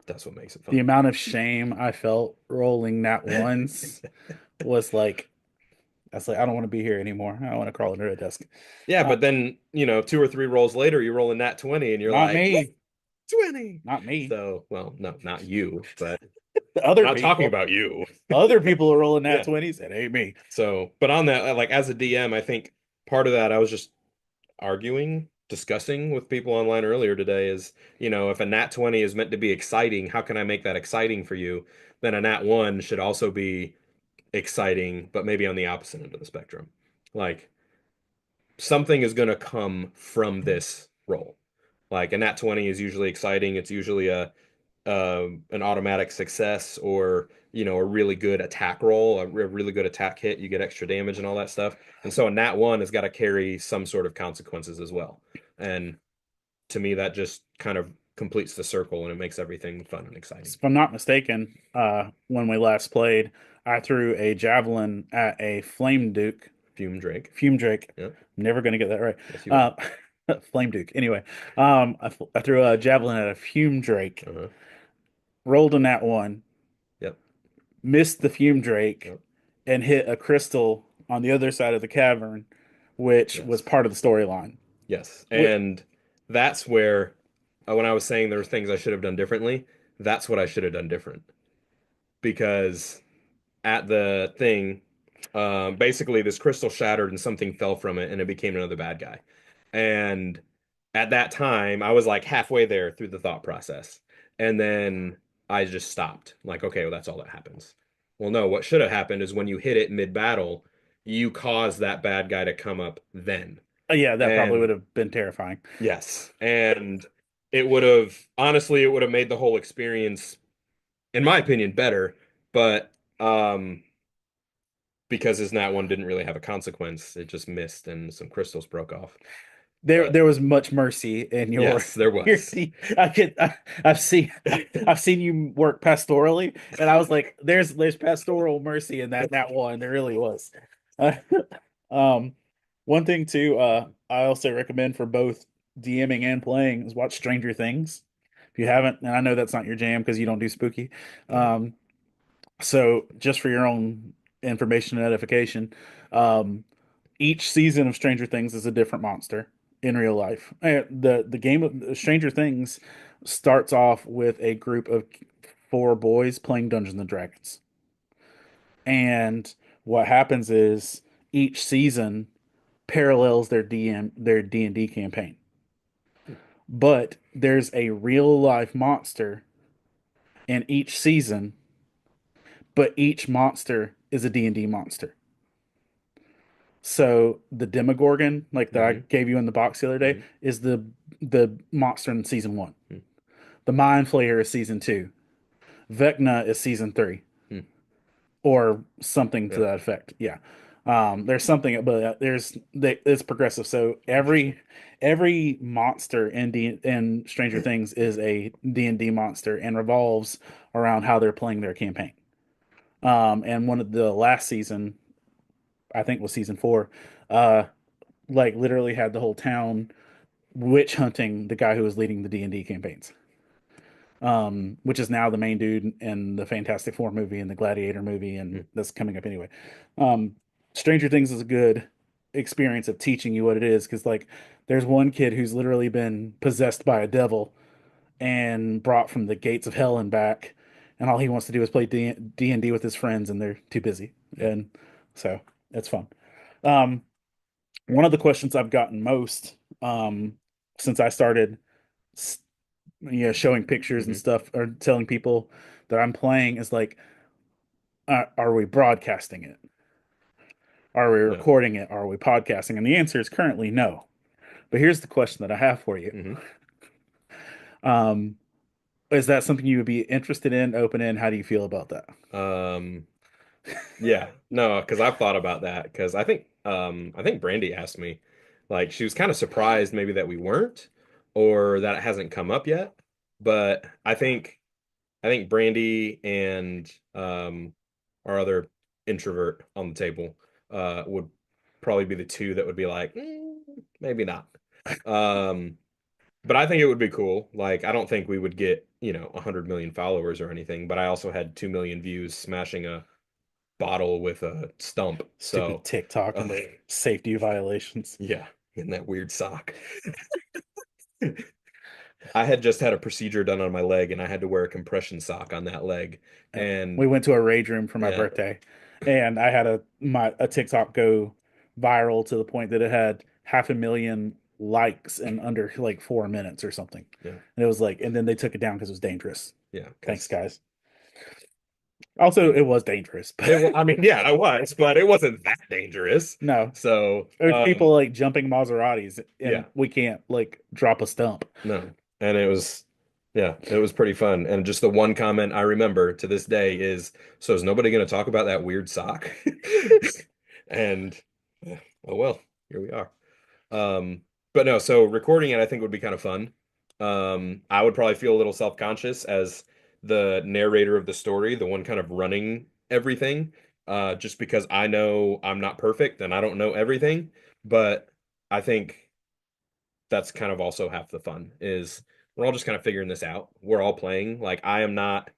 [SPEAKER 20] that's what makes it fun.
[SPEAKER 12] The amount of shame I felt rolling nat ones was like, I was like, I don't want to be here anymore. I want to crawl under a desk.
[SPEAKER 20] Yeah, but then, 2 or 3 rolls later, you roll a nat 20 and you're
[SPEAKER 12] Not
[SPEAKER 20] like,
[SPEAKER 12] me.
[SPEAKER 20] 20.
[SPEAKER 12] Not me.
[SPEAKER 20] So, well, no, not you, but
[SPEAKER 12] The other
[SPEAKER 20] not
[SPEAKER 12] people.
[SPEAKER 20] talking about you.
[SPEAKER 12] Other people are rolling nat
[SPEAKER 20] Yeah.
[SPEAKER 12] 20s. It ain't me.
[SPEAKER 20] So, but on that, like as a DM, I think part of that I was just discussing with people online earlier today is, if a nat 20 is meant to be exciting, how can I make that exciting for you? Then a nat 1 should also be exciting, but maybe on the opposite end of the spectrum. Like something is going to come from this roll. Like a nat 20 is usually exciting. It's usually an automatic success or a really good attack roll, a really good attack hit. You get extra damage and all that stuff. And so a nat 1 has got to carry some sort of consequences as well. And to me, that just kind of completes the circle and it makes everything fun and exciting.
[SPEAKER 12] If I'm not mistaken, when we last played, I threw a javelin at a flame duke.
[SPEAKER 20] Fume Drake.
[SPEAKER 12] Yep. I'm never going to get that right.
[SPEAKER 20] Yes, you will.
[SPEAKER 12] Flame duke. Anyway, I threw a javelin at a fume drake. Rolled a nat 1.
[SPEAKER 20] Yep.
[SPEAKER 12] Missed the fume drake and hit a crystal on the other side of the cavern, which was part of the storyline.
[SPEAKER 20] Yes. And that's where, when I was saying there were things I should have done differently, that's what I should have done different. Because at the thing, basically this crystal shattered and something fell from it and it became another bad guy. And at that time, I was like halfway there through the thought process. And then I just stopped. Like, okay, well, that's all that happens. Well, no, what should have happened is when you hit it mid-battle, you cause that bad guy to come up then.
[SPEAKER 12] Yeah, that probably would have been terrifying.
[SPEAKER 20] Yes. And it would have made the whole experience, in my opinion, better. But because his nat 1 didn't really have a consequence, it just missed and some crystals broke off.
[SPEAKER 12] There was much mercy in your.
[SPEAKER 20] Yes, there was.
[SPEAKER 12] I've seen you work pastorally, and I was like, there's pastoral mercy in that one. There really was. One thing too, I also recommend for both DMing and playing is watch Stranger Things. If you haven't, and I know that's not your jam because you don't do spooky. So just for your own information and edification, each season of Stranger Things is a different monster in real life. The game of Stranger Things starts off with a group of 4 boys playing Dungeons and Dragons. And what happens is each season parallels their D&D campaign. But there's a real life monster in each season, but each monster is a D&D monster. So the Demogorgon, like that I gave you in the box the other day, is the monster in season 1. The Mind Flayer is season 2. Vecna is season 3, or something to that effect. Yeah, there's something, but it's progressive. So every monster in Stranger Things is a D&D monster and revolves around how they're playing their campaign. And one of the last season, I think was season 4, like literally had the whole town witch hunting the guy who was leading the D&D campaigns, which is now the main dude in the Fantastic Four movie and the Gladiator movie, and that's coming up anyway. Stranger Things is a good experience of teaching you what it is, because like there's one kid who's literally been possessed by a devil and brought from the gates of hell and back, and all he wants to do is play D&D with his friends, and they're too busy. And so it's fun. One of the questions I've gotten most since I started showing pictures and stuff, or telling people that I'm playing, is like, are we broadcasting it? Are we recording it? Are we podcasting? And the answer is currently no. But here's the question that I have for you. Is that something you would be interested in, open in? How do you feel about that?
[SPEAKER 20] Yeah, no, because I've thought about that, because I think I think Brandy asked me, like, she was kind of surprised maybe that we weren't, or that it hasn't come up yet. But I think Brandy and our other introvert on the table would probably be the two that would be like, maybe not. Um, but I think it would be cool. Like, I don't think we would get, 100 million followers or anything, but I also had 2 million views smashing a bottle with a stump.
[SPEAKER 12] Stupid
[SPEAKER 20] So,
[SPEAKER 12] TikTok and the safety violations.
[SPEAKER 20] yeah, in that weird sock. I had just had a procedure done on my leg and I had to wear a compression sock on that leg. And
[SPEAKER 12] We went to a rage room for my
[SPEAKER 20] Yeah.
[SPEAKER 12] birthday, and I had a TikTok go viral to the point that it had 500,000 likes in under like 4 minutes or something.
[SPEAKER 20] Yeah.
[SPEAKER 12] And it was like, and then they took it down because it was dangerous.
[SPEAKER 20] Yeah.
[SPEAKER 12] Thanks, guys. Also, it was dangerous.
[SPEAKER 20] I mean, yeah, I was, but it wasn't that dangerous.
[SPEAKER 12] No.
[SPEAKER 20] So
[SPEAKER 12] There's people like jumping Maseratis, and
[SPEAKER 20] Yeah.
[SPEAKER 12] we can't like drop a stump.
[SPEAKER 20] No. And it was pretty fun. And just the one comment I remember to this day is, so is nobody going to talk about that weird sock? And oh well, here we are. But no, so recording it I think would be kind of fun. I would probably feel a little self-conscious as the narrator of the story, the one kind of running everything, just because I know I'm not perfect and I don't know everything. But I think that's kind of also half the fun is we're all just kind of figuring this out. We're all playing. Like, I am not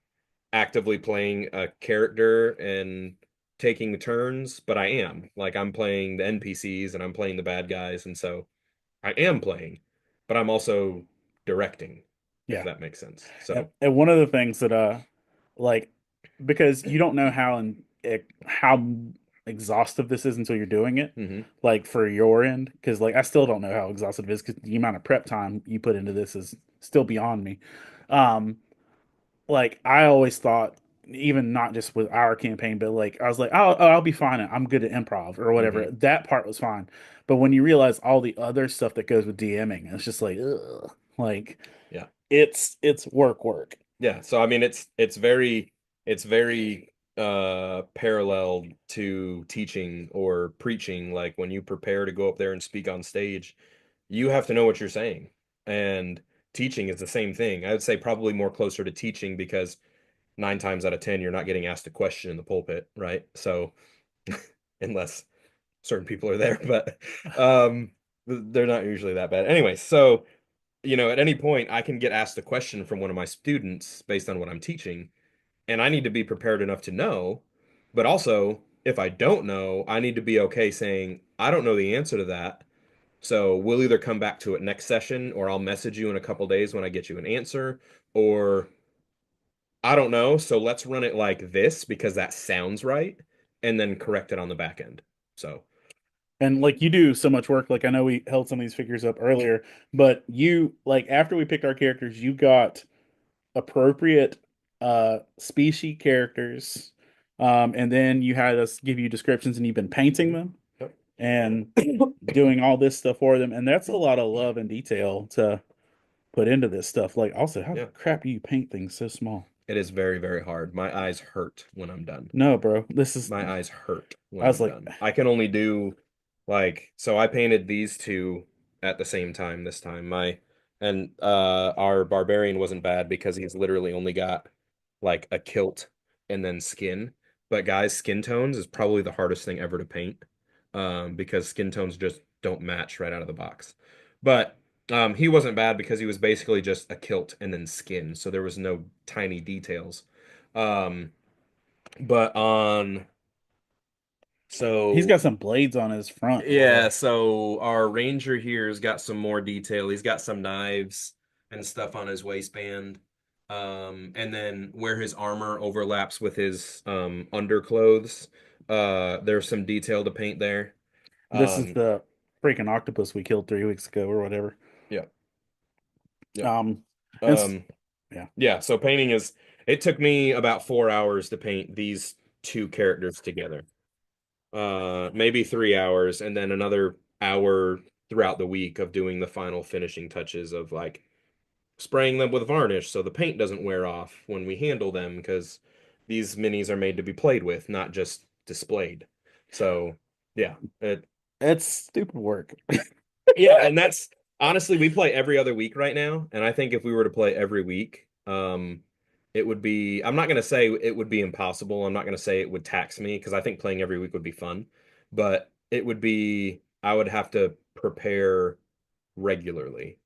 [SPEAKER 20] actively playing a character and taking turns, but I am. Like, I'm playing the NPCs and I'm playing the bad guys, and so I am playing, but I'm also directing, if that makes sense. So
[SPEAKER 12] And one of the things that like, because you don't know how exhaustive this is until you're doing it, like for your end, because like I still don't know how exhaustive it is because the amount of prep time you put into this is still beyond me. Like I always thought, even not just with our campaign, but like I was like, I'll be fine. I'm good at improv or whatever. That part was fine, but when you realize all the other stuff that goes with DMing, it's just like, ugh, like,
[SPEAKER 20] yeah,
[SPEAKER 12] it's work.
[SPEAKER 20] Yeah, so I mean it's very parallel to teaching or preaching. Like, when you prepare to go up there and speak on stage, you have to know what you're saying. And teaching is the same thing. I would say probably more closer to teaching because 9 times out of 10 you're not getting asked a question in the pulpit, right? So unless certain people are there, but they're not usually that bad. Anyway, so at any point I can get asked a question from one of my students based on what I'm teaching, and I need to be prepared enough to know. But also, if I don't know, I need to be okay saying, I don't know the answer to that. So we'll either come back to it next session, or I'll message you in a couple days when I get you an answer, or I don't know. So let's run it like this because that sounds right, and then correct it on the back end. So.
[SPEAKER 12] And like you do so much work. Like I know we held some of these figures up earlier, but you like after we picked our characters, you got appropriate species characters, and then you had us give you descriptions, and you've been painting them and doing all this stuff for them, and that's a lot of love and detail to put into this stuff. Like also, how the crap do you paint things so small?
[SPEAKER 20] It is very, very hard. My eyes hurt when I'm done.
[SPEAKER 12] No, bro, my
[SPEAKER 20] eyes hurt when
[SPEAKER 12] I was
[SPEAKER 20] I'm
[SPEAKER 12] like,
[SPEAKER 20] done. I can only do so I painted these two at the same time this time. Our barbarian wasn't bad because he's literally only got like a kilt and then skin. But guys, skin tones is probably the hardest thing ever to paint, because skin tones just don't match right out of the box. But he wasn't bad because he was basically just a kilt and then skin, so there was no tiny details. But so
[SPEAKER 12] he's got some blades on his front.
[SPEAKER 20] Yeah, so our ranger here has got some more detail. He's got some knives and stuff on his waistband. And then where his armor overlaps with his underclothes, there's some detail to paint there.
[SPEAKER 12] This is the freaking octopus we killed 3 weeks ago or whatever.
[SPEAKER 20] Yeah.
[SPEAKER 12] Yeah.
[SPEAKER 20] So painting it took me about 4 hours to paint these two characters together. Maybe 3 hours, and then another hour throughout the week of doing the final finishing touches of like spraying them with varnish so the paint doesn't wear off when we handle them, because these minis are made to be played with, not just displayed. So yeah,
[SPEAKER 12] It's stupid work.
[SPEAKER 20] Yeah, and that's honestly, we play every other week right now, and I think if we were to play every week, it would be, I'm not going to say it would be impossible. I'm not going to say it would tax me because I think playing every week would be fun, but it would be, I would have to prepare regularly.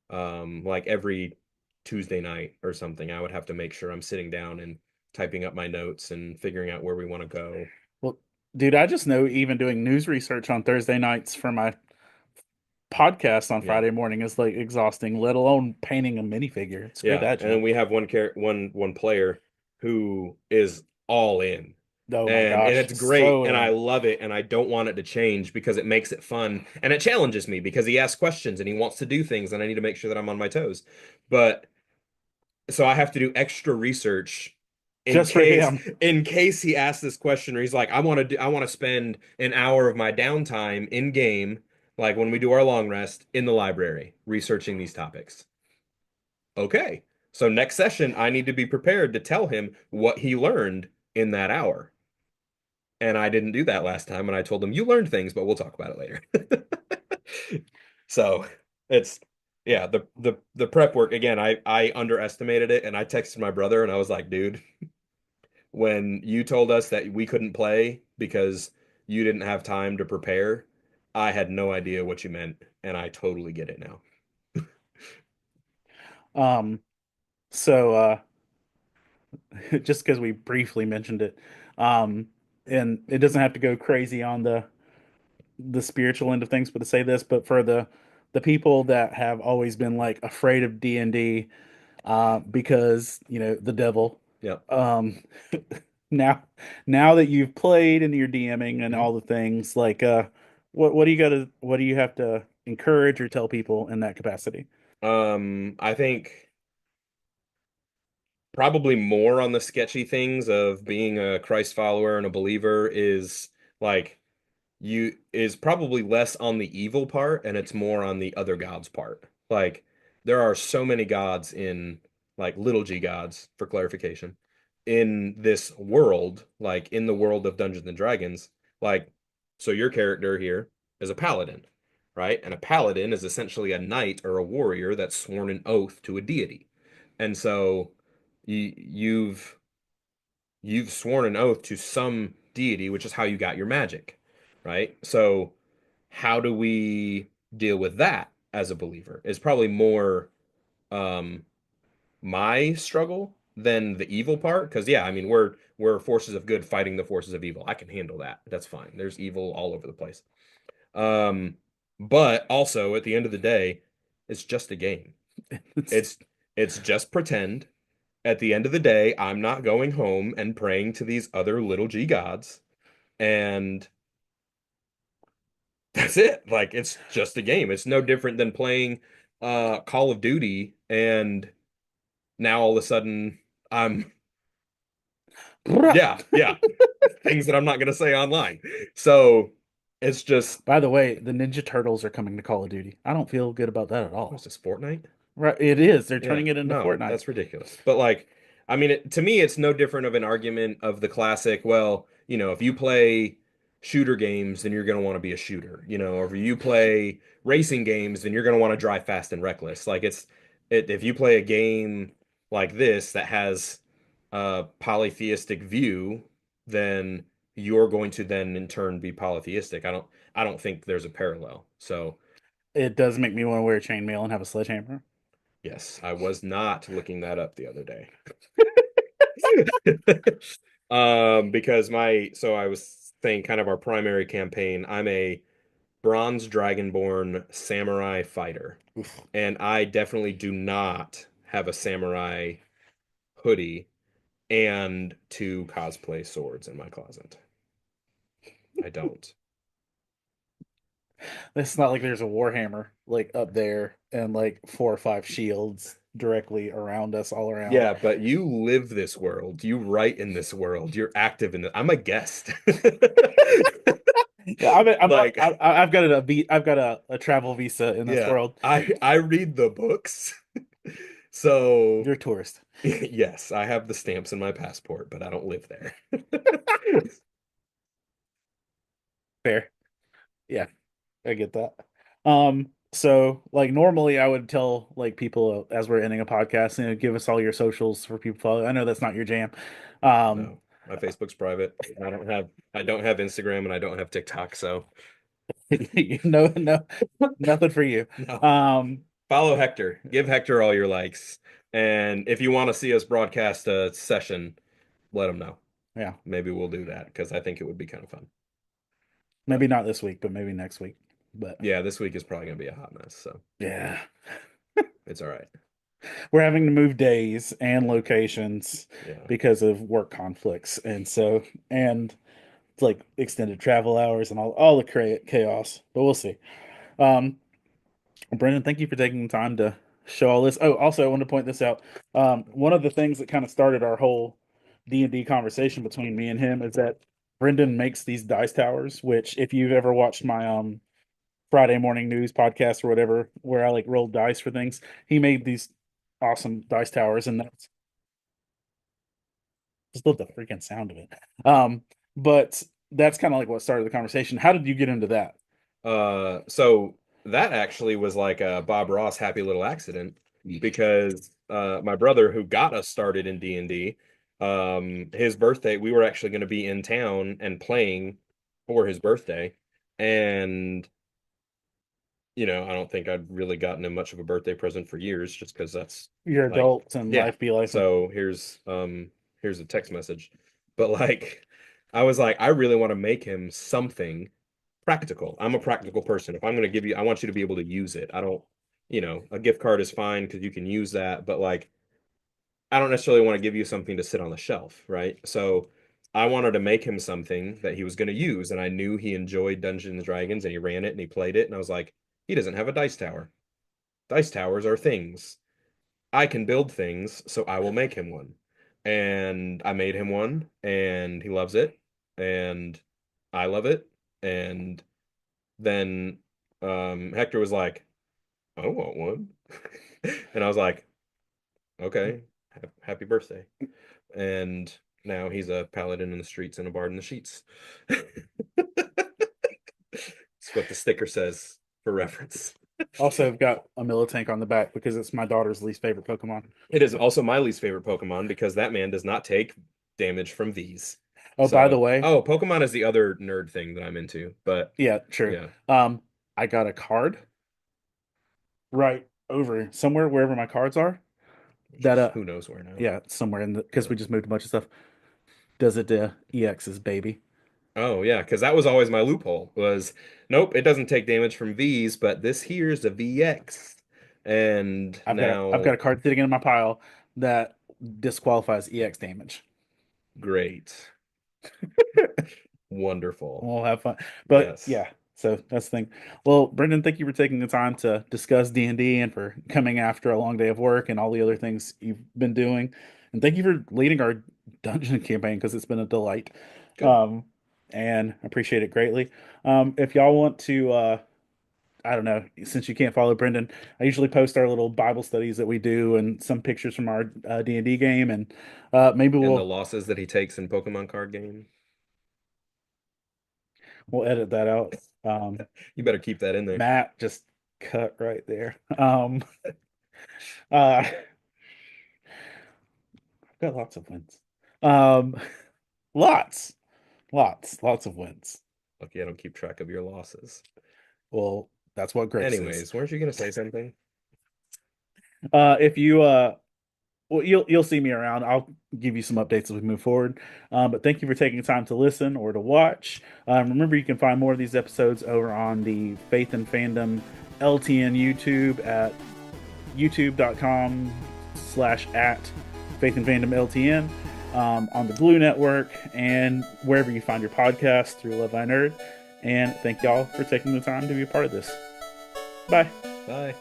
[SPEAKER 20] Like every Tuesday night or something, I would have to make sure I'm sitting down and typing up my notes and figuring out where we want to go.
[SPEAKER 12] Well, dude, I just know even doing news research on Thursday nights for my podcast on Friday morning is like exhausting, let alone painting a minifigure. It's
[SPEAKER 20] Yeah,
[SPEAKER 12] great that
[SPEAKER 20] and then we have one player who is all in.
[SPEAKER 12] Oh my
[SPEAKER 20] And
[SPEAKER 12] gosh,
[SPEAKER 20] it's great,
[SPEAKER 12] so
[SPEAKER 20] and
[SPEAKER 12] in.
[SPEAKER 20] I love it, and I don't want it to change because it makes it fun, and it challenges me because he asks questions and he wants to do things, and I need to make sure that I'm on my toes. But so I have to do extra research
[SPEAKER 12] Just for him.
[SPEAKER 20] in case he asks this question, or he's like, I want to spend an hour of my downtime in game, like when we do our long rest in the library, researching these topics. Okay. So next session, I need to be prepared to tell him what he learned in that hour. And I didn't do that last time, and I told him, you learned things, but we'll talk about it later. So it's, yeah, the prep work, again, I underestimated it, and I texted my brother, and I was like, dude, when you told us that we couldn't play because you didn't have time to prepare, I had no idea what you meant, and I totally get it now.
[SPEAKER 12] So just because we briefly mentioned it, and it doesn't have to go crazy on the spiritual end of things, but to say this, but for the people that have always been like afraid of D&D, because the devil.
[SPEAKER 20] Yeah.
[SPEAKER 12] Now that you've played and you're DMing and all the things, like what do you have to encourage or tell people in that capacity?
[SPEAKER 20] I think probably more on the sketchy things of being a Christ follower and a believer is like is probably less on the evil part, and it's more on the other gods part. Like there are so many gods in, like, little g gods, for clarification, in this world, like in the world of Dungeons and Dragons. Like, so your character here is a paladin, right? And a paladin is essentially a knight or a warrior that's sworn an oath to a deity. And so you've sworn an oath to some deity, which is how you got your magic, right? So how do we deal with that as a believer is probably more my struggle than the evil part. Because yeah, I mean, we're forces of good fighting the forces of evil. I can handle that. That's fine. There's evil all over the place. But also at the end of the day, it's just a game. It's just pretend. At the end of the day, I'm not going home and praying to these other little g gods, and that's it. Like, it's just a game. It's no different than playing Call of Duty, and now all of a sudden I'm yeah things that I'm not gonna say online. So it's just,
[SPEAKER 12] by the way, the Ninja Turtles are coming to Call of Duty. I don't feel good about that at all.
[SPEAKER 20] what's this, Fortnite?
[SPEAKER 12] Right, it is. They're turning
[SPEAKER 20] Yeah,
[SPEAKER 12] it into
[SPEAKER 20] no,
[SPEAKER 12] Fortnite.
[SPEAKER 20] that's ridiculous. But like, I mean, to me, it's no different of an argument of the classic, well, if you play shooter games, then you're going to want to be a shooter, or if you play racing games, then you're going to want to drive fast and reckless. Like, if you play a game like this that has a polytheistic view, then you're going to then in turn be polytheistic. I don't think there's a parallel. So
[SPEAKER 12] It does make me want to wear chainmail and have a sledgehammer.
[SPEAKER 20] yes, I was not looking that up the other day. Because I was saying kind of our primary campaign, I'm a bronze dragonborn samurai fighter. And I definitely do not have a samurai hoodie and 2 cosplay swords in my closet. I don't.
[SPEAKER 12] It's not like there's a warhammer like up there and like 4 or 5 shields directly around us all around.
[SPEAKER 20] Yeah, but you live this world. You write in this world. You're active in it. I'm a guest.
[SPEAKER 12] Yeah, I've got a travel visa in this world.
[SPEAKER 20] I read the books. So
[SPEAKER 12] you're a tourist.
[SPEAKER 20] Yes, I have the stamps in my passport, but I don't live there.
[SPEAKER 12] Fair. Yeah. I get that. So like normally I would tell like people as we're ending a podcast, give us all your socials for people to follow. I know that's not your jam.
[SPEAKER 20] No, my Facebook's private. I don't have Instagram and I don't have TikTok, so
[SPEAKER 12] no, nothing for you.
[SPEAKER 20] No. Follow Hector. Give Hector all your likes. And if you want to see us broadcast a session, let him know.
[SPEAKER 12] Yeah.
[SPEAKER 20] Maybe we'll do that because I think it would be kind of fun.
[SPEAKER 12] Maybe not this week, but maybe next week. But
[SPEAKER 20] yeah, this week is probably going to be a hot mess. So
[SPEAKER 12] yeah,
[SPEAKER 20] it's all right.
[SPEAKER 12] We're having to move days and locations
[SPEAKER 20] Yeah.
[SPEAKER 12] because of work conflicts. And it's like extended travel hours and all the chaos, but we'll see. Brendan, thank you for taking the time to show all this. Oh, also, I want to point this out. One of the things that kind of started our whole D&D conversation between me and him is that Brendan makes these dice towers, which if you've ever watched my Friday morning news podcast or whatever, where I like rolled dice for things, he made these awesome dice towers, and that's just love the freaking sound of it. But that's kind of like what started the conversation. How did you get into that?
[SPEAKER 20] So that actually was like a Bob Ross happy little accident because my brother who got us started in D&D, his birthday, we were actually going to be in town and playing for his birthday. And, I don't think I'd really gotten him much of a birthday present for years just because that's
[SPEAKER 12] You're adults and life be life.
[SPEAKER 20] So here's a text message. But like, I was like, I really want to make him something practical. I'm a practical person. If I'm going to give you, I want you to be able to use it. I don't, a gift card is fine because you can use that, but like, I don't necessarily want to give you something to sit on the shelf, right? So I wanted to make him something that he was going to use, and I knew he enjoyed Dungeons and Dragons, and he ran it and he played it, and I was like, he doesn't have a dice tower. Dice towers are things. I can build things, so I will make him one. And I made him one, and he loves it, and I love it. And then Hector was like, I want one. And I was like, okay, happy birthday. And now he's a paladin in the streets and a bard in the sheets. That's what the sticker says for reference.
[SPEAKER 12] Also, I've got a Militank on the back because it's my daughter's least favorite Pokemon.
[SPEAKER 20] It is also my least favorite Pokemon because that man does not take damage from these.
[SPEAKER 12] Oh, by the way.
[SPEAKER 20] Oh, Pokemon is the other nerd thing that I'm into, but
[SPEAKER 12] yeah, true. Yeah. I got a card right over somewhere, wherever my cards are. That
[SPEAKER 20] who knows where now?
[SPEAKER 12] Yeah, somewhere in the because we just moved a bunch of stuff. Does it EX's baby?
[SPEAKER 20] Oh yeah, because that was always my loophole. Was nope, it doesn't take damage from V's, but this here's a VX, and
[SPEAKER 12] I've got a card sitting in my pile that disqualifies EX damage.
[SPEAKER 20] Great. Wonderful.
[SPEAKER 12] We'll have fun. But yeah, so that's the thing. Well, Brendan, thank you for taking the time to discuss D&D and for coming after a long day of work and all the other things you've been doing. And thank you for leading our dungeon campaign because it's been a delight. And I appreciate it greatly. If y'all want to, I don't know, since you can't follow Brendan, I usually post our little Bible studies that we do and some pictures from our D&D game. And maybe
[SPEAKER 20] and the losses that he takes in Pokemon card game.
[SPEAKER 12] We'll edit that out.
[SPEAKER 20] You better keep that in there.
[SPEAKER 12] Matt just cut right there. I've got lots of wins. Lots of wins.
[SPEAKER 20] Lucky I don't keep track of your losses.
[SPEAKER 12] Well, that's what grace is.
[SPEAKER 20] Anyways, weren't you going to say something?
[SPEAKER 12] If you well, you'll see me around. I'll give you some updates as we move forward. But thank you for taking the time to listen or to watch. Remember, you can find more of these episodes over on the Faith and Fandom LTN YouTube at youtube.com/@Faith and Fandom LTN, on the Blue Network and wherever you find your podcast through Love Thy Nerd. And thank y'all for taking the time to be a part of this. Bye.
[SPEAKER 20] Bye.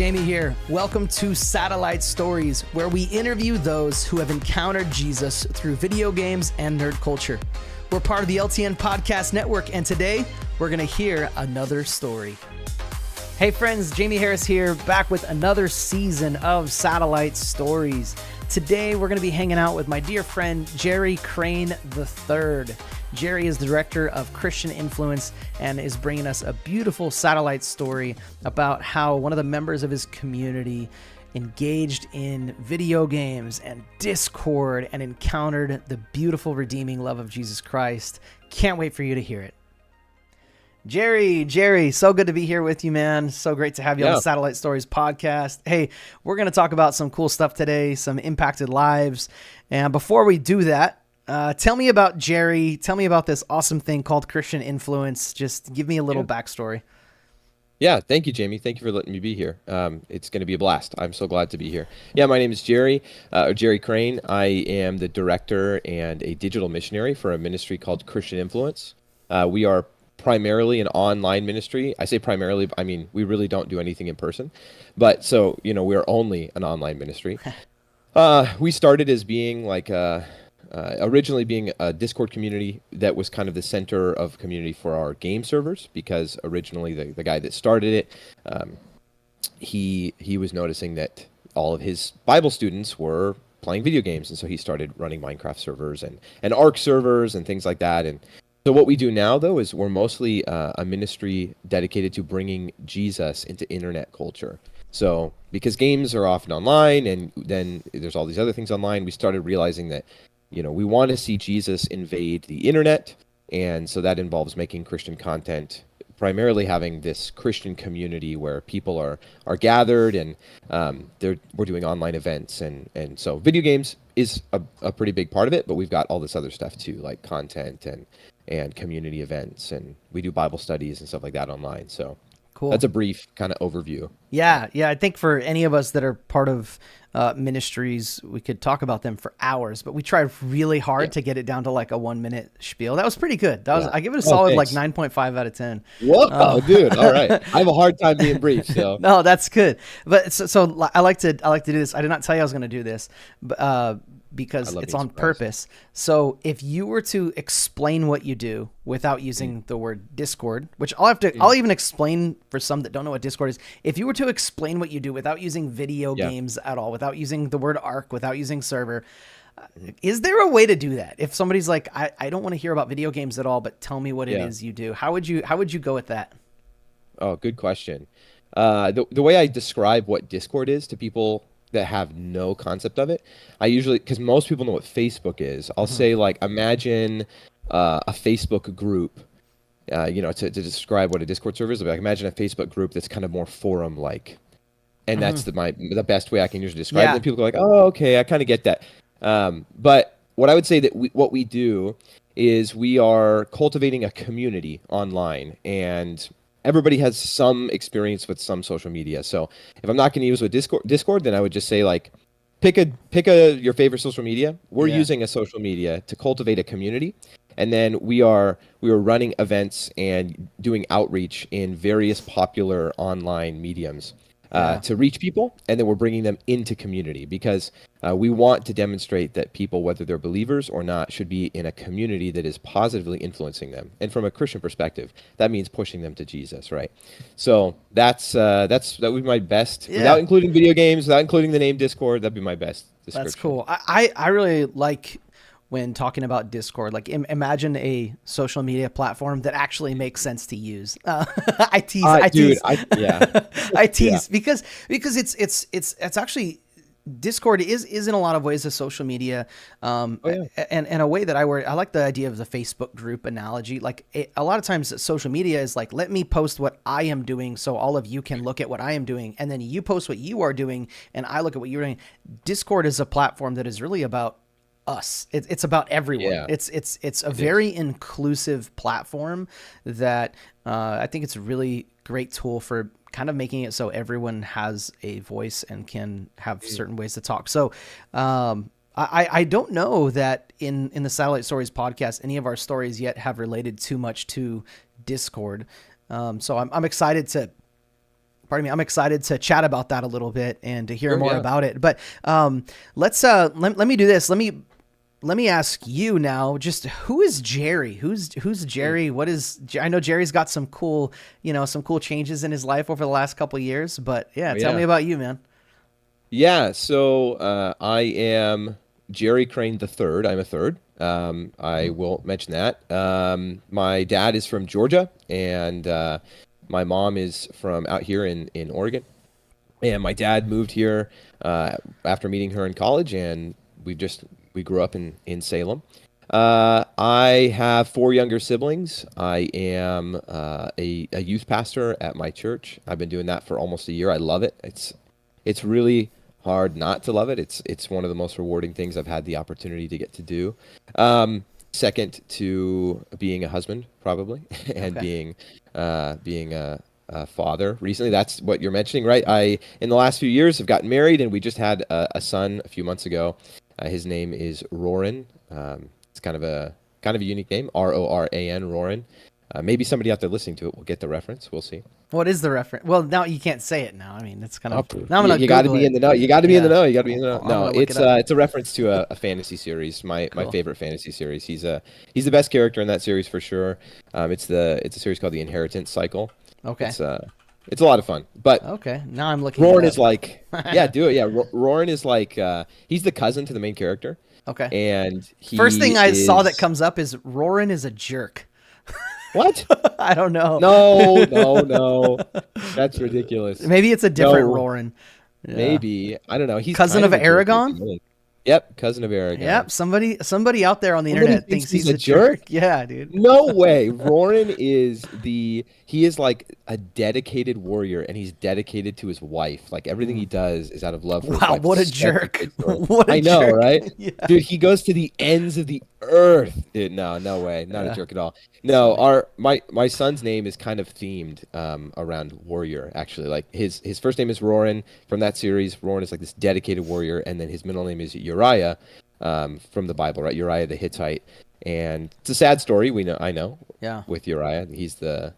[SPEAKER 21] Jamie here. Welcome to Satellite Stories, where we interview those who have encountered Jesus through video games and nerd culture. We're part of the LTN Podcast Network, and today we're going to hear another story. Hey friends, Jamie Harris here, back with another season of Satellite Stories. Today we're going to be hanging out with my dear friend Jerry Crane III. Jerry is the director of Christian Influence and is bringing us a beautiful satellite story about how one of the members of his community engaged in video games and Discord and encountered the beautiful redeeming love of Jesus Christ. Can't wait for you to hear it. Jerry, so good to be here with you, man. So great to have you on the Satellite Stories podcast. Hey, we're going to talk about some cool stuff today, some impacted lives. And before we do that, tell me about Jerry. Tell me about this awesome thing called Christian Influence. Just give me a little backstory.
[SPEAKER 22] Yeah, thank you, Jamie. Thank you for letting me be here. It's going to be a blast. I'm so glad to be here. Yeah, my name is Jerry, Jerry Crane. I am the director and a digital missionary for a ministry called Christian Influence. We are primarily an online ministry. I say primarily, I mean, we really don't do anything in person. But so, we're only an online ministry. We started as being like originally being a Discord community that was kind of the center of community for our game servers, because originally the guy that started it, he was noticing that all of his Bible students were playing video games, and so he started running Minecraft servers and Ark servers and things like that. And so what we do now, though, is we're mostly a ministry dedicated to bringing Jesus into internet culture. So because games are often online, and then there's all these other things online, we started realizing that we want to see Jesus invade the internet, and so that involves making Christian content, primarily having this Christian community where people are gathered, and we're doing online events, and so video games is a pretty big part of it, but we've got all this other stuff too, like content and community events, and we do Bible studies and stuff like that online. So
[SPEAKER 21] cool.
[SPEAKER 22] That's a brief kind of overview.
[SPEAKER 21] Yeah. I think for any of us that are part of ministries, we could talk about them for hours, but we tried really hard to get it down to like a 1 minute spiel. That was pretty good. I give it a solid like 9.5 out of 10.
[SPEAKER 22] Whoa, dude! All right, I have a hard time being brief. So
[SPEAKER 21] no, that's good. But so I like to do this. I did not tell you I was going to do this, but because it's on purpose. So if you were to explain what you do without using the word Discord, which I'll even explain for some that don't know what Discord is. If you were to explain what you do without using video games at all, without using the word Ark, without using server, is there a way to do that? If somebody's like, I don't want to hear about video games at all, but tell me what it is you do. How would you go with that?
[SPEAKER 22] Oh, good question. The way I describe what Discord is to people that have no concept of it, I usually, because most people know what Facebook is, I'll say like, imagine a Facebook group, to describe what a Discord server is. Like, imagine a Facebook group that's kind of more forum like, and that's the best way I can usually describe it. And people go like, oh, okay, I kind of get that. But what I would say that what we do is we are cultivating a community online, and everybody has some experience with some social media. So if I'm not going to use with Discord, then I would just say like, pick your favorite social media. We're using a social media to cultivate a community, and then we are running events and doing outreach in various popular online mediums to reach people, and then we're bringing them into community, because we want to demonstrate that people, whether they're believers or not, should be in a community that is positively influencing them. And from a Christian perspective, that means pushing them to Jesus, right? So that would be my best, without including video games, without including the name Discord. That'd be my best description.
[SPEAKER 21] That's cool. I really like when talking about Discord, like imagine a social media platform that actually makes sense to use. I tease, I tease because it's actually, Discord is in a lot of ways a social media, and a way that I like the idea of the Facebook group analogy. Like a lot of times social media is like, let me post what I am doing so all of you can look at what I am doing, and then you post what you are doing and I look at what you're doing. Discord is a platform that is really about us. It's about everyone. Yeah. It's a very inclusive platform that I think it's a really great tool for kind of making it so everyone has a voice and can have certain ways to talk. So I don't know that in the Satellite Stories podcast, any of our stories yet have related too much to Discord. So I'm excited pardon me, I'm excited to chat about that a little bit and to hear
[SPEAKER 22] Sure,
[SPEAKER 21] more
[SPEAKER 22] yeah.
[SPEAKER 21] about it. But let's let me do this. Let me ask you now, just who is Jerry? Who's Jerry? What is, I know Jerry's got some cool changes in his life over the last couple of years, but yeah, tell me about you, man.
[SPEAKER 22] Yeah, so I am Jerry Crane the third. I'm a third. I will mention that. My dad is from Georgia, and my mom is from out here in Oregon. And my dad moved here after meeting her in college, and we grew up in Salem. I have 4 younger siblings. I am a youth pastor at my church. I've been doing that for almost a year. I love it. It's really hard not to love it. It's one of the most rewarding things I've had the opportunity to get to do. Second to being a husband, probably, and being a father recently. That's what you're mentioning, right? I, in the last few years, have gotten married, and we just had a son a few months ago. His name is Roran. It's kind of a unique name, Roran, Roran. Maybe somebody out there listening to it will get the reference. We'll see.
[SPEAKER 21] What is the reference? Well, now you can't say it now. I mean, it's kind of.
[SPEAKER 22] Now I'm gonna. You got to be in the know. You got to be in the know. You got to be in the know. No, it's a reference to a fantasy series. My favorite fantasy series. He's the best character in that series for sure. It's a series called The Inheritance Cycle.
[SPEAKER 21] Okay.
[SPEAKER 22] It's a lot of fun. But
[SPEAKER 21] okay, now I'm looking.
[SPEAKER 22] Roran is like, yeah, do it. Yeah, Roran is like, he's the cousin to the main character.
[SPEAKER 21] Okay.
[SPEAKER 22] And
[SPEAKER 21] first thing I saw that comes up is Roran is a jerk.
[SPEAKER 22] What?
[SPEAKER 21] I don't know.
[SPEAKER 22] No. That's ridiculous.
[SPEAKER 21] Maybe it's a different Roran.
[SPEAKER 22] Yeah. Maybe. I don't know. He's
[SPEAKER 21] cousin of Aragon?
[SPEAKER 22] Yep, cousin of Aragon.
[SPEAKER 21] Yep, somebody out there on the internet thinks he's a jerk. Yeah, dude.
[SPEAKER 22] No way. Roran is he is like a dedicated warrior, and he's dedicated to his wife. Like everything he does is out of love for his wife.
[SPEAKER 21] What a jerk.
[SPEAKER 22] I know, right? Yeah. Dude, he goes to the ends of the earth. Dude, no way. Not a jerk at all. No, my son's name is kind of themed around warrior, actually. Like his first name is Roran from that series. Roran is like this dedicated warrior, and then his middle name is Uriah from the Bible, right? Uriah the Hittite. And it's a sad story, I know.
[SPEAKER 21] Yeah.
[SPEAKER 22] With Uriah. He's the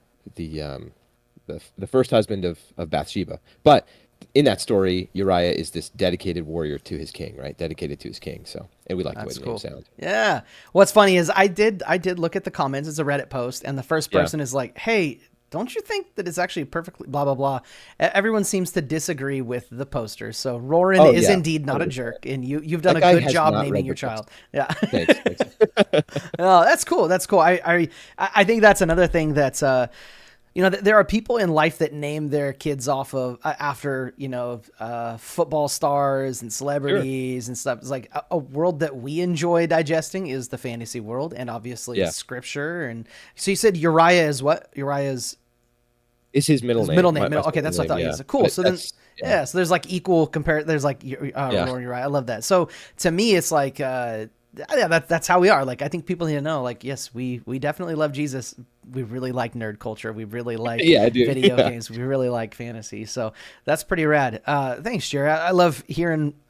[SPEAKER 22] first husband of Bathsheba. But in that story, Uriah is this dedicated warrior to his king, right? Dedicated to his king. So, and we like the way the name sounds.
[SPEAKER 21] Yeah. What's funny is I did look at the comments. It's a Reddit post, and the first person is like, "Hey, don't you think that it's actually perfectly blah blah blah?" Everyone seems to disagree with the poster. So Roran is indeed not a jerk, and you've done a good job naming your child. Yeah.
[SPEAKER 22] Thanks.
[SPEAKER 21] Oh, that's cool. That's cool. I think that's another thing that's there are people in life that name their kids off of after football stars and celebrities and stuff. It's like a world that we enjoy digesting is the fantasy world, and obviously scripture. And so you said Uriah is what? Uriah's
[SPEAKER 22] is his middle name.
[SPEAKER 21] Okay, that's what I thought. Yeah. Cool. So then, so there's like equal compare. There's like Uriah. I love that. So to me, it's like. That's how we are. Like, I think people need to know, like, yes, we definitely love Jesus. We really like nerd culture. We really like video games. We really like fantasy. So that's pretty rad. Thanks, Jerry. I love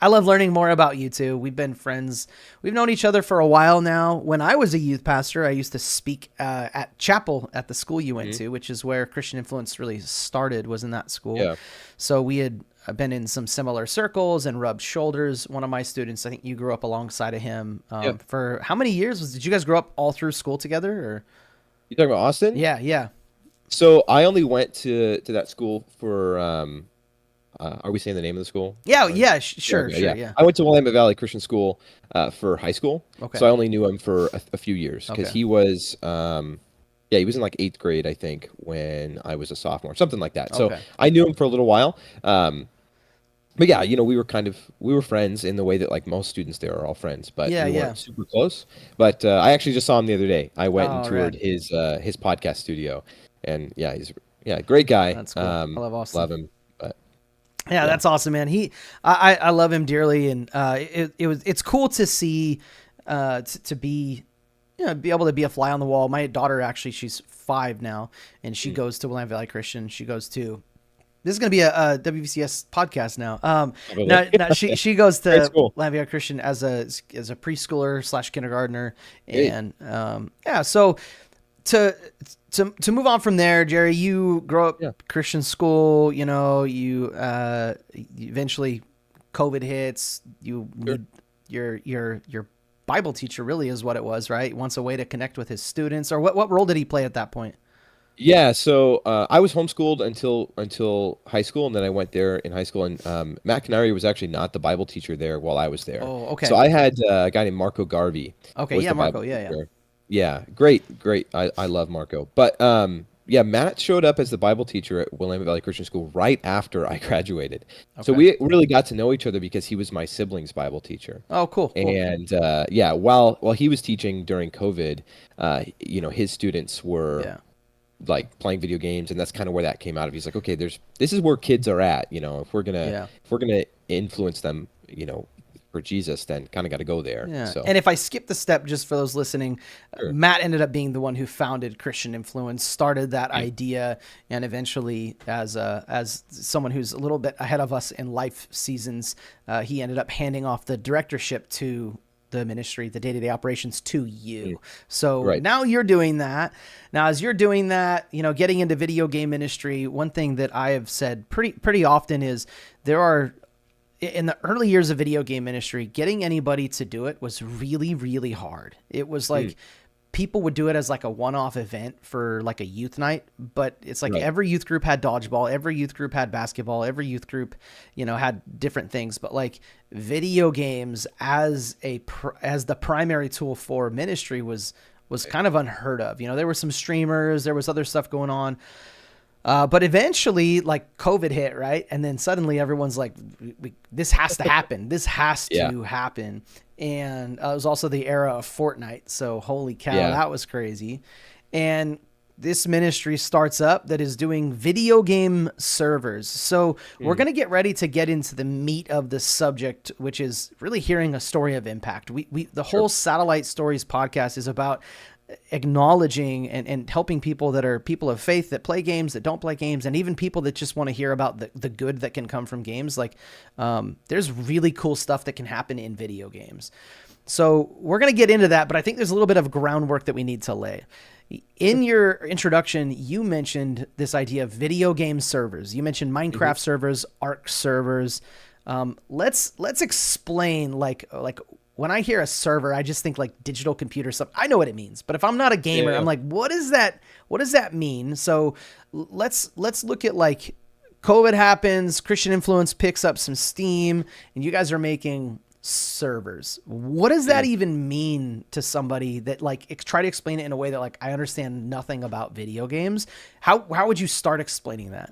[SPEAKER 21] learning more about you two. We've been friends. We've known each other for a while now. When I was a youth pastor, I used to speak at chapel at the school you went to, which is where Christian Influence really started, was in that school.
[SPEAKER 22] Yeah.
[SPEAKER 21] So we had been in some similar circles and rubbed shoulders. One of my students, I think you grew up alongside of him for how many years? Did you guys grow up all through school together? Or
[SPEAKER 22] you talking about Austin?
[SPEAKER 21] Yeah.
[SPEAKER 22] So I only went to that school for. Are we saying the name of the school?
[SPEAKER 21] Yeah, sure.
[SPEAKER 6] I went to Willamette Valley Christian School for high school,
[SPEAKER 21] Okay.
[SPEAKER 6] so I only knew him for a few years because
[SPEAKER 21] Okay.
[SPEAKER 6] he was. He was in like 8th grade, I think, when I was a sophomore, something like that. So
[SPEAKER 21] Okay.
[SPEAKER 6] I knew him for a little while. But yeah, we were friends in the way that like most students there are all friends, but we weren't super close. But I actually just saw him the other day. I went and toured his podcast studio, and he's a great guy.
[SPEAKER 21] That's cool. I love Austin.
[SPEAKER 6] Love him. But
[SPEAKER 21] Yeah, that's awesome, man. I love him dearly, and it's cool to see to be able to be a fly on the wall. My daughter, actually, she's 5 now, and she goes to Willamette Valley Christian. She goes to. This is going to be a WVCS podcast now. She goes to Willamette Valley Christian as a preschooler / kindergartner, and so to move on from there, Jerry, you grow up Christian school. You know, you eventually COVID hits. You need your Bible teacher really is what it was, right? Wants a way to connect with his students, or what role did he play at that point?
[SPEAKER 22] Yeah, so I was homeschooled until high school, and then I went there in high school. And Matt Canary was actually not the Bible teacher there while I was there.
[SPEAKER 21] Oh, okay.
[SPEAKER 22] So I had a guy named Marco Garvey.
[SPEAKER 21] Okay,
[SPEAKER 22] was
[SPEAKER 21] yeah,
[SPEAKER 22] the
[SPEAKER 21] Marco,
[SPEAKER 22] Bible
[SPEAKER 21] yeah.
[SPEAKER 22] teacher. Yeah, great. I love Marco. But yeah, Matt showed up as the Bible teacher at Willamette Valley Christian School right after I graduated. So we really got to know each other because he was my sibling's Bible teacher.
[SPEAKER 21] Oh, cool.
[SPEAKER 22] And yeah, while he was teaching during COVID, you know, his students were like playing video games, and that's kind of where that came out of. He's like, okay, this is where kids are at. You know, if we're gonna influence them, you know, for Jesus, then kind of got to go there.
[SPEAKER 21] Yeah.
[SPEAKER 22] So.
[SPEAKER 21] And if I skip the step, just for those listening, Matt ended up being the one who founded Christian Influence, started that idea, and eventually, as someone who's a little bit ahead of us in life seasons, he ended up handing off the directorship to the ministry, the day-to-day operations, to you. So now you're doing that. Now, as you're doing that, you know, getting into video game ministry, one thing that I have said pretty often is there are, in the early years of video game ministry, getting anybody to do it was really, really hard. It was like people would do it as like a one-off event for like a youth night, but it's like every youth group had dodgeball, every youth group had basketball, every youth group, you know, had different things. But like video games as the primary tool for ministry was kind of unheard of. You know, there were some streamers, there was other stuff going on. But eventually, like, COVID hit, right? And then suddenly everyone's like, this has to happen. This has to happen. And it was also the era of Fortnite. So holy cow, that was crazy. And this ministry starts up that is doing video game servers. So we're going to get ready to get into the meat of the subject, which is really hearing a story of impact. The whole Satellite Stories podcast is about acknowledging and helping people that are people of faith that play games, that don't play games, and even people that just want to hear about the good that can come from games. Like there's really cool stuff that can happen in video games. So we're going to get into that, but I think there's a little bit of groundwork that we need to lay. In your introduction, you mentioned this idea of video game servers. You mentioned Minecraft servers, Ark servers. Let's explain like when I hear a server, I just think like digital computer stuff. I know what it means, but if I'm not a gamer, I'm like, what is that? What does that mean? So let's look at like COVID happens, Christian Influence picks up some steam, and you guys are making servers. What does that even mean to somebody that like try to explain it in a way that like I understand nothing about video games? How would you start explaining that?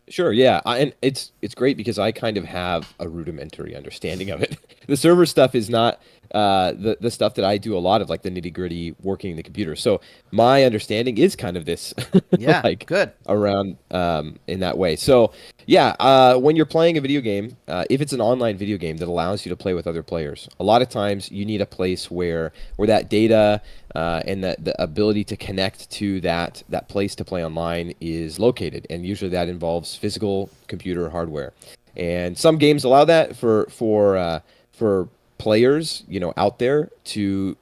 [SPEAKER 22] Sure, yeah, and it's great because I kind of have a rudimentary understanding of it. The server stuff is not the stuff that I do a lot of, like the nitty-gritty working the computer. So my understanding is kind of this, like
[SPEAKER 21] good
[SPEAKER 22] around in that way. So yeah, when you're playing a video game, if it's an online video game that allows you to play with other players, a lot of times you need a place where that data and the ability to connect to that place to play online is located, and usually that involves physical computer hardware. And some games allow that for players, you know, out there to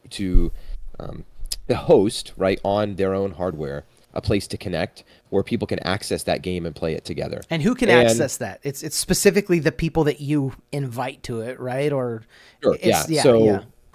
[SPEAKER 22] host right on their own hardware a place to connect where people can access that game and play it together.
[SPEAKER 21] And who can access that? It's specifically the people that you invite to it, right? Or
[SPEAKER 22] sure,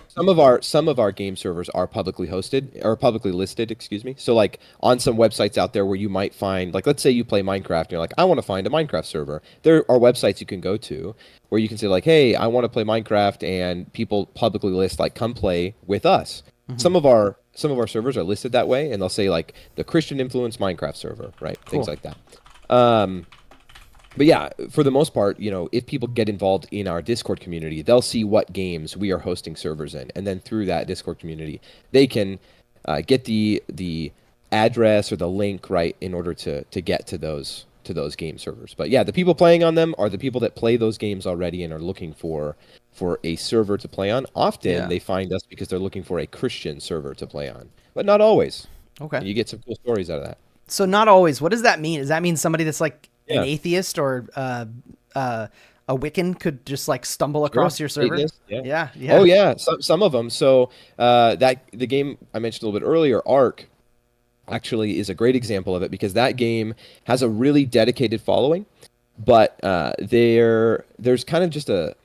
[SPEAKER 22] some of our game servers are publicly hosted or publicly listed, excuse me. So like on some websites out there where you might find, like, let's say you play Minecraft and you're like, I want to find a Minecraft server. There are websites you can go to where you can say like, hey, I want to play Minecraft, and people publicly list like, come play with us. Mm-hmm. Some of our servers are listed that way, and they'll say like the Christian Influence Minecraft server, right? Cool. Things like that. But yeah, for the most part, you know, if people get involved in our Discord community, they'll see what games we are hosting servers in, and then through that Discord community, they can get the address or the link, right, in order to get to those game servers. But yeah, the people playing on them are the people that play those games already and are looking for a server to play on. Often they find us because they're looking for a Christian server to play on, but not always.
[SPEAKER 21] Okay,
[SPEAKER 22] you get some cool stories out of that.
[SPEAKER 21] So not always. What does that mean? Does that mean somebody that's like an atheist or a Wiccan could just like stumble across your server? Yeah.
[SPEAKER 22] Oh yeah, some of them. So that the game I mentioned a little bit earlier, Ark actually is a great example of it, because that game has a really dedicated following, but there's kind of just a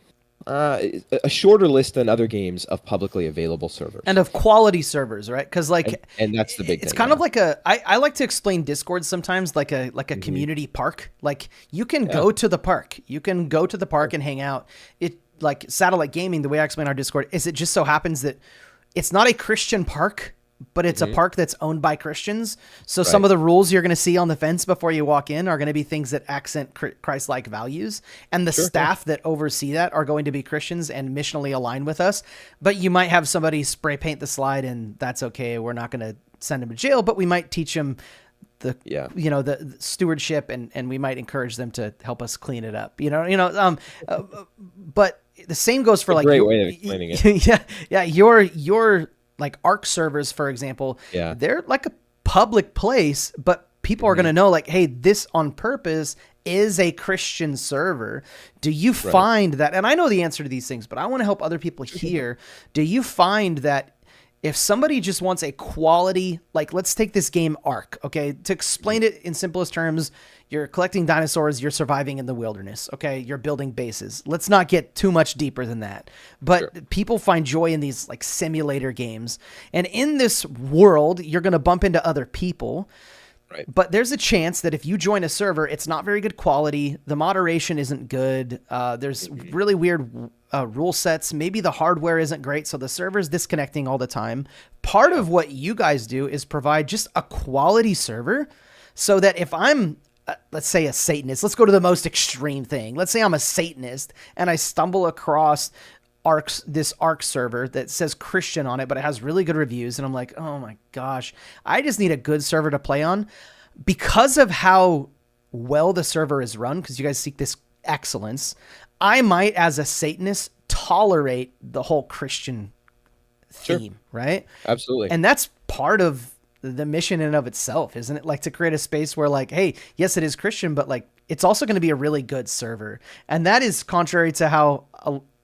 [SPEAKER 22] shorter list than other games of publicly available servers
[SPEAKER 21] and of quality servers, right? Because
[SPEAKER 22] and that's the big
[SPEAKER 21] it's
[SPEAKER 22] thing,
[SPEAKER 21] kind of like I like to explain Discord sometimes like a community park. Like you can go to the park, and hang out. It like Satellite Gaming, the way I explain our Discord is it just so happens that it's not a Christian park, but it's a park that's owned by Christians. So some of the rules you're going to see on the fence before you walk in are going to be things that accent Christ-like values. And the staff that oversee that are going to be Christians and missionally aligned with us. But you might have somebody spray paint the slide, and that's okay. We're not going to send them to jail, but we might teach them the stewardship, and we might encourage them to help us clean it up. But the same goes for like
[SPEAKER 22] great way of explaining it.
[SPEAKER 21] Your like ARC servers, for example, they're like a public place, but people are going to know like, hey, this on purpose is a Christian server. Do you find that, and I know the answer to these things, but I want to help other people here. Do you find that if somebody just wants a quality, like let's take this game ARC, okay? To explain it in simplest terms, you're collecting dinosaurs, you're surviving in the wilderness, okay? You're building bases. Let's not get too much deeper than that. But people find joy in these like simulator games. And in this world, you're going to bump into other people. But there's a chance that if you join a server, it's not very good quality. The moderation isn't good. There's really weird rule sets. Maybe the hardware isn't great, so the server's disconnecting all the time. Part of what you guys do is provide just a quality server so that if I'm, let's say, a Satanist, let's go to the most extreme thing. Let's say I'm a Satanist and I stumble across this ARC server that says Christian on it, but it has really good reviews. And I'm like, oh my gosh, I just need a good server to play on. Because of how well the server is run, because you guys seek this excellence, I might, as a Satanist, tolerate the whole Christian theme, right?
[SPEAKER 22] Absolutely.
[SPEAKER 21] And that's part of the mission in and of itself, isn't it? Like to create a space where like, hey, yes, it is Christian, but like it's also going to be a really good server. And that is contrary to how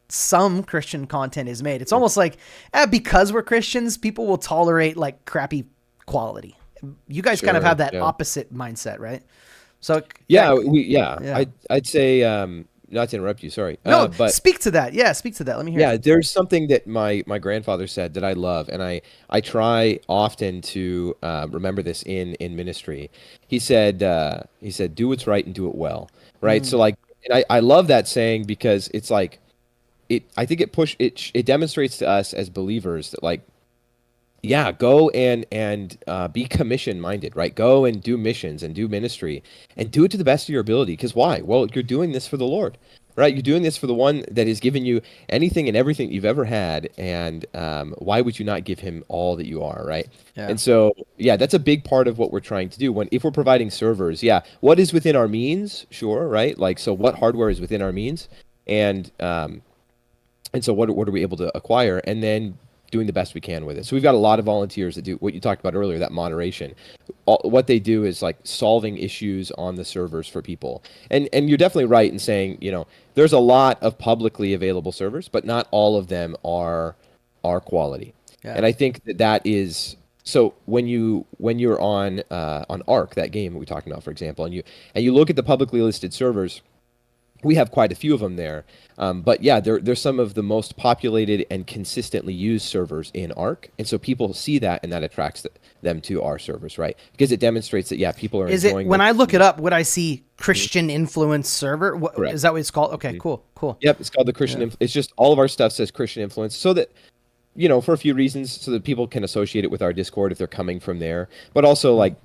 [SPEAKER 21] some Christian content is made. It's almost like because we're Christians, people will tolerate like crappy quality. You guys kind of have that opposite mindset, right? So
[SPEAKER 22] I'd say not to interrupt you, sorry.
[SPEAKER 21] No,
[SPEAKER 22] but
[SPEAKER 21] speak to that. Yeah, speak to that. Let me hear.
[SPEAKER 22] Yeah, there's something that my grandfather said that I love, and I try often to remember this in ministry. He said, do what's right and do it well, right? So like, and I love that saying because it's like, I think it demonstrates to us as believers that like, yeah, go and be commission minded, right? Go and do missions and do ministry and do it to the best of your ability. Because why? Well, you're doing this for the Lord, right? You're doing this for the one that has given you anything and everything you've ever had. And why would you not give him all that you are, right? Yeah. And so, yeah, that's a big part of what we're trying to do. If we're providing servers, what is within our means? Sure, right? Like, so what hardware is within our means? And so what are we able to acquire? And then doing the best we can with it. So we've got a lot of volunteers that do what you talked about earlier, that moderation. What they do is like solving issues on the servers for people. And you're definitely right in saying, there's a lot of publicly available servers, but not all of them are quality. Yeah. And I think that is so when you're on ARC, that game we're talking about, for example, and you look at the publicly listed servers, we have quite a few of them there. But yeah, they're some of the most populated and consistently used servers in ARC. And so people see that, and that attracts them to our servers, right? Because it demonstrates that, people are enjoying
[SPEAKER 21] it. When I look it up, would I see Christian influence server? Is that what it's called? Okay, cool.
[SPEAKER 22] Yep, it's called the Christian. It's just all of our stuff says Christian influence so that, for a few reasons, so that people can associate it with our Discord if they're coming from there. But also, like,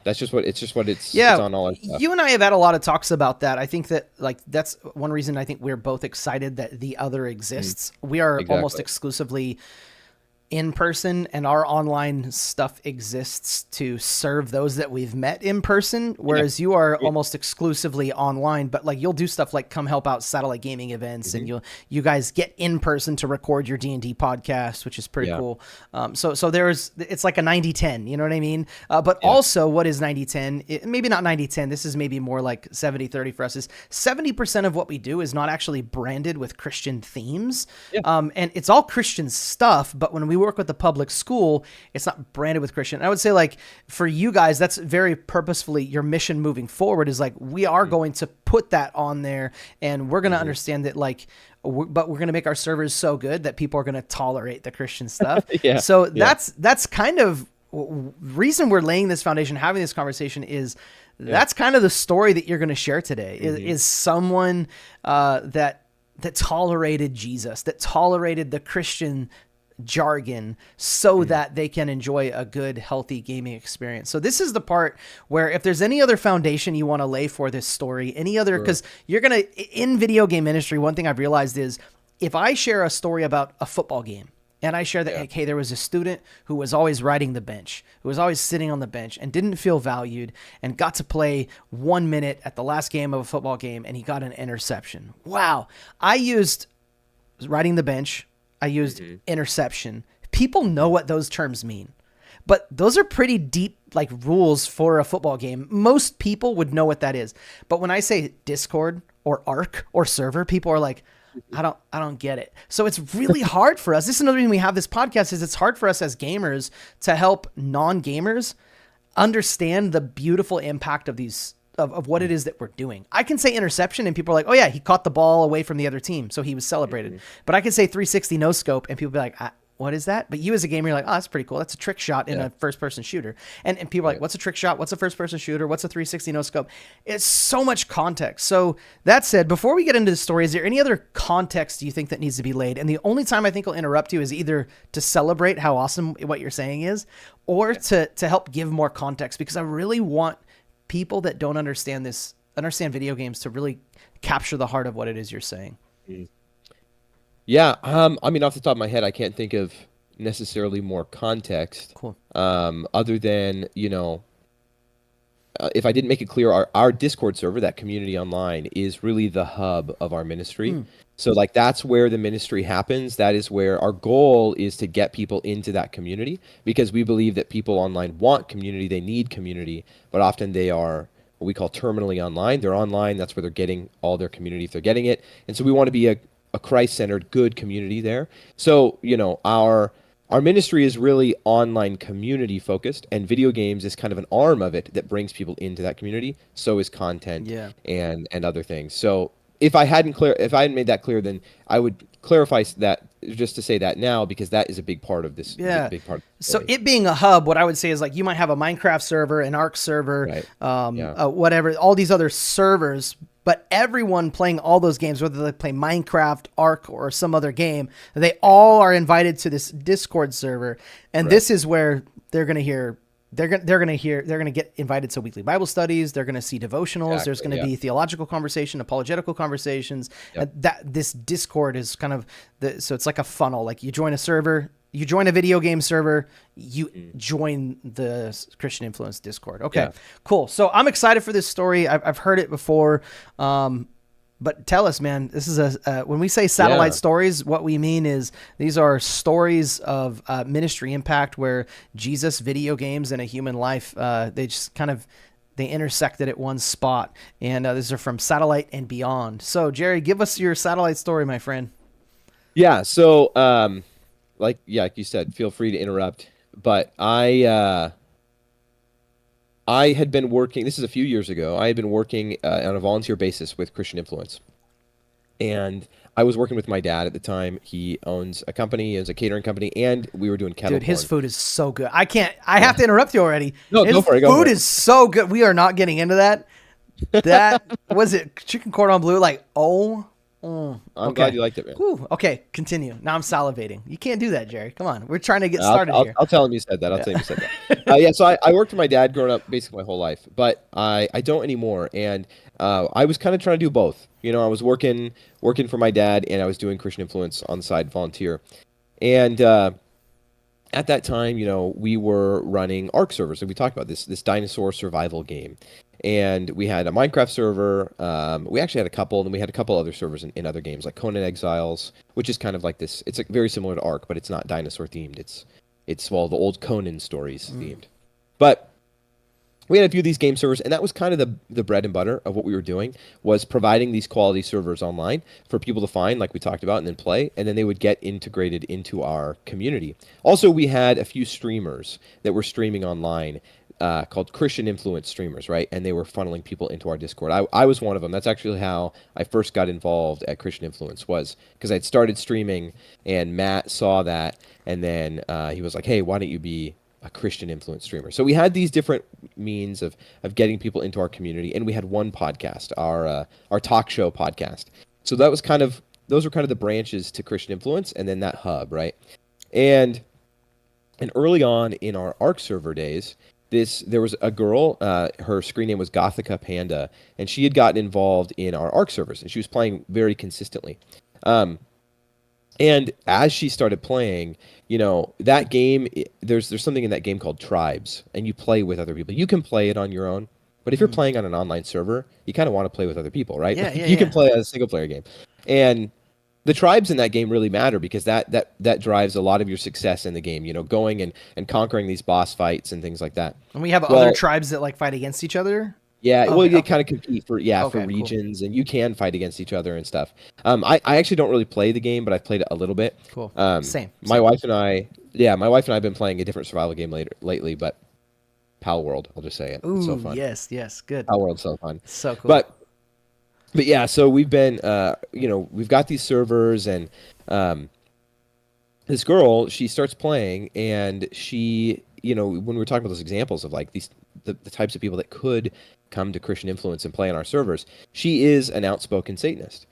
[SPEAKER 22] that's just what it's on all our stuff.
[SPEAKER 21] You and I have had a lot of talks about that. I think that like that's one reason I think we're both excited that the other exists. We are almost exclusively in person, and our online stuff exists to serve those that we've met in person, whereas you are almost exclusively online, but like you'll do stuff like come help out Satellite Gaming events, and you guys get in person to record your D&D podcast, which is pretty cool. So it's like a 90-10, you know what I mean? But also what is 90-10? Maybe not 90-10. This is maybe more like 70-30 for us. Is 70% of what we do is not actually branded with Christian themes. And it's all Christian stuff, but when we work with the public school, it's not branded with Christian. I would say, like, for you guys, that's very purposefully your mission moving forward is like, we are going to put that on there, and we're going to understand that, like, but we're going to make our servers so good that people are going to tolerate the Christian stuff. So that's kind of reason we're laying this foundation, having this conversation is that's kind of the story that you're going to share today is someone that tolerated Jesus, that tolerated the Christian jargon so that they can enjoy a good, healthy gaming experience. So this is the part where if there's any other foundation you want to lay for this story, any other, because you're going to, in video game industry, one thing I've realized is if I share a story about a football game, and I share that, okay, there was a student who was always riding the bench, who was always sitting on the bench and didn't feel valued and got to play 1 minute at the last game of a football game and he got an interception. Wow. I used riding the bench. I used interception. People know what those terms mean, but those are pretty deep, like, rules for a football game. Most people would know what that is. But when I say Discord or Arc or server, people are like, I don't get it. So it's really hard for us. This is another reason we have this podcast is it's hard for us as gamers to help non-gamers understand the beautiful impact of these, of what it is that we're doing. I can say interception and people are like, oh yeah, he caught the ball away from the other team, so he was celebrated. But I can say 360 no scope and people be like, what is that? But you as a gamer, you're like, oh, that's pretty cool. That's a trick shot in a first-person shooter. And people are like, what's a trick shot? What's a first-person shooter? What's a 360 no scope? It's so much context. So that said, before we get into the story, is there any other context you think that needs to be laid? And the only time I think I'll interrupt you is either to celebrate how awesome what you're saying is, or to help give more context, because I really want people that don't understand video games to really capture the heart of what it is you're saying.
[SPEAKER 22] Yeah, I mean, off the top of my head, I can't think of necessarily more context.
[SPEAKER 21] Cool.
[SPEAKER 22] Other than, you know, if I didn't make it clear, our Discord server, that community online, is really the hub of our ministry. So, like, that's where the ministry happens. That is where our goal is to get people into that community, because we believe that people online want community, they need community, but often they are what we call terminally online. They're online, that's where they're getting all their community if they're getting it. And so we want to be a Christ-centered, good community there. So, you know, our ministry is really online community focused, and video games is kind of an arm of it that brings people into that community. So is content and other things. So if I hadn't made that clear, then I would clarify that just to say that now, because that is a big part of this. Big part.
[SPEAKER 21] So it being a hub, what I would say is, like, you might have a Minecraft server, an Arc server, whatever, all these other servers, but everyone playing all those games, whether they play Minecraft, Arc, or some other game, they all are invited to this Discord server. And this is where they're going to get invited to weekly Bible studies. They're going to see devotionals. There's going to be theological conversation, apologetical conversations. This Discord is kind of so it's like a funnel. Like, you join a server, you join a video game server, you join the Christian Influence Discord. Okay, cool. So I'm excited for this story. I've heard it before. But tell us, man, this is when we say satellite stories, what we mean is these are stories of ministry impact where Jesus, video games, and a human life, they just kind of, they intersected at one spot. And these are from Satellite and Beyond. So, Jerry, give us your satellite story, my friend.
[SPEAKER 22] Yeah, so like you said, feel free to interrupt. But I had been working, this is a few years ago, I had been working on a volunteer basis with Christian Influence. And I was working with my dad at the time. He owns a company, he owns a catering company, and we were doing kettle
[SPEAKER 21] Dude, his
[SPEAKER 22] corn.
[SPEAKER 21] food is so good. I have to interrupt you already.
[SPEAKER 22] No,
[SPEAKER 21] his
[SPEAKER 22] go for it.
[SPEAKER 21] Food is so good. We are not getting into that. That, was it chicken cordon bleu? Like,
[SPEAKER 22] I'm glad you liked it, man.
[SPEAKER 21] Ooh, okay, continue. Now I'm salivating. You can't do that, Jerry. Come on. We're trying to get started here.
[SPEAKER 22] I'll tell him you said that. I'll tell him you said that. So I worked with my dad growing up basically my whole life, but I don't anymore. And I was kind of trying to do both. You know, I was working for my dad, and I was doing Christian Influence on the side, volunteer. And at that time, you know, we were running Arc servers, and we talked about this dinosaur survival game. And we had a Minecraft server. We actually had a couple, and then we had a couple other servers in other games, like Conan Exiles, which is kind of like this. It's very similar to Ark, but it's not dinosaur themed. It's the old Conan stories themed. But we had a few of these game servers, and that was kind of the bread and butter of what we were doing, was providing these quality servers online for people to find, like we talked about, and then play, and then they would get integrated into our community. Also, we had a few streamers that were streaming online called Christian influence streamers, right? And they were funneling people into our Discord. I was one of them. That's actually how I first got involved at Christian Influence, was because I'd started streaming, and Matt saw that, and then he was like, hey, why don't you be a Christian influence streamer? So we had these different means of getting people into our community, and we had one podcast, our talk show podcast. So that was those were kind of the branches to Christian influence, and then that hub, right? And early on in our ARC server days, there was a girl, her screen name was Gothica Panda, and she had gotten involved in our ARC servers, and she was playing very consistently. And as she started playing, that game, there's something in that game called Tribes, and you play with other people. You can play it on your own, but if you're playing on an online server, you kind of want to play with other people, right?
[SPEAKER 21] Yeah,
[SPEAKER 22] You can play a single player game. And the tribes in that game really matter, because that drives a lot of your success in the game, going and conquering these boss fights and things like that.
[SPEAKER 21] And we have other tribes that fight against each other?
[SPEAKER 22] Yeah,
[SPEAKER 21] Okay,
[SPEAKER 22] well, you
[SPEAKER 21] okay.
[SPEAKER 22] kind of compete for
[SPEAKER 21] Okay,
[SPEAKER 22] regions, and you can fight against each other and stuff. I actually don't really play the game, but I've played it a little bit.
[SPEAKER 21] Cool.
[SPEAKER 22] Same.
[SPEAKER 21] My
[SPEAKER 22] My wife and I have been playing a different survival game lately, but Pal World, I'll just say it. It's so
[SPEAKER 21] Ooh,
[SPEAKER 22] fun.
[SPEAKER 21] yes, good.
[SPEAKER 22] Pal World's so fun.
[SPEAKER 21] So cool.
[SPEAKER 22] But yeah, so we've been, we've got these servers, and this girl, she starts playing, and she, when we were talking about those examples of like the types of people that could come to Christian Influence and play on our servers, she is an outspoken Satanist.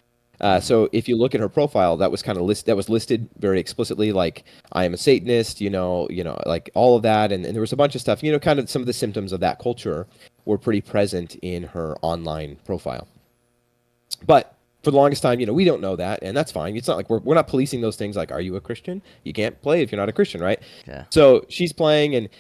[SPEAKER 22] So if you look at her profile, that was kind of listed very explicitly, like, I am a Satanist, like all of that, and there was a bunch of stuff, kind of some of the symptoms of that culture were pretty present in her online profile. But for the longest time, we don't know that, and that's fine. It's not like we're not policing those things, like, are you a Christian? You can't play if you're not a Christian, right?
[SPEAKER 21] Yeah.
[SPEAKER 22] So she's playing, and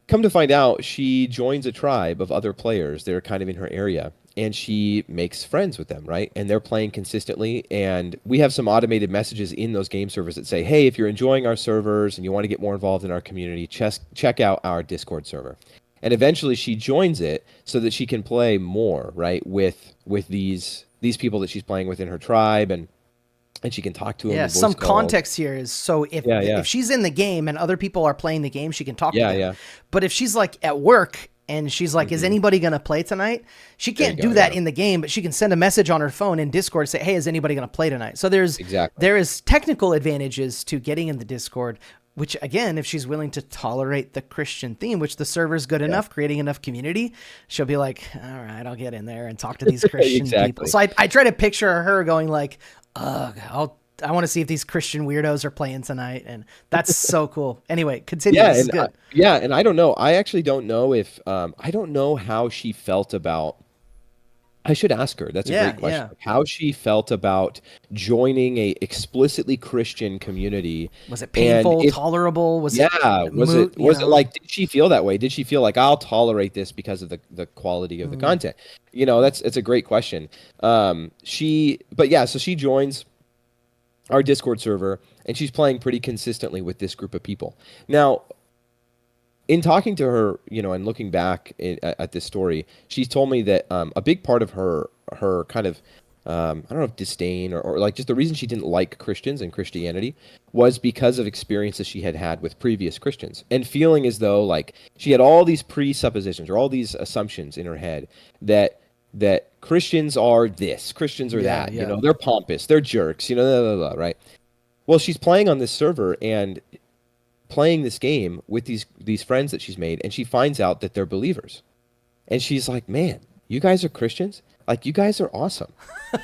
[SPEAKER 22] come to find out, she joins a tribe of other players that are kind of in her area, and she makes friends with them, right? And they're playing consistently, and we have some automated messages in those game servers that say, hey, if you're enjoying our servers and you want to get more involved in our community, check out our Discord server. And eventually she joins it so that she can play more, right, with these people that she's playing with in her tribe, and she can talk to them.
[SPEAKER 21] Yeah,
[SPEAKER 22] with voice
[SPEAKER 21] some
[SPEAKER 22] calls.
[SPEAKER 21] context here is, so if she's in the game and other people are playing the game, she can talk to them.
[SPEAKER 22] Yeah.
[SPEAKER 21] But if she's like at work and she's like, is anybody going to play tonight? She can't do that in the game, but she can send a message on her phone in Discord, say, hey, is anybody going to play tonight? So there is technical advantages to getting in the Discord, which, again, if she's willing to tolerate the Christian theme, which the server's good enough, creating enough community, she'll be like, all right, I'll get in there and talk to these Christian people. So I try to picture her going like, I want to see if these Christian weirdos are playing tonight, and that's so cool. Anyway, continue. This is good.
[SPEAKER 22] And I don't know. I actually don't know if I don't know how she felt about. I should ask her. That's a great question.
[SPEAKER 21] Yeah.
[SPEAKER 22] How she felt about joining a explicitly Christian community.
[SPEAKER 21] Was it painful, tolerable? Was it
[SPEAKER 22] like, did she feel that way? Did she feel like, I'll tolerate this because of the quality of the content? It's a great question. So she joins our Discord server, and she's playing pretty consistently with this group of people. Now, in talking to her, and looking back at this story, she's told me that a big part of her kind of, I don't know if disdain or like just the reason she didn't like Christians and Christianity was because of experiences she had had with previous Christians, and feeling as though like she had all these presuppositions or all these assumptions in her head that Christians are this, Christians are that, they're pompous, they're jerks, blah, blah, blah, right? Well, she's playing on this server and playing this game with these friends that she's made, and she finds out that they're believers, and she's like, man, you guys are Christians, like, you guys are awesome,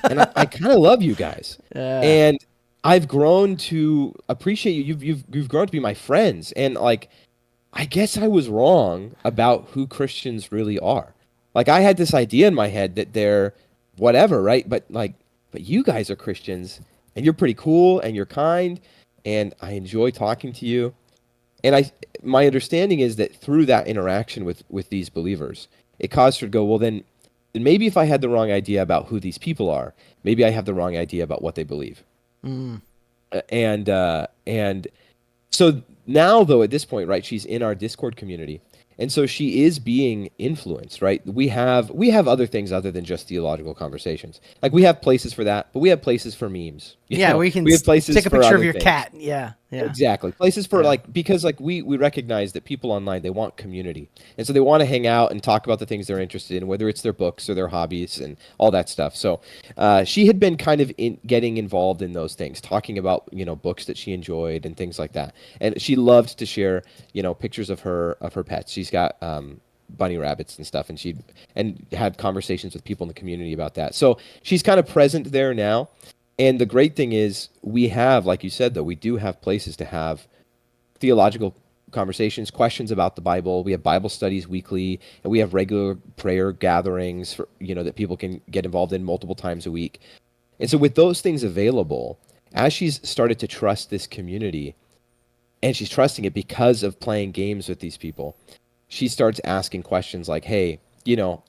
[SPEAKER 22] and I kind of love you guys, and I've grown to appreciate you. You've grown to be my friends, and like, I guess I was wrong about who Christians really are. Like, I had this idea in my head that they're whatever, right? But you guys are Christians, and you're pretty cool, and you're kind, and I enjoy talking to you. And my understanding is that through that interaction with these believers, it caused her to go, well, then maybe if I had the wrong idea about who these people are, maybe I have the wrong idea about what they believe. And so now, though, at this point, right, she's in our Discord community, And so she is being influenced, right? We have other things other than just theological conversations. Like we have places for that, but we have places for memes.
[SPEAKER 21] Yeah, where you can
[SPEAKER 22] have places
[SPEAKER 21] take a
[SPEAKER 22] for
[SPEAKER 21] picture of
[SPEAKER 22] other
[SPEAKER 21] your
[SPEAKER 22] things.
[SPEAKER 21] cat. Yeah, yeah.
[SPEAKER 22] Exactly. Places for because we recognize that people online, they want community. And so they want to hang out and talk about the things they're interested in, whether it's their books or their hobbies and all that stuff. So she had been kind of getting involved in those things, talking about, books that she enjoyed and things like that. And she loved to share, pictures of her pets. She's got bunny rabbits and stuff, and she'd had conversations with people in the community about that. So she's kind of present there now. And the great thing is we have, like you said, though, we do have places to have theological conversations, questions about the Bible. We have Bible studies weekly, and we have regular prayer gatherings for, that people can get involved in multiple times a week. And so with those things available, as she's started to trust this community, and she's trusting it because of playing games with these people, she starts asking questions like, hey,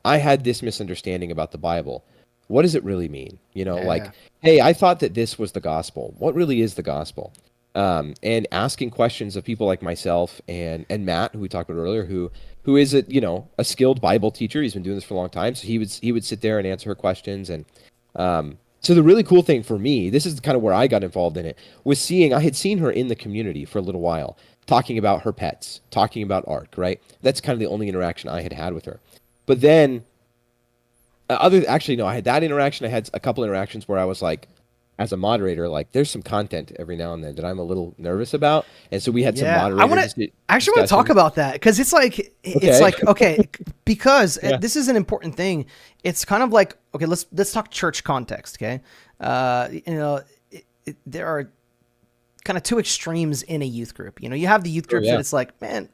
[SPEAKER 22] I had this misunderstanding about the Bible. What does it really mean? Like, hey, I thought that this was the gospel. What really is the gospel? And asking questions of people like myself and Matt, who we talked about earlier, who is a skilled Bible teacher. He's been doing this for a long time. So he would sit there and answer her questions. And so the really cool thing for me, this is kind of where I got involved in it, was I had seen her in the community for a little while, talking about her pets, talking about Ark, right? That's kind of the only interaction I had with her. But then I had that interaction. I had a couple interactions where I was like, as a moderator, like there's some content every now and then that I'm a little nervous about. And so we had some moderators.
[SPEAKER 21] I actually want to talk about that because it's like, because this is an important thing. It's kind of like, okay, let's talk church context. Okay. There are kind of two extremes in a youth group. You have the youth groups that it's like, man,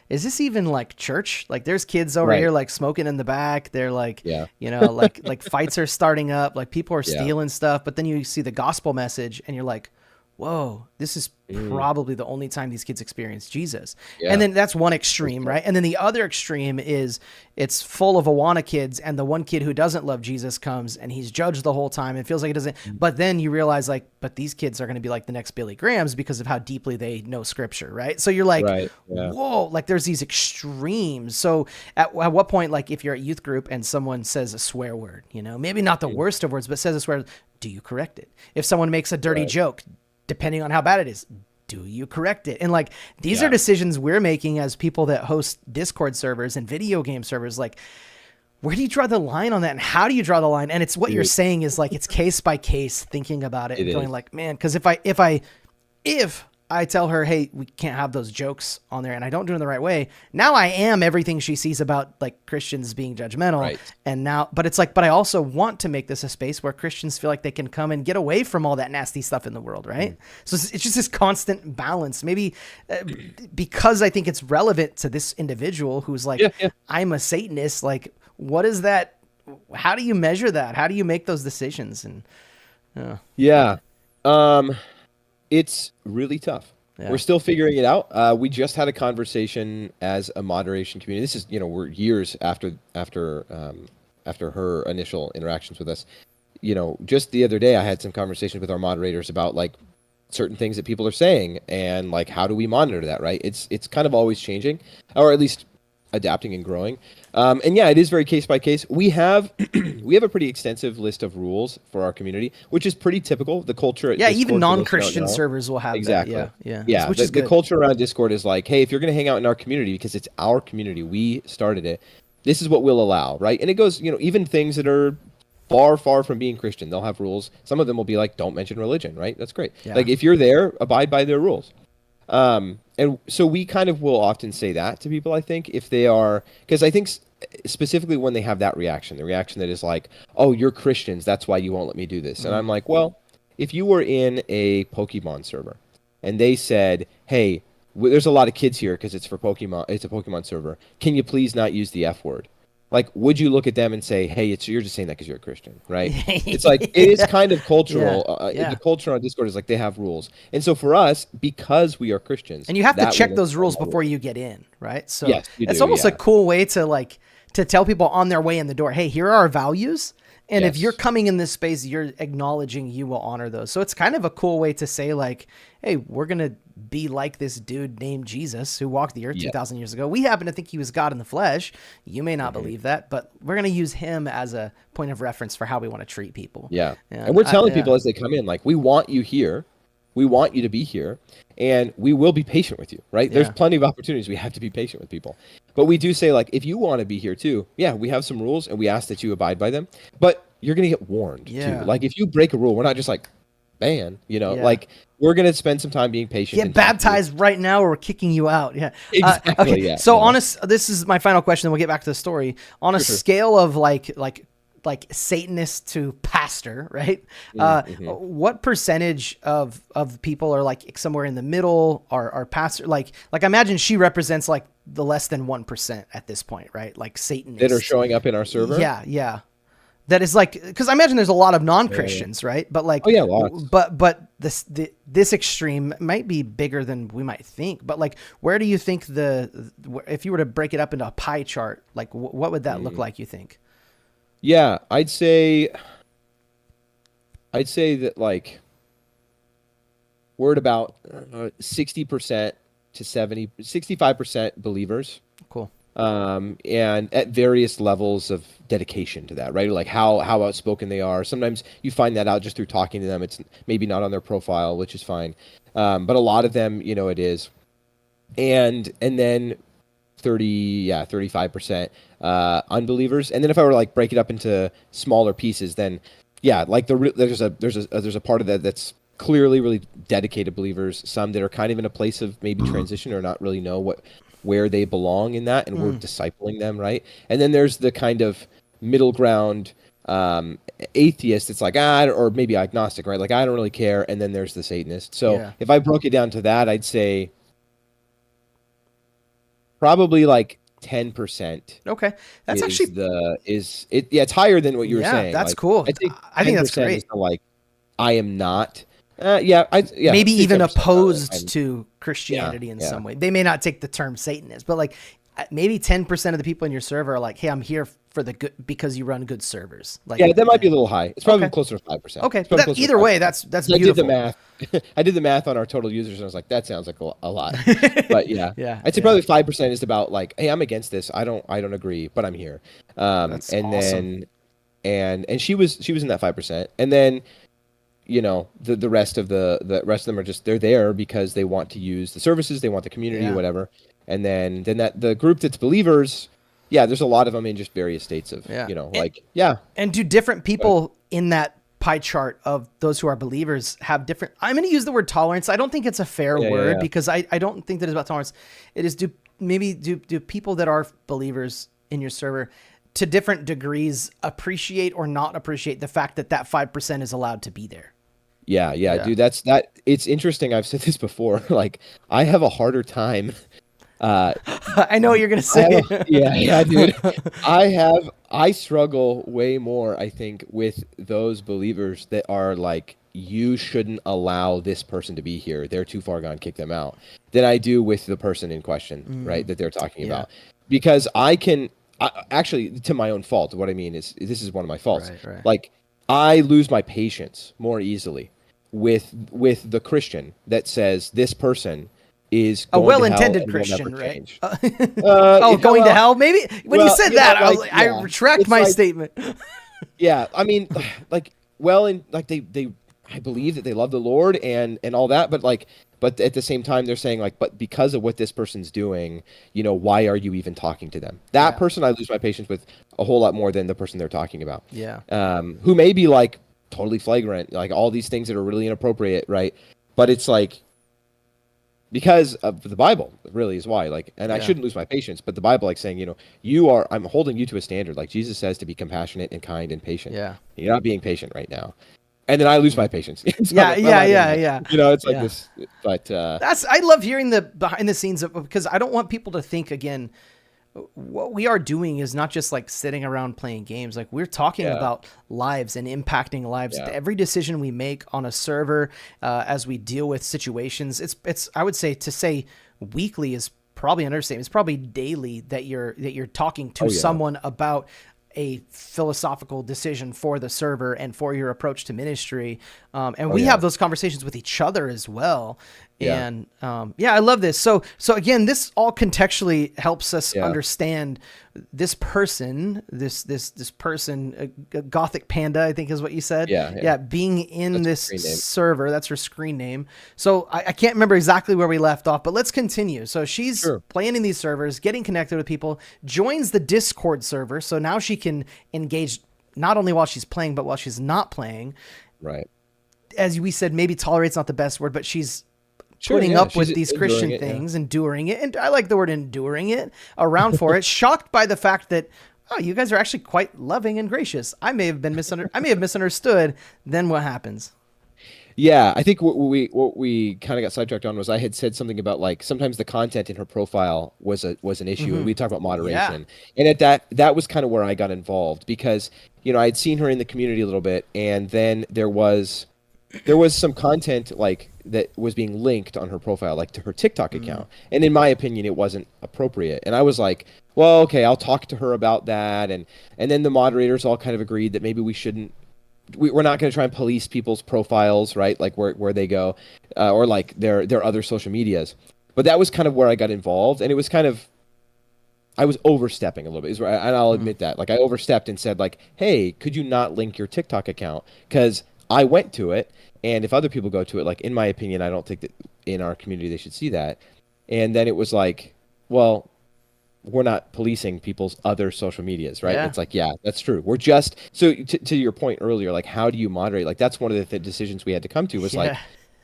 [SPEAKER 21] is this even like church? Like there's kids over here like smoking in the back. They're like, like fights are starting up, like people are stealing stuff. But then you see the gospel message and you're like, whoa, this is probably the only time these kids experience Jesus. And then that's one extreme, right? And then the other extreme is it's full of Awana kids, and the one kid who doesn't love Jesus comes and he's judged the whole time and feels like it doesn't. But then you realize like, but these kids are going to be like the next Billy Grahams because of how deeply they know scripture, right? So you're like, whoa, like there's these extremes. So at what point, like if you're at youth group and someone says a swear word, maybe not the worst of words, but says a swear, do you correct it? If someone makes a dirty joke, depending on how bad it is, do you correct it? And like, these are decisions we're making as people that host Discord servers and video game servers. Like, where do you draw the line on that? And how do you draw the line? And it's what you're saying is like, it's case by case, thinking about it and going like, man, because if I tell her, hey, we can't have those jokes on there, and I don't do it in the right way, now I am everything she sees about like Christians being judgmental. Right. And now, but it's like, but I also want to make this a space where Christians feel like they can come and get away from all that nasty stuff in the world. Right. So it's just this constant balance, maybe because I think it's relevant to this individual who's like, I'm a Satanist. Like, what is that? How do you measure that? How do you make those decisions? And
[SPEAKER 22] it's really tough. We're still figuring it out. We just had a conversation as a moderation community. This is, we're years after her initial interactions with us. Just the other day, I had some conversations with our moderators about like certain things that people are saying and like how do we monitor that, right? It's kind of always changing, or at least adapting and growing. And it is very case by case. We have a pretty extensive list of rules for our community, which is pretty typical. The culture at Discord,
[SPEAKER 21] even non-Christian servers will have
[SPEAKER 22] exactly
[SPEAKER 21] that.
[SPEAKER 22] Yeah.
[SPEAKER 21] Which is
[SPEAKER 22] the culture around Discord is like, hey, if you're going to hang out in our community because it's our community, we started it, this is what we'll allow, right? And it goes, even things that are far from being Christian, they'll have rules. Some of them will be like, don't mention religion, right? That's great. Like if you're there, abide by their rules. And so we kind of will often say that to people, I think, if they are, because I think specifically when they have that reaction, the reaction that is like, oh, you're Christians, that's why you won't let me do this. And I'm like, well, if you were in a Pokemon server and they said, hey, there's a lot of kids here because it's for Pokemon, it's a Pokemon server, can you please not use the F word? Like, would you look at them and say, hey, you're just saying that because you're a Christian, right? It's like, it is kind of cultural. The culture on Discord is like, they have rules. And so for us, because we are Christians.
[SPEAKER 21] And you have to check those rules before you get in, right? So
[SPEAKER 22] yes, you do,
[SPEAKER 21] it's almost a cool way to tell people on their way in the door, hey, here are our values. And if
[SPEAKER 22] Yes.
[SPEAKER 21] you're coming in this space, you're acknowledging you will honor those. So it's kind of a cool way to say like, hey, we're going to be like this dude named Jesus who walked the earth 2,000 years ago. We happen to think he was God in the flesh. You may not believe that, but we're going to use him as a point of reference for how we want to treat people.
[SPEAKER 22] Yeah. And we're telling people as they come in, like, we want you here. We want you to be here, and we will be patient with you, right? There's
[SPEAKER 21] Yeah.
[SPEAKER 22] plenty of opportunities. We have to be patient with people. But we do say, like, if you want to be here too, yeah, we have some rules, and we ask that you abide by them. But you're going to get warned
[SPEAKER 21] Yeah.
[SPEAKER 22] too. Like, if you break a rule, we're not just like, ban,
[SPEAKER 21] Yeah.
[SPEAKER 22] like, we're going to spend some time being patient.
[SPEAKER 21] Get
[SPEAKER 22] and talking.
[SPEAKER 21] baptized right now or we're kicking you out. Yeah.
[SPEAKER 22] Exactly,
[SPEAKER 21] Okay.
[SPEAKER 22] yeah,
[SPEAKER 21] So
[SPEAKER 22] yeah.
[SPEAKER 21] this is my final question, then we'll get back to the story. On a
[SPEAKER 22] Sure.
[SPEAKER 21] scale of like Satanist to pastor, right? What percentage of people are like somewhere in the middle, are pastor? Like I imagine she represents like the less than 1% at this point, right? Like Satanists
[SPEAKER 22] that are showing up in our server.
[SPEAKER 21] Yeah. That is like, because I imagine there's a lot of non-Christians, right? But like,
[SPEAKER 22] lots.
[SPEAKER 21] But this extreme might be bigger than we might think. But like, where do you think if you were to break it up into a pie chart, like what would that look like? You think?
[SPEAKER 22] Yeah, I'd say that like we're at about 60% to 65% believers.
[SPEAKER 21] Cool.
[SPEAKER 22] And at various levels of dedication to that, right? Like how outspoken they are. Sometimes you find that out just through talking to them. It's maybe not on their profile, which is fine. But a lot of them, it is. And then 35% unbelievers. And then if I were to like break it up into smaller pieces, then yeah, like there's a part of that that's clearly really dedicated believers, some that are kind of in a place of maybe transition or not really know where they belong in that, and we're discipling them, right? And then there's the kind of middle ground atheist. It's like or maybe agnostic, right? Like I don't really care. And then there's the Satanist. So if I broke it down to that, I'd say probably like 10%.
[SPEAKER 21] Okay, that's
[SPEAKER 22] it's higher than what you were saying.
[SPEAKER 21] That's
[SPEAKER 22] like,
[SPEAKER 21] cool.
[SPEAKER 22] I think that's great. Is the, like I am not.
[SPEAKER 21] Maybe even
[SPEAKER 22] 10%
[SPEAKER 21] opposed to Christianity in some way. They may not take the term Satanist, but like maybe 10% of the people in your server are like, "Hey, I'm here for the good because you run good servers." Like,
[SPEAKER 22] that might be a little high. It's probably closer to 5%.
[SPEAKER 21] Okay, either way, that's beautiful.
[SPEAKER 22] I did the math. I did the math on our total users, and I was like, "That sounds like a lot." But I'd say probably 5% is about like, "Hey, I'm against this. I don't agree, but I'm here."
[SPEAKER 21] That's
[SPEAKER 22] and
[SPEAKER 21] awesome.
[SPEAKER 22] then and she was in that 5%, and then. The rest of them are just they're there because they want to use the services, they want the community or whatever, and then that the group that's believers, there's a lot of them in just various states of
[SPEAKER 21] And do different people in that pie chart of those who are believers have different? I'm going to use the word tolerance. I don't think it's a fair word because I don't think that it's about tolerance. It is do people that are believers in your server to different degrees appreciate or not appreciate the fact that 5% is allowed to be there.
[SPEAKER 22] Yeah, dude, it's interesting. I've said this before. Like, I have a harder time.
[SPEAKER 21] I know what you're gonna say.
[SPEAKER 22] Dude. I struggle way more, I think, with those believers that are like, you shouldn't allow this person to be here. They're too far gone, kick them out. Than I do with the person in question, right? That they're talking about, because actually, to my own fault. What I mean is, this is one of my faults.
[SPEAKER 21] Right.
[SPEAKER 22] Like, I lose my patience more easily with the Christian that says this person is
[SPEAKER 21] a well-intended Christian, right? Going to hell? Maybe when you said that, I retract my statement.
[SPEAKER 22] I mean, like, I believe that they love the Lord and all that, but at the same time, they're saying like, but because of what this person's doing, why are you even talking to them? That person I lose my patience with a whole lot more than the person they're talking about. Who may be like totally flagrant, like all these things that are really inappropriate, right? But it's like, because of the Bible really is why, like, and I shouldn't lose my patience, but the Bible, like saying, I'm holding you to a standard. Like Jesus says to be compassionate and kind and patient. You're not being patient right now. And then I lose my patience.
[SPEAKER 21] Yeah.
[SPEAKER 22] It's like this, but
[SPEAKER 21] I love hearing the behind the scenes because I don't want people to think, again, what we are doing is not just like sitting around playing games. Like, we're talking about lives and impacting lives. Every decision we make on a server, as we deal with situations, it's I would say, to say weekly is probably an understatement. It's probably daily that you're talking to someone about a philosophical decision for the server and for your approach to ministry. And we
[SPEAKER 22] yeah.
[SPEAKER 21] have those conversations with each other as well.
[SPEAKER 22] Yeah.
[SPEAKER 21] And I love this. So again, this all contextually helps us understand this person, this person, Gothic Panda, I think is what you said.
[SPEAKER 22] Yeah.
[SPEAKER 21] Being in
[SPEAKER 22] That's
[SPEAKER 21] this server, that's her screen name. So I can't remember exactly where we left off, but let's continue. So she's playing in these servers, getting connected with people, joins the Discord server. So now she can engage not only while she's playing, but while she's not playing.
[SPEAKER 22] Right.
[SPEAKER 21] As we said, maybe tolerate's not the best word, but she's putting up with these Christian things, enduring it. And I like the word enduring it, around for it, shocked by the fact that, oh, you guys are actually quite loving and gracious. I may have misunderstood. Then what happens?
[SPEAKER 22] Yeah, I think what we kind of got sidetracked on was I had said something about like sometimes the content in her profile was an issue, and we talked about moderation. And at that was kind of where I got involved because I had seen her in the community a little bit, and then there was some content like that was being linked on her profile, like to her TikTok account. And in my opinion, it wasn't appropriate. And I was like, well, okay, I'll talk to her about that. And then the moderators all kind of agreed that maybe we shouldn't, we're not going to try and police people's profiles, right? Like where they go, or like their other social medias. But that was kind of where I got involved. And it was kind of, I was overstepping a little bit, and I'll admit that. Like I overstepped and said like, hey, could you not link your TikTok account? Because I went to it, and if other people go to it, like in my opinion, I don't think that in our community they should see that. And then it was like, well, we're not policing people's other social medias, right?
[SPEAKER 21] Yeah.
[SPEAKER 22] It's like, yeah, that's true. We're just, so to your point earlier, like how do you moderate? Like that's one of the decisions we had to come to was like,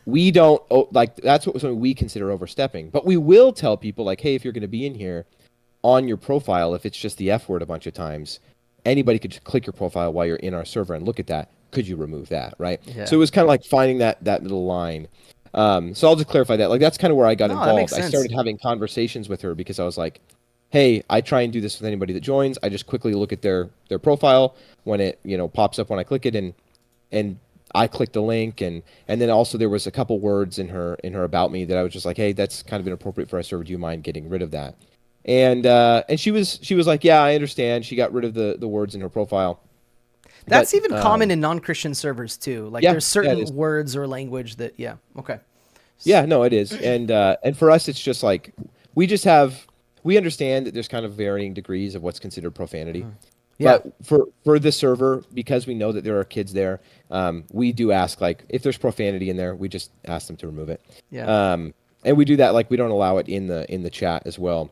[SPEAKER 22] we don't, like that's something we consider overstepping. But we will tell people like, hey, if you're going to be in here on your profile, if it's just the F word a bunch of times, anybody could just click your profile while you're in our server and look at that. Could you remove that, right?
[SPEAKER 21] Yeah.
[SPEAKER 22] So it was kind of like finding that little line. So I'll just clarify that. Like that's kind of where I got involved. I started having conversations with her because I was like, hey, I try and do this with anybody that joins. I just quickly look at their profile when it pops up when I click it, and I click the link, and then also there was a couple words in her about me that I was just like, hey, that's kind of inappropriate for our server. Do you mind getting rid of that? And she was like, yeah, I understand. She got rid of the words in her profile.
[SPEAKER 21] That's even common in non-Christian servers too. Like there's certain words or language that, okay.
[SPEAKER 22] Yeah, no, it is. And for us, it's just like, we understand that there's kind of varying degrees of what's considered profanity.
[SPEAKER 21] Yeah.
[SPEAKER 22] But for the server, because we know that there are kids there, we do ask, like, if there's profanity in there, we just ask them to remove it.
[SPEAKER 21] Yeah.
[SPEAKER 22] And we do that, like, we don't allow it in the chat as well.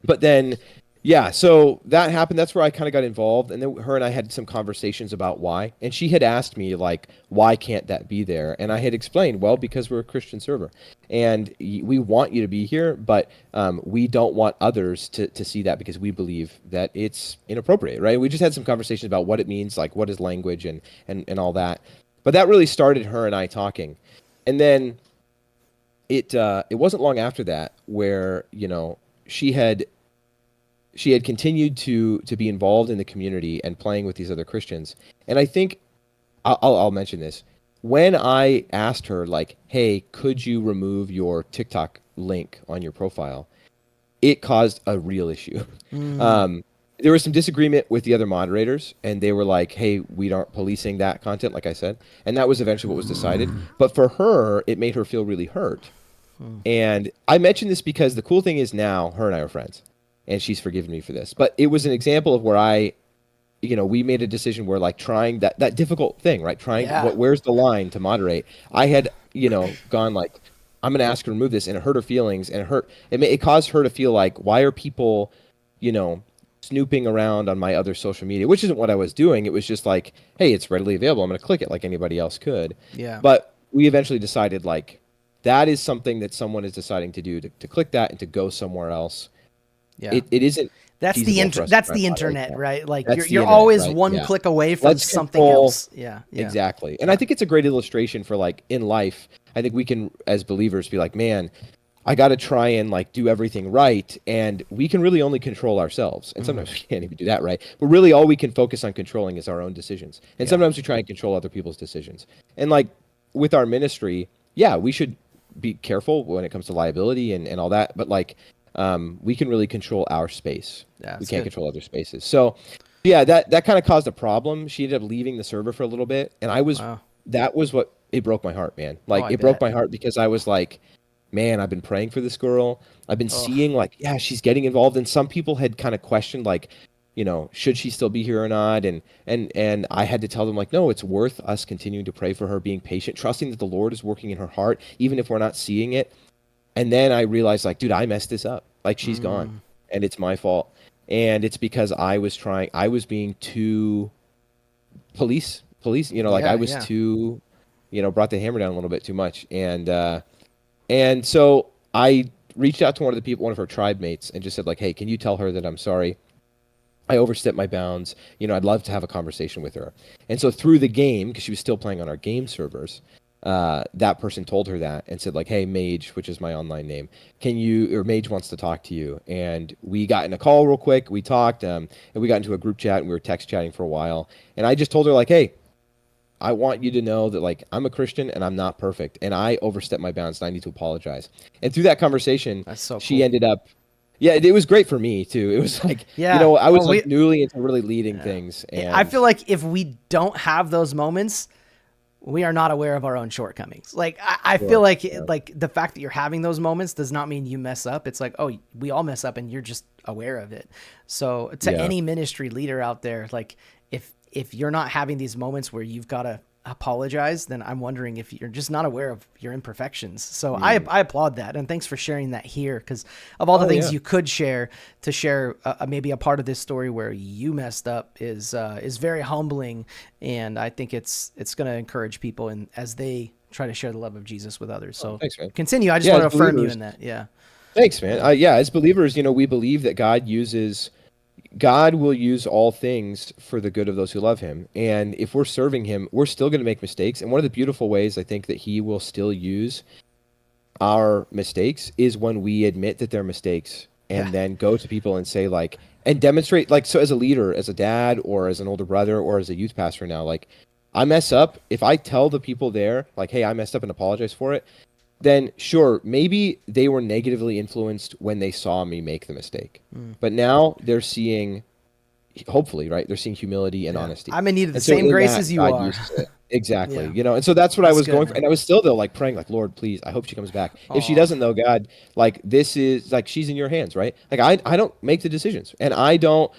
[SPEAKER 22] But then, yeah, so that happened. That's where I kind of got involved. And then her and I had some conversations about why. And she had asked me, like, why can't that be there? And I had explained, well, because we're a Christian server. And we want you to be here, but we don't want others to see that because we believe that it's inappropriate, right? We just had some conversations about what it means, like what is language and all that. But that really started her and I talking. And then it wasn't long after that where, she had continued to be involved in the community and playing with these other Christians. And I think I'll mention this. When I asked her, like, hey, could you remove your TikTok link on your profile? It caused a real issue. There was some disagreement with the other moderators, and they were like, hey, we aren't policing that content, like I said. And that was eventually what was decided. But for her, it made her feel really hurt. And I mention this because the cool thing is now her and I are friends. And she's forgiven me for this. But it was an example of where we made a decision where, like, trying that difficult thing, right? Where's the line to moderate? I had, gone like, I'm going to ask her to remove this, and it hurt her feelings, and it caused her to feel like, why are people, snooping around on my other social media, which isn't what I was doing. It was just like, hey, it's readily available. I'm going to click it like anybody else could.
[SPEAKER 21] Yeah.
[SPEAKER 22] But we eventually decided, like, that is something that someone is deciding to do, to click that and to go somewhere else.
[SPEAKER 21] Yeah.
[SPEAKER 22] It isn't.
[SPEAKER 21] That's the internet, right? Like you're always one click away from something else. Yeah.
[SPEAKER 22] Exactly. And I think it's a great illustration for, like, in life, I think we can, as believers, be like, man, I got to try and, like, do everything right. And we can really only control ourselves. And sometimes we can't even do that right. But really all we can focus on controlling is our own decisions. And sometimes we try and control other people's decisions. And, like, with our ministry, yeah, we should be careful when it comes to liability and all that. But, like, we can really control our space.
[SPEAKER 21] Yeah,
[SPEAKER 22] we can't control other spaces. So Yeah, that kind of caused a problem. She ended up leaving the server for a little bit, and that was what it broke my heart, man. Like it broke my heart because I was like, man, I've been praying for this girl. I've been seeing like, yeah, she's getting involved, and some people had kind of questioned like, you know, should she still be here or not? And I had to tell them like, no, it's worth us continuing to pray for her, being patient, trusting that the Lord is working in her heart, even if we're not seeing it. And then I realized like, dude, I messed this up. Like she's gone, and it's my fault. And it's because I was being too police, you know, like I was too, you know, brought the hammer down a little bit too much. And so I reached out to one of her tribe mates and just said like, hey, can you tell her that I'm sorry? I overstepped my bounds. You know, I'd love to have a conversation with her. And so through the game, because she was still playing on our game servers, that person told her that and said like, hey, Mage, which is my online name, Mage wants to talk to you. And we got in a call real quick. We talked, and we got into a group chat, and we were text chatting for a while. And I just told her like, hey, I want you to know that like I'm a Christian and I'm not perfect, and I overstepped my bounds and I need to apologize. And through that conversation, she ended up, it was great for me too. It was like, you know, I was like newly into really leading things. And
[SPEAKER 21] I feel like if we don't have those moments, we are not aware of our own shortcomings. Like I feel like the fact that you're having those moments does not mean you mess up. It's like, oh, we all mess up and you're just aware of it. So to any ministry leader out there, like if you're not having these moments where you've got to apologize, then I'm wondering if you're just not aware of your imperfections. So I applaud that. And thanks for sharing that here. Cause of all the things you could share, to share maybe a part of this story where you messed up is very humbling. And I think it's going to encourage people as they try to share the love of Jesus with others. So
[SPEAKER 22] thanks, man.
[SPEAKER 21] Continue. I just want to affirm you in that. Yeah.
[SPEAKER 22] Thanks, man. As believers, you know, we believe that God will use all things for the good of those who love him. And if we're serving him, we're still going to make mistakes. And one of the beautiful ways I think that he will still use our mistakes is when we admit that they're mistakes and then go to people and say like, and demonstrate like, so as a leader, as a dad or as an older brother or as a youth pastor now, like I mess up. If I tell the people there like, hey, I messed up and apologize for it, then sure, maybe they were negatively influenced when they saw me make the mistake. But now they're seeing, hopefully, right? They're seeing humility and honesty.
[SPEAKER 21] I'm in need of the same grace as you are.
[SPEAKER 22] Exactly. You know, and so that's what I was going for. And I was still though, like praying like, Lord, please, I hope she comes back. If she doesn't though, God, like this is like, she's in your hands, right? Like I don't make the decisions and I don't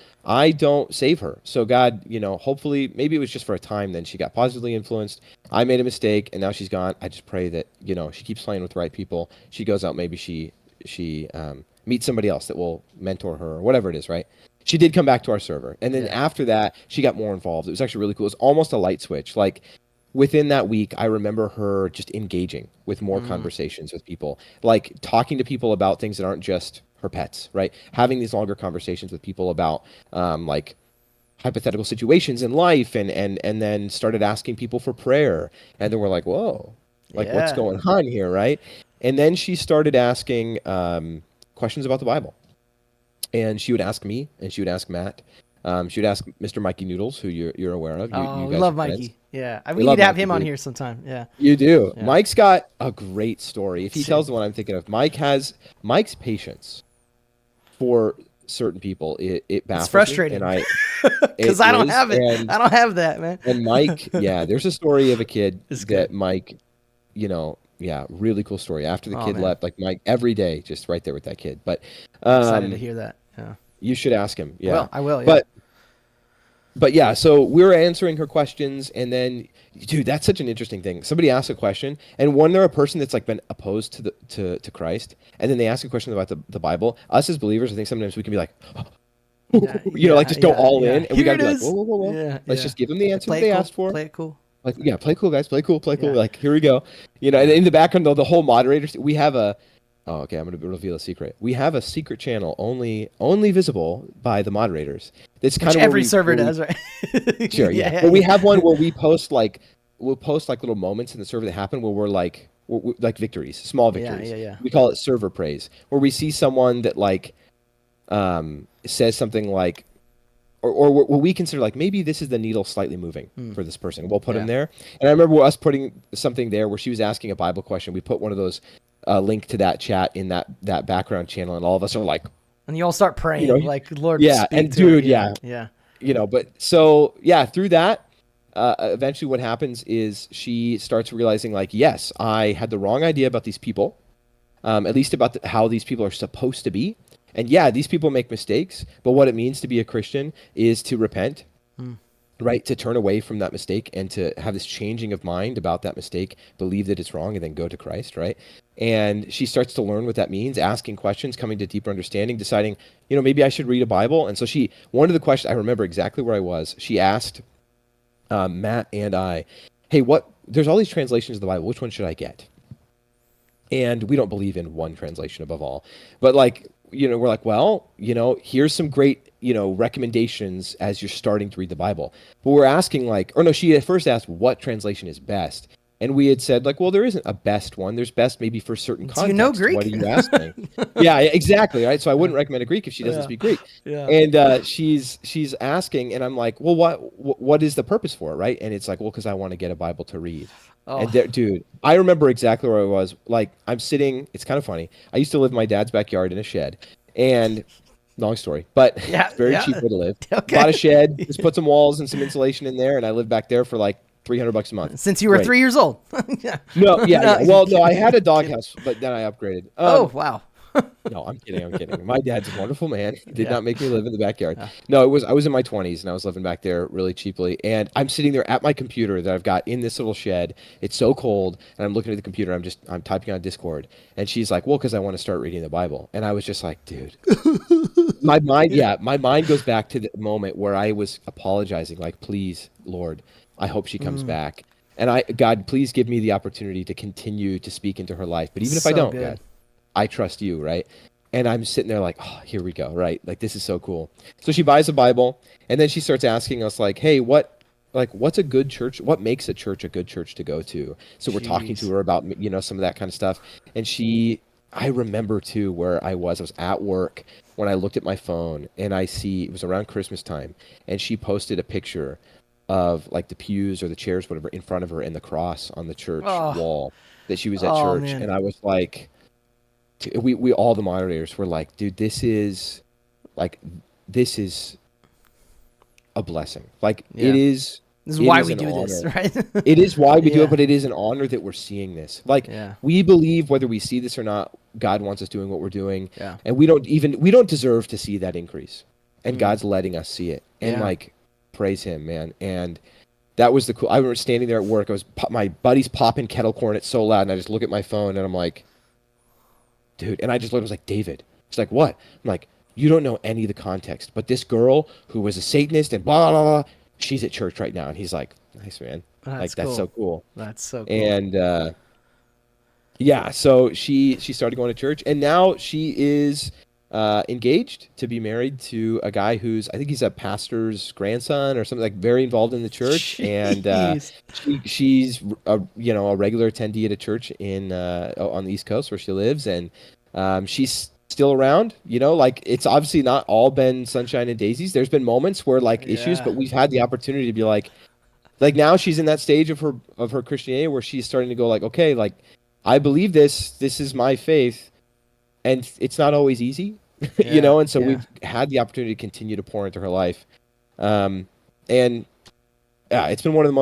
[SPEAKER 22] save her. So God, you know, hopefully maybe it was just for a time. Then she got positively influenced. I made a mistake and now she's gone. I just pray that, you know, she keeps playing with the right people. She goes out, maybe she meets somebody else that will mentor her or whatever it is, right? She did come back to our server. And then after that, she got more involved. It was actually really cool. It was almost a light switch. Like within that week, I remember her just engaging with more conversations with people, like talking to people about things that aren't just her pets, right? Having these longer conversations with people about like hypothetical situations in life and then started asking people for prayer. And then we're like, whoa, like what's going on here, right? And then she started asking questions about the Bible. And she would ask me, and she would ask Matt. She would ask Mr. Mikey Noodles, who you're aware of. You
[SPEAKER 21] we love Mikey. Yeah, we need to have him on here sometime. Yeah,
[SPEAKER 22] you do. Yeah. Mike's got a great story. If he tells the one I'm thinking of, Mike's patience for certain people. It baffles
[SPEAKER 21] it's frustrating. Because I don't have it. I don't have that, man.
[SPEAKER 22] And Mike, there's a story of a kid that Mike, you know. Yeah, really cool story. After the kid left, like Mike, every day, just right there with that kid. But
[SPEAKER 21] excited to hear that. Yeah,
[SPEAKER 22] you should ask him. Yeah,
[SPEAKER 21] well, I will. Yeah.
[SPEAKER 22] But yeah, so we were answering her questions, and then, dude, that's such an interesting thing. Somebody asks a question, and when they're a person that's like been opposed to Christ, and then they ask a question about the Bible, us as believers, I think sometimes we can be like, you know, like just go all in, and we gotta be like, whoa, let's just give them the answer they asked for.
[SPEAKER 21] Play it cool.
[SPEAKER 22] Like, yeah, play cool, guys. Play cool. Like, here we go. You know, and in the background, though, the whole moderators, we have I'm going to reveal a secret. We have a secret channel only visible by the moderators. That's kind of
[SPEAKER 21] every server does, right?
[SPEAKER 22] Sure, yeah. But we have one where we'll post little moments in the server that happen where we're like victories, small victories.
[SPEAKER 21] Yeah.
[SPEAKER 22] We call it server praise, where we see someone that like says something like, or what we consider like maybe this is the needle slightly moving for this person. We'll put him there. And I remember us putting something there where she was asking a Bible question. We put one of those link to that chat in that background channel, and all of us are like,
[SPEAKER 21] and you all start praying, like Lord.
[SPEAKER 22] Yeah, and dude,
[SPEAKER 21] yeah.
[SPEAKER 22] But so yeah, through that, eventually what happens is she starts realizing like, yes, I had the wrong idea about these people, at least about how these people are supposed to be. And yeah, these people make mistakes, but what it means to be a Christian is to repent, right? To turn away from that mistake and to have this changing of mind about that mistake, believe that it's wrong, and then go to Christ, right? And she starts to learn what that means, asking questions, coming to deeper understanding, deciding, maybe I should read a Bible. And so one of the questions, I remember exactly where I was. She asked Matt and I, hey, there's all these translations of the Bible. Which one should I get? And we don't believe in one translation above all. But we're like, well, here's some great, recommendations as you're starting to read the Bible. But we're asking she at first asked what translation is best. And we had said well, there isn't a best one. There's best maybe for certain context.
[SPEAKER 21] Do you know Greek?
[SPEAKER 22] What are you asking? Yeah, exactly. Right. So I wouldn't recommend a Greek if she doesn't speak Greek.
[SPEAKER 21] Yeah.
[SPEAKER 22] And she's asking, and I'm like, well, what is the purpose for it? Right. And it's like, well, because I want to get a Bible to read.
[SPEAKER 21] Oh.
[SPEAKER 22] And dude, I remember exactly where I was. I'm sitting. It's kind of funny. I used to live in my dad's backyard in a shed, and long story, but very cheap way to live.
[SPEAKER 21] Okay.
[SPEAKER 22] Bought a shed, just put some walls and some insulation in there, and I lived back there for $300 a month.
[SPEAKER 21] Since you were 3 years old.
[SPEAKER 22] Yeah. No, Well, no, I had a doghouse, but then I upgraded.
[SPEAKER 21] Oh, wow.
[SPEAKER 22] No, I'm kidding. My dad's a wonderful man. He did not make me live in the backyard. No, I was in my 20s, and I was living back there really cheaply. And I'm sitting there at my computer that I've got in this little shed. It's so cold, and I'm looking at the computer. I'm typing on Discord, and she's like, well, because I want to start reading the Bible. And I was just like, dude. My mind goes back to the moment where I was apologizing, like, please, Lord, I hope she comes back. And God, please give me the opportunity to continue to speak into her life. But even if I don't, God, I trust you, right? And I'm sitting there like, oh, here we go, right? This is so cool. So she buys a Bible, and then she starts asking us hey, what's a good church? What makes a church a good church to go to? So we're talking to her about, some of that kind of stuff. And I remember too where I was at work when I looked at my phone, and it was around Christmas time, and she posted a picture of the pews or the chairs, whatever, in front of her, and the cross on the church wall that she was at church. Man. And I was like, we all the moderators were like, dude, this is a blessing. It is.
[SPEAKER 21] This is why we do this, right?
[SPEAKER 22] It is why we do it, but it is an honor that we're seeing this. We believe whether we see this or not, God wants us doing what we're doing.
[SPEAKER 21] Yeah.
[SPEAKER 22] And we don't deserve to see that increase. And God's letting us see it. And praise him, man. And that was the cool. I remember standing there at work. My buddy's popping kettle corn. It's so loud. And I just look at my phone and I'm like, dude. And I just looked, I was like, David. She's like, what? I'm like, you don't know any of the context, but this girl who was a Satanist and blah, blah, blah, she's at church right now. And he's like, nice, man. That's so cool.
[SPEAKER 21] That's so cool.
[SPEAKER 22] And, so she started going to church, and now she is engaged to be married to a guy who's, I think he's a pastor's grandson or something, very involved in the church.
[SPEAKER 21] Jeez.
[SPEAKER 22] And she's a regular attendee at a church on the East Coast where she lives, and she's still around. It's obviously not all been sunshine and daisies. There's been moments where issues, but we've had the opportunity to be like now she's in that stage of her Christianity where she's starting to go okay, I believe this is my faith, and it's not always easy. And so we've had the opportunity to continue to pour into her life. And it's been one of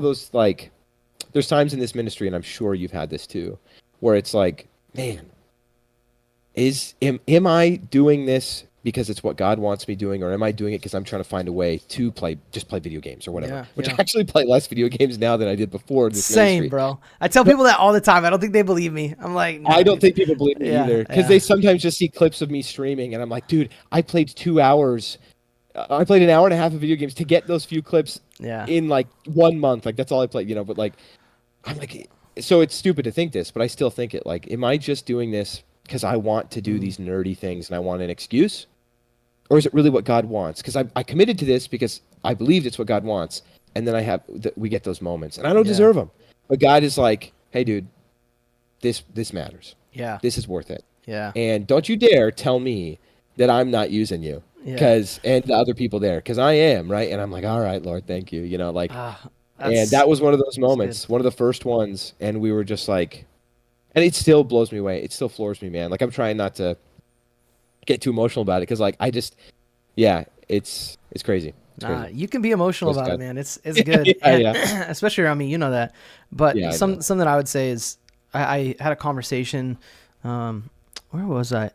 [SPEAKER 22] those, there's times in this ministry, and I'm sure you've had this too, where it's man, am I doing this because it's what God wants me doing, or am I doing it because I'm trying to find a way to play video games or whatever? I actually play less video games now than I did before this
[SPEAKER 21] Same,
[SPEAKER 22] ministry.
[SPEAKER 21] Bro. I tell people that all the time. I don't think they believe me. I'm like, no.
[SPEAKER 22] I don't think people believe me either, because they sometimes just see clips of me streaming, and I'm like, dude, I played 2 hours. I played an hour and a half of video games to get those few clips in 1 month. That's all I played, but I'm like, so it's stupid to think this, but I still think it. Am I just doing this because I want to do these nerdy things and I want an excuse? Or is it really what God wants? Because I committed to this because I believed it's what God wants. And then we get those moments. And I don't deserve them. But God is like, hey, dude, this matters.
[SPEAKER 21] Yeah.
[SPEAKER 22] This is worth it.
[SPEAKER 21] Yeah.
[SPEAKER 22] And don't you dare tell me that I'm not using you. And the other people there. Because I am, right? And I'm like, all right, Lord, thank you. And that was one of those moments. One of the first ones. And we were just and it still blows me away. It still floors me, man. I'm trying not to get too emotional about it, because I just it's crazy. It's
[SPEAKER 21] Nah,
[SPEAKER 22] crazy.
[SPEAKER 21] you can be emotional
[SPEAKER 22] Praise
[SPEAKER 21] about it,
[SPEAKER 22] God.
[SPEAKER 21] man. It's good.
[SPEAKER 22] Yeah,
[SPEAKER 21] And
[SPEAKER 22] yeah.
[SPEAKER 21] especially around me, you know that. But
[SPEAKER 22] Yeah, I know.
[SPEAKER 21] something I would say is I had a conversation. Where was I? It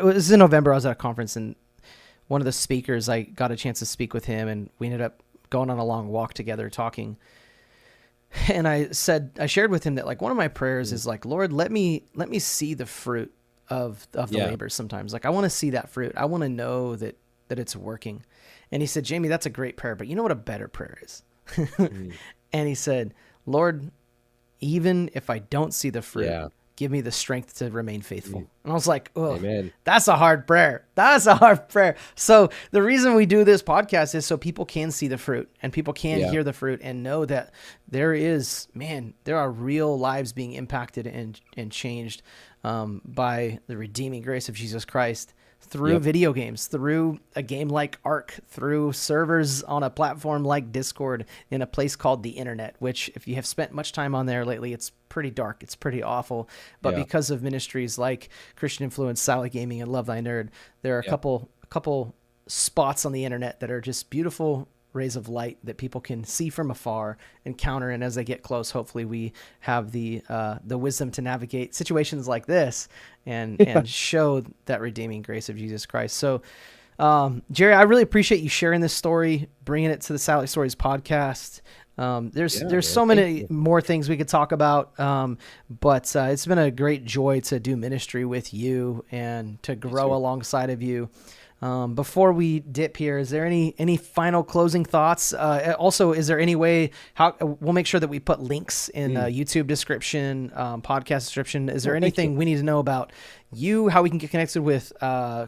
[SPEAKER 21] was in November. I was at a conference, and one of the speakers, I got a chance to speak with him, and we ended up going on a long walk together talking. And I shared with him that like one of my prayers is like, Lord, let me see the fruit of the
[SPEAKER 22] Yeah.
[SPEAKER 21] labor sometimes. Like I want to see that fruit. I want to know that it's working. And he said, Jamie, that's a great prayer, but you know what a better prayer is? And he said, Lord, even if I don't see the fruit,
[SPEAKER 22] Yeah.
[SPEAKER 21] give me the strength to remain faithful. And I was like, oh,
[SPEAKER 22] Amen.
[SPEAKER 21] that's a hard prayer. That's a hard prayer. So the reason we do this podcast is so people can see the fruit and people can
[SPEAKER 22] Yeah.
[SPEAKER 21] hear the fruit and know that there are real lives being impacted and changed by the redeeming grace of Jesus Christ through
[SPEAKER 22] Yep.
[SPEAKER 21] video games, through a game like Ark, through servers on a platform like Discord in a place called the internet, which if you have spent much time on there lately, it's pretty dark. It's pretty awful. But
[SPEAKER 22] Yeah.
[SPEAKER 21] because of ministries like Christian Influence, Salad Gaming, and Love Thy Nerd, there are a couple spots on the internet that are just beautiful rays of light that people can see from afar, encounter, and as they get close, hopefully we have the wisdom to navigate situations like this and show that redeeming grace of Jesus Christ. So, Jerry, I really appreciate you sharing this story, bringing it to the Sally Stories podcast. There's so many more things we could talk about, but it's been a great joy to do ministry with you and to grow alongside of you. Before we dip here, is there any final closing thoughts? Also, is there any way we'll make sure that we put links in YouTube description, podcast description? Is there anything we need to know about you, how we can get connected with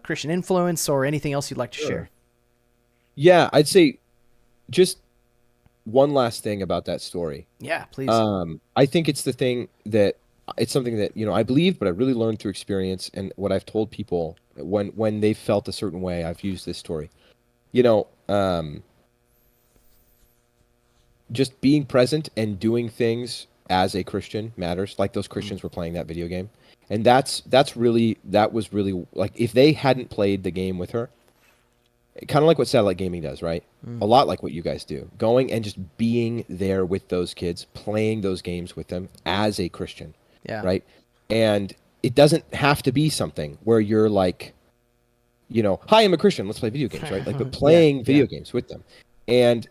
[SPEAKER 21] Christian Influence, or anything else you'd like to share?
[SPEAKER 22] Yeah, I'd say just one last thing about that story.
[SPEAKER 21] Yeah, please.
[SPEAKER 22] I think it's something that, I believe, but I really learned through experience, and what I've told people when they felt a certain way, I've used this story. Just being present and doing things as a Christian matters. Like those Christians were playing that video game, and that was really like, if they hadn't played the game with her, kind of like what satellite gaming does, right? A lot like what you guys do, going and just being there with those kids, playing those games with them as a Christian.
[SPEAKER 21] Yeah.
[SPEAKER 22] Right. And it doesn't have to be something where you're like, hi, I'm a Christian, let's play video games, right? Like, but playing video games with them. And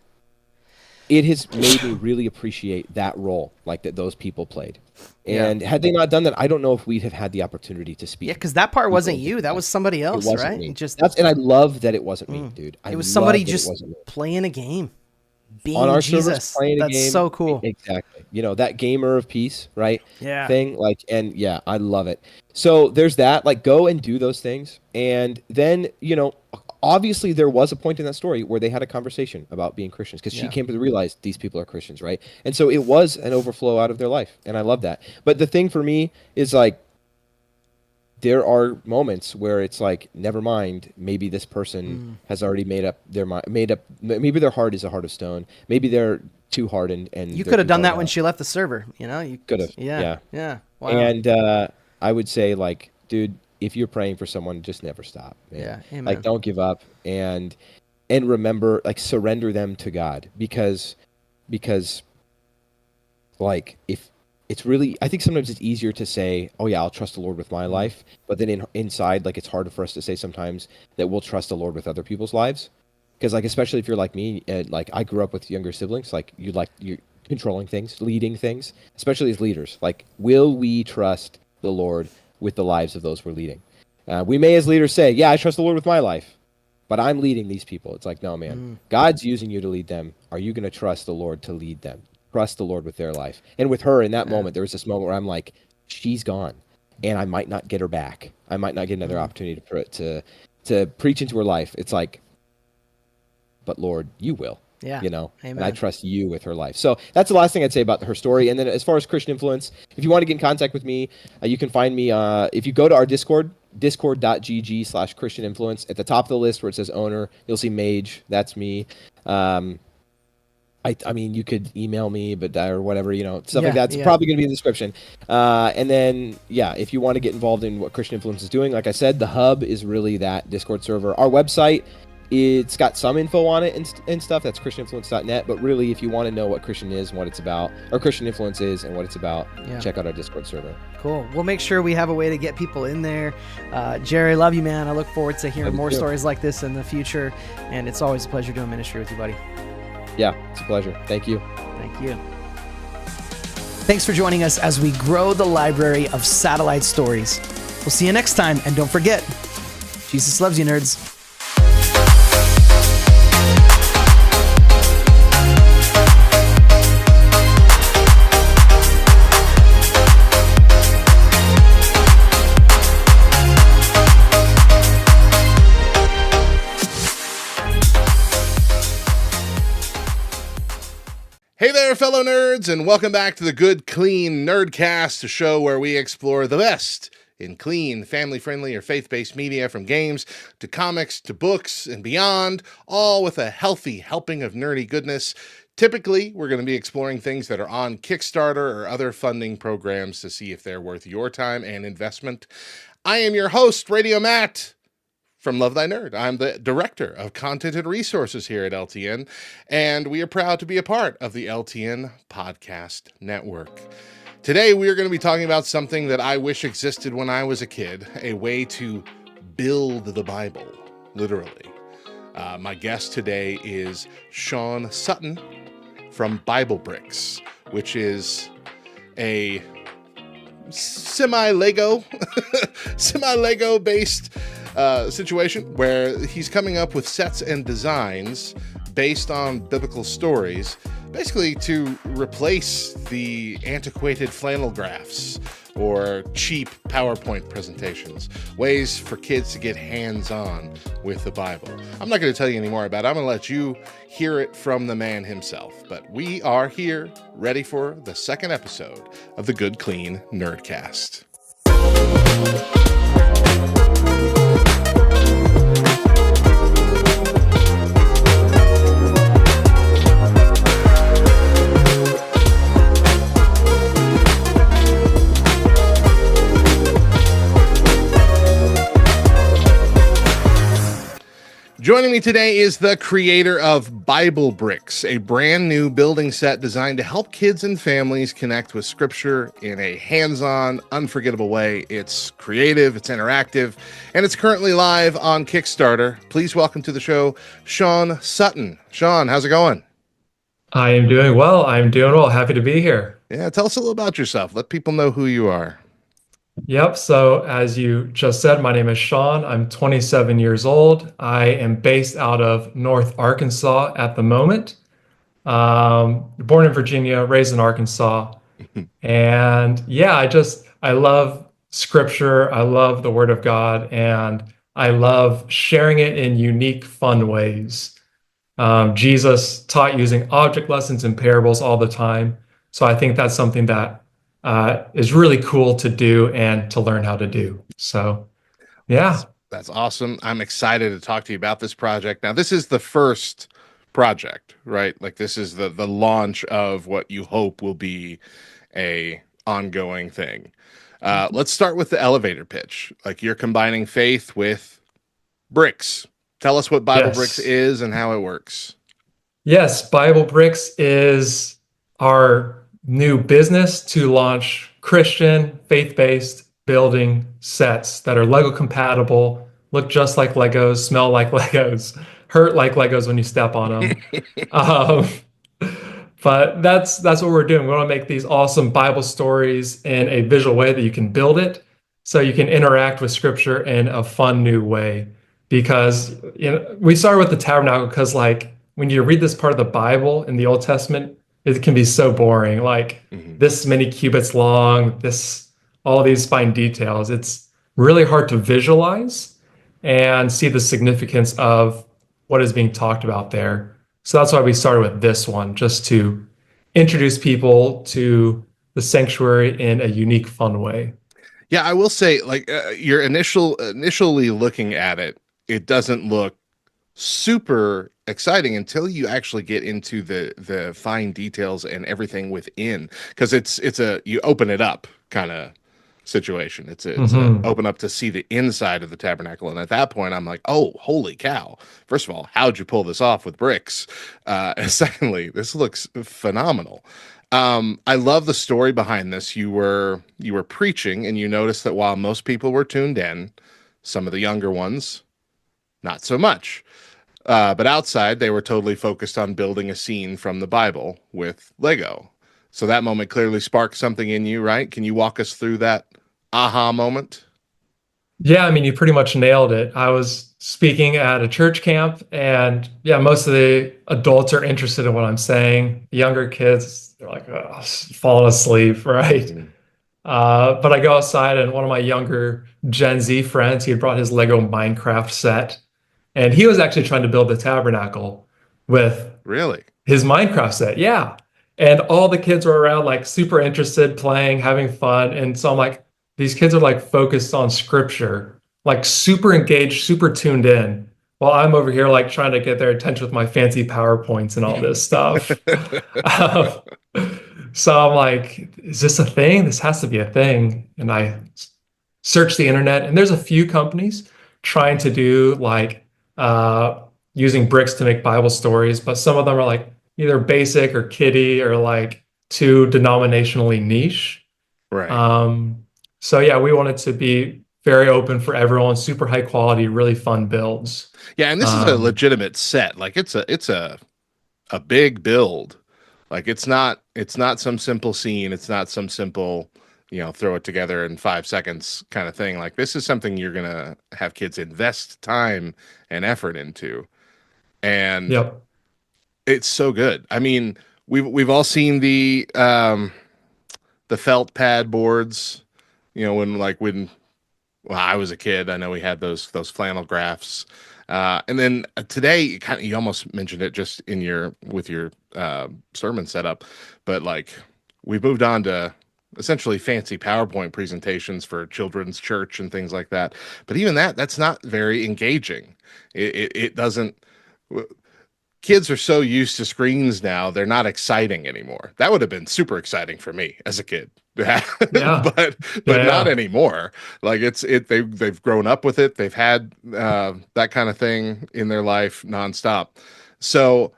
[SPEAKER 22] it has made me really appreciate that role, like that those people played. And had they not done that, I don't know if we'd have had the opportunity to speak.
[SPEAKER 21] Yeah, because that part wasn't you. That was somebody else, right?
[SPEAKER 22] Me.
[SPEAKER 21] Just
[SPEAKER 22] and I love that it wasn't me, dude.
[SPEAKER 21] it was somebody just playing a game. Being
[SPEAKER 22] on our
[SPEAKER 21] Jesus.
[SPEAKER 22] servers, playing a game.
[SPEAKER 21] That's so cool.
[SPEAKER 22] Exactly. That gamer of peace, right?
[SPEAKER 21] Yeah.
[SPEAKER 22] Thing, I love it. So there's that, like, go and do those things. And then, obviously there was a point in that story where they had a conversation about being Christians, because she came to realize these people are Christians, right? And so it was an overflow out of their life. And I love that. But the thing for me is, like, there are moments where it's like, never mind, maybe this person has already made up their mind, maybe their heart is a heart of stone. Maybe they're too hardened, and
[SPEAKER 21] you could have done that when she left the server, you
[SPEAKER 22] could have.
[SPEAKER 21] Yeah. Wow.
[SPEAKER 22] And I would say, like, dude, if you're praying for someone, just never stop, man.
[SPEAKER 21] Yeah, amen.
[SPEAKER 22] Like, don't give up, and remember, like, surrender them to God, because like, if it's really, I think sometimes it's easier to say, oh yeah, I'll trust the Lord with my life, but then inside, like, it's harder for us to say sometimes that we'll trust the Lord with other people's lives, because, like, especially if you're like me, like, I grew up with younger siblings, like, you're controlling things, leading things, especially as leaders. Like, will we trust the Lord with the lives of those we're leading? We may, as leaders, say, yeah, I trust the Lord with my life, but I'm leading these people. It's like, no, man, God's using you to lead them. Are you going to trust the Lord to lead them? Trust the Lord with their life. And with her in that moment, there was this moment where I'm like, she's gone, and I might not get her back. I might not get another opportunity to preach into her life. It's like, but Lord, you will.
[SPEAKER 21] Yeah.
[SPEAKER 22] Amen. And I
[SPEAKER 21] Amen.
[SPEAKER 22] trust you with her life. So that's the last thing I'd say about her story. And then as far as Christian Influence, if you want to get in contact with me, you can find me, if you go to our Discord, discord.gg/Christian Influence. At the top of the list where it says owner, you'll see Mage. That's me. I mean, you could email me, but or whatever, stuff like that. It's probably going to be in the description. And then, if you want to get involved in what Christian Influence is doing, like I said, the hub is really that Discord server. Our website It's got some info on it and stuff. That's christianinfluence.net. But really, if you want to know what Christian is and what it's about, or Christian Influence is and what it's about, check out our Discord server.
[SPEAKER 21] Cool. We'll make sure we have a way to get people in there. Jerry, love you, man. I look forward to hearing more stories like this in the future. And it's always a pleasure doing ministry with you, buddy.
[SPEAKER 22] Yeah, it's a pleasure. Thank you.
[SPEAKER 21] Thank you. Thanks for joining us as we grow the library of satellite stories. We'll see you next time. And don't forget, Jesus loves you, nerds.
[SPEAKER 6] Hey there, fellow nerds, and welcome back to the Good Clean Nerdcast, a show where we explore the best in clean, family-friendly, or faith-based media, from games to comics to books and beyond, all with a healthy helping of nerdy goodness. Typically, we're going to be exploring things that are on Kickstarter or other funding programs to see if they're worth your time and investment. I am your host, Radio Matt, from Love Thy Nerd. I'm the Director of Content and Resources here at LTN, and we are proud to be a part of the LTN Podcast Network. Today, we are going to be talking about something that I wish existed when I was a kid, a way to build the Bible, literally. My guest today is Sean Sutton from Bible Bricks, which is a semi-Lego based situation where he's coming up with sets and designs based on biblical stories, basically to replace the antiquated flannel graphs or cheap PowerPoint presentations, ways for kids to get hands-on with the Bible. I'm not going to tell you any more about it. I'm going to let you hear it from the man himself. But we are here, ready for the second episode of the Good Clean Nerdcast. Joining me today is the creator of Bible Bricks, a brand new building set designed to help kids and families connect with Scripture in a hands-on, unforgettable way. It's creative, it's interactive, and it's currently live on Kickstarter. Please welcome to the show, Sean Sutton. Sean, how's it going?
[SPEAKER 1] I am doing well. I'm doing well. Happy to be here.
[SPEAKER 6] Yeah, tell us a little about yourself. Let people know who you are.
[SPEAKER 1] Yep. So as you just said, my name is Sean. I'm 27 years old. I am based out of North Arkansas at the moment. Born in Virginia, raised in Arkansas. And yeah, I love Scripture. I love the Word of God, and I love sharing it in unique, fun ways. Jesus taught using object lessons and parables all the time. So I think that's something that is really cool to do and to learn how to do. So, yeah.
[SPEAKER 6] That's awesome. I'm excited to talk to you about this project. Now, this is the first project, right? Like, this is the launch of what you hope will be a ongoing thing. Let's start with the elevator pitch. Like, you're combining faith with bricks. Tell us what Bible Bricks is and how it works.
[SPEAKER 1] Yes, Bible Bricks is our new business to launch Christian, faith-based building sets that are Lego compatible, look just like Legos, smell like Legos, hurt like Legos when you step on them. But that's what we're doing. We want to make these awesome Bible stories in a visual way that you can build it so you can interact with Scripture in a fun new way. Because we started with the tabernacle because, like, when you read this part of the Bible in the Old Testament, it can be so boring, like this many cubits long, all these fine details. It's really hard to visualize and see the significance of what is being talked about there. So that's why we started with this one, just to introduce people to the sanctuary in a unique, fun way.
[SPEAKER 6] Yeah, I will say, like, you're initially looking at it, it doesn't look super exciting until you actually get into the fine details and everything within, because it's you open it up kind of situation. It's a
[SPEAKER 1] Mhm.
[SPEAKER 6] open up to see the inside of the tabernacle, and at that point, I'm like, oh, holy cow! First of all, how'd you pull this off with bricks? And secondly, this looks phenomenal. I love the story behind this. You were preaching, and you noticed that while most people were tuned in, some of the younger ones, not so much. But outside, they were totally focused on building a scene from the Bible with Lego. So that moment clearly sparked something in you, right? Can you walk us through that aha moment?
[SPEAKER 1] Yeah, I mean, you pretty much nailed it. I was speaking at a church camp, and yeah, most of the adults are interested in what I'm saying. The younger kids, they're like, oh, falling asleep, right? But I go outside, and one of my younger Gen Z friends, he had brought his Lego Minecraft set, and he was actually trying to build the tabernacle with
[SPEAKER 6] Really?
[SPEAKER 1] his Minecraft set. Yeah. And all the kids were around, like super interested, playing, having fun. And so I'm like, these kids are like focused on scripture, like super engaged, super tuned in, while I'm over here like trying to get their attention with my fancy PowerPoints and all this stuff. Um, so I'm like, is this a thing? This has to be a thing. And I searched the internet, and there's a few companies trying to do like using bricks to make Bible stories, but some of them are like either basic or kiddie or like too denominationally niche.
[SPEAKER 6] Right.
[SPEAKER 1] So yeah, we want it to be very open for everyone, super high quality, really fun builds.
[SPEAKER 6] Yeah, and this is a legitimate set. Like it's a big build. Like it's not some simple scene. It's not some simple, throw it together in 5 seconds kind of thing. Like this is something you're gonna have kids invest time and effort into, and
[SPEAKER 1] Yep.
[SPEAKER 6] it's so good. I mean, we've all seen the felt pad boards. When I was a kid, I know we had those flannel graphs. And then today, you almost mentioned it just with your sermon setup, but like we've moved on to essentially fancy PowerPoint presentations for children's church and things like that. But even that's not very engaging. It doesn't. Kids are so used to screens now; they're not exciting anymore. That would have been super exciting for me as a kid.
[SPEAKER 1] Yeah.
[SPEAKER 6] but
[SPEAKER 1] Yeah.
[SPEAKER 6] not anymore. Like they've grown up with it. They've had that kind of thing in their life nonstop. So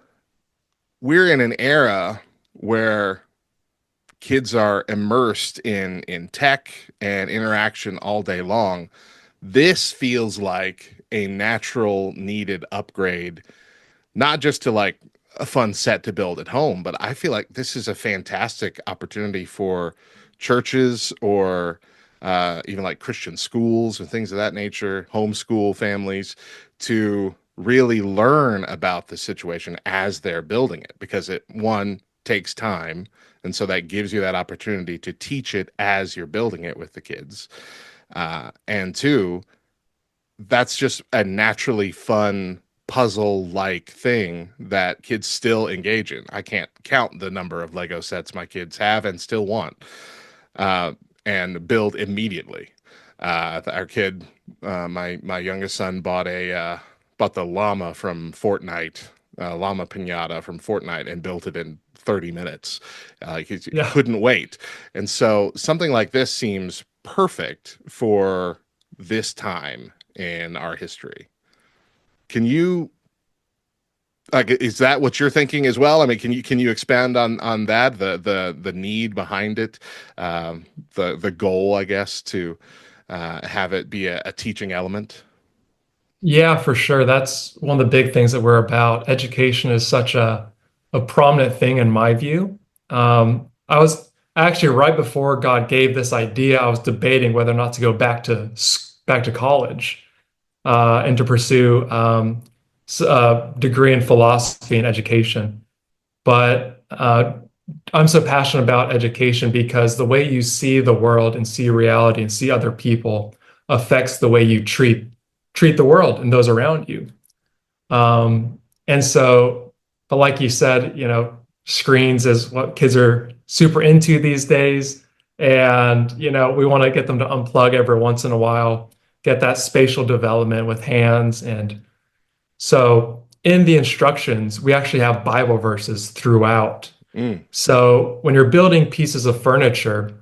[SPEAKER 6] we're in an era where kids are immersed in tech and interaction all day long. This feels like a natural needed upgrade, not just to like a fun set to build at home, but I feel like this is a fantastic opportunity for churches or even like Christian schools and things of that nature, homeschool families, to really learn about the situation as they're building it, because it, one, takes time. And so that gives you that opportunity to teach it as you're building it with the kids. And two, that's just a naturally fun puzzle-like thing that kids still engage in. I can't count the number of Lego sets my kids have and still want and build immediately. Our kid, my youngest son, bought the llama from Fortnite, llama pinata from Fortnite, and built it in 30 minutes. He couldn't wait. And so something like this seems perfect for this time in our history. Can you, like, is that what you're thinking as well? I mean, can you expand on that, the need behind it, the goal, I guess, to have it be a teaching element?
[SPEAKER 1] Yeah, for sure. That's one of the big things that we're about. Education is such a prominent thing in my view. I was actually right before God gave this idea, I was debating whether or not to go back to college and to pursue a degree in philosophy and education. But I'm so passionate about education because the way you see the world and see reality and see other people affects the way you treat the world and those around you. And so, but like you said, screens is what kids are super into these days. And, we want to get them to unplug every once in a while, get that spatial development with hands. And so in the instructions, we actually have Bible verses throughout. So when you're building pieces of furniture,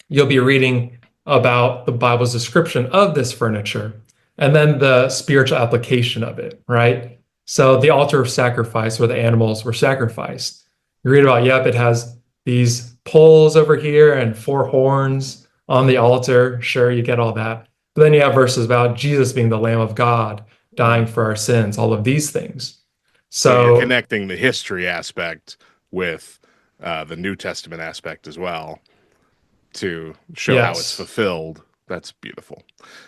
[SPEAKER 1] you'll be reading about the Bible's description of this furniture and then the spiritual application of it, right? So the altar of sacrifice where the animals were sacrificed. You read about, yep, it has these poles over here and 4 horns on the altar. Sure, you get all that. But then you have verses about Jesus being the Lamb of God, dying for our sins, all of these things.
[SPEAKER 6] So you're
[SPEAKER 1] So
[SPEAKER 6] connecting the history aspect with the New Testament aspect as well to show how it's
[SPEAKER 1] yes,
[SPEAKER 6] fulfilled. That's beautiful.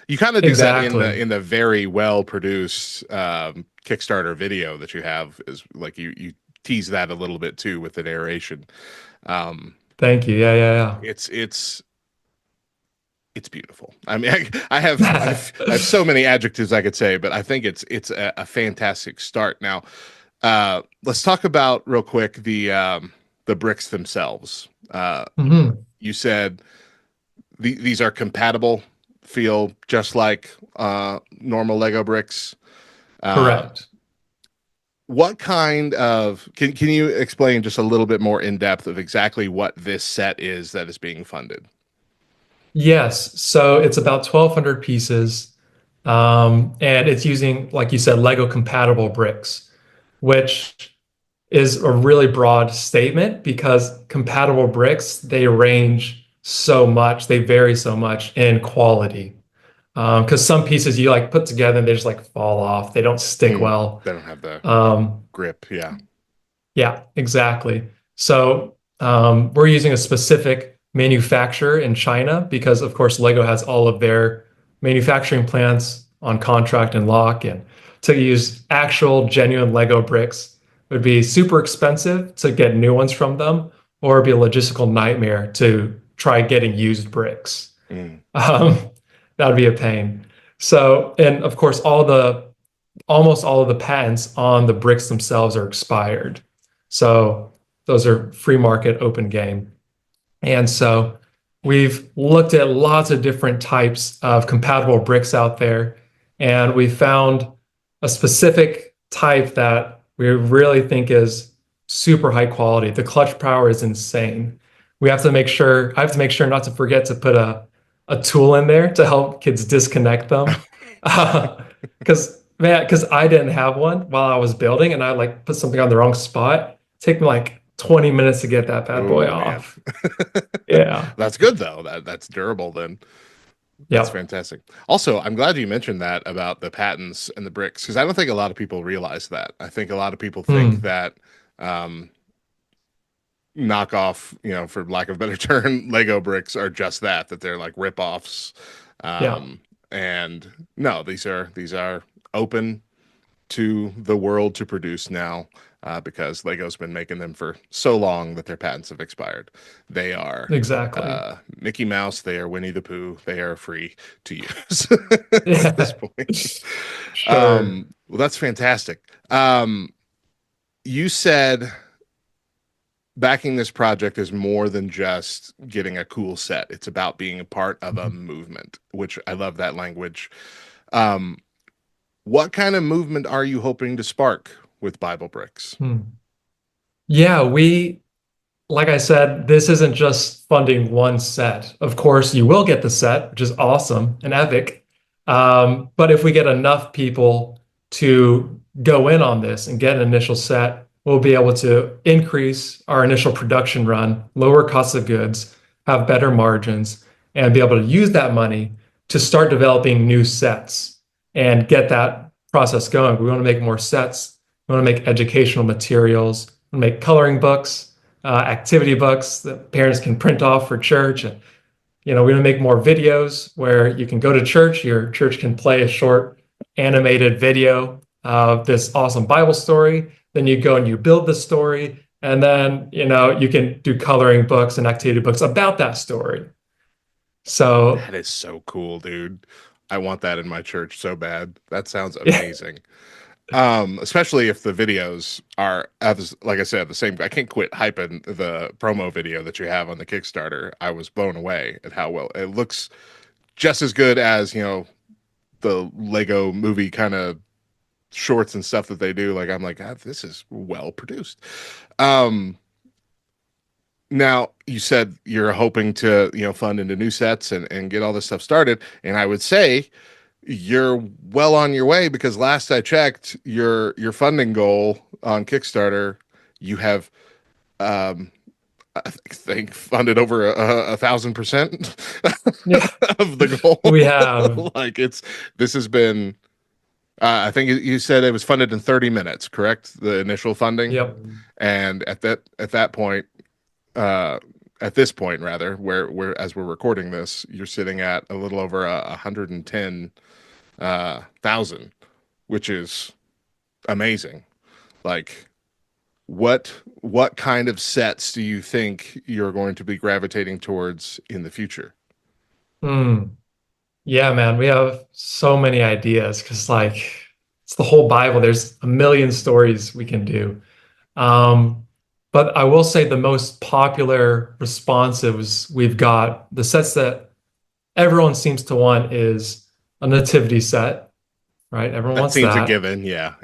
[SPEAKER 6] You kind of do that
[SPEAKER 1] exactly.
[SPEAKER 6] in the very well produced Kickstarter video that you have. Is like you tease that a little bit too with the narration.
[SPEAKER 1] Thank you. Yeah.
[SPEAKER 6] It's beautiful. I mean, I have so many adjectives I could say, but I think it's a fantastic start. Now, let's talk about real quick the bricks themselves.
[SPEAKER 1] Mhm.
[SPEAKER 6] You said these are compatible, feel just like normal Lego bricks.
[SPEAKER 1] Correct.
[SPEAKER 6] What kind of can you explain just a little bit more in depth of exactly what this set is that is being funded?
[SPEAKER 1] Yes. So it's about 1,200 pieces. And it's using, like you said, Lego compatible bricks, which is a really broad statement because compatible bricks, they range so much, they vary so much in quality. Because some pieces you like put together and they just like fall off, they don't stick well.
[SPEAKER 6] They don't have the
[SPEAKER 1] Um,
[SPEAKER 6] grip. Yeah.
[SPEAKER 1] yeah, exactly. So we're using a specific manufacturer in China because, of course, Lego has all of their manufacturing plants on contract and lock. And to use actual, genuine Lego bricks would be super expensive to get new ones from them, or it'd be a logistical nightmare to try getting used bricks. Um, that would be a pain. So, and of course, almost all of the patents on the bricks themselves are expired. So those are free market, open game. And so we've looked at lots of different types of compatible bricks out there, and we found a specific type that we really think is super high quality. The clutch power is insane. I have to make sure not to forget to put a tool in there to help kids disconnect them. Because I didn't have one while I was building and I like put something on the wrong spot. Take me like 20 minutes to get that bad boy
[SPEAKER 6] Oh man.
[SPEAKER 1] off. Yeah.
[SPEAKER 6] That's good though. That's durable then. That's
[SPEAKER 1] Yep.
[SPEAKER 6] fantastic. Also, I'm glad you mentioned that about the patents and the bricks because I don't think a lot of people realize that. I think a lot of people think that knockoff, for lack of a better term, Lego bricks are just that they're like rip-offs.
[SPEAKER 1] Yeah.
[SPEAKER 6] And no, these are open to the world to produce now because Lego's been making them for so long that their patents have expired. They are
[SPEAKER 1] Exactly.
[SPEAKER 6] Mickey Mouse. They are Winnie the Pooh. They are free to use
[SPEAKER 1] Yeah.
[SPEAKER 6] at this point.
[SPEAKER 1] Sure.
[SPEAKER 6] Well, that's fantastic. You said backing this project is more than just getting a cool set. It's about being a part of a movement, which I love that language. What kind of movement are you hoping to spark with Bible Bricks?
[SPEAKER 1] Yeah, like I said, this isn't just funding one set. Of course, you will get the set, which is awesome and epic. But if we get enough people to go in on this and get an initial set, we'll be able to increase our initial production run, lower costs of goods, have better margins, and be able to use that money to start developing new sets and get that process going. We want to make more sets. We want to make educational materials. We want to make coloring books, activity books that parents can print off for church. And, we're going to make more videos where you can go to church. Your church can play a short animated video of this awesome Bible story. Then you go and you build the story. And then, you can do coloring books and activity books about that story. So
[SPEAKER 6] that is so cool, dude. I want that in my church so bad. That sounds amazing. Especially if the videos are, like I said, the same. I can't quit hyping the promo video that you have on the Kickstarter. I was blown away at how well it looks, just as good as the Lego movie kind of shorts and stuff that they do. Like I'm like, this is well produced. now you said you're hoping to, fund into new sets and get all this stuff started. And I would say you're well on your way, because last I checked your funding goal on Kickstarter, you have, I think funded over 1,000% of the goal.
[SPEAKER 1] We have.
[SPEAKER 6] Like this has been, I think you said it was funded in 30 minutes, correct? The initial funding.
[SPEAKER 1] Yep.
[SPEAKER 6] And at that point, at this point rather, where as we're recording this, you're sitting at a little over 110,000, which is amazing. Like, what kind of sets do you think you're going to be gravitating towards in the future?
[SPEAKER 1] Yeah, man, we have so many ideas because, like, it's the whole Bible. There's a million stories we can do. But I will say the most popular responses we've got, the sets that everyone seems to want, is a nativity set, right? Everyone
[SPEAKER 6] That
[SPEAKER 1] wants
[SPEAKER 6] seems a
[SPEAKER 1] that.
[SPEAKER 6] given. Yeah.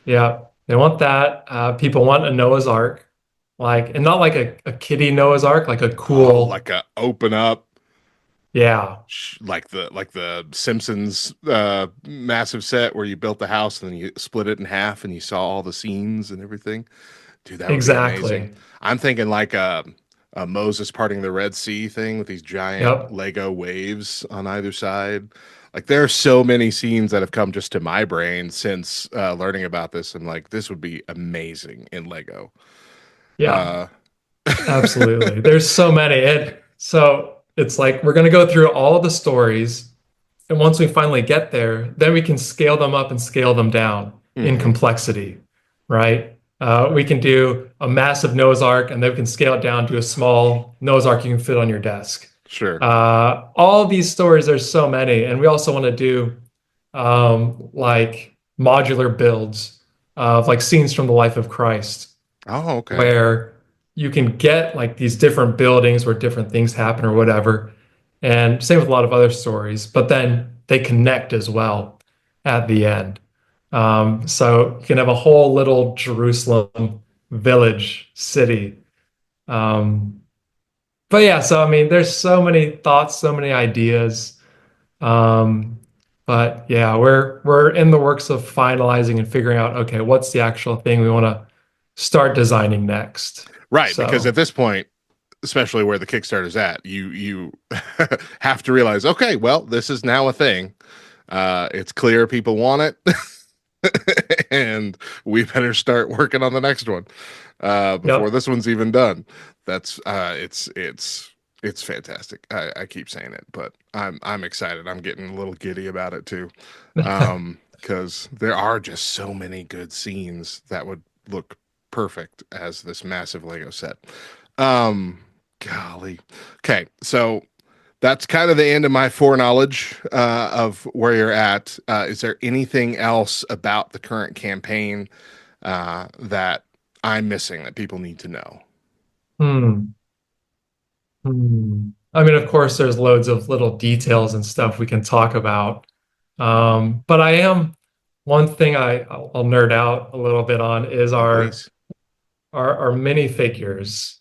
[SPEAKER 1] Yeah, they want that. People want a Noah's Ark, and not like a kiddie Noah's Ark, like a cool,
[SPEAKER 6] like a open up,
[SPEAKER 1] yeah,
[SPEAKER 6] like the Simpsons massive set where you built the house and then you split it in half and you saw all the scenes and everything. Dude, that would be amazing. I'm thinking like a Moses parting the Red Sea thing with these giant Lego waves on either side. Like, there are so many scenes that have come just to my brain since learning about this. I'm like, this would be amazing in Lego.
[SPEAKER 1] Yeah, absolutely. There's so many. So it's like we're going to go through all the stories. And once we finally get there, then we can scale them up and scale them down in complexity, right? We can do a massive Noah's Ark, and then we can scale it down to a small Noah's Ark you can fit on your desk.
[SPEAKER 6] Sure.
[SPEAKER 1] All these stories, there's so many. And we also want to do like modular builds of like scenes from the life of Christ.
[SPEAKER 6] Oh, okay.
[SPEAKER 1] Where you can get like these different buildings where different things happen or whatever. And same with a lot of other stories, but then they connect as well at the end. So you can have a whole little Jerusalem village city. But yeah, so I mean, there's so many thoughts, so many ideas. But yeah, we're in the works of finalizing and figuring out, okay, what's the actual thing we want to start designing next.
[SPEAKER 6] Right, because at this point, especially where the Kickstarter's at, you have to realize, okay, well, this is now a thing. It's clear people want it, and we better start working on the next one before this one's even done. That's it's fantastic. I keep saying it, but I'm excited. I'm getting a little giddy about it too, because there are just so many good scenes that would look perfect as this massive Lego set. Golly. Okay, so that's kind of the end of my foreknowledge of where you're at. Is there anything else about the current campaign that I'm missing that people need to know?
[SPEAKER 1] I mean, of course, there's loads of little details and stuff we can talk about. But one thing I'll nerd out a little bit on is our minifigures.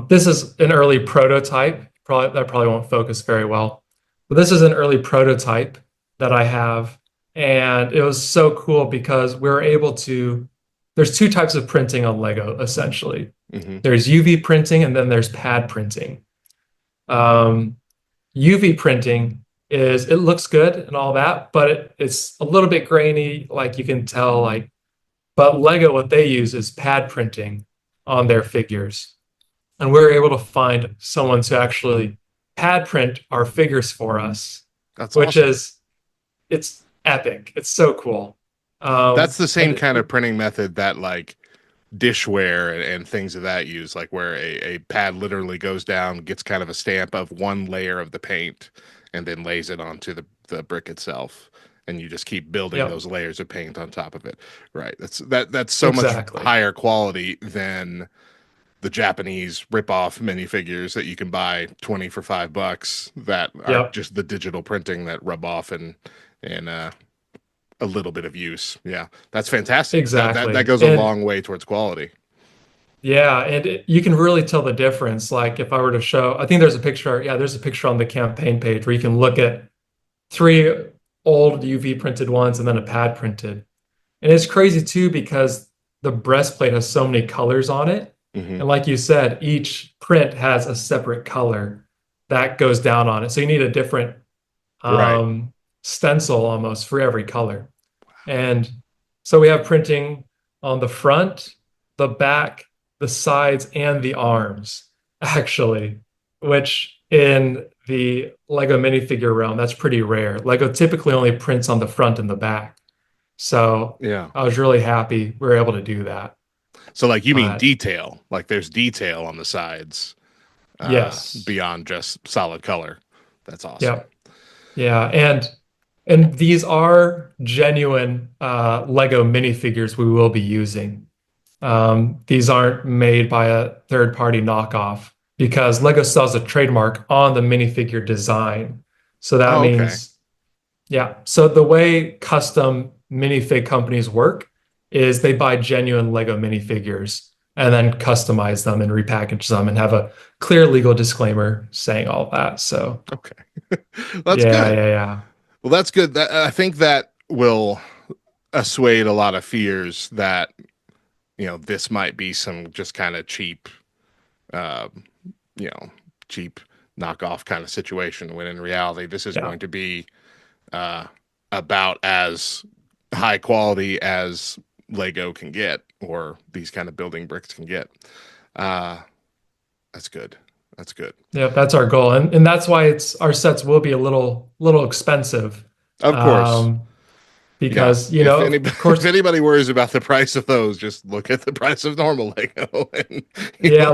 [SPEAKER 1] This is an early prototype. That probably won't focus very well. But this is an early prototype that I have. And it was so cool because we were able to, there's two types of printing on Lego, essentially. There's UV printing and then there's pad printing. UV printing it looks good and all that, but it's a little bit grainy, like you can tell, but Lego, what they use is pad printing on their figures. And we were able to find someone to actually pad print our figures for us.
[SPEAKER 6] That's
[SPEAKER 1] which
[SPEAKER 6] awesome.
[SPEAKER 1] It's epic. It's so cool.
[SPEAKER 6] That's the same kind of printing method that like dishware and things of that use, like where a pad literally goes down, gets kind of a stamp of one layer of the paint, and then lays it onto the brick itself. And you just keep building those layers of paint on top of it. Right. That's so much higher quality than the Japanese rip-off minifigures that you can buy 20 for $5 that are just the digital printing that rub off and a little bit of use. Yeah, that's fantastic.
[SPEAKER 1] Exactly.
[SPEAKER 6] That goes a long way towards quality.
[SPEAKER 1] Yeah, and you can really tell the difference. Like if I were to show, I think there's a picture. Yeah, there's a picture on the campaign page where you can look at three old UV printed ones and then a pad printed. And it's crazy too because the breastplate has so many colors on it.
[SPEAKER 6] Mm-hmm.
[SPEAKER 1] And like you said, each print has a separate color that goes down on it. So you need a different
[SPEAKER 6] Right.
[SPEAKER 1] stencil almost for every color. And so we have printing on the front, the back, the sides, and the arms, actually, which in the Lego minifigure realm, that's pretty rare. Lego typically only prints on the front and the back. So
[SPEAKER 6] Yeah.
[SPEAKER 1] I was really happy we were able to do that.
[SPEAKER 6] So like you mean
[SPEAKER 1] But
[SPEAKER 6] detail, like there's detail on the sides
[SPEAKER 1] yes.
[SPEAKER 6] beyond just solid color. That's awesome.
[SPEAKER 1] Yep. Yeah. And these are genuine Lego minifigures we will be using. These aren't made by a third-party knockoff because Lego sells a trademark on the minifigure design. So that
[SPEAKER 6] Oh, okay.
[SPEAKER 1] means, yeah. So the way custom minifig companies work is they buy genuine Lego minifigures and then customize them and repackage them and have a clear legal disclaimer saying all that. So
[SPEAKER 6] Okay. That's
[SPEAKER 1] yeah,
[SPEAKER 6] good.
[SPEAKER 1] yeah.
[SPEAKER 6] Well, that's good. I think that will assuade a lot of fears that, this might be some just kind of cheap, uh, cheap knockoff kind of situation, when in reality, this is going to be about as high quality as Lego can get, or these kind of building bricks can get. That's good. That's good.
[SPEAKER 1] Yeah, that's our goal. And that's why our sets will be a little expensive.
[SPEAKER 6] Of course.
[SPEAKER 1] Because,
[SPEAKER 6] Yeah.
[SPEAKER 1] of course,
[SPEAKER 6] if anybody worries about the price of those, just look at the price of normal Lego. And,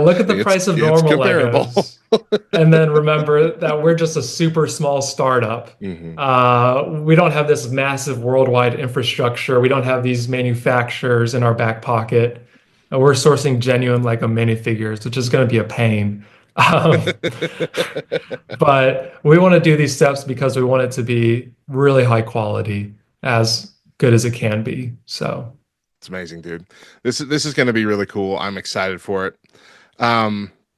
[SPEAKER 1] look at the price of normal
[SPEAKER 6] comparable.
[SPEAKER 1] Legos. And then remember that we're just a super small startup.
[SPEAKER 6] Mm-hmm.
[SPEAKER 1] We don't have this massive worldwide infrastructure. We don't have these manufacturers in our back pocket. And we're sourcing genuine Lego minifigures, which is going to be a pain. But we want to do these steps because we want it to be really high quality, as good as it can be. So
[SPEAKER 6] it's amazing, dude. This is going to be really cool. I'm excited for it.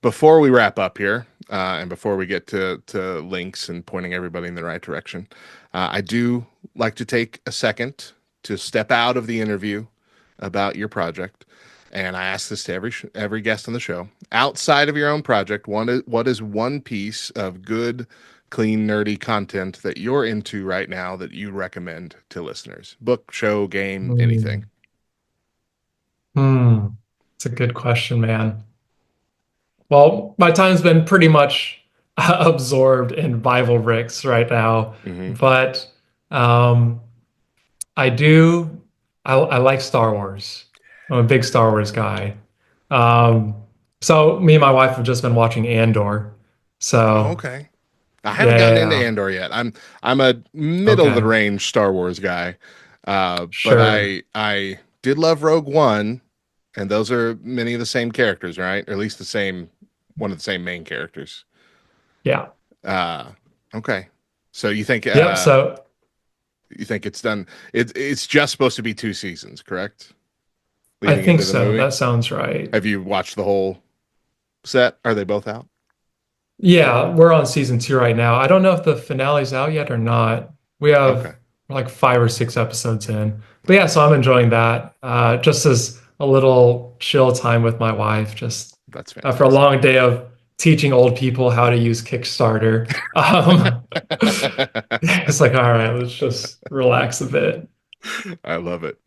[SPEAKER 6] Before we wrap up here, and before we get to links and pointing everybody in the right direction, I do like to take a second to step out of the interview about your project. And I ask this to every guest on the show. Outside of your own project, what is one piece of good, clean, nerdy content that you're into right now that you recommend to listeners? Book, show, game, anything.
[SPEAKER 1] It's a good question, man. Well, my time's been pretty much absorbed in Bible bricks right now, but I like Star Wars. I'm a big Star Wars guy. So me and my wife have just been watching Andor. So
[SPEAKER 6] okay. I haven't gotten into Andor yet. I'm a middle of the range Star Wars guy. But I did love Rogue One, and those are many of the same characters, right? Or at least one of the same main characters.
[SPEAKER 1] Yeah.
[SPEAKER 6] Okay. So you think
[SPEAKER 1] so
[SPEAKER 6] you think it's done, it's just supposed to be 2 seasons, correct?
[SPEAKER 1] I think so. That sounds right.
[SPEAKER 6] Have you watched the whole set? Are they both out?
[SPEAKER 1] Yeah, we're on season 2 right now. I don't know if the finale's out yet or not. We have like 5 or 6 episodes in. But yeah, so I'm enjoying that. Just as a little chill time with my wife, just
[SPEAKER 6] that's
[SPEAKER 1] after a long day of teaching old people how to use Kickstarter. It's like, all right, let's just relax a bit.
[SPEAKER 6] I love it.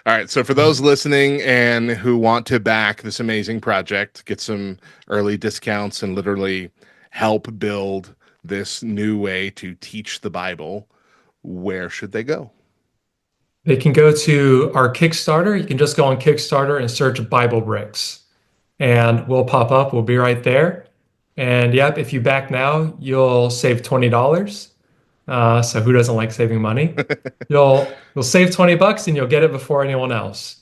[SPEAKER 6] All right. So for those listening and who want to back this amazing project, get some early discounts and literally help build this new way to teach the Bible, where should they go?
[SPEAKER 1] They can go to our Kickstarter. You can just go on Kickstarter and search Bible Bricks, and we'll pop up. We'll be right there. And yep, if you back now, you'll save $20. So who doesn't like saving money? You'll save $20 and you'll get it before anyone else.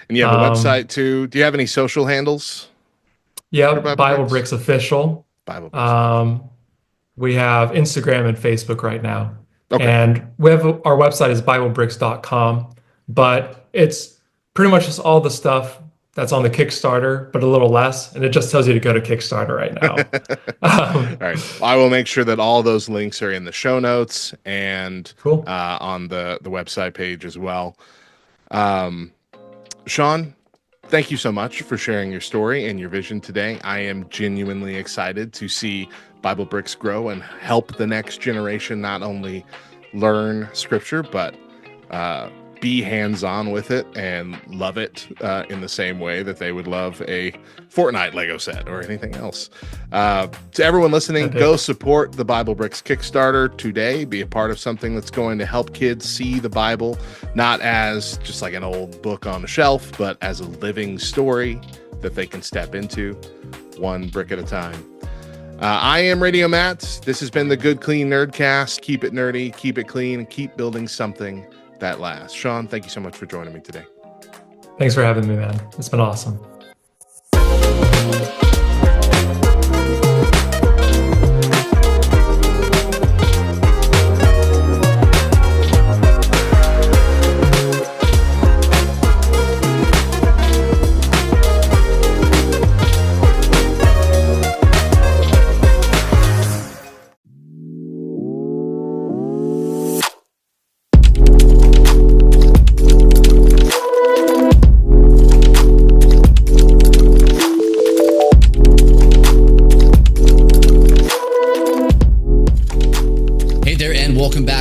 [SPEAKER 6] And you have a website too. Do you have any social handles?
[SPEAKER 1] Yeah, Bible Bricks Official.
[SPEAKER 6] Bible Bricks.
[SPEAKER 1] We have Instagram and Facebook right now.
[SPEAKER 6] Okay.
[SPEAKER 1] And we have our website is BibleBricks.com, but it's pretty much just all the stuff that's on the Kickstarter, but a little less. And it just tells you to go to Kickstarter right now.
[SPEAKER 6] All right. I will make sure that all those links are in the show notes and on the website page as well. Sean, thank you so much for sharing your story and your vision today. I am genuinely excited to see Bible Bricks grow and help the next generation not only learn scripture, but be hands-on with it and love it in the same way that they would love a Fortnite Lego set or anything else. To everyone listening, go support the Bible Bricks Kickstarter today. Be a part of something that's going to help kids see the Bible, not as just like an old book on a shelf, but as a living story that they can step into one brick at a time. I am Radio Matt. This has been the Good Clean Nerdcast. Keep it nerdy, keep it clean, and keep building something that lasts. Sean, thank you so much for joining me today.
[SPEAKER 1] Thanks for having me, man. It's been awesome.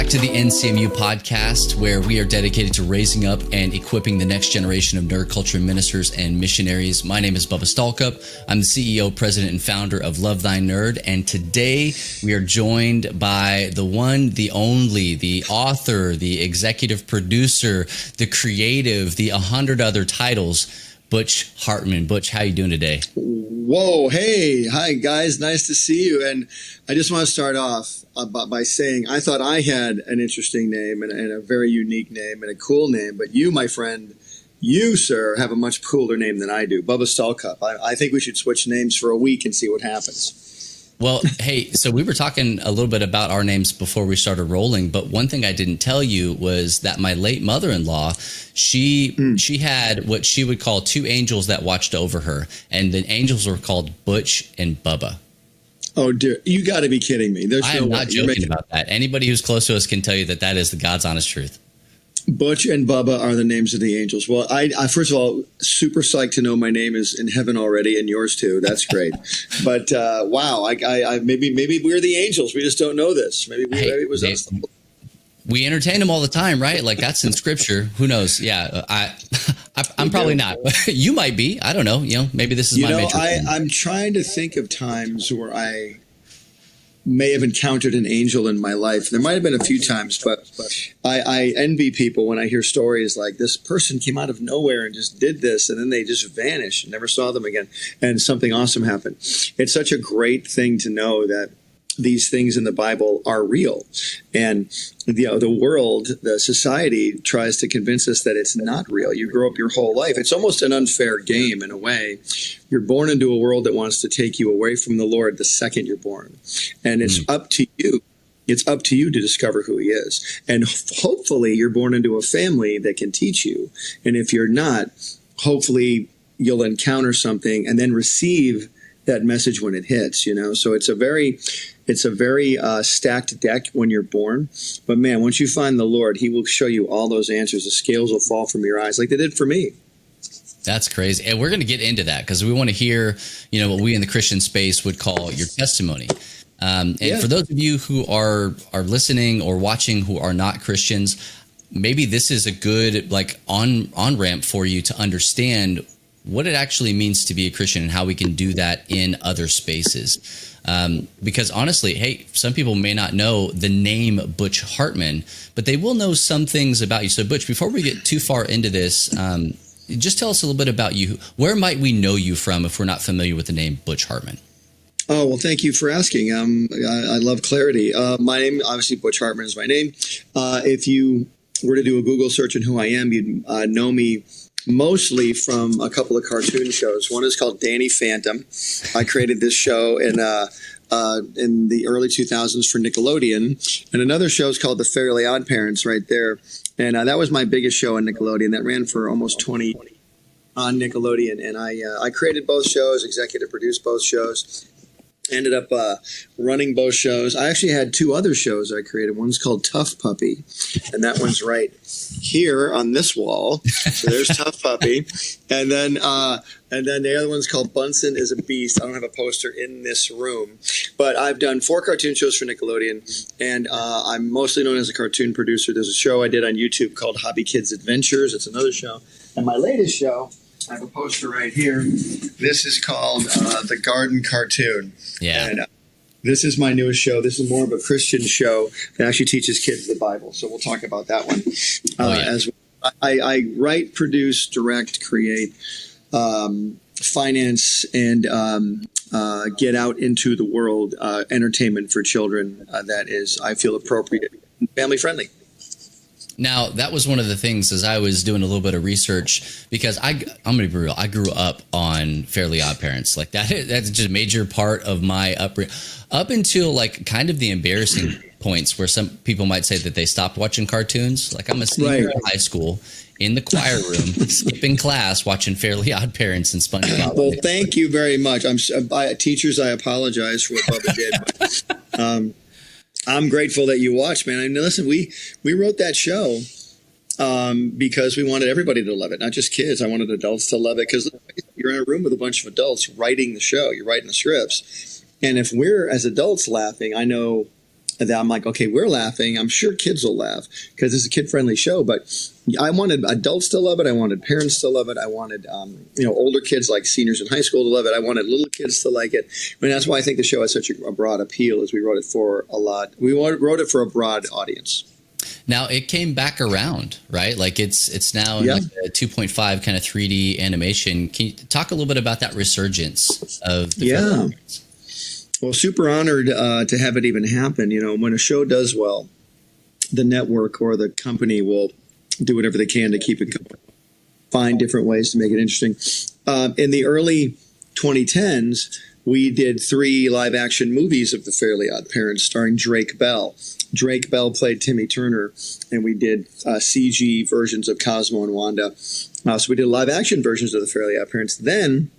[SPEAKER 2] To the NCMU podcast, where we are dedicated to raising up and equipping the next generation of nerd culture ministers and missionaries. My name is Bubba Stalkup. I'm the CEO, president, and founder of Love Thy Nerd. And today we are joined by the one, the only, the author, the executive producer, the creative, the 100 other titles, Butch Hartman. Butch, how you doing today?
[SPEAKER 3] Whoa, hey, hi guys, nice to see you. And I just want to start off by saying I thought I had an interesting name and a very unique name and a cool name, but you, my friend, you, sir, have a much cooler name than I do. Bubba Stallcup. I think we should switch names for a week and see what happens.
[SPEAKER 2] Well, hey, so we were talking a little bit about our names before we started rolling, but one thing I didn't tell you was that my late mother-in-law, she had what she would call two angels that watched over her, and the angels were called Butch and Bubba.
[SPEAKER 3] Oh, dear. You got to be kidding me.
[SPEAKER 2] I am not joking about that. Anybody who's close to us can tell you that that is the God's honest truth.
[SPEAKER 3] Butch and Bubba are the names of the angels. Well, I first of all, super psyched to know my name is in heaven already, and yours too. That's great. But wow, I maybe we're the angels. We just don't know this. Maybe it was us.
[SPEAKER 2] We entertain them all the time, right? Like that's in scripture. Who knows? Yeah, I'm probably not. You might be. I don't know. You know, maybe this is my major.
[SPEAKER 3] I'm trying to think of times where I may have encountered an angel in my life. There might have been a few times, but I envy people when I hear stories like this person came out of nowhere and just did this, and then they just vanished and never saw them again, and something awesome happened. It's such a great thing to know that these things in the Bible are real. And the world, the society tries to convince us that it's not real. You grow up your whole life. It's almost an unfair game in a way. You're born into a world that wants to take you away from the Lord the second you're born. And it's up to you. It's up to you to discover who he is. And hopefully you're born into a family that can teach you. And if you're not, hopefully you'll encounter something and then receive that message when it hits, you know? So it's a very stacked deck when you're born. But man, once you find the Lord, he will show you all those answers. The scales will fall from your eyes like they did for me.
[SPEAKER 2] That's crazy. And we're going to get into that because we want to hear, you know, what we in the Christian space would call your testimony. And for those of you who are listening or watching who are not Christians, maybe this is a good like on ramp for you to understand what it actually means to be a Christian and how we can do that in other spaces. Because honestly, hey, some people may not know the name Butch Hartman, but they will know some things about you. So Butch, before we get too far into this, just tell us a little bit about you. Where might we know you from if we're not familiar with the name Butch Hartman?
[SPEAKER 3] Oh, well, thank you for asking. I love clarity. My name, obviously, Butch Hartman is my name. If you were to do a Google search on who I am, you'd know me mostly from a couple of cartoon shows. One is called Danny Phantom. I created this show in the early 2000s for Nickelodeon. And another show is called The Fairly Odd Parents right there. And that was my biggest show on Nickelodeon. That ran for almost 20 on Nickelodeon, and I created both shows, executive produced both shows. Ended up running both shows. I actually had two other shows I created. One's called Tough Puppy, and that one's right here on this wall. So there's Tough Puppy, and then the other one's called Bunsen is a Beast. I don't have a poster in this room, but I've done 4 cartoon shows for Nickelodeon, and I'm mostly known as a cartoon producer. There's a show I did on YouTube called Hobby Kids Adventures. It's another show, and my latest show, I have a poster right here. This is called The Garden Cartoon.
[SPEAKER 2] Yeah.
[SPEAKER 3] And this is my newest show. This is more of a Christian show that actually teaches kids the Bible. So we'll talk about that one. As I write, produce, direct, create, finance, and get out into the world entertainment for children that is, I feel, appropriate and family friendly.
[SPEAKER 2] Now, that was one of the things as I was doing a little bit of research, because I'm going to be real. I grew up on Fairly Odd Parents. Like that's just a major part of my upbringing, up until like kind of the embarrassing points where some people might say that they stopped watching cartoons. Like I'm a senior in high school in the choir room, skipping class, watching Fairly Odd Parents and SpongeBob.
[SPEAKER 3] Well, thank you very much. Teachers, I apologize for what Bubba did. But, I'm grateful that you watched, man. I mean, listen, we wrote that show because we wanted everybody to love it, not just kids. I wanted adults to love it because you're in a room with a bunch of adults writing the show. You're writing the scripts. And if we're, as adults, laughing, I know that I'm like, okay, we're laughing. I'm sure kids will laugh because it's a kid-friendly show. But I wanted adults to love it. I wanted parents to love it. I wanted older kids like seniors in high school to love it. I wanted little kids to like it. I mean, that's why I think the show has such a broad appeal. Is we wrote it for we wrote it for a broad audience.
[SPEAKER 2] Now it came back around, right? Like it's now in like a 2.5 kind of 3D animation. Can you talk a little bit about that resurgence of the
[SPEAKER 3] Well, super honored to have it even happen. You know, when a show does well, the network or the company will do whatever they can to keep it going, find different ways to make it interesting. In the early 2010s, we did 3 live-action movies of the Fairly Odd Parents starring Drake Bell. Drake Bell played Timmy Turner, and we did CG versions of Cosmo and Wanda. So we did live-action versions of the Fairly Odd Parents. Then,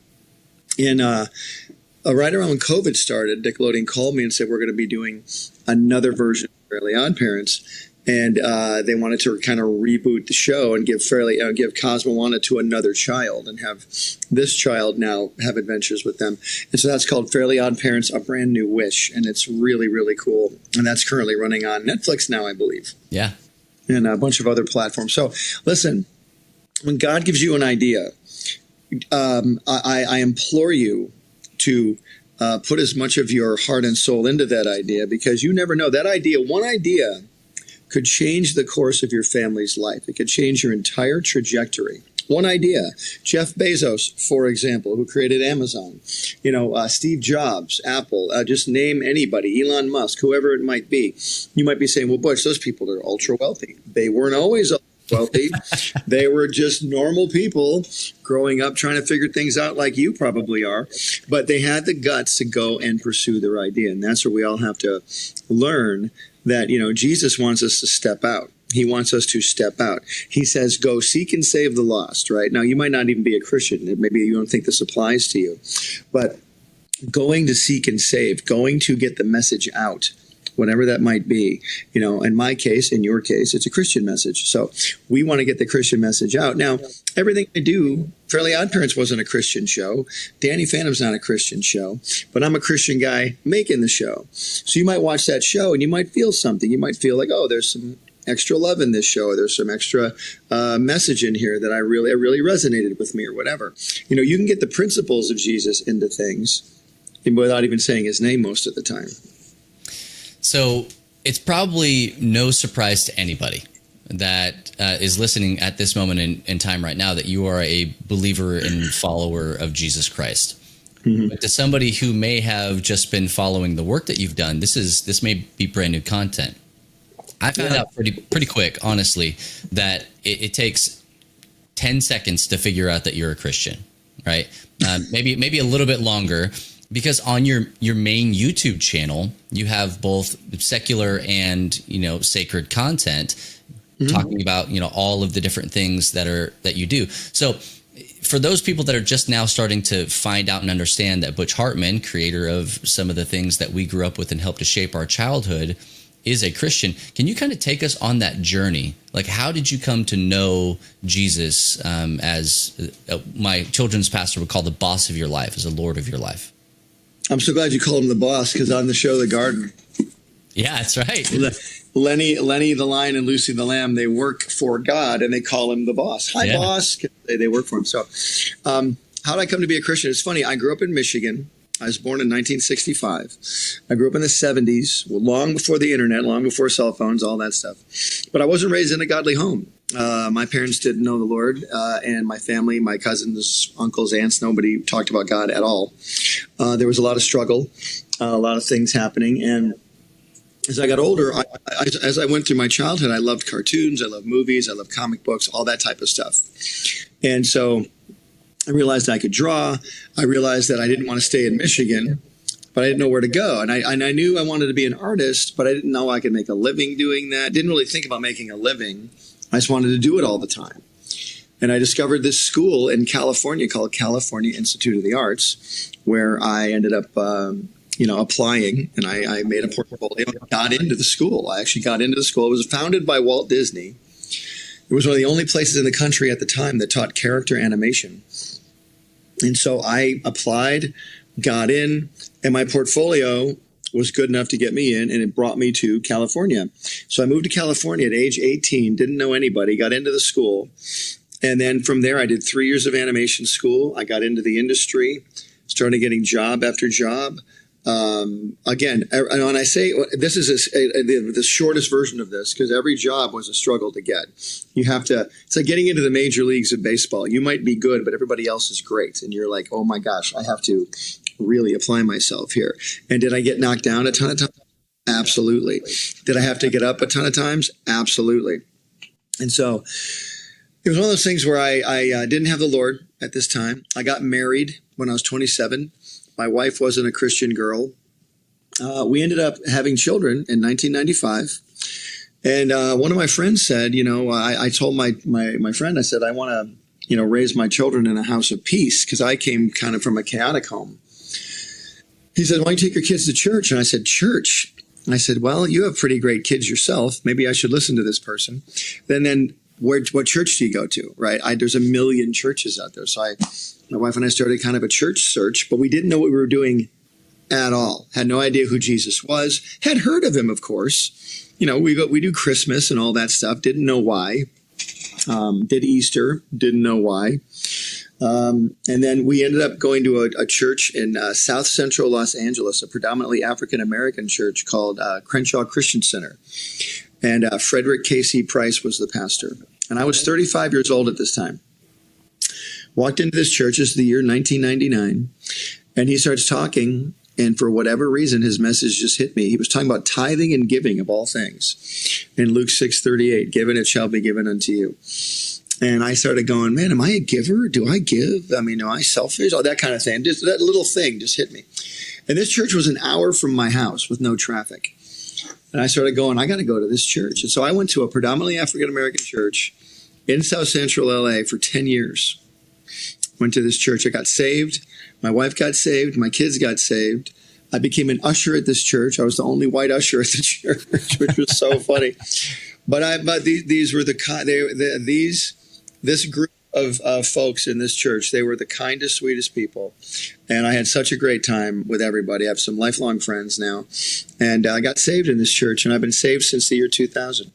[SPEAKER 3] right around when COVID started, Nickelodeon called me and said, we're going to be doing another version of Fairly Odd Parents. And they wanted to kind of reboot the show and give Cosmo Wanda to another child and have this child now have adventures with them. And so that's called Fairly Odd Parents, A Brand New Wish. And it's really, really cool. And that's currently running on Netflix now, I believe.
[SPEAKER 2] Yeah.
[SPEAKER 3] And a bunch of other platforms. So listen, when God gives you an idea, I implore you to put as much of your heart and soul into that idea, because you never know. That idea, one idea, could change the course of your family's life. It could change your entire trajectory. One idea. Jeff Bezos, for example, who created Amazon. Steve Jobs, Apple. Just name anybody. Elon Musk, whoever it might be. You might be saying, well, Butch, those people are ultra wealthy. They weren't always wealthy. They were just normal people growing up trying to figure things out like you probably are. But they had the guts to go and pursue their idea. And that's where we all have to learn that, Jesus wants us to step out. He wants us to step out. He says, go seek and save the lost, right? Now, you might not even be a Christian. Maybe you don't think this applies to you. But going to seek and save, going to get the message out, whatever that might be. In my case, in your case, it's a Christian message. So we want to get the Christian message out. Now, everything I do, Fairly Odd Parents wasn't a Christian show. Danny Phantom's not a Christian show. But I'm a Christian guy making the show. So you might watch that show and you might feel something. You might feel like, oh, there's some extra love in this show. Or there's some extra message in here that it really resonated with me or whatever. You can get the principles of Jesus into things without even saying his name most of the time.
[SPEAKER 2] So it's probably no surprise to anybody that is listening at this moment in time right now that you are a believer and follower of Jesus Christ. Mm-hmm. But to somebody who may have just been following the work that you've done, this may be brand new content. I found out pretty quick, honestly, that it takes 10 seconds to figure out that you're a Christian, right? Maybe a little bit longer. Because on your main YouTube channel, you have both secular and sacred content, talking about all of the different things that you do. So for those people that are just now starting to find out and understand that Butch Hartman, creator of some of the things that we grew up with and helped to shape our childhood, is a Christian, can you kind of take us on that journey? Like, how did you come to know Jesus as my children's pastor would call the boss of your life, as the Lord of your life?
[SPEAKER 3] I'm so glad you called him the boss, because on the show The Garden.
[SPEAKER 2] Yeah, that's right.
[SPEAKER 3] Lenny the lion and Lucy the lamb, they work for God and they call him the boss. Hi, boss. They work for him. So how did I come to be a Christian? It's funny. I grew up in Michigan. I was born in 1965. I grew up in the 70s, long before the internet, long before cell phones, all that stuff. But I wasn't raised in a godly home. My parents didn't know the Lord, and my family, my cousins, uncles, aunts, nobody talked about God at all. There was a lot of struggle, a lot of things happening. And as I got older, as I went through my childhood, I loved cartoons, I loved movies, I loved comic books, all that type of stuff. And so I realized I could draw. I realized that I didn't want to stay in Michigan, but I didn't know where to go. And I knew I wanted to be an artist, but I didn't know I could make a living doing that. Didn't really think about making a living. I just wanted to do it all the time. And I discovered this school in California called California Institute of the Arts, where I ended up applying, and I made a portfolio and got into the school. I actually got into the school. It was founded by Walt Disney. It was one of the only places in the country at the time that taught character animation. And so I applied, got in, and my portfolio was good enough to get me in, and it brought me to California. So I moved to California at age 18, didn't know anybody, got into the school. And then from there, I did 3 years of animation school. I got into the industry, started getting job after job. Again, and when I say this is the shortest version of this, because every job was a struggle to get. You have to, it's like getting into the major leagues of baseball. You might be good, but everybody else is great. And you're like, oh my gosh, I have to really apply myself here. And did I get knocked down a ton of times? Absolutely. Did I have to get up a ton of times? Absolutely. And so it was one of those things where I didn't have the Lord at this time. I got married when I was 27. My wife wasn't a Christian girl. We ended up having children in 1995. And one of my friends said, I told my friend, I said, I want to, raise my children in a house of peace, because I came kind of from a chaotic home. He said, why don't you take your kids to church? And I said, church? And I said, well, you have pretty great kids yourself. Maybe I should listen to this person. Then what church do you go to, right? There's a million churches out there. So my wife and I started kind of a church search, but we didn't know what we were doing at all. Had no idea who Jesus was. Had heard of him, of course. We do Christmas and all that stuff. Didn't know why. Did Easter. Didn't know why. And then we ended up going to a church in South Central Los Angeles, a predominantly African-American church called Crenshaw Christian Center. And Frederick Casey Price was the pastor. And I was 35 years old at this time. Walked into this church. This is the year 1999. And he starts talking. And for whatever reason, his message just hit me. He was talking about tithing and giving of all things. In Luke 6:38, given it shall be given unto you. And I started going, man, am I a giver? Do I give? I mean, am I selfish? All that kind of thing. Just that little thing just hit me. And this church was an hour from my house with no traffic. And I started going, I got to go to this church. And so I went to a predominantly African-American church in South Central LA for 10 years. Went to this church. I got saved. My wife got saved. My kids got saved. I became an usher at this church. I was the only white usher at the church, which was so funny. But these were this group of folks in this church. They were the kindest, sweetest people. And I had such a great time with everybody. I have some lifelong friends now. And I got saved in this church, and I've been saved since the year 2000.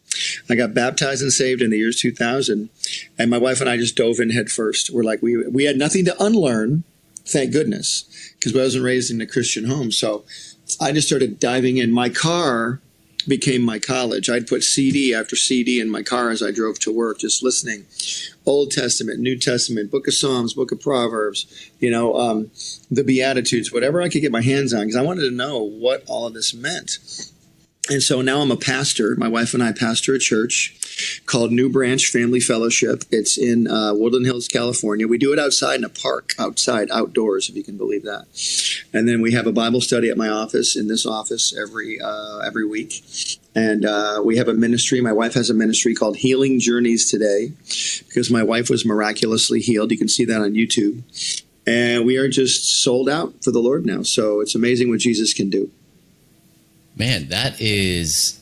[SPEAKER 3] I got baptized and saved in the year 2000. And my wife and I just dove in head first. We're like, we had nothing to unlearn, thank goodness, because I wasn't raised in a Christian home. So I just started diving in. My car became my college. I'd put CD after CD in my car as I drove to work, just listening. Old Testament, New Testament, Book of Psalms, Book of Proverbs, the Beatitudes, whatever I could get my hands on, because I wanted to know what all of this meant. And so now I'm a pastor. My wife and I pastor a church called New Branch Family Fellowship. It's in Woodland Hills, California. We do it outside in a park, outdoors, if you can believe that. And then we have a Bible study at my office, in this office, every week. And we have a ministry. My wife has a ministry called Healing Journeys Today, because my wife was miraculously healed. You can see that on YouTube. And we are just sold out for the Lord now. So it's amazing what Jesus can do.
[SPEAKER 2] Man, that's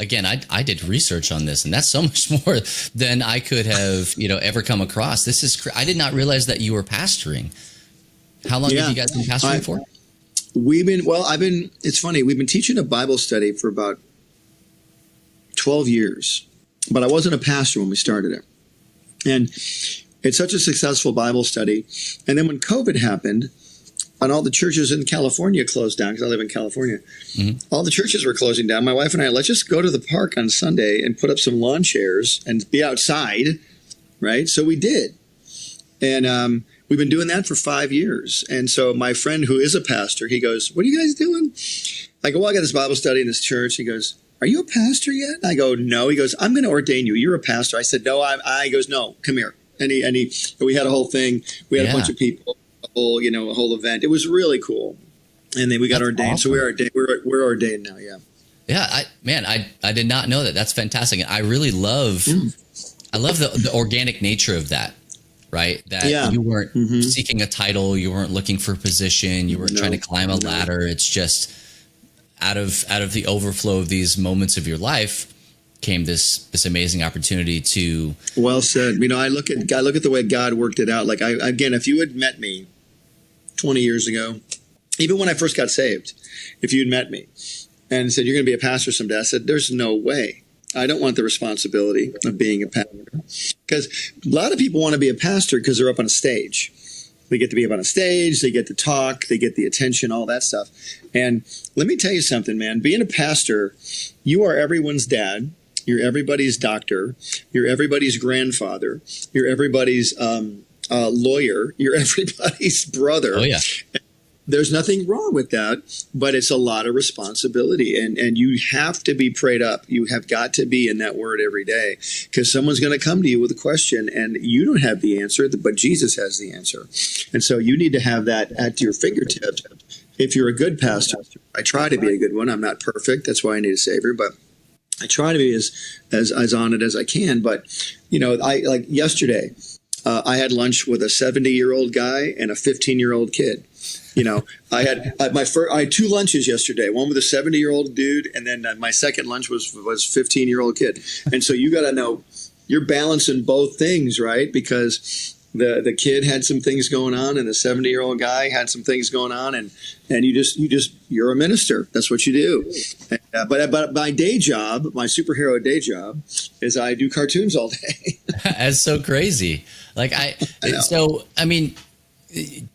[SPEAKER 2] again, I did research on this, and that's so much more than I could have, ever come across. I did not realize that you were pastoring. How long have you guys been pastoring for? It's funny. We've been teaching a Bible study for about 12 years, but I wasn't a pastor when we started it. And it's such a successful Bible study. And then when COVID happened, and all the churches in California closed down, because I live in California, all the churches were closing down. My wife and I, let's just go to the park on Sunday and put up some lawn chairs and be outside, right? So we did. And we've been doing that for 5 years. And so my friend who is a pastor, he goes, what are you guys doing? I go, well, I got this Bible study in this church. He goes, are you a pastor yet? I go, no. He goes, I'm going to ordain you. You're a pastor. I said, no. He goes, no, come here. And we had a whole thing. We had a bunch of people, a whole event. It was really cool. And then we got ordained. Awesome. So we're ordained. We're ordained now. Yeah. Yeah. I did not know that. That's fantastic. And I really love, I love the organic nature of that. Right? That you weren't seeking a title, you weren't looking for a position, you weren't trying to climb a ladder. It's just out of the overflow of these moments of your life came this amazing opportunity to. Well said.
[SPEAKER 3] I look at the way God worked it out. Like again, if you had met me 20 years ago, even when I first got saved, if you'd met me and said, you're going to be a pastor someday, I said, there's no way. I don't want the responsibility of being a pastor, because a lot of people want to be a pastor because they're up on a stage. They get to be up on a stage, they get to talk, they get the attention, all that stuff. And let me tell you something, man, being a pastor, you are everyone's dad. You're everybody's doctor. You're everybody's grandfather. You're everybody's lawyer. You're everybody's brother. Oh, yeah. There's nothing wrong with that, but it's a lot of responsibility, and you have to be prayed up. You have got to be in that word every day, because someone's going to come to you with a question and you don't have the answer, but Jesus has the answer. And so you need to have that at your fingertips. If you're a good pastor, I try to be a good one. I'm not perfect. That's why I need a savior, but I try to be as on it as I can. But, like yesterday, I had lunch with a 70-year-old guy and a 15-year-old kid. I had 2 lunches yesterday, one with a 70-year-old dude, and then my second lunch was 15-year-old kid. And so you got to know you're balancing both things, right? Because the kid had some things going on, and the 70-year-old guy had some things going on, and you're a minister. That's what you do. But my day job, my superhero day job, is I do cartoons all day.
[SPEAKER 2] That's so crazy.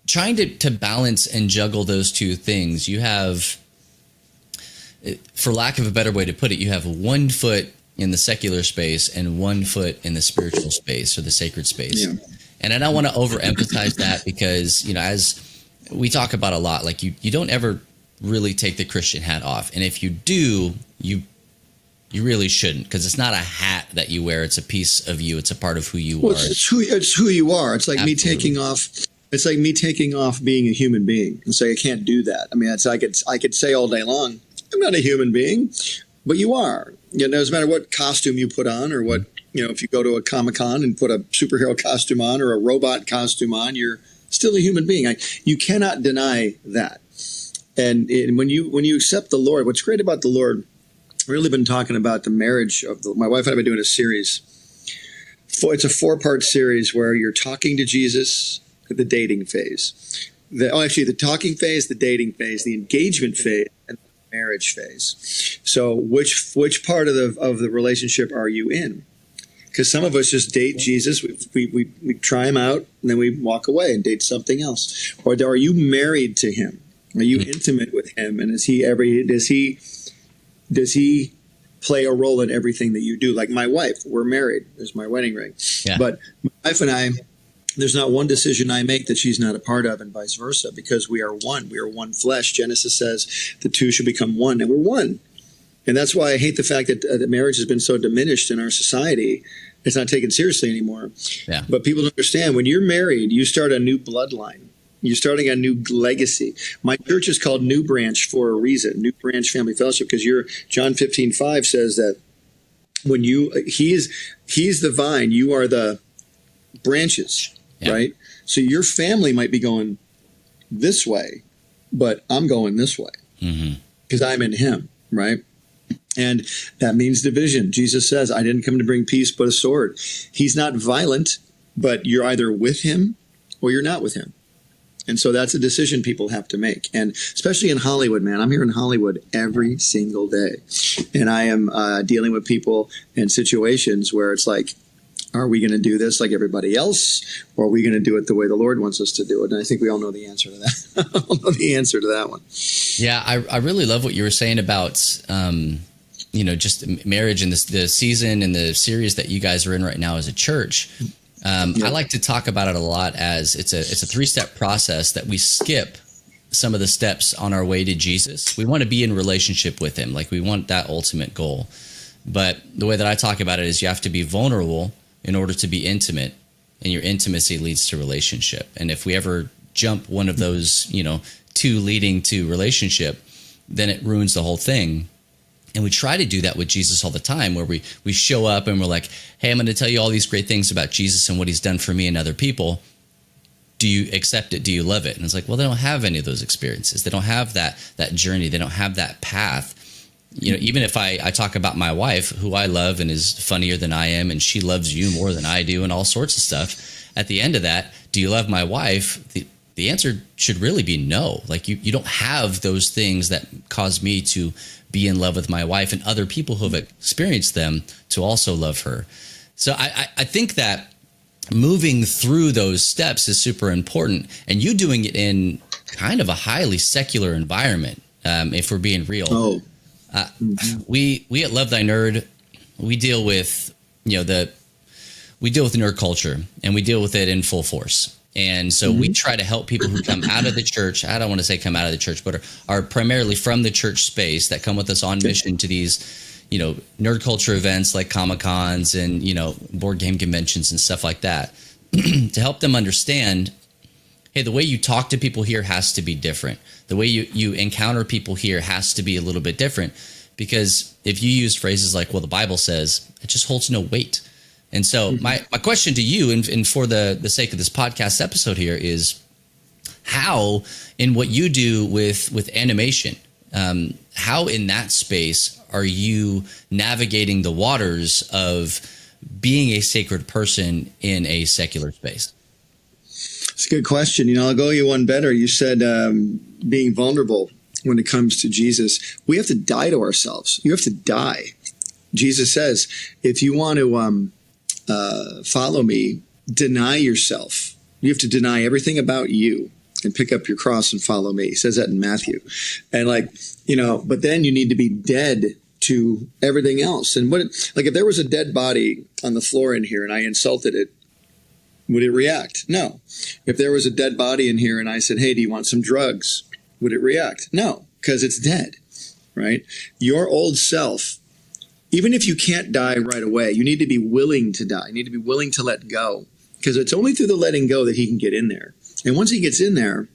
[SPEAKER 2] Trying to balance and juggle those two things, you have, for lack of a better way to put it, you have 1 foot in the secular space and 1 foot in the spiritual space or the sacred space. Yeah. And I don't want to overemphasize that, because, as we talk about a lot, like you don't ever really take the Christian hat off. And if you do, you really shouldn't, because it's not a hat that you wear. It's a piece of you. It's a part of who you are.
[SPEAKER 3] It's who you are. It's like Absolutely. Me taking off. It's like me taking off being a human being and say I can't do that. I mean, I could say all day long, I'm not a human being, but you are. It doesn't matter what costume you put on, or what, if you go to a Comic-Con and put a superhero costume on or a robot costume on, you're still a human being. You cannot deny that. And when you accept the Lord, what's great about the Lord, I've really been talking about the marriage of my wife and I have been doing a series. It's a 4-part series where you're talking to Jesus. The dating phase, the talking phase, the dating phase, the engagement phase, and the marriage phase. So, which part of the relationship are you in? Because some of us just date Jesus, we try him out, and then we walk away and date something else. Or are you married to him? Are you intimate with him? And does he play a role in everything that you do? Like my wife, we're married. There's my wedding ring. Yeah. But my wife and I, there's not one decision I make that she's not a part of, and vice versa, because we are one. We are one flesh. Genesis says the two should become one, and we're one. And that's why I hate the fact that marriage has been so diminished in our society. It's not taken seriously anymore. Yeah. But people don't understand, when you're married, you start a new bloodline. You're starting a new legacy. My church is called New Branch for a reason, New Branch Family Fellowship, because John 15:5 says that when he's the vine, you are the branches, right? So your family might be going this way, but I'm going this way because I'm in him, right? And that means division. Jesus says, I didn't come to bring peace, but a sword. He's not violent, but you're either with him or you're not with him. And so that's a decision people have to make. And especially in Hollywood, man, I'm here in Hollywood every single day. And I am dealing with people in situations where it's like, are we going to do this like everybody else? Or are we going to do it the way the Lord wants us to do it? And I think we all know the answer to that. all know the answer to that one.
[SPEAKER 2] Yeah, I really love what you were saying about, just marriage and the season and the series that you guys are in right now as a church. I like to talk about it a lot as it's a 3-step process that we skip some of the steps on our way to Jesus. We want to be in relationship with him. Like we want that ultimate goal. But the way that I talk about it is you have to be vulnerable in order to be intimate, and your intimacy leads to relationship. And if we ever jump one of those, two leading to relationship, then it ruins the whole thing. And we try to do that with Jesus all the time, where we show up and we're like, hey, I'm going to tell you all these great things about Jesus and what he's done for me and other people. Do you accept it? Do you love it? And it's like, well, they don't have any of those experiences. They don't have that journey. They don't have that path. Even if I talk about my wife, who I love and is funnier than I am, and she loves you more than I do and all sorts of stuff, at the end of that, do you love my wife? The answer should really be no. Like you don't have those things that cause me to be in love with my wife and other people who have experienced them to also love her. So I think that moving through those steps is super important, and you doing it in kind of a highly secular environment, if we're being real. We at Love Thy Nerd, we deal with nerd culture, and we deal with it in full force. And so we try to help people who come out of the church. I don't want to say come out of the church, but are primarily from the church space, that come with us on mission to these, nerd culture events like Comic-Cons and, board game conventions and stuff like that, to help them understand, hey, the way you talk to people here has to be different. The way you encounter people here has to be a little bit different, because if you use phrases like, well, the Bible says, it just holds no weight. And so my question to you, and for the sake of this podcast episode here, is how, in what you do with animation, how in that space are you navigating the waters of being a sacred person in a secular space?
[SPEAKER 3] It's a good question. I'll go you one better. You said being vulnerable when it comes to Jesus. We have to die to ourselves. You have to die. Jesus says, if you want to follow me, deny yourself. You have to deny everything about you and pick up your cross and follow me. He says that in Matthew. And but then you need to be dead to everything else. And if there was a dead body on the floor in here and I insulted it, would it react? No. If there was a dead body in here and I said, hey, do you want some drugs? Would it react? No, because it's dead, right? Your old self, even if you can't die right away, you need to be willing to die. You need to be willing to let go, because it's only through the letting go that he can get in there. And once he gets in there,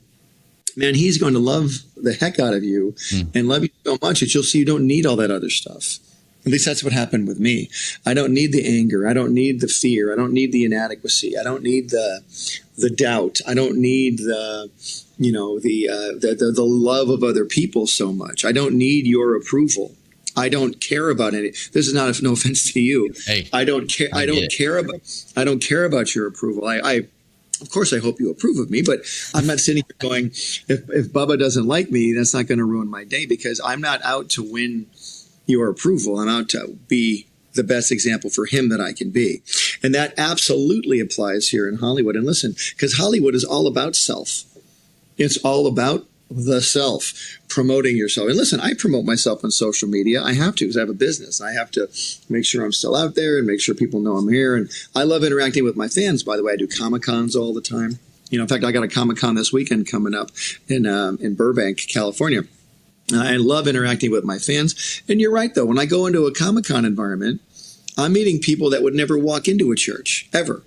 [SPEAKER 3] man, he's going to love the heck out of you and love you so much that you'll see you don't need all that other stuff. At least that's what happened with me. I don't need the anger. I don't need the fear. I don't need the inadequacy. I don't need the doubt. I don't need the love of other people so much. I don't need your approval. I don't care about any. This is not no offense to you.
[SPEAKER 2] Hey,
[SPEAKER 3] I don't care. I don't care about your approval. Of course, I hope you approve of me, but I'm not sitting here going, if Bubba doesn't like me, that's not going to ruin my day, because I'm not out to win your approval. I'm out to be the best example for him that I can be. And that absolutely applies here in Hollywood. And listen, because Hollywood is all about self. It's all about the self, promoting yourself. And listen, I promote myself on social media. I have to, because I have a business. I have to make sure I'm still out there and make sure people know I'm here. And I love interacting with my fans, by the way. I do Comic-Cons all the time. In fact, I got a Comic-Con this weekend coming up in Burbank, California. I love interacting with my fans. And you're right, though. When I go into a Comic-Con environment, I'm meeting people that would never walk into a church, ever.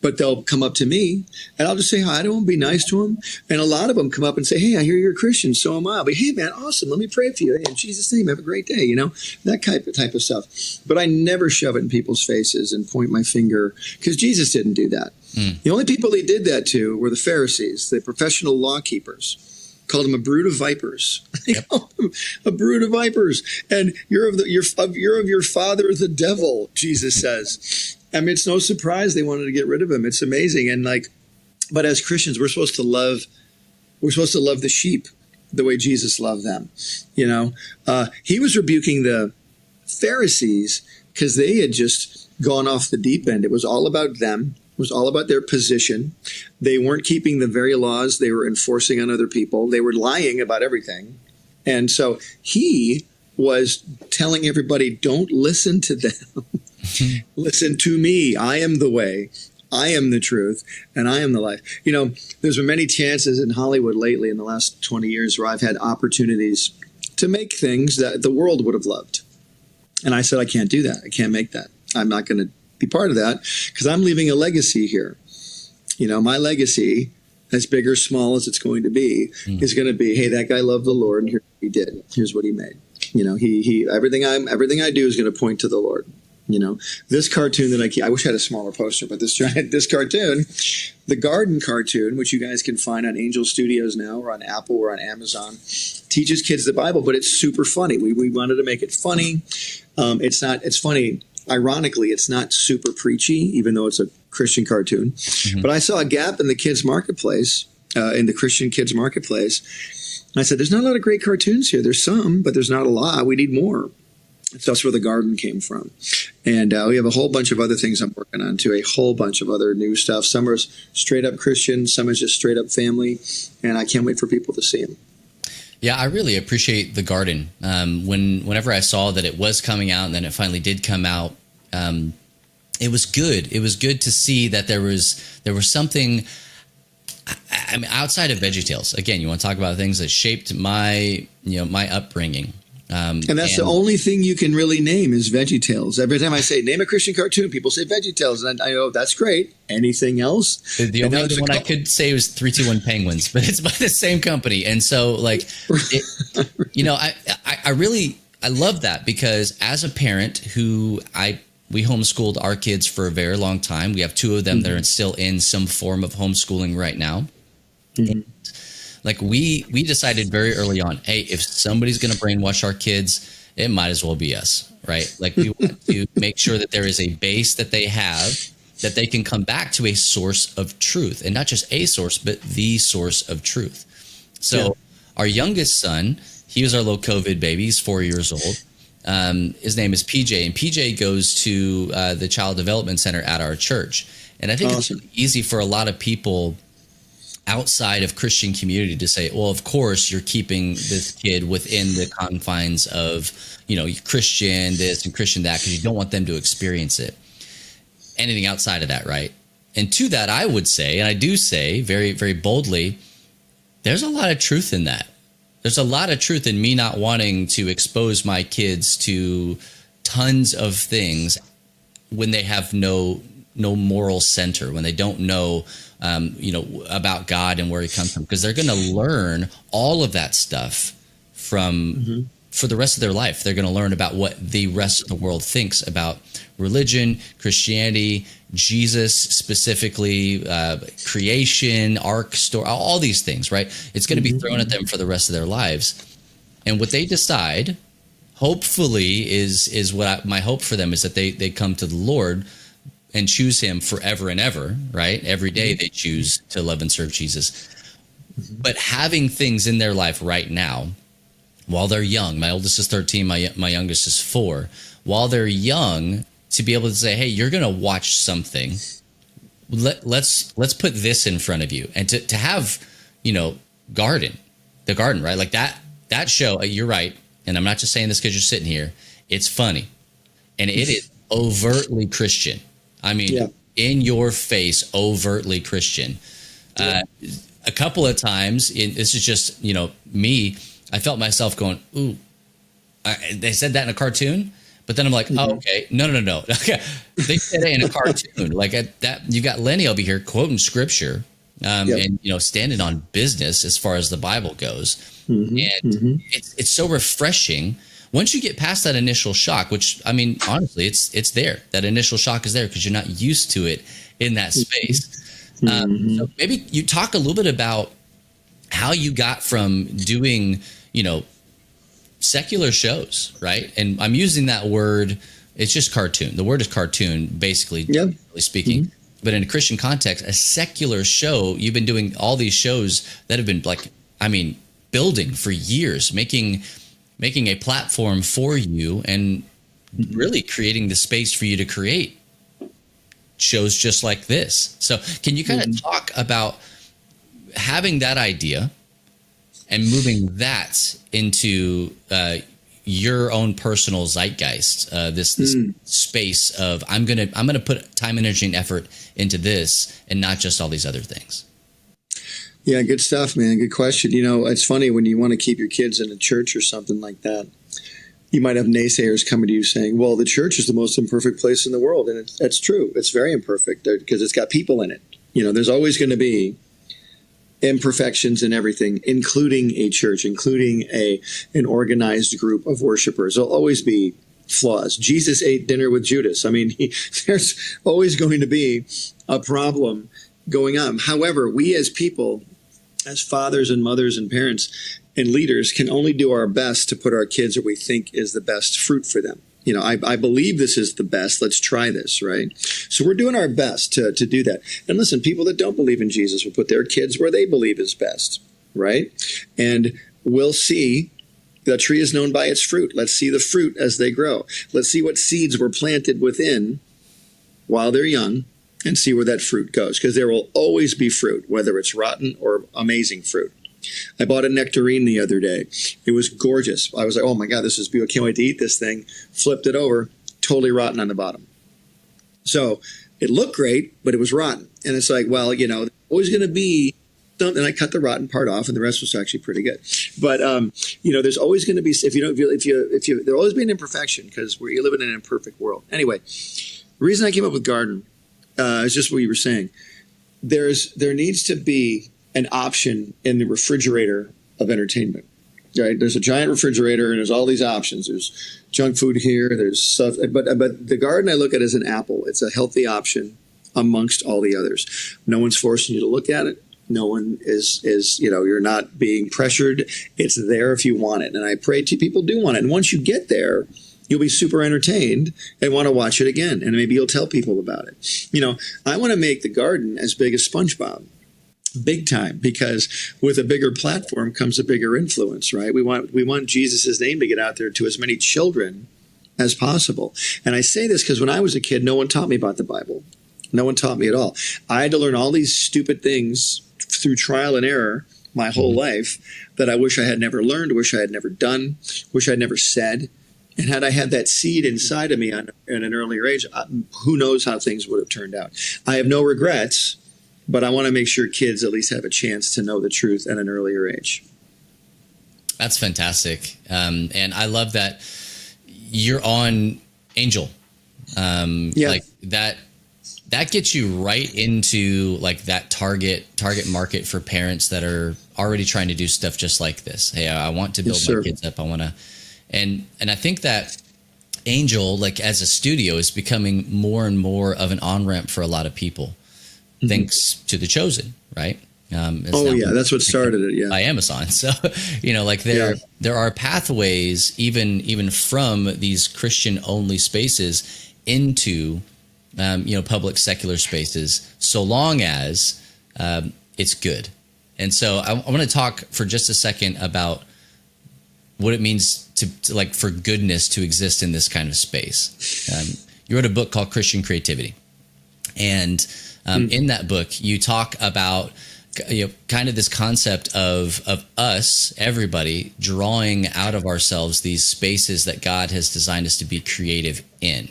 [SPEAKER 3] but they'll come up to me and I'll just say hi to them, be nice to them. And a lot of them come up and say, hey, I hear you're a Christian. So am I. I'll be, hey, man, awesome. Let me pray for you. Hey, in Jesus' name, have a great day. That type of stuff. But I never shove it in people's faces and point my finger, because Jesus didn't do that. The only people he did that to were the Pharisees, the professional law keepers. Called him a brood of vipers. They called him a brood of vipers. And you're of your father, the devil, Jesus says. I mean, it's no surprise they wanted to get rid of him. It's amazing. And but as Christians, we're supposed to love the sheep the way Jesus loved them. He was rebuking the Pharisees because they had just gone off the deep end. It was all about them. It was all about their position. They weren't keeping the very laws they were enforcing on other people. They were lying about everything. And so he was telling everybody, don't listen to them. Listen to me. I am the way. I am the truth, and I am the life. There's been many chances in Hollywood lately in the last 20 years where I've had opportunities to make things that the world would have loved. And I said, I can't do that. I can't make that. I'm not going to be part of that because I'm leaving a legacy here. My legacy, as big or small as it's going to be, is going to be, hey, that guy loved the Lord, and here's what he did. Here's what he made. He everything I do is going to point to the Lord. This cartoon that I wish I had a smaller poster, but this cartoon, the garden cartoon, which you guys can find on Angel Studios now, or on Apple, or on Amazon, teaches kids the Bible, but it's super funny. We wanted to make it funny. It's funny. Ironically, it's not super preachy, even though it's a Christian cartoon. But I saw a gap in the kids' marketplace, in the Christian kids' marketplace. And I said, there's not a lot of great cartoons here. There's some, but there's not a lot. We need more. So that's where the garden came from. And we have a whole bunch of other things I'm working on too, a whole bunch of other new stuff. Some are straight up Christian, some is just straight up family. And I can't wait for people to see them.
[SPEAKER 2] Yeah, I really appreciate the garden. Whenever I saw that it was coming out and then it finally did come out, it was good. It was good to see that there was something. I mean, outside of VeggieTales, again, you want to talk about things that shaped my upbringing.
[SPEAKER 3] And that's the only thing you can really name is VeggieTales. Every time I say, name a Christian cartoon, people say VeggieTales. And I go, that's great. Anything else?
[SPEAKER 2] The only other one I could say was 3-2-1 Penguins, but it's by the same company. And so, I love that because as a parent we homeschooled our kids for a very long time. We have 2 of them that are still in some form of homeschooling right now. We decided very early on, hey, if somebody's going to brainwash our kids, it might as well be us, right? We want to make sure that there is a base that they have, that they can come back to a source of truth, and not just a source, but the source of truth. So our youngest son, he was our little COVID baby. He's 4 years old. His name is PJ, and PJ goes to the Child Development Center at our church. And I think it's really easy for a lot of people outside of Christian community to say, well, of course you're keeping this kid within the confines of, Christian this and Christian that, because you don't want them to experience it. Anything outside of that, right? And to that, I would say, and I do say very, very boldly, there's a lot of truth in that. There's a lot of truth in me not wanting to expose my kids to tons of things when they have no moral center, when they don't know about God and where he comes from, because they're going to learn all of that stuff for the rest of their life. They're going to learn about what the rest of the world thinks about religion, Christianity, Jesus specifically, creation, ark story, all these things, right? It's going to be thrown at them for the rest of their lives. And what they decide, hopefully, is my hope for them is that they come to the Lord and choose him forever and ever, right? Every day they choose to love and serve Jesus. But having things in their life right now, while they're young, my oldest is 13, my youngest is 4, while they're young, to be able to say, hey, you're going to watch something. Let's put this in front of you. And to have, the garden, right? That show, you're right. And I'm not just saying this because you're sitting here. It's funny. And it is overtly Christian. I mean, in your face, overtly Christian. A couple of times, this is just, me, I felt myself going, ooh, they said that in a cartoon, But then I'm like, oh, okay, no. Okay, they said it in a cartoon. Like that, you got Lenny over here quoting scripture, and standing on business as far as the Bible goes, and it's so refreshing once you get past that initial shock. Which, I mean, honestly, it's there. That initial shock is there because you're not used to it in that space. So maybe you talk a little bit about how you got from doing, secular shows, right? And I'm using that word, it's just cartoon. The word is cartoon, basically, generally speaking. But in a Christian context, a secular show, you've been doing all these shows that have been building for years, making a platform for you and really creating the space for you to create shows just like this. So can you kind of talk about having that idea and moving that into your own personal zeitgeist, this space of I'm gonna put time, energy, and effort into this, and not just all these other things.
[SPEAKER 3] Yeah, good stuff, man. Good question. It's funny when you want to keep your kids in a church or something like that. You might have naysayers coming to you saying, "Well, the church is the most imperfect place in the world," and that's true. It's very imperfect because it's got people in it. There's always going to be imperfections in everything, including a church, including an organized group of worshipers. There'll always be flaws. Jesus ate dinner with Judas. I mean, there's always going to be a problem going on. However, we as people, as fathers and mothers and parents and leaders, can only do our best to put our kids where we think is the best fruit for them. I believe this is the best. Let's try this, right? So we're doing our best to do that. And listen, people that don't believe in Jesus will put their kids where they believe is best, right? And we'll see the tree is known by its fruit. Let's see the fruit as they grow. Let's see what seeds were planted within while they're young and see where that fruit goes. Because there will always be fruit, whether it's rotten or amazing fruit. I bought a nectarine the other day. It was gorgeous. I was like, oh my God, this is beautiful. I can't wait to eat this thing. Flipped it over, totally rotten on the bottom. So it looked great, but it was rotten. And it's like, well, there's always going to be something. And I cut the rotten part off, and the rest was actually pretty good. But there's always going to be, there'll always be an imperfection because we're living in an imperfect world. Anyway, the reason I came up with garden is just what you were saying. There needs to be an option in the refrigerator of entertainment, right? There's a giant refrigerator and there's all these options. There's junk food here, there's stuff, but the garden I look at as an apple. It's a healthy option amongst all the others. No one's forcing you to look at it. No one is you're not being pressured. It's there if you want it. And I pray people do want it. And once you get there, you'll be super entertained and want to watch it again. And maybe you'll tell people about it. I want to make the garden as big as SpongeBob. Big time, because with a bigger platform comes a bigger influence, right? We want Jesus' name to get out there to as many children as possible. And I say this because when I was a kid, no one taught me about the Bible. No one taught me at all. I had to learn all these stupid things through trial and error my whole life that I wish I had never learned, wish I had never done, wish I'd never said. And had I had that seed inside of me at an earlier age, who knows how things would have turned out. I have no regrets. But I want to make sure kids at least have a chance to know the truth at an earlier age.
[SPEAKER 2] That's fantastic. And I love that you're on Angel. Like that gets you right into like that target market for parents that are already trying to do stuff just like this. Hey, I want to build my kids up. I want to, and I think that Angel, like as a studio, is becoming more and more of an on-ramp for a lot of people. Thanks to The Chosen, right?
[SPEAKER 3] That's what started it. Yeah,
[SPEAKER 2] by Amazon. So there are pathways even from these Christian only spaces into public secular spaces, so long as it's good. And so I want to talk for just a second about what it means to like for goodness to exist in this kind of space. You wrote a book called Christian Creativity, and in that book, you talk about kind of this concept of us, everybody, drawing out of ourselves these spaces that God has designed us to be creative in.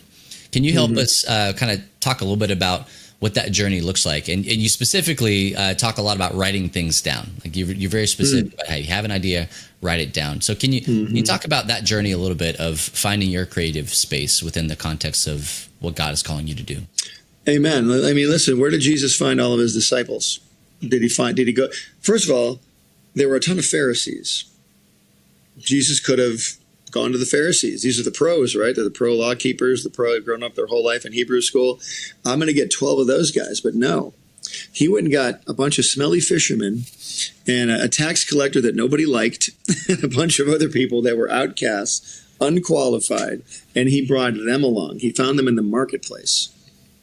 [SPEAKER 2] Can you help us kind of talk a little bit about what that journey looks like. And you specifically talk a lot about writing things down. Like you're very specific about how you have an idea, write it down. So can you talk about that journey a little bit of finding your creative space within the context of what God is calling you to do?
[SPEAKER 3] Amen. I mean, listen, where did Jesus find all of his disciples? Did he go? First of all, there were a ton of Pharisees. Jesus could have gone to the Pharisees. These are the pros, right? They're the pro law keepers, the pro have grown up their whole life in Hebrew school. I'm going to get 12 of those guys. But no, he went and got a bunch of smelly fishermen and a tax collector that nobody liked and a bunch of other people that were outcasts, unqualified, and he brought them along. He found them in the marketplace.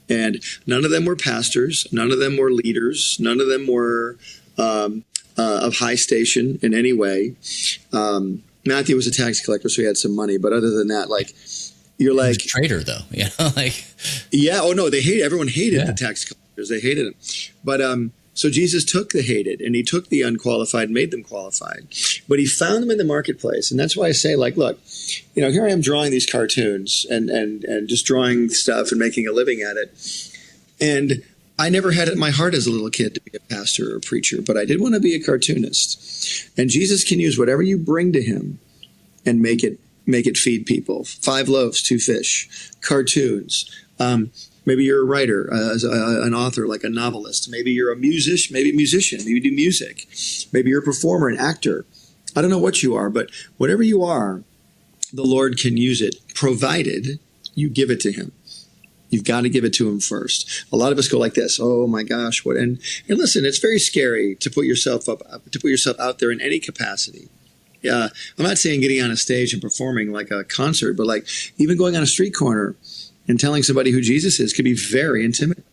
[SPEAKER 3] And none of them were pastors. None of them were leaders. None of them were of high station in any way. Matthew was a tax collector, so he had some money. But other than that, like, you're like
[SPEAKER 2] a traitor, though.
[SPEAKER 3] Yeah. Oh no, everyone hated the tax collectors. They hated him. But so Jesus took the hated and he took the unqualified, and made them qualified. But he found them in the marketplace, and that's why I say, like, look, here I am drawing these cartoons and just drawing stuff and making a living at it, and I never had it in my heart as a little kid to be a pastor or a preacher, but I did want to be a cartoonist. And Jesus can use whatever you bring to him and make it feed people. 5 loaves, 2 fish, cartoons. Maybe you're a writer, an author, like a novelist. Maybe you're a musician. Maybe you do music. Maybe you're a performer, an actor. I don't know what you are, but whatever you are, the Lord can use it, provided you give it to him. You've got to give it to him first. A lot of us go like this. Oh my gosh, what? And listen, it's very scary to put yourself out there in any capacity. Yeah, I'm not saying getting on a stage and performing like a concert, but like even going on a street corner and telling somebody who Jesus is could be very intimidating.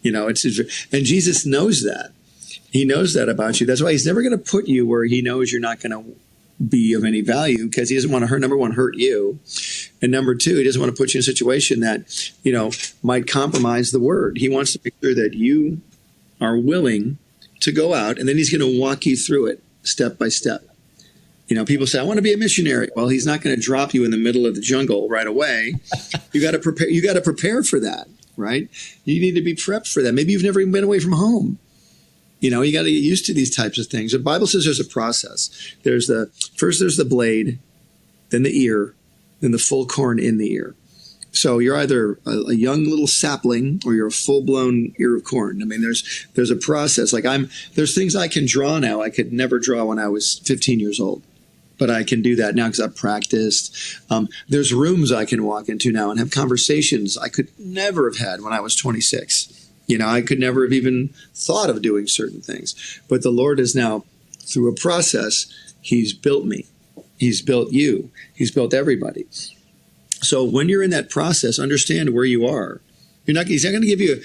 [SPEAKER 3] And Jesus knows that. He knows that about you. That's why he's never going to put you where he knows you're not going to be of any value, because he doesn't want to number one, hurt you. And number two, he doesn't want to put you in a situation that, might compromise the word. He wants to make sure that you are willing to go out, and then he's going to walk you through it step by step. People say, I want to be a missionary. Well, he's not going to drop you in the middle of the jungle right away. You got to prepare. You got to prepare for that, right? You need to be prepped for that. Maybe you've never even been away from home. You got to get used to these types of things. The Bible says there's a process. There's the blade, then the ear, then the full corn in the ear. So you're either a young little sapling or you're a full-blown ear of corn. I mean, there's a process. Like there's things I can draw now I could never draw when I was 15 years old. But I can do that now because I've practiced. There's rooms I can walk into now and have conversations I could never have had when I was 26. I could never have even thought of doing certain things. But the Lord is now, through a process, he's built me. He's built you. He's built everybody. So when you're in that process, understand where you are. He's not going to give you,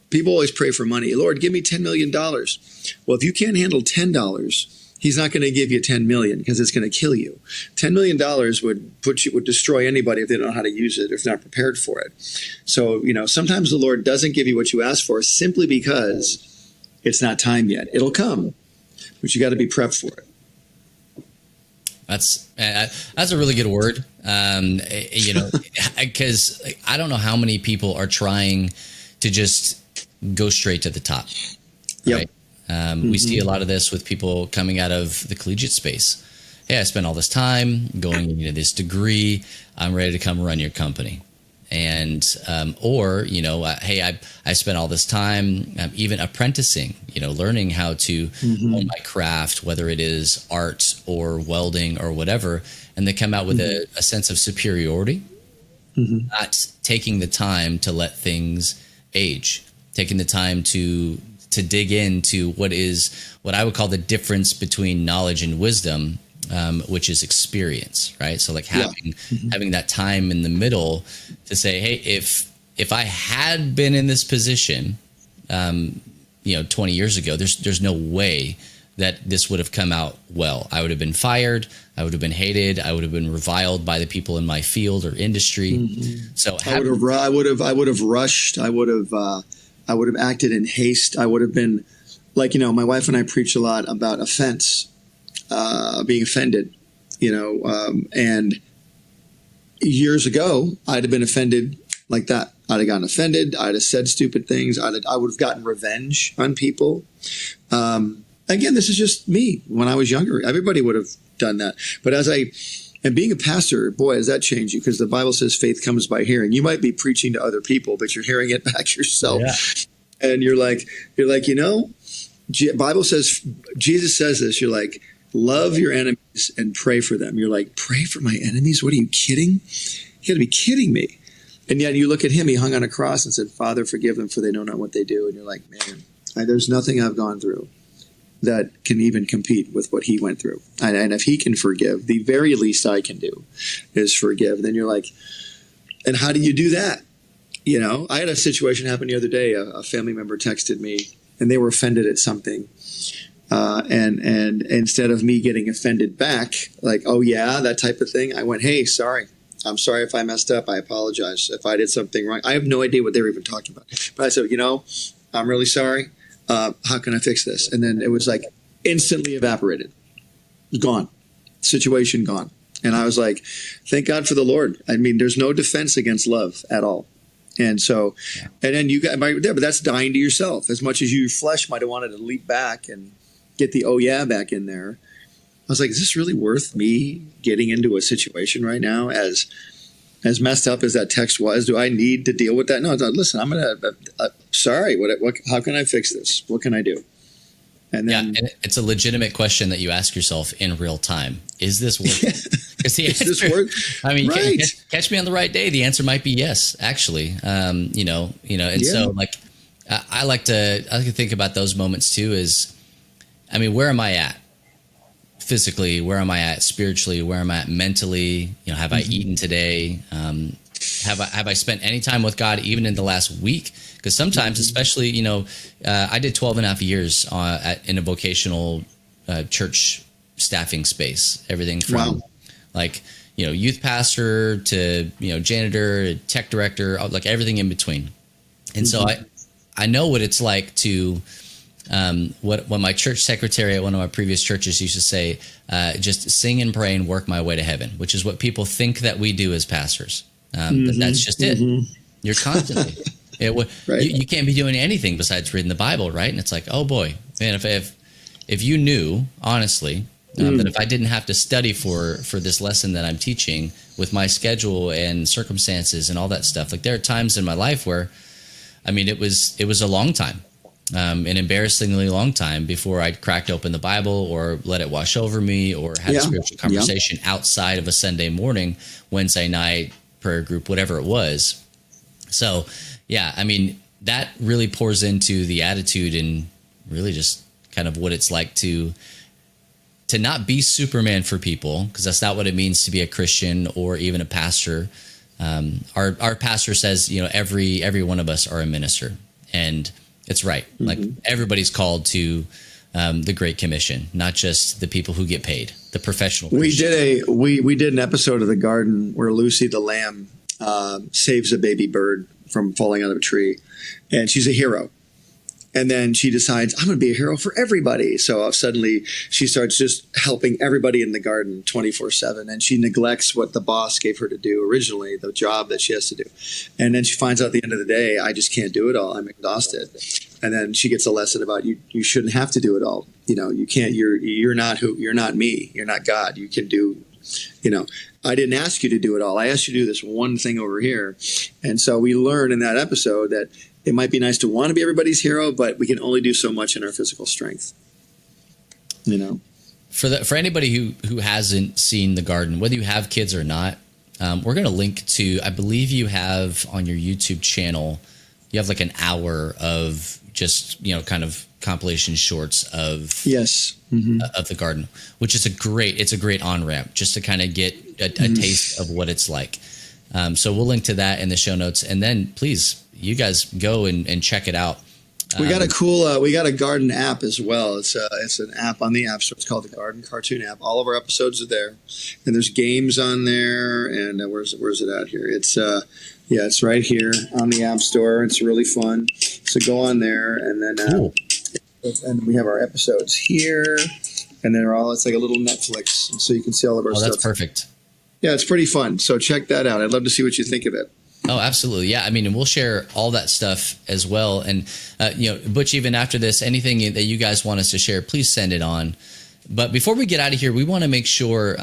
[SPEAKER 3] people always pray for money. Lord, give me $10 million. Well, if you can't handle $10, he's not going to give you 10 million because it's going to kill you. $10 million would destroy anybody if they don't know how to use it, if they're not prepared for it. So, sometimes the Lord doesn't give you what you ask for simply because it's not time yet. It'll come, but you got to be prepped for it.
[SPEAKER 2] That's a really good word. Because I don't know how many people are trying to just go straight to the top. Right? We see a lot of this with people coming out of the collegiate space. Hey, I spent all this time going into this degree. I'm ready to come run your company. And, hey, I spent all this time even apprenticing, learning how to hone my craft, whether it is art or welding or whatever. And they come out with a sense of superiority, not taking the time to let things age, taking the time to dig into what I would call the difference between knowledge and wisdom, which is experience, right? So like having that time in the middle to say, hey, if I had been in this position, 20 years ago, there's no way that this would have come out well. I would have been fired. I would have been hated. I would have been reviled by the people in my field or industry. So
[SPEAKER 3] I would have rushed. I would have acted in haste. I would have been like, my wife and I preach a lot about offense, being offended, and years ago, I'd have been offended like that. I'd have gotten offended. I'd have said stupid things. I would have gotten revenge on people. Again, this is just me. When I was younger, everybody would have done that. But and being a pastor, boy, does that change you, because the Bible says faith comes by hearing. You might be preaching to other people, but you're hearing it back yourself. Yeah. And you're like, Bible says, Jesus says this, you're like, love your enemies and pray for them. You're like, pray for my enemies? What, are you kidding? You got to be kidding me. And yet you look at him, he hung on a cross and said, Father, forgive them, for they know not what they do. And you're like, man, there's nothing I've gone through that can even compete with what he went through. And if he can forgive, the very least I can do is forgive. Then you're like, and how do you do that? I had a situation happen the other day. A family member texted me, and they were offended at something. And instead of me getting offended back, like, oh yeah, that type of thing, I went, hey, sorry. I'm sorry if I messed up. I apologize if I did something wrong. I have no idea what they were even talking about. But I said, I'm really sorry. How can I fix this? And then it was like instantly evaporated. Gone. Situation gone. And I was like, thank God for the Lord. I mean, there's no defense against love at all. And so, and then you got right there, but that's dying to yourself. As much as your flesh might have wanted to leap back and get the oh yeah back in there. I was like, is this really worth me getting into a situation right now? As messed up as that text was, do I need to deal with that? No, listen, I'm going to, sorry, what, how can I fix this? What can I do? And then,
[SPEAKER 2] and it's a legitimate question that you ask yourself in real time. Is this worth it? Is this
[SPEAKER 3] worth?
[SPEAKER 2] I mean,
[SPEAKER 3] right.
[SPEAKER 2] catch me on the right day. The answer might be yes, actually. And so like, I like to think about those moments too. I mean, where am I at? Physically, where am I at spiritually? Where am I at mentally? Have I eaten today? Have I spent any time with God even in the last week? Because sometimes, especially, I did 12 and a half years in a vocational church staffing space. Everything from youth pastor to, janitor, tech director, like everything in between. And so I know what it's like to what my church secretary at one of my previous churches used to say, just sing and pray and work my way to heaven, which is what people think that we do as pastors. But that's just it. You're constantly, you can't be doing anything besides reading the Bible, right? And it's like, oh boy, man, if you knew, honestly, that if I didn't have to study for this lesson that I'm teaching with my schedule and circumstances and all that stuff, like there are times in my life where, I mean, it was a long time. An embarrassingly long time before I cracked open the Bible or let it wash over me or had a spiritual conversation outside of a Sunday morning, Wednesday night, prayer group, whatever it was. So, I mean, that really pours into the attitude and really just kind of what it's like to not be Superman for people, because that's not what it means to be a Christian or even a pastor. Our pastor says, every one of us are a minister, and it's right. Like everybody's called to the Great Commission, not just the people who get paid, the professional Christians.
[SPEAKER 3] We did an episode of The Garden where Lucy the lamb saves a baby bird from falling out of a tree, and she's a hero. And then she decides, I'm going to be a hero for everybody. So suddenly she starts just helping everybody in the garden 24/7. And she neglects what the boss gave her to do originally, the job that she has to do. And then she finds out at the end of the day, I just can't do it all. I'm exhausted. And then she gets a lesson about you shouldn't have to do it all. You can't, you're not me. You're not God. You can do, I didn't ask you to do it all. I asked you to do this one thing over here. And so we learn in that episode that it might be nice to want to be everybody's hero, but we can only do so much in our physical strength.
[SPEAKER 2] For anybody who hasn't seen The Garden, whether you have kids or not, we're going to link to, I believe you have on your YouTube channel, you have like an hour of just, kind of compilation shorts of of The Garden, which is a great on-ramp just to kind of get a taste of what it's like. So we'll link to that in the show notes, and then please, you guys go and check it out.
[SPEAKER 3] We got we got a Garden app as well. It's an app on the App Store. It's called the Garden Cartoon app. All of our episodes are there, and there's games on there. And where's it at here? It's it's right here on the App Store. It's really fun. So go on there, and then and we have our episodes here, and then it's like a little Netflix, and so you can see all of our stuff.
[SPEAKER 2] That's perfect.
[SPEAKER 3] Yeah, it's pretty fun. So check that out. I'd love to see what you think of it.
[SPEAKER 2] Oh, absolutely. Yeah. I mean, and we'll share all that stuff as well. And, Butch, even after this, anything that you guys want us to share, please send it on. But before we get out of here, we want to make sure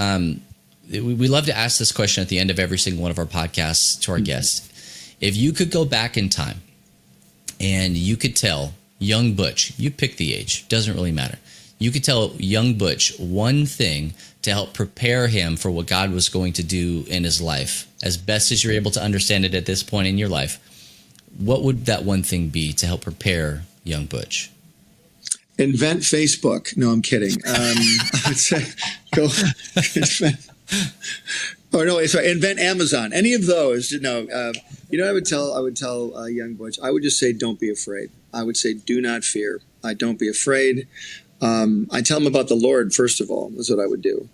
[SPEAKER 2] we love to ask this question at the end of every single one of our podcasts to our guests. If you could go back in time and you could tell young Butch, you pick the age, doesn't really matter. You could tell young Butch one thing to help prepare him for what God was going to do in his life, as best as you're able to understand it at this point in your life. What would that one thing be to help prepare young Butch?
[SPEAKER 3] Invent Facebook. No, I'm kidding. I would say go invent. Oh no! Sorry, invent Amazon. Any of those? I would tell young Butch. I would just say, don't be afraid. I would say, do not fear. Don't be afraid. I tell him about the Lord first of all. Is what I would do.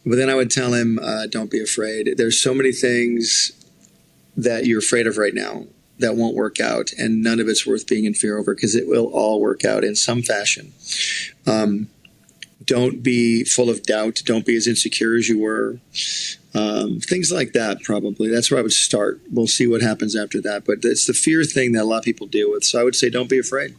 [SPEAKER 3] But then I would tell him, don't be afraid. There's so many things that you're afraid of right now that won't work out, and none of it's worth being in fear over, because it will all work out in some fashion. Don't be full of doubt. Don't be as insecure as you were. Things like that, probably. That's where I would start. We'll see what happens after that. But it's the fear thing that a lot of people deal with. So I would say don't be afraid.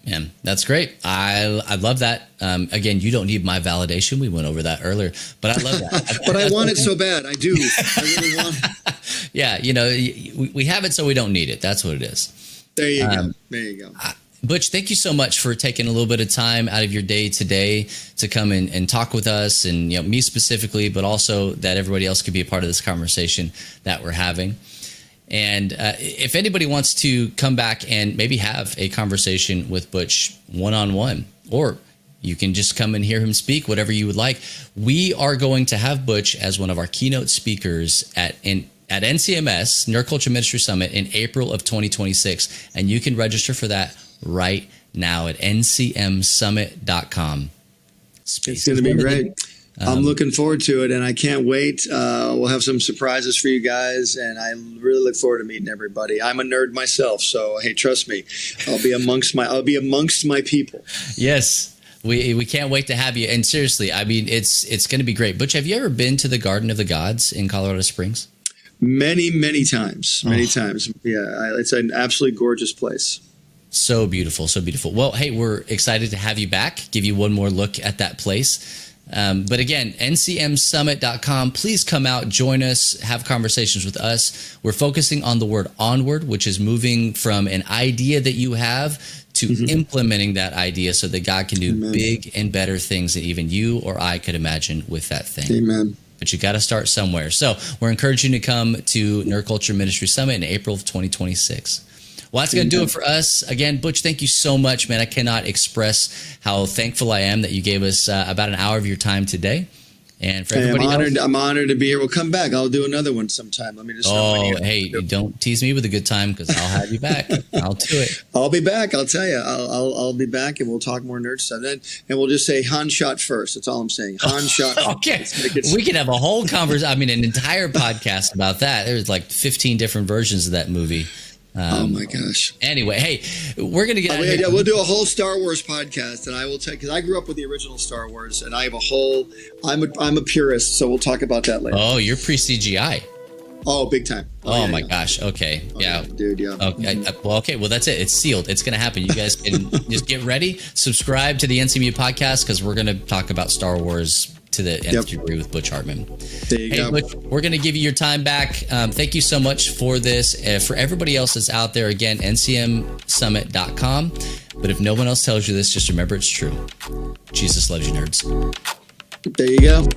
[SPEAKER 2] Man, that's great. I love that. Again, you don't need my validation. We went over that earlier, but I love that.
[SPEAKER 3] But I want it so bad. I do. I really want it.
[SPEAKER 2] Yeah, we have it so we don't need it. That's what it is.
[SPEAKER 3] There you go. There you go.
[SPEAKER 2] Butch, thank you so much for taking a little bit of time out of your day today to come and talk with us, and me specifically, but also that everybody else could be a part of this conversation that we're having. And if anybody wants to come back and maybe have a conversation with Butch one-on-one, or you can just come and hear him speak, whatever you would like, we are going to have Butch as one of our keynote speakers at NCMS, Nerd Culture Ministry Summit, in April of 2026. And you can register for that right now at ncmsummit.com.
[SPEAKER 3] It's going to be great. I'm looking forward to it, and I can't wait. We'll have some surprises for you guys, and I really look forward to meeting everybody. I'm a nerd myself, so hey, trust me, I'll be amongst my people.
[SPEAKER 2] Yes, we can't wait to have you. And seriously, I mean, it's going to be great. Butch, have you ever been to the Garden of the Gods in Colorado Springs?
[SPEAKER 3] Many times. Many times. Yeah, it's an absolutely gorgeous place.
[SPEAKER 2] So beautiful, so beautiful. Well, hey, we're excited to have you back, give you one more look at that place. But again, ncmsummit.com. Please come out, join us, have conversations with us. We're focusing on the word onward, which is moving from an idea that you have to implementing that idea so that God can do big and better things that even you or I could imagine with that thing.
[SPEAKER 3] Amen.
[SPEAKER 2] But you got to start somewhere. So we're encouraging you to come to Nerd Culture Ministry Summit in April of 2026. Well, that's going to do it for us. Again, Butch, thank you so much, man. I cannot express how thankful I am that you gave us about an hour of your time today. And for everybody else,
[SPEAKER 3] I'm honored to be here. We'll come back. I'll do another one sometime. Let me just know.
[SPEAKER 2] Hey, don't tease me with a good time, because I'll have you back. I'll do it.
[SPEAKER 3] I'll be back. I'll tell you. I'll be back, and we'll talk more nerd stuff. And we'll just say Han shot first. That's all I'm saying. Han shot.
[SPEAKER 2] Okay. We could have a whole conversation. I mean, an entire podcast about that. There's like 15 different versions of that movie.
[SPEAKER 3] Oh my gosh.
[SPEAKER 2] Anyway, hey, we're going to get out of here.
[SPEAKER 3] We'll do a whole Star Wars podcast, and I will take, because I grew up with the original Star Wars, and I have a whole, I'm a purist, so we'll talk about that later.
[SPEAKER 2] Oh, you're pre-CGI.
[SPEAKER 3] Oh, big time.
[SPEAKER 2] Oh my gosh. Okay. Yeah.
[SPEAKER 3] Dude, yeah.
[SPEAKER 2] Okay. Well, that's it. It's sealed. It's going to happen. You guys can just get ready. Subscribe to the NCMU podcast, because we're going to talk about Star Wars to the nth degree with Butch Hartman.
[SPEAKER 3] There you go.
[SPEAKER 2] Butch, we're going to give you your time back. Thank you so much for this. For everybody else that's out there, again, ncmsummit.com. But if no one else tells you this, just remember it's true. Jesus loves you, nerds.
[SPEAKER 3] There you go.